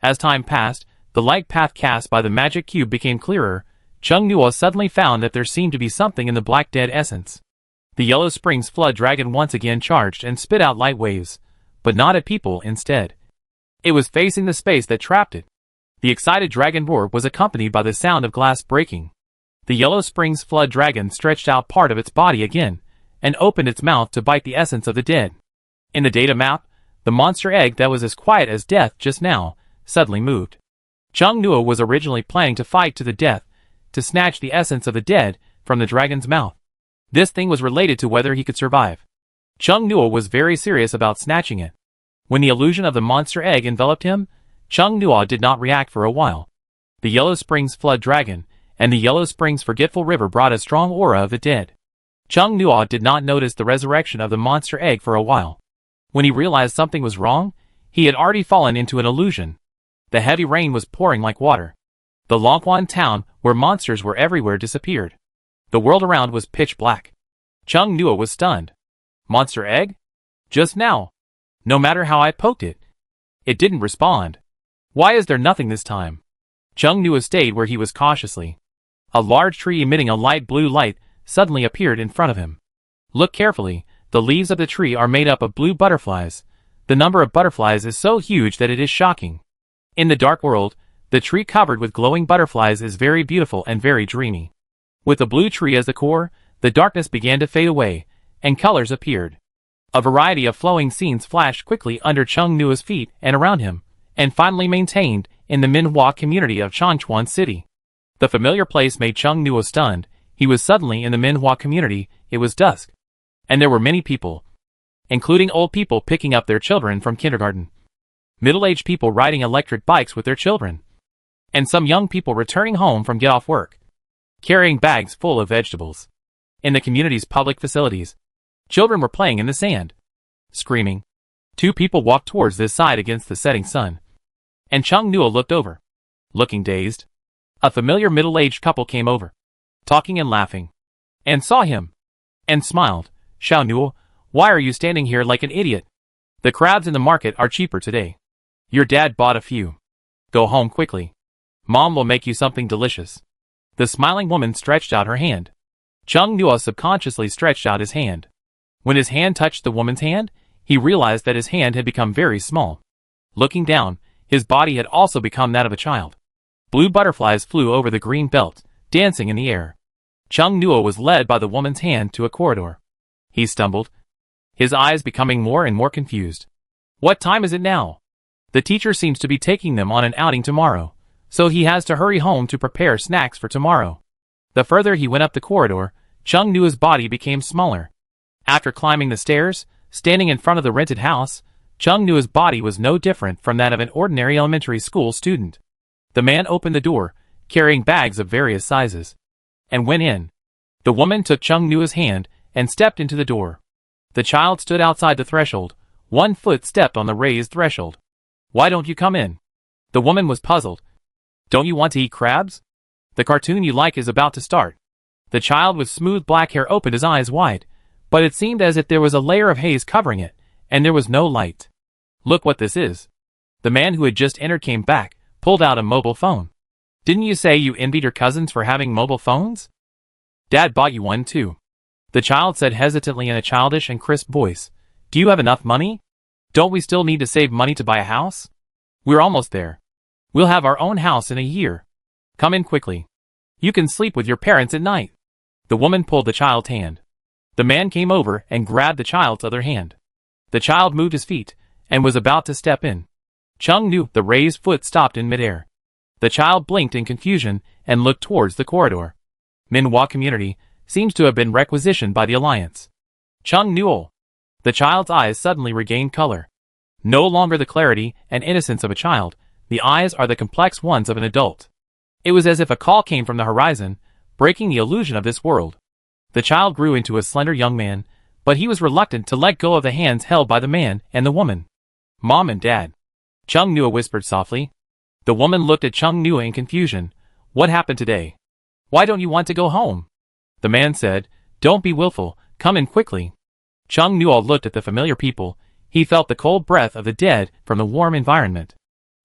As time passed, the light path cast by the magic cube became clearer. Chung Nua suddenly found that there seemed to be something in the black dead essence. The Yellow Springs Flood Dragon once again charged and spit out light waves, but not at people instead. It was facing the space that trapped it. The excited dragon roar was accompanied by the sound of glass breaking. The Yellow Springs Flood Dragon stretched out part of its body again, and opened its mouth to bite the essence of the dead. In the data map, the monster egg that was as quiet as death just now, suddenly moved. Chung Nua was originally planning to fight to the death, to snatch the essence of the dead from the dragon's mouth. This thing was related to whether he could survive. Chung Nua was very serious about snatching it. When the illusion of the monster egg enveloped him, Chung Nua did not react for a while. The Yellow Springs Flood Dragon and the Yellow Springs Forgetful River brought a strong aura of the dead. Chung Nua did not notice the resurrection of the monster egg for a while. When he realized something was wrong, he had already fallen into an illusion. The heavy rain was pouring like water. The Longhuan Town, where monsters were everywhere, disappeared. The world around was pitch black. Chung Nua was stunned. Monster egg? Just now. No matter how I poked it, it didn't respond. Why is there nothing this time? Chung Nua stayed where he was cautiously. A large tree emitting a light blue light suddenly appeared in front of him. Look carefully, the leaves of the tree are made up of blue butterflies. The number of butterflies is so huge that it is shocking. In the dark world, the tree covered with glowing butterflies is very beautiful and very dreamy. With the blue tree as the core, the darkness began to fade away, and colors appeared. A variety of flowing scenes flashed quickly under Chung Nua's feet and around him, and finally maintained in the Minhua community of Changchuan City. The familiar place made Chung Nua stunned. He was suddenly in the Minhua community. It was dusk, and there were many people, including old people picking up their children from kindergarten, middle-aged people riding electric bikes with their children, and some young people returning home from get-off work, carrying bags full of vegetables. In the community's public facilities, children were playing in the sand, screaming. Two people walked towards this side against the setting sun, and Chung Nua looked over. Looking dazed, a familiar middle-aged couple came over, talking and laughing, and saw him, and smiled. Xiao Nuo, why are you standing here like an idiot? The crabs in the market are cheaper today. Your dad bought a few. Go home quickly. Mom will make you something delicious. The smiling woman stretched out her hand. Chung Nuo subconsciously stretched out his hand. When his hand touched the woman's hand, he realized that his hand had become very small. Looking down, his body had also become that of a child. Blue butterflies flew over the green belt, dancing in the air. Chung Nuo was led by the woman's hand to a corridor. He stumbled, his eyes becoming more and more confused. What time is it now? The teacher seems to be taking them on an outing tomorrow, so he has to hurry home to prepare snacks for tomorrow. The further he went up the corridor, Chung Nuo's body became smaller. After climbing the stairs, standing in front of the rented house, Chung Nuo's body was no different from that of an ordinary elementary school student. The man opened the door, carrying bags of various sizes, and went in. The woman took Chung Nuo's hand and stepped into the door. The child stood outside the threshold, one foot stepped on the raised threshold. Why don't you come in? The woman was puzzled. Don't you want to eat crabs? The cartoon you like is about to start. The child with smooth black hair opened his eyes wide, but it seemed as if there was a layer of haze covering it, and there was no light. Look what this is. The man who had just entered came back, pulled out a mobile phone. Didn't you say you envied your cousins for having mobile phones? Dad bought you one too. The child said hesitantly in a childish and crisp voice. Do you have enough money? Don't we still need to save money to buy a house? We're almost there. We'll have our own house in a year. Come in quickly. You can sleep with your parents at night. The woman pulled the child's hand. The man came over and grabbed the child's other hand. The child moved his feet and was about to step in. Chung knew the raised foot stopped in midair. The child blinked in confusion and looked towards the corridor. Minhua community seems to have been requisitioned by the Alliance. Chung Nuo. The child's eyes suddenly regained color. No longer the clarity and innocence of a child, the eyes are the complex ones of an adult. It was as if a call came from the horizon, breaking the illusion of this world. The child grew into a slender young man, but he was reluctant to let go of the hands held by the man and the woman. Mom and Dad. Chung Nuo whispered softly. The woman looked at Chung Nuo in confusion. What happened today? Why don't you want to go home? The man said, Don't be willful, come in quickly. Chung Nuo looked at the familiar people. He felt the cold breath of the dead from the warm environment.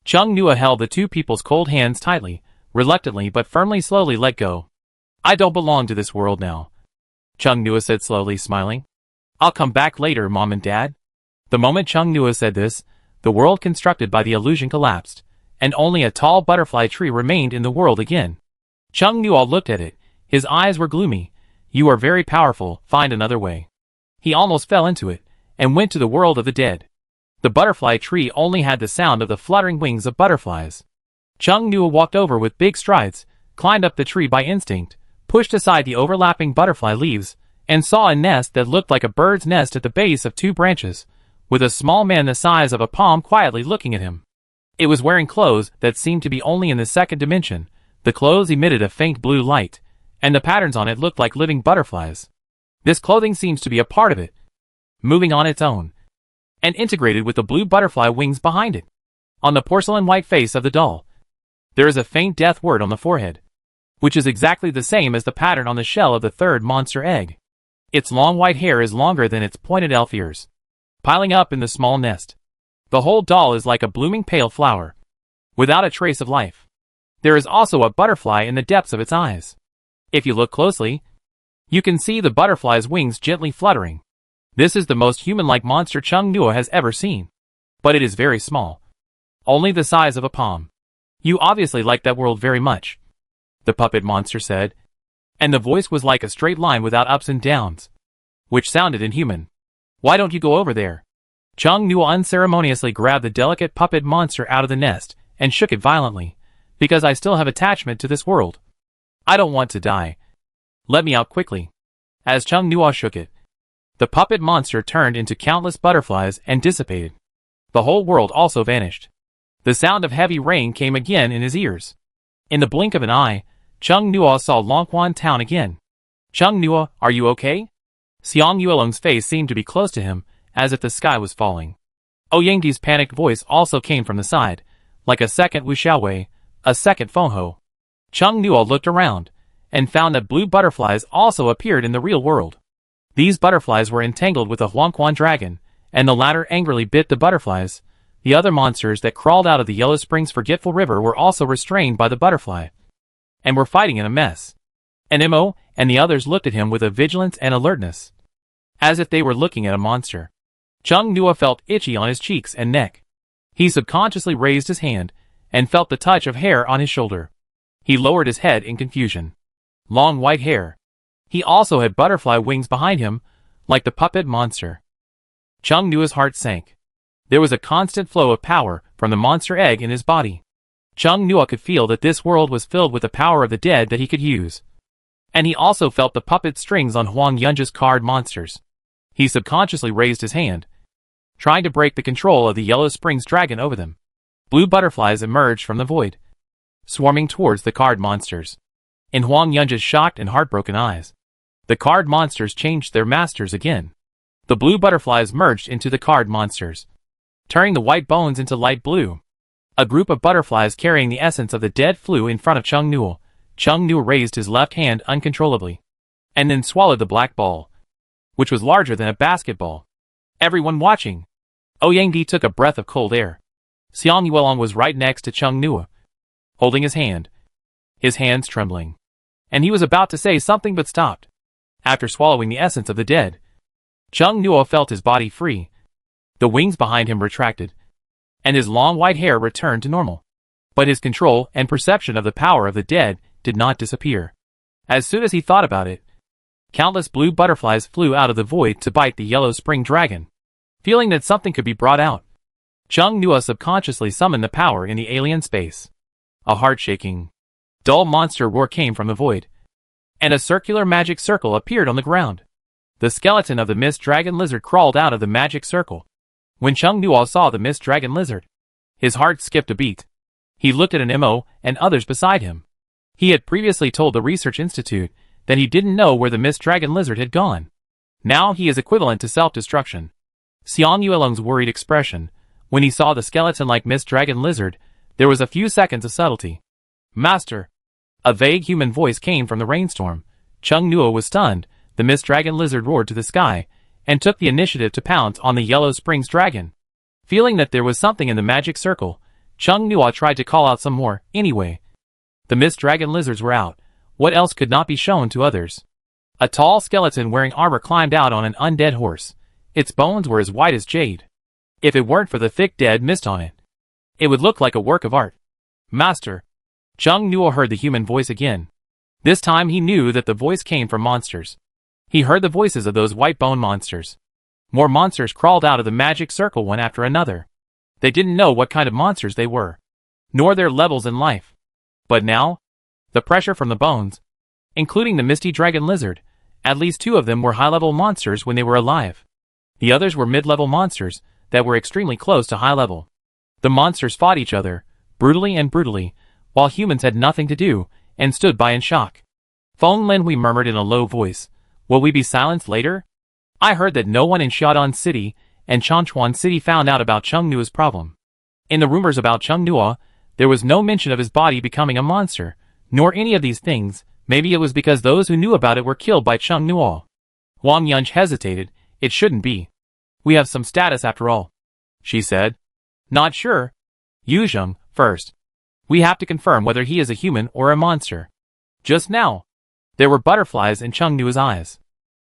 Chung Nuo held the two people's cold hands tightly, reluctantly but firmly slowly let go. I don't belong to this world now. Chung Nuo said slowly, smiling. I'll come back later, Mom and Dad. The moment Chung Nuo said this, the world constructed by the illusion collapsed, and only a tall butterfly tree remained in the world again. Chung Nuo looked at it. His eyes were gloomy. You are very powerful, find another way. He almost fell into it, and went to the world of the dead. The butterfly tree only had the sound of the fluttering wings of butterflies. Chung Nuo walked over with big strides, climbed up the tree by instinct, pushed aside the overlapping butterfly leaves, and saw a nest that looked like a bird's nest at the base of two branches, with a small man the size of a palm quietly looking at him. It was wearing clothes that seemed to be only in the second dimension. The clothes emitted a faint blue light, and the patterns on it looked like living butterflies. This clothing seems to be a part of it, moving on its own, and integrated with the blue butterfly wings behind it. On the porcelain white face of the doll, there is a faint death word on the forehead, which is exactly the same as the pattern on the shell of the third monster egg. Its long white hair is longer than its pointed elf ears, piling up in the small nest. The whole doll is like a blooming pale flower, without a trace of life. There is also a butterfly in the depths of its eyes. If you look closely, you can see the butterfly's wings gently fluttering. This is the most human-like monster Chung Nuo has ever seen. But it is very small, only the size of a palm. You obviously like that world very much, the puppet monster said, and the voice was like a straight line without ups and downs, which sounded inhuman. Why don't you go over there? Chung Nuo unceremoniously grabbed the delicate puppet monster out of the nest and shook it violently. Because I still have attachment to this world. I don't want to die. Let me out quickly. As Chung Nuo shook it, the puppet monster turned into countless butterflies and dissipated. The whole world also vanished. The sound of heavy rain came again in his ears. In the blink of an eye, Chung Nuo saw Longquan Town again. Chung Nuo, are you okay? Xiang Yuelong's face seemed to be close to him, as if the sky was falling. Ouyangdi's panicked voice also came from the side, like a second Wu Xiaowei. a second Fengho. Chung Nuo looked around, and found that blue butterflies also appeared in the real world. These butterflies were entangled with a Huangquan dragon, and the latter angrily bit the butterflies. The other monsters that crawled out of the Yellow Springs Forgetful River were also restrained by the butterfly, and were fighting in a mess. And Mo and the others looked at him with a vigilance and alertness, as if they were looking at a monster. Chung Nuo felt itchy on his cheeks and neck. He subconsciously raised his hand, and felt the touch of hair on his shoulder. He lowered his head in confusion. Long white hair. He also had butterfly wings behind him, like the puppet monster. Chung Nuo's heart sank. There was a constant flow of power from the monster egg in his body. Chung Nuo could feel that this world was filled with the power of the dead that he could use. And he also felt the puppet strings on Huang Yunji's card monsters. He subconsciously raised his hand, trying to break the control of the Yellow Springs dragon over them. Blue butterflies emerged from the void, swarming towards the card monsters. In Huang Yunji's shocked and heartbroken eyes, the card monsters changed their masters again. The blue butterflies merged into the card monsters, turning the white bones into light blue. A group of butterflies carrying the essence of the dead flew in front of Chung Nuo. Chung Nuo raised his left hand uncontrollably, and then swallowed the black ball, which was larger than a basketball. Everyone watching, Ouyang took a breath of cold air. Xiang Yuelong was right next to Chung Nuo, holding his hands trembling. And he was about to say something but stopped. After swallowing the essence of the dead, Chung Nuo felt his body free. The wings behind him retracted, and his long white hair returned to normal. But his control and perception of the power of the dead did not disappear. As soon as he thought about it, countless blue butterflies flew out of the void to bite the Yellow Spring dragon. Feeling that something could be brought out, Chung Nuo subconsciously summoned the power in the alien space. A heart-shaking, dull monster roar came from the void, and a circular magic circle appeared on the ground. The skeleton of the Mist Dragon Lizard crawled out of the magic circle. When Chung Nuo saw the Mist Dragon Lizard, his heart skipped a beat. He looked at an Mo and others beside him. He had previously told the Research Institute that he didn't know where the Mist Dragon Lizard had gone. Now he is equivalent to self-destruction. Xiang Yuelong's worried expression, when he saw the skeleton-like Mist Dragon Lizard, there was a few seconds of subtlety. Master! A vague human voice came from the rainstorm. Chung Nuo was stunned. The Mist Dragon Lizard roared to the sky, and took the initiative to pounce on the Yellow Springs dragon. Feeling that there was something in the magic circle, Chung Nuo tried to call out some more. Anyway, the Mist Dragon Lizards were out. What else could not be shown to others? A tall skeleton wearing armor climbed out on an undead horse. Its bones were as white as jade. If it weren't for the thick dead mist on it, it would look like a work of art. Master! Chung Nuo heard the human voice again. This time he knew that the voice came from monsters. He heard the voices of those white bone monsters. More monsters crawled out of the magic circle one after another. They didn't know what kind of monsters they were, nor their levels in life. But now, the pressure from the bones, including the Misty Dragon Lizard, at least 2 of them were high-level monsters when they were alive. The others were mid-level monsters that were extremely close to high level. The monsters fought each other, brutally, while humans had nothing to do, and stood by in shock. Feng Linhui murmured in a low voice, "Will we be silenced later? I heard that no one in Xiaodong City and Changchuan City found out about Chung Nuo's problem. In the rumors about Chung Nuo, there was no mention of his body becoming a monster, nor any of these things. Maybe it was because those who knew about it were killed by Chung Nuo." Huang Yunji hesitated. "It shouldn't be. We have some status after all," she said. "Not sure. Yuzheng, first. We have to confirm whether he is a human or a monster." Just now, there were butterflies in Chung Nuo's eyes.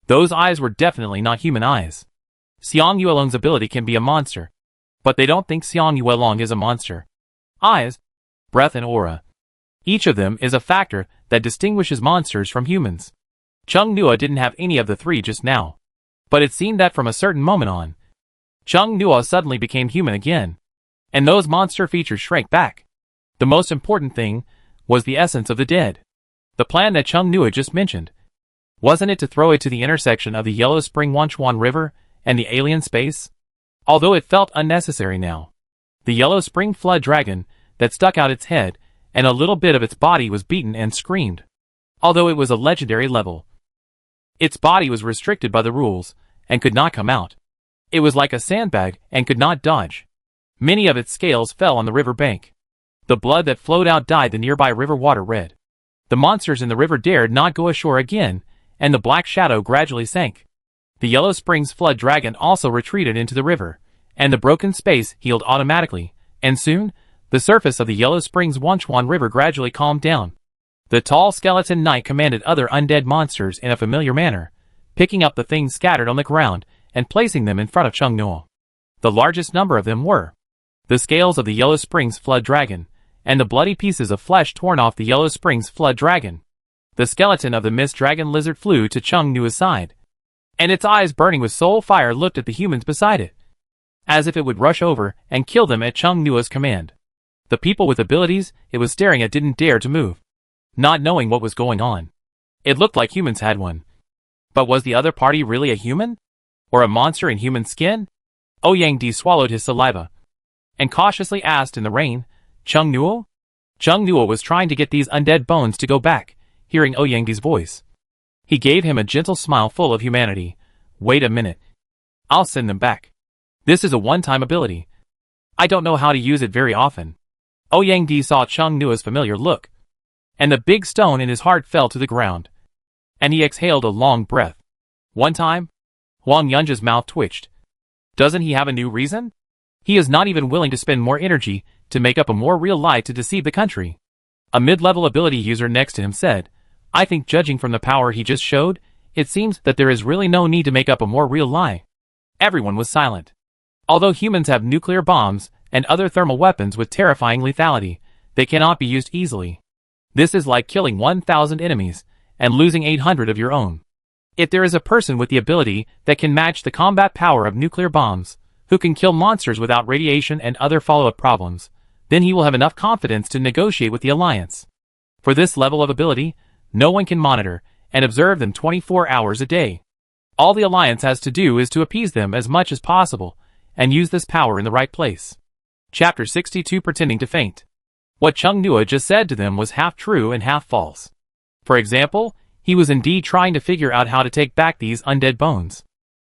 Those eyes were definitely not human eyes. Xiang Yuelong's ability can be a monster, but they don't think Xiang Yuelong is a monster. Eyes, breath and aura. Each of them is a factor that distinguishes monsters from humans. Chung Nuo didn't have any of the 3 just now. But it seemed that from a certain moment on, Chung Nuo suddenly became human again, and those monster features shrank back. The most important thing was the essence of the dead. The plan that Chung Nuo just mentioned. Wasn't it to throw it to the intersection of the Yellow Spring Wanchuan River and the alien space? Although it felt unnecessary now. The Yellow Spring Flood Dragon that stuck out its head and a little bit of its body was beaten and screamed. Although it was a legendary level, its body was restricted by the rules and could not come out. It was like a sandbag and could not dodge. Many of its scales fell on the river bank. The blood that flowed out dyed the nearby river water red. The monsters in the river dared not go ashore again, and the black shadow gradually sank. The Yellow Springs flood dragon also retreated into the river, and the broken space healed automatically, and soon, the surface of the Yellow Springs Wanchuan River gradually calmed down. The tall skeleton knight commanded other undead monsters in a familiar manner, picking up the things scattered on the ground and placing them in front of Chung Nuo. The largest number of them were the scales of the Yellow Springs Flood Dragon, and the bloody pieces of flesh torn off the Yellow Springs Flood Dragon. The skeleton of the Mist Dragon Lizard flew to Chung Nuo's side, and its eyes burning with soul fire looked at the humans beside it, as if it would rush over and kill them at Chung Nuo's command. The people with abilities it was staring at didn't dare to move, not knowing what was going on. It looked like humans had one. But was the other party really a human? Or a monster in human skin? Ouyang swallowed his saliva, and cautiously asked in the rain, Chung Nuo? Chung Nuo was trying to get these undead bones to go back, hearing Ouyang's voice. He gave him a gentle smile full of humanity. Wait a minute. I'll send them back. This is a one-time ability. I don't know how to use it very often. Ouyang saw Chung Nuo's familiar look, and the big stone in his heart fell to the ground, and he exhaled a long breath. One time? Huang Yunja's mouth twitched. Doesn't he have a new reason? He is not even willing to spend more energy to make up a more real lie to deceive the country. A mid-level ability user next to him said, I think judging from the power he just showed, it seems that there is really no need to make up a more real lie. Everyone was silent. Although humans have nuclear bombs and other thermal weapons with terrifying lethality, they cannot be used easily. This is like killing 1,000 enemies and losing 800 of your own. If there is a person with the ability that can match the combat power of nuclear bombs, who can kill monsters without radiation and other follow-up problems, then he will have enough confidence to negotiate with the Alliance. For this level of ability, no one can monitor and observe them 24 hours a day. All the Alliance has to do is to appease them as much as possible and use this power in the right place. Chapter 62 Pretending to Faint. What Chung Nuo just said to them was half true and half false. For example, he was indeed trying to figure out how to take back these undead bones.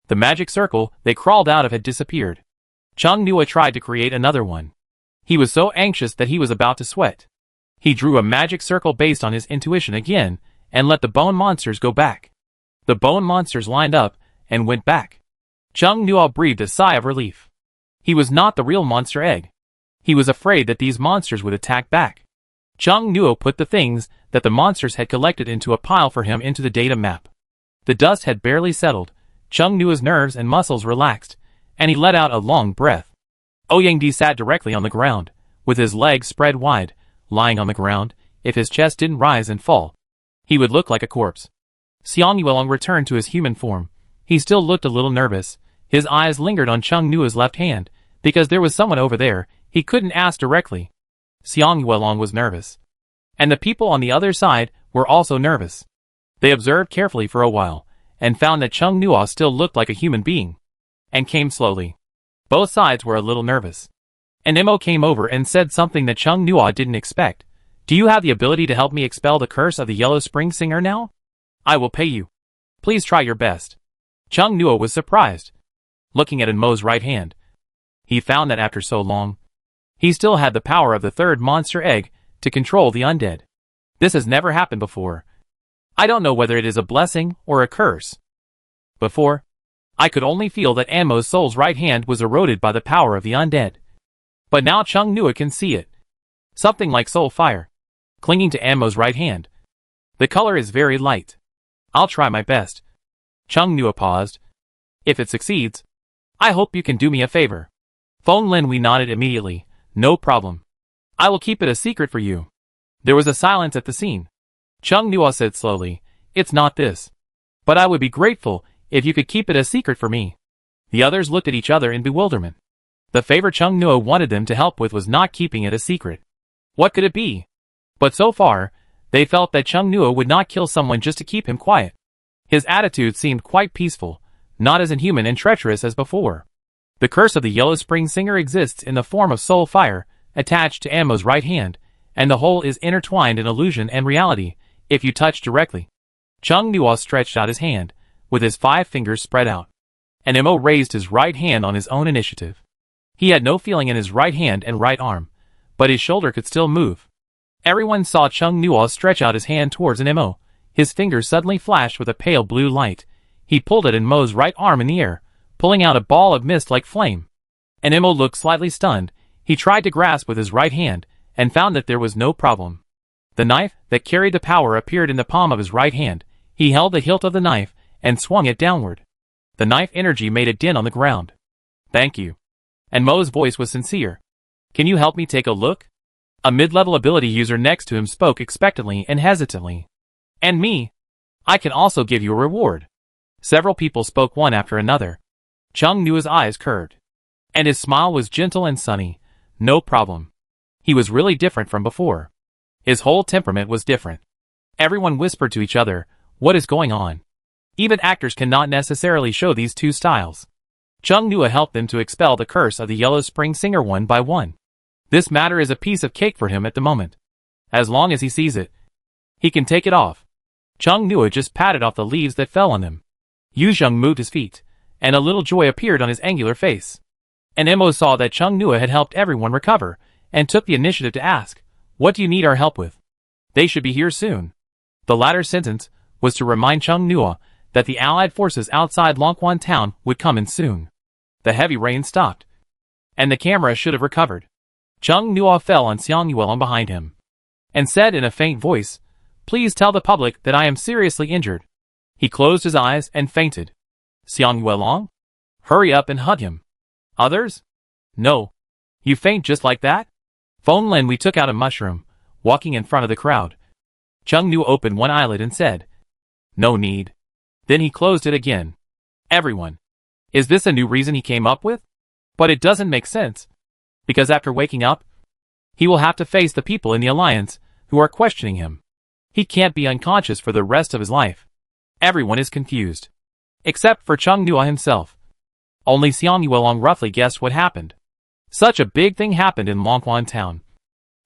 The magic circle they crawled out of had disappeared. Chung Nuo tried to create another one. He was so anxious that he was about to sweat. He drew a magic circle based on his intuition again and let the bone monsters go back. The bone monsters lined up and went back. Chung Nuo breathed a sigh of relief. He was not the real monster egg. He was afraid that these monsters would attack back. Chung Nuo put the things that the monsters had collected into a pile for him into the data map. The dust had barely settled. Chung Nuo's nerves and muscles relaxed, and he let out a long breath. Ouyang sat directly on the ground, with his legs spread wide. Lying on the ground, if his chest didn't rise and fall, he would look like a corpse. Xiang Yuelong returned to his human form. He still looked a little nervous. His eyes lingered on Chung Nuo's left hand, because there was someone over there he couldn't ask directly. Xiang Yuelong was nervous, and the people on the other side were also nervous. They observed carefully for a while, and found that Chung Nuo still looked like a human being, and came slowly. Both sides were a little nervous. And Mo came over and said something that Chung Nuo didn't expect. Do you have the ability to help me expel the curse of the Yellow Spring Singer now? I will pay you. Please try your best. Chung Nuo was surprised, looking at Mo's right hand. He found that after so long, he still had the power of the third monster egg to control the undead. This has never happened before. I don't know whether it is a blessing or a curse. Before, I could only feel that Anmo's soul's right hand was eroded by the power of the undead. But now Chung Nuo can see it. Something like soul fire, clinging to Anmo's right hand. The color is very light. I'll try my best. Chung Nuo paused. If it succeeds, I hope you can do me a favor. Feng Lin we nodded immediately. No problem. I will keep it a secret for you. There was a silence at the scene. Chung Nuo said slowly, it's not this. But I would be grateful if you could keep it a secret for me. The others looked at each other in bewilderment. The favor Chung Nuo wanted them to help with was not keeping it a secret. What could it be? But so far, they felt that Chung Nuo would not kill someone just to keep him quiet. His attitude seemed quite peaceful, not as inhuman and treacherous as before. The curse of the Yellow Spring Singer exists in the form of soul fire, attached to Anmo's right hand, and the whole is intertwined in illusion and reality, if you touch directly. Chung Nuo stretched out his hand, with his 5 fingers spread out. And Mo raised his right hand on his own initiative. He had no feeling in his right hand and right arm, but his shoulder could still move. Everyone saw Chung Nuo stretch out his hand towards an Mo. His fingers suddenly flashed with a pale blue light. He pulled it in Mo's right arm in the air, pulling out a ball of mist like flame. And Mo looked slightly stunned. He tried to grasp with his right hand, and found that there was no problem. The knife that carried the power appeared in the palm of his right hand. He held the hilt of the knife, and swung it downward. The knife energy made a dent on the ground. "Thank you." And Mo's voice was sincere. "Can you help me take a look?" A mid-level ability user next to him spoke expectantly and hesitantly. "And me? I can also give you a reward." Several people spoke one after another. Chung Nuo's eyes curved. And his smile was gentle and sunny. No problem. He was really different from before. His whole temperament was different. Everyone whispered to each other, "What is going on?" Even actors cannot necessarily show these two styles. Chung Nuo helped them to expel the curse of the Yellow Spring Singer one by one. This matter is a piece of cake for him at the moment. As long as he sees it, he can take it off. Chung Nuo just patted off the leaves that fell on him. Yu Zheng moved his feet, and a little joy appeared on his angular face. And Mo saw that Chung Nuo had helped everyone recover, and took the initiative to ask, "What do you need our help with?" "They should be here soon." The latter sentence was to remind Chung Nuo that the Allied forces outside Longquan town would come in soon. The heavy rain stopped, and the camera should have recovered. Chung Nuo fell on Xiang Yuelong behind him, and said in a faint voice, "Please tell the public that I am seriously injured." He closed his eyes and fainted. "Xiang Yuelong? Hurry up and hug him." "Others? No. You faint just like that?" Feng Lin we took out a mushroom, walking in front of the crowd. Chung Nuo opened one eyelid and said, "No need." Then he closed it again. Everyone. Is this a new reason he came up with? But it doesn't make sense. Because after waking up, he will have to face the people in the Alliance who are questioning him. He can't be unconscious for the rest of his life. Everyone is confused. Except for Chung Nuo himself. Only Xiang Yuelong roughly guessed what happened. Such a big thing happened in Longquan town.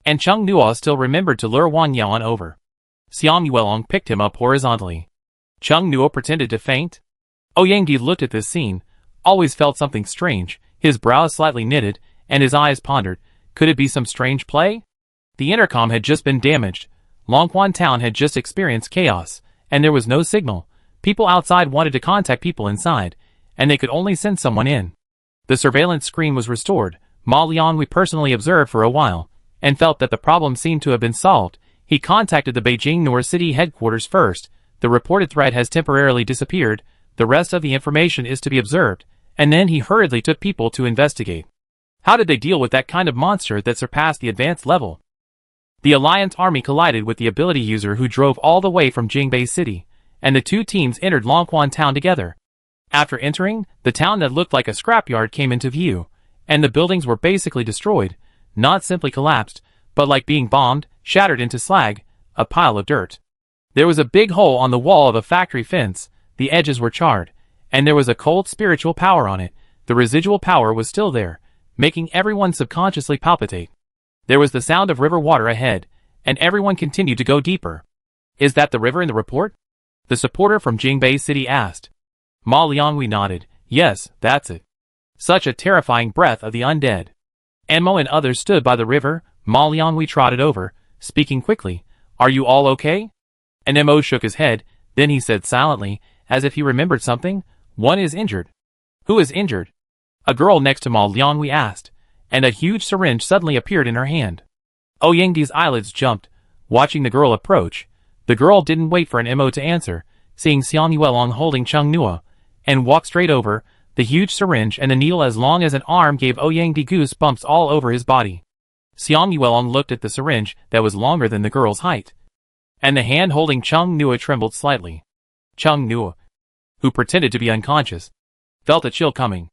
And Chung Nuo still remembered to lure Wang Yaoan over. Xiang Yuelong picked him up horizontally. Chung Nuo pretended to faint. Ouyangdi looked at this scene, always felt something strange, his brows slightly knitted, and his eyes pondered. Could it be some strange play? The intercom had just been damaged. Longquan town had just experienced chaos, and there was no signal. People outside wanted to contact people inside, and they could only send someone in. The surveillance screen was restored. Ma Liang we personally observed for a while, and felt that the problem seemed to have been solved. He contacted the Beijing Nor City headquarters first. The reported threat has temporarily disappeared. The rest of the information is to be observed, and then he hurriedly took people to investigate. How did they deal with that kind of monster that surpassed the advanced level? The Alliance army collided with the ability user who drove all the way from Jingbei City, and the two teams entered Longquan town together. After entering, the town that looked like a scrapyard came into view, and the buildings were basically destroyed, not simply collapsed, but like being bombed, shattered into slag, a pile of dirt. There was a big hole on the wall of a factory fence, the edges were charred, and there was a cold spiritual power on it. The residual power was still there, making everyone subconsciously palpitate. There was the sound of river water ahead, and everyone continued to go deeper. "Is that the river in the report?" the supporter from Jingbei City asked. Ma Liangwei nodded. "Yes, that's it." Such a terrifying breath of the undead. Enmo and others stood by the river. Ma Liangwei trotted over, speaking quickly. "Are you all okay?" And Enmo shook his head, then he said silently, as if he remembered something, "One is injured." "Who is injured?" A girl next to Ma Liangwei asked, and a huge syringe suddenly appeared in her hand. Ouyangdi's eyelids jumped, watching the girl approach. The girl didn't wait for an Enmo to answer, seeing Xiang Yuelong holding Chung Nuo, and walked straight over. The huge syringe and the needle as long as an arm gave Ouyangdi goosebumps all over his body. Xiang Yuelong looked at the syringe that was longer than the girl's height, and the hand holding Chung Nuo trembled slightly. Chung Nuo, who pretended to be unconscious, felt a chill coming.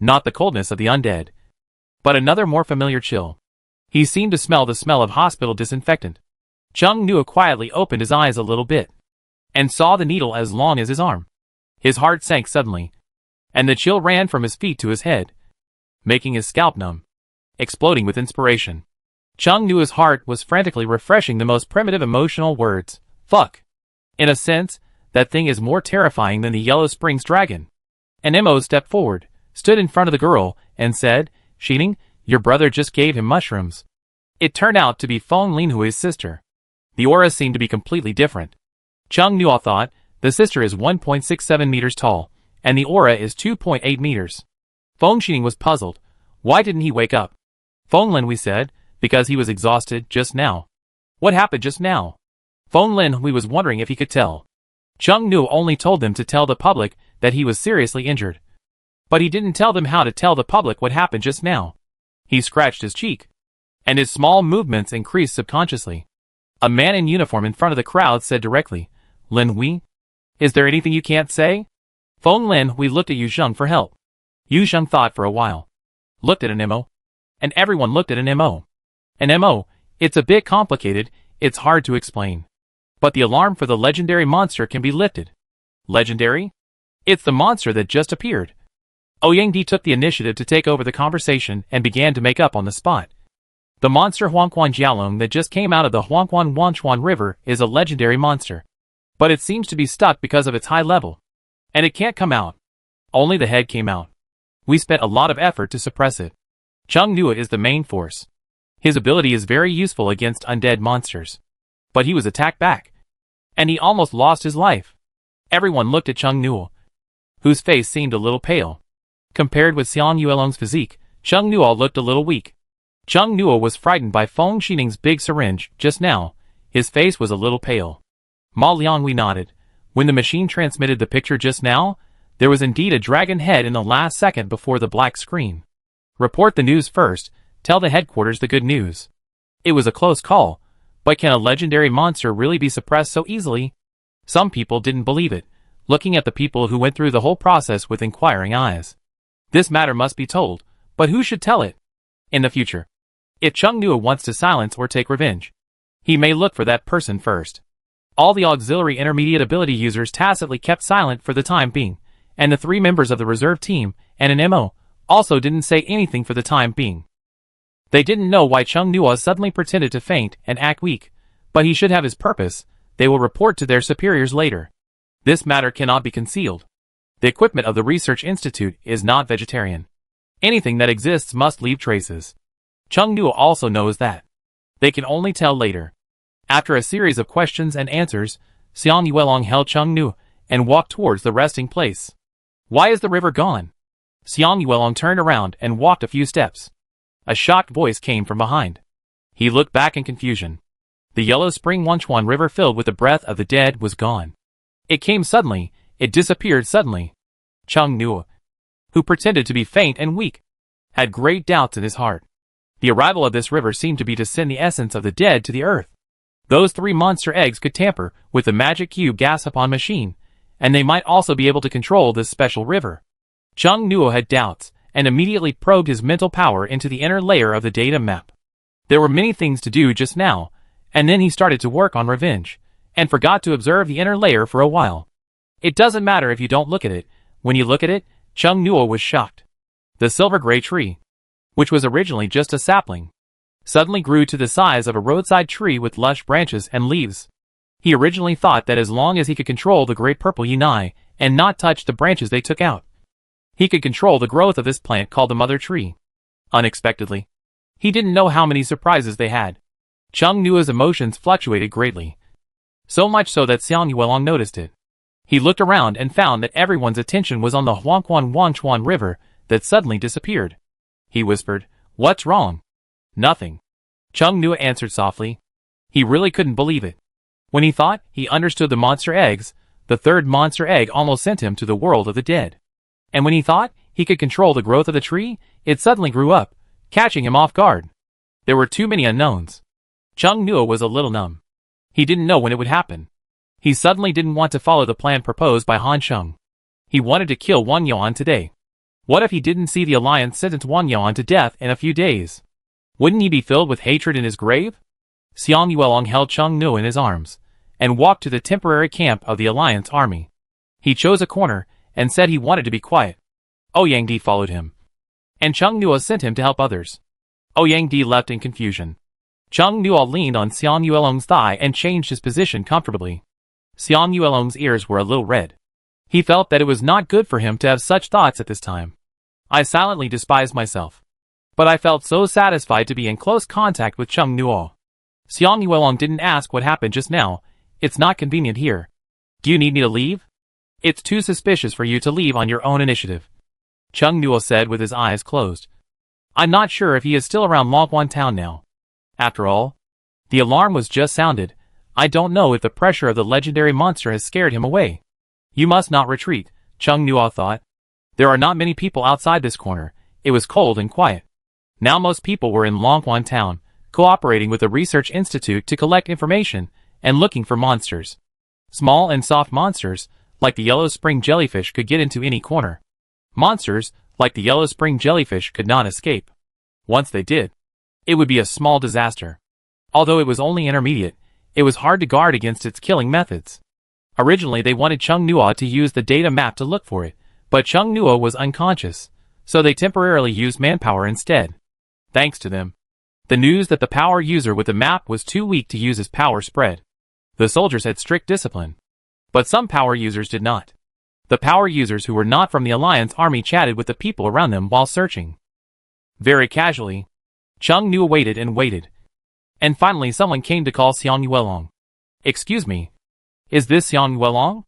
Not the coldness of the undead, but another more familiar chill. He seemed to smell the smell of hospital disinfectant. Chung Nuo quietly opened his eyes a little bit, and saw the needle as long as his arm. His heart sank suddenly, and the chill ran from his feet to his head, making his scalp numb. Exploding with inspiration, Chung Nuo's heart was frantically refreshing the most primitive emotional words. Fuck. In a sense, that thing is more terrifying than the Yellow Springs dragon. And Emo stepped forward, stood in front of the girl, and said, "Shining, your brother just gave him mushrooms." It turned out to be Feng Linhui's sister. The aura seemed to be completely different. Cheng Nuo thought, the sister is 1.67 meters tall, and the aura is 2.8 meters. Feng Xining was puzzled. Why didn't he wake up? Feng Linhui said, because he was exhausted just now. What happened just now? Feng Linhui was wondering if he could tell. Cheng Nuo only told them to tell the public that he was seriously injured. But he didn't tell them how to tell the public what happened just now. He scratched his cheek, and his small movements increased subconsciously. A man in uniform in front of the crowd said directly, Lin Hui? Is there anything you can't say? Feng Lin Hui looked at Yu Zheng for help. Yu Zheng thought for a while. Looked at an MO. And everyone looked at an MO. An MO, it's a bit complicated, it's hard to explain. But the alarm for the legendary monster can be lifted. Legendary? It's the monster that just appeared. Ouyang took the initiative to take over the conversation and began to make up on the spot. The monster Huangquan Jialong that just came out of the Huangquan Wanchuan River is a legendary monster. But it seems to be stuck because of its high level. And it can't come out. Only the head came out. We spent a lot of effort to suppress it. Cheng Nuo is the main force. His ability is very useful against undead monsters. But he was attacked back. And he almost lost his life. Everyone looked at Cheng Nuo, whose face seemed a little pale. Compared with Xiang Yuelong's physique, Cheng Nuo looked a little weak. Cheng Nuo was frightened by Feng Xining's big syringe just now. His face was a little pale. Ma Liangwei nodded. When the machine transmitted the picture just now, there was indeed a dragon head in the last second before the black screen. Report the news first, tell the headquarters the good news. It was a close call, but can a legendary monster really be suppressed so easily? Some people didn't believe it, looking at the people who went through the whole process with inquiring eyes. This matter must be told, but who should tell it? In the future. If Cheng Nuo wants to silence or take revenge, he may look for that person first. All the auxiliary intermediate ability users tacitly kept silent for the time being, and the 3 members of the reserve team and an MO also didn't say anything for the time being. They didn't know why Cheng Nuo suddenly pretended to faint and act weak, but he should have his purpose. They will report to their superiors later. This matter cannot be concealed. The equipment of the Research Institute is not vegetarian. Anything that exists must leave traces. Cheng Nuo also knows that. They can only tell later. After a series of questions and answers, Xiang Yuelong held Cheng Nuo and walked towards the resting place. Why is the river gone? Xiang Yuelong turned around and walked a few steps. A shocked voice came from behind. He looked back in confusion. The yellow spring Wanchuan River filled with the breath of the dead was gone. It came suddenly, it disappeared suddenly. Cheng Nuo, who pretended to be faint and weak, had great doubts in his heart. The arrival of this river seemed to be to send the essence of the dead to the earth. Those 3 monster eggs could tamper with the magic cube gas-upon machine, and they might also be able to control this special river. Cheng Nuo had doubts, and immediately probed his mental power into the inner layer of the data map. There were many things to do just now, and then he started to work on revenge, and forgot to observe the inner layer for a while. It doesn't matter if you don't look at it. When you look at it, Cheng Nuo was shocked. The silver-gray tree, which was originally just a sapling, suddenly grew to the size of a roadside tree with lush branches and leaves. He originally thought that as long as he could control the great purple Yunai and not touch the branches they took out, he could control the growth of this plant called the mother tree. Unexpectedly, he didn't know how many surprises they had. Cheng Nuo's emotions fluctuated greatly, so much so that Xiang Yuelong noticed it. He looked around and found that everyone's attention was on the Huangquan Wanchuan River that suddenly disappeared. He whispered, "What's wrong?" "Nothing," Cheng Nuo answered softly. He really couldn't believe it. When he thought he understood the monster eggs, the 3rd monster egg almost sent him to the world of the dead. And when he thought he could control the growth of the tree, it suddenly grew up, catching him off guard. There were too many unknowns. Cheng Nuo was a little numb. He didn't know when it would happen. He suddenly didn't want to follow the plan proposed by Han Sheng. He wanted to kill Wang Yuan today. What if he didn't see the alliance sentence Wang Yuan to death in a few days? Wouldn't he be filled with hatred in his grave? Xiang Yuelong held Cheng Nuo in his arms and walked to the temporary camp of the alliance army. He chose a corner and said he wanted to be quiet. Ouyang Di followed him, and Cheng Nuo sent him to help others. Ouyang Di left in confusion. Cheng Nuo leaned on Xiang Yuelong's thigh and changed his position comfortably. Xiang Yuelong's ears were a little red. He felt that it was not good for him to have such thoughts at this time. I silently despised myself. But I felt so satisfied to be in close contact with Chung Nuo. Xiang Yuelong didn't ask what happened just now. It's not convenient here. Do you need me to leave? It's too suspicious for you to leave on your own initiative. Chung Nuo said with his eyes closed. I'm not sure if he is still around Longquan town now. After all, the alarm was just sounded. I don't know if the pressure of the legendary monster has scared him away. You must not retreat, Chung Nuo thought. There are not many people outside this corner. It was cold and quiet. Now most people were in Longquan town, cooperating with the research institute to collect information and looking for monsters. Small and soft monsters, like the yellow spring jellyfish, could get into any corner. Monsters, like the yellow spring jellyfish, could not escape. Once they did, it would be a small disaster. Although it was only intermediate, it was hard to guard against its killing methods. Originally they wanted Chung Nuo to use the data map to look for it, but Chung Nuo was unconscious, so they temporarily used manpower instead. Thanks to them, the news that the power user with the map was too weak to use his power spread. The soldiers had strict discipline, but some power users did not. The power users who were not from the Alliance army chatted with the people around them while searching. Very casually, Chung Nuo waited and waited. And finally someone came to call Xiang Yuelong. Excuse me, is this Xiang Yuelong?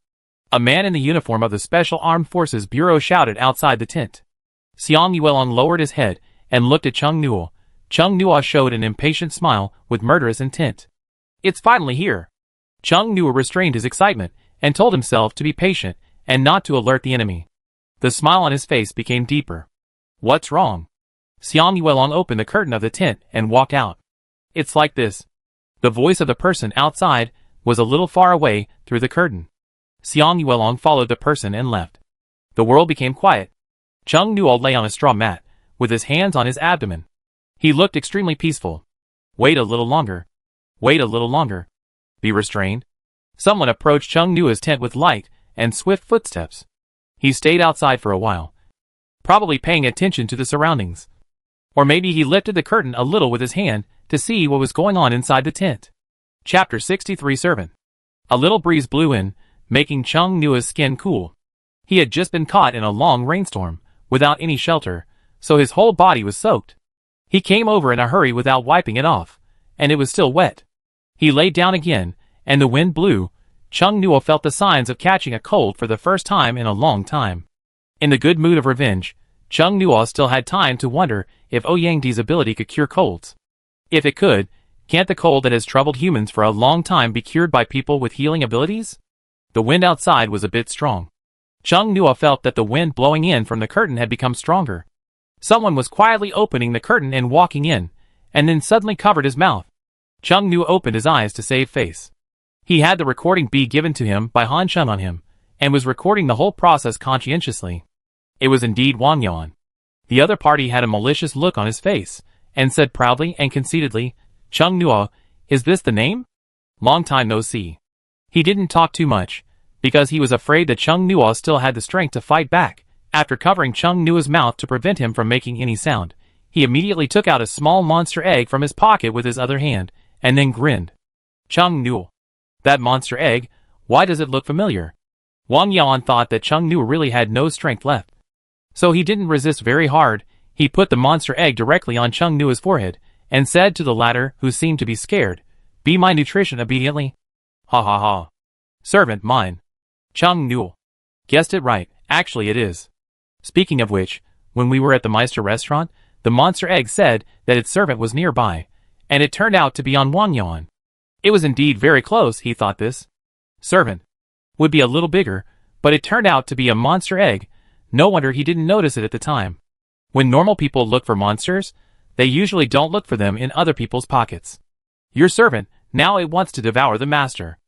A man in the uniform of the Special Armed Forces Bureau shouted outside the tent. Xiang Yuelong lowered his head and looked at Chung Nuo. Chung Nuo showed an impatient smile with murderous intent. It's finally here. Chung Nuo restrained his excitement and told himself to be patient and not to alert the enemy. The smile on his face became deeper. What's wrong? Xiang Yuelong opened the curtain of the tent and walked out. It's like this. The voice of the person outside was a little far away through the curtain. Xiang Yuelong followed the person and left. The world became quiet. Chung Nuo lay on a straw mat, with his hands on his abdomen. He looked extremely peaceful. Wait a little longer. Wait a little longer. Be restrained. Someone approached Chung Nuo's tent with light and swift footsteps. He stayed outside for a while, probably paying attention to the surroundings. Or maybe he lifted the curtain a little with his hand to see what was going on inside the tent. Chapter 63 Servant. A little breeze blew in, making Chung Nuo's skin cool. He had just been caught in a long rainstorm, without any shelter, so his whole body was soaked. He came over in a hurry without wiping it off, and it was still wet. He lay down again, and the wind blew. Chung Nuo felt the signs of catching a cold for the first time in a long time. In the good mood of revenge, Chung Nuo still had time to wonder if Ouyangdi's ability could cure colds. If it could, can't the cold that has troubled humans for a long time be cured by people with healing abilities? The wind outside was a bit strong. Chung Nuo felt that the wind blowing in from the curtain had become stronger. Someone was quietly opening the curtain and walking in, and then suddenly covered his mouth. Chung Nuo opened his eyes to save face. He had the recording bee given to him by Han Chun on him, and was recording the whole process conscientiously. It was indeed Wang Yuan. The other party had a malicious look on his face, and said proudly and conceitedly, Chung Nuo, is this the name? Long time no see. He didn't talk too much, because he was afraid that Chung Nuo still had the strength to fight back. After covering Chung Nuo's mouth to prevent him from making any sound, he immediately took out a small monster egg from his pocket with his other hand, and then grinned. Chung Nuo. That monster egg, why does it look familiar? Wang Yuan thought that Chung Nuo really had no strength left. So he didn't resist very hard. He put the monster egg directly on Chung Nuo's forehead, and said to the latter, who seemed to be scared, be my nutrition obediently. Ha ha ha. Servant mine. Chung Nuo. Guessed it right, actually it is. Speaking of which, when we were at the Meister restaurant, the monster egg said that its servant was nearby, and it turned out to be on Wang Yuan. It was indeed very close, he thought this. Servant. Would be a little bigger, but it turned out to be a monster egg. No wonder he didn't notice it at the time. When normal people look for monsters, they usually don't look for them in other people's pockets. Your servant, now it wants to devour the master.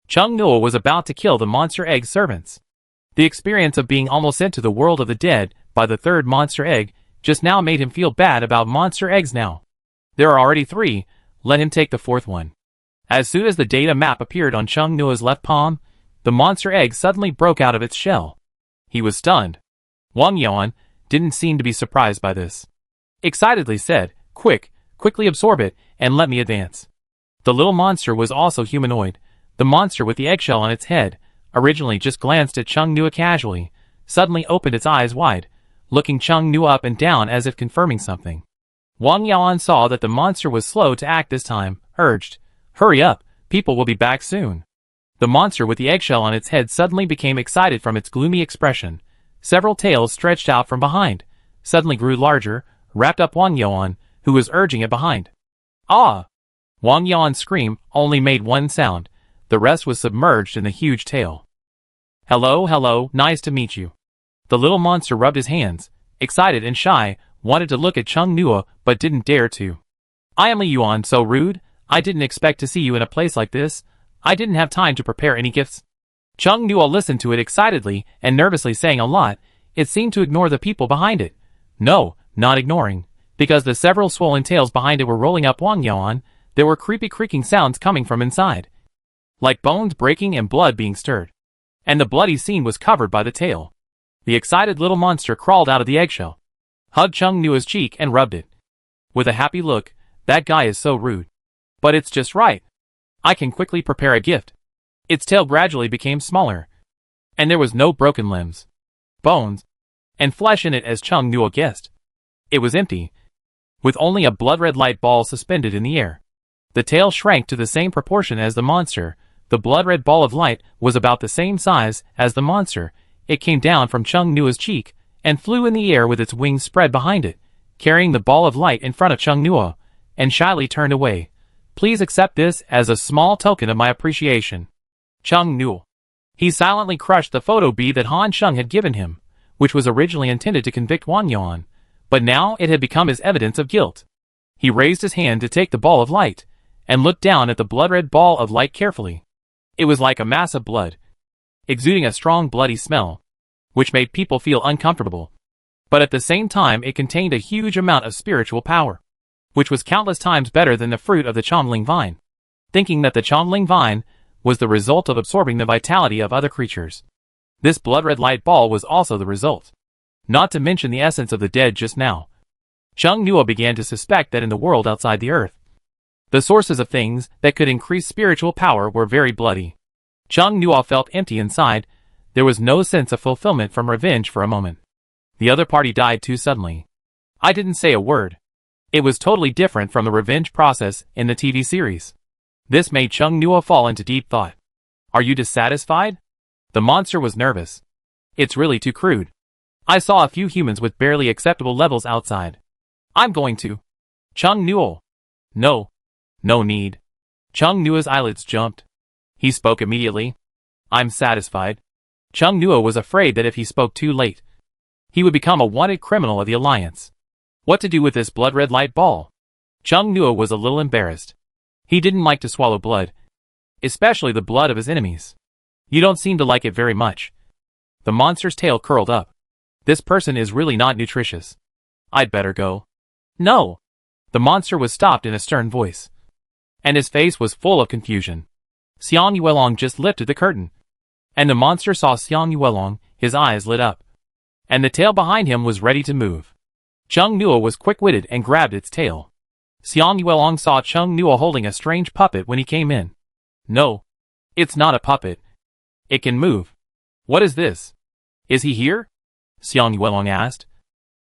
Chung Nuo was about to kill the monster egg servants. The experience of being almost sent to the world of the dead by the third monster egg just now made him feel bad about monster eggs now. There are already 3, let him take the 4th one. As soon as the data map appeared on Chung Nuo's left palm, the monster egg suddenly broke out of its shell. He was stunned. Wang Yuan didn't seem to be surprised by this. Excitedly said, quickly absorb it and let me advance. The little monster was also humanoid. The monster with the eggshell on its head originally just glanced at Chung Nuo casually, suddenly opened its eyes wide, looking Chung Nuo up and down as if confirming something. Wang Yaoan saw that the monster was slow to act this time, urged, "Hurry up, people will be back soon." The monster with the eggshell on its head suddenly became excited from its gloomy expression. Several tails stretched out from behind, suddenly grew larger, wrapped up Wang Yaoan, who was urging it behind. "Ah!" Wang Yaoan's scream only made one sound. The rest was submerged in the huge tail. "Hello, hello, nice to meet you." The little monster rubbed his hands, excited and shy, wanted to look at Chung Nua but didn't dare to. "I am Li Yuan, so rude. I didn't expect to see you in a place like this. I didn't have time to prepare any gifts." Chung Nua listened to it excitedly and nervously saying a lot. It seemed to ignore the people behind it. No, not ignoring. Because the several swollen tails behind it were rolling up Wang Yaoan, there were creepy creaking sounds coming from inside. Like bones breaking and blood being stirred. And the bloody scene was covered by the tail. The excited little monster crawled out of the eggshell, hugged Chung Nua's cheek and rubbed it. With a happy look, "That guy is so rude. But it's just right. I can quickly prepare a gift." Its tail gradually became smaller. And there was no broken limbs, bones, and flesh in it as Chung Nua guessed. It was empty, with only a blood-red light ball suspended in the air. The tail shrank to the same proportion as the monster. The blood-red ball of light was about the same size as the monster. It came down from Chung Nua's cheek and flew in the air with its wings spread behind it, carrying the ball of light in front of Chung Nua, and shyly turned away. "Please accept this as a small token of my appreciation." Chung Nua. He silently crushed the photo bead that Han Sheng had given him, which was originally intended to convict Wang Yaoan, but now it had become his evidence of guilt. He raised his hand to take the ball of light, and looked down at the blood-red ball of light carefully. It was like a mass of blood, exuding a strong bloody smell, which made people feel uncomfortable. But at the same time it contained a huge amount of spiritual power, which was countless times better than the fruit of the Chomling vine. Thinking that the Chomling vine was the result of absorbing the vitality of other creatures, this blood-red light ball was also the result. Not to mention the essence of the dead just now. Chung Nua began to suspect that in the world outside the earth, the sources of things that could increase spiritual power were very bloody. Chung Nua felt empty inside. There was no sense of fulfillment from revenge for a moment. The other party died too suddenly. I didn't say a word. It was totally different from the revenge process in the TV series. This made Chung Nua fall into deep thought. "Are you dissatisfied?" The monster was nervous. "It's really too crude. I saw a few humans with barely acceptable levels outside. I'm going to." Chung Nua. "No. No need." Chung Nua's eyelids jumped. He spoke immediately. "I'm satisfied." Chung Nua was afraid that if he spoke too late, he would become a wanted criminal of the Alliance. What to do with this blood-red light ball? Chung Nua was a little embarrassed. He didn't like to swallow blood, especially the blood of his enemies. "You don't seem to like it very much." The monster's tail curled up. "This person is really not nutritious. I'd better go." "No." The monster was stopped in a stern voice, and his face was full of confusion. Xiang Yuelong just lifted the curtain, and the monster saw Xiang Yuelong. His eyes lit up, and the tail behind him was ready to move. Chung Nua was quick-witted and grabbed its tail. Xiang Yuelong saw Chung Nua holding a strange puppet when he came in. "No. It's not a puppet. It can move." "What is this? Is he here?" Xiang Yuelong asked.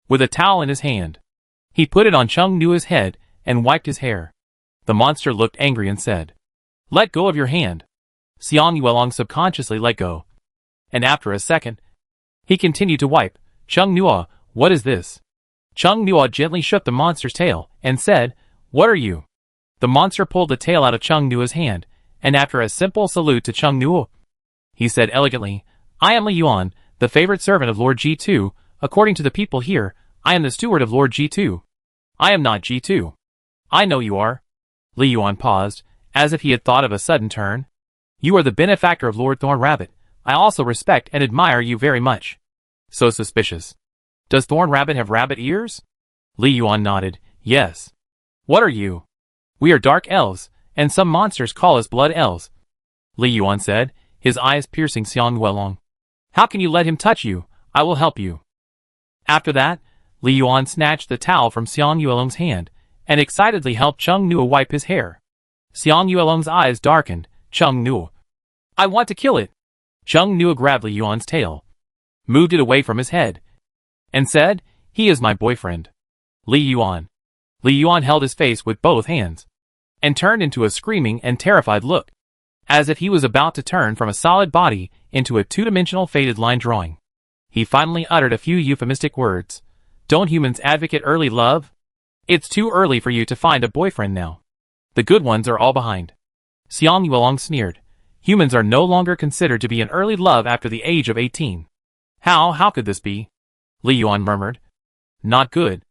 With a towel in his hand, he put it on Chung Nua's head and wiped his hair. The monster looked angry and said, "Let go of your hand." Xiang Yuelong subconsciously let go, and after a second, he continued to wipe. "Chung Nua, what is this?" Chung Nua gently shook the monster's tail and said, "What are you?" The monster pulled the tail out of Chung Nua's hand, and after a simple salute to Chung Nua, he said elegantly, "I am Li Yuan, the favorite servant of Lord G2. According to the people here, I am the steward of Lord G2. I am not G2. I know you are." Li Yuan paused, as if he had thought of a sudden turn. "You are the benefactor of Lord Thorn Rabbit. I also respect and admire you very much." "So suspicious. Does Thorn Rabbit have rabbit ears?" Li Yuan nodded. "Yes." "What are you?" "We are dark elves, and some monsters call us blood elves," Li Yuan said, his eyes piercing Xiang Yuelong. "How can you let him touch you? I will help you." After that, Li Yuan snatched the towel from Xiang Yuelong's hand, and excitedly helped Chung Nua wipe his hair. Xiang Yuelong's eyes darkened. "Chung Nua. I want to kill it." Chung Nua grabbed Li Yuan's tail, moved it away from his head, and said, "He is my boyfriend." Li Yuan. Li Yuan held his face with both hands and turned into a screaming and terrified look, as if he was about to turn from a solid body into a two-dimensional faded line drawing. He finally uttered a few euphemistic words. Don't humans advocate early love? It's too early for you to find a boyfriend now. The good ones are all behind. Xiang Yuelong sneered. Humans are no longer considered to be in early love after the age of 18. How could this be? Li Yuan murmured. Not good.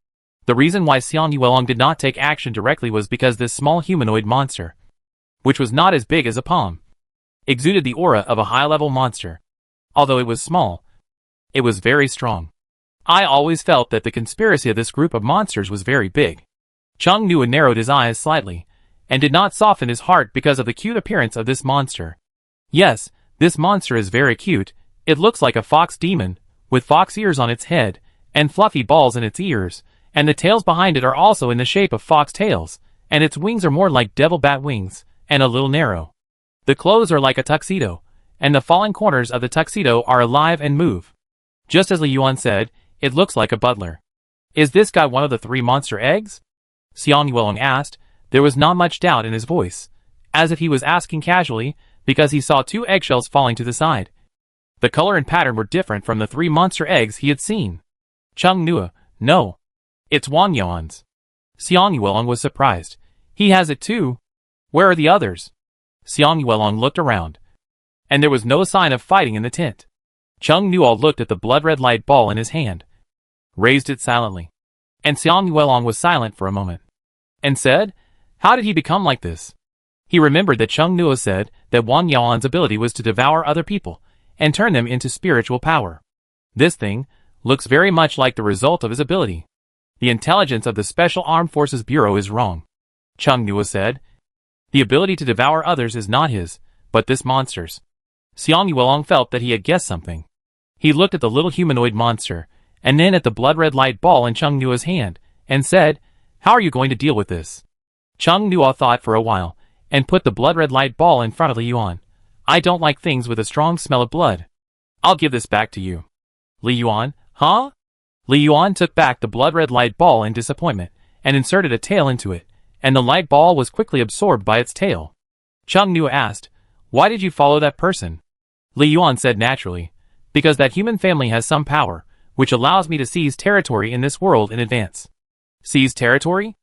The reason why Xiang Yuelong did not take action directly was because this small humanoid monster, which was not as big as a palm, exuded the aura of a high-level monster. Although it was small, it was very strong. I always felt that the conspiracy of this group of monsters was very big. Chung Nua narrowed his eyes slightly, and did not soften his heart because of the cute appearance of this monster. Yes, this monster is very cute. It looks like a fox demon, with fox ears on its head, and fluffy balls in its ears, and the tails behind it are also in the shape of fox tails, and its wings are more like devil bat wings, and a little narrow. The clothes are like a tuxedo, and the falling corners of the tuxedo are alive and move. Just as Li Yuan said, it looks like a butler. Is this guy one of the 3 monster eggs? Xiang Yuelong asked. There was not much doubt in his voice, as if he was asking casually, because he saw 2 eggshells falling to the side. The color and pattern were different from the 3 monster eggs he had seen. Chung Nua, no. It's Wang Yuan's. Xiang Yuelong was surprised. He has it too. Where are the others? Xiang Yuelong looked around, and there was no sign of fighting in the tent. Chung Nua looked at the blood-red light ball in his hand, raised it silently, and Xiang Yuelong was silent for a moment, and said, how did he become like this? He remembered that Chung Nua said that Wang Yuan's ability was to devour other people and turn them into spiritual power. This thing looks very much like the result of his ability. The intelligence of the Special Armed Forces Bureau is wrong, Chung Nua said. The ability to devour others is not his, but this monster's. Xiang Yuelong felt that he had guessed something. He looked at the little humanoid monster, and then at the blood-red light ball in Chung Nua's hand, and said, how are you going to deal with this? Chung Nua thought for a while, and put the blood-red light ball in front of Li Yuan. I don't like things with a strong smell of blood. I'll give this back to you. Li Yuan, huh? Li Yuan took back the blood-red light ball in disappointment, and inserted a tail into it, and the light ball was quickly absorbed by its tail. Chung Nua asked, why did you follow that person? Li Yuan said naturally, because that human family has some power, which allows me to seize territory in this world in advance. Seize territory?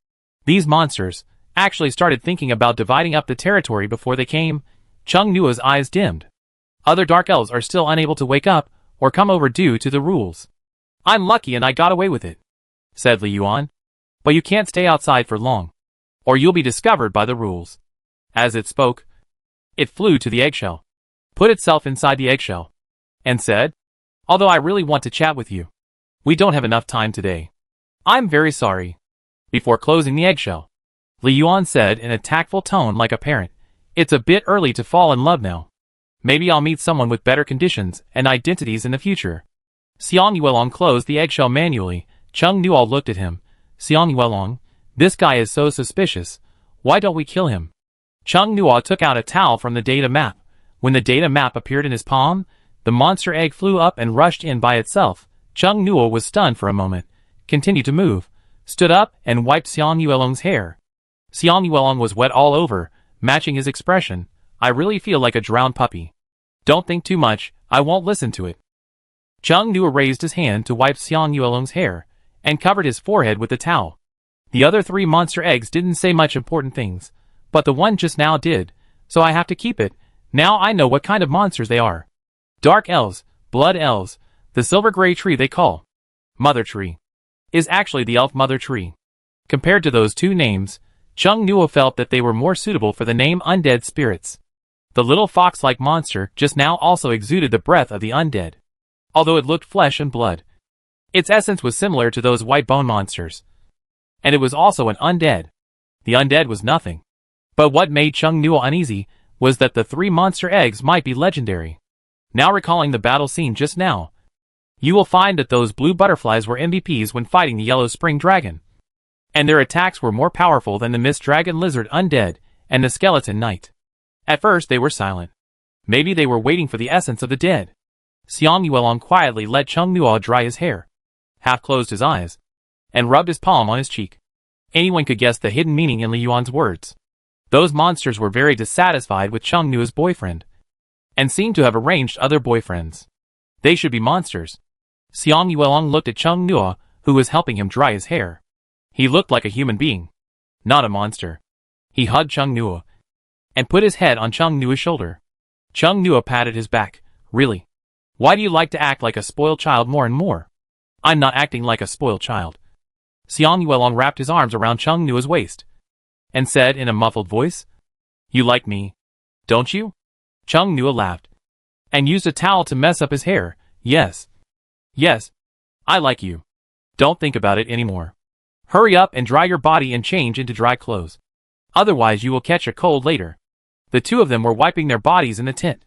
These monsters actually started thinking about dividing up the territory before they came. Chung Nua's eyes dimmed. Other dark elves are still unable to wake up or come over due to the rules. I'm lucky and I got away with it, said Li Yuan. But you can't stay outside for long, or you'll be discovered by the rules. As it spoke, it flew to the eggshell, put itself inside the eggshell, and said, although I really want to chat with you, we don't have enough time today. I'm very sorry. Before closing the eggshell, Li Yuan said in a tactful tone like a parent, it's a bit early to fall in love now. Maybe I'll meet someone with better conditions and identities in the future. Xiang Yuelong closed the eggshell manually. Chung Nua looked at him. Xiang Yuelong, this guy is so suspicious. Why don't we kill him? Chung Nua took out a towel from the data map. When the data map appeared in his palm, the monster egg flew up and rushed in by itself. Chung Nua was stunned for a moment, continued to move, stood up and wiped Xiang Yuelong's hair. Xiang Yuelong was wet all over, matching his expression. I really feel like a drowned puppy. Don't think too much, I won't listen to it. Chung Nua raised his hand to wipe Xiang Yuelong's hair, and covered his forehead with the towel. The other 3 monster eggs didn't say much important things, but the one just now did, so I have to keep it. Now I know what kind of monsters they are. Dark elves, blood elves, the silver gray tree they call Mother Tree is actually the elf Mother Tree. Compared to those 2 names, Chung Nua felt that they were more suitable for the name undead spirits. The little fox-like monster just now also exuded the breath of the undead, although it looked flesh and blood. Its essence was similar to those white bone monsters, and it was also an undead. The undead was nothing. But what made Chung Nua uneasy was that the 3 monster eggs might be legendary. Now recalling the battle scene just now, you will find that those blue butterflies were MVPs when fighting the yellow spring dragon, and their attacks were more powerful than the mist dragon lizard undead and the skeleton knight. At first they were silent. Maybe they were waiting for the essence of the dead. Xiang Yuelong quietly let Chung Nua dry his hair, half closed his eyes, and rubbed his palm on his cheek. Anyone could guess the hidden meaning in Li Yuan's words. Those monsters were very dissatisfied with Cheng Nua's boyfriend, and seemed to have arranged other boyfriends. They should be monsters. Xiang Yuelong looked at Cheng Nua, who was helping him dry his hair. He looked like a human being, not a monster. He hugged Cheng Nua, and put his head on Cheng Nua's shoulder. Cheng Nua patted his back. Really? Why do you like to act like a spoiled child more and more? I'm not acting like a spoiled child. Xiang Yuelong wrapped his arms around Cheng Nua's waist, and said in a muffled voice, You like me, don't you? Cheng Nua laughed, and used a towel to mess up his hair. Yes. Yes. I like you. Don't think about it anymore. Hurry up and dry your body and change into dry clothes. Otherwise you will catch a cold later. The two of them were wiping their bodies in the tent,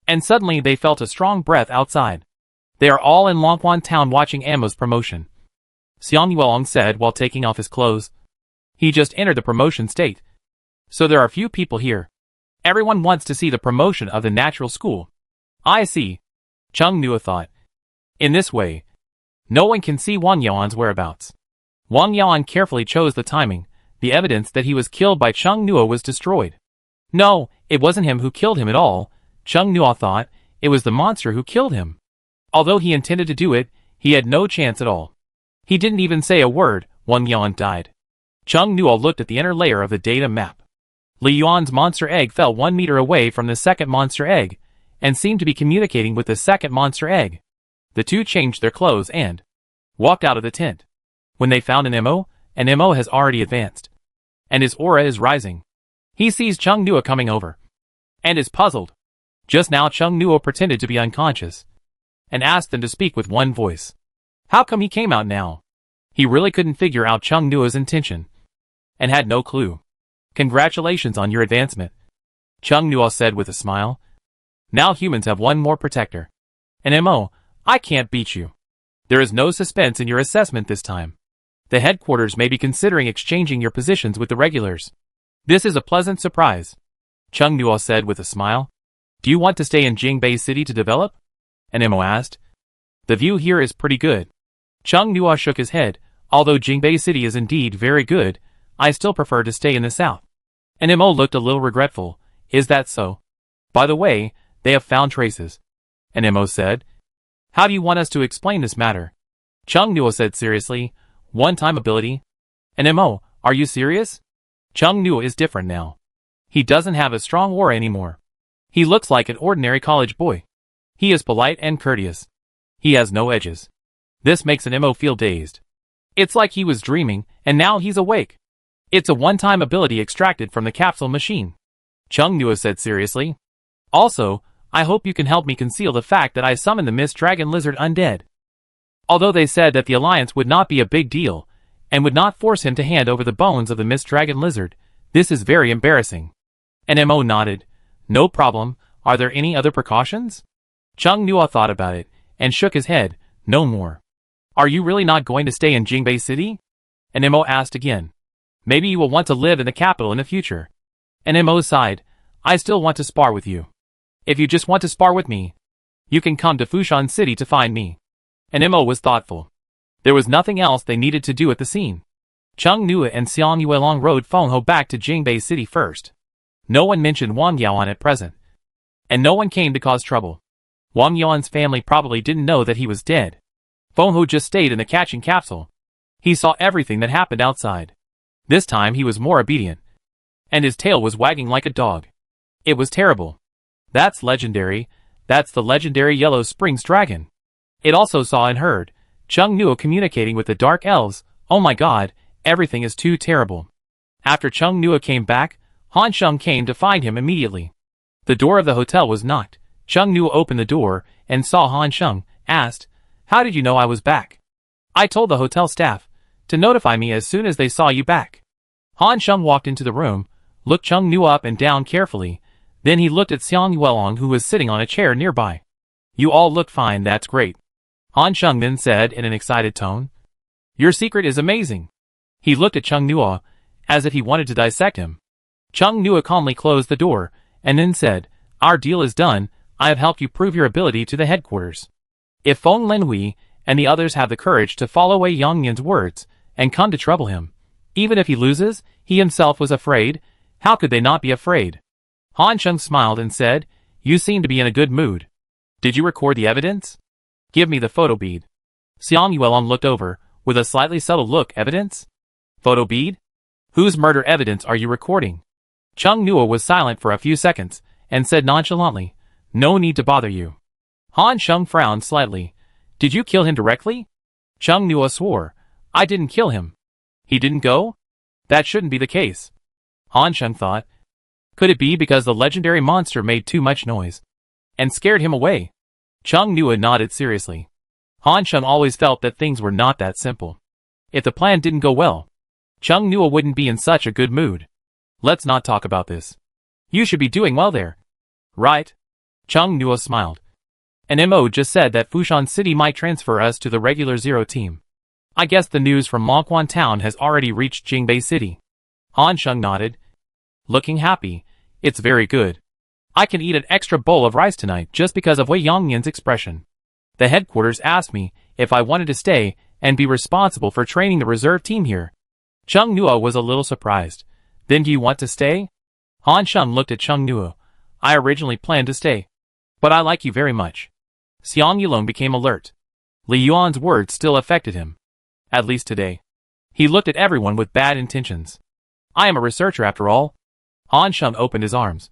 and suddenly they felt a strong breath outside. They are all in Longquan town watching Ammo's promotion, Xiang Yuelong said while taking off his clothes. He just entered the promotion state, so there are few people here. Everyone wants to see the promotion of the natural school. I see, Cheng Nua thought. In this way, no one can see Wang Yaoan's whereabouts. Wang Yaoan carefully chose the timing. The evidence that he was killed by Cheng Nua was destroyed. No, it wasn't him who killed him at all. Cheng Nua thought it was the monster who killed him. Although he intended to do it, he had no chance at all. He didn't even say a word. Wang Yaoan died. Cheng Nua looked at the inner layer of the data map. Li Yuan's monster egg fell 1 meter away from the second monster egg, and seemed to be communicating with the second monster egg. The two changed their clothes and walked out of the tent. When they found an MO has already advanced, and his aura is rising. He sees Cheng Nua coming over, and is puzzled. Just now Cheng Nua pretended to be unconscious, and asked them to speak with one voice. How come he came out now? He really couldn't figure out Cheng Nua's intention, and had no clue. Congratulations on your advancement, Cheng Nua said with a smile. Now humans have one more protector. An MO, I can't beat you. There is no suspense in your assessment this time. The headquarters may be considering exchanging your positions with the regulars. This is a pleasant surprise, Cheng Nua said with a smile. Do you want to stay in Jingbei City to develop? An MO asked. The view here is pretty good. Cheng Nua shook his head. Although Jingbei City is indeed very good, I still prefer to stay in the south. An MO looked a little regretful. Is that so? By the way, they have found traces, An MO said. How do you want us to explain this matter? Cheng Nua said seriously. One-time ability? An MO, are you serious? Cheng Nua is different now. He doesn't have a strong aura anymore. He looks like an ordinary college boy. He is polite and courteous. He has no edges. This makes an MO feel dazed. It's like he was dreaming, and now he's awake. It's a one-time ability extracted from the capsule machine, Cheng Nua said seriously. Also, I hope you can help me conceal the fact that I summoned the Mist Dragon Lizard undead. Although they said that the alliance would not be a big deal, and would not force him to hand over the bones of the Mist Dragon Lizard, this is very embarrassing. An MO nodded. No problem. Are there any other precautions? Cheng Nua thought about it, and shook his head. No more. Are you really not going to stay in Jingbei City? An MO asked again. Maybe you will want to live in the capital in the future. An MO sighed. I still want to spar with you. If you just want to spar with me, you can come to Fushan City to find me. An MO was thoughtful. There was nothing else they needed to do at the scene. Cheng Nua and Xiang Yuelong rode Feng Ho back to Jingbei City first. No one mentioned Wang Yaoan at present, and no one came to cause trouble. Wang Yaoan's family probably didn't know that he was dead. Feng Ho just stayed in the catching capsule. He saw everything that happened outside. This time he was more obedient, and his tail was wagging like a dog. It was terrible. That's legendary. That's the legendary Yellow Springs Dragon. It also saw and heard Cheng Nua communicating with the Dark Elves. Oh my god, everything is too terrible. After Cheng Nua came back, Han Sheng came to find him immediately. The door of the hotel was knocked. Cheng Nua opened the door and saw Han Sheng, asked, How did you know I was back? I told the hotel staff to notify me as soon as they saw you back. Han Sheng walked into the room, looked Cheng Nua up and down carefully, then he looked at Xiang Yuelong who was sitting on a chair nearby. You all look fine, that's great. Han Sheng then said in an excited tone. Your secret is amazing. He looked at Cheng Nua, as if he wanted to dissect him. Cheng Nua calmly closed the door, and then said, Our deal is done. I have helped you prove your ability to the headquarters. If Feng Linhui and the others have the courage to follow Wei Yongnian's words, and come to trouble him, Even if he loses, he himself was afraid. How could they not be afraid? Han Sheng smiled and said, "You seem to be in a good mood. Did you record the evidence? Give me the photo bead." Xiang Yuelong looked over, with a slightly subtle look. Evidence? Photo bead? Whose murder evidence are you recording? Chung Nua was silent for a few seconds, and said nonchalantly, "No need to bother you." Han Sheng frowned slightly. "Did you kill him directly?" Chung Nua swore, "I didn't kill him." "He didn't go?" That shouldn't be the case. Han Sheng thought. Could it be because the legendary monster made too much noise and scared him away? Chung Nua nodded seriously. Han Sheng always felt that things were not that simple. If the plan didn't go well, Chung Nua wouldn't be in such a good mood. "Let's not talk about this. You should be doing well there." "Right?" Chung Nua smiled. "An MO just said that Fushan City might transfer us to the regular Zero team. I guess the news from Longquan Town has already reached Jingbei City." Han Sheng nodded, looking happy. "It's very good. I can eat an extra bowl of rice tonight just because of Wei Yongyan's expression. The headquarters asked me if I wanted to stay and be responsible for training the reserve team here." Chung Nua was a little surprised. "Then do you want to stay?" Han Sheng looked at Chung Nua. "I originally planned to stay, but I like you very much." Xiang Yulong became alert. Li Yuan's words still affected him. At least today. He looked at everyone with bad intentions. "I am a researcher after all." Han Sheng opened his arms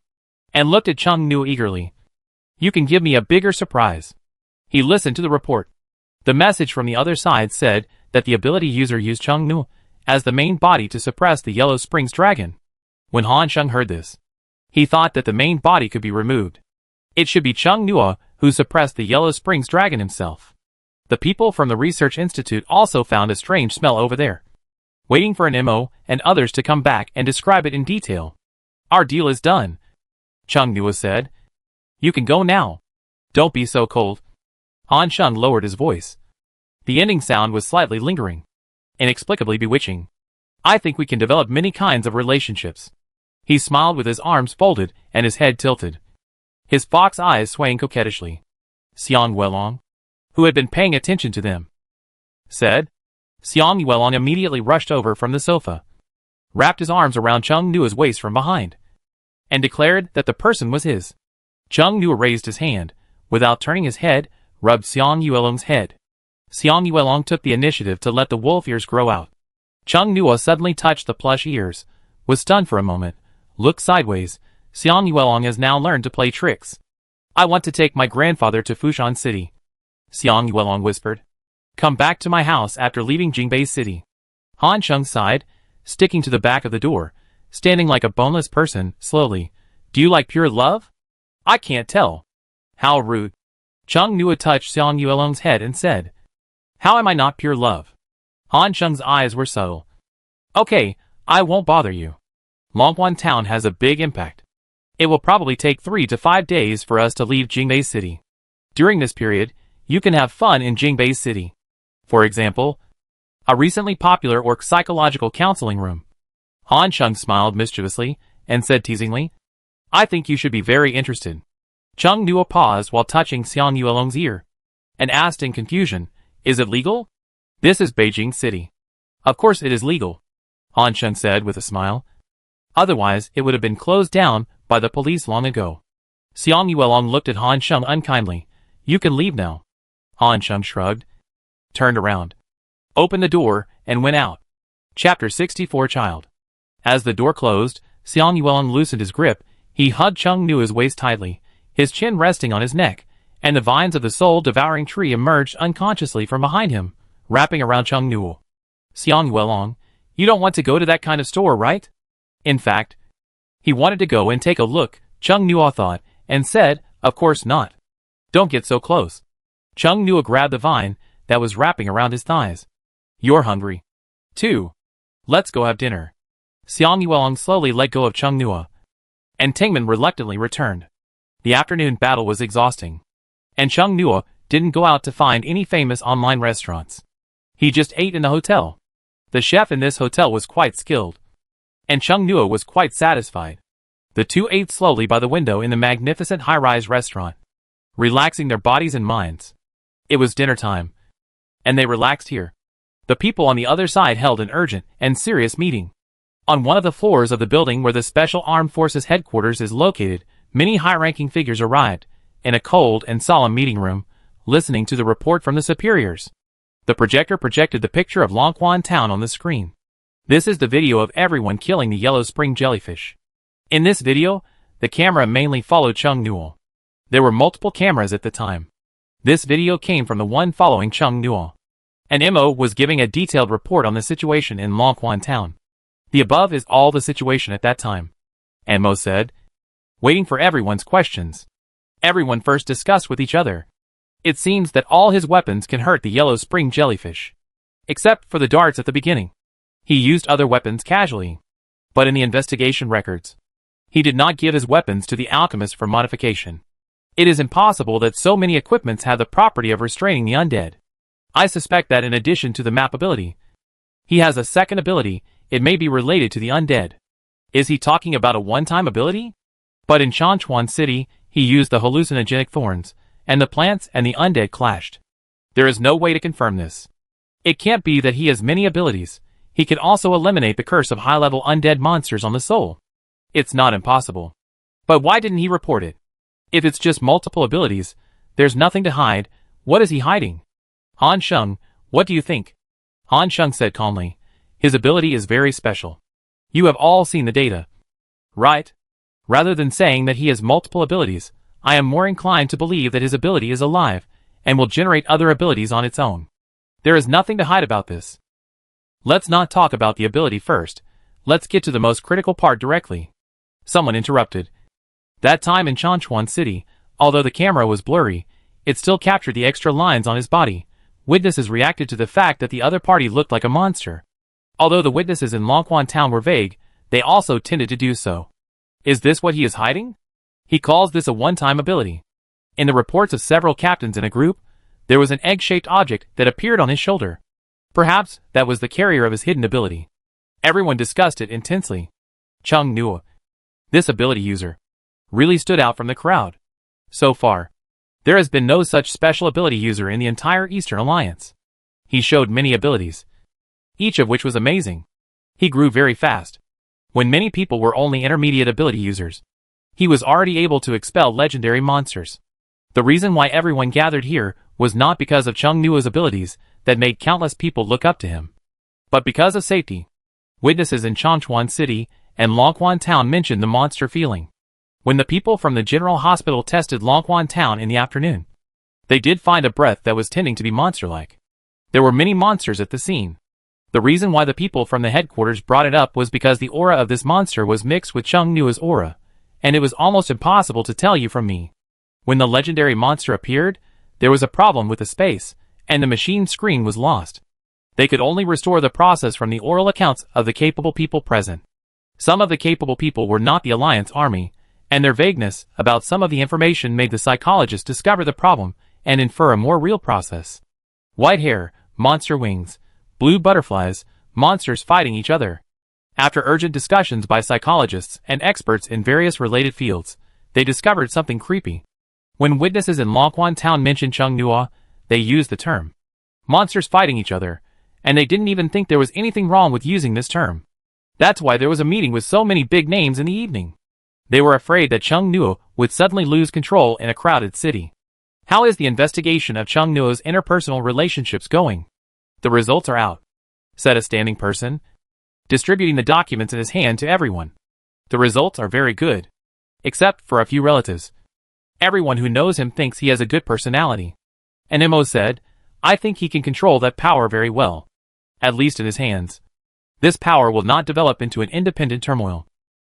and looked at Chung Nua eagerly. "You can give me a bigger surprise." He listened to the report. The message from the other side said that the ability user used Chung Nua as the main body to suppress the Yellow Springs dragon. When Han Sheng heard this, he thought that the main body could be removed. It should be Chung Nua who suppressed the Yellow Springs dragon himself. The people from the Research Institute also found a strange smell over there, waiting for an MO and others to come back and describe it in detail. "Our deal is done," Chung Nua said. "You can go now. Don't be so cold." Han Sheng lowered his voice. The ending sound was slightly lingering, inexplicably bewitching. "I think we can develop many kinds of relationships." He smiled with his arms folded and his head tilted, his fox eyes swaying coquettishly. Xiang Yuelong, who had been paying attention to them, said. Xiang Yuelong immediately rushed over from the sofa, wrapped his arms around Chung Nua's waist from behind, and declared that the person was his. Chung Nua raised his hand, without turning his head, rubbed Xiang Yuelong's head. Xiang Yuelong took the initiative to let the wolf ears grow out. Chung Nua suddenly touched the plush ears, was stunned for a moment, looked sideways. Xiang Yuelong has now learned to play tricks. "I want to take my grandfather to Fushan City," Xiang Yuelong whispered. "Come back to my house after leaving Jingbei City." Han Sheng sighed, sticking to the back of the door, standing like a boneless person, slowly. "Do you like pure love?" "I can't tell." "How rude." Chung Nua touched Xiang Yuelong's head and said, "How am I not pure love?" Han Sheng's eyes were subtle. "Okay, I won't bother you. Longquan Town has a big impact. It will probably take 3 to 5 days for us to leave Jingbei City. During this period, you can have fun in Jingbei City. For example, a recently popular orc psychological counseling room." Han Sheng smiled mischievously and said teasingly, "I think you should be very interested." Chung Nua paused while touching Xiang Yuelong's ear, and asked in confusion, "Is it legal?" "This is Beijing City. Of course it is legal," Han Sheng said with a smile. "Otherwise it would have been closed down by the police long ago." Xiang Yuelong looked at Han Sheng unkindly. "You can leave now." Han Sheng shrugged, turned around, opened the door, and went out. Chapter 64 Child. As the door closed, Xiang Yuelong loosened his grip. He hugged Chung Nua's waist tightly, his chin resting on his neck, and the vines of the soul-devouring tree emerged unconsciously from behind him, wrapping around Chung Nua. "Xiang Yuelong, you don't want to go to that kind of store, right?" In fact, he wanted to go and take a look, Chung Nua thought, and said, "Of course not. Don't get so close." Chung Nua grabbed the vine that was wrapping around his thighs. "You're hungry, too. Let's go have dinner." Xiang Yuelong slowly let go of Chung Nua, and Tingman reluctantly returned. The afternoon battle was exhausting, and Chung Nua didn't go out to find any famous online restaurants. He just ate in the hotel. The chef in this hotel was quite skilled, and Chung Nua was quite satisfied. The two ate slowly by the window in the magnificent high-rise restaurant, relaxing their bodies and minds. It was dinner time, and they relaxed here. The people on the other side held an urgent and serious meeting. On one of the floors of the building where the Special Armed Forces headquarters is located, many high-ranking figures arrived, in a cold and solemn meeting room, listening to the report from the superiors. The projector projected the picture of Longquan Town on the screen. This is the video of everyone killing the yellow spring jellyfish. In this video, the camera mainly followed Chung Newell. There were multiple cameras at the time. This video came from the one following Chung Newell. And Mo was giving a detailed report on the situation in Longquan Town. The above is all the situation at that time. And Mo said, waiting for everyone's questions. Everyone first discussed with each other. It seems that all his weapons can hurt the yellow spring jellyfish. Except for the darts at the beginning. He used other weapons casually. But in the investigation records, he did not give his weapons to the alchemist for modification. It is impossible that so many equipments have the property of restraining the undead. I suspect that in addition to the map ability, he has a second ability. It may be related to the undead. Is he talking about a one-time ability? But in Chanchuan City, he used the hallucinogenic thorns, and the plants and the undead clashed. There is no way to confirm this. It can't be that he has many abilities. He can also eliminate the curse of high-level undead monsters on the soul. It's not impossible. But why didn't he report it? If it's just multiple abilities, there's nothing to hide. What is he hiding? Han Sheng, what do you think? Han Sheng said calmly. His ability is very special. You have all seen the data. Right? Rather than saying that he has multiple abilities, I am more inclined to believe that his ability is alive, and will generate other abilities on its own. There is nothing to hide about this. Let's not talk about the ability first. Let's get to the most critical part directly. Someone interrupted. That time in Chanchuan City, although the camera was blurry, it still captured the extra lines on his body. Witnesses reacted to the fact that the other party looked like a monster. Although the witnesses in Longquan Town were vague, they also tended to do so. Is this what he is hiding? He calls this a one-time ability. In the reports of several captains in a group, there was an egg-shaped object that appeared on his shoulder. Perhaps that was the carrier of his hidden ability. Everyone discussed it intensely. Chung Newell, this ability user, really stood out from the crowd. So far, there has been no such special ability user in the entire Eastern Alliance. He showed many abilities, each of which was amazing. He grew very fast. When many people were only intermediate ability users, he was already able to expel legendary monsters. The reason why everyone gathered here was not because of Chung Newell's abilities that made countless people look up to him, but because of safety. Witnesses in Chanchuan City and Longquan Town mentioned the monster feeling. When the people from the General Hospital tested Longquan Town in the afternoon, they did find a breath that was tending to be monster-like. There were many monsters at the scene. The reason why the people from the headquarters brought it up was because the aura of this monster was mixed with Chung Newell's aura, and it was almost impossible to tell you from me. When the legendary monster appeared, there was a problem with the space, and the machine screen was lost. They could only restore the process from the oral accounts of the capable people present. Some of the capable people were not the Alliance army, and their vagueness about some of the information made the psychologist discover the problem and infer a more real process. White hair, monster wings, blue butterflies, monsters fighting each other. After urgent discussions by psychologists and experts in various related fields, they discovered something creepy. When witnesses in Longquan Town mentioned Chung Newell, they used the term monsters fighting each other, and they didn't even think there was anything wrong with using this term. That's why there was a meeting with so many big names in the evening. They were afraid that Chung Newell would suddenly lose control in a crowded city. How is the investigation of Chung Newell's interpersonal relationships going? The results are out, said a standing person, distributing the documents in his hand to everyone. The results are very good, except for a few relatives. Everyone who knows him thinks he has a good personality. And Mo said, I think he can control that power very well, at least in his hands. This power will not develop into an independent turmoil.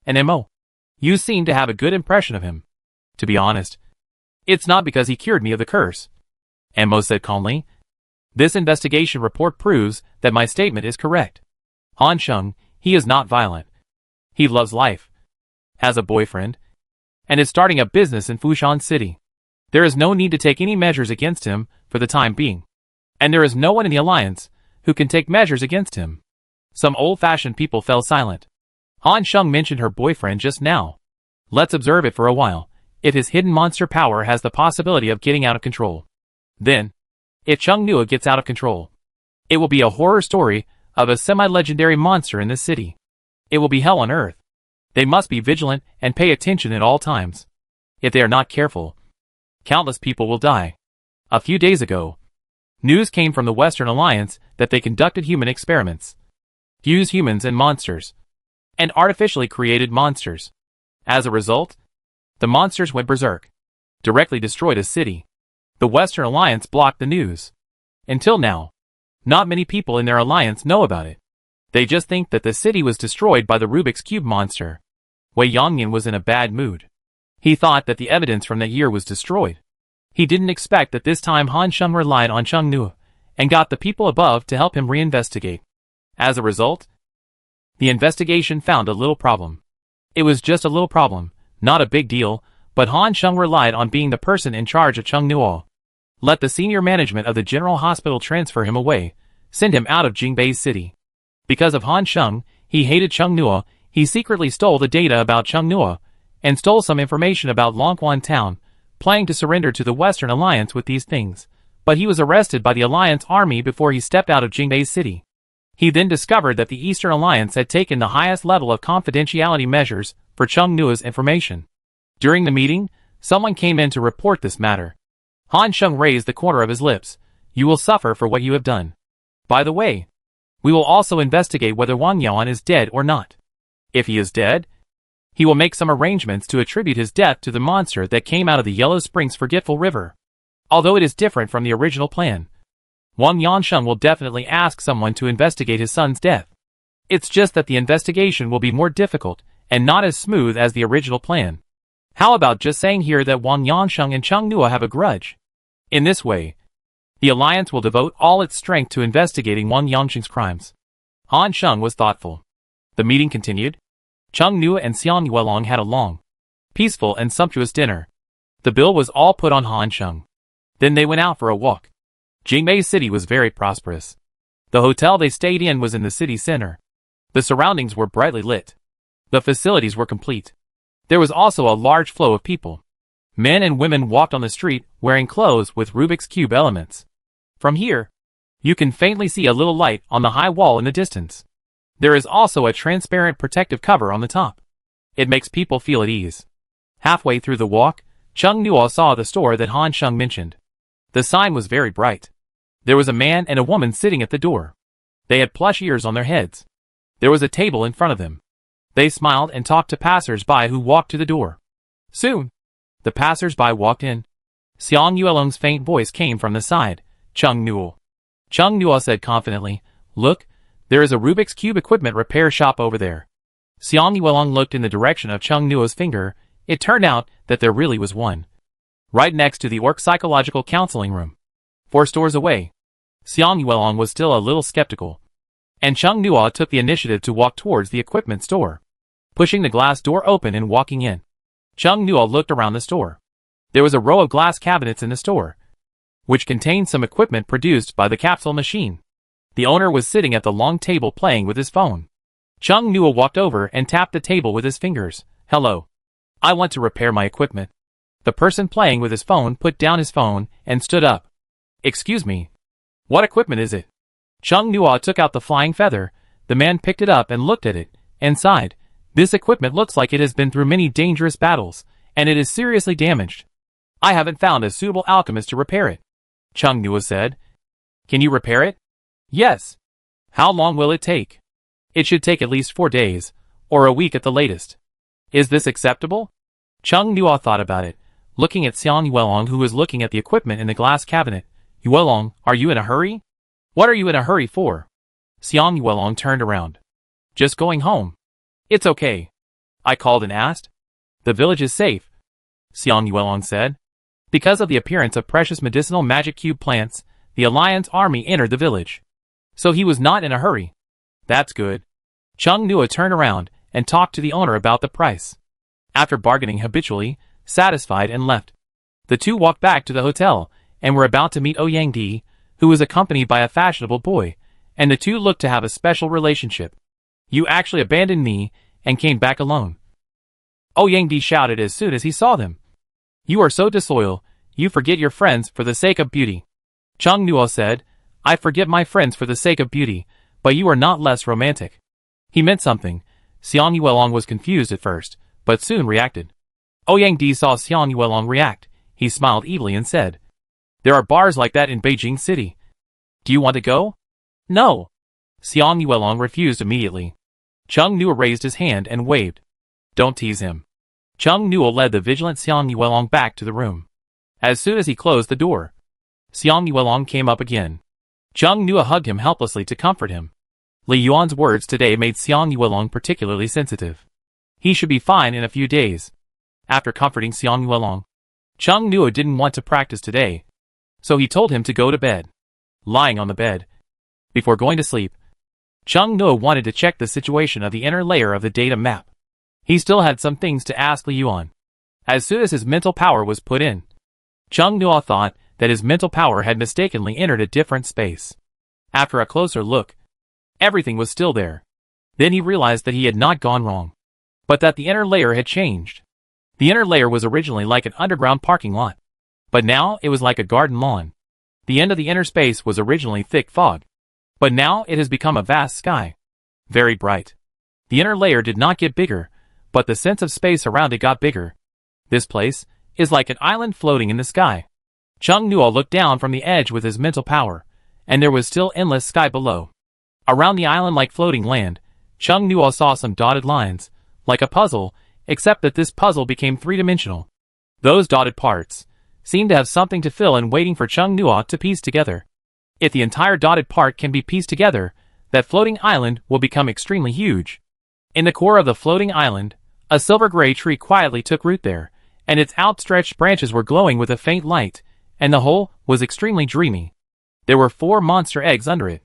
And Mo, you seem to have a good impression of him. To be honest, it's not because he cured me of the curse. Mo said calmly. This investigation report proves that my statement is correct. Han Sheng, he is not violent. He loves life, has a boyfriend, and is starting a business in Fushan City. There is no need to take any measures against him for the time being. And there is no one in the Alliance who can take measures against him. Some old-fashioned people fell silent. Han Sheng mentioned her boyfriend just now. Let's observe it for a while. If his hidden monster power has the possibility of getting out of control, then, if Chung Newell gets out of control, It will be a horror story of a semi-legendary monster in this city. It will be hell on earth. They must be vigilant and pay attention at all times. If they are not careful, countless people will die. A few days ago, news came from the Western Alliance that they conducted human experiments, fused humans and monsters, and artificially created monsters. As a result, the monsters went berserk, directly destroyed a city. The Western Alliance blocked the news. Until now, not many people in their alliance know about it. They just think that the city was destroyed by the Rubik's Cube monster. Wei Yongyan was in a bad mood. He thought that the evidence from that year was destroyed. He didn't expect that this time Han Sheng relied on Cheng Nu and got the people above to help him reinvestigate. As a result, the investigation found a little problem. It was just a little problem, not a big deal, but Han Sheng relied on being the person in charge of Cheng Nuo. Let the senior management of the general hospital transfer him away, send him out of Jingbei's city. Because of Han Sheng, he hated Cheng Nuo. He secretly stole the data about Cheng Nuo and stole some information about Longquan town, planning to surrender to the Western Alliance with these things. But he was arrested by the Alliance army before he stepped out of Jingbei's city. He then discovered that the Eastern Alliance had taken the highest level of confidentiality measures for Cheng Nuo's information. During the meeting, someone came in to report this matter. Han Sheng raised the corner of his lips. You will suffer for what you have done. By the way, we will also investigate whether Wang Yaoan is dead or not. If he is dead, he will make some arrangements to attribute his death to the monster that came out of the Yellow Springs Forgetful River. Although it is different from the original plan, Wang Yansheng will definitely ask someone to investigate his son's death. It's just that the investigation will be more difficult and not as smooth as the original plan. How about just saying here that Wang Yansheng and Cheng Nuo have a grudge? In this way, the alliance will devote all its strength to investigating Wang Yansheng's crimes. Han Sheng was thoughtful. The meeting continued. Cheng Nuo and Xiang Yuelong had a long, peaceful and sumptuous dinner. The bill was all put on Han Sheng. Then they went out for a walk. Jingbei City was very prosperous. The hotel they stayed in was in the city center. The surroundings were brightly lit. The facilities were complete. There was also a large flow of people. Men and women walked on the street wearing clothes with Rubik's Cube elements. From here, you can faintly see a little light on the high wall in the distance. There is also a transparent protective cover on the top. It makes people feel at ease. Halfway through the walk, Cheng Nuo saw the store that Han Sheng mentioned. The sign was very bright. There was a man and a woman sitting at the door. They had plush ears on their heads. There was a table in front of them. They smiled and talked to passers-by who walked to the door. Soon, the passers-by walked in. Xiang Yuelong's faint voice came from the side. Cheng Nuo. Cheng Nuo said confidently, Look, there is a Rubik's Cube equipment repair shop over there. Xiang Yuelong looked in the direction of Cheng Nuo's finger. It turned out that there really was one. Right next to the Orc Psychological Counseling Room. 4 stores away. Xiang Yuelong was still a little skeptical. And Cheng Nuo took the initiative to walk towards the equipment store. Pushing the glass door open and walking in. Cheng Nuo looked around the store. There was a row of glass cabinets in the store, which contained some equipment produced by the capsule machine. The owner was sitting at the long table playing with his phone. Cheng Nuo walked over and tapped the table with his fingers. Hello. I want to repair my equipment. The person playing with his phone put down his phone and stood up. Excuse me. What equipment is it? Cheng Nuo took out the flying feather. The man picked it up and looked at it, and sighed. This equipment looks like it has been through many dangerous battles, and it is seriously damaged. I haven't found a suitable alchemist to repair it. Cheng Nuo said. Can you repair it? Yes. How long will it take? It should take at least 4 days, or a week at the latest. Is this acceptable? Cheng Nuo thought about it, looking at Xiang Yuelong who was looking at the equipment in the glass cabinet. Yuelong, are you in a hurry? What are you in a hurry for? Xiang Yuelong turned around. Just going home. It's okay. I called and asked. The village is safe, Xiang Yuelong said. Because of the appearance of precious medicinal magic cube plants, the Alliance army entered the village. So he was not in a hurry. That's good. Cheng Nuo turned around and talked to the owner about the price. After bargaining habitually, satisfied and left. The two walked back to the hotel and were about to meet Ouyang Di, who was accompanied by a fashionable boy, and the two looked to have a special relationship. You actually abandoned me and came back alone. Ouyang Di shouted as soon as he saw them. You are so disloyal, you forget your friends for the sake of beauty. Cheng Nuo said, I forget my friends for the sake of beauty, but you are not less romantic. He meant something. Xiang Yuelong was confused at first, but soon reacted. Ouyang Di saw Xiang Yuelong react. He smiled evilly and said, "There are bars like that in Beijing City. Do you want to go?" "No." Xiang Yuelong refused immediately. Chung Nua raised his hand and waved. "Don't tease him." Chung Nua led the vigilant Xiang Yuelong back to the room. As soon as he closed the door, Xiang Yuelong came up again. Chung Nua hugged him helplessly to comfort him. Li Yuan's words today made Xiang Yuelong particularly sensitive. He should be fine in a few days. After comforting Xiang Yuelong, Chung Nua didn't want to practice today, so he told him to go to bed. Lying on the bed, before going to sleep, Chung Nua wanted to check the situation of the inner layer of the data map. He still had some things to ask Li Yuan. As soon as his mental power was put in, Chung Nua thought that his mental power had mistakenly entered a different space. After a closer look, everything was still there. Then he realized that he had not gone wrong, but that the inner layer had changed. The inner layer was originally like an underground parking lot, but now it was like a garden lawn. The end of the inner space was originally thick fog, but now it has become a vast sky. Very bright. The inner layer did not get bigger, but the sense of space around it got bigger. This place is like an island floating in the sky. Chung Nua looked down from the edge with his mental power, and there was still endless sky below. Around the island like floating land, Chung Nua saw some dotted lines, like a puzzle, except that this puzzle became three-dimensional. Those dotted parts seemed to have something to fill and waiting for Chung Nua to piece together. If the entire dotted part can be pieced together, that floating island will become extremely huge. In the core of the floating island, a silver-gray tree quietly took root there, and its outstretched branches were glowing with a faint light, and the whole was extremely dreamy. There were 4 monster eggs under it.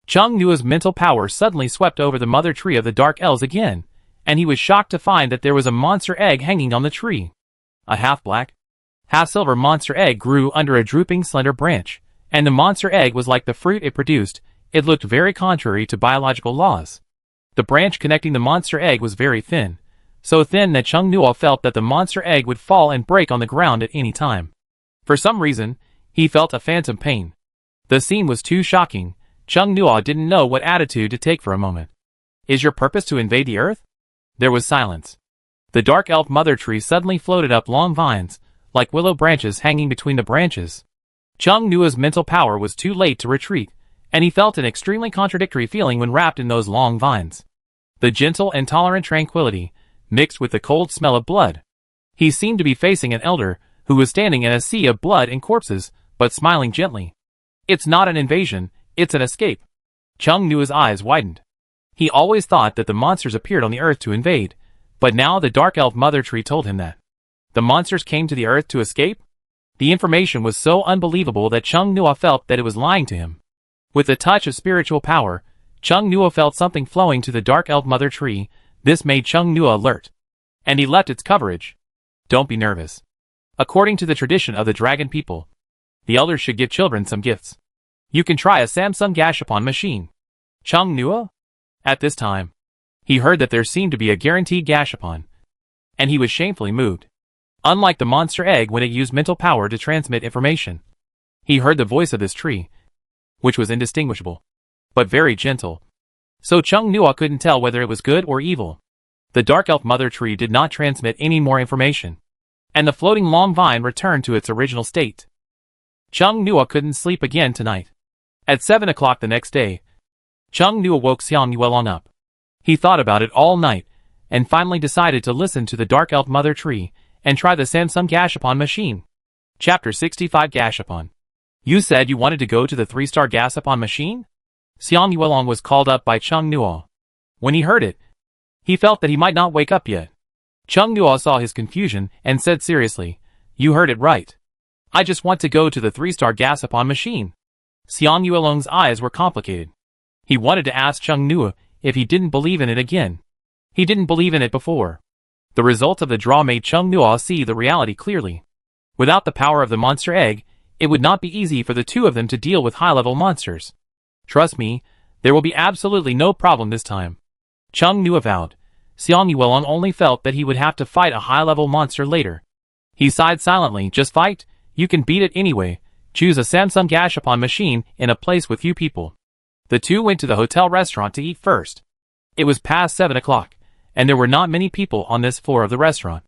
Chung Nua's mental power suddenly swept over the mother tree of the Dark Elves again, and he was shocked to find that there was a monster egg hanging on the tree. A half-black, half-silver monster egg grew under a drooping slender branch, and the monster egg was like the fruit it produced. It looked very contrary to biological laws. The branch connecting the monster egg was very thin, so thin that Chung Nua felt that the monster egg would fall and break on the ground at any time. For some reason, he felt a phantom pain. The scene was too shocking. Chung Nua didn't know what attitude to take for a moment. "Is your purpose to invade the earth?" There was silence. The dark elf mother tree suddenly floated up long vines, like willow branches hanging between the branches. Chung Nua's mental power was too late to retreat, and he felt an extremely contradictory feeling when wrapped in those long vines. The gentle and tolerant tranquility, mixed with the cold smell of blood. He seemed to be facing an elder, who was standing in a sea of blood and corpses, but smiling gently. "It's not an invasion, it's an escape." Chung Nua's eyes widened. He always thought that the monsters appeared on the earth to invade, but now the dark elf mother tree told him that the monsters came to the earth to escape? The information was so unbelievable that Chung Nua felt that it was lying to him. With a touch of spiritual power, Chung Nua felt something flowing to the dark elf mother tree. This made Chung Nua alert, and he left its coverage. "Don't be nervous. According to the tradition of the dragon people, the elders should give children some gifts. You can try a Samsung Gashapon machine." Chung Nua? At this time, he heard that there seemed to be a guaranteed Gashapon, and he was shamefully moved. Unlike the monster egg when it used mental power to transmit information, he heard the voice of this tree, which was indistinguishable, but very gentle. So Chung Nua couldn't tell whether it was good or evil. The dark elf mother tree did not transmit any more information, and the floating long vine returned to its original state. Chung Nua couldn't sleep again tonight. At 7 o'clock the next day, Chung Nua woke Xiang Yuelong up. He thought about it all night, and finally decided to listen to the dark elf mother tree, and try the Samsung Gashapon machine. Chapter 65 Gashapon. "You said you wanted to go to the 3-star Gashapon machine?" Xiang Yuelong was called up by Chung Nua. When he heard it, he felt that he might not wake up yet. Chung Nua saw his confusion and said seriously, "You heard it right. I just want to go to the 3-star Gashapon machine." Xiang Yuelong's eyes were complicated. He wanted to ask Chung Nua if he didn't believe in it again. He didn't believe in it before. The result of the draw made Chung Nua see the reality clearly. Without the power of the monster egg, it would not be easy for the two of them to deal with high-level monsters. "Trust me, there will be absolutely no problem this time," Chung Nua vowed. Xiang Yuelong only felt that he would have to fight a high-level monster later. He sighed silently. "Just fight, you can beat it anyway," choose a Samsung Gashapon machine in a place with few people. The two went to the hotel restaurant to eat first. It was past 7 o'clock, and there were not many people on this floor of the restaurant.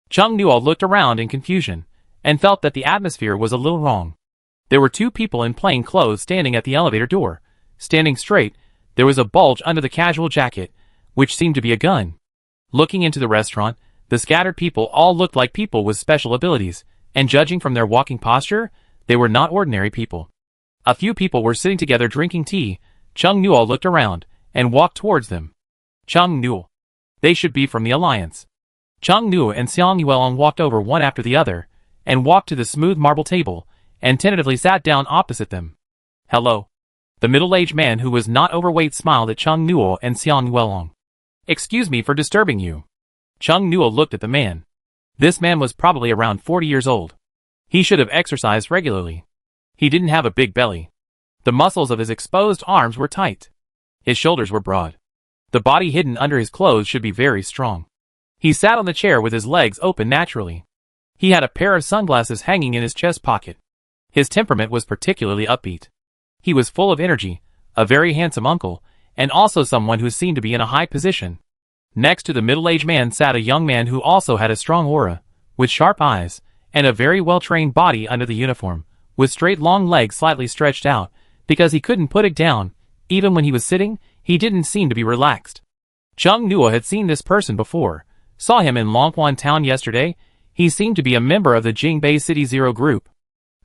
Chung Nuo looked around in confusion, and felt that the atmosphere was a little wrong. There were two people in plain clothes standing at the elevator door. Standing straight, there was a bulge under the casual jacket, which seemed to be a gun. Looking into the restaurant, the scattered people all looked like people with special abilities, and judging from their walking posture, they were not ordinary people. A few people were sitting together drinking tea. Chung Nuo looked around, and walked towards them. Chung Nuo. They should be from the Alliance. Chung Nuo and Xiang Yuelong walked over one after the other, and walked to the smooth marble table, and tentatively sat down opposite them. Hello. The middle-aged man who was not overweight smiled at Chung Nuo and Xiang Yuelong. Excuse me for disturbing you. Chung Nuo looked at the man. This man was probably around 40 years old. He should have exercised regularly. He didn't have a big belly. The muscles of his exposed arms were tight. His shoulders were broad. The body hidden under his clothes should be very strong. He sat on the chair with his legs open naturally. He had a pair of sunglasses hanging in his chest pocket. His temperament was particularly upbeat. He was full of energy, a very handsome uncle, and also someone who seemed to be in a high position. Next to the middle-aged man sat a young man who also had a strong aura, with sharp eyes, and a very well-trained body under the uniform, with straight long legs slightly stretched out, because he couldn't put it down. Even when he was sitting, he didn't seem to be relaxed. Chung Nuo had seen this person before, saw him in Longquan Town yesterday. He seemed to be a member of the Jingbei City Zero group.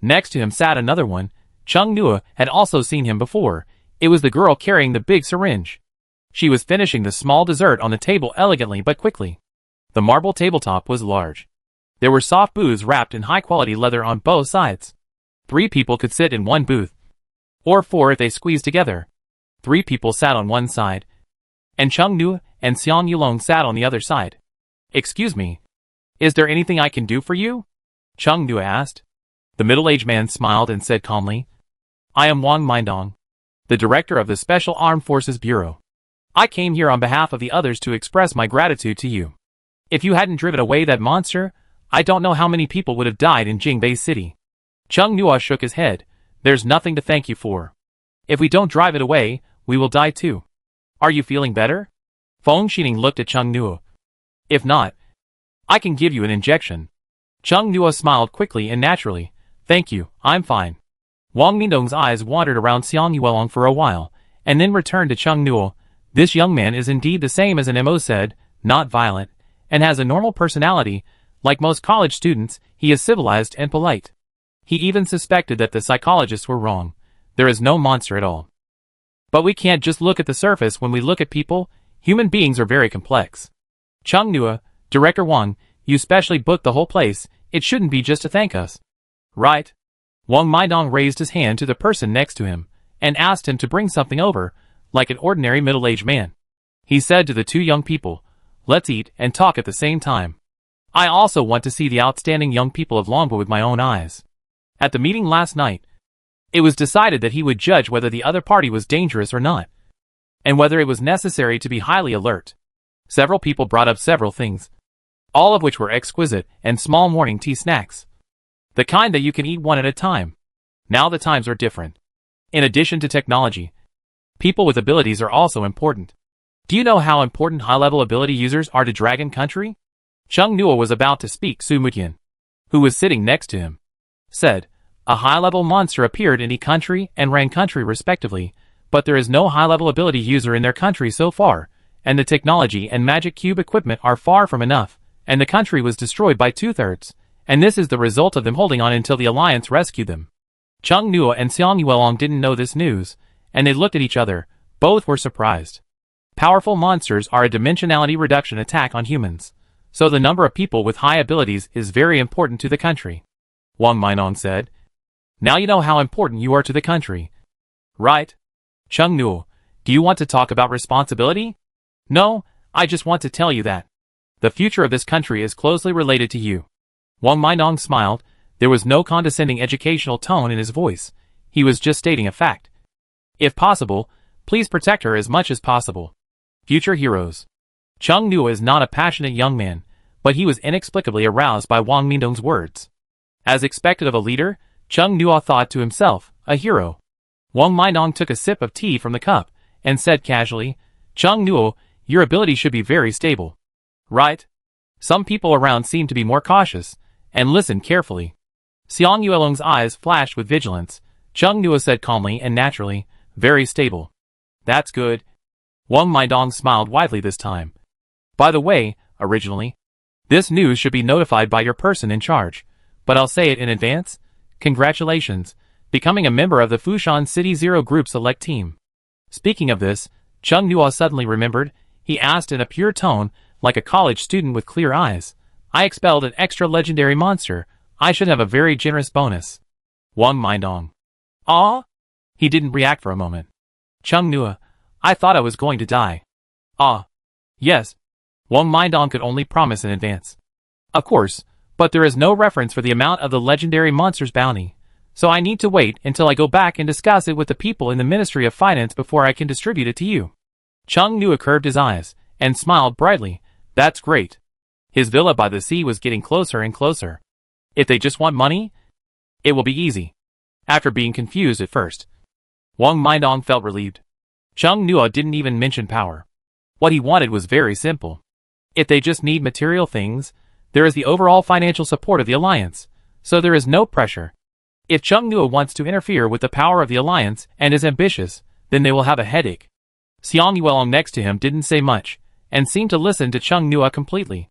Next to him sat another one. Chung Nuo had also seen him before. It was the girl carrying the big syringe. She was finishing the small dessert on the table elegantly but quickly. The marble tabletop was large. There were soft booths wrapped in high-quality leather on both sides. 3 people could sit in one booth. Or 4 if they squeezed together. 3 people sat on one side, and Chung Nuo and Xiang Yuelong sat on the other side. Excuse me. Is there anything I can do for you? Chung Nuo asked. The middle-aged man smiled and said calmly, I am Wang Mindong, the director of the Special Armed Forces Bureau. I came here on behalf of the others to express my gratitude to you. If you hadn't driven away that monster, I don't know how many people would have died in Jingbei City. Chung Nuo shook his head. There's nothing to thank you for. If we don't drive it away, we will die too. Are you feeling better? Feng Xining looked at Chung Nuo. If not, I can give you an injection. Chung Nuo smiled quickly and naturally. Thank you, I'm fine. Wang Mindong's eyes wandered around Xiang Yuelong for a while, and then returned to Chung Nuo. This young man is indeed the same as an MO said, not violent, and has a normal personality. Like most college students, he is civilized and polite. He even suspected that the psychologists were wrong. There is no monster at all. But we can't just look at the surface when we look at people. Human beings are very complex. Chung Nuo, Director Wang, you specially booked the whole place. It shouldn't be just to thank us. Right? Wang Mindong raised his hand to the person next to him, and asked him to bring something over, like an ordinary middle-aged man. He said to the 2 young people, let's eat and talk at the same time. I also want to see the outstanding young people of Longbo with my own eyes. At the meeting last night, it was decided that he would judge whether the other party was dangerous or not, and whether it was necessary to be highly alert. Several people brought up several things, all of which were exquisite and small morning tea snacks. The kind that you can eat one at a time. Now the times are different. In addition to technology, people with abilities are also important. Do you know how important high-level ability users are to Dragon Country? Chung Nuo was about to speak. Su Mutian, who was sitting next to him, said, a high-level monster appeared in E country and Rang country respectively, but there is no high-level ability user in their country so far, and the technology and magic cube equipment are far from enough, and the country was destroyed by 2/3, and this is the result of them holding on until the Alliance rescued them. Chung Nuo and Xiang Yuelong didn't know this news, and they looked at each other. Both were surprised. Powerful monsters are a dimensionality reduction attack on humans, so the number of people with high abilities is very important to the country. Wang Mindong said, now you know how important you are to the country. Right? Chung Nuo, do you want to talk about responsibility? No, I just want to tell you that the future of this country is closely related to you. Wang Mindong smiled. There was no condescending educational tone in his voice. He was just stating a fact. If possible, please protect her as much as possible. Future heroes. Chung Nuo is not a passionate young man, but he was inexplicably aroused by Wang Mindong's words. As expected of a leader, Chung Nuo thought to himself, a hero. Wang Mindong took a sip of tea from the cup, and said casually, Chung Nuo, your ability should be very stable. Right? Some people around seemed to be more cautious, and listened carefully. Xiang Yuelong's eyes flashed with vigilance. Chung Nuo said calmly and naturally, very stable. That's good. Wang Mindong smiled widely this time. By the way, originally, this news should be notified by your person in charge, but I'll say it in advance. Congratulations, becoming a member of the Fushan City Zero Group Select Team. Speaking of this, Chung Nuo suddenly remembered. He asked in a pure tone, like a college student with clear eyes. I expelled an extra legendary monster. I should have a very generous bonus. Wang Mindong. Ah? He didn't react for a moment. Chung Nuo, I thought I was going to die. Ah. Yes. Wang Mindong could only promise in advance. Of course, but there is no reference for the amount of the legendary monster's bounty, so I need to wait until I go back and discuss it with the people in the Ministry of Finance before I can distribute it to you. Chung Nuo curved his eyes, and smiled brightly. That's great. His villa by the sea was getting closer and closer. If they just want money, it will be easy. After being confused at first, Wang Mindong felt relieved. Chung Nuo didn't even mention power. What he wanted was very simple. If they just need material things, there is the overall financial support of the alliance, so there is no pressure. If Chung Nuo wants to interfere with the power of the alliance and is ambitious, then they will have a headache. Xiang Yuelong next to him didn't say much, and seemed to listen to Chung Nuo completely.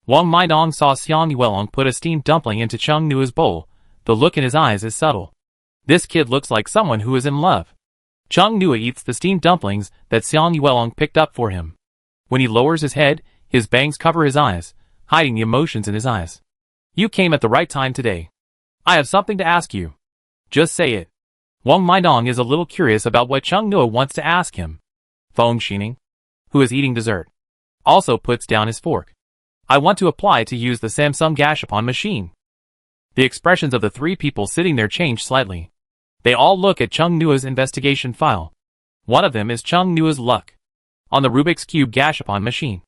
Wang Mindong saw Xiang Yuelong put a steamed dumpling into Chung Nuo's bowl. The look in his eyes is subtle. This kid looks like someone who is in love. Chung Nuo eats the steamed dumplings that Xiang Yuelong picked up for him. When he lowers his head, his bangs cover his eyes, hiding the emotions in his eyes. You came at the right time today. I have something to ask you. Just say it. Wang Mindong is a little curious about what Chung Nuo wants to ask him. Feng Xining, who is eating dessert, also puts down his fork. I want to apply to use the Samsung Gashapon machine. The expressions of the three people sitting there change slightly. They all look at Chung Nuo's investigation file. One of them is Chung Nuo's luck. On the Rubik's Cube Gashapon machine,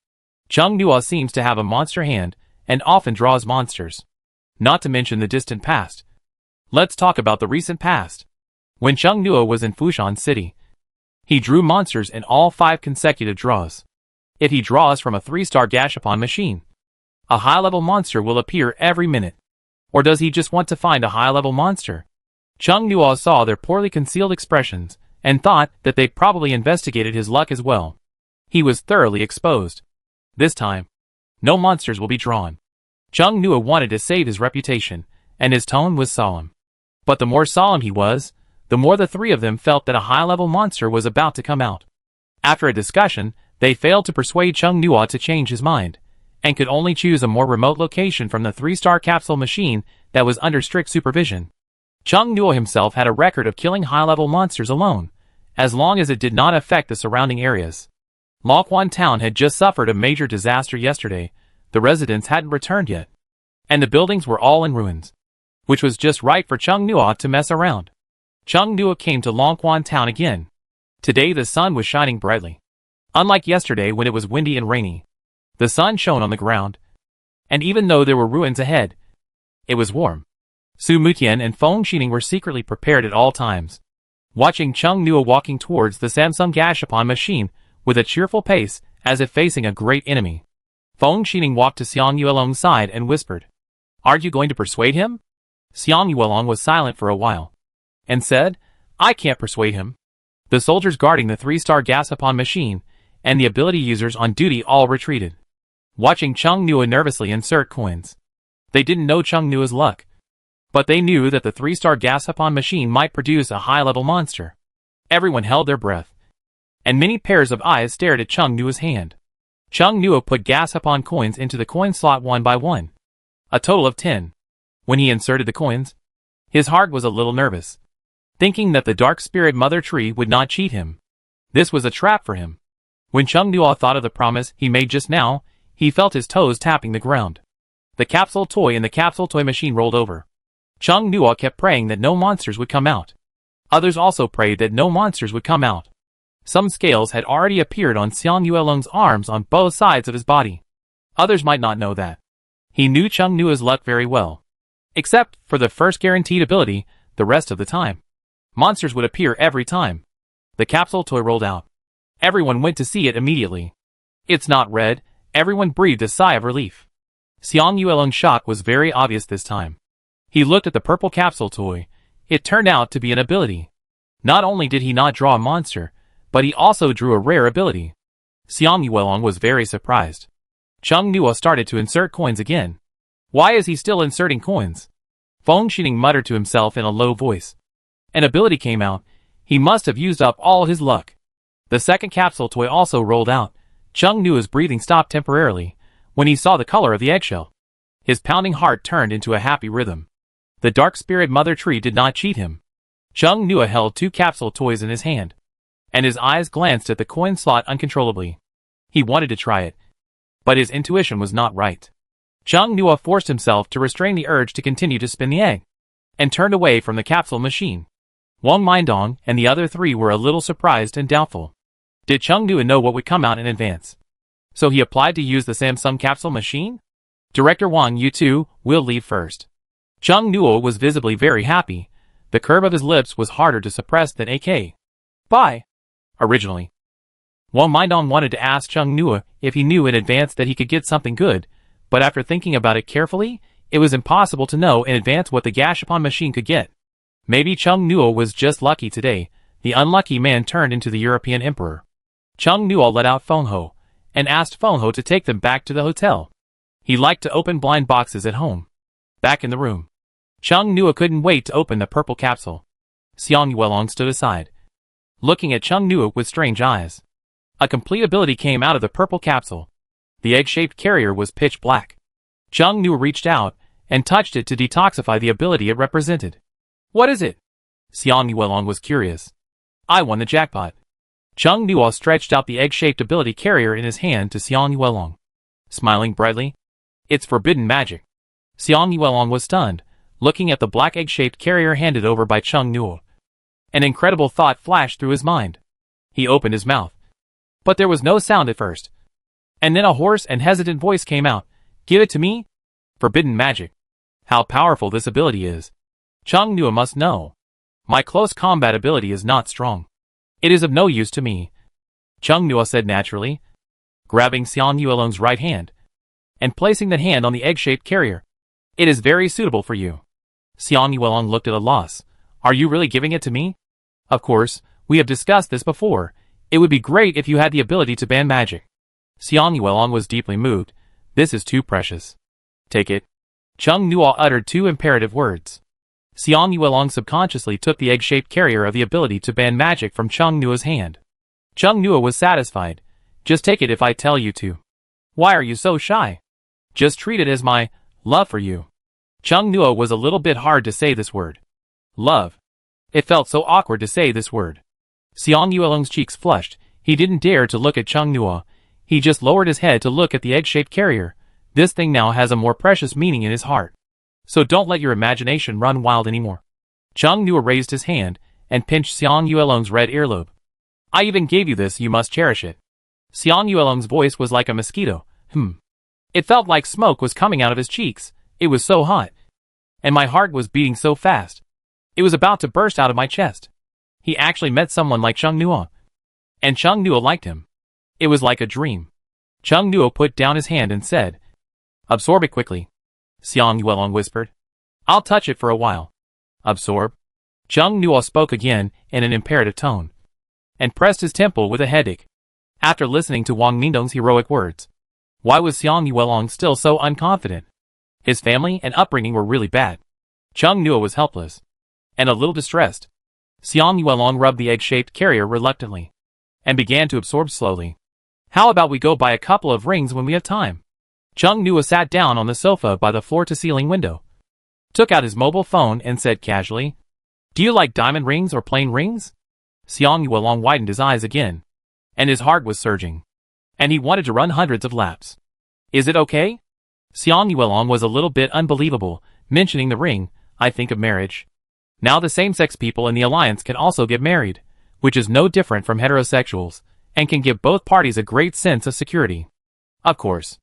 Chung Nuo seems to have a monster hand, and often draws monsters. Not to mention the distant past. Let's talk about the recent past. When Chung Nuo was in Fushan City, he drew monsters in all 5 consecutive draws. If he draws from a 3-star Gashapon machine, a high-level monster will appear every minute. Or does he just want to find a high-level monster? Chung Nuo saw their poorly concealed expressions, and thought that they probably investigated his luck as well. He was thoroughly exposed. This time, no monsters will be drawn. Chung Nuo wanted to save his reputation, and his tone was solemn. But the more solemn he was, the more the three of them felt that a high-level monster was about to come out. After a discussion, they failed to persuade Chung Nuo to change his mind, and could only choose a more remote location from the 3-star capsule machine that was under strict supervision. Chung Nuo himself had a record of killing high-level monsters alone, as long as it did not affect the surrounding areas. Luoquan Town had just suffered a major disaster yesterday. The residents hadn't returned yet, and the buildings were all in ruins, which was just right for Chung Nuo to mess around. Chung Nuo came to Luoquan Town again. Today the sun was shining brightly. Unlike yesterday when it was windy and rainy, the sun shone on the ground, and even though there were ruins ahead, it was warm. Su Mutian and Feng Xining were secretly prepared at all times, watching Chung Nuo walking towards the Samsung Gashapon machine with a cheerful pace as if facing a great enemy. Feng Xining walked to Xiang Yuelong's side and whispered, "Aren't you going to persuade him?" Xiang Yuelong was silent for a while, and said, "I can't persuade him." The soldiers guarding the 3-star Gashapon machine and the ability users on duty all retreated, watching Chung Nuo nervously insert coins. They didn't know Chung Nuo's luck, but they knew that the 3-star Gashapon machine might produce a high-level monster. Everyone held their breath, and many pairs of eyes stared at Chung Nuo's hand. Chung Nuo put Gashapon coins into the coin slot one by one, a total of 10. When he inserted the coins, his heart was a little nervous, thinking that the Dark Spirit Mother Tree would not cheat him. This was a trap for him. When Chung Nuo thought of the promise he made just now, he felt his toes tapping the ground. The capsule toy in the capsule toy machine rolled over. Chung Nuo kept praying that no monsters would come out. Others also prayed that no monsters would come out. Some scales had already appeared on Xiang Yuelong's arms on both sides of his body. Others might not know that. He knew Chung Nuo's luck very well. Except for the first guaranteed ability, the rest of the time, monsters would appear every time. The capsule toy rolled out. Everyone went to see it immediately. It's not red. Everyone breathed a sigh of relief. Xiang Yuelong's shock was very obvious this time. He looked at the purple capsule toy. It turned out to be an ability. Not only did he not draw a monster, but he also drew a rare ability. Xiang Yuelong was very surprised. Chung Nuo started to insert coins again. Why is he still inserting coins? Feng Xining muttered to himself in a low voice. An ability came out. He must have used up all his luck. The second capsule toy also rolled out. Chung Nuo's breathing stopped temporarily when he saw the color of the eggshell. His pounding heart turned into a happy rhythm. The dark spirit mother tree did not cheat him. Chung Nuo held 2 capsule toys in his hand, and his eyes glanced at the coin slot uncontrollably. He wanted to try it, but his intuition was not right. Chung Nuo forced himself to restrain the urge to continue to spin the egg, and turned away from the capsule machine. Wang Mindong and the other 3 were a little surprised and doubtful. Did Chung Nuo know what would come out in advance? So he applied to use the Samsung capsule machine? Director Wang, you two will leave first. Chung Nuo was visibly very happy. The curve of his lips was harder to suppress than AK. Bye. Originally, Wang Mindong wanted to ask Chung Nuo if he knew in advance that he could get something good, but after thinking about it carefully, it was impossible to know in advance what the Gashapon machine could get. Maybe Chung Nuo was just lucky today. The unlucky man turned into the European emperor. Chung Nuo let out Feng Ho and asked Feng Ho to take them back to the hotel. He liked to open blind boxes at home. Back in the room, Chung Nuo couldn't wait to open the purple capsule. Xiang Yuelong stood aside, looking at Chung Nuo with strange eyes. A complete ability came out of the purple capsule. The egg-shaped carrier was pitch black. Chung Nuo reached out and touched it to detoxify the ability it represented. What is it? Xiang Yuelong was curious. I won the jackpot. Chung Nuo stretched out the egg-shaped ability carrier in his hand to Xiang Yuelong, smiling brightly. It's forbidden magic. Xiang Yuelong was stunned, looking at the black egg-shaped carrier handed over by Chung Nuo. An incredible thought flashed through his mind. He opened his mouth, but there was no sound at first. And then a hoarse and hesitant voice came out. Give it to me? Forbidden magic. How powerful this ability is. Chung Nuo must know. My close combat ability is not strong. It is of no use to me. Chung Nuo said naturally, grabbing Xiang Yuelong's right hand and placing that hand on the egg-shaped carrier. It is very suitable for you. Xiang Yuelong looked at a loss. Are you really giving it to me? Of course, we have discussed this before. It would be great if you had the ability to ban magic. Xiang Yuelong was deeply moved. This is too precious. Take it. Chung Nuo uttered 2 imperative words. Xiang Yuelong subconsciously took the egg-shaped carrier of the ability to ban magic from Chung Nuo's hand. Chung Nuo was satisfied. Just take it if I tell you to. Why are you so shy? Just treat it as my love for you. Chung Nuo was a little bit hard to say this word. Love. It felt so awkward to say this word. Xiang Yuelong's cheeks flushed. He didn't dare to look at Chung Nuo. He just lowered his head to look at the egg-shaped carrier. This thing now has a more precious meaning in his heart. So don't let your imagination run wild anymore. Chung Nuo raised his hand and pinched Xiang Yuelong's red earlobe. I even gave you this, you must cherish it. Xiang Yuelong's voice was like a mosquito. It felt like smoke was coming out of his cheeks. It was so hot. And my heart was beating so fast. It was about to burst out of my chest. He actually met someone like Chung Nuo. And Chung Nuo liked him. It was like a dream. Chung Nuo put down his hand and said, absorb it quickly. Xiang Yuelong whispered. I'll touch it for a while. Absorb. Chung Nuo spoke again in an imperative tone, and pressed his temple with a headache. After listening to Wang Mindong's heroic words, why was Xiang Yuelong still so unconfident? His family and upbringing were really bad. Chung Nuo was helpless, and a little distressed. Xiang Yuelong rubbed the egg-shaped carrier reluctantly, and began to absorb slowly. How about we go buy a couple of rings when we have time? Chung Nuo sat down on the sofa by the floor-to-ceiling window, took out his mobile phone and said casually, do you like diamond rings or plain rings? Xiang Yuelong widened his eyes again, and his heart was surging, and he wanted to run hundreds of laps. Is it okay? Xiang Yuelong was a little bit unbelievable, mentioning the ring. I think of marriage. Now the same-sex people in the alliance can also get married, which is no different from heterosexuals, and can give both parties a great sense of security. Of course.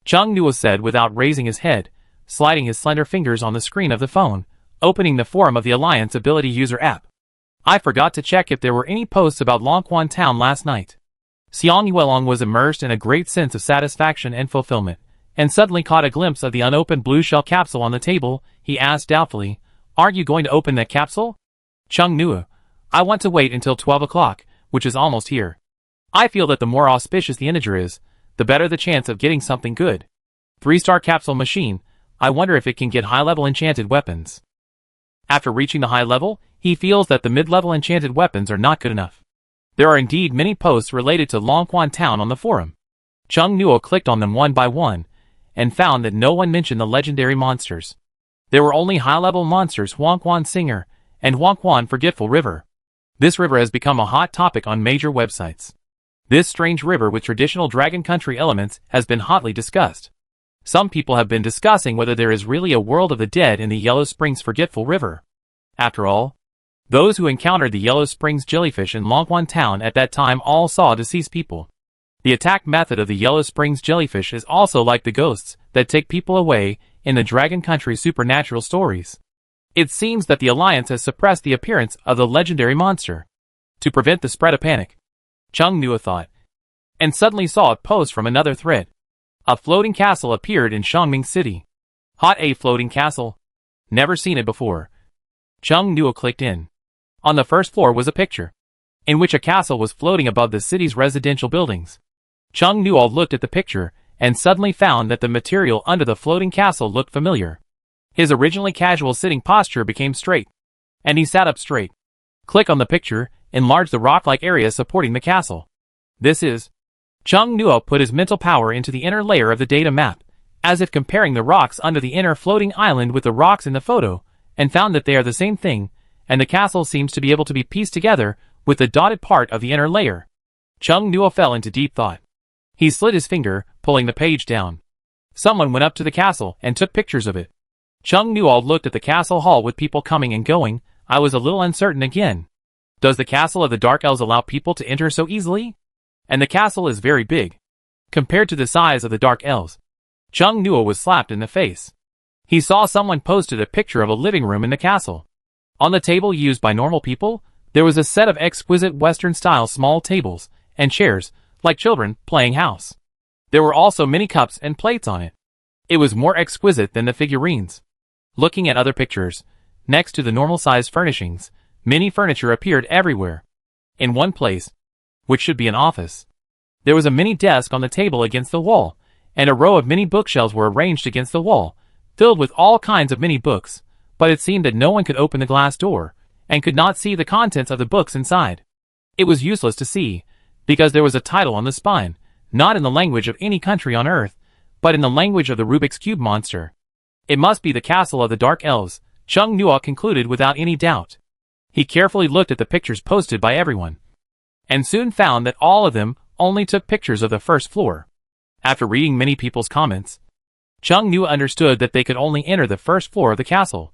Chung Nuo said without raising his head, sliding his slender fingers on the screen of the phone, opening the forum of the Alliance Ability User app. I forgot to check if there were any posts about Longquan Town last night. Xiang Yuelong was immersed in a great sense of satisfaction and fulfillment, and suddenly caught a glimpse of the unopened blue shell capsule on the table. He asked doubtfully, "Aren't you going to open that capsule?" Chung Nua, "I want to wait until 12 o'clock, which is almost here. I feel that the more auspicious the integer is, the better the chance of getting something good. 3-star capsule machine, I wonder if it can get high-level enchanted weapons." After reaching the high level, he feels that the mid-level enchanted weapons are not good enough. There are indeed many posts related to Longquan Town on the forum. Chung Nuo clicked on them one by one, and found that no one mentioned the legendary monsters. There were only high-level monsters Huangquan Singer and Huangquan Forgetful River. This river has become a hot topic on major websites. This strange river with traditional Dragon Country elements has been hotly discussed. Some people have been discussing whether there is really a world of the dead in the Yellow Springs Forgetful River. After all, those who encountered the Yellow Springs jellyfish in Longquan Town at that time all saw deceased people. The attack method of the Yellow Springs jellyfish is also like the ghosts that take people away in the Dragon Country supernatural stories. It seems that the Alliance has suppressed the appearance of the legendary monster to prevent the spread of panic. Chung Nua thought, and suddenly saw a post from another thread. A floating castle appeared in Shangming City. Hot, a floating castle. Never seen it before. Chung Nua clicked in. On the first floor was a picture, in which a castle was floating above the city's residential buildings. Chung Nua looked at the picture, and suddenly found that the material under the floating castle looked familiar. His originally casual sitting posture became straight, and he sat up straight. Click on the picture, enlarge the rock-like area supporting the castle. This is... Chung Nua put his mental power into the inner layer of the data map, as if comparing the rocks under the inner floating island with the rocks in the photo, and found that they are the same thing, and the castle seems to be able to be pieced together with the dotted part of the inner layer. Chung Nua fell into deep thought. He slid his finger, pulling the page down. Someone went up to the castle and took pictures of it. Chung Nua looked at the castle hall with people coming and going. I was a little uncertain again. Does the castle of the Dark Elves allow people to enter so easily? And the castle is very big, compared to the size of the Dark Elves. Chung Nua was slapped in the face. He saw someone posted a picture of a living room in the castle. On the table used by normal people, there was a set of exquisite Western-style small tables and chairs, like children playing house. There were also many cups and plates on it. It was more exquisite than the figurines. Looking at other pictures, next to the normal-sized furnishings, many furniture appeared everywhere. In one place, which should be an office, there was a mini desk on the table against the wall, and a row of mini bookshelves were arranged against the wall, filled with all kinds of mini books, but it seemed that no one could open the glass door, and could not see the contents of the books inside. It was useless to see, because there was a title on the spine, not in the language of any country on Earth, but in the language of the Rubik's Cube monster. It must be the castle of the Dark Elves, Chung Nua concluded without any doubt. He carefully looked at the pictures posted by everyone, and soon found that all of them only took pictures of the first floor. After reading many people's comments, Chung Nua understood that they could only enter the first floor of the castle,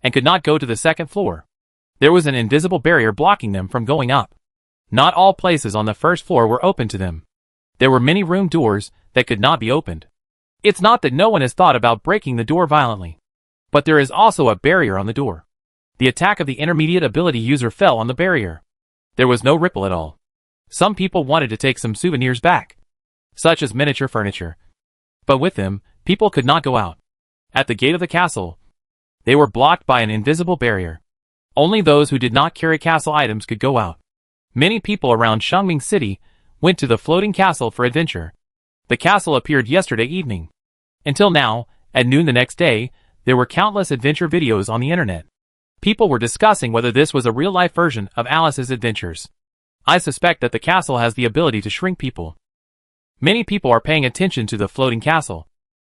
and could not go to the second floor. There was an invisible barrier blocking them from going up. Not all places on the first floor were open to them. There were many room doors that could not be opened. It's not that no one has thought about breaking the door violently, but there is also a barrier on the door. The attack of the intermediate ability user fell on the barrier. There was no ripple at all. Some people wanted to take some souvenirs back, such as miniature furniture, but with them, people could not go out. At the gate of the castle, they were blocked by an invisible barrier. Only those who did not carry castle items could go out. Many people around Shangming City went to the floating castle for adventure. The castle appeared yesterday evening. Until now, at noon the next day, there were countless adventure videos on the internet. People were discussing whether this was a real-life version of Alice's adventures. I suspect that the castle has the ability to shrink people. Many people are paying attention to the floating castle.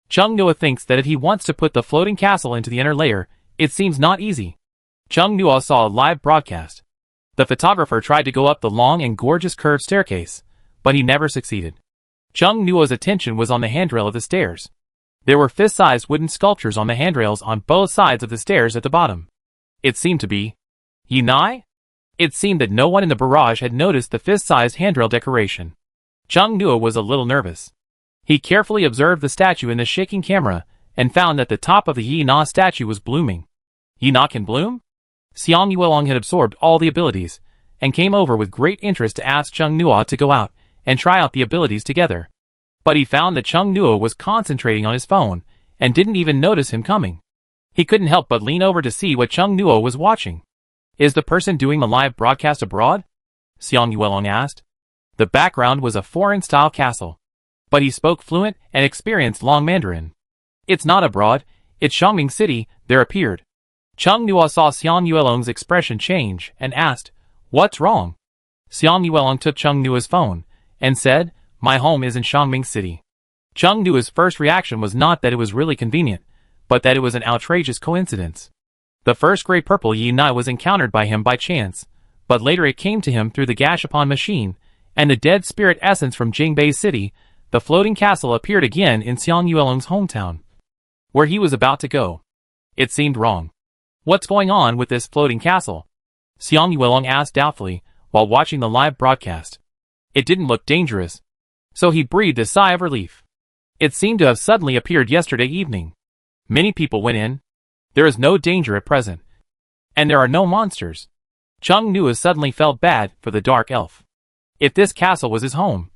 Chung Nua thinks that if he wants to put the floating castle into the inner layer, it seems not easy. Chung Nua saw a live broadcast. The photographer tried to go up the long and gorgeous curved staircase, but he never succeeded. Chung Nua's attention was on the handrail of the stairs. There were fist-sized wooden sculptures on the handrails on both sides of the stairs at the bottom. It seemed to be Yunai? It seemed that no one in the barrage had noticed the fist-sized handrail decoration. Chung Nua was a little nervous. He carefully observed the statue in the shaking camera, and found that the top of the Yi Na statue was blooming. Yi Na can bloom? Xiang Yuelong had absorbed all the abilities, and came over with great interest to ask Chung Nuo to go out and try out the abilities together. But he found that Chung Nuo was concentrating on his phone, and didn't even notice him coming. He couldn't help but lean over to see what Chung Nuo was watching. Is the person doing the live broadcast abroad? Xiang Yuelong asked. The background was a foreign-style castle. But he spoke fluent and experienced long Mandarin. It's not abroad, it's Shangming City, there appeared. Chung Nuo saw Xiang Yuelong's expression change and asked, What's wrong? Xiang Yuelong took Chung Nuo's phone and said, My home is in Shangming City. Chung Nuo's first reaction was not that it was really convenient, but that it was an outrageous coincidence. The first gray purple Yi Na was encountered by him by chance, but later it came to him through the Gashapon machine, and the dead spirit essence from Jingbei City. The floating castle appeared again in Xiang Yuelong's hometown, where he was about to go. It seemed wrong. What's going on with this floating castle? Xiang Yuelong asked doubtfully, while watching the live broadcast. It didn't look dangerous. So he breathed a sigh of relief. It seemed to have suddenly appeared yesterday evening. Many people went in. There is no danger at present. And there are no monsters. Chung Nuo suddenly felt bad for the dark elf. If this castle was his home,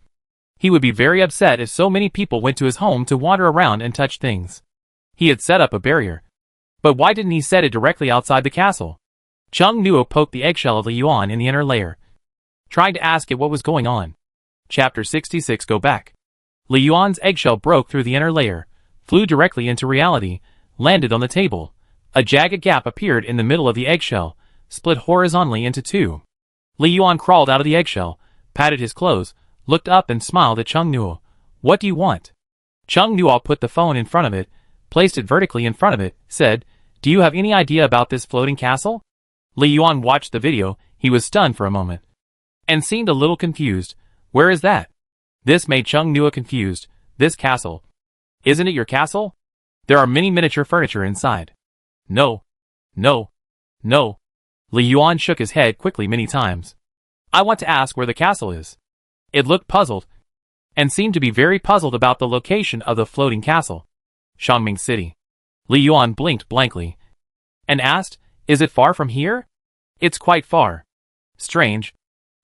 he would be very upset if so many people went to his home to wander around and touch things. He had set up a barrier. But why didn't he set it directly outside the castle? Chung Nuo poked the eggshell of Li Yuan in the inner layer, trying to ask it what was going on. Chapter 66 Go back. Li Yuan's eggshell broke through the inner layer, flew directly into reality, landed on the table. A jagged gap appeared in the middle of the eggshell, split horizontally into two. Li Yuan crawled out of the eggshell, patted his clothes, looked up and smiled at Chung Nuo. What do you want? Chung Nuo put the phone in front of it, placed it vertically in front of it, said, Do you have any idea about this floating castle? Li Yuan watched the video. He was stunned for a moment, and seemed a little confused. Where is that? This made Chung Nuo confused. This castle. Isn't it your castle? There are many miniature furniture inside. No. No. No. Li Yuan shook his head quickly many times. I want to ask where the castle is. It looked puzzled, and seemed to be very puzzled about the location of the floating castle. Shangming City. Li Yuan blinked blankly, and asked, Is it far from here? It's quite far. Strange.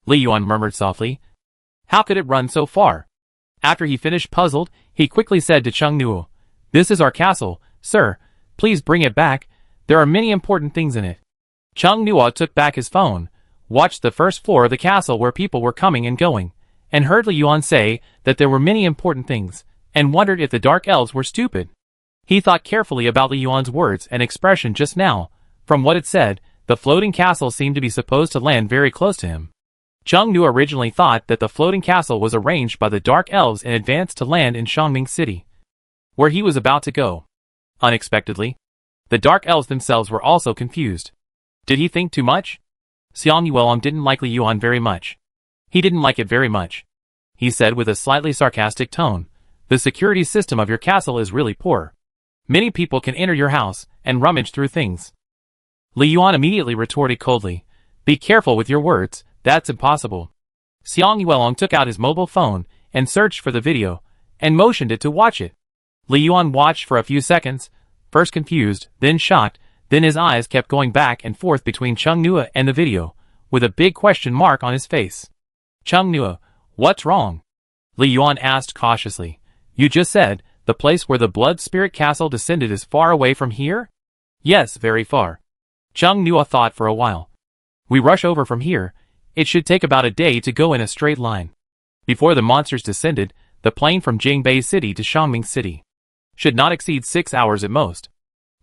Li Yuan murmured softly. How could it run so far? After he finished puzzled, he quickly said to Chung Nuo, This is our castle, sir. Please bring it back. There are many important things in it. Chung Nuo took back his phone, watched the first floor of the castle where people were coming and going, and heard Li Yuan say that there were many important things, and wondered if the dark elves were stupid. He thought carefully about Li Yuan's words and expression just now. From what it said, the floating castle seemed to be supposed to land very close to him. Chung Nuo originally thought that the floating castle was arranged by the dark elves in advance to land in Shangming City, where he was about to go. Unexpectedly, the dark elves themselves were also confused. Did he think too much? Xiang Yuelong didn't like Li Yuan very much. He didn't like it very much. He said with a slightly sarcastic tone, The security system of your castle is really poor. Many people can enter your house and rummage through things. Li Yuan immediately retorted coldly, Be careful with your words, that's impossible. Xiang Yuelong took out his mobile phone and searched for the video, and motioned it to watch it. Li Yuan watched for a few seconds, first confused, then shocked, then his eyes kept going back and forth between Chung Nuo and the video, with a big question mark on his face. Chung Nuo, what's wrong? Li Yuan asked cautiously. You just said, the place where the blood spirit castle descended is far away from here? Yes, very far. Chung Nuo thought for a while. We rush over from here. It should take about a day to go in a straight line. Before the monsters descended, the plane from Jingbei City to Shangming City should not exceed 6 hours at most.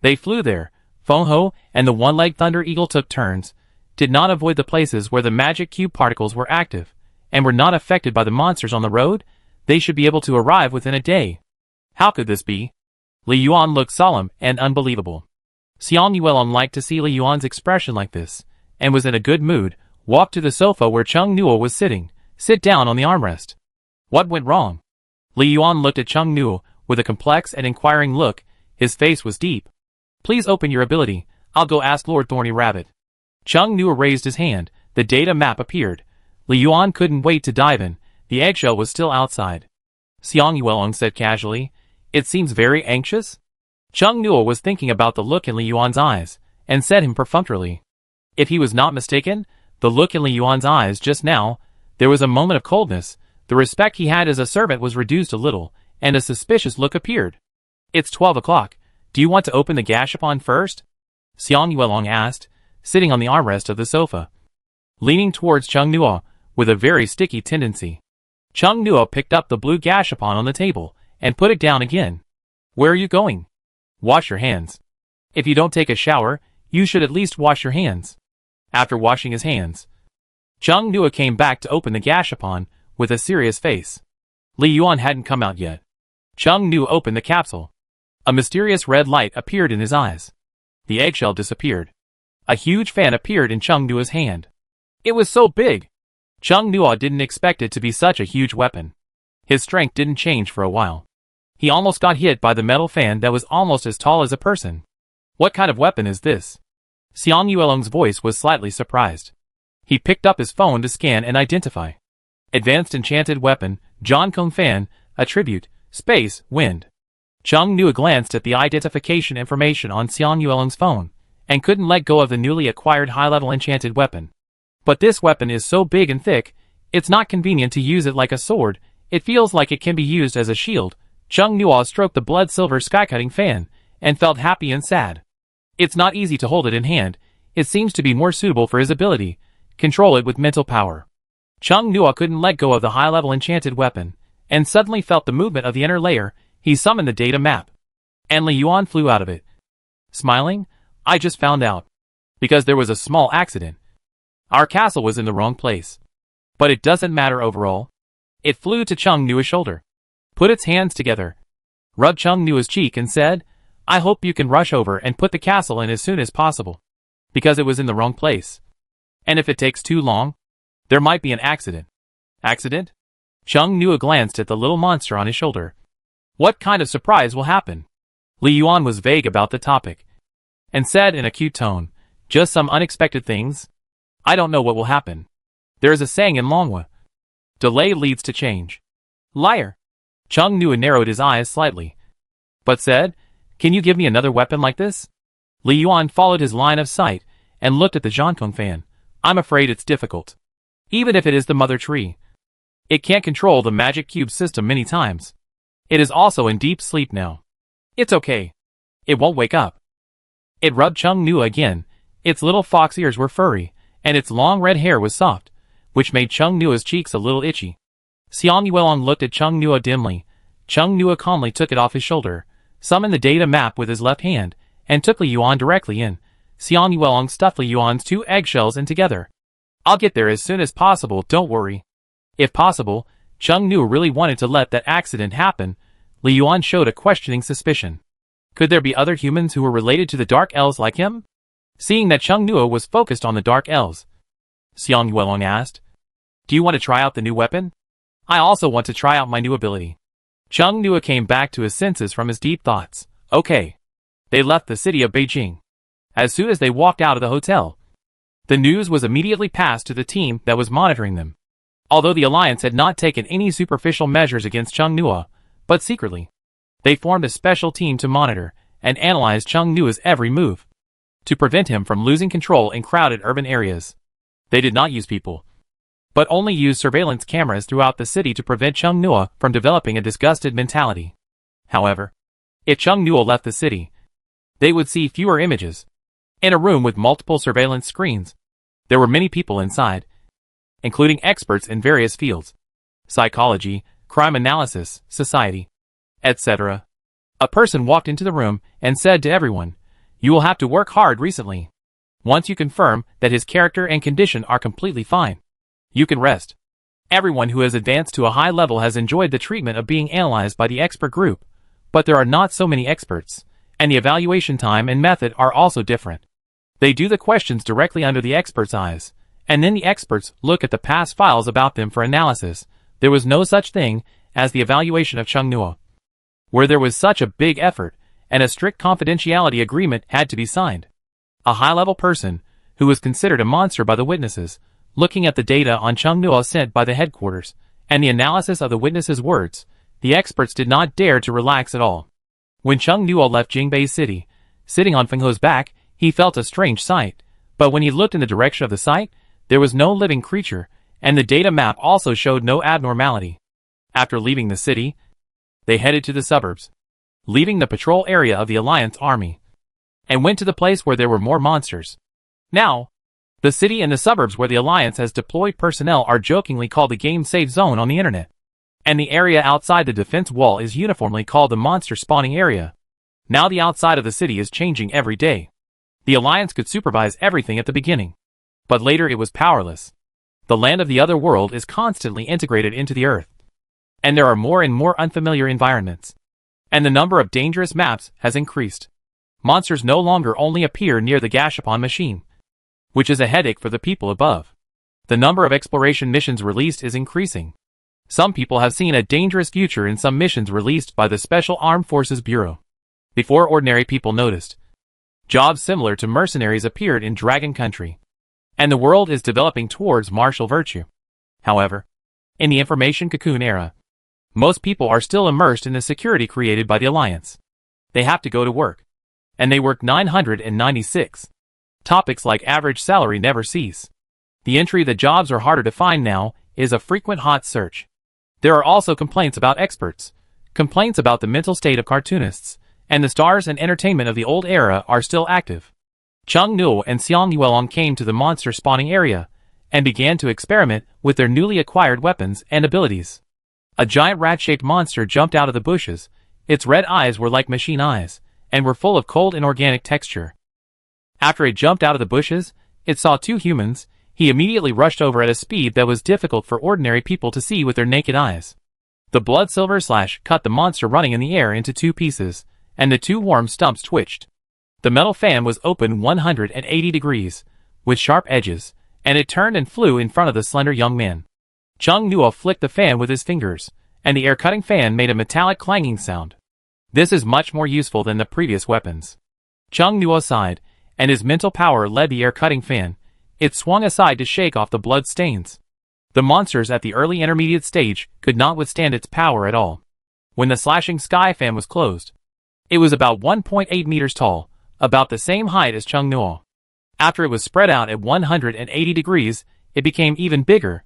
They flew there. Feng Ho and the one-legged Thunder Eagle took turns, did not avoid the places where the magic cube particles were active, and were not affected by the monsters on the road. They should be able to arrive within a day. How could this be? Li Yuan looked solemn and unbelievable. Xiang Yuelong liked to see Li Yuan's expression like this, and was in a good mood, walked to the sofa where Chung Nuo was sitting, sit down on the armrest. What went wrong? Li Yuan looked at Chung Nuo with a complex and inquiring look. His face was deep. Please open your ability. I'll go ask Lord Thorny Rabbit. Chung Nuo raised his hand. The data map appeared. Li Yuan couldn't wait to dive in. The eggshell was still outside. Xiang Yuelong said casually, It seems very anxious. Chung Nua was thinking about the look in Li Yuan's eyes, and said him perfunctorily. If he was not mistaken, the look in Li Yuan's eyes just now, there was a moment of coldness, the respect he had as a servant was reduced a little, and a suspicious look appeared. It's 12 o'clock. Do you want to open the gashapon first? Xiang Yuelong asked, sitting on the armrest of the sofa, leaning towards Chung Nua, with a very sticky tendency. Chung Nua picked up the blue gashapon on the table, and put it down again. Where are you going? Wash your hands. If you don't take a shower, you should at least wash your hands. After washing his hands, Chung Nua came back to open the gashapon, with a serious face. Li Yuan hadn't come out yet. Chung Nua opened the capsule. A mysterious red light appeared in his eyes. The eggshell disappeared. A huge fan appeared in Chung Nua's hand. It was so big! Chung Nua didn't expect it to be such a huge weapon. His strength didn't change for a while. He almost got hit by the metal fan that was almost as tall as a person. What kind of weapon is this? Xiang Yuelong's voice was slightly surprised. He picked up his phone to scan and identify. Advanced Enchanted Weapon, John Kong Fan, Attribute, Space, Wind. Chung Nua glanced at the identification information on Xiang Yuelong's phone, and couldn't let go of the newly acquired high-level enchanted weapon. But this weapon is so big and thick, it's not convenient to use it like a sword, it feels like it can be used as a shield. Chung Nua stroked the blood-silver sky-cutting fan, and felt happy and sad. It's not easy to hold it in hand, it seems to be more suitable for his ability. Control it with mental power. Chung Nua couldn't let go of the high-level enchanted weapon, and suddenly felt the movement of the inner layer. He summoned the data map. And Li Yuan flew out of it. Smiling, I just found out. Because there was a small accident. Our castle was in the wrong place. But it doesn't matter overall. It flew to Chung Nua's shoulder. Put its hands together. Rubbed Chung Nua's cheek and said, I hope you can rush over and put the castle in as soon as possible. Because it was in the wrong place. And if it takes too long, there might be an accident. Accident? Chung Nua glanced at the little monster on his shoulder. What kind of surprise will happen? Li Yuan was vague about the topic, and said in a cute tone, just some unexpected things. I don't know what will happen. There is a saying in Longhua. Delay leads to change. Liar. Chung Nua narrowed his eyes slightly, but said, can you give me another weapon like this? Li Yuan followed his line of sight, and looked at the Zhankong fan. I'm afraid it's difficult. Even if it is the mother tree. It can't control the magic cube system many times. It is also in deep sleep now. It's okay. It won't wake up. It rubbed Chung Nua again. Its little fox ears were furry, and its long red hair was soft, which made Chung Nua's cheeks a little itchy. Xiang Yuelong looked at Chung Nua dimly. Chung Nua calmly took it off his shoulder, summoned the data map with his left hand, and took Li Yuan directly in. Xiang Yuelong stuffed Li Yuan's 2 eggshells in together. I'll get there as soon as possible, don't worry. If possible, Chung Nua really wanted to let that accident happen. Li Yuan showed a questioning suspicion. Could there be other humans who were related to the Dark Elves like him? Seeing that Chung Nua was focused on the Dark Elves, Xiang Yuelong asked, do you want to try out the new weapon? I also want to try out my new ability. Chung Nua came back to his senses from his deep thoughts. Okay. They left the city of Beijing. As soon as they walked out of the hotel, the news was immediately passed to the team that was monitoring them. Although the Alliance had not taken any superficial measures against Chung Nua, but secretly, they formed a special team to monitor and analyze Chung Nua's every move, to prevent him from losing control in crowded urban areas. They did not use people, but only used surveillance cameras throughout the city to prevent Chung Nua from developing a disgusted mentality. However, if Chung Nua left the city, they would see fewer images. In a room with multiple surveillance screens, there were many people inside, including experts in various fields: psychology, crime analysis, society, etc. A person walked into the room and said to everyone, you will have to work hard recently. Once you confirm that his character and condition are completely fine, you can rest. Everyone who has advanced to a high level has enjoyed the treatment of being analyzed by the expert group, but there are not so many experts, and the evaluation time and method are also different. They do the questions directly under the expert's eyes, and then the experts look at the past files about them for analysis. There was no such thing as the evaluation of Chung Nua, where there was such a big effort, and a strict confidentiality agreement had to be signed. A high-level person, who was considered a monster by the witnesses, looking at the data on Chung Nua sent by the headquarters, and the analysis of the witnesses' words, the experts did not dare to relax at all. When Chung Nuo left Jingbei City, sitting on Fengho's back, he felt a strange sight, but when he looked in the direction of the sight, there was no living creature, and the data map also showed no abnormality. After leaving the city, they headed to the suburbs, leaving the patrol area of the Alliance army, and went to the place where there were more monsters. Now, the city and the suburbs where the Alliance has deployed personnel are jokingly called the game safe zone on the internet, and the area outside the defense wall is uniformly called the monster spawning area. Now the outside of the city is changing every day. The Alliance could supervise everything at the beginning, but later it was powerless. The land of the other world is constantly integrated into the earth, and there are more and more unfamiliar environments, and the number of dangerous maps has increased. Monsters no longer only appear near the Gashapon machine, which is a headache for the people above. The number of exploration missions released is increasing. Some people have seen a dangerous future in some missions released by the Special Armed Forces Bureau. Before ordinary people noticed, jobs similar to mercenaries appeared in Dragon Country, and the world is developing towards martial virtue. However, in the information cocoon era, most people are still immersed in the security created by the Alliance. They have to go to work, and they work 996. Topics like average salary never cease. The entry that jobs are harder to find now is a frequent hot search. There are also complaints about experts, complaints about the mental state of cartoonists, and the stars and entertainment of the old era are still active. Chung Nuo and Xiang Yuelong came to the monster spawning area, and began to experiment with their newly acquired weapons and abilities. A giant rat-shaped monster jumped out of the bushes. Its red eyes were like machine eyes, and were full of cold inorganic texture. After it jumped out of the bushes, it saw two humans. He immediately rushed over at a speed that was difficult for ordinary people to see with their naked eyes. The blood silver slash cut the monster running in the air into two pieces, and the two warm stumps twitched. The metal fan was open 180 degrees, with sharp edges, and it turned and flew in front of the slender young man. Chung Nuo flicked the fan with his fingers, and the air-cutting fan made a metallic clanging sound. This is much more useful than the previous weapons. Chung Nuo sighed, and his mental power led the air-cutting fan. It swung aside to shake off the blood stains. The monsters at the early intermediate stage could not withstand its power at all. When the slashing sky fan was closed, it was about 1.8 meters tall, about the same height as Chung Nuo. After it was spread out at 180 degrees, it became even bigger.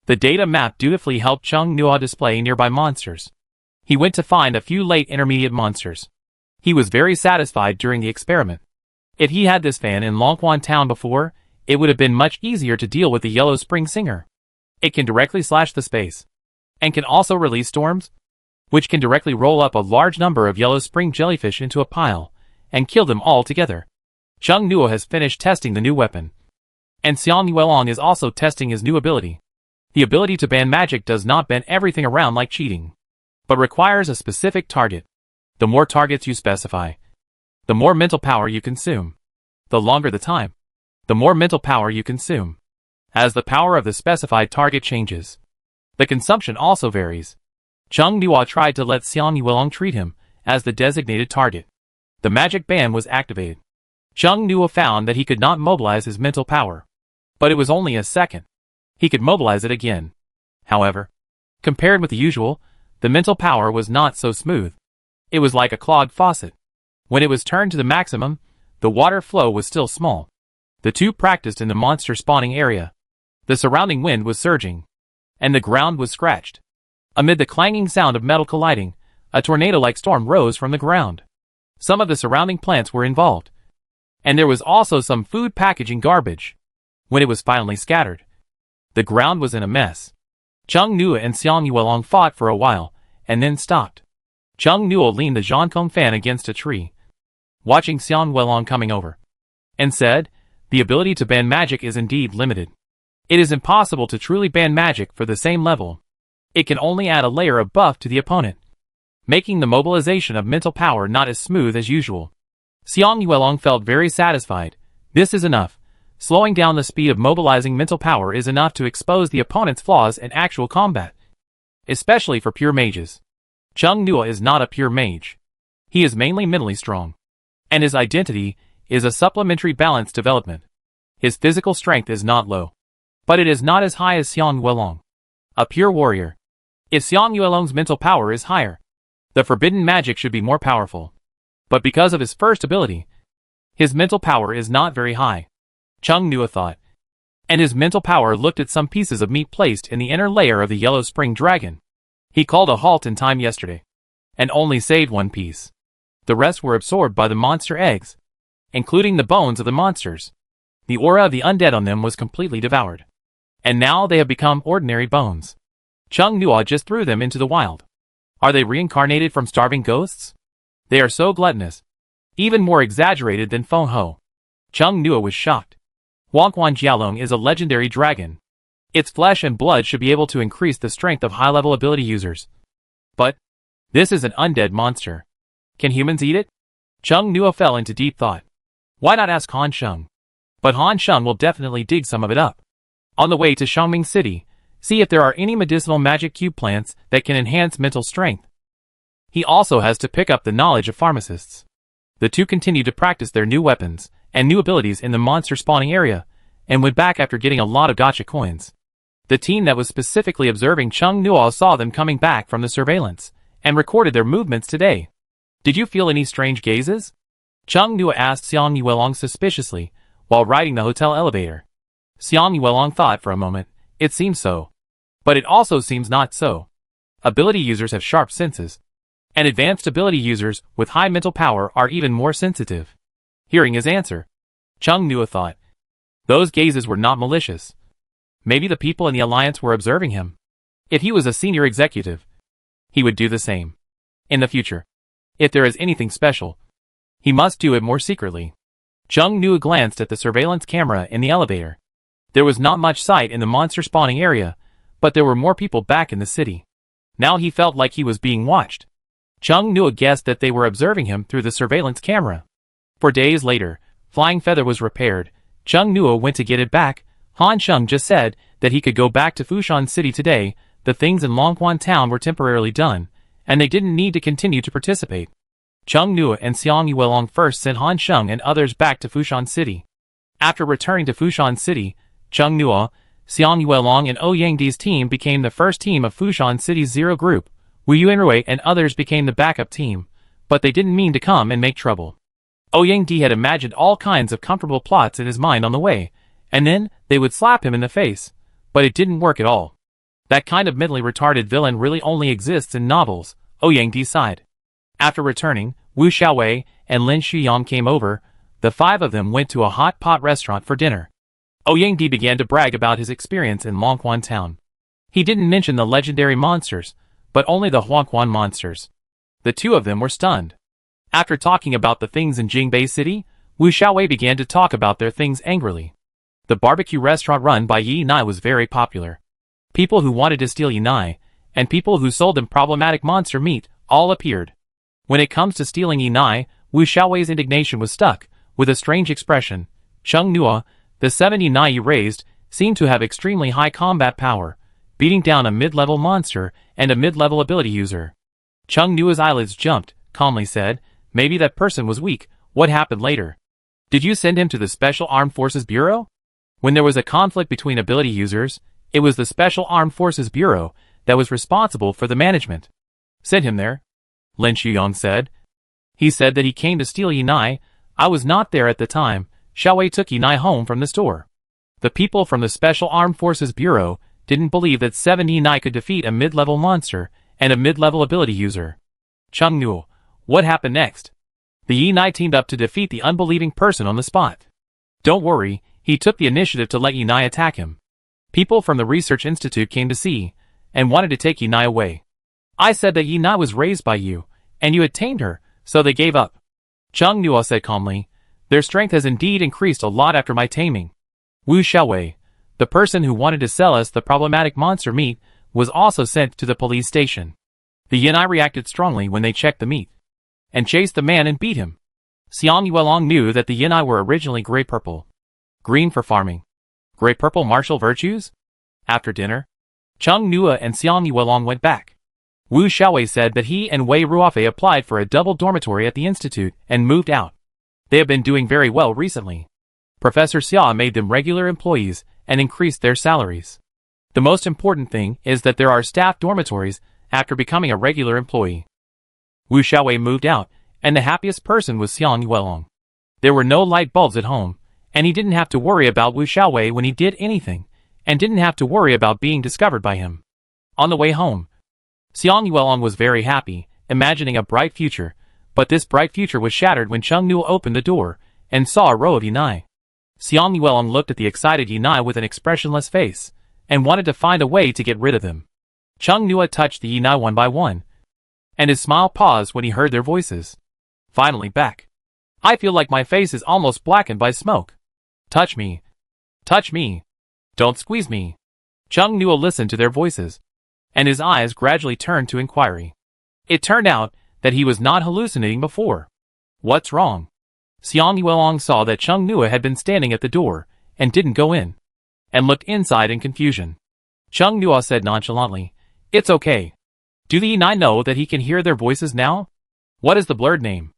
The data map dutifully helped Chung Nuo display nearby monsters. He went to find a few late intermediate monsters. He was very satisfied during the experiment. If he had this fan in Longquan Town before, it would have been much easier to deal with the Yellow Spring Singer. It can directly slash the space, and can also release storms, which can directly roll up a large number of Yellow Spring jellyfish into a pile, and kill them all together. Chung Nuo has finished testing the new weapon, and Xiang Yuelong is also testing his new ability. The ability to ban magic does not bend everything around like cheating, but requires a specific target. The more targets you specify, the more mental power you consume. The longer the time, the more mental power you consume. As the power of the specified target changes, the consumption also varies. Chung Nuo tried to let Xiang Yuelong treat him as the designated target. The magic ban was activated. Chung Nuo found that he could not mobilize his mental power, but it was only a second. He could mobilize it again. However, compared with the usual, the mental power was not so smooth. It was like a clogged faucet. When it was turned to the maximum, the water flow was still small. The two practiced in the monster spawning area. The surrounding wind was surging, and the ground was scratched. Amid the clanging sound of metal colliding, a tornado-like storm rose from the ground. Some of the surrounding plants were involved, and there was also some food packaging garbage. When it was finally scattered, the ground was in a mess. Chung Nuo and Xiang Yuelong fought for a while, and then stopped. Chung Nuo leaned the Zhangkong fan against a tree, watching Xiang Yuelong coming over, and said, "The ability to ban magic is indeed limited. It is impossible to truly ban magic for the same level. It can only add a layer of buff to the opponent, making the mobilization of mental power not as smooth as usual." Xiang Yuelong felt very satisfied. This is enough. Slowing down the speed of mobilizing mental power is enough to expose the opponent's flaws in actual combat, especially for pure mages. Chung Nuo is not a pure mage. He is mainly mentally strong, and his identity is a supplementary balance development. His physical strength is not low, but it is not as high as Xiang Yuelong, a pure warrior. If Xiang Yuelong's mental power is higher, the forbidden magic should be more powerful. But because of his first ability, his mental power is not very high. Chung Nua thought. And his mental power looked at some pieces of meat placed in the inner layer of the yellow spring dragon. He called a halt in time yesterday, and only saved one piece. The rest were absorbed by the monster eggs, including the bones of the monsters. The aura of the undead on them was completely devoured. And now they have become ordinary bones. Chung Nua just threw them into the wild. Are they reincarnated from starving ghosts? They are so gluttonous, even more exaggerated than Feng Ho. Chung Nua was shocked. Huangquan Jialong is a legendary dragon. Its flesh and blood should be able to increase the strength of high-level ability users. But this is an undead monster. Can humans eat it? Chung Nua fell into deep thought. Why not ask Han Sheng? But Han Sheng will definitely dig some of it up. On the way to Xiangming City, see if there are any medicinal magic cube plants that can enhance mental strength. He also has to pick up the knowledge of pharmacists. The two continued to practice their new weapons and new abilities in the monster spawning area, and went back after getting a lot of gacha coins. The team that was specifically observing Chung Nua saw them coming back from the surveillance, and recorded their movements today. Did you feel any strange gazes? Chung Nua asked Xiang Yuelong suspiciously, while riding the hotel elevator. Xiang Yuelong thought for a moment. It seems so. But it also seems not so. Ability users have sharp senses. And advanced ability users with high mental power are even more sensitive. Hearing his answer, Chung Nua thought. Those gazes were not malicious. Maybe the people in the alliance were observing him. If he was a senior executive, he would do the same. In the future, if there is anything special, he must do it more secretly. Chung Nua glanced at the surveillance camera in the elevator. There was not much sight in the monster spawning area, but there were more people back in the city. Now he felt like he was being watched. Chung Nua guessed that they were observing him through the surveillance camera. 4 days later, Flying Feather was repaired. Chung Nua went to get it back. Han Sheng just said that he could go back to Fushan City today. The things in Longquan Town were temporarily done, and they didn't need to continue to participate. Chung Nua and Xiang Yuelong first sent Han Sheng and others back to Fushan City. After returning to Fushan City, Chung Nua, Xiang Yuelong and Ouyangdi's team became the first team of Fushan City's Zero Group. Wu Yuanrui and others became the backup team, but they didn't mean to come and make trouble. Ouyangdi had imagined all kinds of comfortable plots in his mind on the way, and then they would slap him in the face, but it didn't work at all. That kind of mentally retarded villain really only exists in novels, Ouyangdi sighed. After returning, Wu Xiaowei and Lin Shuyang came over. The 5 of them went to a hot pot restaurant for dinner. Ouyangdi began to brag about his experience in Longquan Town. He didn't mention the legendary monsters, but only the Huangquan monsters. The 2 of them were stunned. After talking about the things in Jingbei City, Wu Xiaowei began to talk about their things angrily. The barbecue restaurant run by Yi Nai was very popular. People who wanted to steal Yi Nai, and people who sold them problematic monster meat, all appeared. When it comes to stealing Yi Nai, Wu Xiaowei's indignation was stuck, with a strange expression. Chung Nua, the 7 Yi Nai you raised, seemed to have extremely high combat power, beating down a mid-level monster and a mid-level ability user. Chung Nua's eyelids jumped, calmly said, maybe that person was weak. What happened later? Did you send him to the Special Armed Forces Bureau? When there was a conflict between ability users, it was the Special Armed Forces Bureau that was responsible for the management. Send him there, Lin Shuyang said. He said that he came to steal Yi Nai. I was not there at the time. Xiaowei took Yi Nai home from the store. The people from the Special Armed Forces Bureau didn't believe that 7 Yi Nai could defeat a mid-level monster and a mid-level ability user. Chung Nua, what happened next? The Yi Nai teamed up to defeat the unbelieving person on the spot. Don't worry, he took the initiative to let Yi Nai attack him. People from the Research Institute came to see, and wanted to take Yi Nai away. I said that Yi Nai was raised by you, and you had tamed her, so they gave up. Chung Nua said calmly, their strength has indeed increased a lot after my taming. Wu Xiaowei, the person who wanted to sell us the problematic monster meat, was also sent to the police station. The Yi Nai reacted strongly when they checked the meat, and chased the man and beat him. Xiang Yuelong knew that the Yi Nai were originally gray-purple. Green for farming. Gray-purple martial virtues? After dinner, Chung Nua and Xiang Yuelong went back. Wu Xiaowei said that he and Wei Ruofei applied for a double dormitory at the institute and moved out. They have been doing very well recently. Professor Xia made them regular employees and increased their salaries. The most important thing is that there are staff dormitories after becoming a regular employee. Wu Xiaowei moved out, and the happiest person was Xiang Yuelong. There were no light bulbs at home, and he didn't have to worry about Wu Xiaowei when he did anything, and didn't have to worry about being discovered by him. On the way home, Xiang Yuelong was very happy, imagining a bright future, but this bright future was shattered when Cheng Nuo opened the door and saw a row of Yinai. Xiang Yuelong looked at the excited Yinai with an expressionless face, and wanted to find a way to get rid of them. Cheng Nuo touched the Yinai one by one, and his smile paused when he heard their voices. Finally back. I feel like my face is almost blackened by smoke. Touch me. Touch me. Don't squeeze me. Cheng Nuo listened to their voices, and his eyes gradually turned to inquiry. It turned out that he was not hallucinating before. What's wrong? Xiang Yuelong saw that Cheng Nuo had been standing at the door, and didn't go in, and looked inside in confusion. Cheng Nuo said nonchalantly, It's okay. Do the Yinai know that he can hear their voices now? What is the blurred name?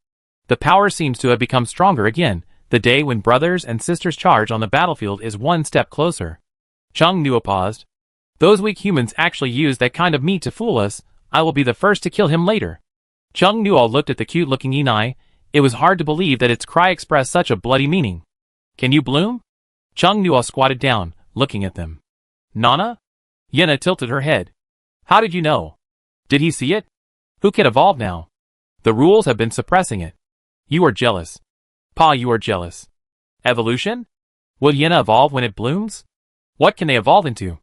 The power seems to have become stronger again. The day when brothers and sisters charge on the battlefield is one step closer. Cheng Nuo paused. Those weak humans actually use that kind of meat to fool us. I will be the first to kill him later. Cheng Nuo looked at the cute-looking Yinai. It was hard to believe that its cry expressed such a bloody meaning. Can you bloom? Cheng Nuo squatted down, looking at them. Nana? Yina tilted her head. How did you know? Did he see it? Who can evolve now? The rules have been suppressing it. You are jealous. Pa, you are jealous. Evolution? Will Yina evolve when it blooms? What can they evolve into?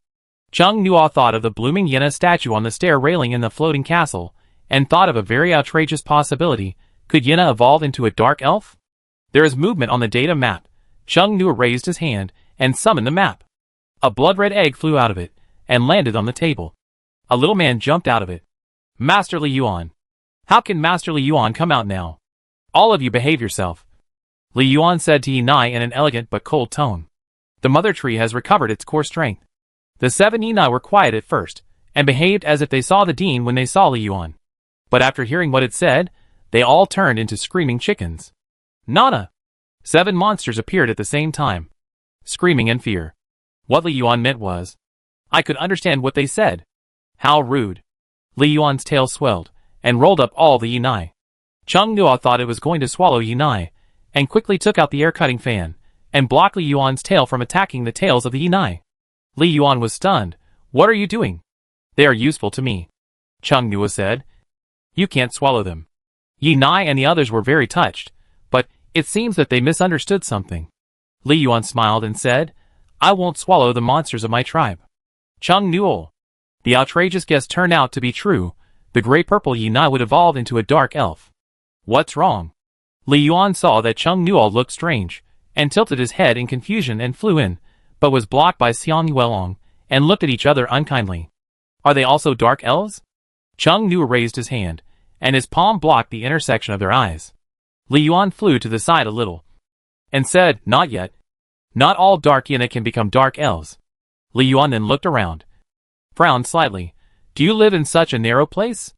Cheng Nuo thought of the blooming Yina statue on the stair railing in the floating castle, and thought of a very outrageous possibility. Could Yina evolve into a dark elf? There is movement on the data map. Cheng Nuo raised his hand, and summoned the map. A blood-red egg flew out of it, and landed on the table. A little man jumped out of it. Master Li Yuan. How can Master Li Yuan come out now? All of you behave yourself. Li Yuan said to Yinai in an elegant but cold tone. The mother tree has recovered its core strength. The 7 Yinai were quiet at first, and behaved as if they saw the dean when they saw Li Yuan. But after hearing what it said, they all turned into screaming chickens. Nana! 7 monsters appeared at the same time, screaming in fear. What Li Yuan meant was, I could understand what they said. How rude. Li Yuan's tail swelled, and rolled up all the Yinai. Cheng Nuo thought it was going to swallow Yinai, and quickly took out the air-cutting fan, and blocked Li Yuan's tail from attacking the tails of the Yinai. Li Yuan was stunned. What are you doing? They are useful to me. Cheng Nuo said. You can't swallow them. Yinai and the others were very touched, but it seems that they misunderstood something. Li Yuan smiled and said, I won't swallow the monsters of my tribe. Cheng Nuo. The outrageous guess turned out to be true. The gray-purple Yinai would evolve into a dark elf. What's wrong? Li Yuan saw that Cheng Nuo looked strange, and tilted his head in confusion and flew in, but was blocked by Xiang Yuelong, and looked at each other unkindly. Are they also dark elves? Cheng Nuo raised his hand, and his palm blocked the intersection of their eyes. Li Yuan flew to the side a little, and said, Not yet. Not all dark Yina can become dark elves. Li Yuan then looked around, frowned slightly. Do you live in such a narrow place?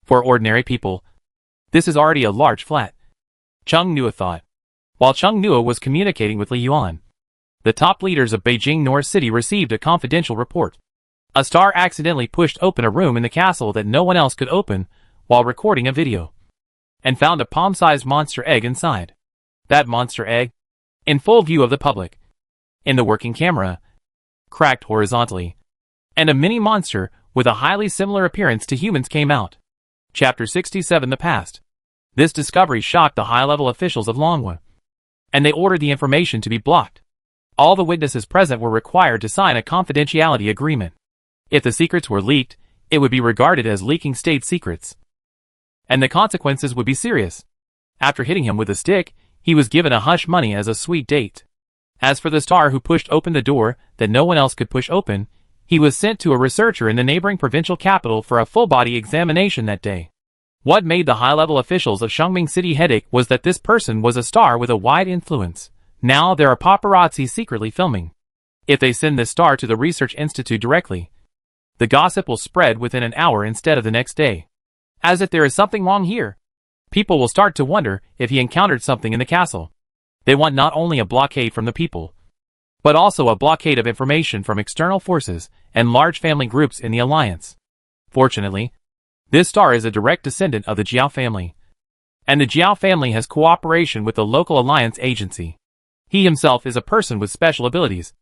For ordinary people, this is already a large flat. Cheng Nuo thought. While Cheng Nuo was communicating with Li Yuan, the top leaders of Beijing North City received a confidential report. A star accidentally pushed open a room in the castle that no one else could open while recording a video, and found a palm-sized monster egg inside. That monster egg, in full view of the public, in the working camera, cracked horizontally, and a mini monster with a highly similar appearance to humans came out. Chapter 67 The Past. This discovery shocked the high-level officials of Longwa, and they ordered the information to be blocked. All the witnesses present were required to sign a confidentiality agreement. If the secrets were leaked, it would be regarded as leaking state secrets, and the consequences would be serious. After hitting him with a stick, he was given a hush money as a sweet date. As for the star who pushed open the door that no one else could push open, he was sent to a researcher in the neighboring provincial capital for a full-body examination that day. What made the high-level officials of Shangming City headache was that this person was a star with a wide influence. Now there are paparazzi secretly filming. If they send this star to the research institute directly, the gossip will spread within an hour instead of the next day. As if there is something wrong here. People will start to wonder if he encountered something in the castle. They want not only a blockade from the people, but also a blockade of information from external forces and large family groups in the alliance. Fortunately, this star is a direct descendant of the Jiao family, and the Jiao family has cooperation with the local alliance agency. He himself is a person with special abilities.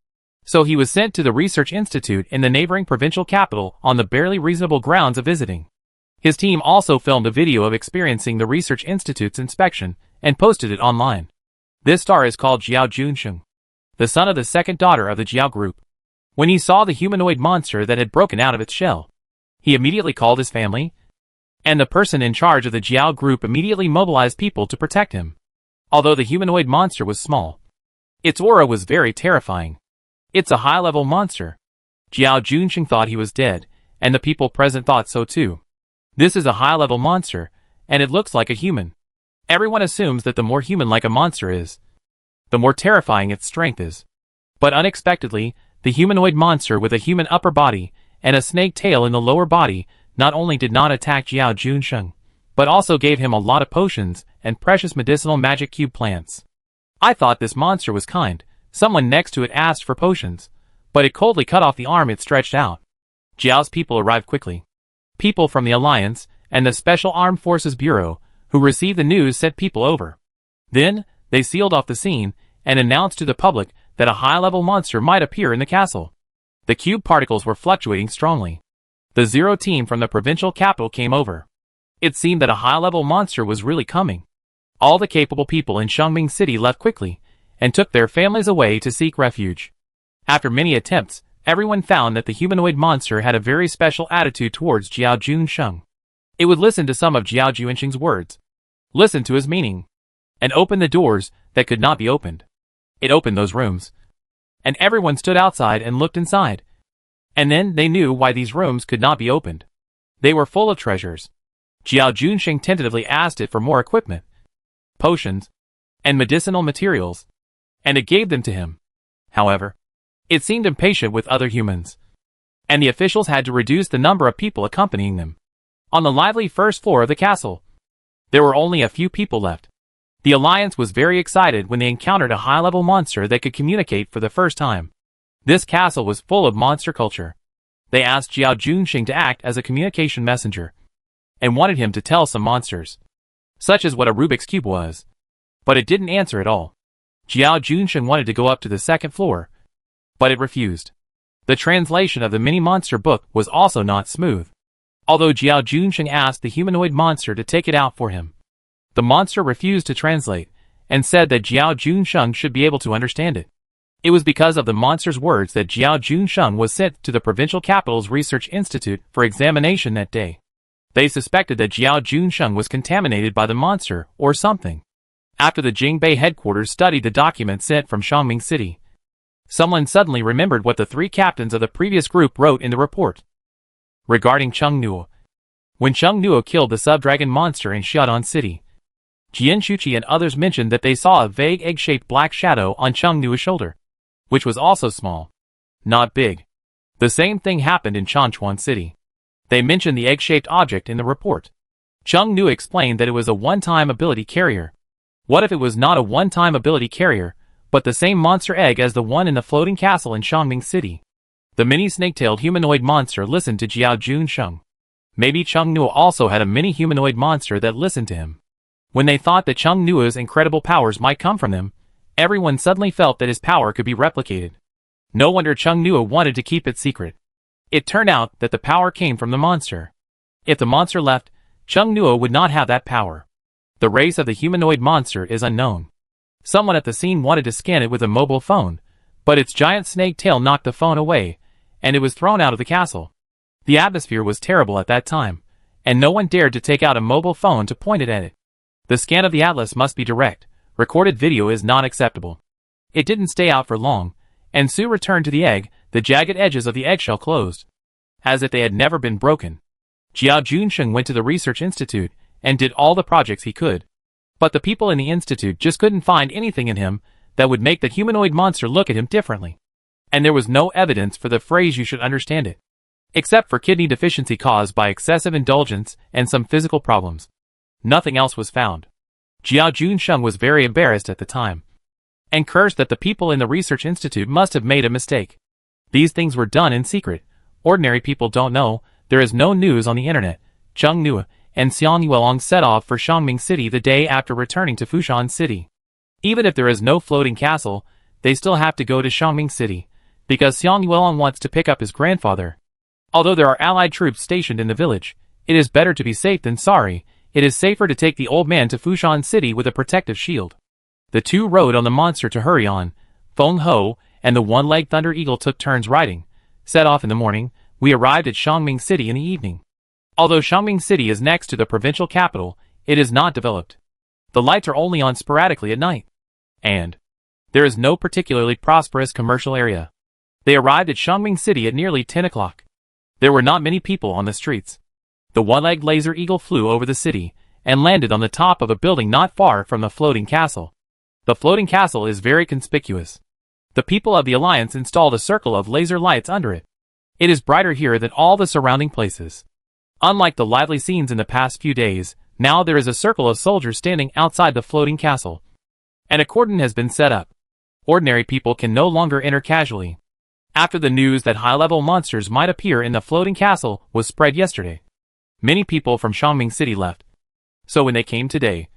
So he was sent to the research institute in the neighboring provincial capital on the barely reasonable grounds of visiting. His team also filmed a video of experiencing the research institute's inspection and posted it online. This star is called Jiao Junsheng, the son of the second daughter of the Jiao group. When he saw the humanoid monster that had broken out of its shell, he immediately called his family, and the person in charge of the Jiao group immediately mobilized people to protect him. Although the humanoid monster was small, its aura was very terrifying. It's a high-level monster. Jiao Junsheng thought he was dead, and the people present thought so too. This is a high-level monster, and it looks like a human. Everyone assumes that the more human-like a monster is, the more terrifying its strength is. But unexpectedly, the humanoid monster with a human upper body and a snake tail in the lower body not only did not attack Jiao Junsheng, but also gave him a lot of potions and precious medicinal magic cube plants. I thought this monster was kind. Someone next to it asked for potions, but it coldly cut off the arm it stretched out. Jiao's people arrived quickly. People from the Alliance and the Special Armed Forces Bureau, who received the news, sent people over. Then, they sealed off the scene and announced to the public that a high-level monster might appear in the castle. The cube particles were fluctuating strongly. The Zero team from the provincial capital came over. It seemed that a high-level monster was really coming. All the capable people in Shangming City left quickly and took their families away to seek refuge. After many attempts, everyone found that the humanoid monster had a very special attitude towards Jiao Junsheng. It would listen to some of Jiao Junsheng's words, listen to his meaning, and open the doors that could not be opened. It opened those rooms, and everyone stood outside and looked inside. And then they knew why these rooms could not be opened. They were full of treasures. Jiao Junsheng tentatively asked it for more equipment, potions, and medicinal materials, and it gave them to him. However, it seemed impatient with other humans, and the officials had to reduce the number of people accompanying them. On the lively first floor of the castle, there were only a few people left. The Alliance was very excited when they encountered a high-level monster that could communicate for the first time. This castle was full of monster culture. They asked Jiao Junsheng to act as a communication messenger, and wanted him to tell some monsters, such as what a Rubik's Cube was. But it didn't answer at all. Jiao Junsheng wanted to go up to the second floor, but it refused. The translation of the mini-monster book was also not smooth. Although Jiao Junsheng asked the humanoid monster to take it out for him, the monster refused to translate, and said that Jiao Junsheng should be able to understand it. It was because of the monster's words that Jiao Junsheng was sent to the provincial capital's research institute for examination that day. They suspected that Jiao Junsheng was contaminated by the monster or something. After the Jingbei headquarters studied the documents sent from Shangming City, someone suddenly remembered what the three captains of the previous group wrote in the report regarding Cheng Nuo. When Cheng Nuo killed the sub-dragon monster in Xiaodong City, Jian Shuqi and others mentioned that they saw a vague egg-shaped black shadow on Cheng Nuo's shoulder, which was also small, not big. The same thing happened in Chanchuan City. They mentioned the egg-shaped object in the report. Cheng Nuo explained that it was a one-time ability carrier. What if it was not a one-time ability carrier, but the same monster egg as the one in the floating castle in Shangming City? The mini snake-tailed humanoid monster listened to Jiao Junsheng. Maybe Cheng Nuo also had a mini humanoid monster that listened to him. When they thought that Cheng Nuo's incredible powers might come from him, everyone suddenly felt that his power could be replicated. No wonder Cheng Nuo wanted to keep it secret. It turned out that the power came from the monster. If the monster left, Cheng Nuo would not have that power. The race of the humanoid monster is unknown. Someone at the scene wanted to scan it with a mobile phone, but its giant snake tail knocked the phone away, and it was thrown out of the castle. The atmosphere was terrible at that time, and no one dared to take out a mobile phone to point it at it. The scan of the atlas must be direct. Recorded video is not acceptable. It didn't stay out for long, and Sue returned to the egg. The jagged edges of the eggshell closed, as if they had never been broken. Jiao Junsheng went to the research institute and did all the projects he could. But the people in the institute just couldn't find anything in him that would make the humanoid monster look at him differently. And there was no evidence for the phrase "you should understand it," except for kidney deficiency caused by excessive indulgence and some physical problems. Nothing else was found. Jiao Junsheng was very embarrassed at the time, and cursed that the people in the research institute must have made a mistake. These things were done in secret. Ordinary people don't know. There is no news on the internet. Cheng Nuo and Xiang Yuelong set off for Xiangming City the day after returning to Fushan City. Even if there is no floating castle, they still have to go to Xiangming City, because Xiang Yuelong wants to pick up his grandfather. Although there are allied troops stationed in the village, it is better to be safe than sorry. It is safer to take the old man to Fushan City with a protective shield. The two rode on the monster to hurry on. Feng Ho and the one-legged Thunder Eagle took turns riding. Set off in the morning, we arrived at Xiangming City in the evening. Although Xiangming City is next to the provincial capital, it is not developed. The lights are only on sporadically at night. And there is no particularly prosperous commercial area. They arrived at Xiangming City at nearly 10 o'clock. There were not many people on the streets. The one-legged laser eagle flew over the city and landed on the top of a building not far from the floating castle. The floating castle is very conspicuous. The people of the Alliance installed a circle of laser lights under it. It is brighter here than all the surrounding places. Unlike the lively scenes in the past few days, now there is a circle of soldiers standing outside the floating castle. And a cordon has been set up. Ordinary people can no longer enter casually. After the news that high-level monsters might appear in the floating castle was spread yesterday, many people from Xiangming City left. So when they came today,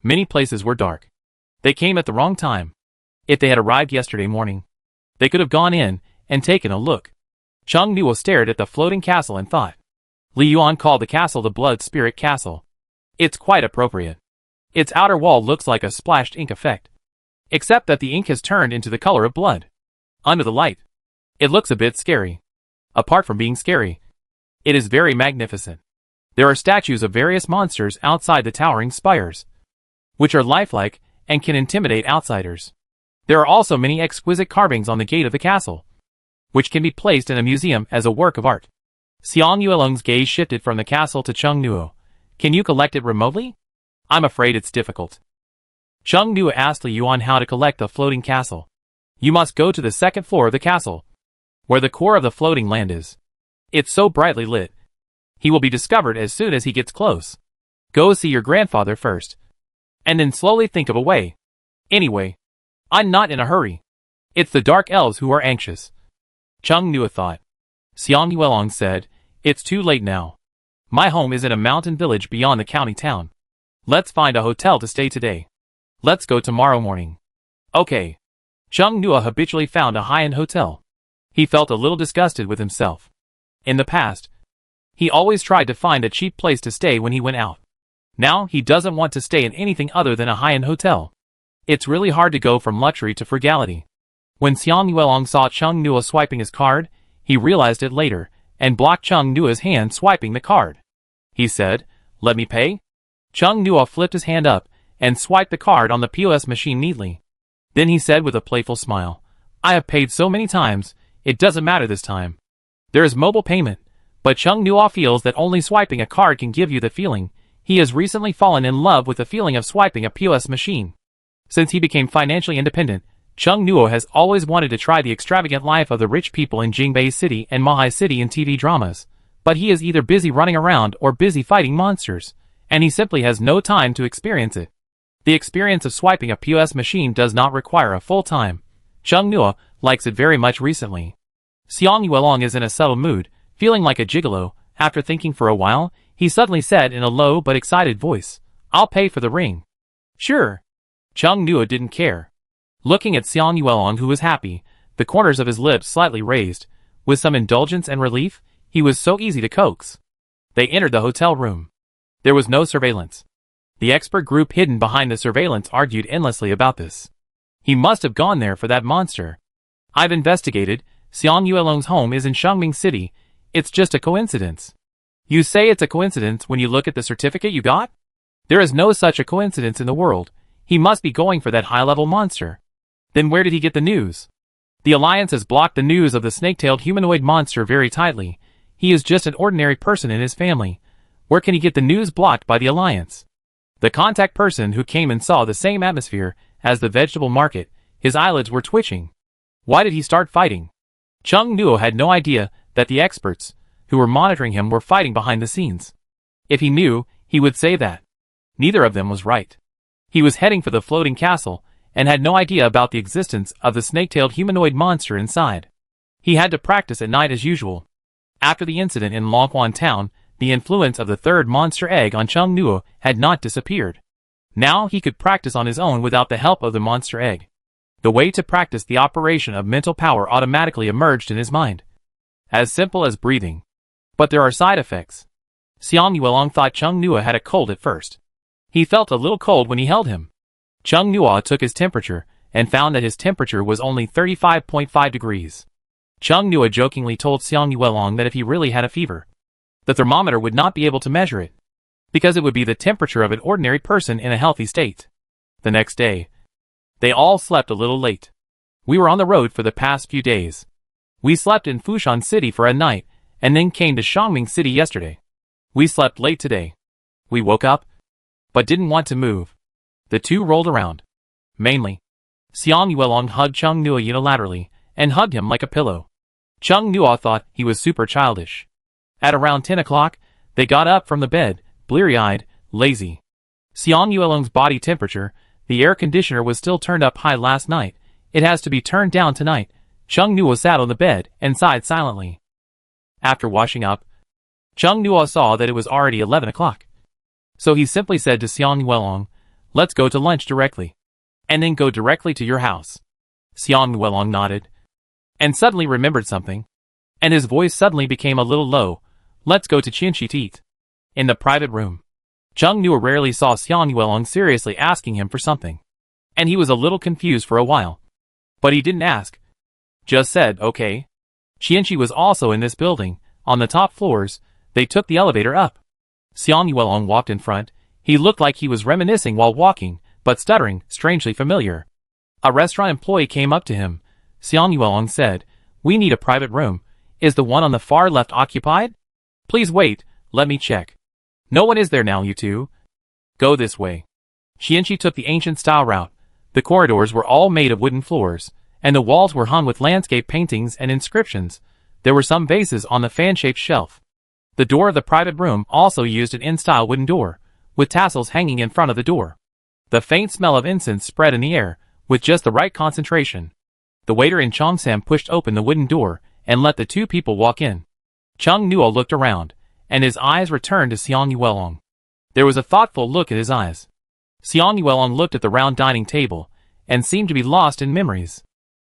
many places were dark. They came at the wrong time. If they had arrived yesterday morning, they could have gone in and taken a look. Cheng Nuo stared at the floating castle and thought. Li Yuan called the castle the Blood Spirit Castle. It's quite appropriate. Its outer wall looks like a splashed ink effect. Except that the ink has turned into the color of blood. Under the light, it looks a bit scary. Apart from being scary, it is very magnificent. There are statues of various monsters outside the towering spires, which are lifelike and can intimidate outsiders. There are also many exquisite carvings on the gate of the castle, which can be placed in a museum as a work of art. Xiang Yuelong's gaze shifted from the castle to Cheng Nuo. Can you collect it remotely? I'm afraid it's difficult. Cheng Nuo asked Li Yuan how to collect the floating castle. You must go to the second floor of the castle, where the core of the floating land is. It's so brightly lit. He will be discovered as soon as he gets close. Go see your grandfather first, and then slowly think of a way. Anyway, I'm not in a hurry. It's the dark elves who are anxious. Cheng Nuo thought. Xiang Yuelong said, it's too late now. My home is in a mountain village beyond the county town. Let's find a hotel to stay today. Let's go tomorrow morning. Okay. Cheng Nuo habitually found a high-end hotel. He felt a little disgusted with himself. In the past, he always tried to find a cheap place to stay when he went out. Now he doesn't want to stay in anything other than a high-end hotel. It's really hard to go from luxury to frugality. When Xiang Yuelong saw Cheng Nuo swiping his card, he realized it later, and blocked Cheng Nuo's hand swiping the card. He said, let me pay? Cheng Nuo flipped his hand up, and swiped the card on the POS machine neatly. Then he said with a playful smile, I have paid so many times, it doesn't matter this time. There is mobile payment, but Cheng Nuo feels that only swiping a card can give you the feeling. He has recently fallen in love with the feeling of swiping a POS machine. Since he became financially independent, Cheng Nuo has always wanted to try the extravagant life of the rich people in Jingbei City and Mahai City in TV dramas. But he is either busy running around or busy fighting monsters, and he simply has no time to experience it. The experience of swiping a POS machine does not require a full time. Cheng Nuo likes it very much recently. Xiang Yuelong is in a subtle mood, feeling like a gigolo. After thinking for a while, he suddenly said in a low but excited voice, I'll pay for the ring. Sure. Cheng Nuo didn't care. Looking at Xiang Yuelong, who was happy, the corners of his lips slightly raised, with some indulgence and relief, he was so easy to coax. They entered the hotel room. There was no surveillance. The expert group hidden behind the surveillance argued endlessly about this. He must have gone there for that monster. I've investigated. Xiang Yuelong's home is in Xiangming City. It's just a coincidence. You say it's a coincidence when you look at the certificate you got? There is no such a coincidence in the world. He must be going for that high-level monster. Then where did he get the news? The Alliance has blocked the news of the snake-tailed humanoid monster very tightly. He is just an ordinary person in his family. Where can he get the news blocked by the Alliance? The contact person who came and saw the same atmosphere as the vegetable market, his eyelids were twitching. Why did he start fighting? Cheng Nuo had no idea that the experts who were monitoring him were fighting behind the scenes. If he knew, he would say that. Neither of them was right. He was heading for the floating castle, and had no idea about the existence of the snake-tailed humanoid monster inside. He had to practice at night as usual. After the incident in Longhuan town, the influence of the third monster egg on Chung Nuo had not disappeared. Now he could practice on his own without the help of the monster egg. The way to practice the operation of mental power automatically emerged in his mind. As simple as breathing. But there are side effects. Xiang Yuelong thought Chung Nuo had a cold at first. He felt a little cold when he held him. Chung Nuo took his temperature and found that his temperature was only 35.5 degrees. Chung Nuo jokingly told Xiang Yuelong that if he really had a fever, the thermometer would not be able to measure it, because it would be the temperature of an ordinary person in a healthy state. The next day, they all slept a little late. We were on the road for the past few days. We slept in Fushan City for a night, and then came to Shangming City yesterday. We slept late today. We woke up, but didn't want to move. The two rolled around. Mainly, Xiang Yuelong hugged Chung Nuo unilaterally, and hugged him like a pillow. Chung Nuo thought he was super childish. At around 10 o'clock, they got up from the bed, bleary-eyed, lazy. Xiang Yuelong's body temperature, the air conditioner was still turned up high last night. It has to be turned down tonight. Chung Nuo sat on the bed and sighed silently. After washing up, Chung Nuo saw that it was already 11 o'clock. So he simply said to Xiang Yuelong, "Let's go to lunch directly. And then go directly to your house." Xiang Yuelong nodded. And suddenly remembered something. And his voice suddenly became a little low. "Let's go to Qianxi to eat." In the private room. Chung Nuo rarely saw Xiang Yuelong seriously asking him for something. And he was a little confused for a while. But he didn't ask. Just said, okay. Qianxi was also in this building. On the top floors, they took the elevator up. Xiang Yuelong walked in front. He looked like he was reminiscing while walking, but stuttering, strangely familiar. A restaurant employee came up to him. Xiang Yuelong said, "We need a private room. Is the one on the far left occupied? Please wait, let me check." "No one is there now, you two. Go this way." Qianxi took the ancient-style route. The corridors were all made of wooden floors, and the walls were hung with landscape paintings and inscriptions. There were some vases on the fan-shaped shelf. The door of the private room also used an in-style wooden door, with tassels hanging in front of the door. The faint smell of incense spread in the air, with just the right concentration. The waiter in Cheongsam pushed open the wooden door, and let the two people walk in. Chung Nuo looked around, and his eyes returned to Xiang Yuelong. There was a thoughtful look in his eyes. Xiang Yuelong looked at the round dining table, and seemed to be lost in memories.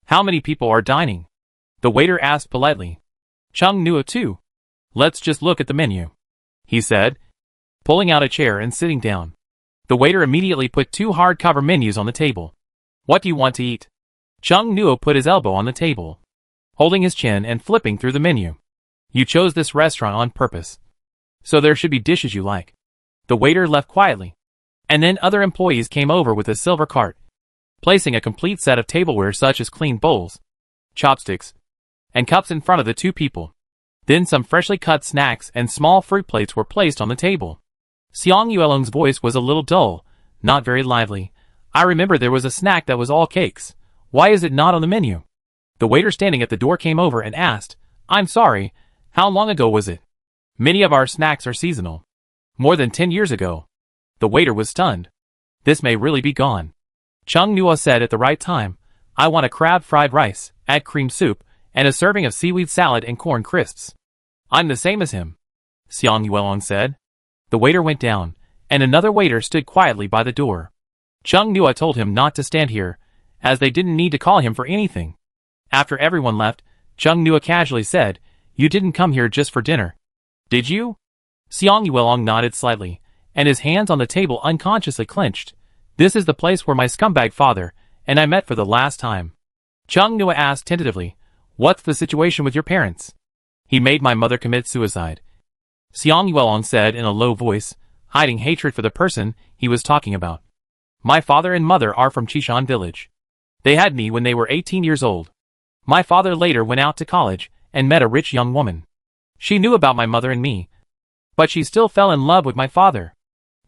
"How many people are dining?" The waiter asked politely. "Chung Nuo too. Let's just look at the menu," he said, pulling out a chair and sitting down. The waiter immediately put two hardcover menus on the table. "What do you want to eat?" Chung Nuo put his elbow on the table, holding his chin and flipping through the menu. "You chose this restaurant on purpose, so there should be dishes you like." The waiter left quietly, and then other employees came over with a silver cart, placing a complete set of tableware such as clean bowls, chopsticks, and cups in front of the two people. Then some freshly cut snacks and small fruit plates were placed on the table. Xiang Yuelong's voice was a little dull, not very lively. "I remember there was a snack that was all cakes. Why is it not on the menu?" The waiter standing at the door came over and asked, "I'm sorry, how long ago was it?" "Many of our snacks are seasonal. More than 10 years ago." The waiter was stunned. "This may really be gone." Chung Nuo said at the right time, "I want a crab fried rice, add cream soup, and a serving of seaweed salad and corn crisps." "I'm the same as him," Xiang Yuelong said. The waiter went down, and another waiter stood quietly by the door. Chung Nuo told him not to stand here, as they didn't need to call him for anything. After everyone left, Chung Nuo casually said, "You didn't come here just for dinner, did you?" Xiang Yuelong nodded slightly, and his hands on the table unconsciously clenched. "This is the place where my scumbag father and I met for the last time." Chung Nuo asked tentatively, "What's the situation with your parents?" "He made my mother commit suicide," Xiang Yuelong said in a low voice, hiding hatred for the person he was talking about. "My father and mother are from Chishan village. They had me when they were 18 years old. My father later went out to college and met a rich young woman. She knew about my mother and me, but she still fell in love with my father.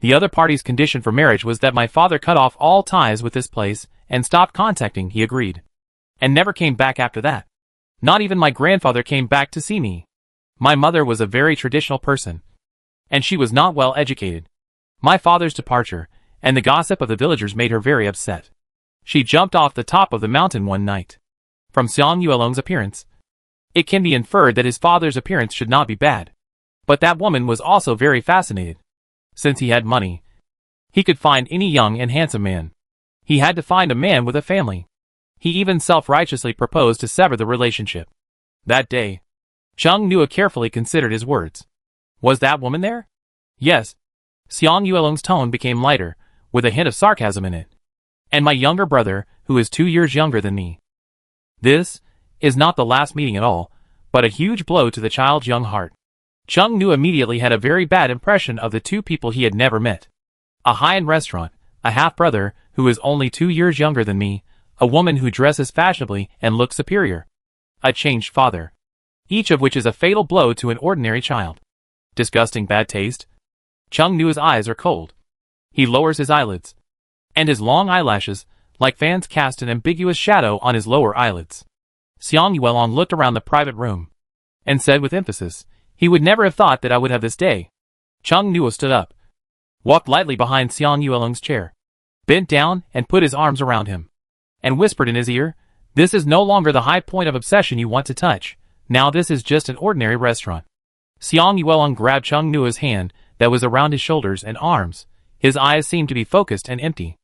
The other party's condition for marriage was that my father cut off all ties with this place and stopped contacting, he agreed, and never came back after that. Not even my grandfather came back to see me. My mother was a very traditional person, and she was not well educated. My father's departure and the gossip of the villagers made her very upset. She jumped off the top of the mountain one night." From Xiang Yuelong's appearance, it can be inferred that his father's appearance should not be bad. But that woman was also very fascinated. Since he had money, he could find any young and handsome man. He had to find a man with a family. He even self-righteously proposed to sever the relationship. That day, Chung Nua carefully considered his words. Was that woman there? Yes. Xiang Yuelong's tone became lighter, with a hint of sarcasm in it. And my younger brother, who is 2 years younger than me. This is not the last meeting at all, but a huge blow to the child's young heart. Chung Nua immediately had a very bad impression of the two people he had never met. A high-end restaurant, a half-brother who is only 2 years younger than me, a woman who dresses fashionably and looks superior, a changed father. Each of which is a fatal blow to an ordinary child. Disgusting bad taste. Chung Nua's eyes are cold. He lowers his eyelids. And his long eyelashes, like fans, cast an ambiguous shadow on his lower eyelids. Xiang Yuelong looked around the private room and said with emphasis, he would never have thought that I would have this day. Chung Nua stood up, walked lightly behind Xiang Yuelong's chair, bent down and put his arms around him, and whispered in his ear, this is no longer the high point of obsession you want to touch. Now this is just an ordinary restaurant. Xiang Yuelong grabbed Chung Nua's hand that was around his shoulders and arms. His eyes seemed to be focused and empty.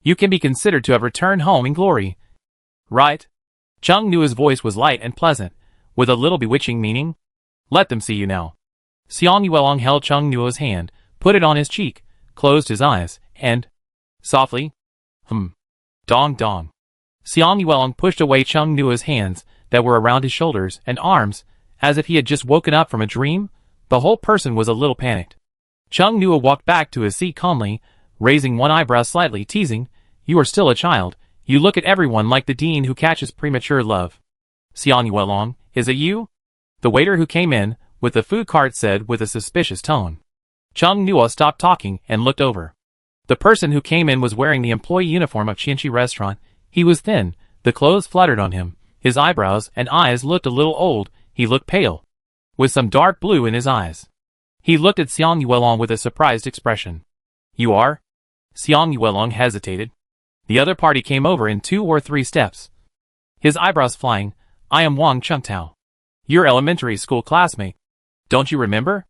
You can be considered to have returned home in glory. Right? Chung Nua's voice was light and pleasant, with a little bewitching meaning. Let them see you now. Xiang Yuelong held Chung Nua's hand, put it on his cheek, closed his eyes, and softly, dong dong. Xiang Yuelong pushed away Chung Nua's hands that were around his shoulders and arms, as if he had just woken up from a dream. The whole person was a little panicked. Chung Nua walked back to his seat calmly, raising one eyebrow slightly, teasing, you are still a child. You look at everyone like the dean who catches premature love. Xiang Yuelong, is it you? The waiter who came in with the food cart said with a suspicious tone. Chung Nua stopped talking and looked over. The person who came in was wearing the employee uniform of Qinchi restaurant. He was thin, the clothes fluttered on him, his eyebrows and eyes looked a little old, he looked pale, with some dark blue in his eyes. He looked at Xiang Yuelong with a surprised expression. You are? Xiang Yuelong hesitated. The other party came over in 2 or 3 steps. His eyebrows flying, I am Wang Chengtao. Your elementary school classmate. Don't you remember?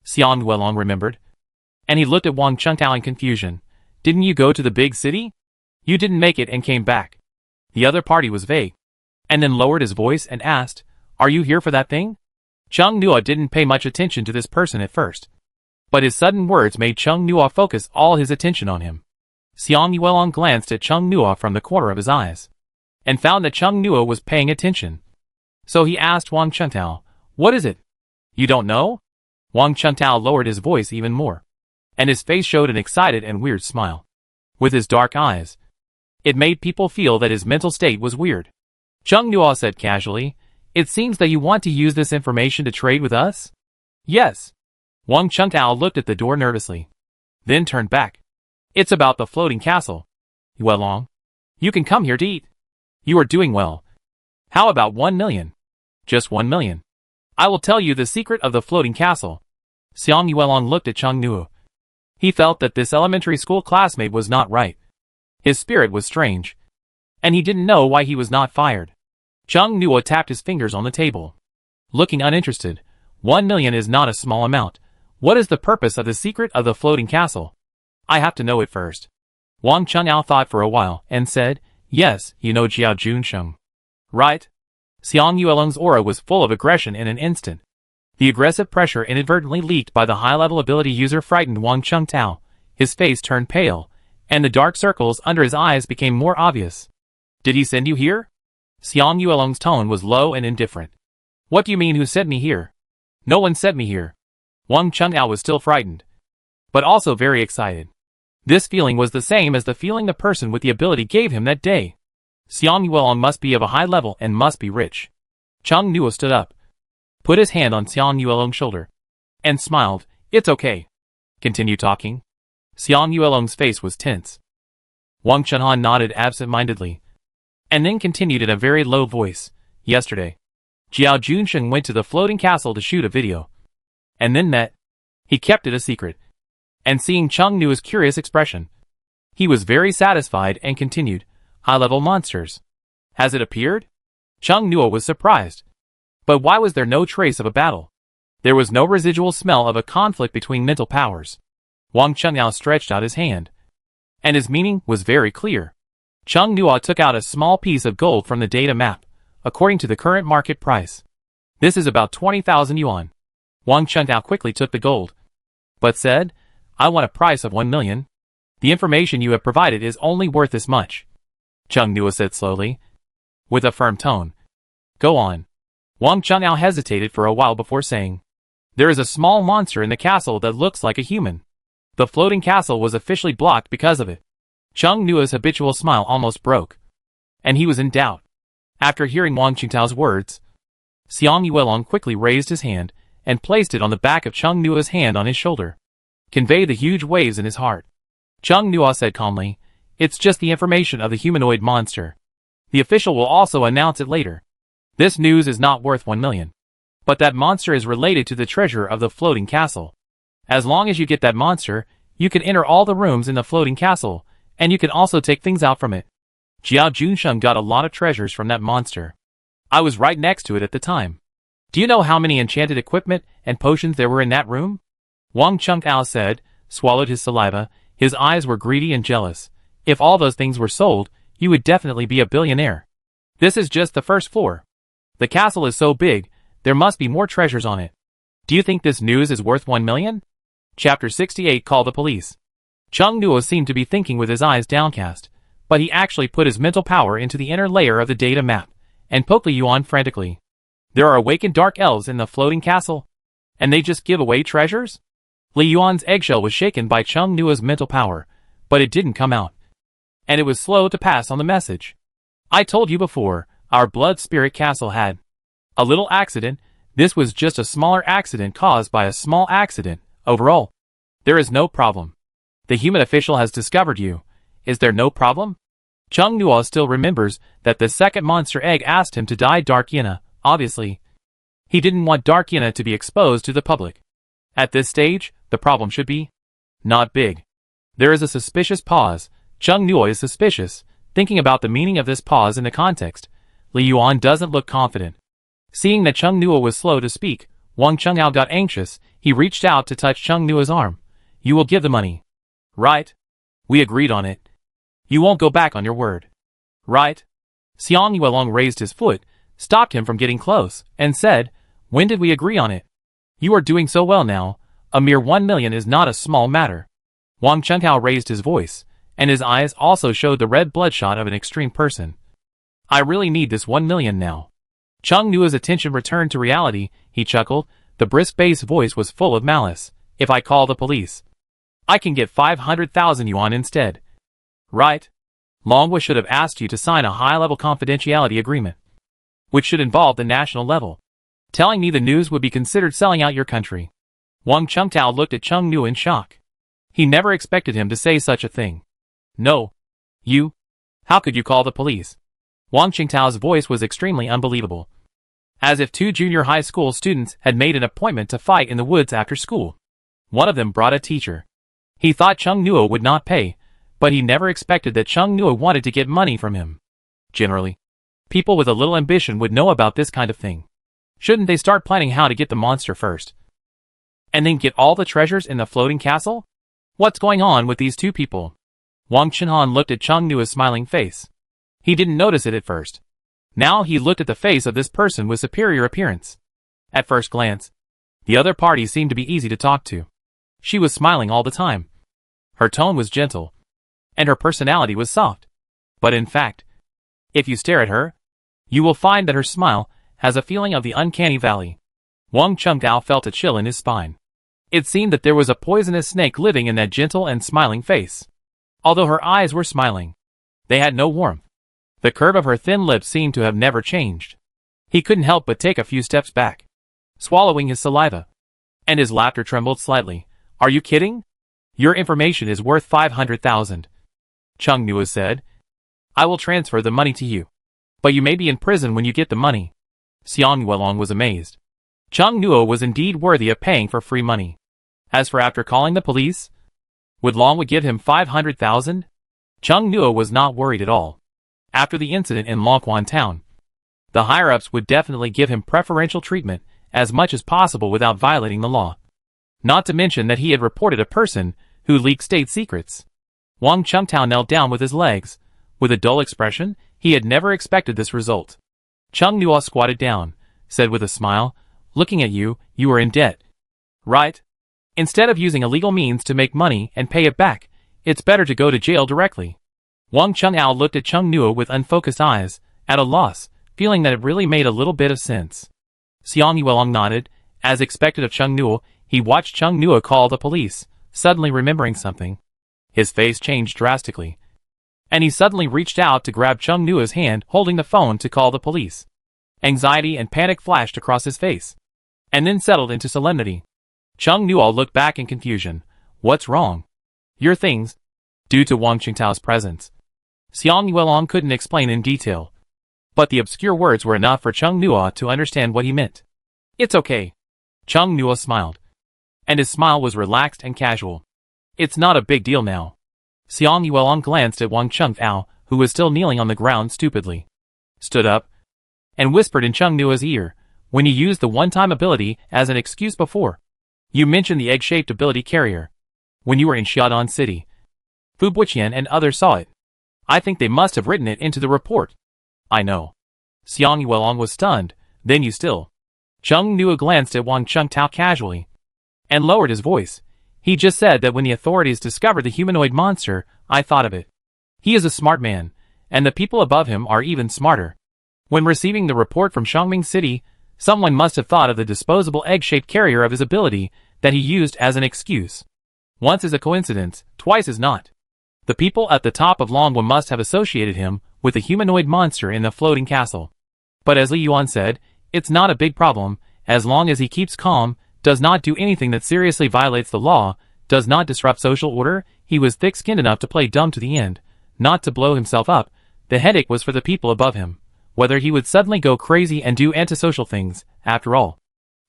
Xiang Yuelong remembered. And he looked at Wang Chengtao in confusion. Didn't you go to the big city? You didn't make it and came back. The other party was vague, and then lowered his voice and asked, are you here for that thing? Chung Nua didn't pay much attention to this person at first, but his sudden words made Chung Nua focus all his attention on him. Xiang Yuelong glanced at Chung Nua from the corner of his eyes, and found that Chung Nua was paying attention. So he asked Wang Chengtao, what is it? You don't know? Wang Chengtao lowered his voice even more, and his face showed an excited and weird smile. With his dark eyes, it made people feel that his mental state was weird. Chung Nua said casually, it seems that you want to use this information to trade with us? Yes. Wang Chengtao looked at the door nervously, then turned back. It's about the floating castle. Yuelong, you can come here to eat. You are doing well. How about 1 million? Just 1 million. I will tell you the secret of the floating castle. Xiang Yuelong looked at Chung Nua. He felt that this elementary school classmate was not right. His spirit was strange, and he didn't know why he was not fired. Chung Nua tapped his fingers on the table, looking uninterested. 1 million is not a small amount. What is the purpose of the secret of the floating castle? I have to know it first. Wang Chengtao thought for a while and said, yes, you know Jiao Junsheng. Right? Xiang Yuelong's aura was full of aggression in an instant. The aggressive pressure inadvertently leaked by the high-level ability user frightened Wang Chengtao. His face turned pale, and the dark circles under his eyes became more obvious. Did he send you here? Xiang Yuelong's tone was low and indifferent. What do you mean who sent me here? No one sent me here. Wang Chengtao was still frightened, but also very excited. This feeling was the same as the feeling the person with the ability gave him that day. Xiang Yuelong must be of a high level and must be rich. Chung Nua stood up, put his hand on Xiang Yuelong's shoulder, and smiled. It's okay. Continue talking. Xiang Yuelong's face was tense. Wang Chengtao nodded absent-mindedly, and then continued in a very low voice. Yesterday, Jiao Junsheng went to the floating castle to shoot a video, and then met. He kept it a secret. And seeing Chung Nua's curious expression, he was very satisfied and continued, high-level monsters. Has it appeared? Chung Nua was surprised. But why was there no trace of a battle? There was no residual smell of a conflict between mental powers. Wang Chengao stretched out his hand, and his meaning was very clear. Cheng Nuo took out a small piece of gold from the data map, according to the current market price. This is about 20,000 yuan. Wang Chengao quickly took the gold, but said, I want a price of 1 million. The information you have provided is only worth this much. Cheng Nuo said slowly, with a firm tone. Go on. Wang Chengao hesitated for a while before saying, there is a small monster in the castle that looks like a human. The floating castle was officially blocked because of it. Cheng Nuo's habitual smile almost broke, and he was in doubt. After hearing Wang Qingtao's words, Xiang Yuelong quickly raised his hand and placed it on the back of Cheng Nuo's hand on his shoulder. Convey the huge waves in his heart. Cheng Nuo said calmly, it's just the information of the humanoid monster. The official will also announce it later. This news is not worth 1 million. But that monster is related to the treasure of the floating castle. As long as you get that monster, you can enter all the rooms in the floating castle, and you can also take things out from it. Jiao Junsheng got a lot of treasures from that monster. I was right next to it at the time. Do you know how many enchanted equipment and potions there were in that room? Wang Chengao said, swallowed his saliva. His eyes were greedy and jealous. If all those things were sold, you would definitely be a billionaire. This is just the first floor. The castle is so big, there must be more treasures on it. Do you think this news is worth 1 million? Chapter 68 Call the Police. Cheng Nuo seemed to be thinking with his eyes downcast, but he actually put his mental power into the inner layer of the data map, and poked Li Yuan frantically. There are awakened dark elves in the floating castle, and they just give away treasures? Li Yuan's eggshell was shaken by Cheng Nuo's mental power, but it didn't come out. And it was slow to pass on the message. I told you before, our blood spirit castle had a little accident. This was just a smaller accident caused by a small accident. Overall, there is no problem. The human official has discovered you. Is there no problem? Cheng Nuo still remembers that the second monster egg asked him to dye Dark Yina. Obviously, he didn't want Dark Yina to be exposed to the public. At this stage, the problem should be not big. There is a suspicious pause. Cheng Nuo is suspicious, thinking about the meaning of this pause in the context. Li Yuan doesn't look confident. Seeing that Cheng Nuo was slow to speak, Wang Chengao got anxious. He reached out to touch Cheng Nuo's arm. You will give the money. Right? We agreed on it. You won't go back on your word. Right? Xiang Yuelong raised his foot, stopped him from getting close, and said, when did we agree on it? You are doing so well now. A mere 1 million is not a small matter. Wang Chengao raised his voice, and his eyes also showed the red bloodshot of an extreme person. I really need this 1 million now. Cheng Nuo's attention returned to reality. He chuckled. The brisk bass voice was full of malice. If I call the police, I can get 500,000 yuan instead. Right? Longhua should have asked you to sign a high-level confidentiality agreement, which should involve the national level. Telling me the news would be considered selling out your country. Wang Chengtao looked at Cheng Nuo in shock. He never expected him to say such a thing. No. You? How could you call the police? Wang Qingtao's voice was extremely unbelievable. As if 2 junior high school students had made an appointment to fight in the woods after school. One of them brought a teacher. He thought Cheng Nuo would not pay, but he never expected that Cheng Nuo wanted to get money from him. Generally, people with a little ambition would know about this kind of thing. Shouldn't they start planning how to get the monster first? And then get all the treasures in the floating castle? What's going on with these 2 people? Wang Chenhan looked at Cheng Nuo's smiling face. He didn't notice it at first. Now he looked at the face of this person with superior appearance. At first glance, the other party seemed to be easy to talk to. She was smiling all the time. Her tone was gentle, and her personality was soft. But in fact, if you stare at her, you will find that her smile has a feeling of the uncanny valley. Wang Chengtao felt a chill in his spine. It seemed that there was a poisonous snake living in that gentle and smiling face. Although her eyes were smiling, they had no warmth. The curve of her thin lips seemed to have never changed. He couldn't help but take a few steps back, swallowing his saliva. And his laughter trembled slightly. Are you kidding? Your information is worth 500,000. Cheng Nuo said. I will transfer the money to you. But you may be in prison when you get the money. Xiang Yuelong was amazed. Cheng Nuo was indeed worthy of paying for free money. As for after calling the police, would Longhua give him 500,000? Cheng Nuo was not worried at all. After the incident in Longquan town, the higher-ups would definitely give him preferential treatment, as much as possible without violating the law. Not to mention that he had reported a person who leaked state secrets. Wang Chengtao knelt down with his legs. With a dull expression, he had never expected this result. Cheng Nuo squatted down, said with a smile, "Looking at you, you are in debt. Right? Instead of using illegal means to make money and pay it back, it's better to go to jail directly." Wang Chengtao looked at Cheng Nuo with unfocused eyes, at a loss, feeling that it really made a little bit of sense. Xiang Yuelong nodded. As expected of Cheng Nuo, he watched Cheng Nuo call the police, suddenly remembering something. His face changed drastically, and he suddenly reached out to grab Cheng Nuo's hand, holding the phone to call the police. Anxiety and panic flashed across his face, and then settled into solemnity. Cheng Nuo looked back in confusion. "What's wrong?" "Your things." Due to Wang Qingtao's presence, Xiang Yuelong couldn't explain in detail, but the obscure words were enough for Cheng Nuo to understand what he meant. "It's okay." Cheng Nuo smiled, and his smile was relaxed and casual. "It's not a big deal now." Xiang Yuelong glanced at Wang Chengtao, who was still kneeling on the ground stupidly, stood up, and whispered in Cheng Nuo's ear, "When you used the one-time ability as an excuse before, you mentioned the egg-shaped ability carrier. When you were in Xiaodong City, Fu Buqian and others saw it. I think they must have written it into the report." "I know." Xiang Yuelong was stunned. "Then you still..." Cheng Nuo glanced at Wang Chengtao casually, and lowered his voice. "He just said that when the authorities discovered the humanoid monster, I thought of it. He is a smart man, and the people above him are even smarter. When receiving the report from Shangming City, someone must have thought of the disposable egg-shaped carrier of his ability that he used as an excuse. Once is a coincidence, twice is not. The people at the top of Longwa must have associated him with the humanoid monster in the floating castle. But as Li Yuan said, it's not a big problem, as long as he keeps calm, does not do anything that seriously violates the law, does not disrupt social order. He was thick-skinned enough to play dumb to the end, not to blow himself up. The headache was for the people above him, whether he would suddenly go crazy and do antisocial things. After all,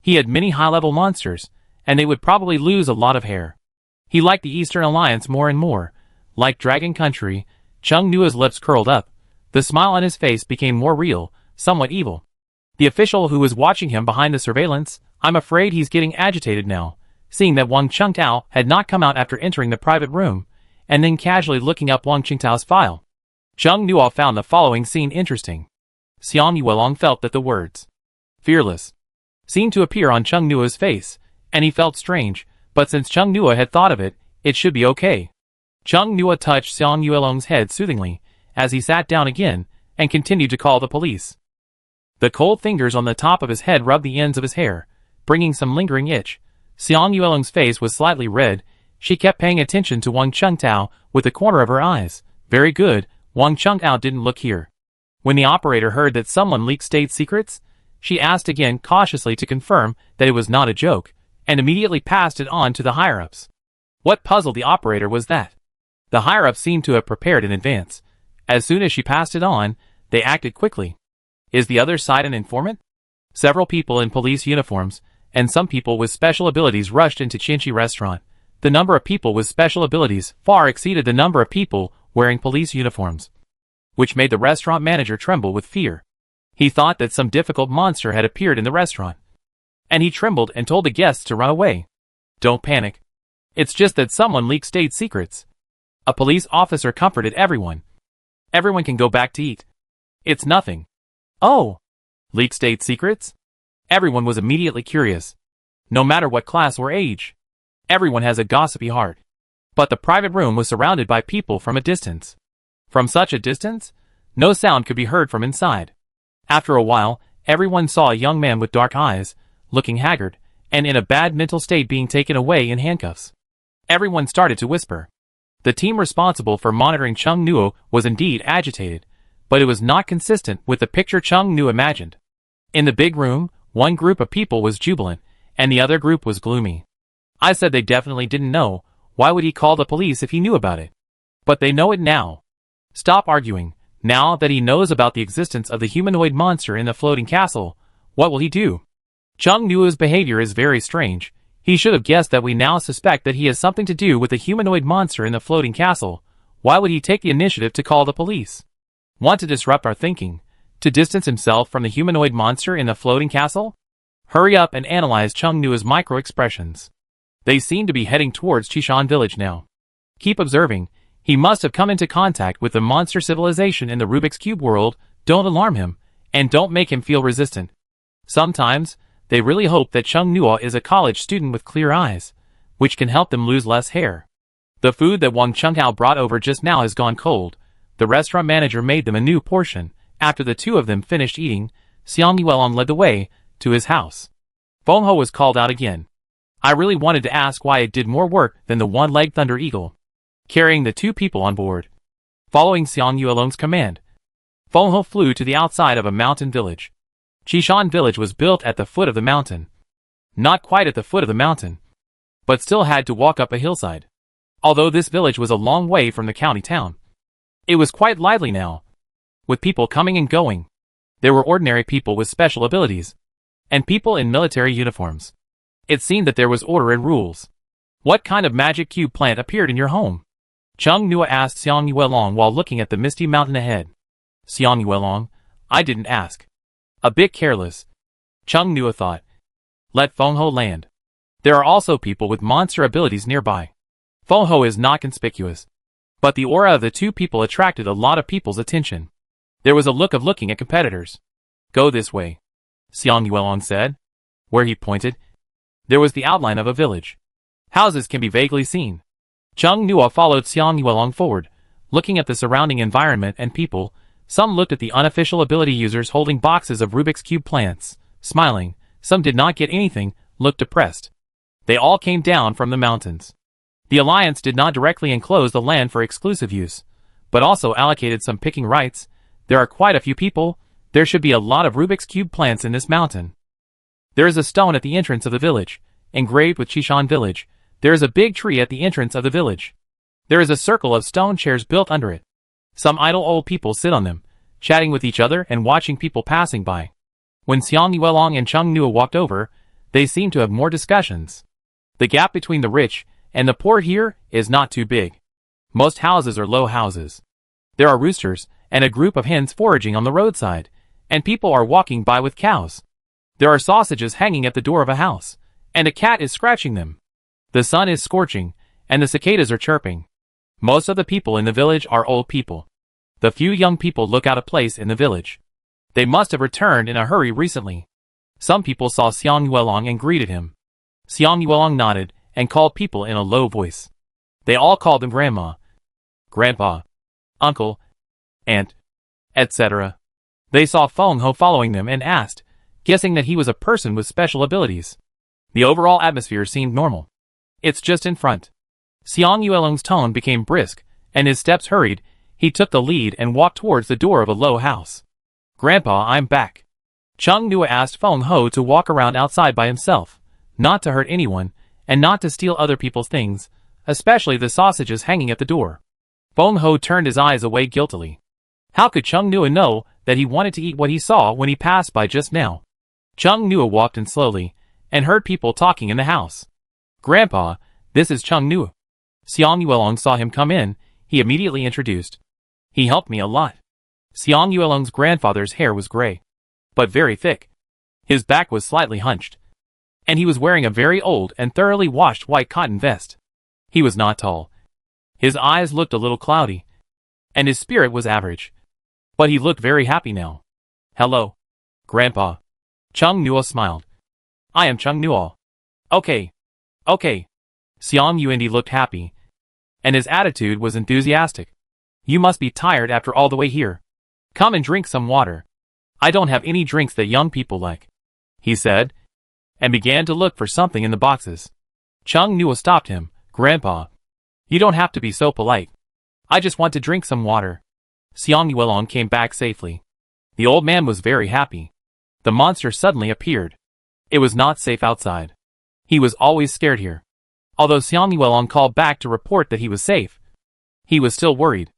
he had many high-level monsters, and they would probably lose a lot of hair. He liked the Eastern Alliance more and more. Like Dragon Country, Cheng Nuo's lips curled up. The smile on his face became more real, somewhat evil. The official who was watching him behind the surveillance, "I'm afraid he's getting agitated now," seeing that Wang Chengtao had not come out after entering the private room, and then casually looking up Wang Qingtao's file. Cheng Nuo found the following scene interesting. Xiang Yuelong felt that the words "fearless" seemed to appear on Cheng Nuo's face, and he felt strange, but since Cheng Nuo had thought of it, it should be okay. Cheng Nuo touched Xiang Yuelong's head soothingly, as he sat down again, and continued to call the police. The cold fingers on the top of his head rubbed the ends of his hair, bringing some lingering itch. Xiang Yuelong's face was slightly red. She kept paying attention to Wang Chengtao with the corner of her eyes. "Very good." Wang Chengtao didn't look here. When the operator heard that someone leaked state secrets, she asked again cautiously to confirm that it was not a joke, and immediately passed it on to the higher-ups. What puzzled the operator was that the higher-ups seemed to have prepared in advance. As soon as she passed it on, they acted quickly. Is the other side an informant? Several people in police uniforms, and some people with special abilities rushed into Qinchi restaurant. The number of people with special abilities far exceeded the number of people wearing police uniforms, which made the restaurant manager tremble with fear. He thought that some difficult monster had appeared in the restaurant, and he trembled and told the guests to run away. "Don't panic. It's just that someone leaked state secrets." A police officer comforted everyone. "Everyone can go back to eat. It's nothing." "Oh, leaked state secrets?" Everyone was immediately curious. No matter what class or age, everyone has a gossipy heart. But the private room was surrounded by people from a distance. From such a distance, no sound could be heard from inside. After a while, everyone saw a young man with dark eyes, looking haggard, and in a bad mental state being taken away in handcuffs. Everyone started to whisper. The team responsible for monitoring Cheng Nuo was indeed agitated, but it was not consistent with the picture Cheng Nuo imagined. In the big room, one group of people was jubilant, and the other group was gloomy. I said they definitely didn't know. Why would he call the police if he knew about it? But they know it now. Stop arguing. Now that he knows about the existence of the humanoid monster in the floating castle, what will he do? Cheng Nuo's behavior is very strange. He should have guessed that we now suspect that he has something to do with the humanoid monster in the floating castle. Why would he take the initiative to call the police? Want to disrupt our thinking? To distance himself from the humanoid monster in the floating castle? Hurry up and analyze Chung Nua's micro-expressions. They seem to be heading towards Chishan village now. Keep observing. He must have come into contact with the monster civilization in the Rubik's Cube world. Don't alarm him, and don't make him feel resistant. Sometimes, they really hope that Chung Nua is a college student with clear eyes, which can help them lose less hair. The food that Wang Chunghao brought over just now has gone cold. The restaurant manager made them a new portion. After the two of them finished eating, Xiang Yuelong led the way to his house. Feng Ho was called out again. I really wanted to ask why it did more work than the one-legged Thunder Eagle, carrying the two people on board. Following Xiang Yuelong's command, Feng Ho flew to the outside of a mountain village. Chishan village was built at the foot of the mountain. Not quite at the foot of the mountain, but still had to walk up a hillside. Although this village was a long way from the county town, it was quite lively now, with people coming and going. There were ordinary people with special abilities, and people in military uniforms. It seemed that there was order and rules. What kind of magic cube plant appeared in your home? Chung Nua asked Xiang Yuelong while looking at the misty mountain ahead. Xiang Yuelong, I didn't ask. A bit careless, Chung Nua thought. Let Feng Ho land. There are also people with monster abilities nearby. Feng Ho is not conspicuous, but the aura of the two people attracted a lot of people's attention. There was a look of looking at competitors. Go this way, Xiang Yuelong said. Where he pointed, there was the outline of a village. Houses can be vaguely seen. Chung Nua followed Xiang Yuelong forward, looking at the surrounding environment and people. Some looked at the unofficial ability users holding boxes of Rubik's Cube plants, smiling. Some did not get anything, looked depressed. They all came down from the mountains. The Alliance did not directly enclose the land for exclusive use, but also allocated some picking rights. There are quite a few people. There should be a lot of Rubik's Cube plants in this mountain. There is a stone at the entrance of the village, engraved with Chishan village. There is a big tree at the entrance of the village. There is a circle of stone chairs built under it. Some idle old people sit on them, chatting with each other and watching people passing by. When Xiang Yuelong and Chung Nua walked over, they seemed to have more discussions. The gap between the rich and the poor here is not too big. Most houses are low houses. There are roosters and a group of hens foraging on the roadside, and people are walking by with cows. There are sausages hanging at the door of a house, and a cat is scratching them. The sun is scorching, and the cicadas are chirping. Most of the people in the village are old people. The few young people look out of place in the village. They must have returned in a hurry recently. Some people saw Xiang Yuelong and greeted him. Xiang Yuelong nodded and called people in a low voice. They all called him Grandma, Grandpa, Uncle, Aunt, etc. They saw Feng Ho following them and asked, guessing that he was a person with special abilities. The overall atmosphere seemed normal. It's just in front. Xiang Yuelong's tone became brisk, and his steps hurried. He took the lead and walked towards the door of a low house. Grandpa, I'm back. Chung Nua asked Feng Ho to walk around outside by himself, not to hurt anyone, and not to steal other people's things, especially the sausages hanging at the door. Feng Ho turned his eyes away guiltily. How could Chung Nua know that he wanted to eat what he saw when he passed by just now? Chung Nua walked in slowly, and heard people talking in the house. Grandpa, this is Chung Nua. Xiang Yuelong saw him come in. He immediately introduced. He helped me a lot. Xiang Yuelong's grandfather's hair was gray, but very thick. His back was slightly hunched, and he was wearing a very old and thoroughly washed white cotton vest. He was not tall. His eyes looked a little cloudy, and his spirit was average. But he looked very happy now. Hello, Grandpa. Chung Nua smiled. I am Chung Nua. Okay. Xiang Yuendi looked happy, and his attitude was enthusiastic. You must be tired after all the way here. Come and drink some water. I don't have any drinks that young people like, he said, and began to look for something in the boxes. Chung Nua stopped him. Grandpa, you don't have to be so polite. I just want to drink some water. Xiang Yuelong came back safely. The old man was very happy. The monster suddenly appeared. It was not safe outside. He was always scared here. Although Xiang Yuelong called back to report that he was safe, he was still worried.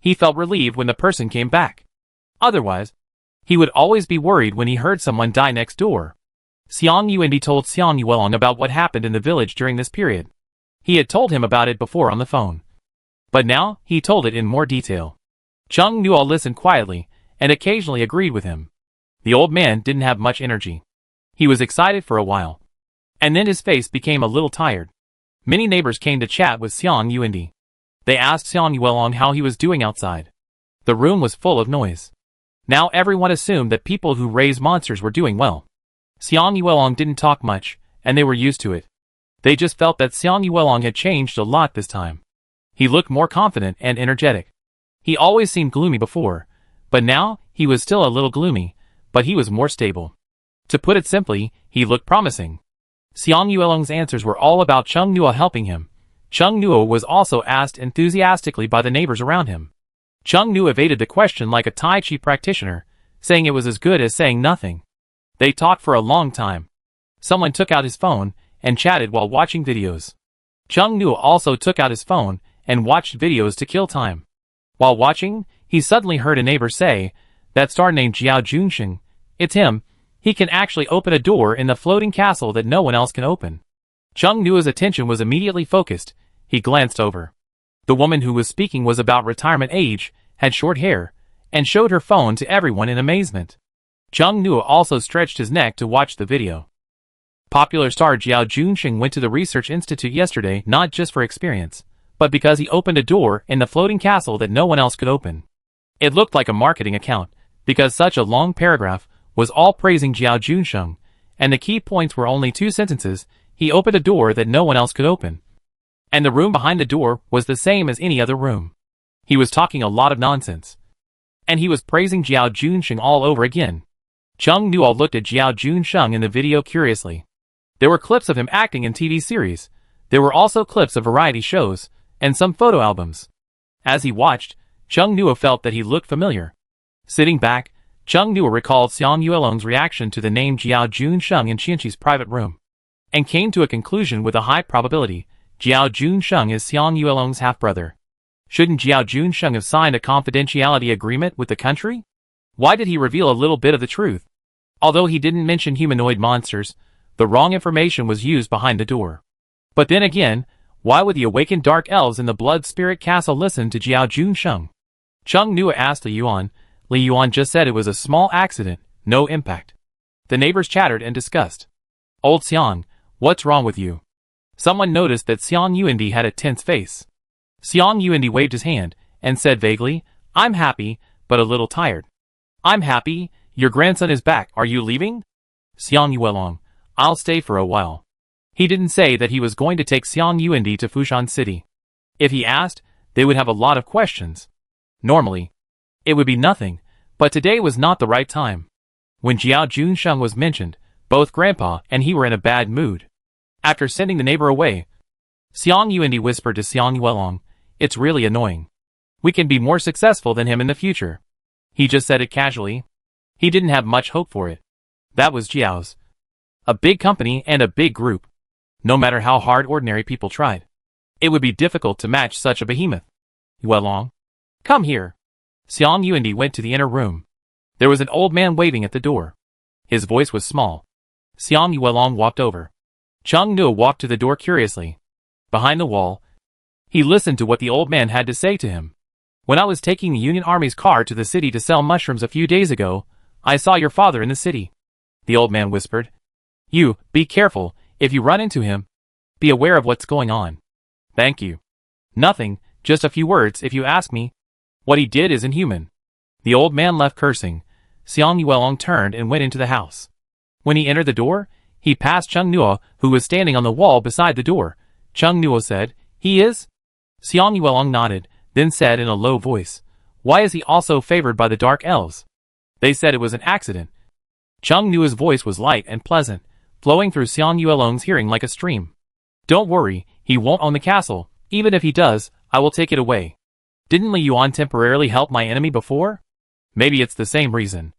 He felt relieved when the person came back. Otherwise, he would always be worried when he heard someone die next door. Xiang Yuendi told Xiang Yuelong about what happened in the village during this period. He had told him about it before on the phone, but now he told it in more detail. Chung Nua listened quietly and occasionally agreed with him. The old man didn't have much energy. He was excited for a while. And then his face became a little tired. Many neighbors came to chat with Xiang Yuandi. They asked Xiang Yuelong how he was doing outside. The room was full of noise. Now everyone assumed that people who raise monsters were doing well. Xiang Yuelong didn't talk much, and they were used to it. They just felt that Xiang Yuelong had changed a lot this time. He looked more confident and energetic. He always seemed gloomy before, but now he was still a little gloomy, but he was more stable. To put it simply, he looked promising. Xiang Yuelong's answers were all about Chung Nuo helping him. Chung Nuo was also asked enthusiastically by the neighbors around him. Chung Nuo evaded the question like a Tai Chi practitioner, saying it was as good as saying nothing. They talked for a long time. Someone took out his phone and chatted while watching videos. Chung Nuo also took out his phone and watched videos to kill time. While watching, he suddenly heard a neighbor say, "That star named Jiao Junsheng, it's him. He can actually open a door in the floating castle that no one else can open." Chung Nuo's attention was immediately focused. He glanced over. The woman who was speaking was about retirement age, had short hair, and showed her phone to everyone in amazement. Chung Nuo also stretched his neck to watch the video. Popular star Jiao Junsheng went to the research institute yesterday not just for experience, but because he opened a door in the floating castle that no one else could open. It looked like a marketing account, because such a long paragraph was all praising Jiao Junsheng, and the key points were only 2 sentences. He opened a door that no one else could open. And the room behind the door was the same as any other room. He was talking a lot of nonsense. And he was praising Jiao Junsheng all over again. Chung Nuo looked at Jiao Junsheng in the video curiously. There were clips of him acting in TV series. There were also clips of variety shows, and some photo albums. As he watched, Chung Nuo felt that he looked familiar. Sitting back, Chung Nuo recalled Xiang Yuelong's reaction to the name Jiao Junsheng in Qianqi's private room, and came to a conclusion with a high probability. Jiao Junsheng is Xiang Yuelong's half-brother. Shouldn't Jiao Junsheng have signed a confidentiality agreement with the country? Why did he reveal a little bit of the truth? Although he didn't mention humanoid monsters, the wrong information was used behind the door. But then again, why would the awakened dark elves in the Blood Spirit Castle listen to Jiao Junsheng? Chung Nuo asked Li Yuan. Li Yuan just said it was a small accident, no impact. The neighbors chattered and discussed. "Old Xiang, what's wrong with you?" Someone noticed that Xiang Yuandi had a tense face. Xiang Yuandi waved his hand and said vaguely, "I'm happy, but a little tired." "I'm happy, your grandson is back. Are you leaving?" Xiang Yuelong, "I'll stay for a while." He didn't say that he was going to take Xiang Yuandi to Fushan City. If he asked, they would have a lot of questions. Normally, it would be nothing, but today was not the right time. When Jiao Junsheng was mentioned, both Grandpa and he were in a bad mood. After sending the neighbor away, Xiang Yuandi whispered to Xiang Yuelong, "It's really annoying. We can be more successful than him in the future." He just said it casually. He didn't have much hope for it. That was Jiao's. A big company and a big group. No matter how hard ordinary people tried, it would be difficult to match such a behemoth. "Yuelong, come here." Xiang Yuandi went to the inner room. There was an old man waiting at the door. His voice was small. Xiang Yuelong walked over. Chung Nuo walked to the door curiously. Behind the wall, he listened to what the old man had to say to him. "When I was taking the Union Army's car to the city to sell mushrooms a few days ago, I saw your father in the city," the old man whispered. "You, be careful, if you run into him. Be aware of what's going on." "Thank you." "Nothing, just a few words if you ask me. What he did is inhuman." The old man left cursing. Xiang Yuelong turned and went into the house. When he entered the door, he passed Chung Nuo, who was standing on the wall beside the door. Chung Nuo said, "He is?" Xiang Yuelong nodded, then said in a low voice, "Why is he also favored by the dark elves?" They said it was an accident. Chung Nuo's voice was light and pleasant, flowing through Xiang Yuelong's hearing like a stream. "Don't worry, he won't own the castle. Even if he does, I will take it away. Didn't Li Yuan temporarily help my enemy before? Maybe it's the same reason.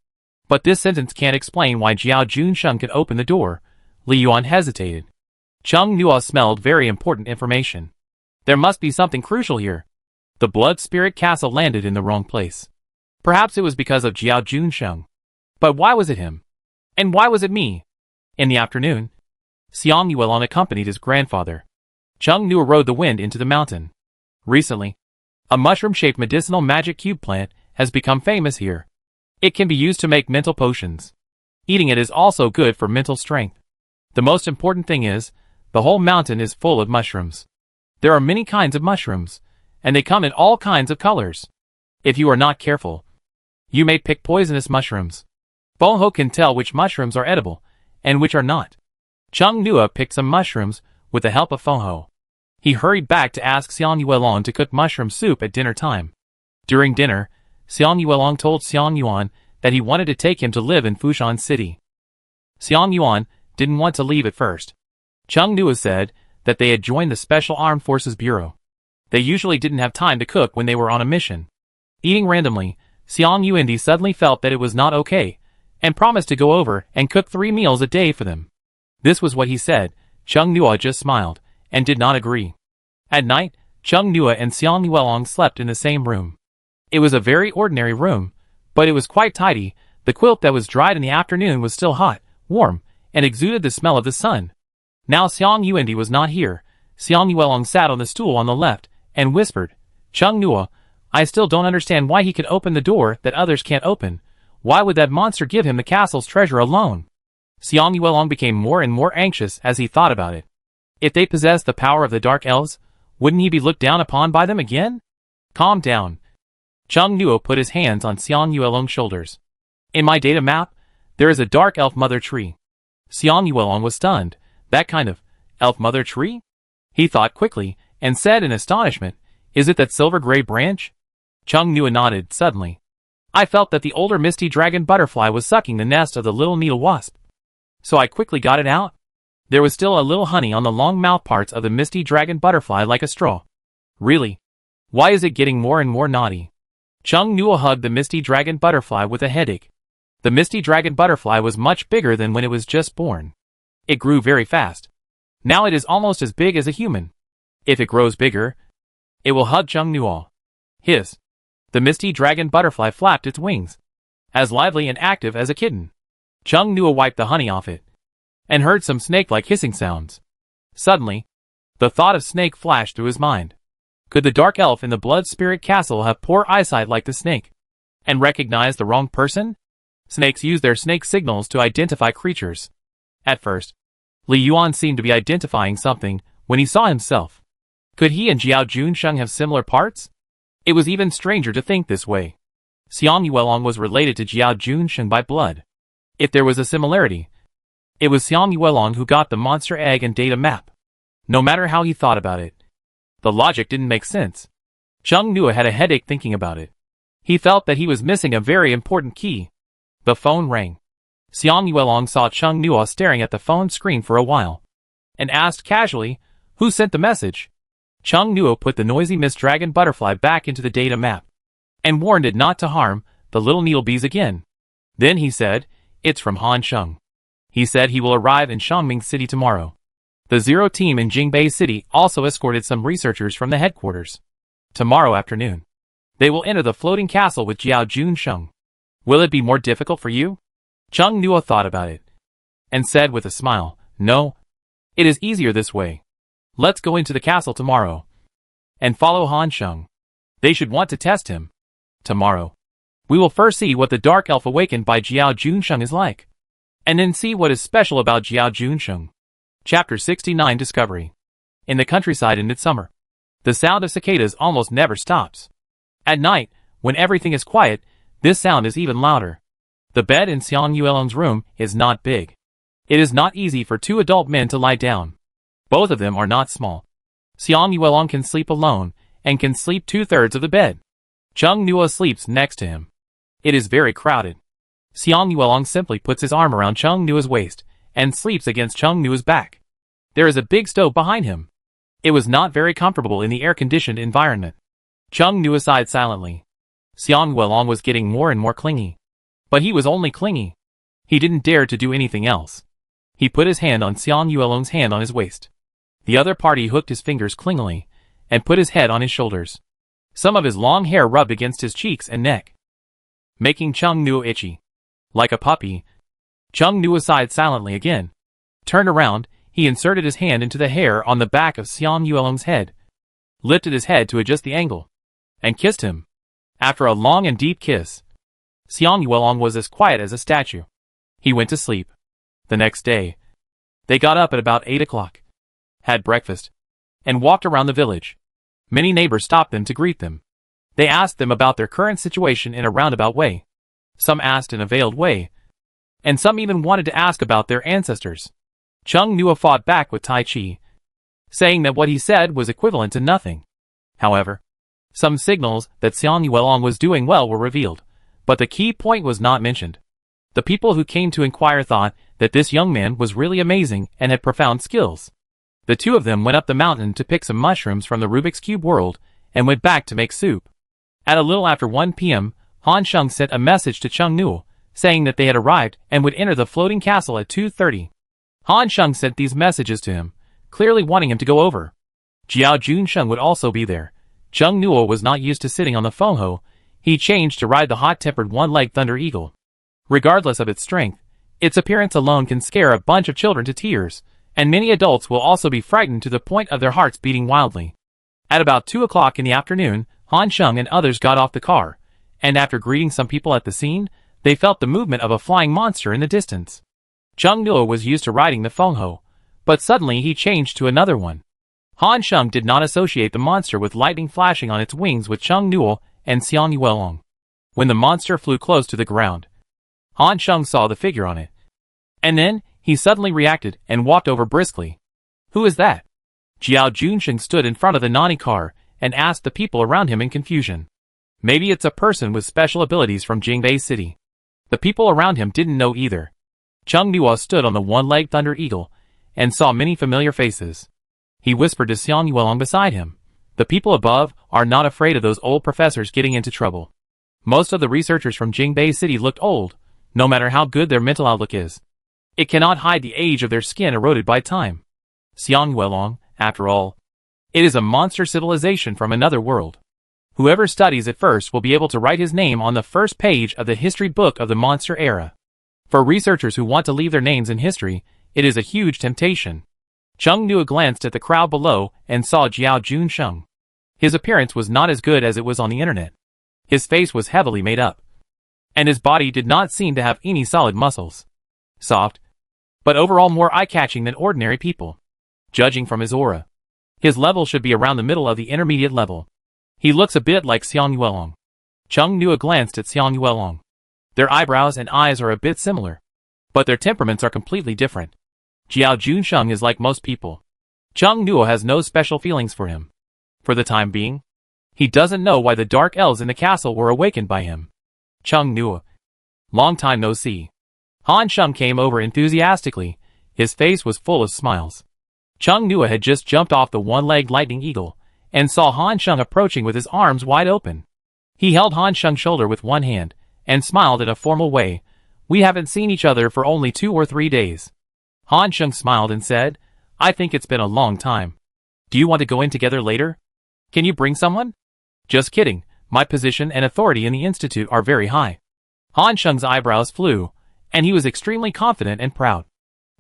But this sentence can't explain why Jiao Junsheng could open the door." Li Yuan hesitated. Chung Nuo smelled very important information. There must be something crucial here. The Blood Spirit Castle landed in the wrong place. Perhaps it was because of Jiao Junsheng. But why was it him? And why was it me? In the afternoon, Xiang Yuelong accompanied his grandfather. Chung Nuo rode the wind into the mountain. Recently, a mushroom-shaped medicinal magic cube plant has become famous here. It can be used to make mental potions. Eating it is also good for mental strength. The most important thing is, the whole mountain is full of mushrooms. There are many kinds of mushrooms, and they come in all kinds of colors. If you are not careful, you may pick poisonous mushrooms. Boho can tell which mushrooms are edible, and which are not. Chung Nua picked some mushrooms with the help of Foho. He hurried back to ask Xiang Yuelong to cook mushroom soup at dinner time. During dinner, Xiang Yuelong told Xiang Yuan that he wanted to take him to live in Fushan City. Xiang Yuan didn't want to leave at first. Chung Nua said that they had joined the Special Armed Forces Bureau. They usually didn't have time to cook when they were on a mission. Eating randomly, Xiang Yuandi suddenly felt that it was not okay, and promised to go over and cook 3 meals a day for them. This was what he said. Chung Nua just smiled, and did not agree. At night, Chung Nua and Xiang Yuelong slept in the same room. It was a very ordinary room, but it was quite tidy. The quilt that was dried in the afternoon was still hot, warm, and exuded the smell of the sun. Now Xiang Yuandi was not here. Xiang Yuelong sat on the stool on the left, and whispered, Chung Nua, I still don't understand why he can open the door that others can't open. Why would that monster give him the castle's treasure alone? Xiang Yuelong became more and more anxious as he thought about it. If they possessed the power of the Dark Elves, wouldn't he be looked down upon by them again? Calm down. Chung Nua put his hands on Xiang Yuelong's shoulders. In my data map, there is a Dark Elf Mother Tree. Xiang Yuelong was stunned. That kind of Elf Mother Tree? He thought quickly, and said in astonishment, Is it that silver-gray branch? Chung Nua nodded suddenly. I felt that the older misty dragon butterfly was sucking the nest of the little needle wasp. So I quickly got it out. There was still a little honey on the long mouth parts of the misty dragon butterfly like a straw. Really? Why is it getting more and more naughty? Chung Nua hugged the misty dragon butterfly with a headache. The misty dragon butterfly was much bigger than when it was just born. It grew very fast. Now it is almost as big as a human. If it grows bigger, it will hug Chung Nua. Hiss. The misty dragon butterfly flapped its wings. As lively and active as a kitten. Chung Nua wiped the honey off it, and heard some snake-like hissing sounds. Suddenly, the thought of snake flashed through his mind. Could the dark elf in the Blood Spirit Castle have poor eyesight like the snake, and recognize the wrong person? Snakes use their snake signals to identify creatures. At first, Li Yuan seemed to be identifying something when he saw himself. Could he and Jiao Junsheng have similar parts? It was even stranger to think this way. Xiang Yuelong was related to Jiao Junsheng by blood. If there was a similarity, it was Xiang Yuelong who got the monster egg and data map. No matter how he thought about it, the logic didn't make sense. Chung Nua had a headache thinking about it. He felt that he was missing a very important key. The phone rang. Xiang Yuelong saw Chung Nua staring at the phone screen for a while, and asked casually, Who sent the message? Chung Nua put the noisy Miss Dragon butterfly back into the data map, and warned it not to harm the little needle bees again. Then he said, It's from Han Sheng. He said he will arrive in Shangming City tomorrow. The Zero team in Jingbei City also escorted some researchers from the headquarters. Tomorrow afternoon, they will enter the floating castle with Jiao Junsheng. Will it be more difficult for you? Chung Nua thought about it, and said with a smile, No. It is easier this way. Let's go into the castle tomorrow, and follow Han Sheng. They should want to test him. Tomorrow, we will first see what the dark elf awakened by Jiao Junsheng is like, and then see what is special about Jiao Junsheng. Chapter 69 Discovery. In the countryside in midsummer, the sound of cicadas almost never stops. At night, when everything is quiet, this sound is even louder. The bed in Xiang Yuelong's room is not big. It is not easy for 2 adult men to lie down. Both of them are not small. Xiang Yuelong can sleep alone, and can sleep 2/3 of the bed. Chung Nua sleeps next to him. It is very crowded. Xiang Yuelong simply puts his arm around Chung Nua's waist, and sleeps against Chung Nua's back. There is a big stove behind him. It was not very comfortable in the air-conditioned environment. Chung Nua sighed silently. Xiang Yuelong was getting more and more clingy. But he was only clingy. He didn't dare to do anything else. He put his hand on Xiang Yuelong's hand on his waist. The other party hooked his fingers clingily, and put his head on his shoulders. Some of his long hair rubbed against his cheeks and neck, making Chung Nua itchy. Like a puppy, Chung Nua sighed silently again. Turned around, he inserted his hand into the hair on the back of Xiang Yuelong's head, lifted his head to adjust the angle, and kissed him. After a long and deep kiss, Xiang Yuelong was as quiet as a statue. He went to sleep. The next day, they got up at about 8 o'clock, had breakfast, and walked around the village. Many neighbors stopped them to greet them. They asked them about their current situation in a roundabout way. Some asked in a veiled way, and some even wanted to ask about their ancestors. Chung Nuo fought back with Tai Chi, saying that what he said was equivalent to nothing. However, some signals that Xiang Yuelong was doing well were revealed, but the key point was not mentioned. The people who came to inquire thought that this young man was really amazing and had profound skills. The two of them went up the mountain to pick some mushrooms from the Rubik's Cube world and went back to make soup. At a little after 1 p.m., Han Sheng sent a message to Chung Nuo, saying that they had arrived and would enter the floating castle at 2:30. Han Sheng sent these messages to him, clearly wanting him to go over. Jiao Junsheng would also be there. Chung Nuo was not used to sitting on the Fengho. He changed to ride the hot-tempered one-legged Thunder Eagle. Regardless of its strength, its appearance alone can scare a bunch of children to tears, and many adults will also be frightened to the point of their hearts beating wildly. At about 2 o'clock in the afternoon, Han Sheng and others got off the car, and after greeting some people at the scene, they felt the movement of a flying monster in the distance. Chung Nuo was used to riding the Fengho, but suddenly he changed to another one. Han Sheng did not associate the monster with lightning flashing on its wings with Chung Nuo and Xiang Yuelong. When the monster flew close to the ground, Han Sheng saw the figure on it. And then, he suddenly reacted and walked over briskly. Who is that? Jiao Junsheng stood in front of the Nani car and asked the people around him in confusion. Maybe it's a person with special abilities from Jingbei City. The people around him didn't know either. Chung Nuo stood on the one-legged Thunder Eagle and saw many familiar faces. He whispered to Xiang Yuelong beside him. The people above are not afraid of those old professors getting into trouble. Most of the researchers from Jingbei City looked old, no matter how good their mental outlook is. It cannot hide the age of their skin eroded by time. Xiang Yuelong, after all, it is a monster civilization from another world. Whoever studies it first will be able to write his name on the first page of the history book of the monster era. For researchers who want to leave their names in history, it is a huge temptation. Chung Nuo glanced at the crowd below and saw Jiao Junsheng. His appearance was not as good as it was on the internet. His face was heavily made up, and his body did not seem to have any solid muscles. Soft, but overall more eye-catching than ordinary people. Judging from his aura, his level should be around the middle of the intermediate level. He looks a bit like Xiang Yuelong. Chung Nuo glanced at Xiang Yuelong. Their eyebrows and eyes are a bit similar, but their temperaments are completely different. Jiao Junsheng is like most people. Chung Nuo has no special feelings for him. For the time being, he doesn't know why the dark elves in the castle were awakened by him. Chung Nuo. Long time no see. Han Sheng came over enthusiastically. His face was full of smiles. Chung Nuo had just jumped off the one-legged lightning eagle and saw Han Sheng approaching with his arms wide open. He held Han Sheng's shoulder with one hand and smiled in a formal way. We haven't seen each other for only 2 or 3 days. Han Sheng smiled and said, I think it's been a long time. Do you want to go in together later? Can you bring someone? Just kidding, my position and authority in the institute are very high. Han Sheng's eyebrows flew, and he was extremely confident and proud.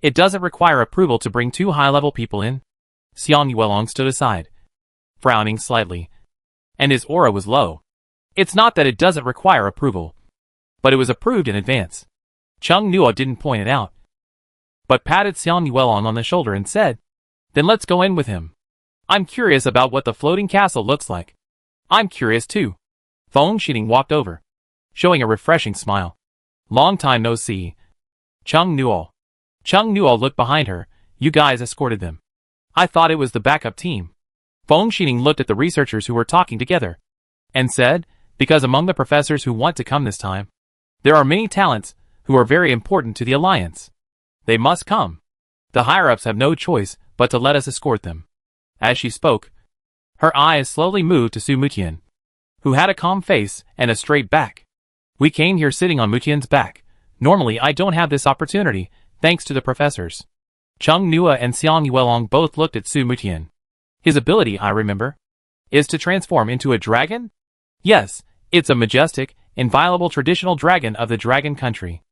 It doesn't require approval to bring 2 high-level people in. Xiang Yuelong stood aside, frowning slightly, and his aura was low. It's not that it doesn't require approval, but it was approved in advance. Chung Nuo didn't point it out, but patted Xiang Yuelong on the shoulder and said, Then let's go in with him. I'm curious about what the floating castle looks like. I'm curious too. Feng Xining walked over, showing a refreshing smile. Long time no see. Chung Nuo. Chung Nuo looked behind her. You guys escorted them. I thought it was the backup team. Feng Xining looked at the researchers who were talking together and said, Because among the professors who want to come this time, there are many talents who are very important to the alliance. They must come. The higher-ups have no choice but to let us escort them. As she spoke, her eyes slowly moved to Su Mutian, who had a calm face and a straight back. We came here sitting on Mutian's back. Normally I don't have this opportunity, thanks to the professors. Chung Nuo and Xiang Yuelong both looked at Su Mutian. His ability, I remember, is to transform into a dragon? Yes, it's a majestic, inviolable traditional dragon of the dragon country.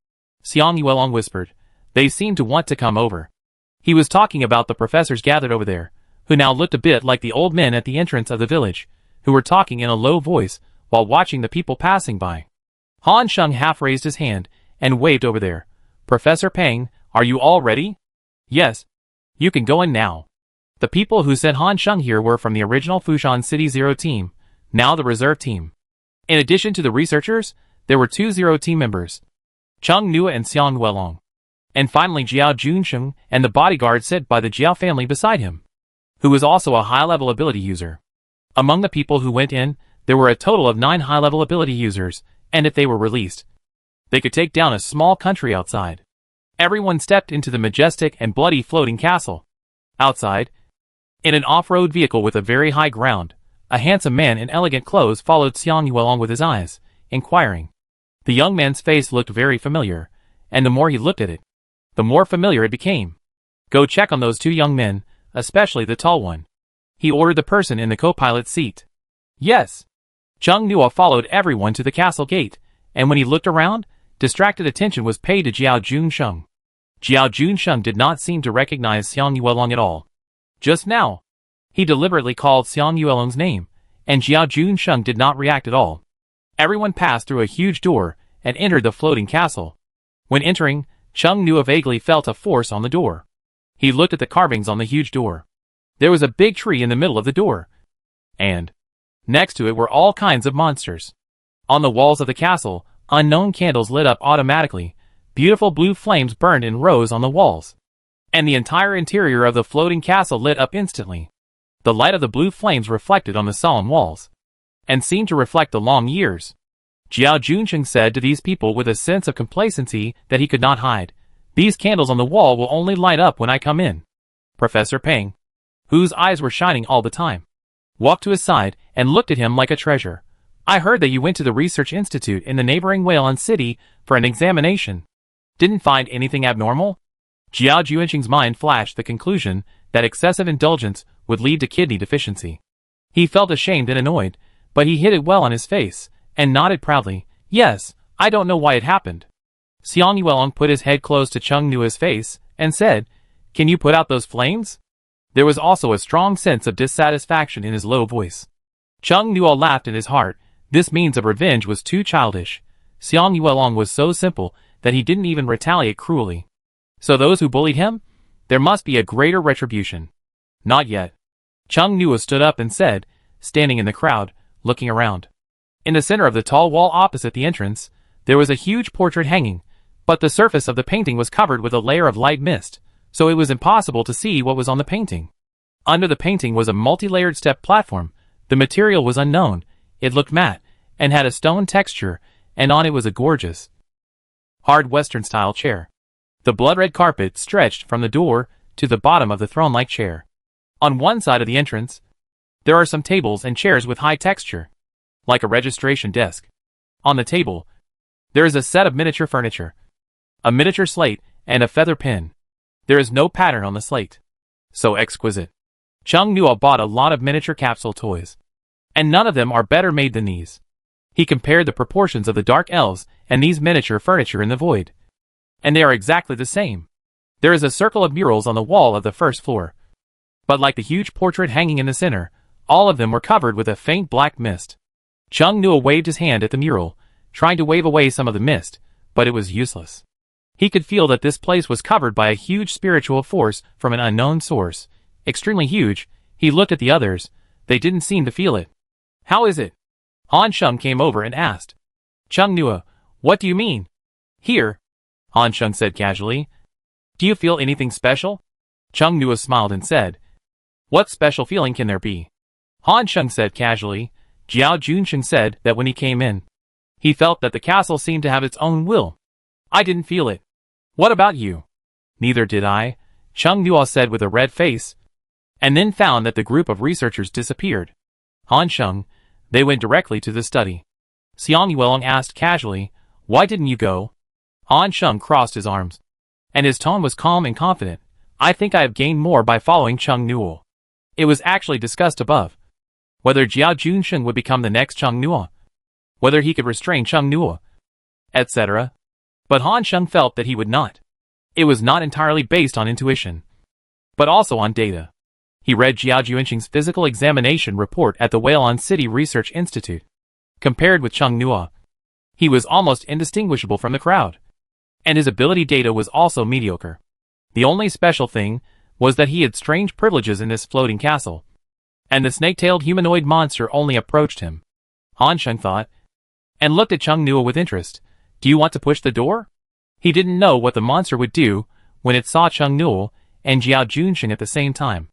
Xiang Yuelong whispered. They seem to want to come over. He was talking about the professors gathered over there, who now looked a bit like the old men at the entrance of the village, who were talking in a low voice while watching the people passing by. Han Sheng half raised his hand and waved over there, Professor Peng, are you all ready? Yes. You can go in now. The people who sent Han Sheng here were from the original Fushan City Zero team, now the reserve team. In addition to the researchers, there were 2 Zero team members, Cheng Nua and Xiang Yuelong. And finally Jiao Junsheng and the bodyguard sent by the Jiao family beside him, who was also a high-level ability user. Among the people who went in, there were a total of 9 high-level ability users, and if they were released, they could take down a small country outside. Everyone stepped into the majestic and bloody floating castle. Outside, in an off-road vehicle with a very high ground, a handsome man in elegant clothes followed Xiang Yuelong with his eyes, inquiring. The young man's face looked very familiar, and the more he looked at it, the more familiar it became. Go check on those 2 young men, especially the tall one. He ordered the person in the co-pilot's seat. Yes. Cheng Nua followed everyone to the castle gate, and when he looked around, distracted attention was paid to Jiao Junsheng. Jiao Junsheng did not seem to recognize Xiang Yuelong at all. Just now, he deliberately called Xiang Yuelong's name, and Jiao Junsheng did not react at all. Everyone passed through a huge door and entered the floating castle. When entering, Cheng Nua vaguely felt a force on the door. He looked at the carvings on the huge door. There was a big tree in the middle of the door, and next to it were all kinds of monsters. On the walls of the castle, unknown candles lit up automatically. Beautiful blue flames burned in rows on the walls, and the entire interior of the floating castle lit up instantly. The light of the blue flames reflected on the solemn walls, and seemed to reflect the long years. Jiao Junsheng said to these people with a sense of complacency that he could not hide, "These candles on the wall will only light up when I come in." Professor Peng, whose eyes were shining all the time, walked to his side and looked at him like a treasure. "I heard that you went to the research institute in the neighboring Weilun city for an examination. Didn't find anything abnormal?" Jiao Junsheng's mind flashed the conclusion that excessive indulgence would lead to kidney deficiency. He felt ashamed and annoyed, but he hid it well on his face, and nodded proudly. "Yes, I don't know why it happened." Xiang Yuelong put his head close to Cheng Nua's face, and said, "Can you put out those flames?" There was also a strong sense of dissatisfaction in his low voice. Cheng Nua laughed in his heart. This means of revenge was too childish. Xiang Yuelong was so simple that he didn't even retaliate cruelly. So those who bullied him? There must be a greater retribution. Not yet. Cheng Nua stood up and said, standing in the crowd, looking around. In the center of the tall wall opposite the entrance, there was a huge portrait hanging, but the surface of the painting was covered with a layer of light mist, so it was impossible to see what was on the painting. Under the painting was a multi-layered step platform. The material was unknown. It looked matte, and had a stone texture, and on it was a gorgeous, hard Western-style chair. The blood-red carpet stretched from the door to the bottom of the throne-like chair. On one side of the entrance, there are some tables and chairs with high texture, like a registration desk. On the table, there is a set of miniature furniture, a miniature slate, and a feather pen. There is no pattern on the slate. So exquisite. Cheng Nua bought a lot of miniature capsule toys, and none of them are better made than these. He compared the proportions of the dark elves and these miniature furniture in the void, and they are exactly the same. There is a circle of murals on the wall of the first floor, but like the huge portrait hanging in the center, all of them were covered with a faint black mist. Cheng Nua waved his hand at the mural, trying to wave away some of the mist, but it was useless. He could feel that this place was covered by a huge spiritual force from an unknown source. Extremely huge. He looked at the others. They didn't seem to feel it. "How is it?" Han Sheng came over and asked. "Cheng Nua, what do you mean?" "Here," Han Sheng said casually. "Do you feel anything special?" Cheng Nua smiled and said, "What special feeling can there be?" Han Sheng said casually. Jiao Junsheng said that when he came in, he felt that the castle seemed to have its own will. "I didn't feel it." "What about you?" "Neither did I," Cheng Nua said with a red face, and then found that the group of researchers disappeared. Han Sheng, they went directly to the study. Xiang Yuelong asked casually, "Why didn't you go?" Han Sheng crossed his arms, and his tone was calm and confident. "I think I have gained more by following Cheng Nua." It was actually discussed above whether Jiao Junsheng would become the next Cheng Nua, whether he could restrain Cheng Nua, etc. But Han Sheng felt that he would not. It was not entirely based on intuition, but also on data. He read Jiao Junsheng's physical examination report at the Weilun City Research Institute. Compared with Cheng Nua, he was almost indistinguishable from the crowd. and his ability data was also mediocre. The only special thing was that he had strange privileges in this floating castle, and the snake-tailed humanoid monster only approached him. Han Sheng thought, and looked at Chung Nua with interest. Do you want to push the door? He didn't know what the monster would do when it saw Chung Nua and Jiao Junsheng at the same time.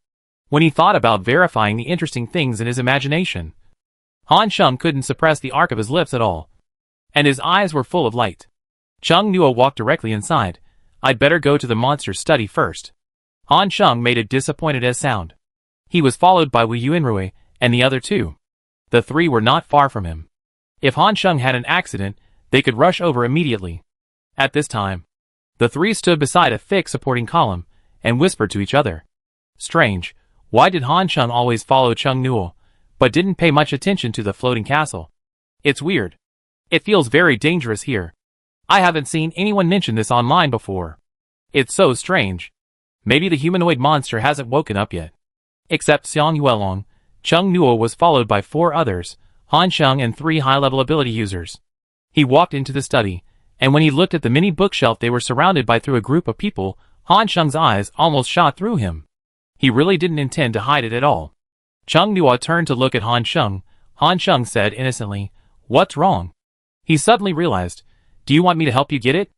When he thought about verifying the interesting things in his imagination, Han Sheng couldn't suppress the arc of his lips at all, and his eyes were full of light. Chung Nua walked directly inside. I'd better go to the monster's study first. Han Sheng made a disappointed sound. He was followed by Wu Yuanrui and the other two. The three were not far from him. If Han Sheng had an accident, they could rush over immediately. At this time, the three stood beside a thick supporting column and whispered to each other. Strange, why did Han Sheng always follow Chung Nua, but didn't pay much attention to the floating castle? It's weird. It feels very dangerous here. I haven't seen anyone mention this online before. It's so strange. Maybe the humanoid monster hasn't woken up yet. Except Xiang Yuelong, Chung Nua was followed by 4 others, Han Sheng and 3 high-level ability users. He walked into the study, and when he looked at the mini bookshelf they were surrounded by through a group of people, Han Sheng's eyes almost shot through him. He really didn't intend to hide it at all. Chung Nua turned to look at Han Sheng. Han Sheng said innocently, "What's wrong?" He suddenly realized, "Do you want me to help you get it?"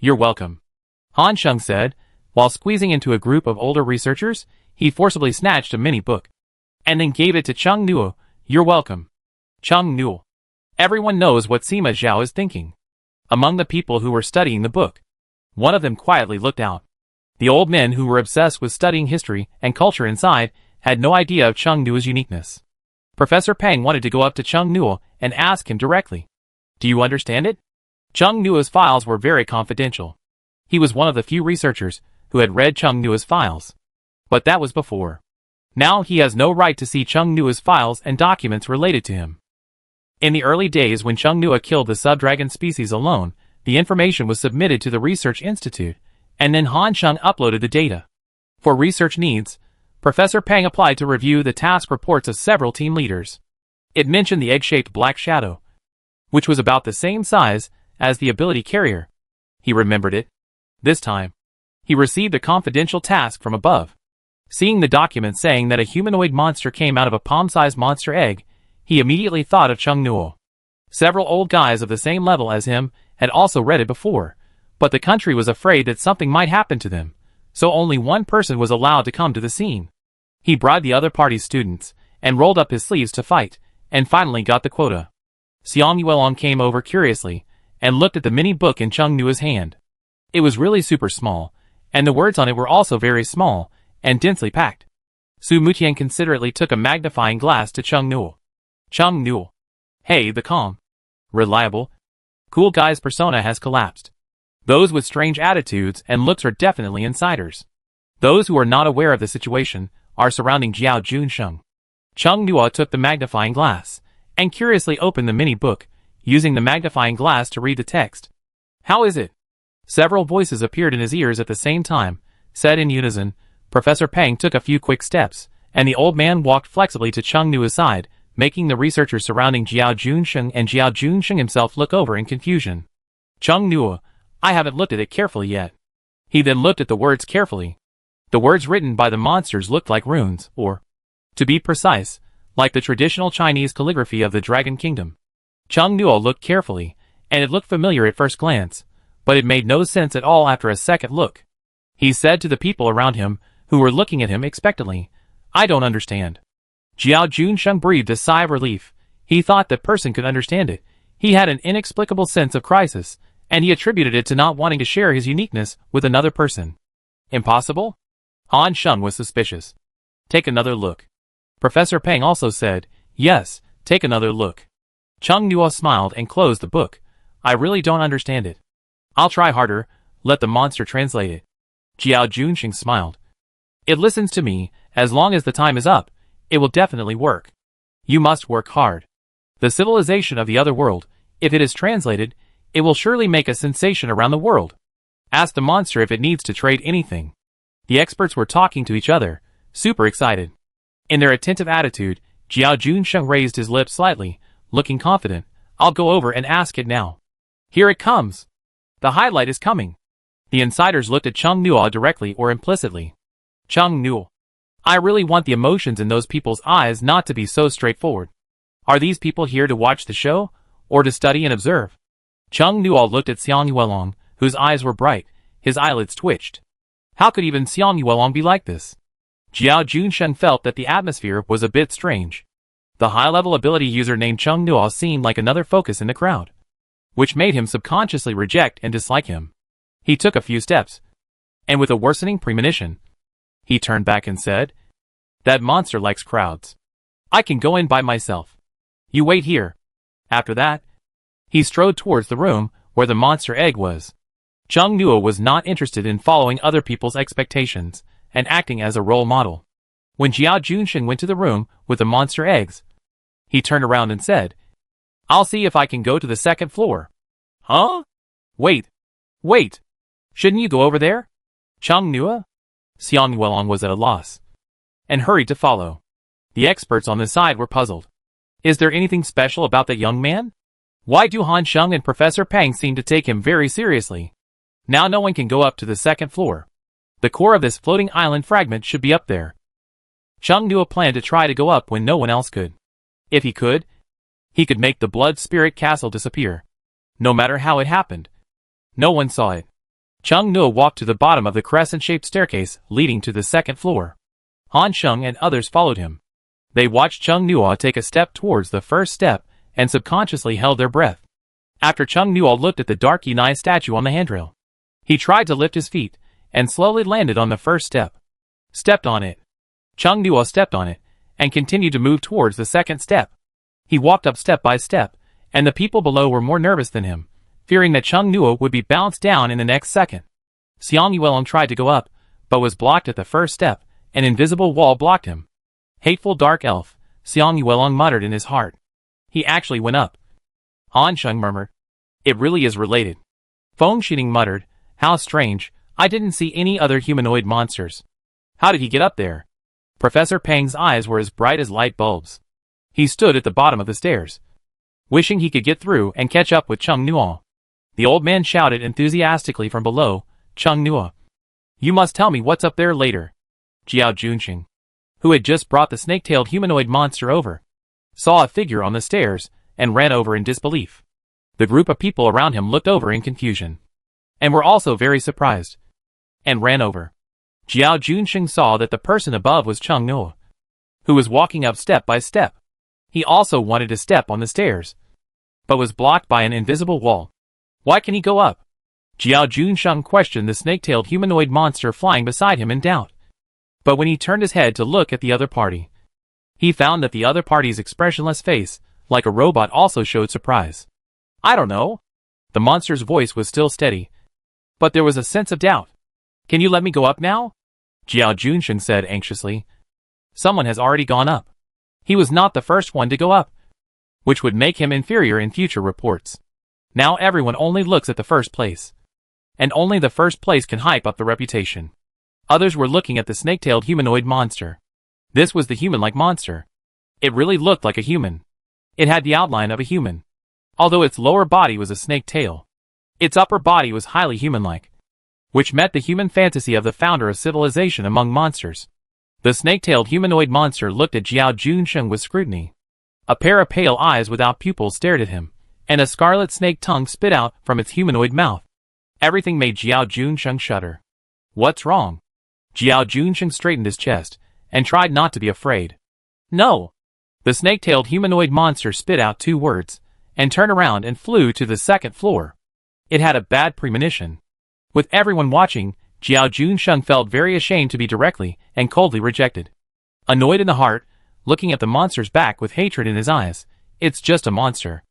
"You're welcome," Han Sheng said. While squeezing into a group of older researchers, he forcibly snatched a mini book, and then gave it to Chung Nua. "You're welcome." Chung Nua. Everyone knows what Sima Zhao is thinking. Among the people who were studying the book, one of them quietly looked out. The old men who were obsessed with studying history and culture inside had no idea of Chung Nua's uniqueness. Professor Peng wanted to go up to Chung Nua and ask him directly. "Do you understand it?" Chung Nua's files were very confidential. He was one of the few researchers who had read Chung Nua's files. But that was before. Now he has no right to see Chung Nua's files and documents related to him. In the early days when Chung Nua killed the sub-dragon species alone, the information was submitted to the Research Institute, and then Han Sheng uploaded the data. For research needs, Professor Peng applied to review the task reports of several team leaders. It mentioned the egg-shaped black shadow, which was about the same size as the ability carrier. He remembered it. This time, he received a confidential task from above. Seeing the document saying that a humanoid monster came out of a palm-sized monster egg, he immediately thought of Chung Nua. Several old guys of the same level as him had also read it before, but the country was afraid that something might happen to them, so only one person was allowed to come to the scene. He bribed the other party's students, and rolled up his sleeves to fight, and finally got the quota. Xiang Yuelong came over curiously, and looked at the mini book in Chung Nua's hand. It was really super small, and the words on it were also very small, and densely packed. Su Mutian considerately took a magnifying glass to Chung Nua. Chung Nua. Hey, the calm, reliable, cool guy's persona has collapsed. Those with strange attitudes and looks are definitely insiders. Those who are not aware of the situation are surrounding Jiao Junsheng. Chung Nua took the magnifying glass, and curiously opened the mini book, using the magnifying glass to read the text. How is it? Several voices appeared in his ears at the same time, said in unison. Professor Peng took a few quick steps, and the old man walked flexibly to Chung Nua's side, making the researchers surrounding Jiao Junsheng and Jiao Junsheng himself look over in confusion. Chung Nua, I haven't looked at it carefully yet. He then looked at the words carefully. The words written by the monsters looked like runes, or, to be precise, like the traditional Chinese calligraphy of the Dragon Kingdom. Chung Nua looked carefully, and it looked familiar at first glance, but it made no sense at all after a second look. He said to the people around him, who were looking at him expectantly, I don't understand. Jiao Junsheng breathed a sigh of relief. He thought that person could understand it. He had an inexplicable sense of crisis, and he attributed it to not wanting to share his uniqueness with another person. Impossible? Han Sheng was suspicious. Take another look. Professor Peng also said, yes, take another look. Chung Nua smiled and closed the book. I really don't understand it. I'll try harder, let the monster translate it. Jiao Junsheng smiled. It listens to me, as long as the time is up, it will definitely work. You must work hard. The civilization of the other world, if it is translated, it will surely make a sensation around the world. Ask the monster if it needs to trade anything. The experts were talking to each other, super excited. In their attentive attitude, Jiao Junsheng raised his lips slightly, looking confident. I'll go over and ask it now. Here it comes. The highlight is coming. The insiders looked at Chung Nuo directly or implicitly. Chung Nuo. I really want the emotions in those people's eyes not to be so straightforward. Are these people here to watch the show, or to study and observe? Chung Nuo looked at Xiang Yuelong, whose eyes were bright, his eyelids twitched. How could even Xiang Yuelong be like this? Jiao Junshen felt that the atmosphere was a bit strange. The high-level ability user named Chung Nuo seemed like another focus in the crowd, which made him subconsciously reject and dislike him. He took a few steps, and with a worsening premonition, he turned back and said, "That monster likes crowds. I can go in by myself. You wait here." After that, he strode towards the room where the monster egg was. Chung Nuo was not interested in following other people's expectations and acting as a role model. When Jiao Junshen went to the room with the monster eggs, he turned around and said, "I'll see if I can go to the second floor." Huh? Wait. Shouldn't you go over there? Chung Nuo? Xiang Yuelong was at a loss, and hurried to follow. The experts on the side were puzzled. Is there anything special about that young man? Why do Han Sheng and Professor Pang seem to take him very seriously? Now no one can go up to the second floor. The core of this floating island fragment should be up there. Chung Nuo planned to try to go up when no one else could. If he could make the Blood Spirit Castle disappear. No matter how it happened. No one saw it. Chung Nuo walked to the bottom of the crescent-shaped staircase leading to the second floor. Han Sheng and others followed him. They watched Chung Nuo take a step towards the first step and subconsciously held their breath. After Chung Nuo looked at the dark Yunai statue on the handrail, he tried to lift his feet and slowly landed on the first step. Stepped on it. Chung Nuo stepped on it and continued to move towards the second step. He walked up step by step, and the people below were more nervous than him, fearing that Chung Nuo would be bounced down in the next second. Xiang Yuelong tried to go up, but was blocked at the first step. An invisible wall blocked him. Hateful dark elf, Xiang Yuelong muttered in his heart. He actually went up. Han Sheng murmured. It really is related. Feng Xining muttered, how strange, I didn't see any other humanoid monsters. How did he get up there? Professor Pang's eyes were as bright as light bulbs. He stood at the bottom of the stairs, wishing he could get through and catch up with Chung Nuo. The old man shouted enthusiastically from below, Chung Nuo, you must tell me what's up there later. Jiao Junshen, who had just brought the snake-tailed humanoid monster over, saw a figure on the stairs and ran over in disbelief. The group of people around him looked over in confusion, and were also very surprised, and ran over. Jiao Junshen saw that the person above was Chung Nuo, who was walking up step by step. He also wanted to step on the stairs, but was blocked by an invisible wall. Why can he go up? Jiao Junshen questioned the snake-tailed humanoid monster flying beside him in doubt. But when he turned his head to look at the other party, he found that the other party's expressionless face, like a robot, also showed surprise. I don't know. The monster's voice was still steady, but there was a sense of doubt. Can you let me go up now? Jiao Junshen said anxiously. Someone has already gone up. He was not the first one to go up, which would make him inferior in future reports. Now everyone only looks at the first place, and only the first place can hype up the reputation. Others were looking at the snake-tailed humanoid monster. This was the human-like monster. It really looked like a human. It had the outline of a human, although its lower body was a snake tail. Its upper body was highly human-like, which met the human fantasy of the founder of civilization among monsters. The snake-tailed humanoid monster looked at Jiao Junshen with scrutiny. A pair of pale eyes without pupils stared at him, and a scarlet snake tongue spit out from its humanoid mouth. Everything made Jiao Junshen shudder. What's wrong? Jiao Junshen straightened his chest, and tried not to be afraid. No! The snake-tailed humanoid monster spit out 2 words, and turned around and flew to the second floor. It had a bad premonition. With everyone watching, Jiao Junshen felt very ashamed to be directly and coldly rejected. Annoyed in the heart, looking at the monster's back with hatred in his eyes, it's just a monster.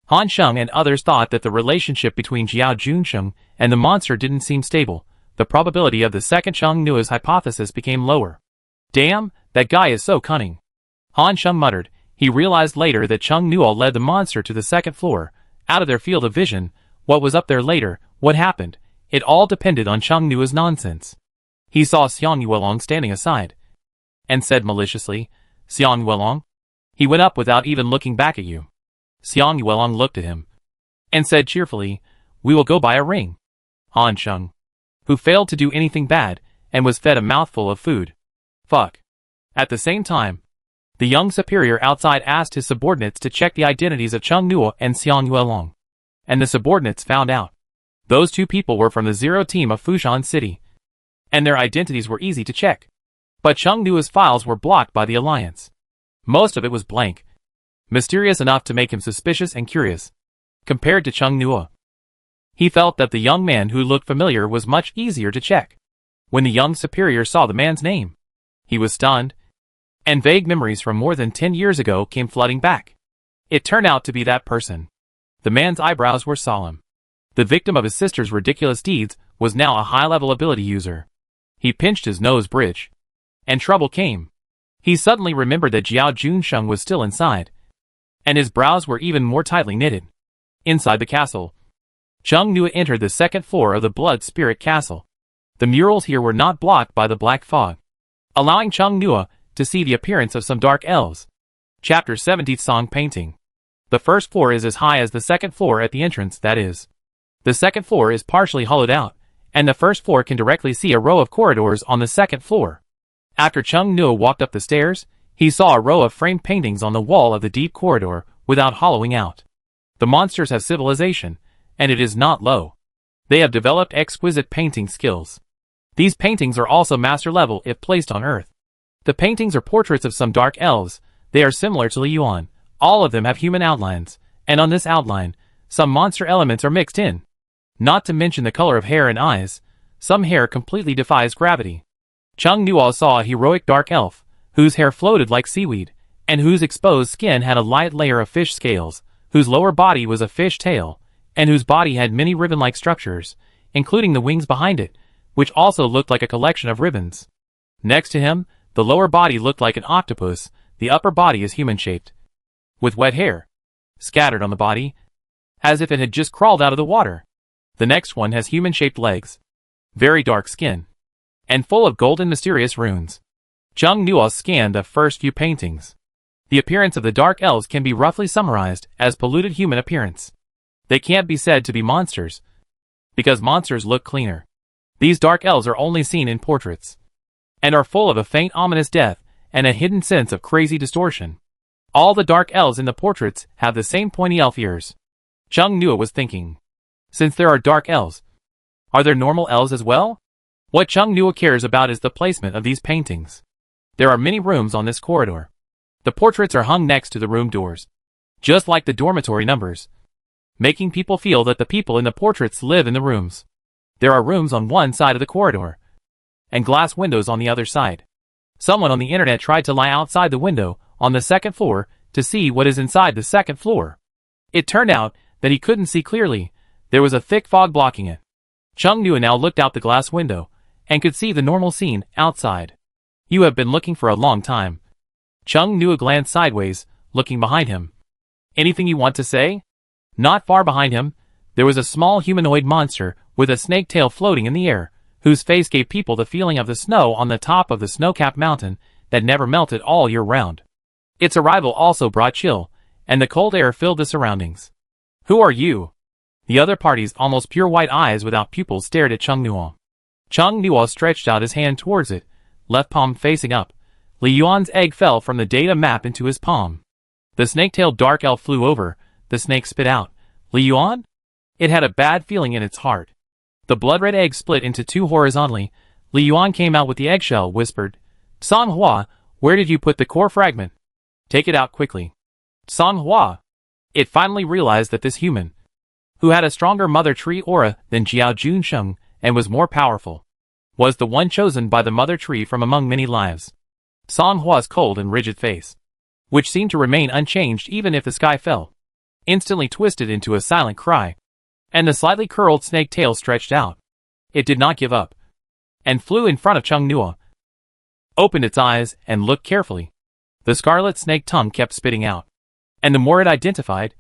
Han Sheng and others thought that the relationship between Jiao Junshen and the monster didn't seem stable. The probability of the second Chung Nuo's hypothesis became lower. Damn, that guy is so cunning. Han Sheng muttered. He realized later that Chung Nuo led the monster to the second floor, out of their field of vision. What was up there later, what happened, it all depended on Chung Nuo's nonsense. He saw Xiang Yuelong standing aside, and said maliciously, Xiang Yuelong? He went up without even looking back at you. Xiang Yuelong looked at him, and said cheerfully, we will go buy a ring. Han Sheng, who failed to do anything bad, and was fed a mouthful of food. Fuck. At the same time, the young superior outside asked his subordinates to check the identities of Chung Nuo and Xiang Yuelong. And the subordinates found out. Those two people were from the Zero team of Fushan City. And their identities were easy to check. But Chung Nuo's files were blocked by the Alliance. Most of it was blank. Mysterious enough to make him suspicious and curious. Compared to Chung Nuo, he felt that the young man who looked familiar was much easier to check. When the young superior saw the man's name, he was stunned, and vague memories from more than 10 years ago came flooding back. It turned out to be that person. The man's eyebrows were solemn. The victim of his sister's ridiculous deeds was now a high-level ability user. He pinched his nose bridge. And trouble came. He suddenly remembered that Jiao Junsheng was still inside. And his brows were even more tightly knitted. Inside the castle, Chung Nuo entered the second floor of the Blood Spirit Castle. The murals here were not blocked by the black fog, allowing Chung Nuo to see the appearance of some dark elves. Chapter 70 Song Painting. The first floor is as high as the second floor at the entrance, that is. The second floor is partially hollowed out, and the first floor can directly see a row of corridors on the second floor. After Chung Nuo walked up the stairs, he saw a row of framed paintings on the wall of the deep corridor without hollowing out. The monsters have civilization, and it is not low. They have developed exquisite painting skills. These paintings are also master level if placed on Earth. The paintings are portraits of some dark elves. They are similar to Li Yuan. All of them have human outlines, and on this outline, some monster elements are mixed in. Not to mention the color of hair and eyes. Some hair completely defies gravity. Chung Nuo saw a heroic dark elf, whose hair floated like seaweed, and whose exposed skin had a light layer of fish scales, whose lower body was a fish tail, and whose body had many ribbon-like structures, including the wings behind it, which also looked like a collection of ribbons. Next to him, the lower body looked like an octopus. The upper body is human-shaped, with wet hair scattered on the body, as if it had just crawled out of the water. The next one has human-shaped legs, very dark skin, and full of golden mysterious runes. Chung Nuo scanned the first few paintings. The appearance of the dark elves can be roughly summarized as polluted human appearance. They can't be said to be monsters, because monsters look cleaner. These dark elves are only seen in portraits, and are full of a faint ominous death and a hidden sense of crazy distortion. All the dark elves in the portraits have the same pointy elf ears. Chung Nuo was thinking, since there are dark elves, are there normal elves as well? What Chung Nuo cares about is the placement of these paintings. There are many rooms on this corridor. The portraits are hung next to the room doors, just like the dormitory numbers, making people feel that the people in the portraits live in the rooms. There are rooms on one side of the corridor, and glass windows on the other side. Someone on the internet tried to lie outside the window on the second floor to see what is inside the second floor. It turned out that he couldn't see clearly. There was a thick fog blocking it. Chung Nuo now looked out the glass window, and could see the normal scene outside. You have been looking for a long time. Chung Nuo glanced sideways, looking behind him. Anything you want to say? Not far behind him, there was a small humanoid monster with a snake tail floating in the air, whose face gave people the feeling of the snow on the top of the snow-capped mountain that never melted all year round. Its arrival also brought chill, and the cold air filled the surroundings. Who are you? The other party's almost pure white eyes without pupils stared at Chung Nuo. Chung Nuo stretched out his hand towards it, left palm facing up. Li Yuan's egg fell from the data map into his palm. The snake-tailed dark elf flew over. The snake spit out. Li Yuan? It had a bad feeling in its heart. The blood-red egg split into two horizontally. Li Yuan came out with the eggshell, whispered, Song Hua, where did you put the core fragment? Take it out quickly. Song Hua. It finally realized that this human, who had a stronger mother tree aura than Jiao Junsheng and was more powerful, was the one chosen by the mother tree from among many lives. Song Hua's cold and rigid face, which seemed to remain unchanged even if the sky fell, instantly twisted into a silent cry, and the slightly curled snake tail stretched out. It did not give up, and flew in front of Chung Nuo, opened its eyes, and looked carefully. The scarlet snake tongue kept spitting out, and the more it identified,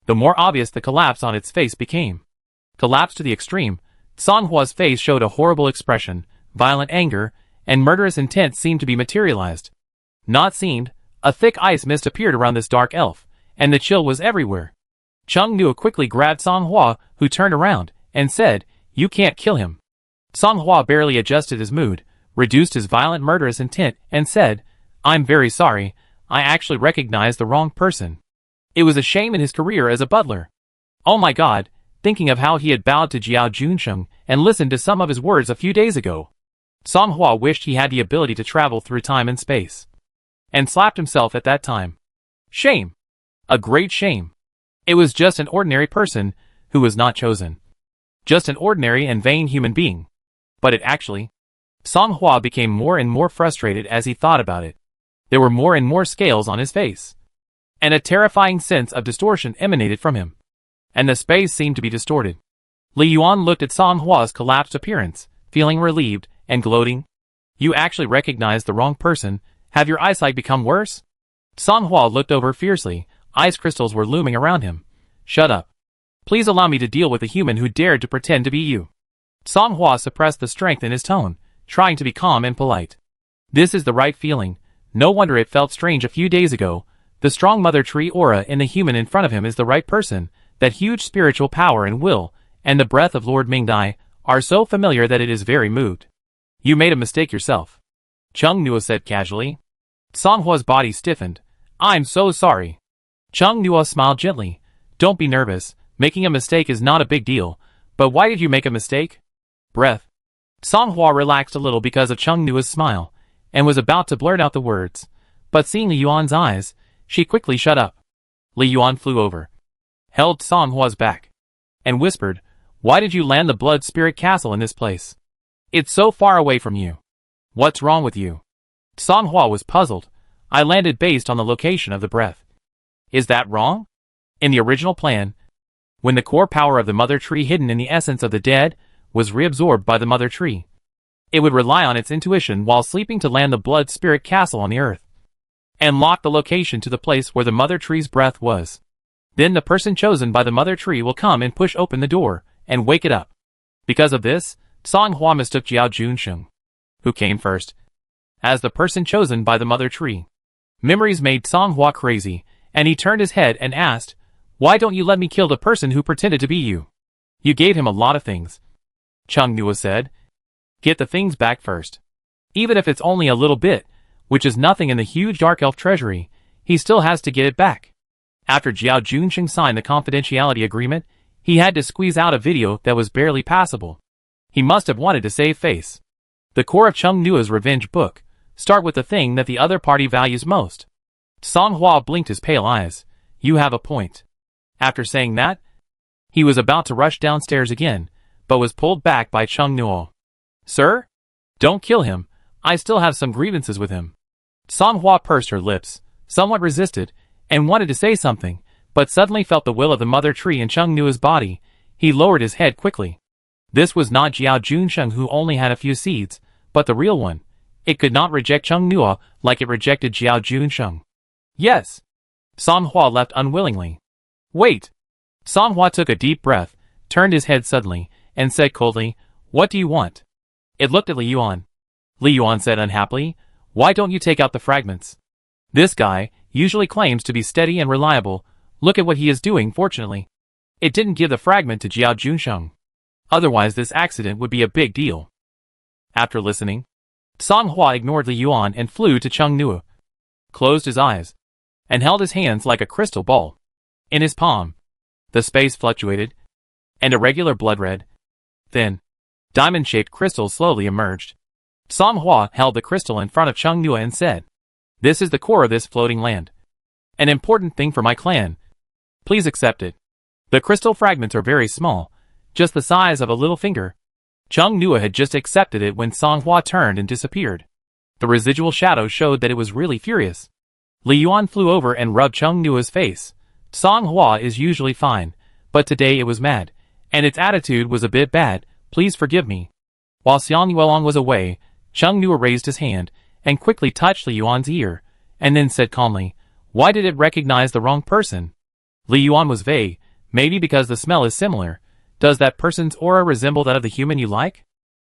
the more obvious the collapse on its face became. Collapsed to the extreme, Song Hua's face showed a horrible expression. Violent anger and murderous intent seemed to be materialized. Not seemed, a thick ice mist appeared around this dark elf, and the chill was everywhere. Chung Nuo quickly grabbed Song Hua, who turned around, and said, You can't kill him. Song Hua barely adjusted his mood, reduced his violent murderous intent, and said, "I'm very sorry, I actually recognized the wrong person. It was a shame in his career as a butler." Oh my god, thinking of how he had bowed to Jiao Junsheng and listened to some of his words a few days ago. Song Hua wished he had the ability to travel through time and space. And slapped himself at that time. Shame. A great shame. It was just an ordinary person who was not chosen. Just an ordinary and vain human being. But it actually... Song Hua became more and more frustrated as he thought about it. There were more and more scales on his face. And a terrifying sense of distortion emanated from him. And the space seemed to be distorted. Li Yuan looked at Song Hua's collapsed appearance, feeling relieved and gloating. "You actually recognized the wrong person. Have your eyesight become worse?" Song Hua looked over fiercely. Ice crystals were looming around him. "Shut up. Please allow me to deal with a human who dared to pretend to be you." Song Hua suppressed the strength in his tone, trying to be calm and polite. This is the right feeling. No wonder it felt strange a few days ago. The strong mother tree aura in the human in front of him is the right person. That huge spiritual power and will, and the breath of Lord Mingdai, are so familiar that it is very moved. "You made a mistake yourself," Chung Nua said casually. Song Hua's body stiffened. "I'm so sorry." Chung Nua smiled gently. "Don't be nervous. Making a mistake is not a big deal. But why did you make a mistake?" "Breath." Song Hua relaxed a little because of Chung Nua's smile, and was about to blurt out the words. But seeing Li Yuan's eyes, she quickly shut up. Li Yuan flew over, held Song Hua's back, and whispered, "Why did you land the Blood Spirit Castle in this place? It's so far away from you. What's wrong with you?" Song Hua was puzzled. "I landed based on the location of the breath." "Is that wrong? In the original plan, when the core power of the mother tree hidden in the essence of the dead was reabsorbed by the mother tree, it would rely on its intuition while sleeping to land the Blood Spirit Castle on the earth, and lock the location to the place where the mother tree's breath was. Then the person chosen by the mother tree will come and push open the door, and wake it up. Because of this, Song Hua mistook Jiao Junsheng, who came first, as the person chosen by the mother tree. Memories made Song Hua crazy, and he turned his head and asked, "Why don't you let me kill the person who pretended to be you? You gave him a lot of things." Chung Nua said, "Get the things back first. Even if it's only a little bit, which is nothing in the huge dark elf treasury, he still has to get it back." After Jiao Junsheng signed the confidentiality agreement, he had to squeeze out a video that was barely passable. He must have wanted to save face. The core of Chung Nua's revenge book, start with the thing that the other party values most. Song Hua blinked his pale eyes. "You have a point." After saying that, he was about to rush downstairs again, but was pulled back by Chung Nua. "Sir? Don't kill him. I still have some grievances with him." Song Hua pursed her lips, somewhat resisted, and wanted to say something, but suddenly felt the will of the mother tree in Chung Nua's body. He lowered his head quickly. This was not Jiao Junsheng who only had a few seeds, but the real one. It could not reject Chung Nua like it rejected Jiao Junsheng. "Yes." Song Hua left unwillingly. "Wait." Song Hua took a deep breath, turned his head suddenly, and said coldly, "What do you want?" It looked at Li Yuan. Li Yuan said unhappily, "Why don't you take out the fragments? This guy usually claims to be steady and reliable. Look at what he is doing. Fortunately, it didn't give the fragment to Jiao Junsheng. Otherwise this accident would be a big deal." After listening, Song Hua ignored Li Yuan and flew to Chung Nua, closed his eyes, and held his hands like a crystal ball. In his palm, the space fluctuated, and a regular blood-red, thin, diamond-shaped crystal slowly emerged. Song Hua held the crystal in front of Chung Nua and said, "This is the core of this floating land. An important thing for my clan. Please accept it." The crystal fragments are very small, just the size of a little finger. Chung Nua had just accepted it when Song Hua turned and disappeared. The residual shadow showed that it was really furious. Li Yuan flew over and rubbed Chung Nua's face. Song Hua is usually fine, but today it was mad, and its attitude was a bit bad. "Please forgive me." While Xiang Yuelong was away, Chung Nua raised his hand and quickly touched Li Yuan's ear, and then said calmly, "Why did it recognize the wrong person?" Li Yuan was vague. "Maybe because the smell is similar. Does that person's aura resemble that of the human you like?"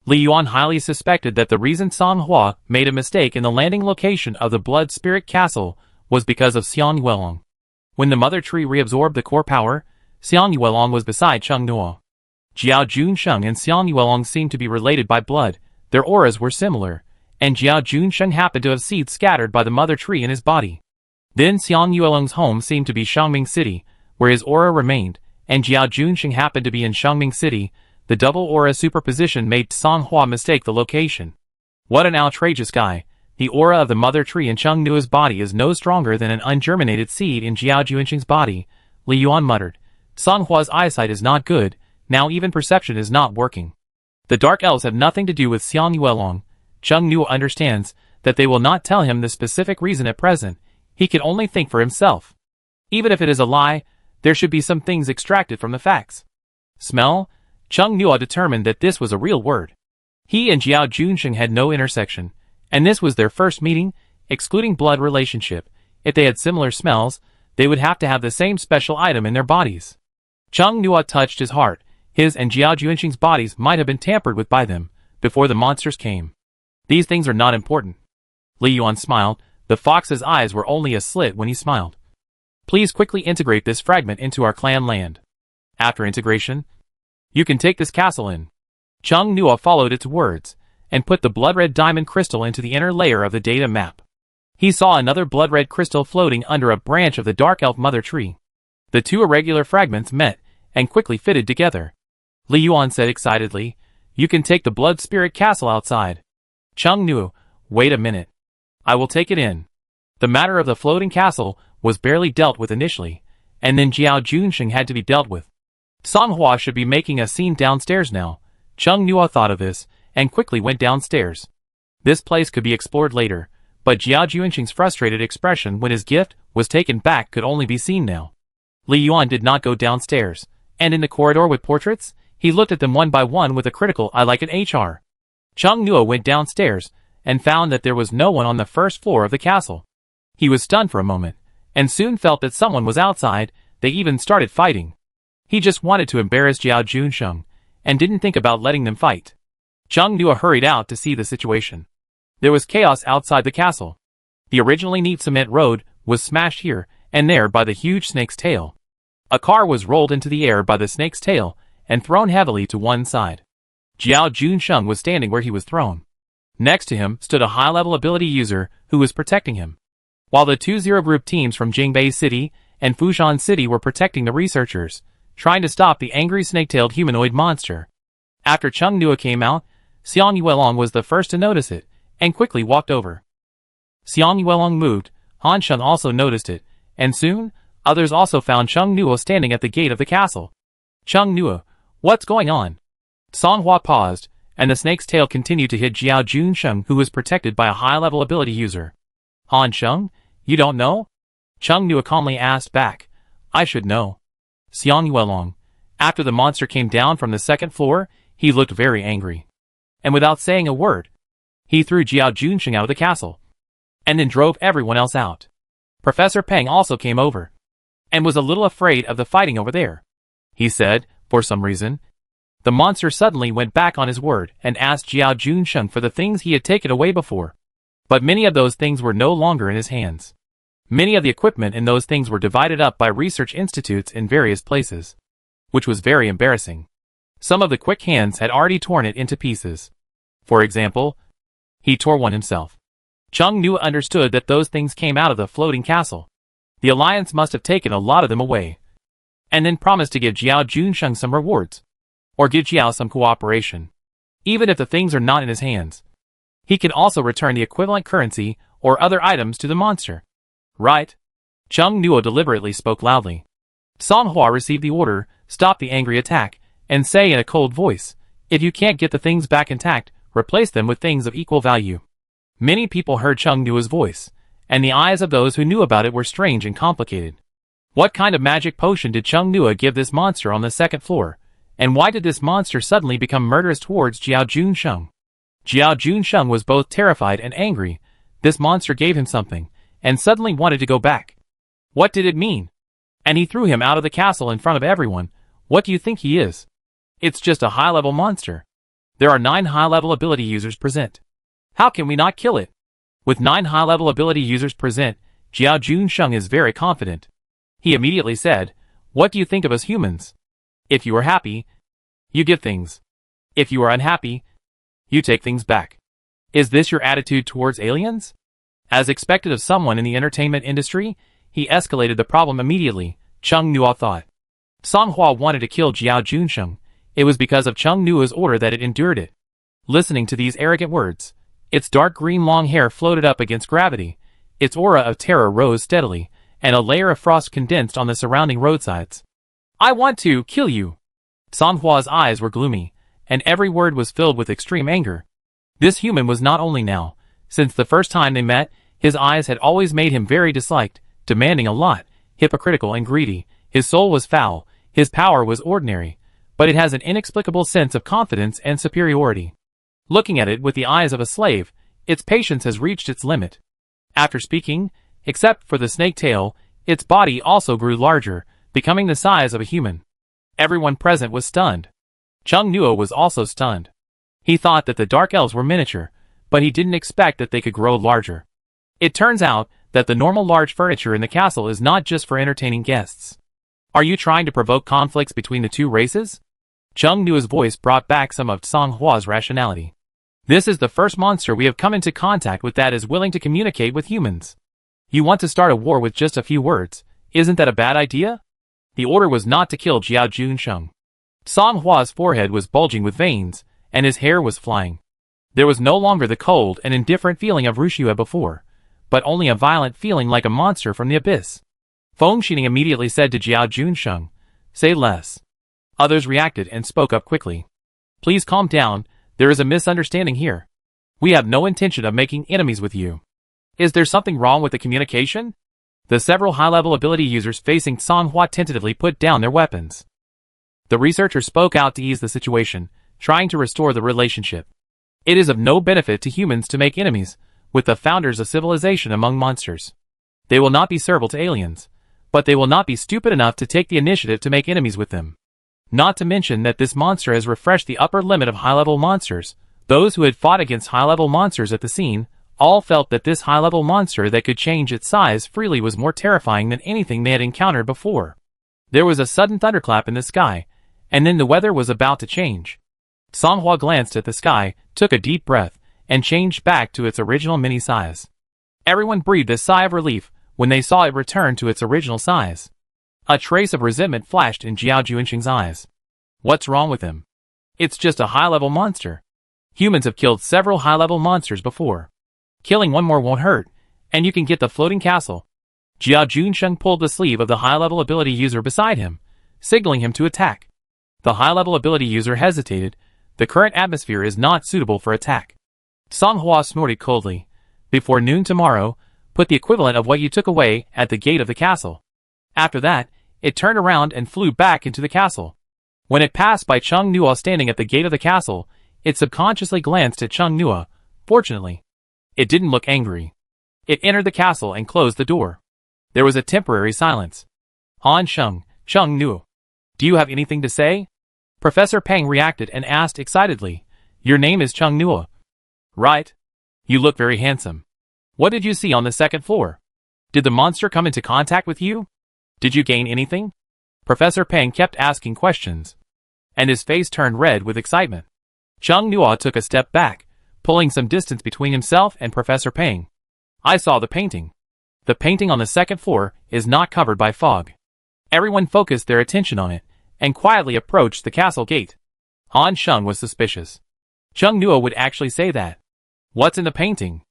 Li Yuan highly suspected that the reason Song Hua made a mistake in the landing location of the Blood Spirit Castle was because of Xiang Yuelong. When the mother tree reabsorbed the core power, Xiang Yuelong was beside Chung Nua. Jiao Junsheng and Xiang Yuelong seemed to be related by blood, their auras were similar, and Jiao Junsheng happened to have seeds scattered by the mother tree in his body. Then Xiang Yuelong's home seemed to be Shangming City, where his aura remained, and Jiao Junsheng happened to be in Shangming City. The double aura superposition made Song Hua mistake the location. What an outrageous guy. The aura of the mother tree in Cheng Nua's body is no stronger than an ungerminated seed in Jiao Junsheng's body, Li Yuan muttered. Song Hua's eyesight is not good, now even perception is not working. The dark elves have nothing to do with Xiang Yuelong. Cheng Nua understands that they will not tell him the specific reason at present. He can only think for himself. Even if it is a lie, there should be some things extracted from the facts. Smell? Cheng Nua determined that this was a real word. He and Jiao Junsheng had no intersection, and this was their first meeting, excluding blood relationship. If they had similar smells, they would have to have the same special item in their bodies. Cheng Nua touched his heart. His and Jiao Junsheng's bodies might have been tampered with by them, before the monsters came. These things are not important. Li Yuan smiled. The fox's eyes were only a slit when he smiled. Please quickly integrate this fragment into our clan land. After integration, you can take this castle in. Cheng Nua followed its words, and put the blood-red diamond crystal into the inner layer of the data map. He saw another blood-red crystal floating under a branch of the dark elf mother tree. The two irregular fragments met, and quickly fitted together. Li Yuan said excitedly, you can take the blood spirit castle outside. Cheng Nua, wait a minute. I will take it in. The matter of the floating castle was barely dealt with initially, and then Jiao Junsheng had to be dealt with. Song Hua should be making a scene downstairs now. Cheng Nua thought of this, and quickly went downstairs. This place could be explored later, but Jiao Junsheng's frustrated expression when his gift was taken back could only be seen now. Li Yuan did not go downstairs, and in the corridor with portraits, he looked at them one by one with a critical eye like an HR. Cheng Nua went downstairs, and found that there was no one on the first floor of the castle. He was stunned for a moment, and soon felt that someone was outside. They even started fighting. He just wanted to embarrass Jiao Junsheng, and didn't think about letting them fight. Cheng Nua hurried out to see the situation. There was chaos outside the castle. The originally neat cement road was smashed here and there by the huge snake's tail. A car was rolled into the air by the snake's tail and thrown heavily to one side. Jiao Junsheng was standing where he was thrown. Next to him stood a high-level ability user who was protecting him, while the two zero-group teams from Jingbei City and Fushan City were protecting the researchers, trying to stop the angry snake-tailed humanoid monster. After Cheng Nua came out, Xiang Yuelong was the first to notice it, and quickly walked over. Xiang Yuelong moved, Han Sheng also noticed it, and soon, others also found Cheng Nua standing at the gate of the castle. Cheng Nua, what's going on? Song Hua paused, and the snake's tail continued to hit Jiao Junsheng, who was protected by a high-level ability user. Han Sheng, you don't know? Cheng Nua calmly asked back. I should know. Xiang Yuelong. After the monster came down from the second floor, he looked very angry. And without saying a word, he threw Jiao Junsheng out of the castle, and then drove everyone else out. Professor Peng also came over, and was a little afraid of the fighting over there. He said, for some reason, the monster suddenly went back on his word and asked Jiao Junsheng for the things he had taken away before. But many of those things were no longer in his hands. Many of the equipment in those things were divided up by research institutes in various places, which was very embarrassing. Some of the quick hands had already torn it into pieces. For example, he tore one himself. Cheng Nua understood that those things came out of the floating castle. The Alliance must have taken a lot of them away, and then promised to give Jiao Junsheng some rewards, or give Jiao some cooperation. Even if the things are not in his hands, he can also return the equivalent currency or other items to the monster. Right? Cheng Nua deliberately spoke loudly. Song Hua received the order, stop the angry attack, and say in a cold voice, if you can't get the things back intact, replace them with things of equal value. Many people heard Cheng Nua's voice, and the eyes of those who knew about it were strange and complicated. What kind of magic potion did Cheng Nua give this monster on the second floor? And why did this monster suddenly become murderous towards Jiao Junsheng? Jiao Junsheng was both terrified and angry. This monster gave him something, and suddenly wanted to go back. What did it mean? And he threw him out of the castle in front of everyone. What do you think he is? It's just a high-level monster. There are 9 high-level ability users present. How can we not kill it? With 9 high-level ability users present, Jiao Junsheng is very confident. He immediately said, what do you think of us humans? If you are happy, You give things. If you are unhappy, you take things back. Is this your attitude towards aliens? As expected of someone in the entertainment industry, he escalated the problem immediately, Chung Nuo thought. Songhua wanted to kill Jiao Junsheng. It was because of Chung Nuo's order that it endured it. Listening to these arrogant words, its dark green long hair floated up against gravity, its aura of terror rose steadily, and a layer of frost condensed on the surrounding roadsides. I want to kill you. Songhua's eyes were gloomy, and every word was filled with extreme anger. This human was not only now. Since the first time they met, his eyes had always made him very disliked, demanding a lot, hypocritical and greedy. His soul was foul, his power was ordinary, but it has an inexplicable sense of confidence and superiority. Looking at it with the eyes of a slave, its patience has reached its limit. After speaking, except for the snake tail, its body also grew larger, becoming the size of a human. Everyone present was stunned. Chung Nuo was also stunned. He thought that the dark elves were miniature, but he didn't expect that they could grow larger. It turns out that the normal large furniture in the castle is not just for entertaining guests. Are you trying to provoke conflicts between the two races? Chung Nuo's voice brought back some of Songhua's rationality. This is the first monster we have come into contact with that is willing to communicate with humans. You want to start a war with just a few words, isn't that a bad idea? The order was not to kill Jiao Junsheng. Songhua's forehead was bulging with veins, and his hair was flying. There was no longer the cold and indifferent feeling of Rushua before, but only a violent feeling like a monster from the abyss. Feng Xining immediately said to Jiao Junsheng, "Say less." Others reacted and spoke up quickly. "Please calm down, there is a misunderstanding here. We have no intention of making enemies with you. Is there something wrong with the communication?" The several high-level ability users facing Songhua tentatively put down their weapons. The researcher spoke out to ease the situation, trying to restore the relationship. It is of no benefit to humans to make enemies with the founders of civilization among monsters. They will not be servile to aliens, but they will not be stupid enough to take the initiative to make enemies with them. Not to mention that this monster has refreshed the upper limit of high-level monsters. Those who had fought against high-level monsters at the scene all felt that this high-level monster that could change its size freely was more terrifying than anything they had encountered before. There was a sudden thunderclap in the sky, and then the weather was about to change. Songhua glanced at the sky, took a deep breath, and changed back to its original mini size. Everyone breathed a sigh of relief when they saw it return to its original size. A trace of resentment flashed in Jiao Junsheng's eyes. What's wrong with him? It's just a high-level monster. Humans have killed several high-level monsters before. Killing one more won't hurt, and you can get the floating castle. Jiao Junsheng pulled the sleeve of the high-level ability user beside him, signaling him to attack. The high-level ability user hesitated. The current atmosphere is not suitable for attack. Songhua snorted coldly. Before noon tomorrow, put the equivalent of what you took away at the gate of the castle. After that, it turned around and flew back into the castle. When it passed by Chung Nuo standing at the gate of the castle, it subconsciously glanced at Chung Nuo. Fortunately, it didn't look angry. It entered the castle and closed the door. There was a temporary silence. Han Sheng, Chung Nuo. Do you have anything to say? Professor Peng reacted and asked excitedly. Your name is Chung Nuo. Right. You look very handsome. What did you see on the second floor? Did the monster come into contact with you? Did you gain anything? Professor Peng kept asking questions, and his face turned red with excitement. Chung Nuo took a step back, pulling some distance between himself and Professor Peng. I saw the painting. The painting on the second floor is not covered by fog. Everyone focused their attention on it, and quietly approached the castle gate. Han Sheng was suspicious. Chung Nuo would actually say that. What's in the painting?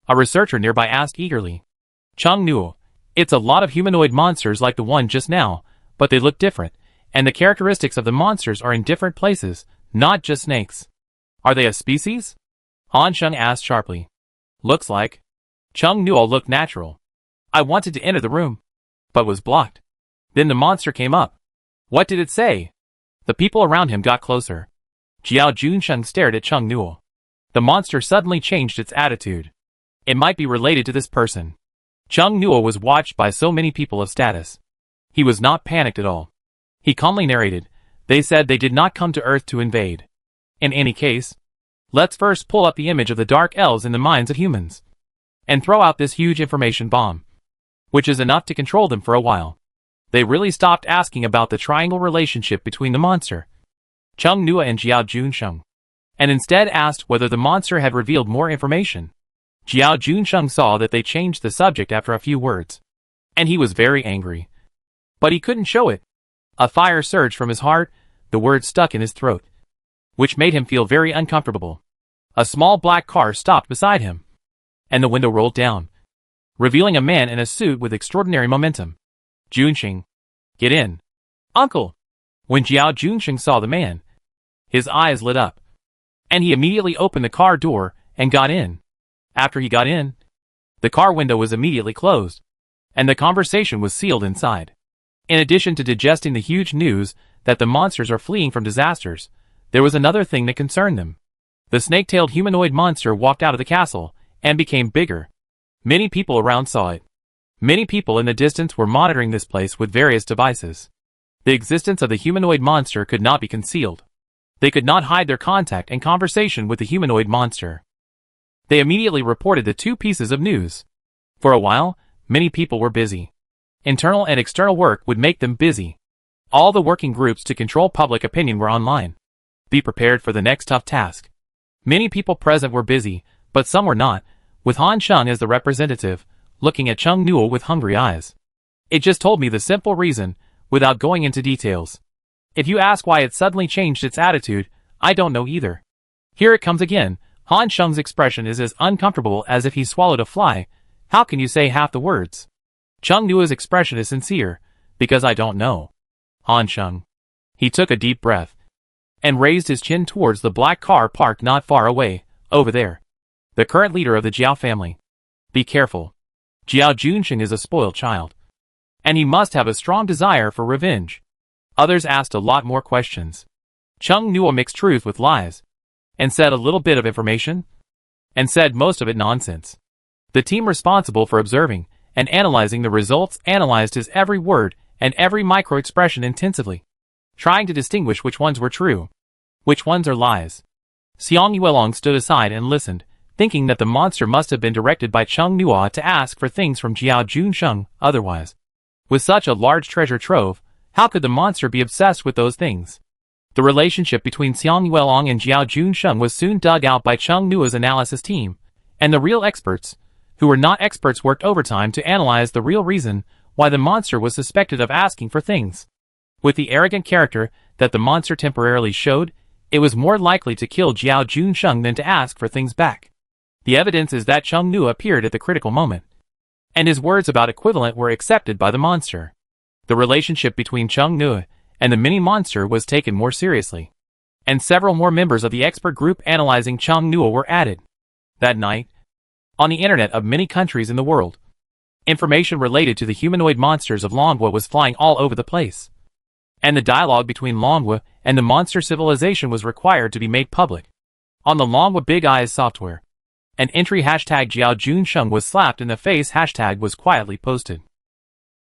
A researcher nearby asked eagerly. Chung Nuo. It's a lot of humanoid monsters like the one just now, but they look different, and the characteristics of the monsters are in different places, not just snakes. Are they a species? Han Sheng asked sharply. Looks like. Chung Nuo looked natural. I wanted to enter the room, but was blocked. Then the monster came up. What did it say? The people around him got closer. Jiao Junsheng stared at Chung Nuo. The monster suddenly changed its attitude. It might be related to this person. Chung Nuo was watched by so many people of status. He was not panicked at all. He calmly narrated, they said they did not come to Earth to invade. In any case, let's first pull up the image of the dark elves in the minds of humans, and throw out this huge information bomb, which is enough to control them for a while. They really stopped asking about the triangle relationship between the monster Chung Nua and Jiao Junsheng, and instead asked whether the monster had revealed more information. Jiao Junsheng saw that they changed the subject after a few words, and he was very angry. But he couldn't show it. A fire surged from his heart, the words stuck in his throat, which made him feel very uncomfortable. A small black car stopped beside him, and the window rolled down, revealing a man in a suit with extraordinary momentum. Junsheng, get in. Uncle! When Jiao Junsheng saw the man, his eyes lit up, and he immediately opened the car door and got in. After he got in, the car window was immediately closed, and the conversation was sealed inside. In addition to digesting the huge news that the monsters are fleeing from disasters, there was another thing that concerned them. The snake-tailed humanoid monster walked out of the castle and became bigger. Many people around saw it. Many people in the distance were monitoring this place with various devices. The existence of the humanoid monster could not be concealed. They could not hide their contact and conversation with the humanoid monster. They immediately reported the two pieces of news. For a while, many people were busy. Internal and external work would make them busy. All the working groups to control public opinion were online. Be prepared for the next tough task. Many people present were busy, but some were not, with Han Sheng as the representative, looking at Chung Nua with hungry eyes. It just told me the simple reason, without going into details. If you ask why it suddenly changed its attitude, I don't know either. Here it comes again. Han Sheng's expression is as uncomfortable as if he swallowed a fly. How can you say half the words? Chung Nua's expression is sincere, because I don't know. Han Sheng. He took a deep breath, and raised his chin towards the black car parked not far away, over there. The current leader of the Jiao family. Be careful. Jiao Junsheng is a spoiled child, and he must have a strong desire for revenge. Others asked a lot more questions. Chung Nua mixed truth with lies, and said a little bit of information, and said most of it nonsense. The team responsible for observing and analyzing the results analyzed his every word and every micro-expression intensively, trying to distinguish which ones were true, which ones are lies. Xiang Yuelong stood aside and listened, thinking that the monster must have been directed by Chung Nua to ask for things from Jiao Junsheng. Otherwise, with such a large treasure trove, how could the monster be obsessed with those things? The relationship between Xiang Yuelong and Jiao Junsheng was soon dug out by Chung Nua's analysis team, and the real experts, who were not experts, worked overtime to analyze the real reason why the monster was suspected of asking for things. With the arrogant character that the monster temporarily showed, it was more likely to kill Jiao Junsheng than to ask for things back. The evidence is that Chung Nua appeared at the critical moment, and his words about equivalent were accepted by the monster. The relationship between Chung Nua and the mini-monster was taken more seriously, and several more members of the expert group analyzing Chung Nua were added. That night, on the internet of many countries in the world, information related to the humanoid monsters of Longhua was flying all over the place, and the dialogue between Longhua and the monster civilization was required to be made public. On the Longhua Big Eyes software, an entry hashtag Jiao Junsheng was slapped in the face hashtag was quietly posted.